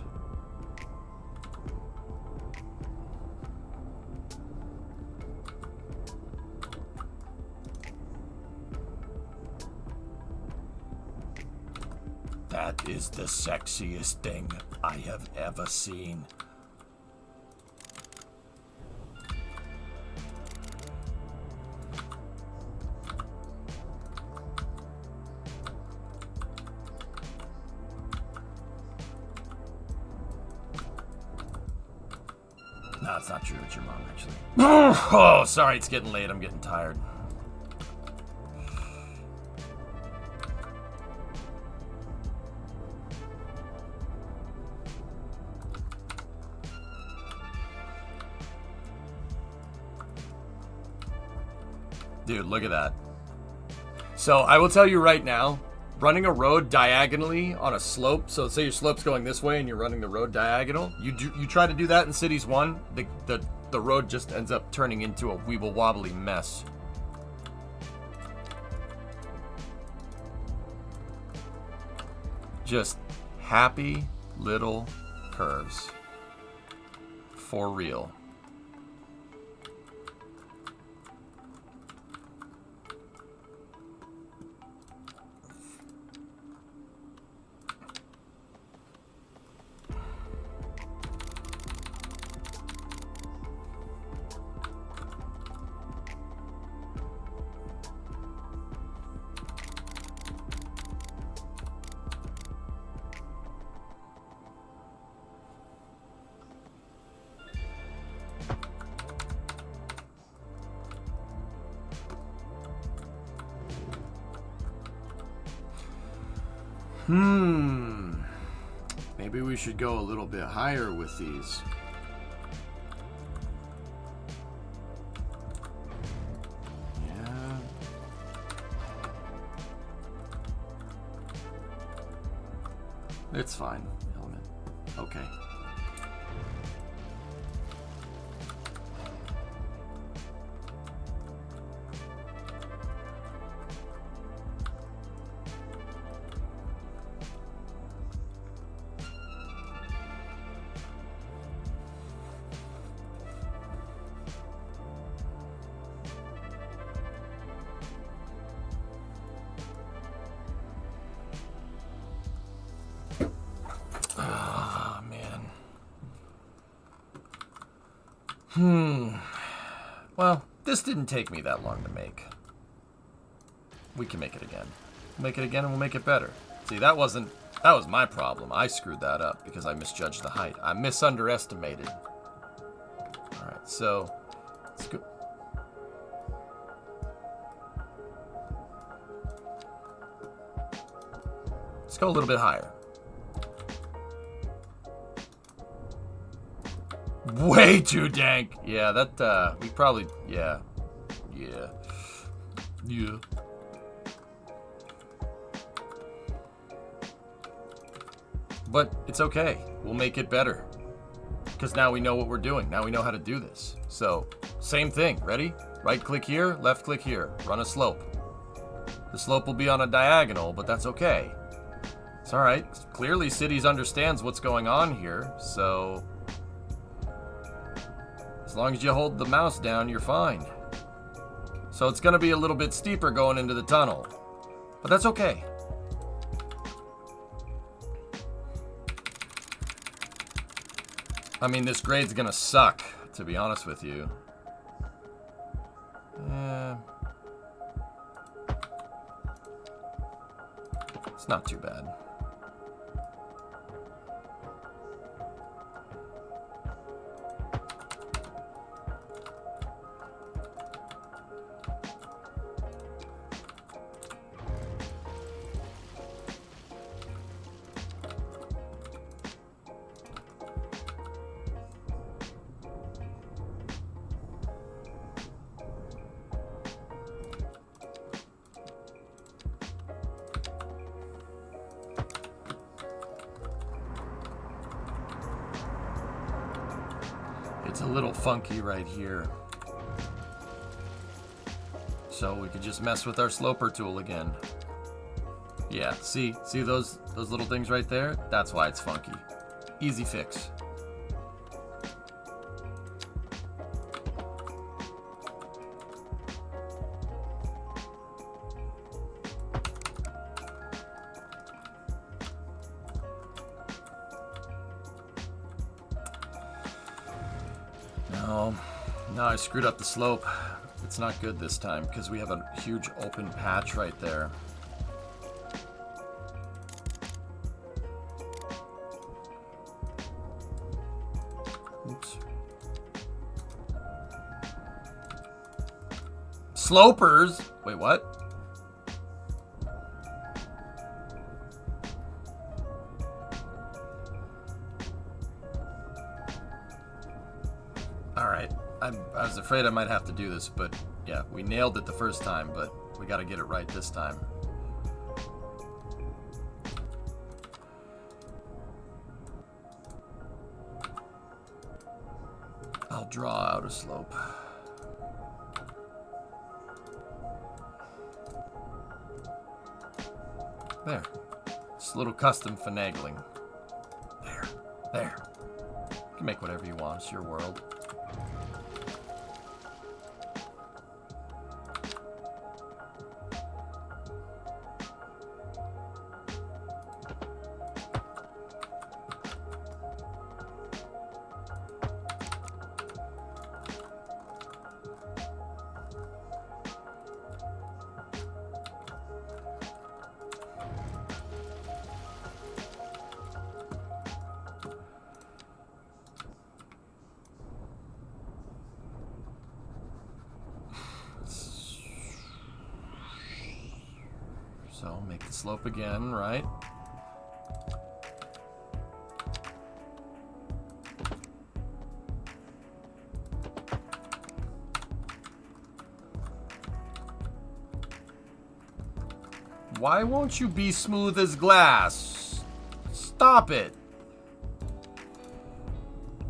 That is the sexiest thing I have ever seen. No, it's not true. It's your mom, actually. Oh, sorry. It's getting late. I'm getting tired. Dude, look at that. So I will tell you right now, running a road diagonally on a slope, so say your slope's going this way and you're running the road diagonal, you try to do that in Cities 1, the road just ends up turning into a weeble wobbly mess. Just happy little curves. For real. Maybe we should go a little bit higher with these. Yeah. It's fine, element. Okay. Well, this didn't take me that long to make. We can make it again. We'll make it again and we'll make it better. See, that was my problem. I screwed that up because I misjudged the height. I misunderestimated. Alright, so let's go. Let's go a little bit higher. Way too dank. Yeah, that, we probably, yeah. But it's okay. We'll make it better. Because now we know what we're doing. Now we know how to do this. So, same thing. Ready? Right click here, left click here. Run a slope. The slope will be on a diagonal, but that's okay. It's alright. Clearly Cities understands what's going on here, so... as long as you hold the mouse down, you're fine. So it's going to be a little bit steeper going into the tunnel. But that's okay. I mean, this grade's going to suck, to be honest with you. It's not too bad. It's a little funky right here. So we could just mess with our sloper tool again. Yeah, see those little things right there? That's why it's funky. Easy fix. No, I screwed up the slope. It's not good this time because we have a huge open patch right there. Oops. Slopers? Wait, what? Alright, I was afraid I might have to do this, but yeah, we nailed it the first time, but we gotta get it right this time. I'll draw out a slope. There. It's a little custom finagling. There. You can make whatever you want, it's your world. So make the slope again, right? Why won't you be smooth as glass? Stop it.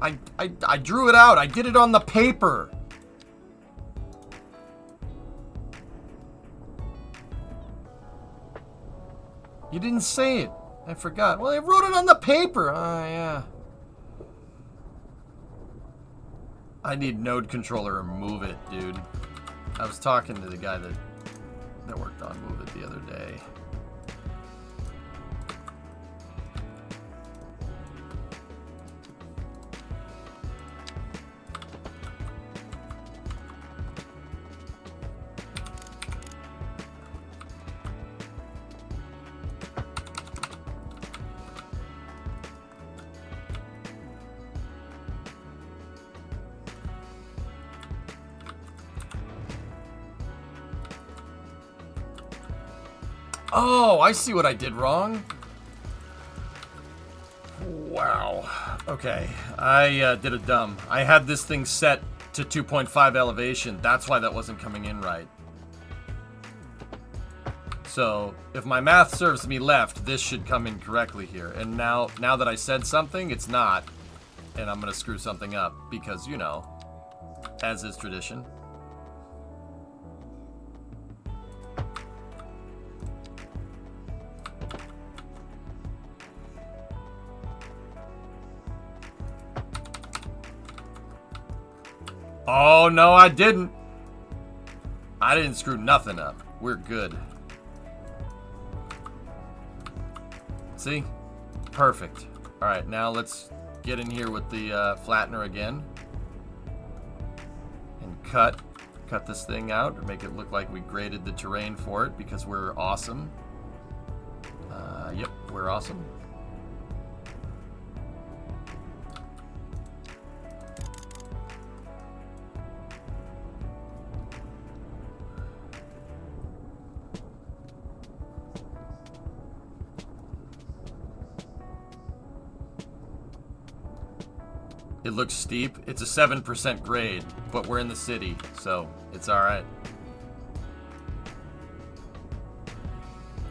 I drew it out. I did it on the paper. You didn't say it. I forgot. Well, I wrote it on the paper. Yeah. I need node controller or move it, dude. I was talking to the guy that worked on Move It the other day. Oh, I see what I did wrong. Wow. Okay, I did a dumb. I had this thing set to 2.5 elevation. That's why that wasn't coming in right. So if my math serves me left, this should come in correctly here. And now that I said something, it's not. And I'm going to screw something up because, you know, as is tradition. Oh, no, I didn't. I didn't screw nothing up. We're good. See? Perfect. All right, now let's get in here with the flattener again. And cut this thing out and make it look like we graded the terrain for it because we're awesome. Yep, we're awesome. It looks steep. It's a 7% grade, but we're in the city, so it's all right.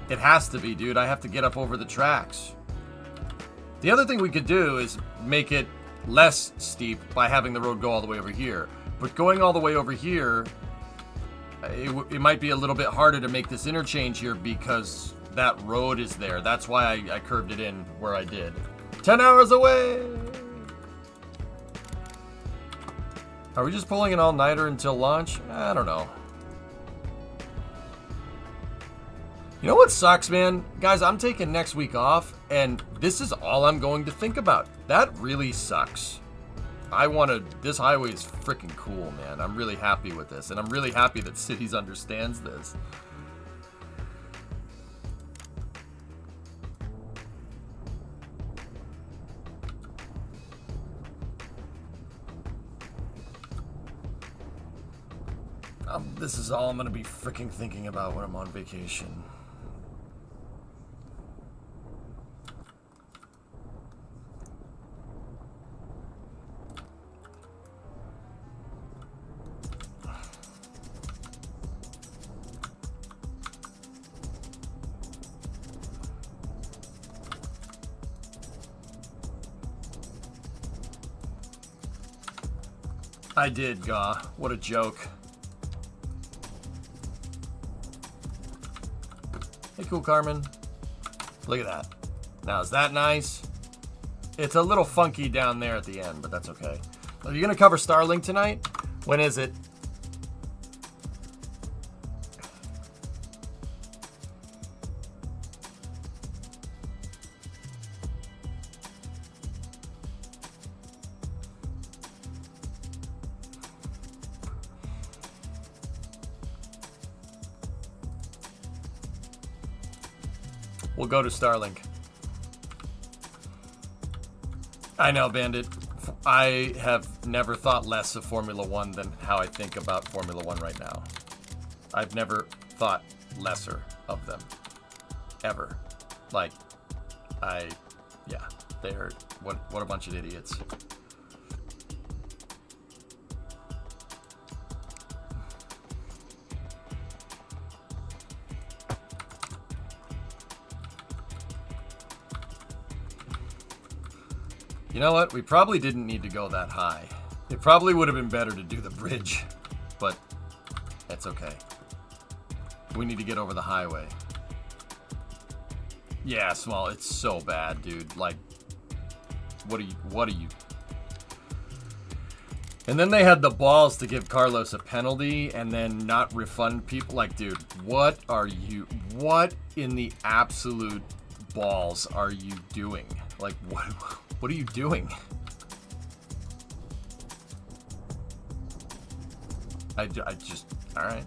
It has to be, dude. I have to get up over the tracks. The other thing we could do is make it less steep by having the road go all the way over here. But going all the way over here, it might be a little bit harder to make this interchange here because that road is there. That's why I curved it in where I did. 10 hours away! Are we just pulling an all-nighter until launch? I don't know. You know what sucks, man? Guys, I'm taking next week off, and this is all I'm going to think about. That really sucks. This highway is freaking cool, man. I'm really happy with this, and I'm really happy that Cities understands this. This is all I'm going to be freaking thinking about when I'm on vacation. I did, Gaw. What a joke. Hey, cool Carmen. Look at that. Now, is that nice? It's a little funky down there at the end, but that's okay. Are you going to cover Starlink tonight? When is it? We'll go to Starlink. I know, Bandit. I have never thought less of Formula One than how I think about Formula One right now. I've never thought lesser of them. Ever. Like, yeah, they're, what a bunch of idiots. You know what? We probably didn't need to go that high. It probably would have been better to do the bridge, but that's okay. We need to get over the highway. Yeah, Small, it's so bad, dude. Like, what are you? And then they had the balls to give Carlos a penalty and then not refund people. Like, dude, what in the absolute balls are you doing? Like, what are you doing? I just, all right.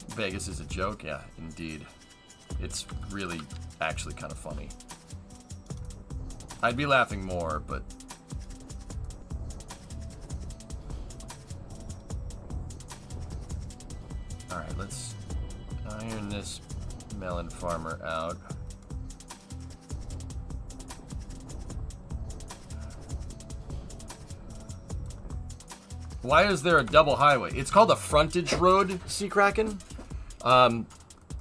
Vegas is a joke? Yeah, indeed. It's really actually kind of funny. I'd be laughing more, but... Alright, let's... Clearing this melon farmer out. Why is there a double highway? It's called a frontage road, Sea Kraken.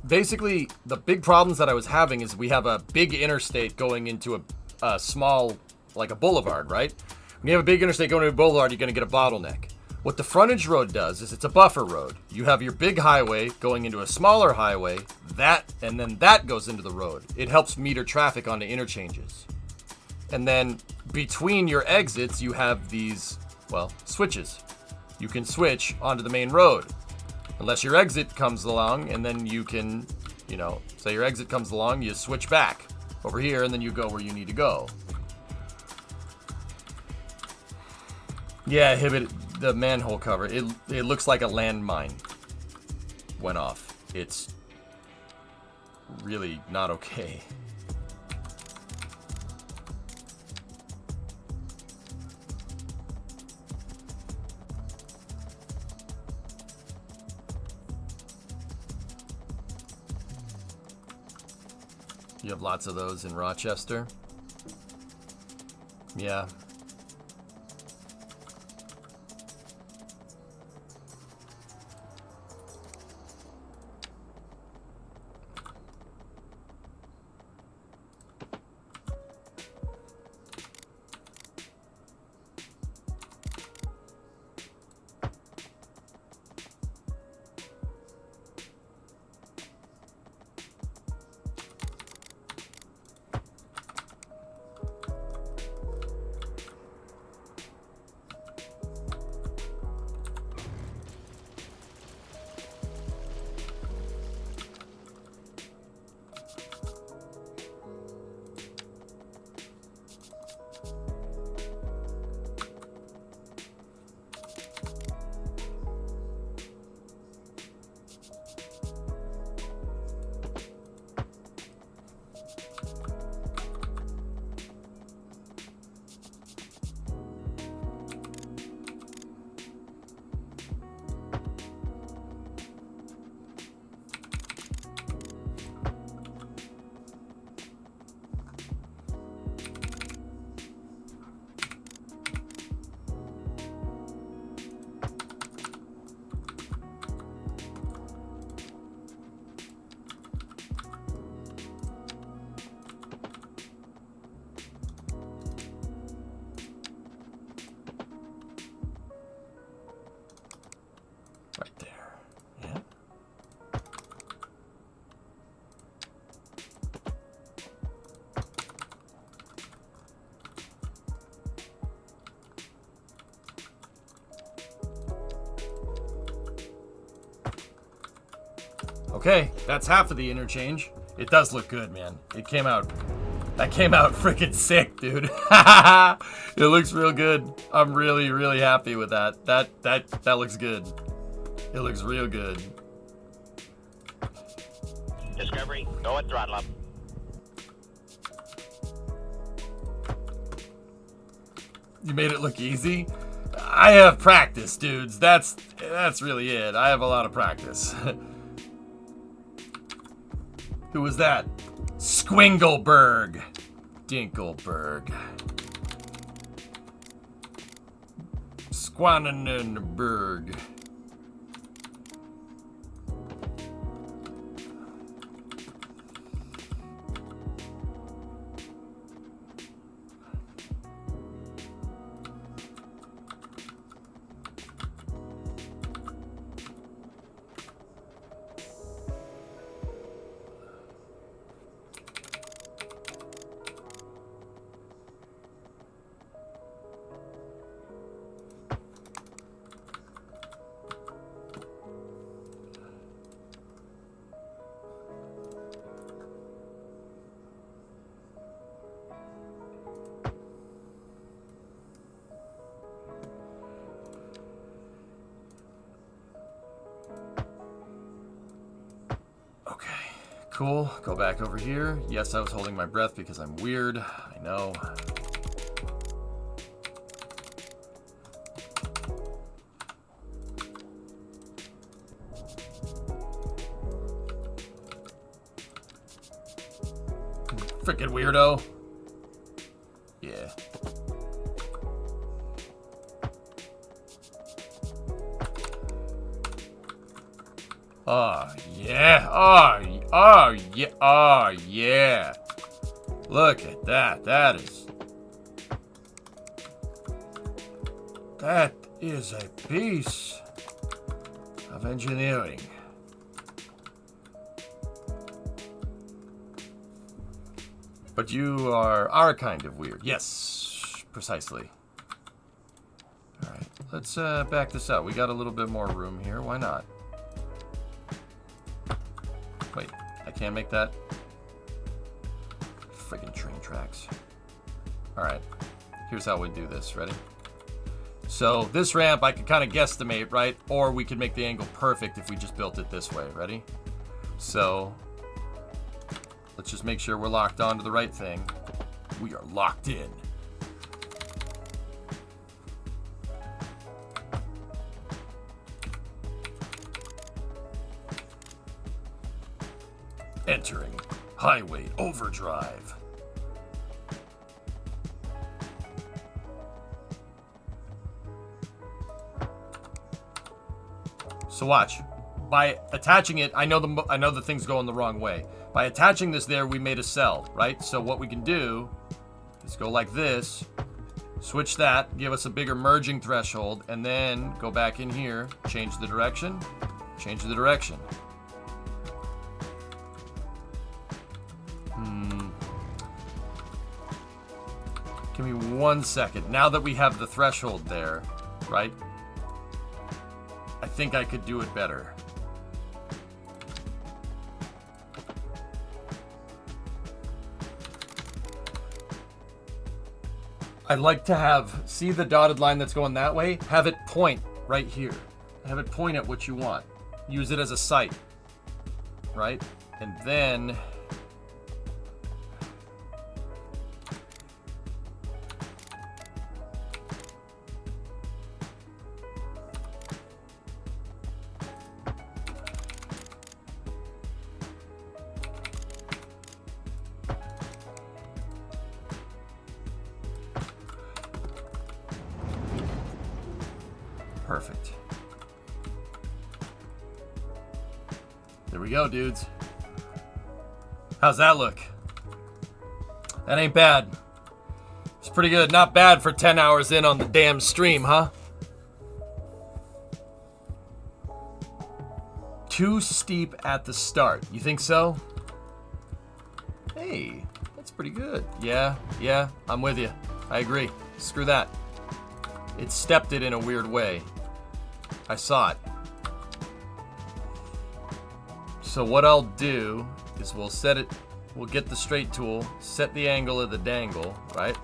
Basically, the big problems that I was having is we have a big interstate going into a small, like a boulevard, right? When you have a big interstate going into a boulevard, you're going to get a bottleneck. What the frontage road does is it's a buffer road. You have your big highway going into a smaller highway, and then that goes into the road. It helps meter traffic onto interchanges. And then between your exits, you have these, well, switches. You can switch onto the main road. Unless your exit comes along, and then you can, you know, say your exit comes along, you switch back over here, and then you go where you need to go. Yeah, Hibbit, the manhole cover, it looks like a landmine went off. It's really not okay. You have lots of those in Rochester? Yeah. Right there. Yeah. Okay, that's half of the interchange. It does look good, man. That came out freaking sick, dude. It looks real good. I'm really, really happy with that. That looks good. It looks real good. Discovery, go at throttle up. You made it look easy? I have practice, dudes. That's really it. I have a lot of practice. Who was that? Squingleberg. Dinkelberg. Squannenberg. Cool, go back over here. Yes, I was holding my breath because I'm weird. I know. Frickin' weirdo. Yeah. Oh, yeah. Oh, yeah. Oh, yeah. Look at that. That is a piece of engineering. But you are our kind of weird. Yes, precisely. All right, let's back this up. We got a little bit more room here. Why not? Wait, I can't make that. Friggin' train tracks. All right, here's how we do this. Ready? So this ramp I could kind of guesstimate, right? Or we could make the angle perfect if we just built it this way. Ready? So let's just make sure we're locked onto the right thing. We are locked in. Entering highway overdrive. So watch. By attaching it, I know the thing's going the wrong way. By attaching this there, we made a cell, right? So what we can do is go like this, switch that, give us a bigger merging threshold, and then go back in here, change the direction, change the direction. Give me 1 second. Now that we have the threshold there, right? I think I could do it better. I'd like to have, see the dotted line that's going that way? Have it point right here. Have it point at what you want. Use it as a sight, right? And then perfect. There we go, dudes. How's that look? That ain't bad. It's pretty good. Not bad for 10 hours in on the damn stream, huh? Too steep at the start. You think so? Hey, that's pretty good. Yeah, I'm with you. I agree. Screw that. It stepped it in a weird way. I saw it. So what I'll do is we'll set it, we'll get the straight tool, set the angle of the dangle, right?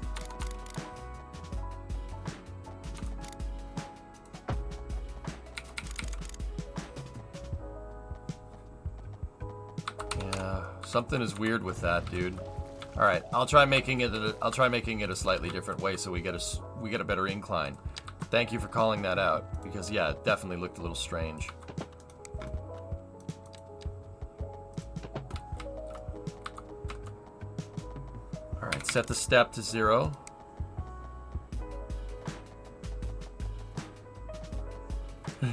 Yeah, something is weird with that, dude. All right, I'll try making it a slightly different way so we get a better incline. Thank you for calling that out, because yeah, it definitely looked a little strange. All right, set the step to 0.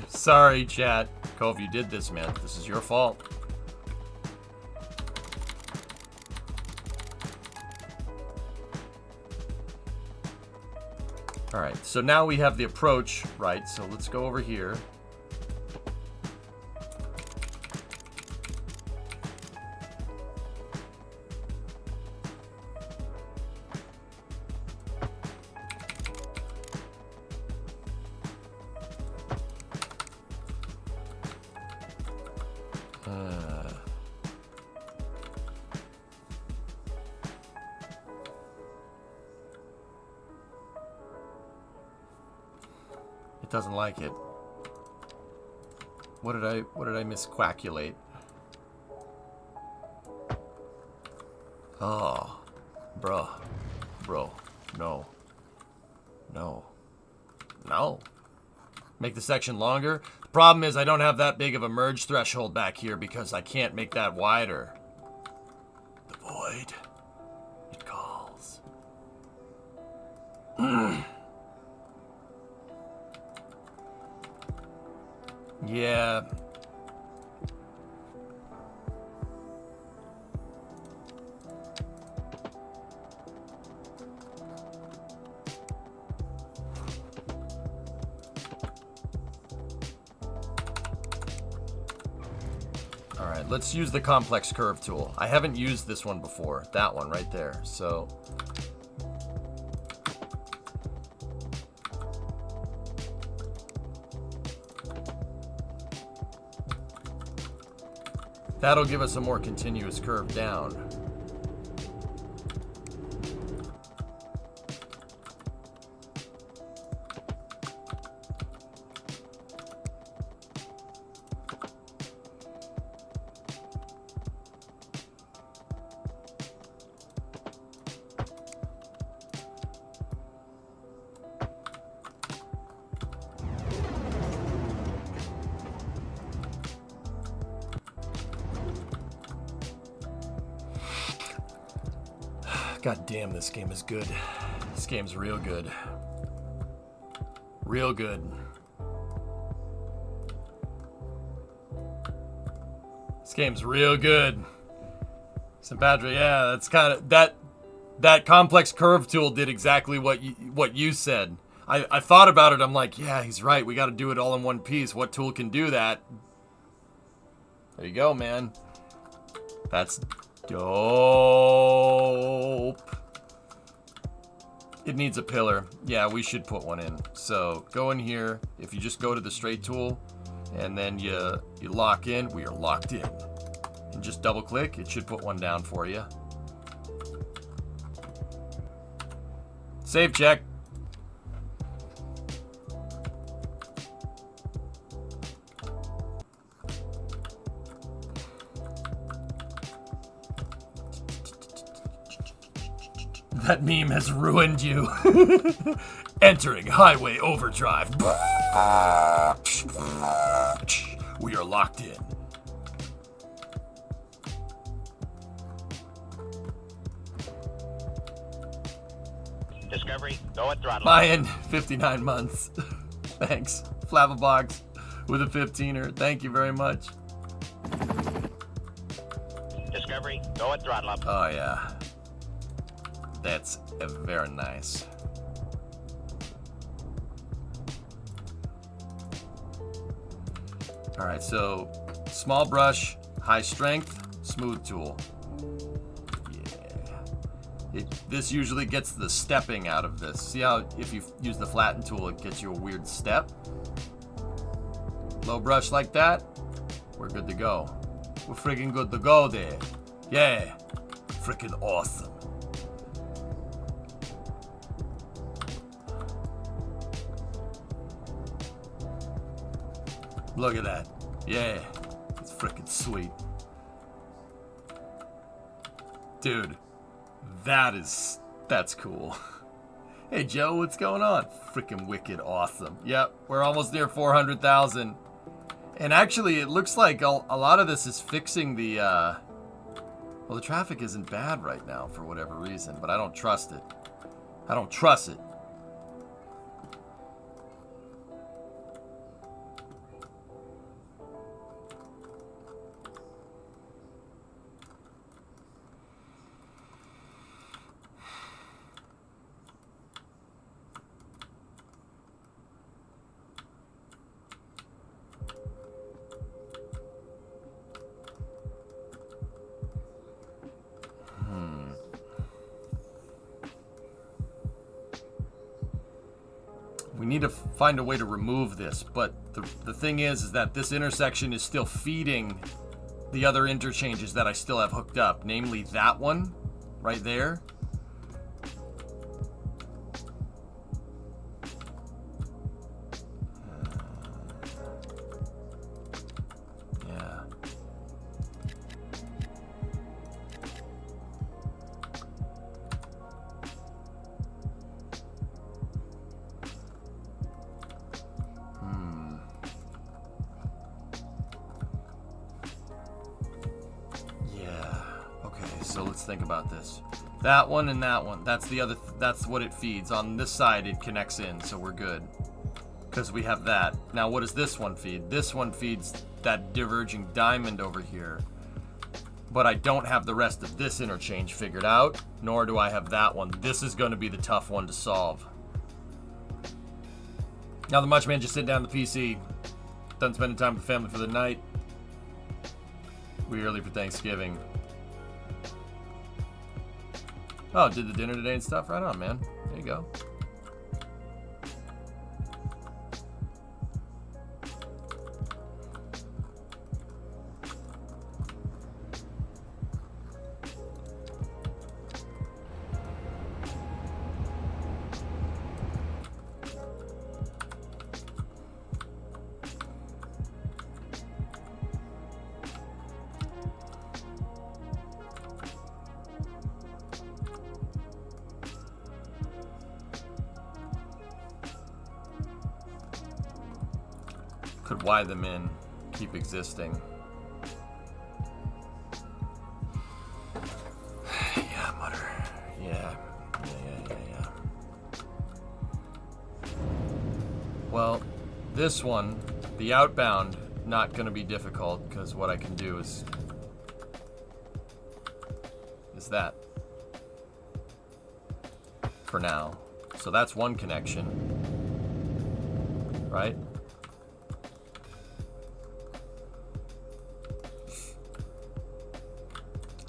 Sorry, chat. Cove, you did this, man. This is your fault. All right, so now we have the approach, right? So let's go over here. It doesn't like it. What did I misquaculate? Oh, bro, no. Make the section longer. The problem is I don't have that big of a merge threshold back here because I can't make that wider. The void. Yeah. Alright, let's use the complex curve tool. I haven't used this one before. That one right there. So that'll give us a more continuous curve down. God damn, this game is good. This game's real good. Real good. This game's real good. St. Patrick, yeah, that's kind of that complex curve tool did exactly what you said. I thought about it. I'm like, yeah, he's right. We got to do it all in one piece. What tool can do that? There you go, man. That's dope. It needs a pillar. Yeah, we should put one in. So go in here. If you just go to the straight tool and then you lock in, we are locked in. And just double click, it should put one down for you. Save check. That meme has ruined you. Entering highway overdrive. We are locked in. Discovery, go at throttle. Mayan, 59 months. Thanks. Flavabox with a 15er. Thank you very much. Discovery, go at throttle up. Oh, yeah. That's very nice. Alright, so small brush, high strength, smooth tool. Yeah. This usually gets the stepping out of this. See how if you use the flatten tool, it gets you a weird step? Low brush like that, we're good to go. We're freaking good to go there. Yeah. Freaking awesome. Look at that. Yeah. It's freaking sweet. Dude, that's cool. Hey Joe, what's going on? Freaking wicked awesome. Yep, we're almost near 400,000. And actually, it looks like a lot of this is fixing the, well, the traffic isn't bad right now for whatever reason, but I don't trust it. I don't trust it. We need to find a way to remove this, but the thing is that this intersection is still feeding the other interchanges that I still have hooked up, namely that one right there. Yeah. So let's think about this. That one and that one. That's the other. That's what it feeds. On this side, it connects in, so we're good. Because we have that. Now, what does this one feed? This one feeds that diverging diamond over here. But I don't have the rest of this interchange figured out, nor do I have that one. This is going to be the tough one to solve. Now the Much Man just sitting down the PC, done spending time with the family for the night. We early for Thanksgiving. Oh, did the dinner today and stuff? Right on, man. There you go. Could Y them in, keep existing. Yeah, mutter. Yeah. Well, this one, the outbound, not gonna be difficult because what I can do is that for now. So that's one connection, right?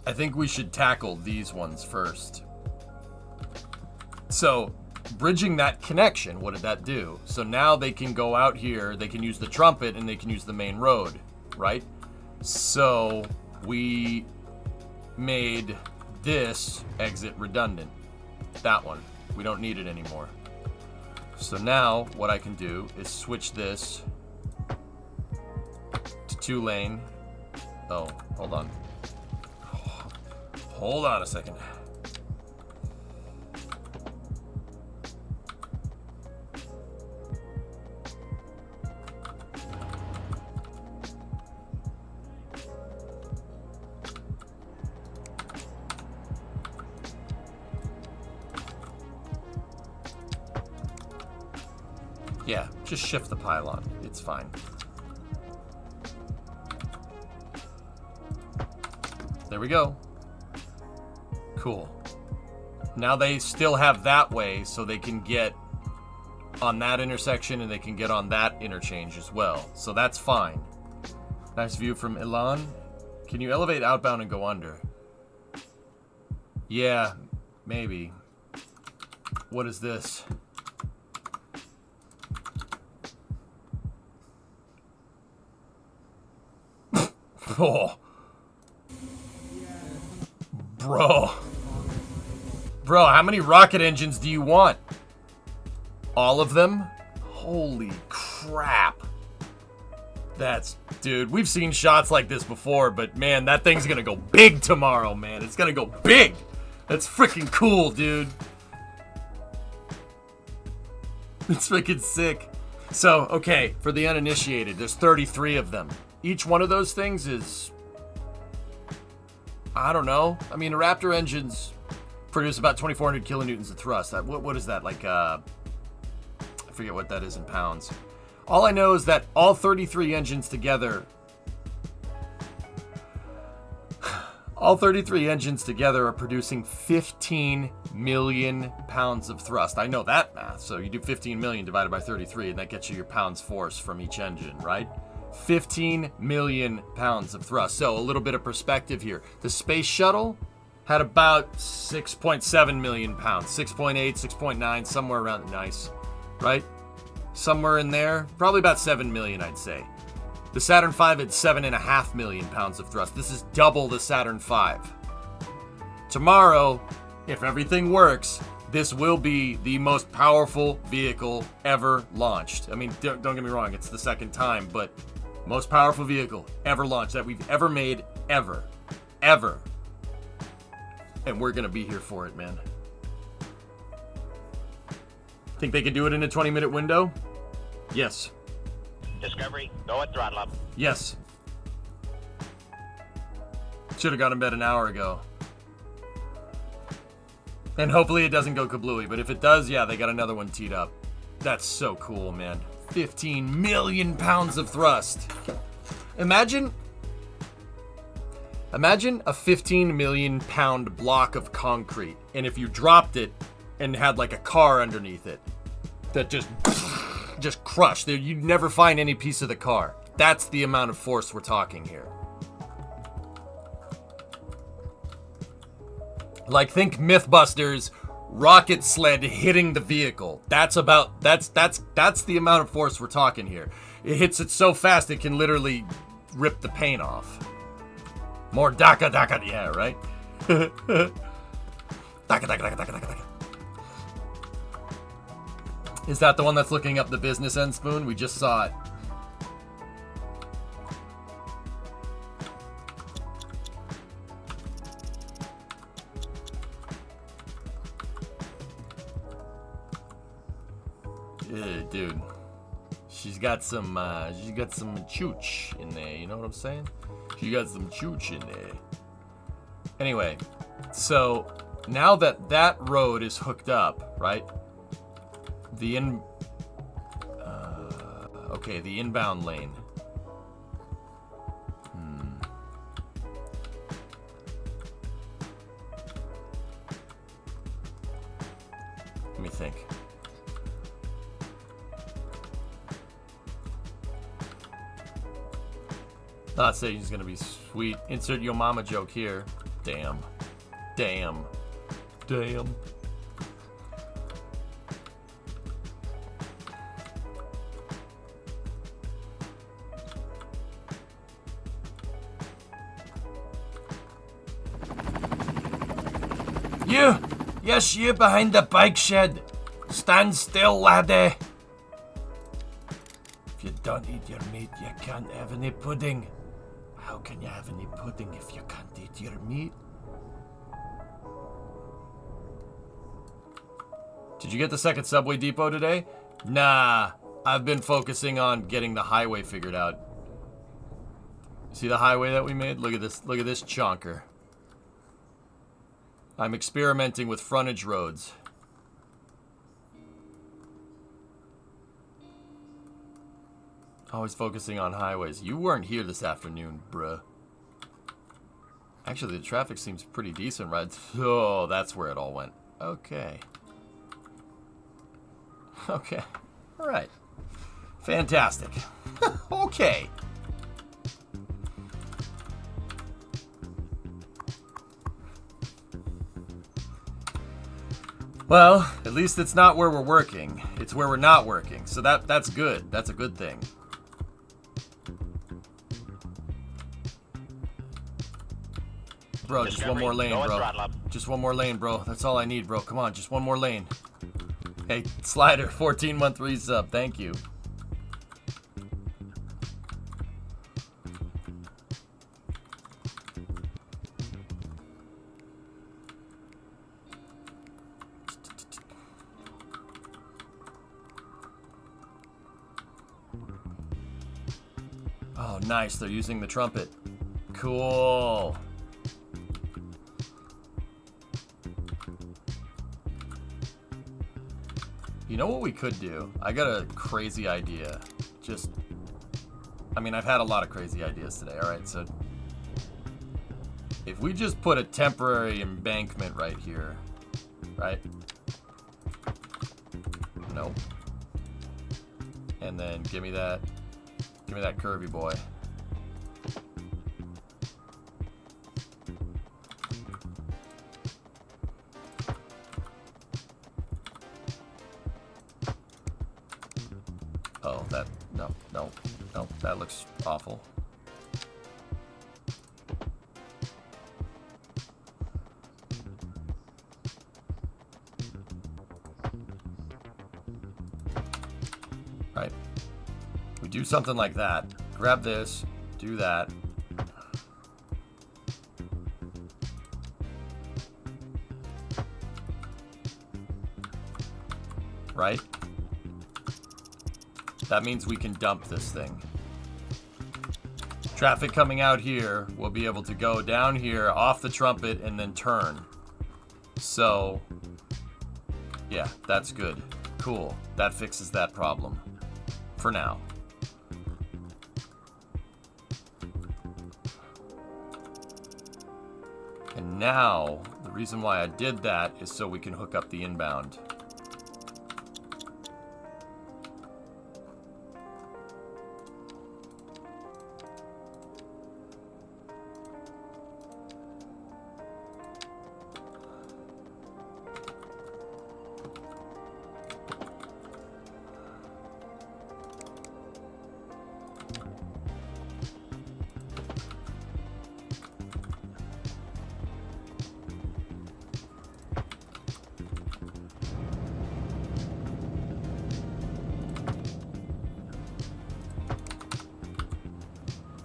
I think we should tackle these ones first. So, bridging that connection, what did that do? So now they can go out here, they can use the trumpet, and they can use the main road, right? So, we made this exit redundant. That one. We don't need it anymore. So now, what I can do is switch this to 2-lane. Oh, hold on. Hold on a second. Yeah, just shift the pylon. It's fine. There we go. Cool. Now they still have that way, so they can get on that intersection and they can get on that interchange as well. So that's fine. Nice view from Elan. Can you elevate outbound and go under? Yeah, maybe. What is this? Oh. Bro, how many rocket engines do you want? All of them? Holy crap. Dude, we've seen shots like this before, but man, that thing's gonna go big tomorrow, man. It's gonna go big. That's freaking cool, dude. It's freaking sick. So, okay, for the uninitiated, there's 33 of them. Each one of those things is, I don't know. I mean, the Raptor engines produce about 2,400 kilonewtons of thrust. What is that? Like, I forget what that is in pounds. All I know is that all 33 engines together, are producing 15 million pounds of thrust. I know that math. So you do 15 million divided by 33, and that gets you your pounds force from each engine, right? 15 million pounds of thrust. So a little bit of perspective here. The space shuttle had about 6.7 million pounds. 6.8, 6.9, somewhere around. Nice, right? Somewhere in there. Probably about 7 million, I'd say. The Saturn V had 7.5 million pounds of thrust. This is double the Saturn V. Tomorrow, if everything works, this will be the most powerful vehicle ever launched. I mean, don't get me wrong, it's the second time, but most powerful vehicle ever launched that we've ever made, ever. And we're gonna be here for it, man. Think they could do it in a 20-minute window? Yes. Discovery, go at throttle up. Yes. Should have gone to bed an hour ago. And hopefully it doesn't go kablooey, but if it does, yeah, they got another one teed up. That's so cool, man. 15 million pounds of thrust. Imagine a 15 million pound block of concrete, and if you dropped it and had like a car underneath it that just crushed, you'd never find any piece of the car. That's the amount of force we're talking here. Like, think Mythbusters rocket sled hitting the vehicle. That's the amount of force we're talking here. It hits it so fast it can literally rip the paint off. More daka, yeah, right? Daka. Is that the one that's looking up the business end spoon? We just saw it. Dude, she's got some chooch in there, you know what I'm saying? She got some chooch in there. Anyway, so now that road is hooked up, right? The inbound lane. Let me think. Not saying he's gonna be sweet. Insert your mama joke here. Damn. You! Yes, you behind the bike shed. Stand still, laddie. If you don't eat your meat, you can't have any pudding. How can you have any pudding if you can't eat your meat? Did you get the second subway depot today? Nah, I've been focusing on getting the highway figured out. See the highway that we made? Look at this chonker. I'm experimenting with frontage roads. Always focusing on highways. You weren't here this afternoon, bruh. Actually, the traffic seems pretty decent, right? Oh, that's where it all went. Okay. Okay. All right. Fantastic. Okay. Well, at least it's not where we're working. It's where we're not working. So that's good. That's a good thing. Bro, just one more lane, bro. Just one more lane, bro. That's all I need, bro. Come on, just one more lane. Hey, Slider, 14-month resub. Thank you. Oh, nice. They're using the trumpet. Cool. You know what we could do? I got a crazy idea. I've had a lot of crazy ideas today, alright? So, if we just put a temporary embankment right here, right? Nope. And then give me that curvy boy. Oh, no, that looks awful. Right. We do something like that. Grab this, do that. Right? That means we can dump this thing. Traffic coming out here will be able to go down here off the trumpet and then turn. So, yeah, that's good. Cool. That fixes that problem. for now. And now, the reason why I did that is so we can hook up the inbound.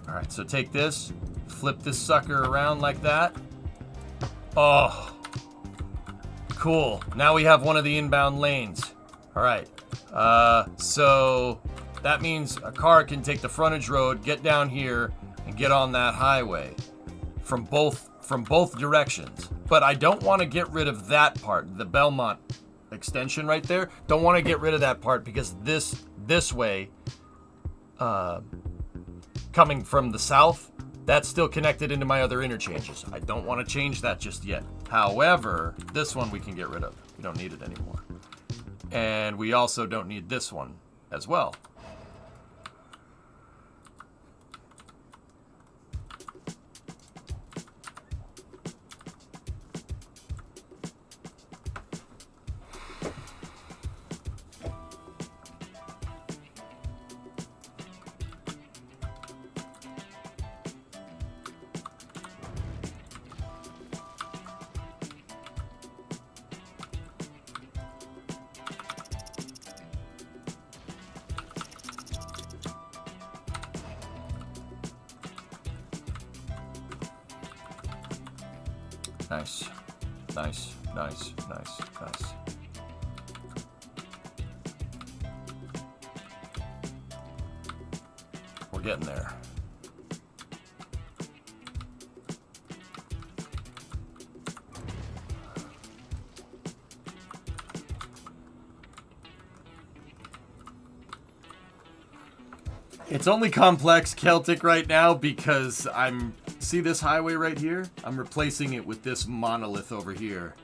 Alright, so take this, flip this sucker around like that. Oh, cool. Now we have one of the inbound lanes. Alright, so that means a car can take the frontage road, get down here, and get on that highway from both directions. But I don't want to get rid of that part, the Belmont extension right there. Don't want to get rid of that part because this way, coming from the south, that's still connected into my other interchanges. I don't want to change that just yet. However, this one we can get rid of. We don't need it anymore. And we also don't need this one as well. Nice. Nice, nice, nice, nice. We're getting there. It's only complex Celtic right now because see this highway right here? I'm replacing it with this monolith over here.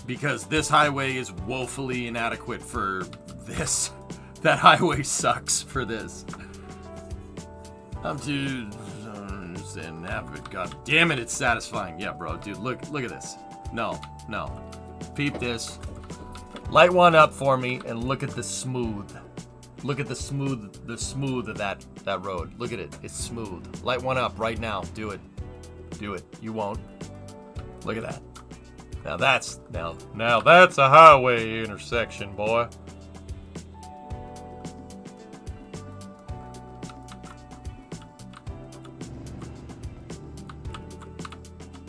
Because this highway is woefully inadequate for this. That highway sucks for this. I'm too... God damn it, it's satisfying. Yeah, bro, dude, look at this. No. Peep this. Light one up for me and look at the smooth. Look at the smooth of that road. Look at it. It's smooth. Light one up right now. Do it. You won't. Look at that. Now that's a highway intersection, boy.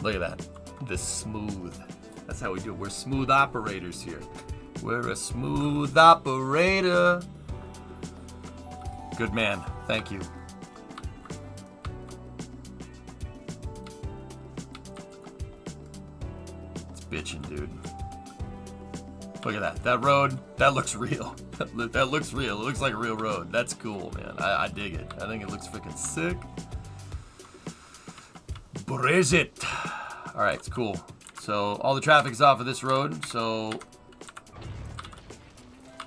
Look at that. The smooth. That's how we do it. We're smooth operators here. We're a smooth operator. Good man. Thank you. It's bitching, dude. Look at that. That road, that looks real. That looks real. It looks like a real road. That's cool, man. I dig it. I think it looks freaking sick. Brexit. All right, it's cool. So all the traffic's off of this road. So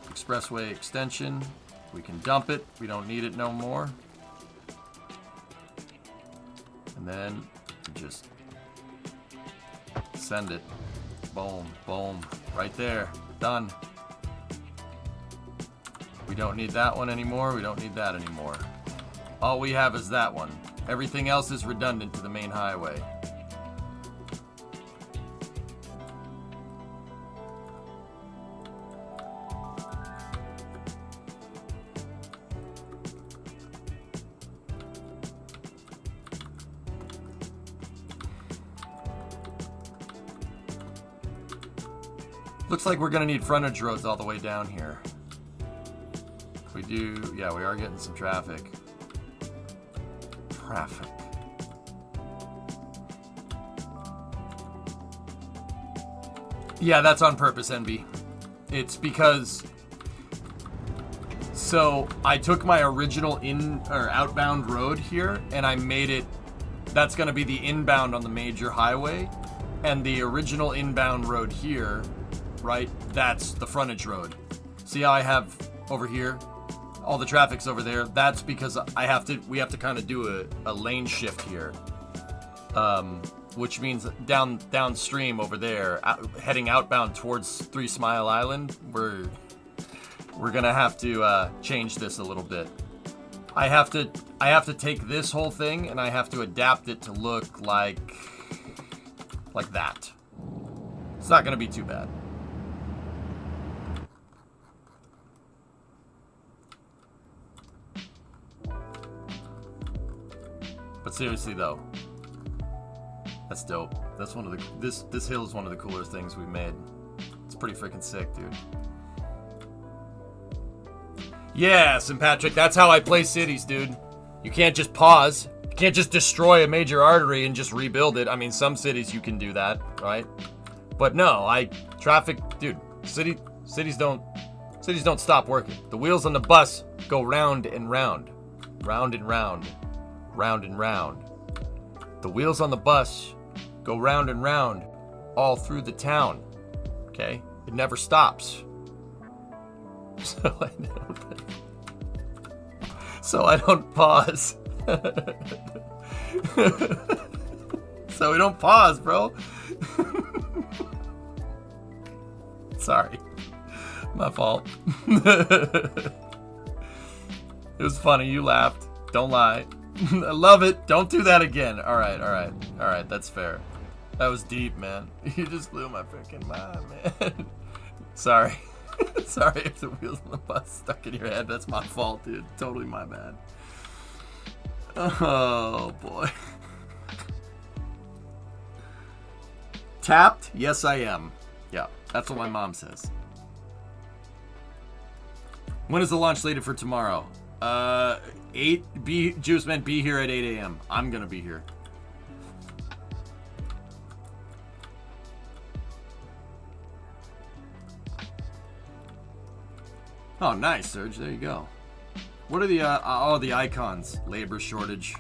expressway extension. We can dump it. We don't need it no more. And then just send it. Boom, boom. Right there. Done. We don't need that one anymore. We don't need that anymore. All we have is that one. Everything else is redundant to the main highway. Looks like we're gonna need frontage roads all the way down here. We do, yeah, we are getting some traffic. Yeah, that's on purpose, NB. It's because So I took my original in or outbound road here and I made it, that's going to be the inbound on the major highway, and the original inbound road here, right, that's the frontage road. See how I have over here all the traffic's over there? That's because we have to kind of do a lane shift here, which means downstream over there, heading outbound towards 3 Smile Island, we're gonna have to change this a little bit. I have to take this whole thing and I have to adapt it to look like that. It's not gonna be too bad. But seriously though, that's dope. That's one of the this hill is one of the cooler things we've made. It's pretty freaking sick, dude. Yeah, St. Patrick, that's how I play cities, dude. You can't just pause. You can't just destroy a major artery and just rebuild it. I mean, some cities you can do that, right? But no, dude, cities don't stop working. The wheels on the bus go round and round, round and round, round and round. The wheels on the bus go round and round all through the town, okay? It never stops. So I don't pause. So we don't pause, bro. Sorry. My fault. It was funny. You laughed. Don't lie. I love it. Don't do that again. All right. That's fair. That was deep, man. You just blew my freaking mind, man. Sorry. Sorry if the wheels on the bus stuck in your head. That's my fault, dude. Totally my bad. Oh, boy. Tapped? Yes, I am. Yeah, that's what my mom says. When is the launch slated for tomorrow? 8. Juice meant be here at 8 a.m. I'm gonna be here. Oh, nice, Serge. There you go. What are the the icons? Labor shortage.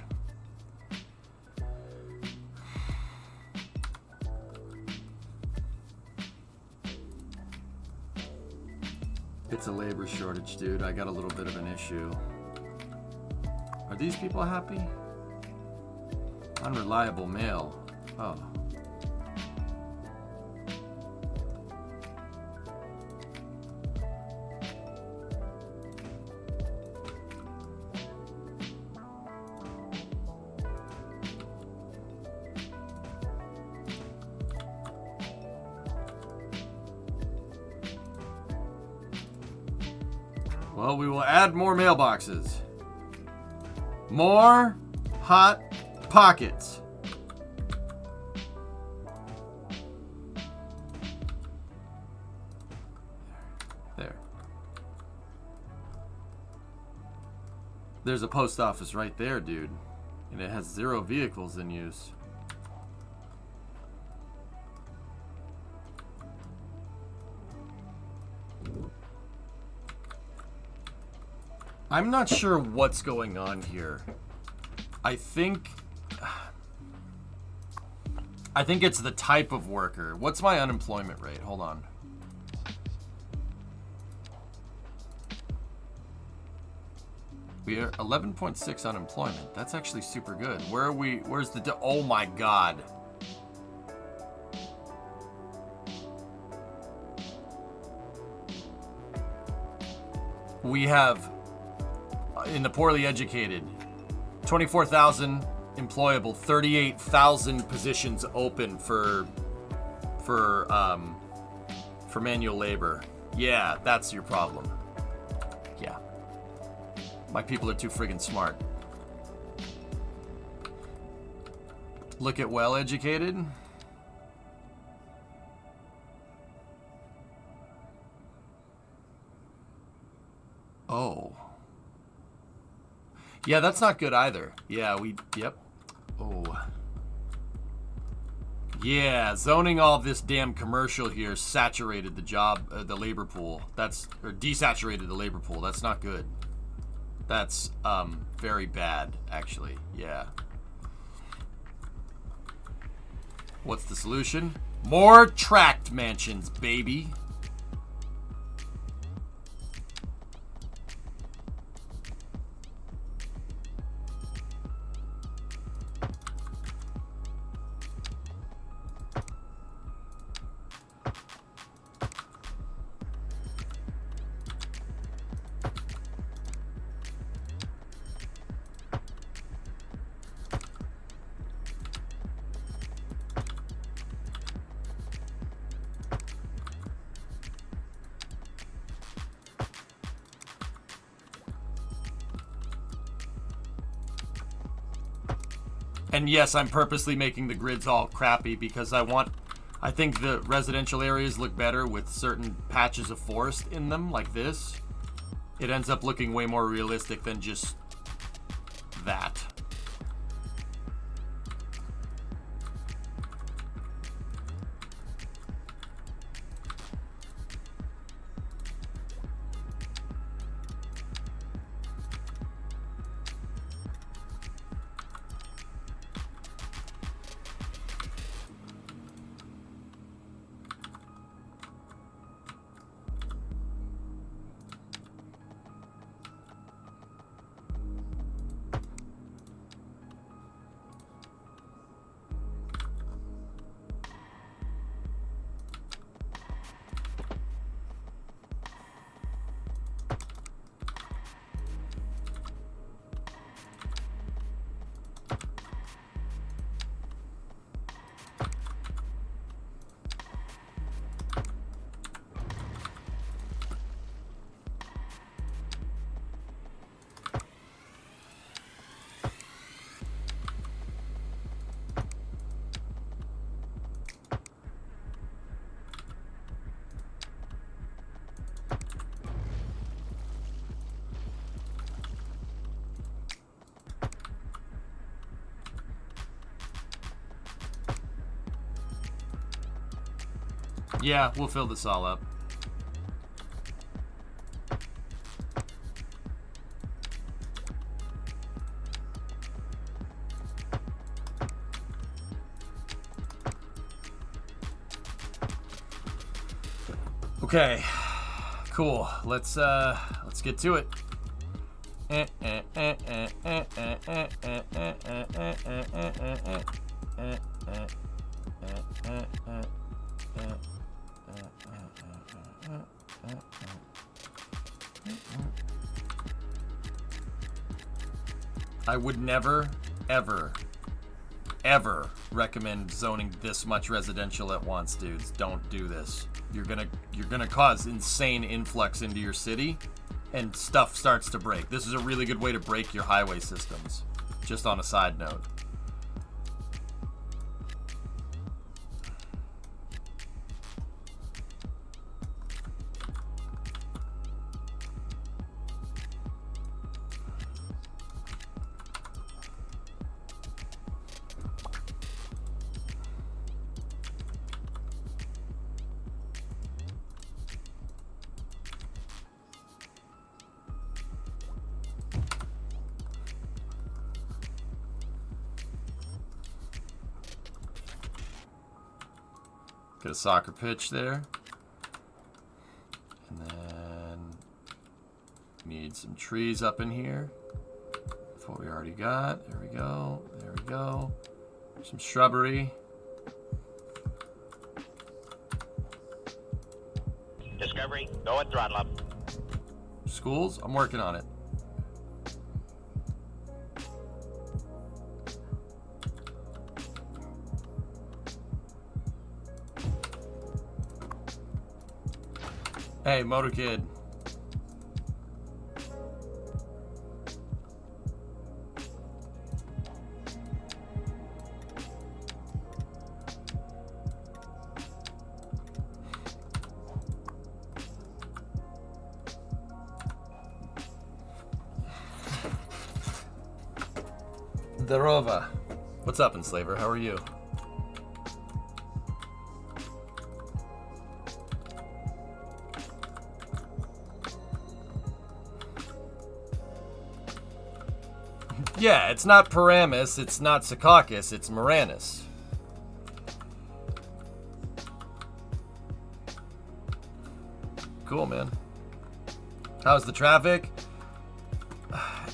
It's a labor shortage, dude. I got a little bit of an issue. Are these people happy? Unreliable mail. Oh. Well, we will add more mailboxes. More hot pockets. There. There's a post office right there, dude. And it has 0 vehicles in use. I'm not sure what's going on here. I think it's the type of worker. What's my unemployment rate? Hold on. We are 11.6 unemployment. That's actually super good. Where are we? Where's the... Oh my God. We have... in the poorly educated, 24,000 employable, 38,000 positions open for manual labor. Yeah, that's your problem. Yeah. My people are too friggin' smart. Look at well educated. Oh. Yeah, that's not good either. Yeah, yep. Oh. Yeah, zoning all this damn commercial here saturated the labor pool. Or desaturated the labor pool. That's not good. That's, very bad, actually. Yeah. What's the solution? More tract mansions, baby. And yes, I'm purposely making the grids all crappy because I think the residential areas look better with certain patches of forest in them, like this. It ends up looking way more realistic than just that. Yeah, we'll fill this all up. Okay, cool. Let's get to it. I would never, ever, ever recommend zoning this much residential at once, dudes. Don't do this. You're gonna cause insane influx into your city, and stuff starts to break. This is a really good way to break your highway systems. Just on a side note. Get a soccer pitch there. And then need some trees up in here. That's what we already got. There we go. There we go. Some shrubbery. Discovery, go and throttle up. Schools? I'm working on it. Hey, Motor Kid. Darova. What's up, Enslaver? How are you? Yeah, it's not Paramus, it's not Secaucus, it's Moranus. Cool, man. How's the traffic?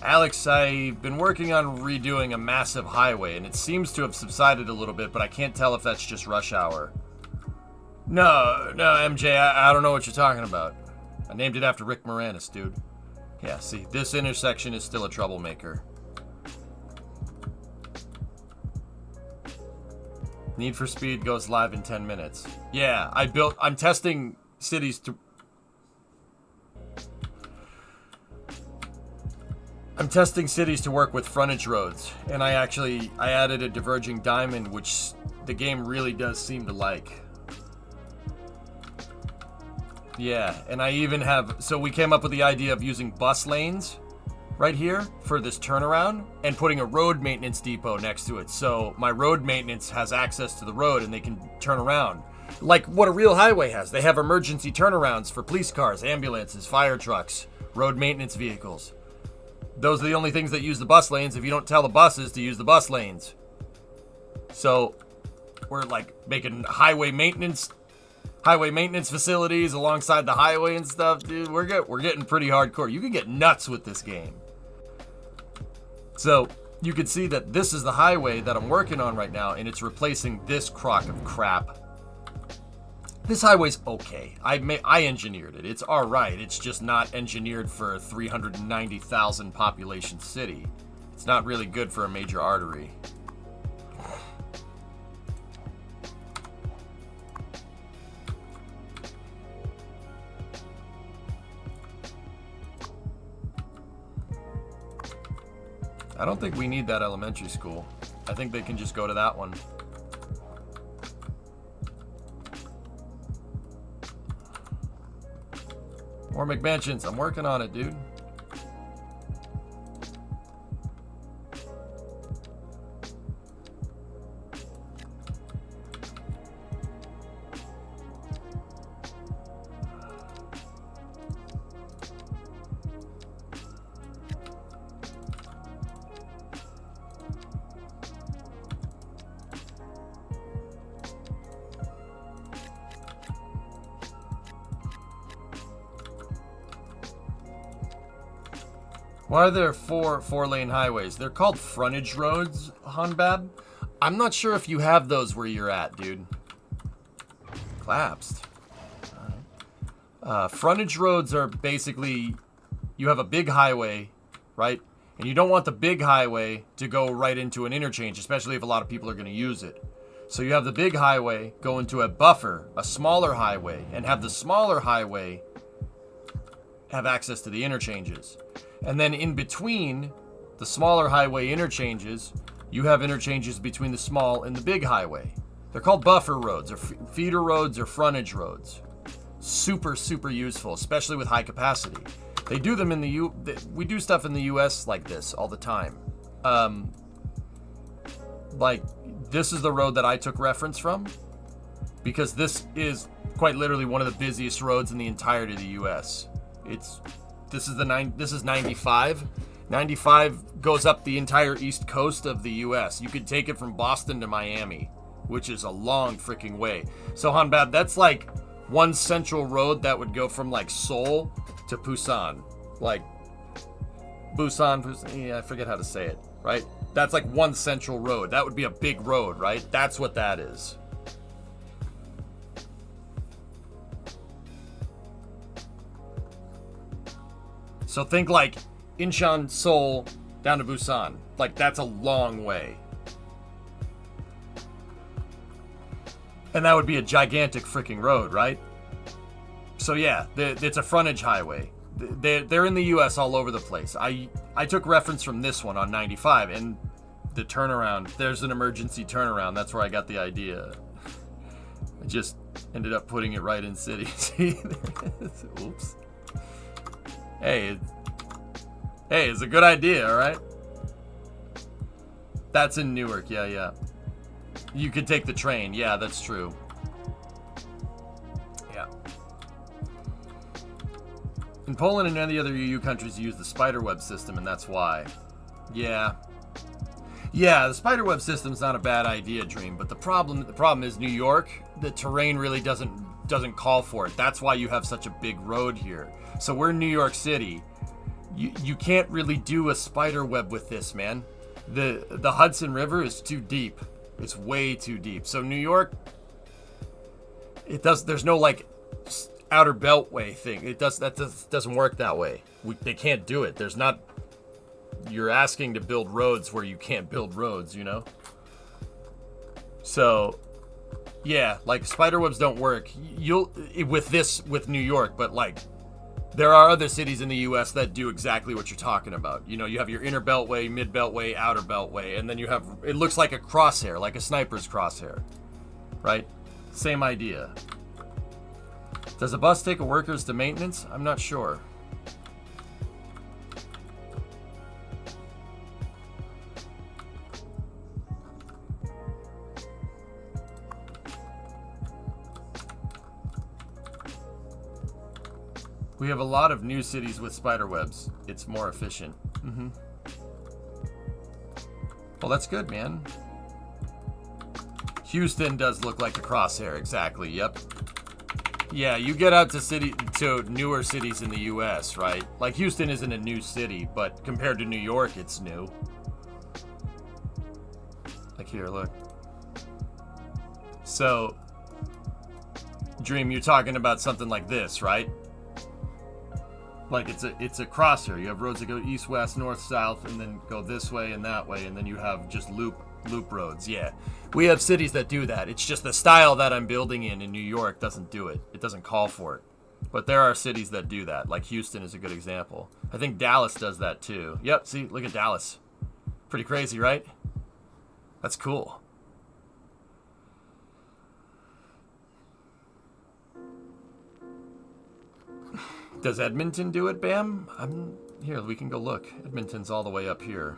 Alex, I've been working on redoing a massive highway, and it seems to have subsided a little bit, but I can't tell if that's just rush hour. No, MJ, I don't know what you're talking about. I named it after Rick Moranis, dude. Yeah, see, this intersection is still a troublemaker. Need for Speed goes live in 10 minutes. Yeah, I'm testing cities to... I'm testing cities to work with frontage roads, and I added a diverging diamond, which the game really does seem to like. Yeah, and I even have, so we came up with the idea of using bus lanes right here for this turnaround and putting a road maintenance depot next to it. So my road maintenance has access to the road and they can turn around. Like what a real highway has. They have emergency turnarounds for police cars, ambulances, fire trucks, road maintenance vehicles. Those are the only things that use the bus lanes if you don't tell the buses to use the bus lanes. So we're like making highway maintenance facilities alongside the highway and stuff, dude. We're getting pretty hardcore. You can get nuts with this game. So you can see that this is the highway that I'm working on right now, and it's replacing this crock of crap. This highway's okay. I engineered it. It's all right. It's just not engineered for a 390,000 population city. It's not really good for a major artery. I don't think we need that elementary school. I think they can just go to that one. More McMansions. I'm working on it, dude. Why are there four-lane highways? They're called frontage roads, Hanbab. I'm not sure if you have those where you're at, dude. Collapsed. Frontage roads are basically, you have a big highway, right? And you don't want the big highway to go right into an interchange, especially if a lot of people are going to use it. So you have the big highway go into a buffer, a smaller highway, and have the smaller highway have access to the interchanges. And then in between the smaller highway interchanges, you have interchanges between the small and the big highway. They're called buffer roads or feeder roads or frontage roads. Super, super useful, especially with high capacity. They do them in we do stuff in the US like this all the time. Like this is the road that I took reference from because this is quite literally one of the busiest roads in the entirety of the US. This is 95. 95 goes up the entire east coast of the US. You could take it from Boston to Miami, which is a long freaking way. So Hanbab, that's like one central road that would go from like Seoul to Busan. Like Busan, yeah, I forget how to say it, right? That's like one central road. That would be a big road, right? That's what that is. So think like Incheon, Seoul, down to Busan. Like that's a long way. And that would be a gigantic freaking road, right? So yeah, it's a frontage highway. They're in the US all over the place. I took reference from this one on 95 and the turnaround. There's an emergency turnaround. That's where I got the idea. I just ended up putting it right in city. See, there it is. Oops. Hey, it's a good idea, all right? That's in Newark, yeah. You could take the train. Yeah, that's true. Yeah. In Poland and any other EU countries use the spiderweb system, and that's why. Yeah, Yeah, the spiderweb system's not a bad idea, Dream, but the problem is New York, the terrain really doesn't call for it. That's why you have such a big road here. So we're in New York City. You can't really do a spiderweb with this, man. The Hudson River is too deep. It's way too deep. So New York, there's no like outer beltway thing. That doesn't work that way. They can't do it. There's not. You're asking to build roads where you can't build roads, you know? So, yeah, like spiderwebs don't work. With New York, but like there are other cities in the US that do exactly what you're talking about. You know, you have your inner beltway, mid beltway, outer beltway, and then you have, it looks like a crosshair, like a sniper's crosshair, right? Same idea. Does a bus take workers to maintenance? I'm not sure. We have a lot of new cities with spiderwebs. It's more efficient. Well, that's good, man. Houston does look like a crosshair, exactly. Yep. Yeah, you get out to newer cities in the U.S., right? Like Houston isn't a new city, but compared to New York, it's new. Like here, look. So, Dream, you're talking about something like this, right? Like it's a crosshair. You have roads that go east, west, north, south, and then go this way and that way, and then you have just loop roads. Yeah, we have cities that do that. It's just the style that I'm building in New York doesn't do it. It doesn't call for it. But there are cities that do that. Like Houston is a good example. I think Dallas does that too. Yep. See, look at Dallas. Pretty crazy, right? That's cool. Does Edmonton do it, Bam? Here, we can go look. Edmonton's all the way up here.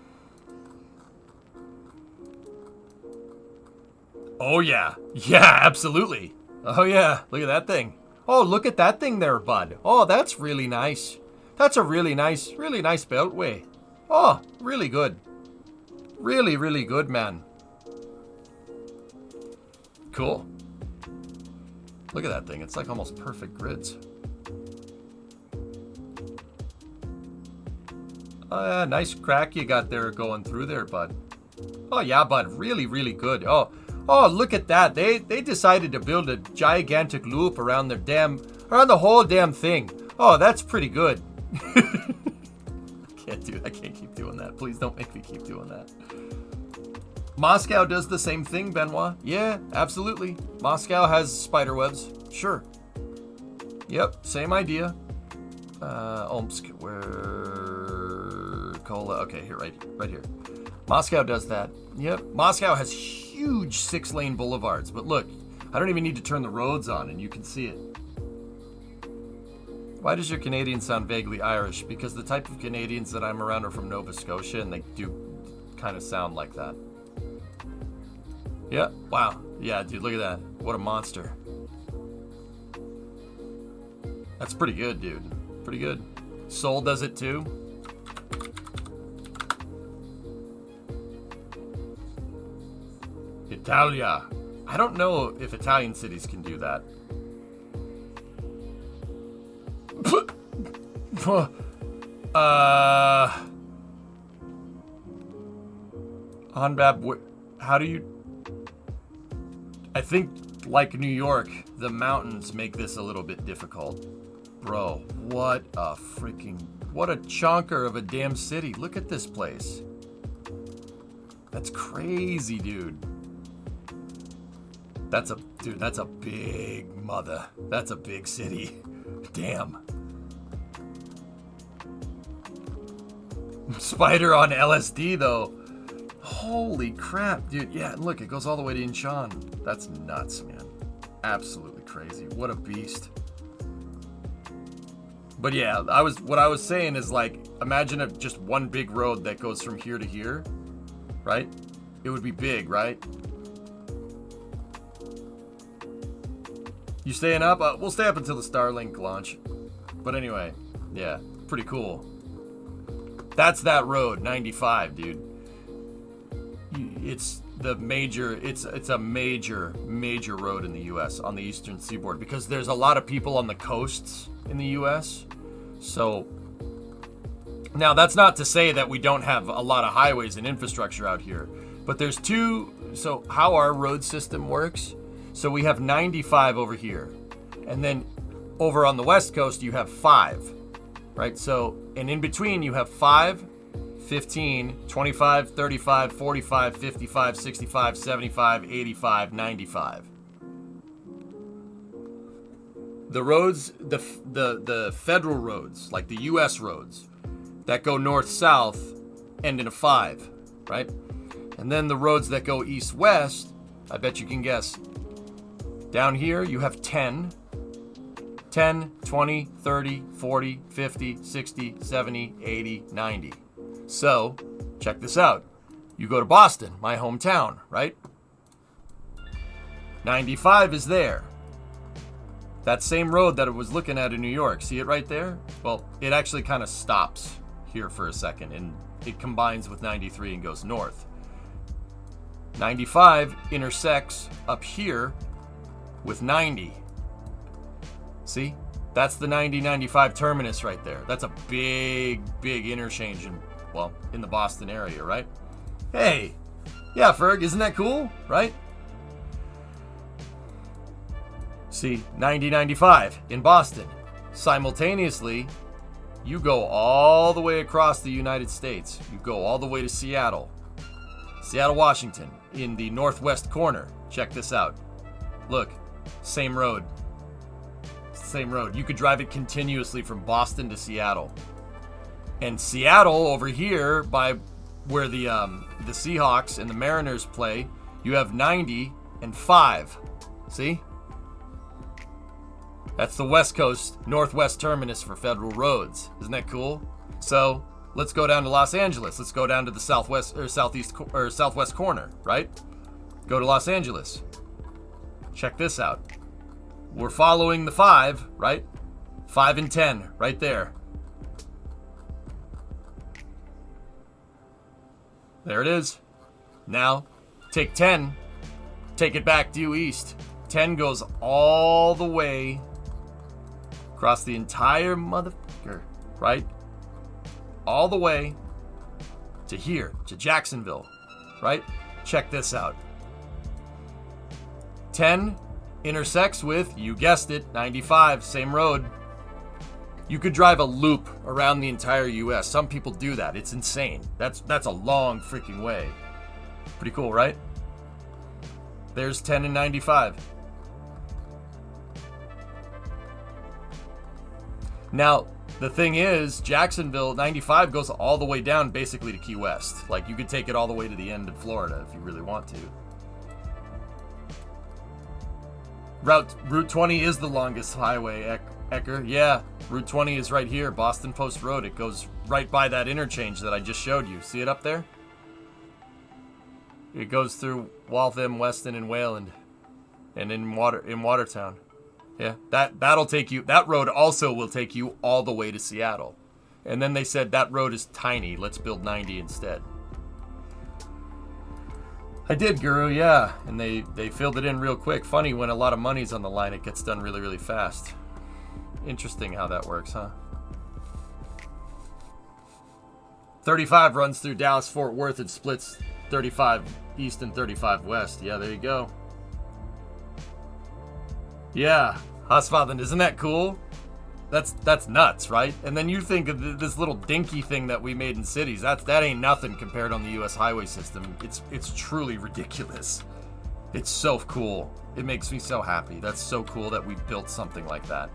Oh, yeah. Yeah, absolutely. Oh, yeah. Look at that thing. Oh, look at that thing there, bud. Oh, that's really nice. That's a really nice beltway. Oh, really good. Really, really good, man. Cool. Look at that thing. It's like almost perfect grids. Oh, yeah, nice crack you got there going through there, bud. Oh, yeah, bud. Really, really good. Oh, look at that. They decided to build a gigantic loop around the whole damn thing. Oh, that's pretty good. I can't keep doing that. Please don't make me keep doing that. Moscow does the same thing, Benoit. Yeah, absolutely. Moscow has spiderwebs. Sure. Yep, same idea. Omsk, okay, here, right here. Moscow does that. Yep. Moscow has huge 6-lane boulevards, but look, I don't even need to turn the roads on and you can see it. Why does your Canadian sound vaguely Irish? Because the type of Canadians that I'm around are from Nova Scotia and they do kind of sound like that. Yeah, wow. Yeah, dude, look at that. What a monster. That's pretty good, dude. Pretty good. Seoul does it too. Italia. I don't know if Italian cities can do that. Hanbab, how do you... I think, like New York, the mountains make this a little bit difficult. Bro, what a chonker of a damn city. Look at this place. That's crazy, dude. That's a big mother. That's a big city. Damn. Spider on LSD, though. Holy crap, dude. Yeah, look, it goes all the way to Incheon. That's nuts, man. Absolutely crazy. What a beast. But yeah, what I was saying is, like, imagine just one big road that goes from here to here, right? It would be big, right? You staying up? We'll stay up until the Starlink launch. But anyway, yeah, pretty cool. That's that road, 95, dude. it's the major. It's a major road in the U.S. on the eastern seaboard because there's a lot of people on the coasts in the U.S. So now that's not to say that we don't have a lot of highways and infrastructure out here, but there's two. So how our road system works? So we have 95 over here, and then over on the west coast you have 5, right? So and in between you have 5. 15, 25, 35, 45, 55, 65, 75, 85, 95. The roads, the federal roads, like the US roads that go north-south end in a 5, right? And then the roads that go east-west, I bet you can guess. Down here you have 10, 20, 30, 40, 50, 60, 70, 80, 90. So, check this out. You go to Boston, my hometown, right? 95 is there. That same road that I was looking at in New York, see it right there? Well, it actually kind of stops here for a second, and it combines with 93 and goes north. 95 intersects up here with 90. See? That's the 90-95 terminus right there. That's a big interchange in the Boston area, right? Hey, yeah, Ferg, isn't that cool, right? See, 90-95 in Boston. Simultaneously, you go all the way across the United States. You go all the way to Seattle, Washington, in the northwest corner. Check this out. Look, same road. Same road. You could drive it continuously from Boston to Seattle. And Seattle over here, by where the Seahawks and the Mariners play, you have 90 and 5. See? That's the West Coast Northwest terminus for federal roads. Isn't that cool? So let's go down to Los Angeles. Let's go down to the southwest or southwest corner, right? Go to Los Angeles. Check this out. We're following the 5, right? 5 and 10, right there. There it is. Now, take 10, take it back due east. 10 goes all the way across the entire motherfucker, right? All the way to here, to Jacksonville, right? Check this out. 10 intersects with, you guessed it, 95, same road. You could drive a loop around the entire U.S. Some people do that. It's insane. That's a long freaking way. Pretty cool, right? There's 10 and 95. Now, the thing is, Jacksonville, 95 goes all the way down basically to Key West. Like, you could take it all the way to the end of Florida if you really want to. Route 20 is the longest highway, Ecker. Yeah, Route 20 is right here, Boston Post Road. It goes right by that interchange that I just showed you. See it up there? It goes through Waltham, Weston, and Wayland, and in Watertown. Yeah, that'll take you. That road also will take you all the way to Seattle. And then they said that road is tiny. Let's build 90 instead. I did, Guru, yeah. And they filled it in real quick. Funny, when a lot of money's on the line, it gets done really, really fast. Interesting how that works, huh? 35 runs through Dallas-Fort Worth and splits 35 east and 35 west. Yeah, there you go. Yeah, Husfathen, isn't that cool? That's nuts, right? And then you think of this little dinky thing that we made in cities. That ain't nothing compared on the U.S. highway system. It's truly ridiculous. It's so cool. It makes me so happy. That's so cool that we built something like that.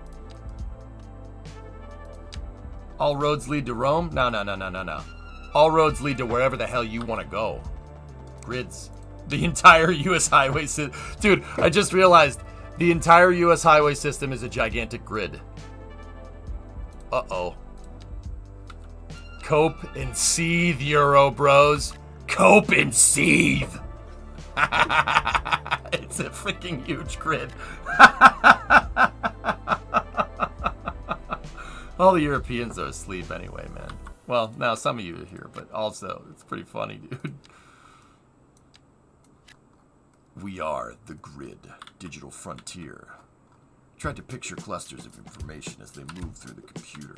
All roads lead to Rome? No. All roads lead to wherever the hell you want to go. Grids. The entire U.S. highway system. Dude, I just realized the entire U.S. highway system is a gigantic grid. Uh-oh. Cope and seethe, Euro bros. Cope and seethe. It's a freaking huge grid. All the Europeans are asleep anyway, man. Well, now some of you are here, but also, it's pretty funny, dude. We are the grid, digital frontier. Try to picture clusters of information as they move through the computer.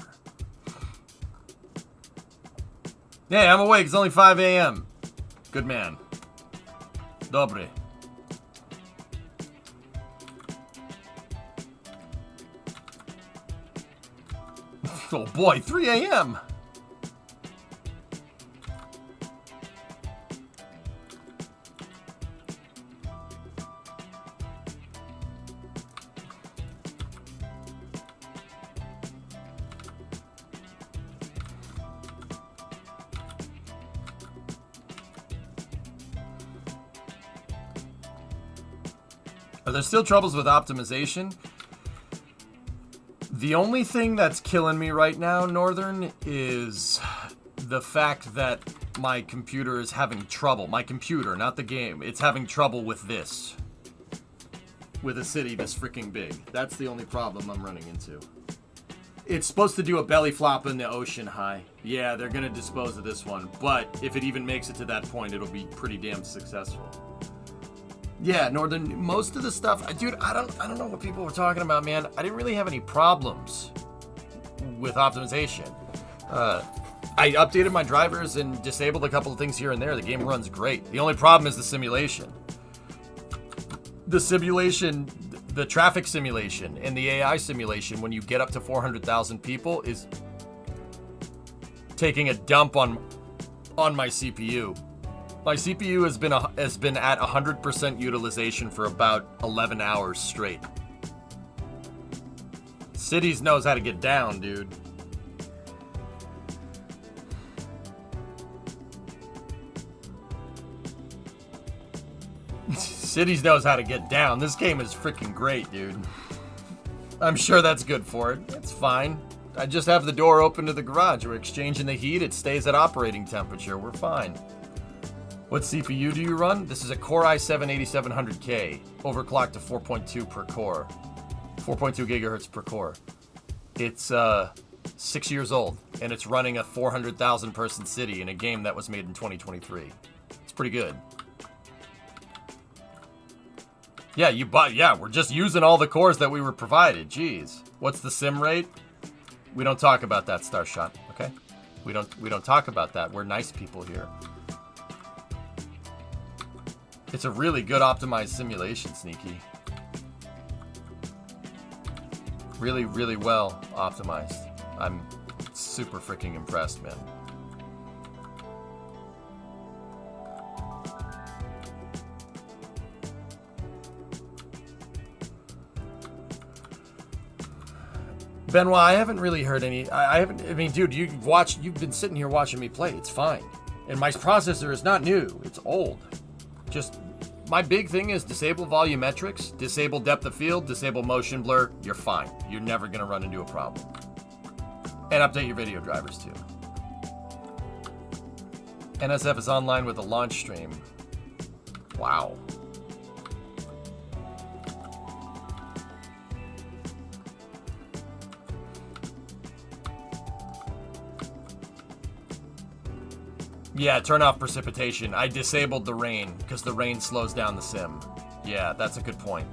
Hey, I'm awake. It's only 5 a.m. Good man. Dobre. Oh boy, 3 a.m. Are there still troubles with optimization? The only thing that's killing me right now, Northern, is the fact that my computer is having trouble. My computer, not the game. It's having trouble with this. With a city this freaking big. That's the only problem I'm running into. It's supposed to do a belly flop in the ocean high. Yeah, they're going to dispose of this one. But if it even makes it to that point, it'll be pretty damn successful. Yeah, Northern, most of the stuff, dude, I don't know what people were talking about, man. I didn't really have any problems with optimization. I updated my drivers and disabled a couple of things here and there. The game runs great. The only problem is the simulation. The simulation, the traffic simulation and the AI simulation, when you get up to 400,000 people, is taking a dump on my CPU. My CPU has been at 100% utilization for about 11 hours straight. Cities knows how to get down, dude. Cities knows how to get down. This game is freaking great, dude. I'm sure that's good for it. It's fine. I just have the door open to the garage. We're exchanging the heat. It stays at operating temperature. We're fine. What CPU do you run? This is a Core i7-8700K, overclocked to 4.2 per core. 4.2 gigahertz per core. It's 6 years old, and it's running a 400,000 person city in a game that was made in 2023. It's pretty good. Yeah, we're just using all the cores that we were provided. Jeez. What's the sim rate? We don't talk about that, Starshot, okay? We don't talk about that. We're nice people here. It's a really good optimized simulation, Sneaky. Really, really well optimized. I'm super freaking impressed, man. Benoit, I haven't really heard any. I mean, dude, you've been sitting here watching me play. It's fine. And my processor is not new. It's old. Just, my big thing is disable volumetrics, disable depth of field, disable motion blur. You're fine. You're never going to run into a problem. And update your video drivers too. NSF is online with a launch stream. Wow. Yeah, turn off precipitation. I disabled the rain because the rain slows down the sim. Yeah, that's a good point.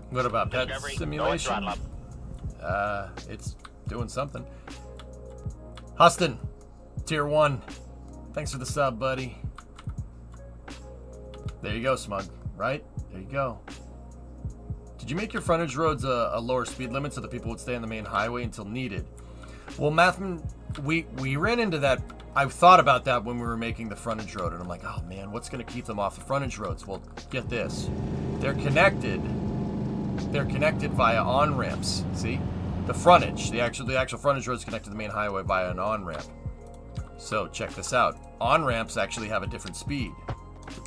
What about pet simulation? It's doing something. Huston, tier 1. Thanks for the sub, buddy. There you go, Smug. Right? There you go. Did you make your frontage roads a lower speed limit so that people would stay on the main highway until needed? Well, we ran into that. I thought about that when we were making the frontage road, and I'm like, oh man, what's going to keep them off the frontage roads? Well, get this. They're connected they're connected via on-ramps. See? The frontage, the actual frontage road is connected to the main highway via an on-ramp. So check this out. On-ramps actually have a different speed.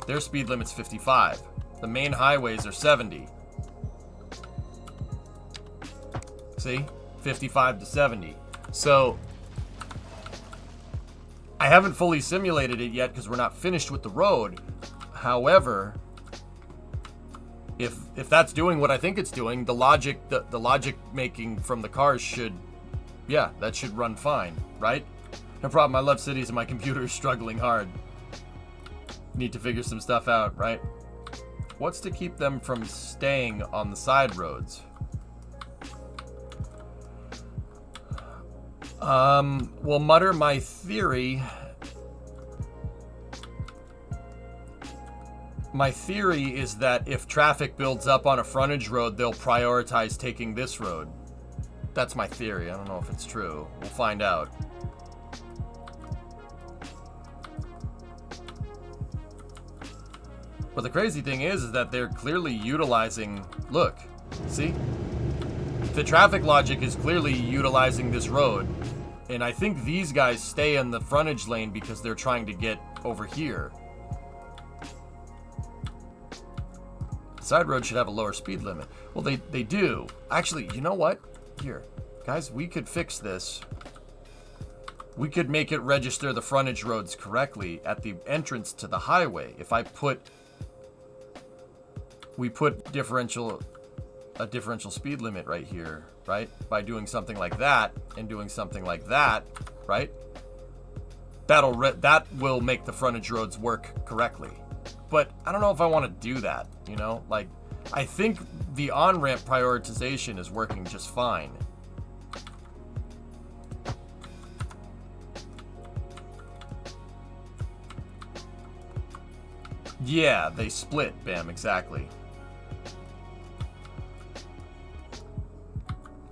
Their speed limit's 55. The main highways are 70. See? 55 to 70. So I haven't fully simulated it yet because we're not finished with the road. However, if that's doing what I think it's doing, the logic making from the cars should, yeah, that should run fine, right? No problem. I love cities and my computer is struggling hard. Need to figure some stuff out, right? What's to keep them from staying on the side roads? Well, Mutter, my theory is that if traffic builds up on a frontage road, they'll prioritize taking this road. That's my theory. I don't know if it's true. We'll find out. But the crazy thing is that they're clearly utilizing... Look, see? The traffic logic is clearly utilizing this road. And I think these guys stay in the frontage lane because they're trying to get over here. The side road should have a lower speed limit. Well, they do. Actually, you know what? Here, guys, we could fix this. We could make it register the frontage roads correctly at the entrance to the highway. If we put a differential speed limit right here, right? By doing something like that and doing something like that, right? That will make the frontage roads work correctly. But I don't know if I want to do that, you know? Like, I think the on-ramp prioritization is working just fine. Yeah, they split, bam, exactly.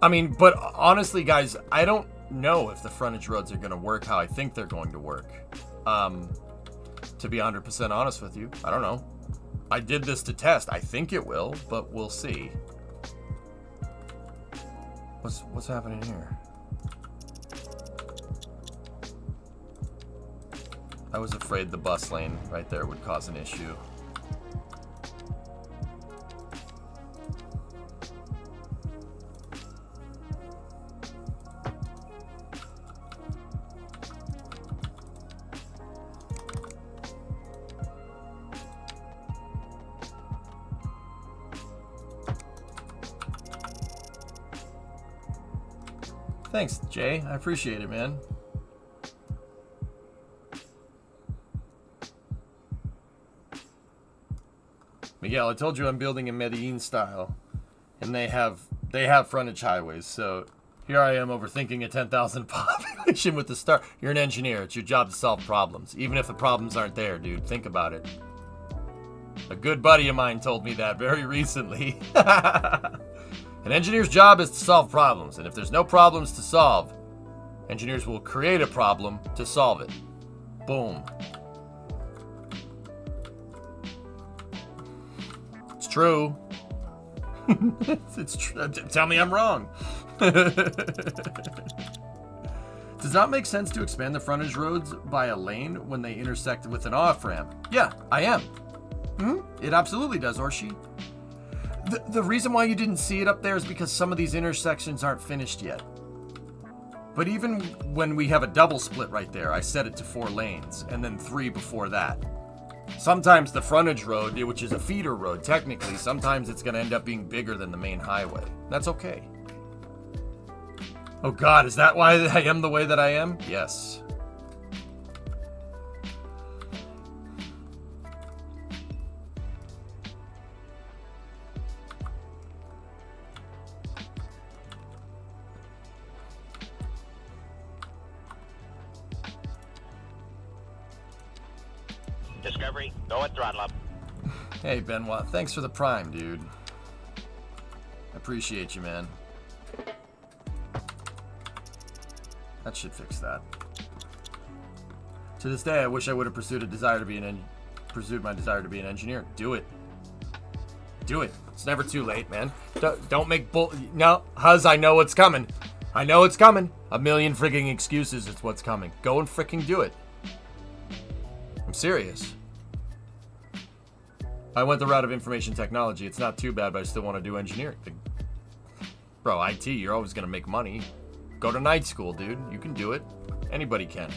I mean, but honestly, guys, I don't know if the frontage roads are going to work how I think they're going to work. To be 100% honest with you, I don't know. I did this to test. I think it will, but we'll see. What's happening here? I was afraid the bus lane right there would cause an issue. Thanks, Jay. I appreciate it, man. Miguel, I told you I'm building in Medellin style, and they have frontage highways. So here I am overthinking a 10,000 population with the star. You're an engineer. It's your job to solve problems, even if the problems aren't there, dude. Think about it. A good buddy of mine told me that very recently. An engineer's job is to solve problems, and if there's no problems to solve, engineers will create a problem to solve it. Boom. It's true. It's true. Tell me I'm wrong. Does not make sense to expand the frontage roads by a lane when they intersect with an off-ramp. Yeah, I am. It absolutely does, Orshi. The reason why you didn't see it up there is because some of these intersections aren't finished yet. But even when we have a double split right there, I set it to 4 lanes, and then 3 before that. Sometimes the frontage road, which is a feeder road technically, sometimes it's going to end up being bigger than the main highway. That's okay. Oh God, is that why I am the way that I am? Yes. Discovery, go at throttle up. Hey, Benoit, thanks for the prime, dude. I appreciate you, man. That should fix that. To this day, I wish I would have pursued my desire to be an engineer. Do it. Do it. It's never too late, man. Don't make bull... No, Huz, I know what's coming. I know it's coming. A million frigging excuses is what's coming. Go and freaking do it. I'm serious. I went the route of information technology. It's not too bad, but I still want to do engineering. Bro, IT, you're always going to make money. Go to night school, dude. You can do it. Anybody can.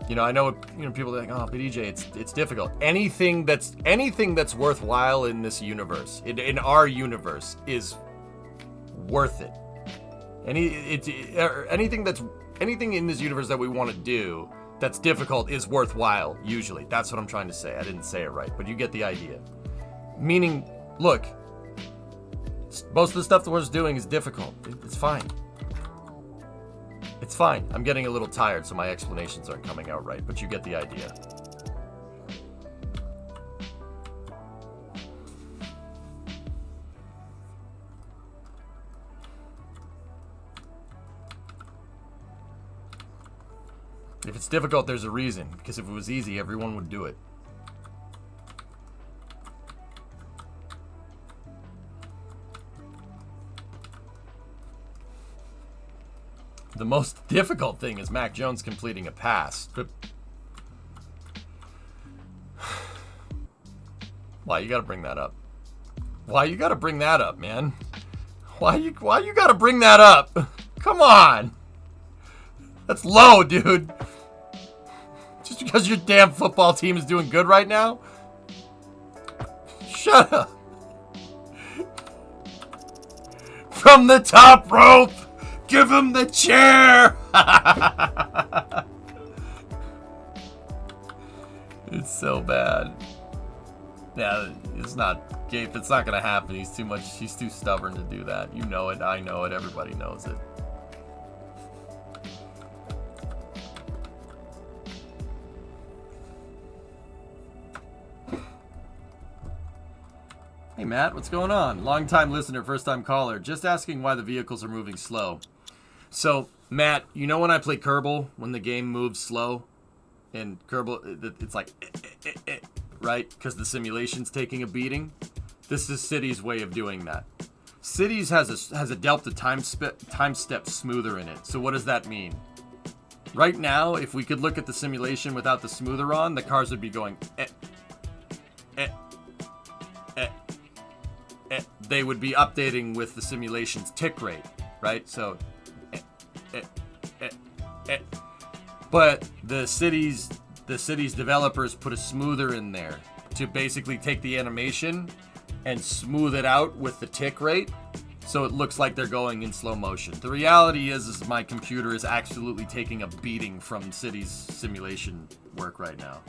You know, I know, people are like, oh, but EJ, it's difficult. Anything that's worthwhile in this universe, in our universe, is worth it. Anything in this universe that we want to do that's difficult is worthwhile, usually. That's what I'm trying to say. I didn't say it right, but you get the idea. Meaning, look, most of the stuff that we're doing is difficult. It's fine. It's fine. I'm getting a little tired, so my explanations aren't coming out right, but you get the idea. If it's difficult, there's a reason, because if it was easy, everyone would do it. The most difficult thing is Mac Jones completing a pass. Why you gotta bring that up? Why you gotta bring that up, man? Why you gotta bring that up? Come on! That's low, dude. Just because your damn football team is doing good right now? Shut up. From the top rope! Give him the chair! It's so bad. Yeah, it's not, Gabe, it's not gonna happen. He's too stubborn to do that. You know it, I know it, everybody knows it. Hey Matt, what's going on? Long time listener, first time caller. Just asking why the vehicles are moving slow. So, Matt, you know when I play Kerbal, when the game moves slow? And Kerbal, it's like, right? Because the simulation's taking a beating. This is City's way of doing that. Cities has a delta time step smoother in it. So what does that mean? Right now, if we could look at the simulation without the smoother on, the cars would be going, They would be updating with the simulation's tick rate, right? So, but the city's developers put a smoother in there to basically take the animation and smooth it out with the tick rate, so it looks like they're going in slow motion. The reality is my computer is absolutely taking a beating from City's simulation work right now.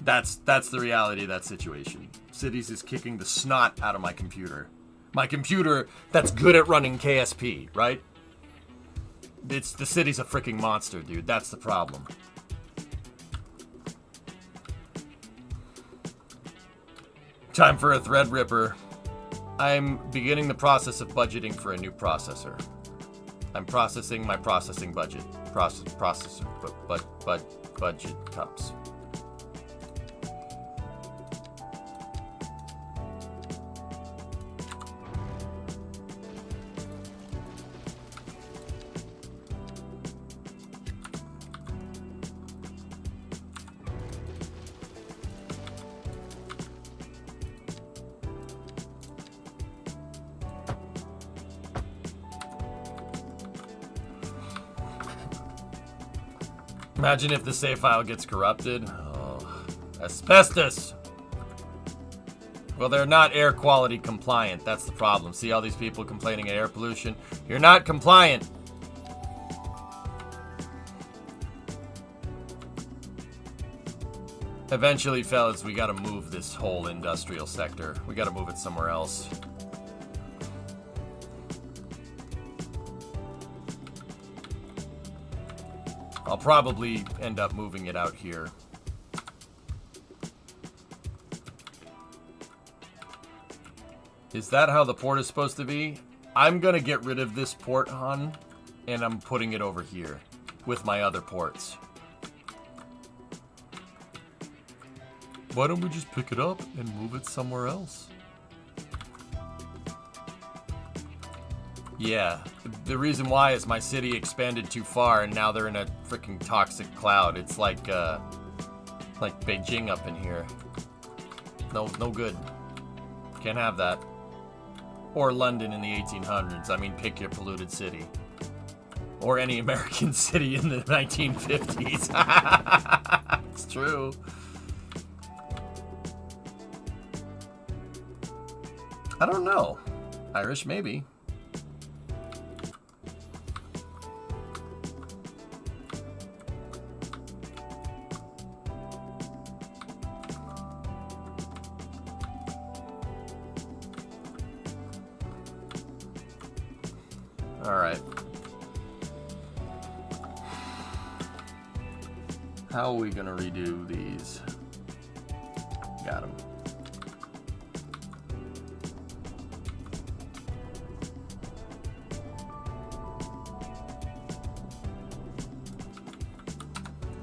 That's the reality of that situation. Cities is kicking the snot out of my computer. My computer that's good at running KSP, right? The City's a freaking monster, dude. That's the problem. Time for a Threadripper. I'm beginning the process of budgeting for a new processor. I'm processing my processing budget. Processor, but budget cups. Imagine if the save file gets corrupted. Oh, asbestos! Well, they're not air quality compliant. That's the problem. See all these people complaining of air pollution? You're not compliant. Eventually, fellas, we gotta move this whole industrial sector. We gotta move it somewhere else. I'll probably end up moving it out here. Is that how the port is supposed to be? I'm gonna get rid of this port, hon, and I'm putting it over here with my other ports. Why don't we just pick it up and move it somewhere else? Yeah, the reason why is my city expanded too far and now they're in a freaking toxic cloud. It's like Beijing up in here. No good. Can't have that. Or London in the 1800s. I mean, pick your polluted city. Or any American city in the 1950s. It's true. I don't know. Irish, maybe. All right. How are we gonna redo these? Got them.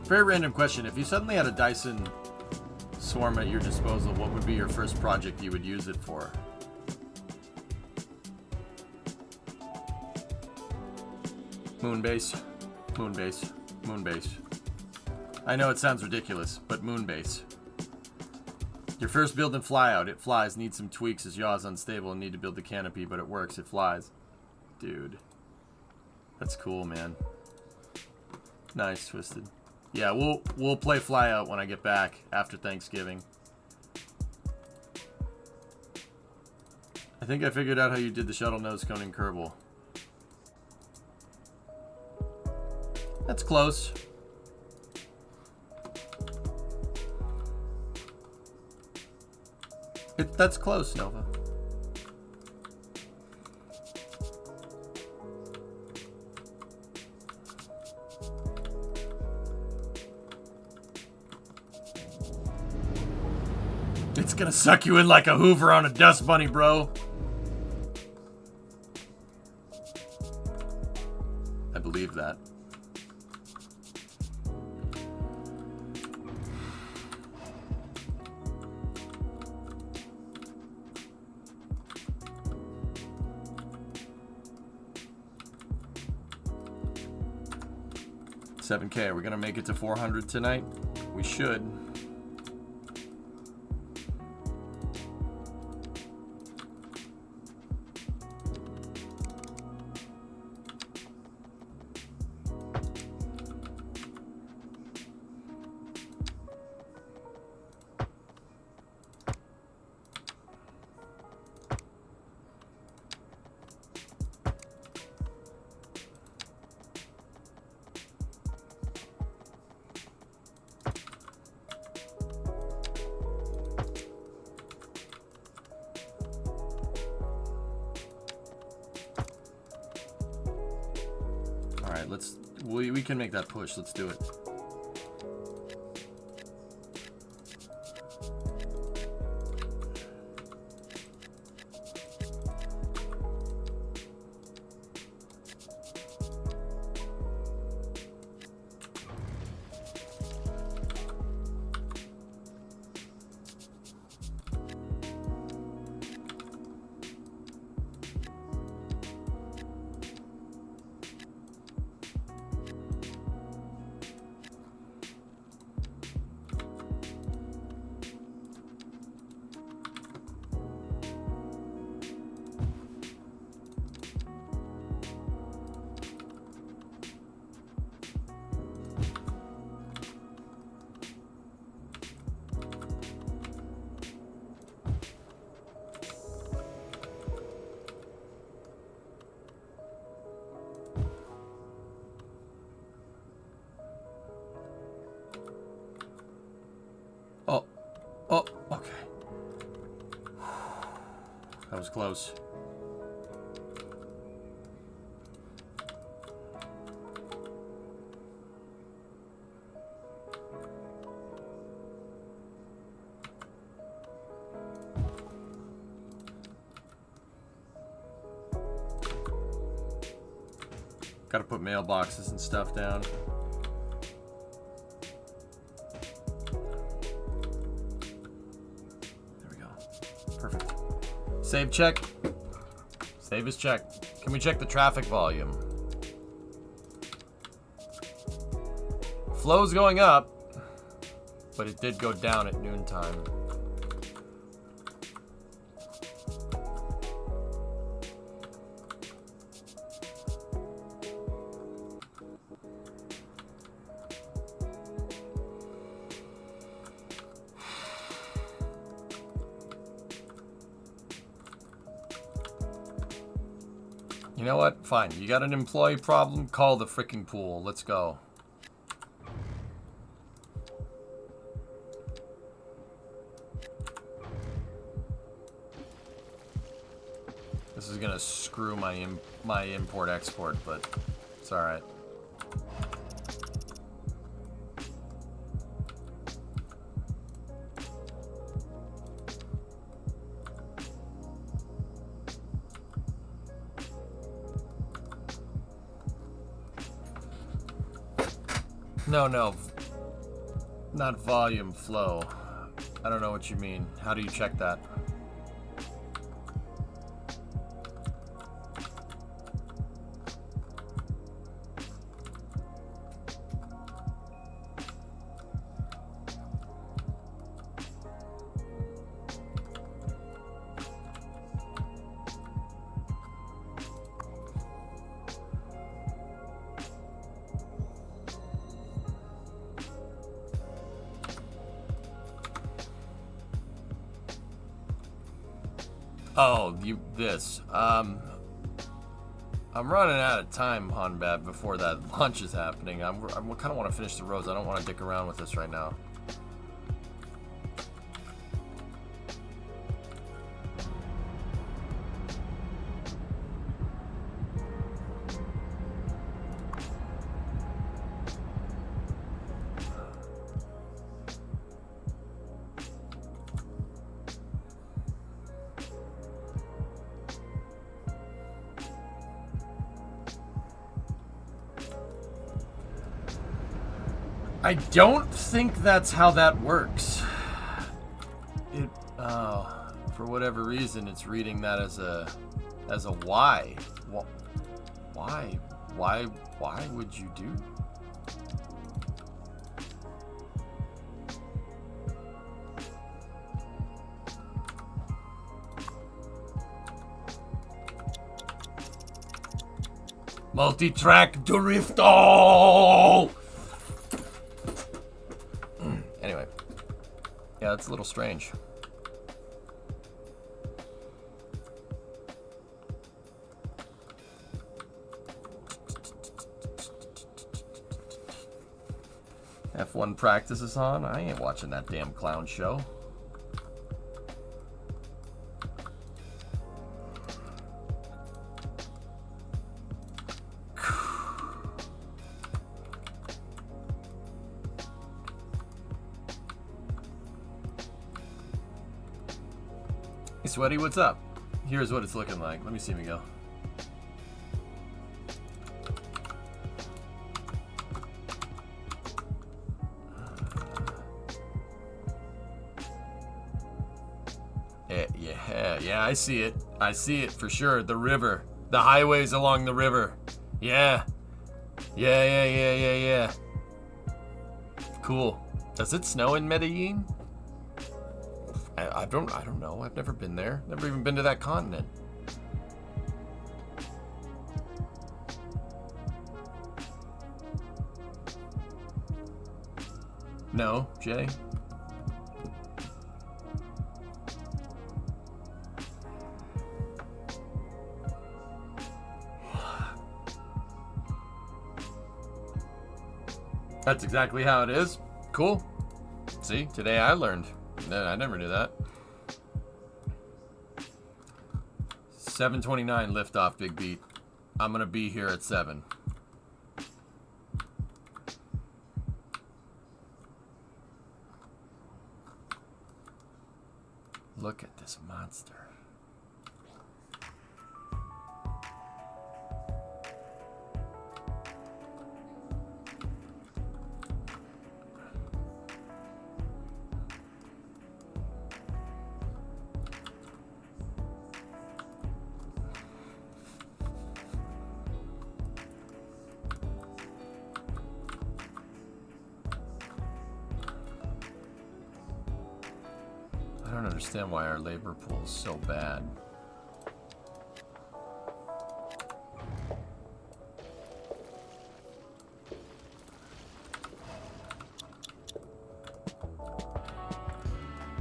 Very random question. If you suddenly had a Dyson Swarm at your disposal, what would be your first project you would use it for? Moonbase. Moonbase. Moonbase. I know it sounds ridiculous, but Moonbase. Your first build and flyout. It flies. Needs some tweaks. His yaw is unstable and need to build the canopy, but it works. It flies. Dude. That's cool, man. Nice, Twisted. Yeah, we'll play flyout when I get back after Thanksgiving. I think I figured out how you did the shuttle nose cone in Kerbal. That's close. That's close, Nova. It's gonna suck you in like a Hoover on a dust bunny, bro. I believe that. $7K. Are we gonna make it to 400 tonight? We should. We can make that push. Let's do it. Oh, okay. That was close. Gotta put mailboxes and stuff down. Save check. Save is check. Can we check the traffic volume? Flow's going up, but it did go down at noontime. You know what? Fine. You got an employee problem? Call the freaking pool. Let's go. This is gonna screw my my import-export, but it's alright. No, not volume, flow. I don't know what you mean. How do you check that? Oh, this. I'm running out of time, Honbad, before that launch is happening. I kind of want to finish the roads. I don't want to dick around with this right now. I don't think that's how that works. For whatever reason, it's reading that as a Y. Why? Why would you do? Multi-track drifto! Anyway. Yeah, it's a little strange. F1 practice is on? I ain't watching that damn clown show. Hey, Sweaty, what's up? Here's what it's looking like. Let me see me go. Yeah, I see it. I see it for sure. The river. The highways along the river. Yeah. Yeah. Cool. Does it snow in Medellin? I don't know. I've never been there. Never even been to that continent. No, Jay? That's exactly how it is. Cool. See, today I learned. I never knew that. 7:29 liftoff, Big Beat. I'm gonna be here at 7. Look at this monster. don't understand why our labor pool is so bad.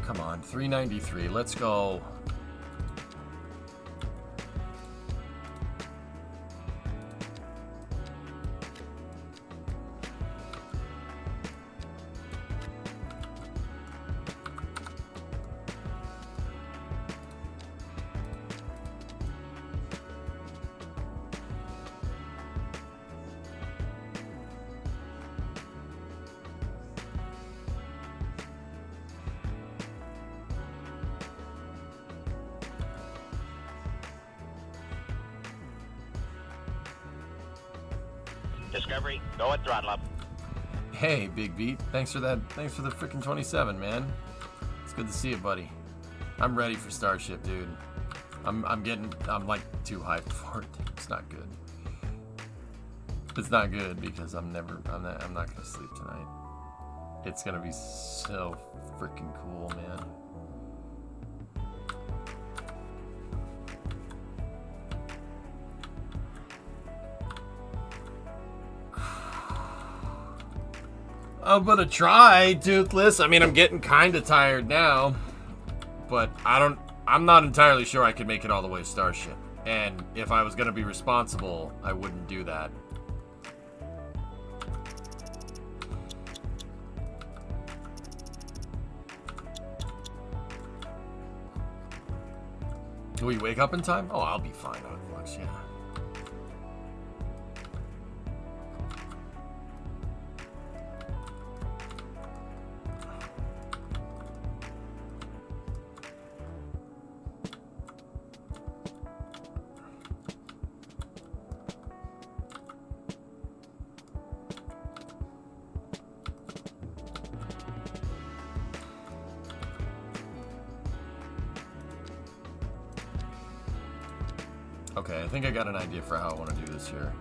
Come on, 393. Let's go. Discovery, go at throttle up. Hey, Big Beat. Thanks for that. Thanks for the freaking 27, man. It's good to see you, buddy. I'm ready for Starship, dude. I'm like too hyped for it. It's not good. It's not good because I'm not gonna sleep tonight. It's gonna be so freaking cool, man. I'm gonna try, Toothless. I mean, I'm getting kind of tired now, but I'm not entirely sure I could make it all the way to Starship. And if I was gonna be responsible, I wouldn't do that. Do we wake up in time? Oh, I'll be fine, Hugflux, yeah. Okay, I think I got an idea for how I want to do this here.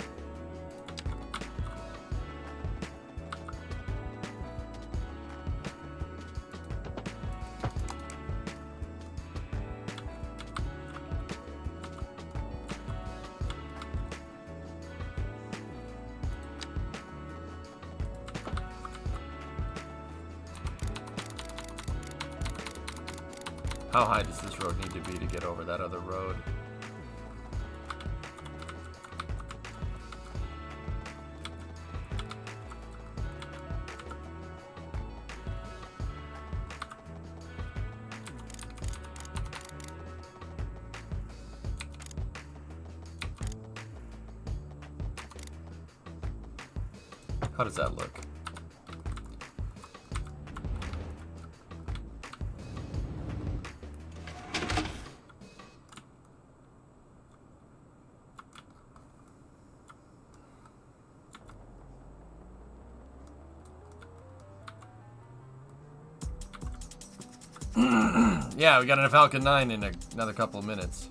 How high does this road need to be to get over that other road? How does that look? Yeah, we got a Falcon 9 in another couple of minutes.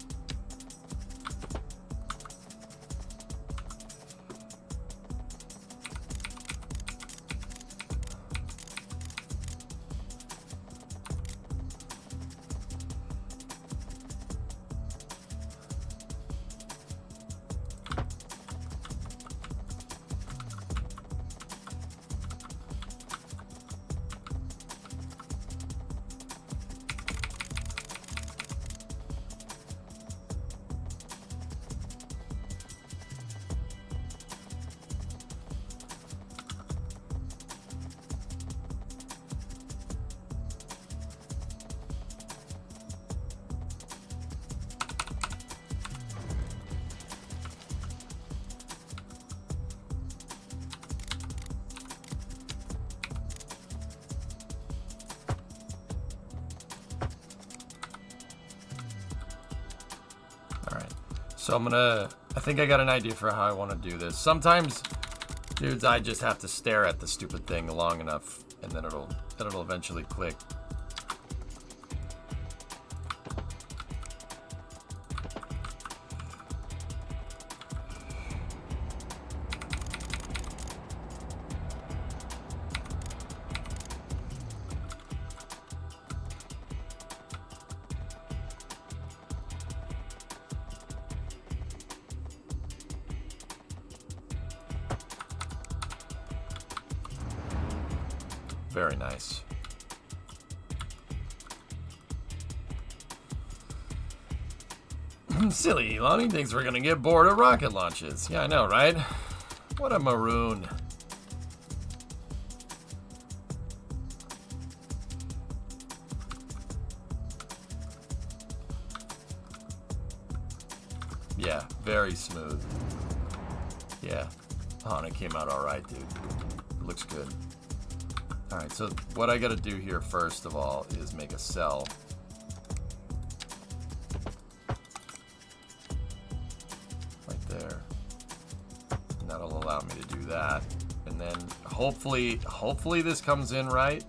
So I think I got an idea for how I want to do this. Sometimes, dudes, I just have to stare at the stupid thing long enough, and then it'll eventually click. Very nice. Silly Elon, he thinks we're gonna get bored of rocket launches. Yeah, I know, right? What a maroon. Yeah, very smooth. Yeah. Oh, and it came out alright, dude. It looks good. Alright, so what I gotta do here first of all is make a cell. Right there. And that'll allow me to do that. And then hopefully this comes in right.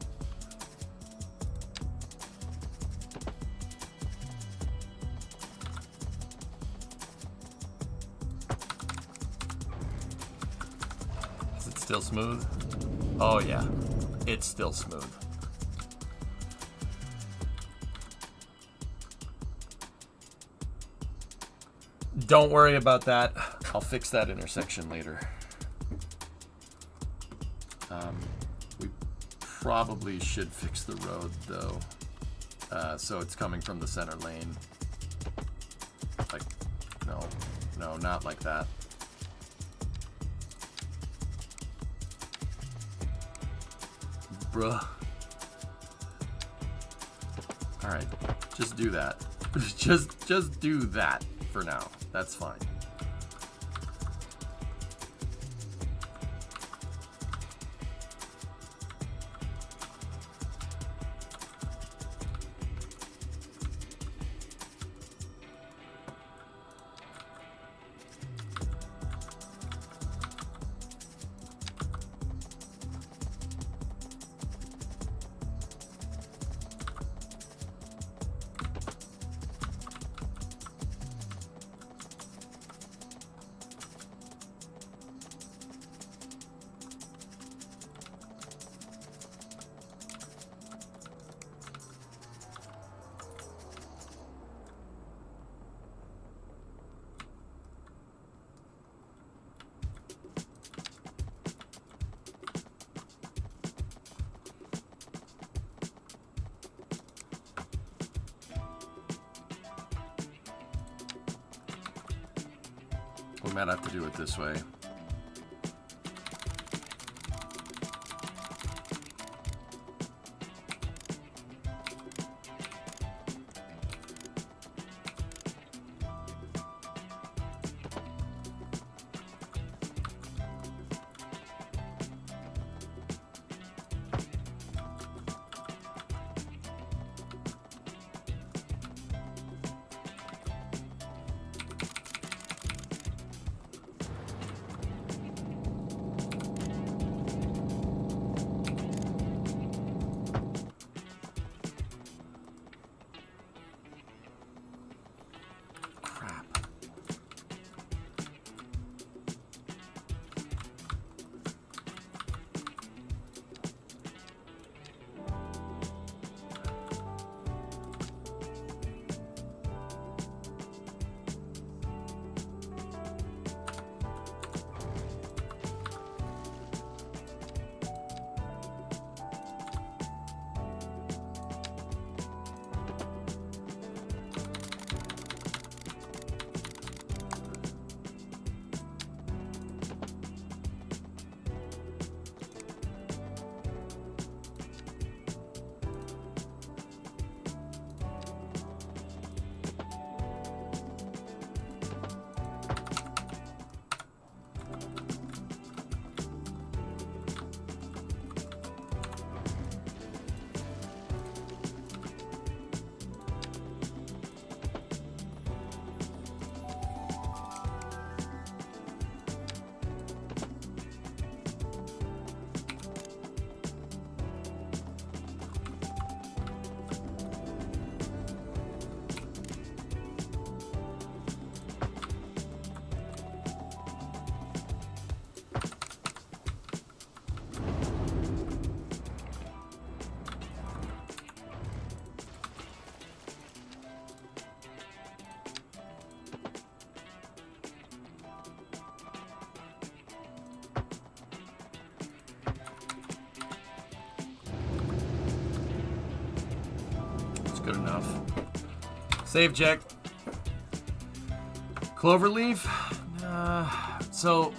Is it still smooth? Oh yeah, it's still smooth. Don't worry about that. I'll fix that intersection later. We probably should fix the road though. So it's coming from the center lane. Like, no, not like that. Bruh. Alright, just do that. just do that for now. That's fine. We might have to do it this way. good enough. Save check. Cloverleaf. So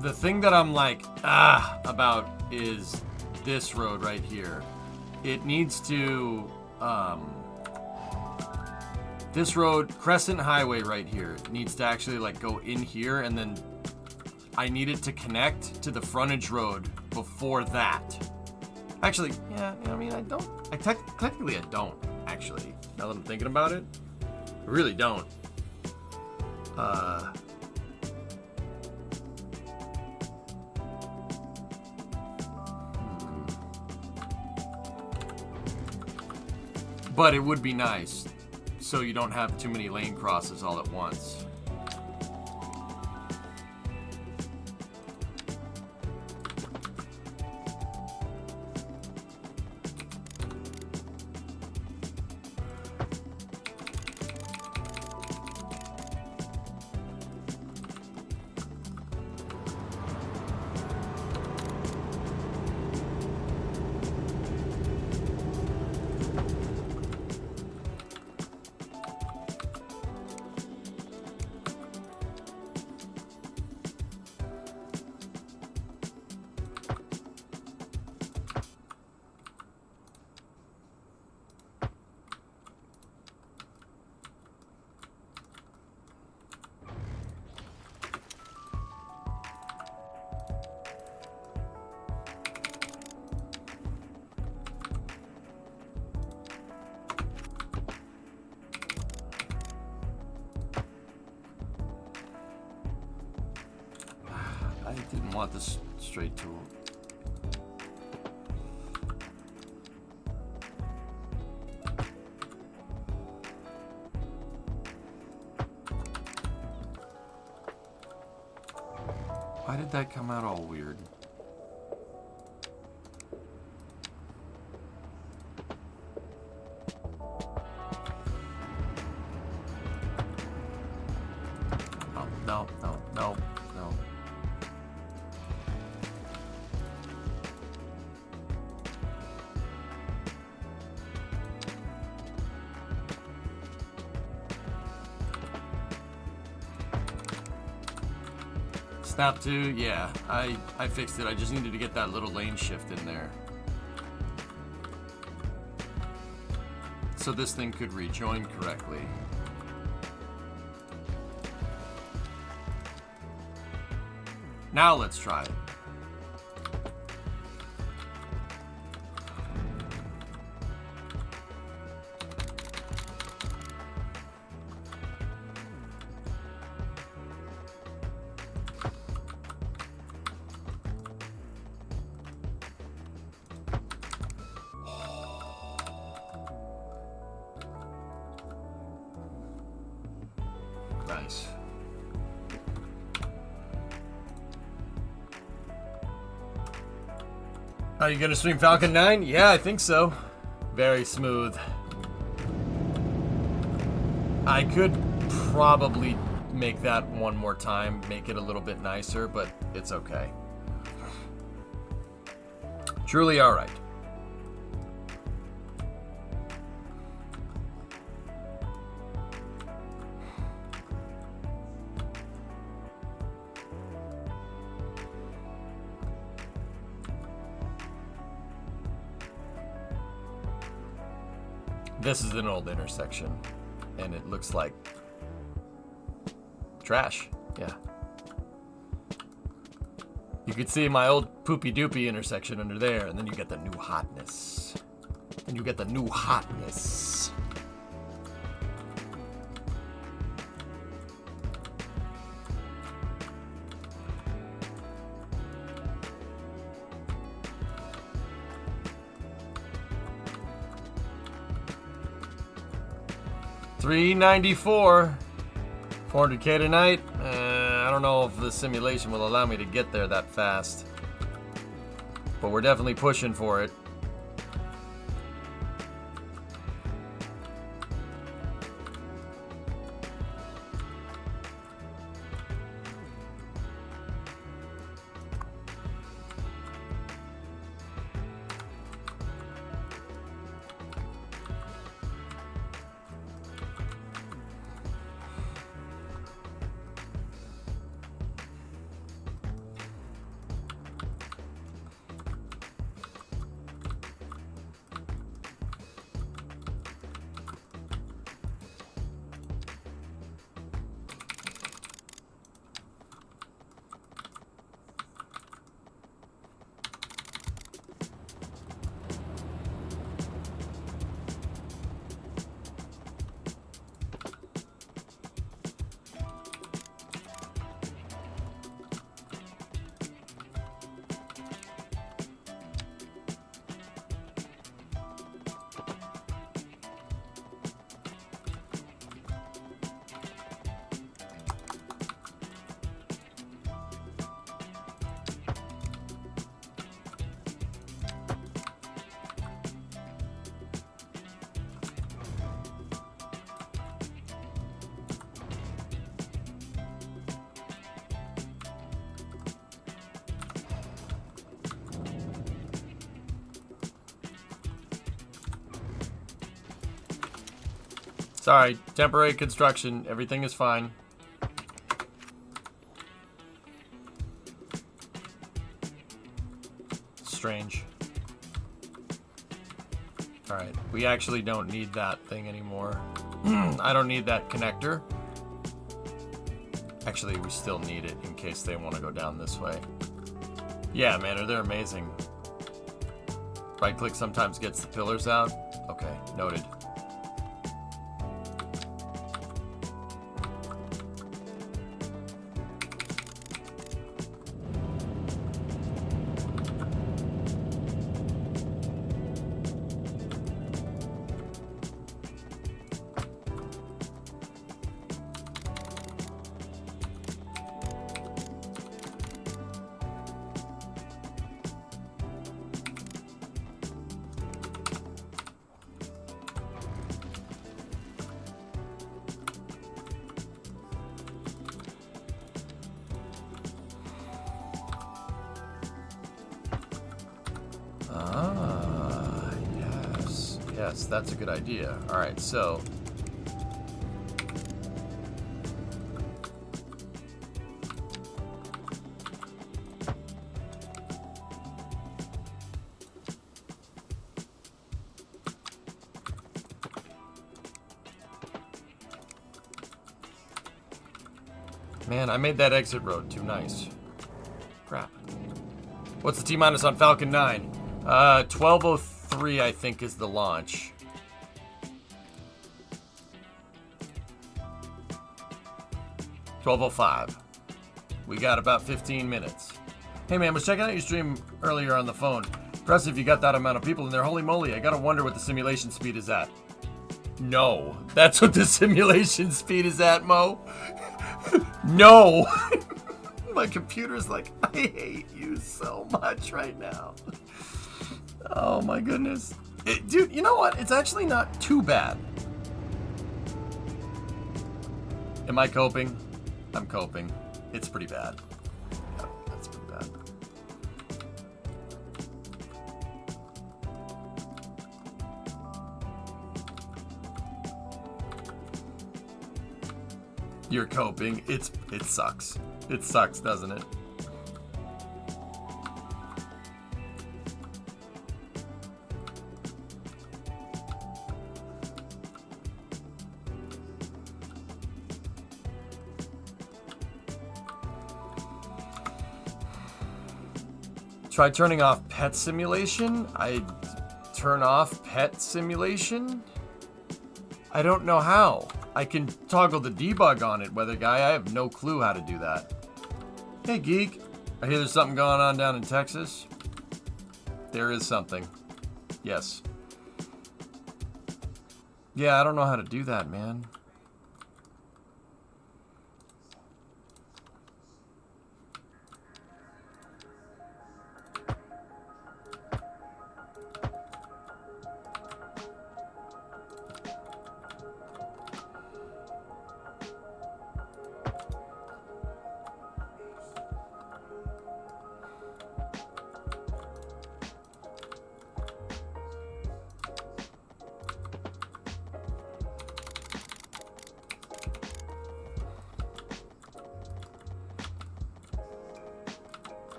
the thing that I'm like about is this road right here. It needs to this road, Crescent Highway right here, needs to actually like go in here, and then I need it to connect to the frontage road before that. Actually, yeah, I mean, technically I don't, actually. Now that I'm thinking about it, I really don't. But it would be nice, so you don't have too many lane crosses all at once. I didn't want this straight tool. Why did that come out all weird? Oh, no, no, no, no. Snap 2, yeah, I fixed it. I just needed to get that little lane shift in there. So this thing could rejoin correctly. Now let's try it. Nice. Are you gonna stream Falcon 9? Yeah, I think so. Very smooth. I could probably make that one more time, make it a little bit nicer, but it's okay. Truly alright. This is an old intersection, and it looks like trash. Yeah. You could see my old poopy doopy intersection under there, and then you get the new hotness. And you get the new hotness. $394, 400K tonight. I don't know if the simulation will allow me to get there that fast, but we're definitely pushing for it. Sorry, temporary construction. Everything is fine. Strange. Alright, we actually don't need that thing anymore. I don't need that connector. Actually, we still need it in case they want to go down this way. Yeah, man, they're amazing. Right click sometimes gets the pillars out. Okay, noted. Yes, that's a good idea. All right, so man, I made that exit road too nice. Crap. What's the T-minus on Falcon 9? 12:03, I think, is the launch. $12:05. We got about 15 minutes. Hey man, was checking out your stream earlier on the phone. Impressive you got that amount of people in there. Holy moly, I gotta wonder what the simulation speed is at. No, that's what the simulation speed is at, Mo. No. My computer's like, I hate you so much right now. Oh my goodness. Dude, you know what? It's actually not too bad. Am I coping? I'm coping. It's pretty bad. Yeah, that's pretty bad. You're coping. It sucks. It sucks, doesn't it? Try turning off pet simulation. I turn off pet simulation? I don't know how. I can toggle the debug on it, weather guy. I have no clue how to do that. Hey, geek. I hear there's something going on down in Texas. There is something. Yes. Yeah, I don't know how to do that, man.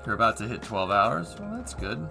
You're about to hit 12 hours? Well, that's good.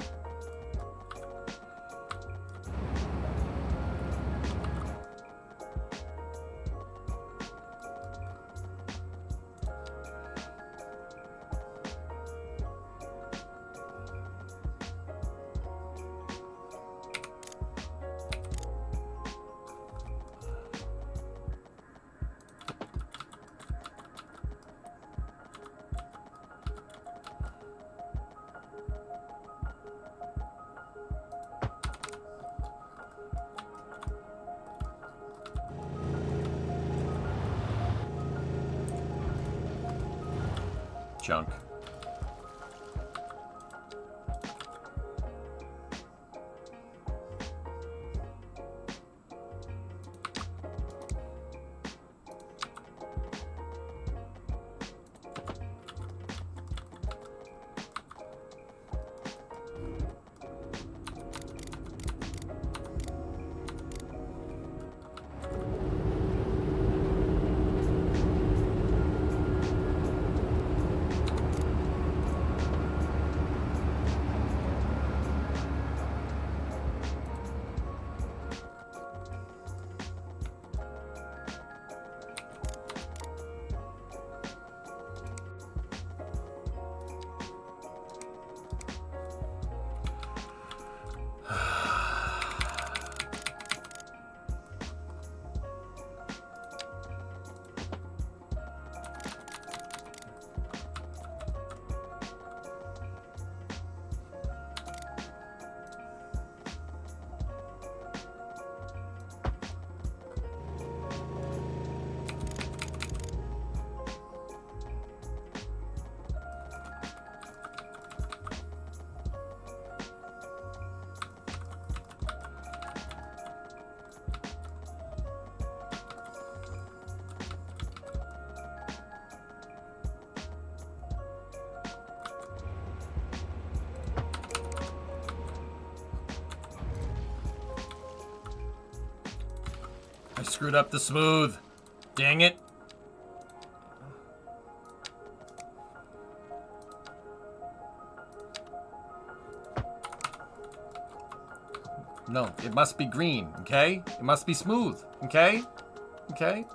Junk. I screwed up the smooth. Dang it. No, it must be green, okay? It must be smooth, okay? Okay?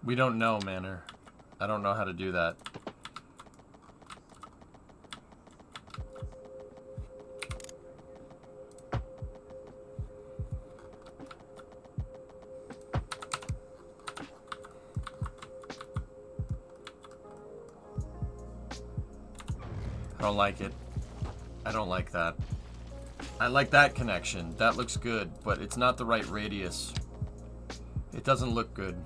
We don't know, Manor. I don't know how to do that. I don't like it. I don't like that. I like that connection. That looks good, but it's not the right radius. It doesn't look good.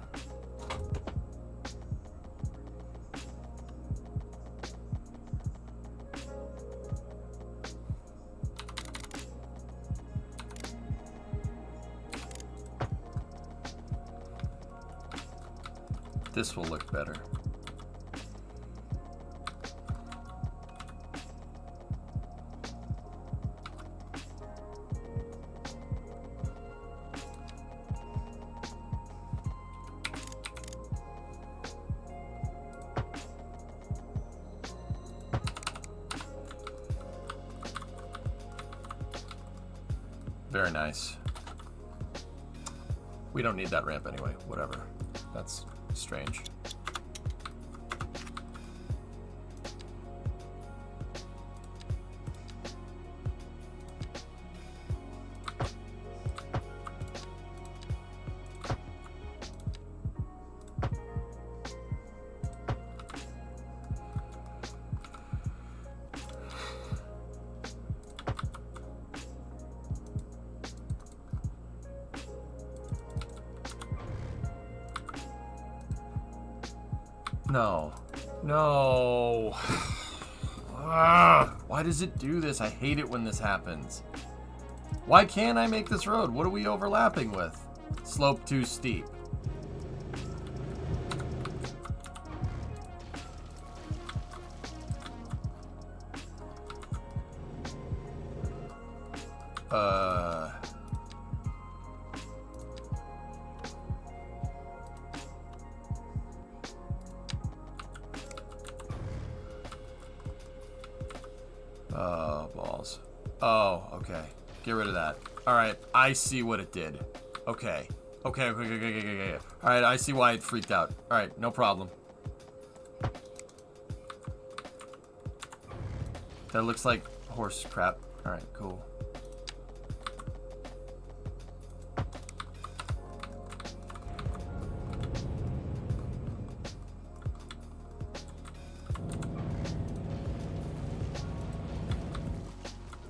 This will look better. Very nice. We don't need that ramp anyway. Whatever. That's strange. No. No. Why does it do this? I hate it when this happens. Why can't I make this road? What are we overlapping with? Slope too steep. Oh, balls. Oh, okay. Get rid of that. Alright, I see what it did. Okay. Okay. Alright, I see why it freaked out. Alright, no problem. That looks like horse crap. Alright, cool.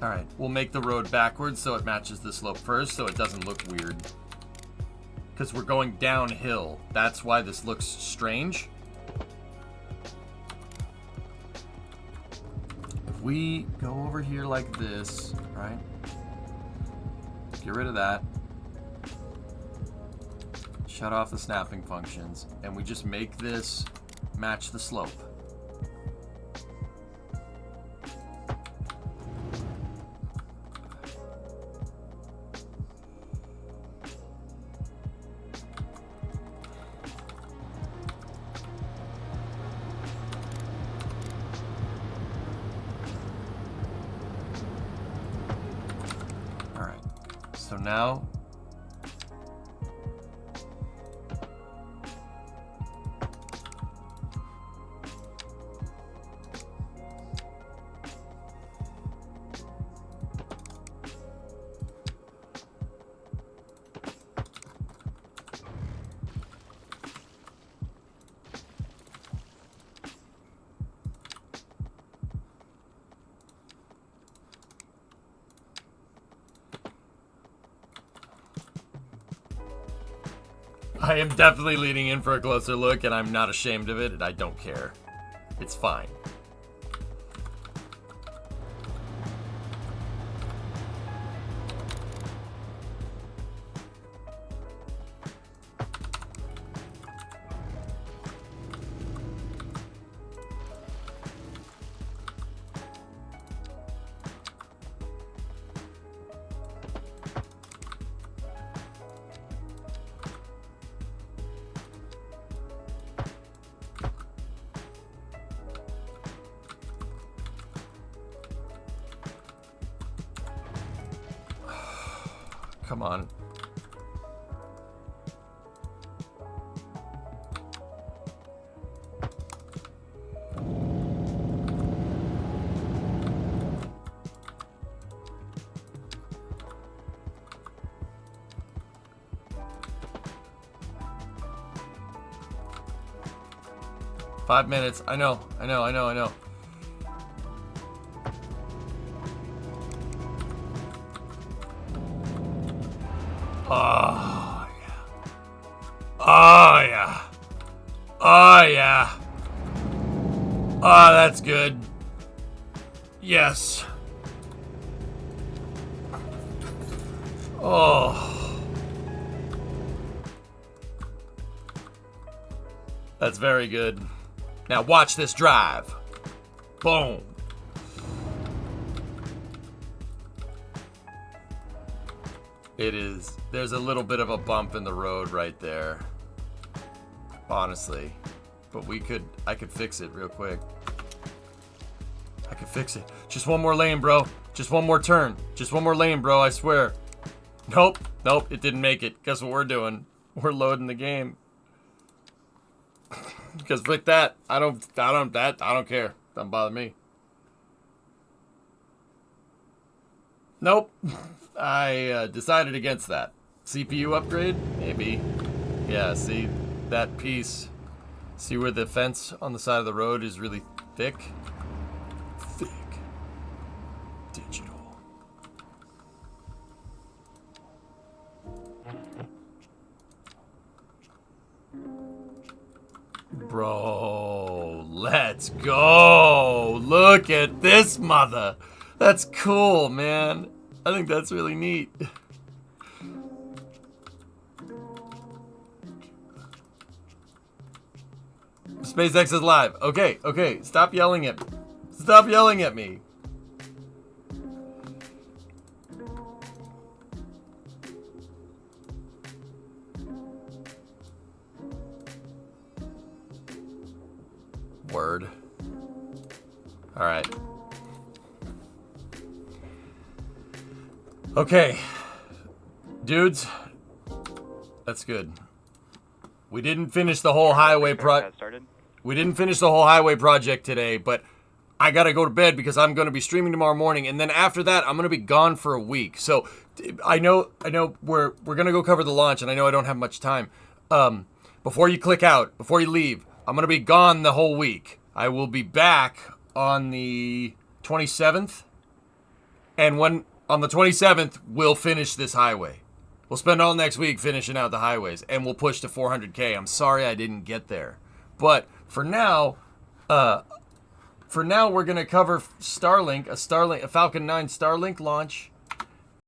Alright, we'll make the road backwards so it matches the slope first so it doesn't look weird. Because we're going downhill. That's why this looks strange. If we go over here like this, right? Get rid of that. Shut off the snapping functions. And we just make this match the slope. So now, I am definitely leaning in for a closer look, and I'm not ashamed of it, and I don't care. It's fine. Come on. Five minutes. I know. Oh, yeah. Oh, yeah. Oh, yeah. Oh, that's good. Yes. Oh. That's very good. Now watch this drive. Boom. It is. There's a little bit of a bump in the road right there. Honestly. But I could fix it real quick. I could fix it. Just one more lane, bro. Just one more turn. Just one more lane, bro, I swear. Nope. Nope, it didn't make it. Guess what we're doing? We're loading the game. Because with that, I don't care. Doesn't bother me. Nope. I decided against that. CPU upgrade? Maybe. Yeah, see that piece. See where the fence on the side of the road is really thick? Thick. Digital. Bro, let's go. Look at this mother. That's cool, man. I think that's really neat. SpaceX is live. Okay. Stop yelling at me. Stop yelling at me. Word. All right. Okay. Dudes, that's good. We didn't finish the whole highway We didn't finish the whole highway project today, but I got to go to bed because I'm going to be streaming tomorrow morning, and then after that, I'm going to be gone for a week. So I know we're going to go cover the launch, and I know I don't have much time. Before you click out, before you leave, I'm going to be gone the whole week. I will be back on the 27th, and on the 27th, we'll finish this highway. We'll spend all next week finishing out the highways, and we'll push to 400K. I'm sorry I didn't get there. But for now, we're going to cover Starlink, a Falcon 9 Starlink launch.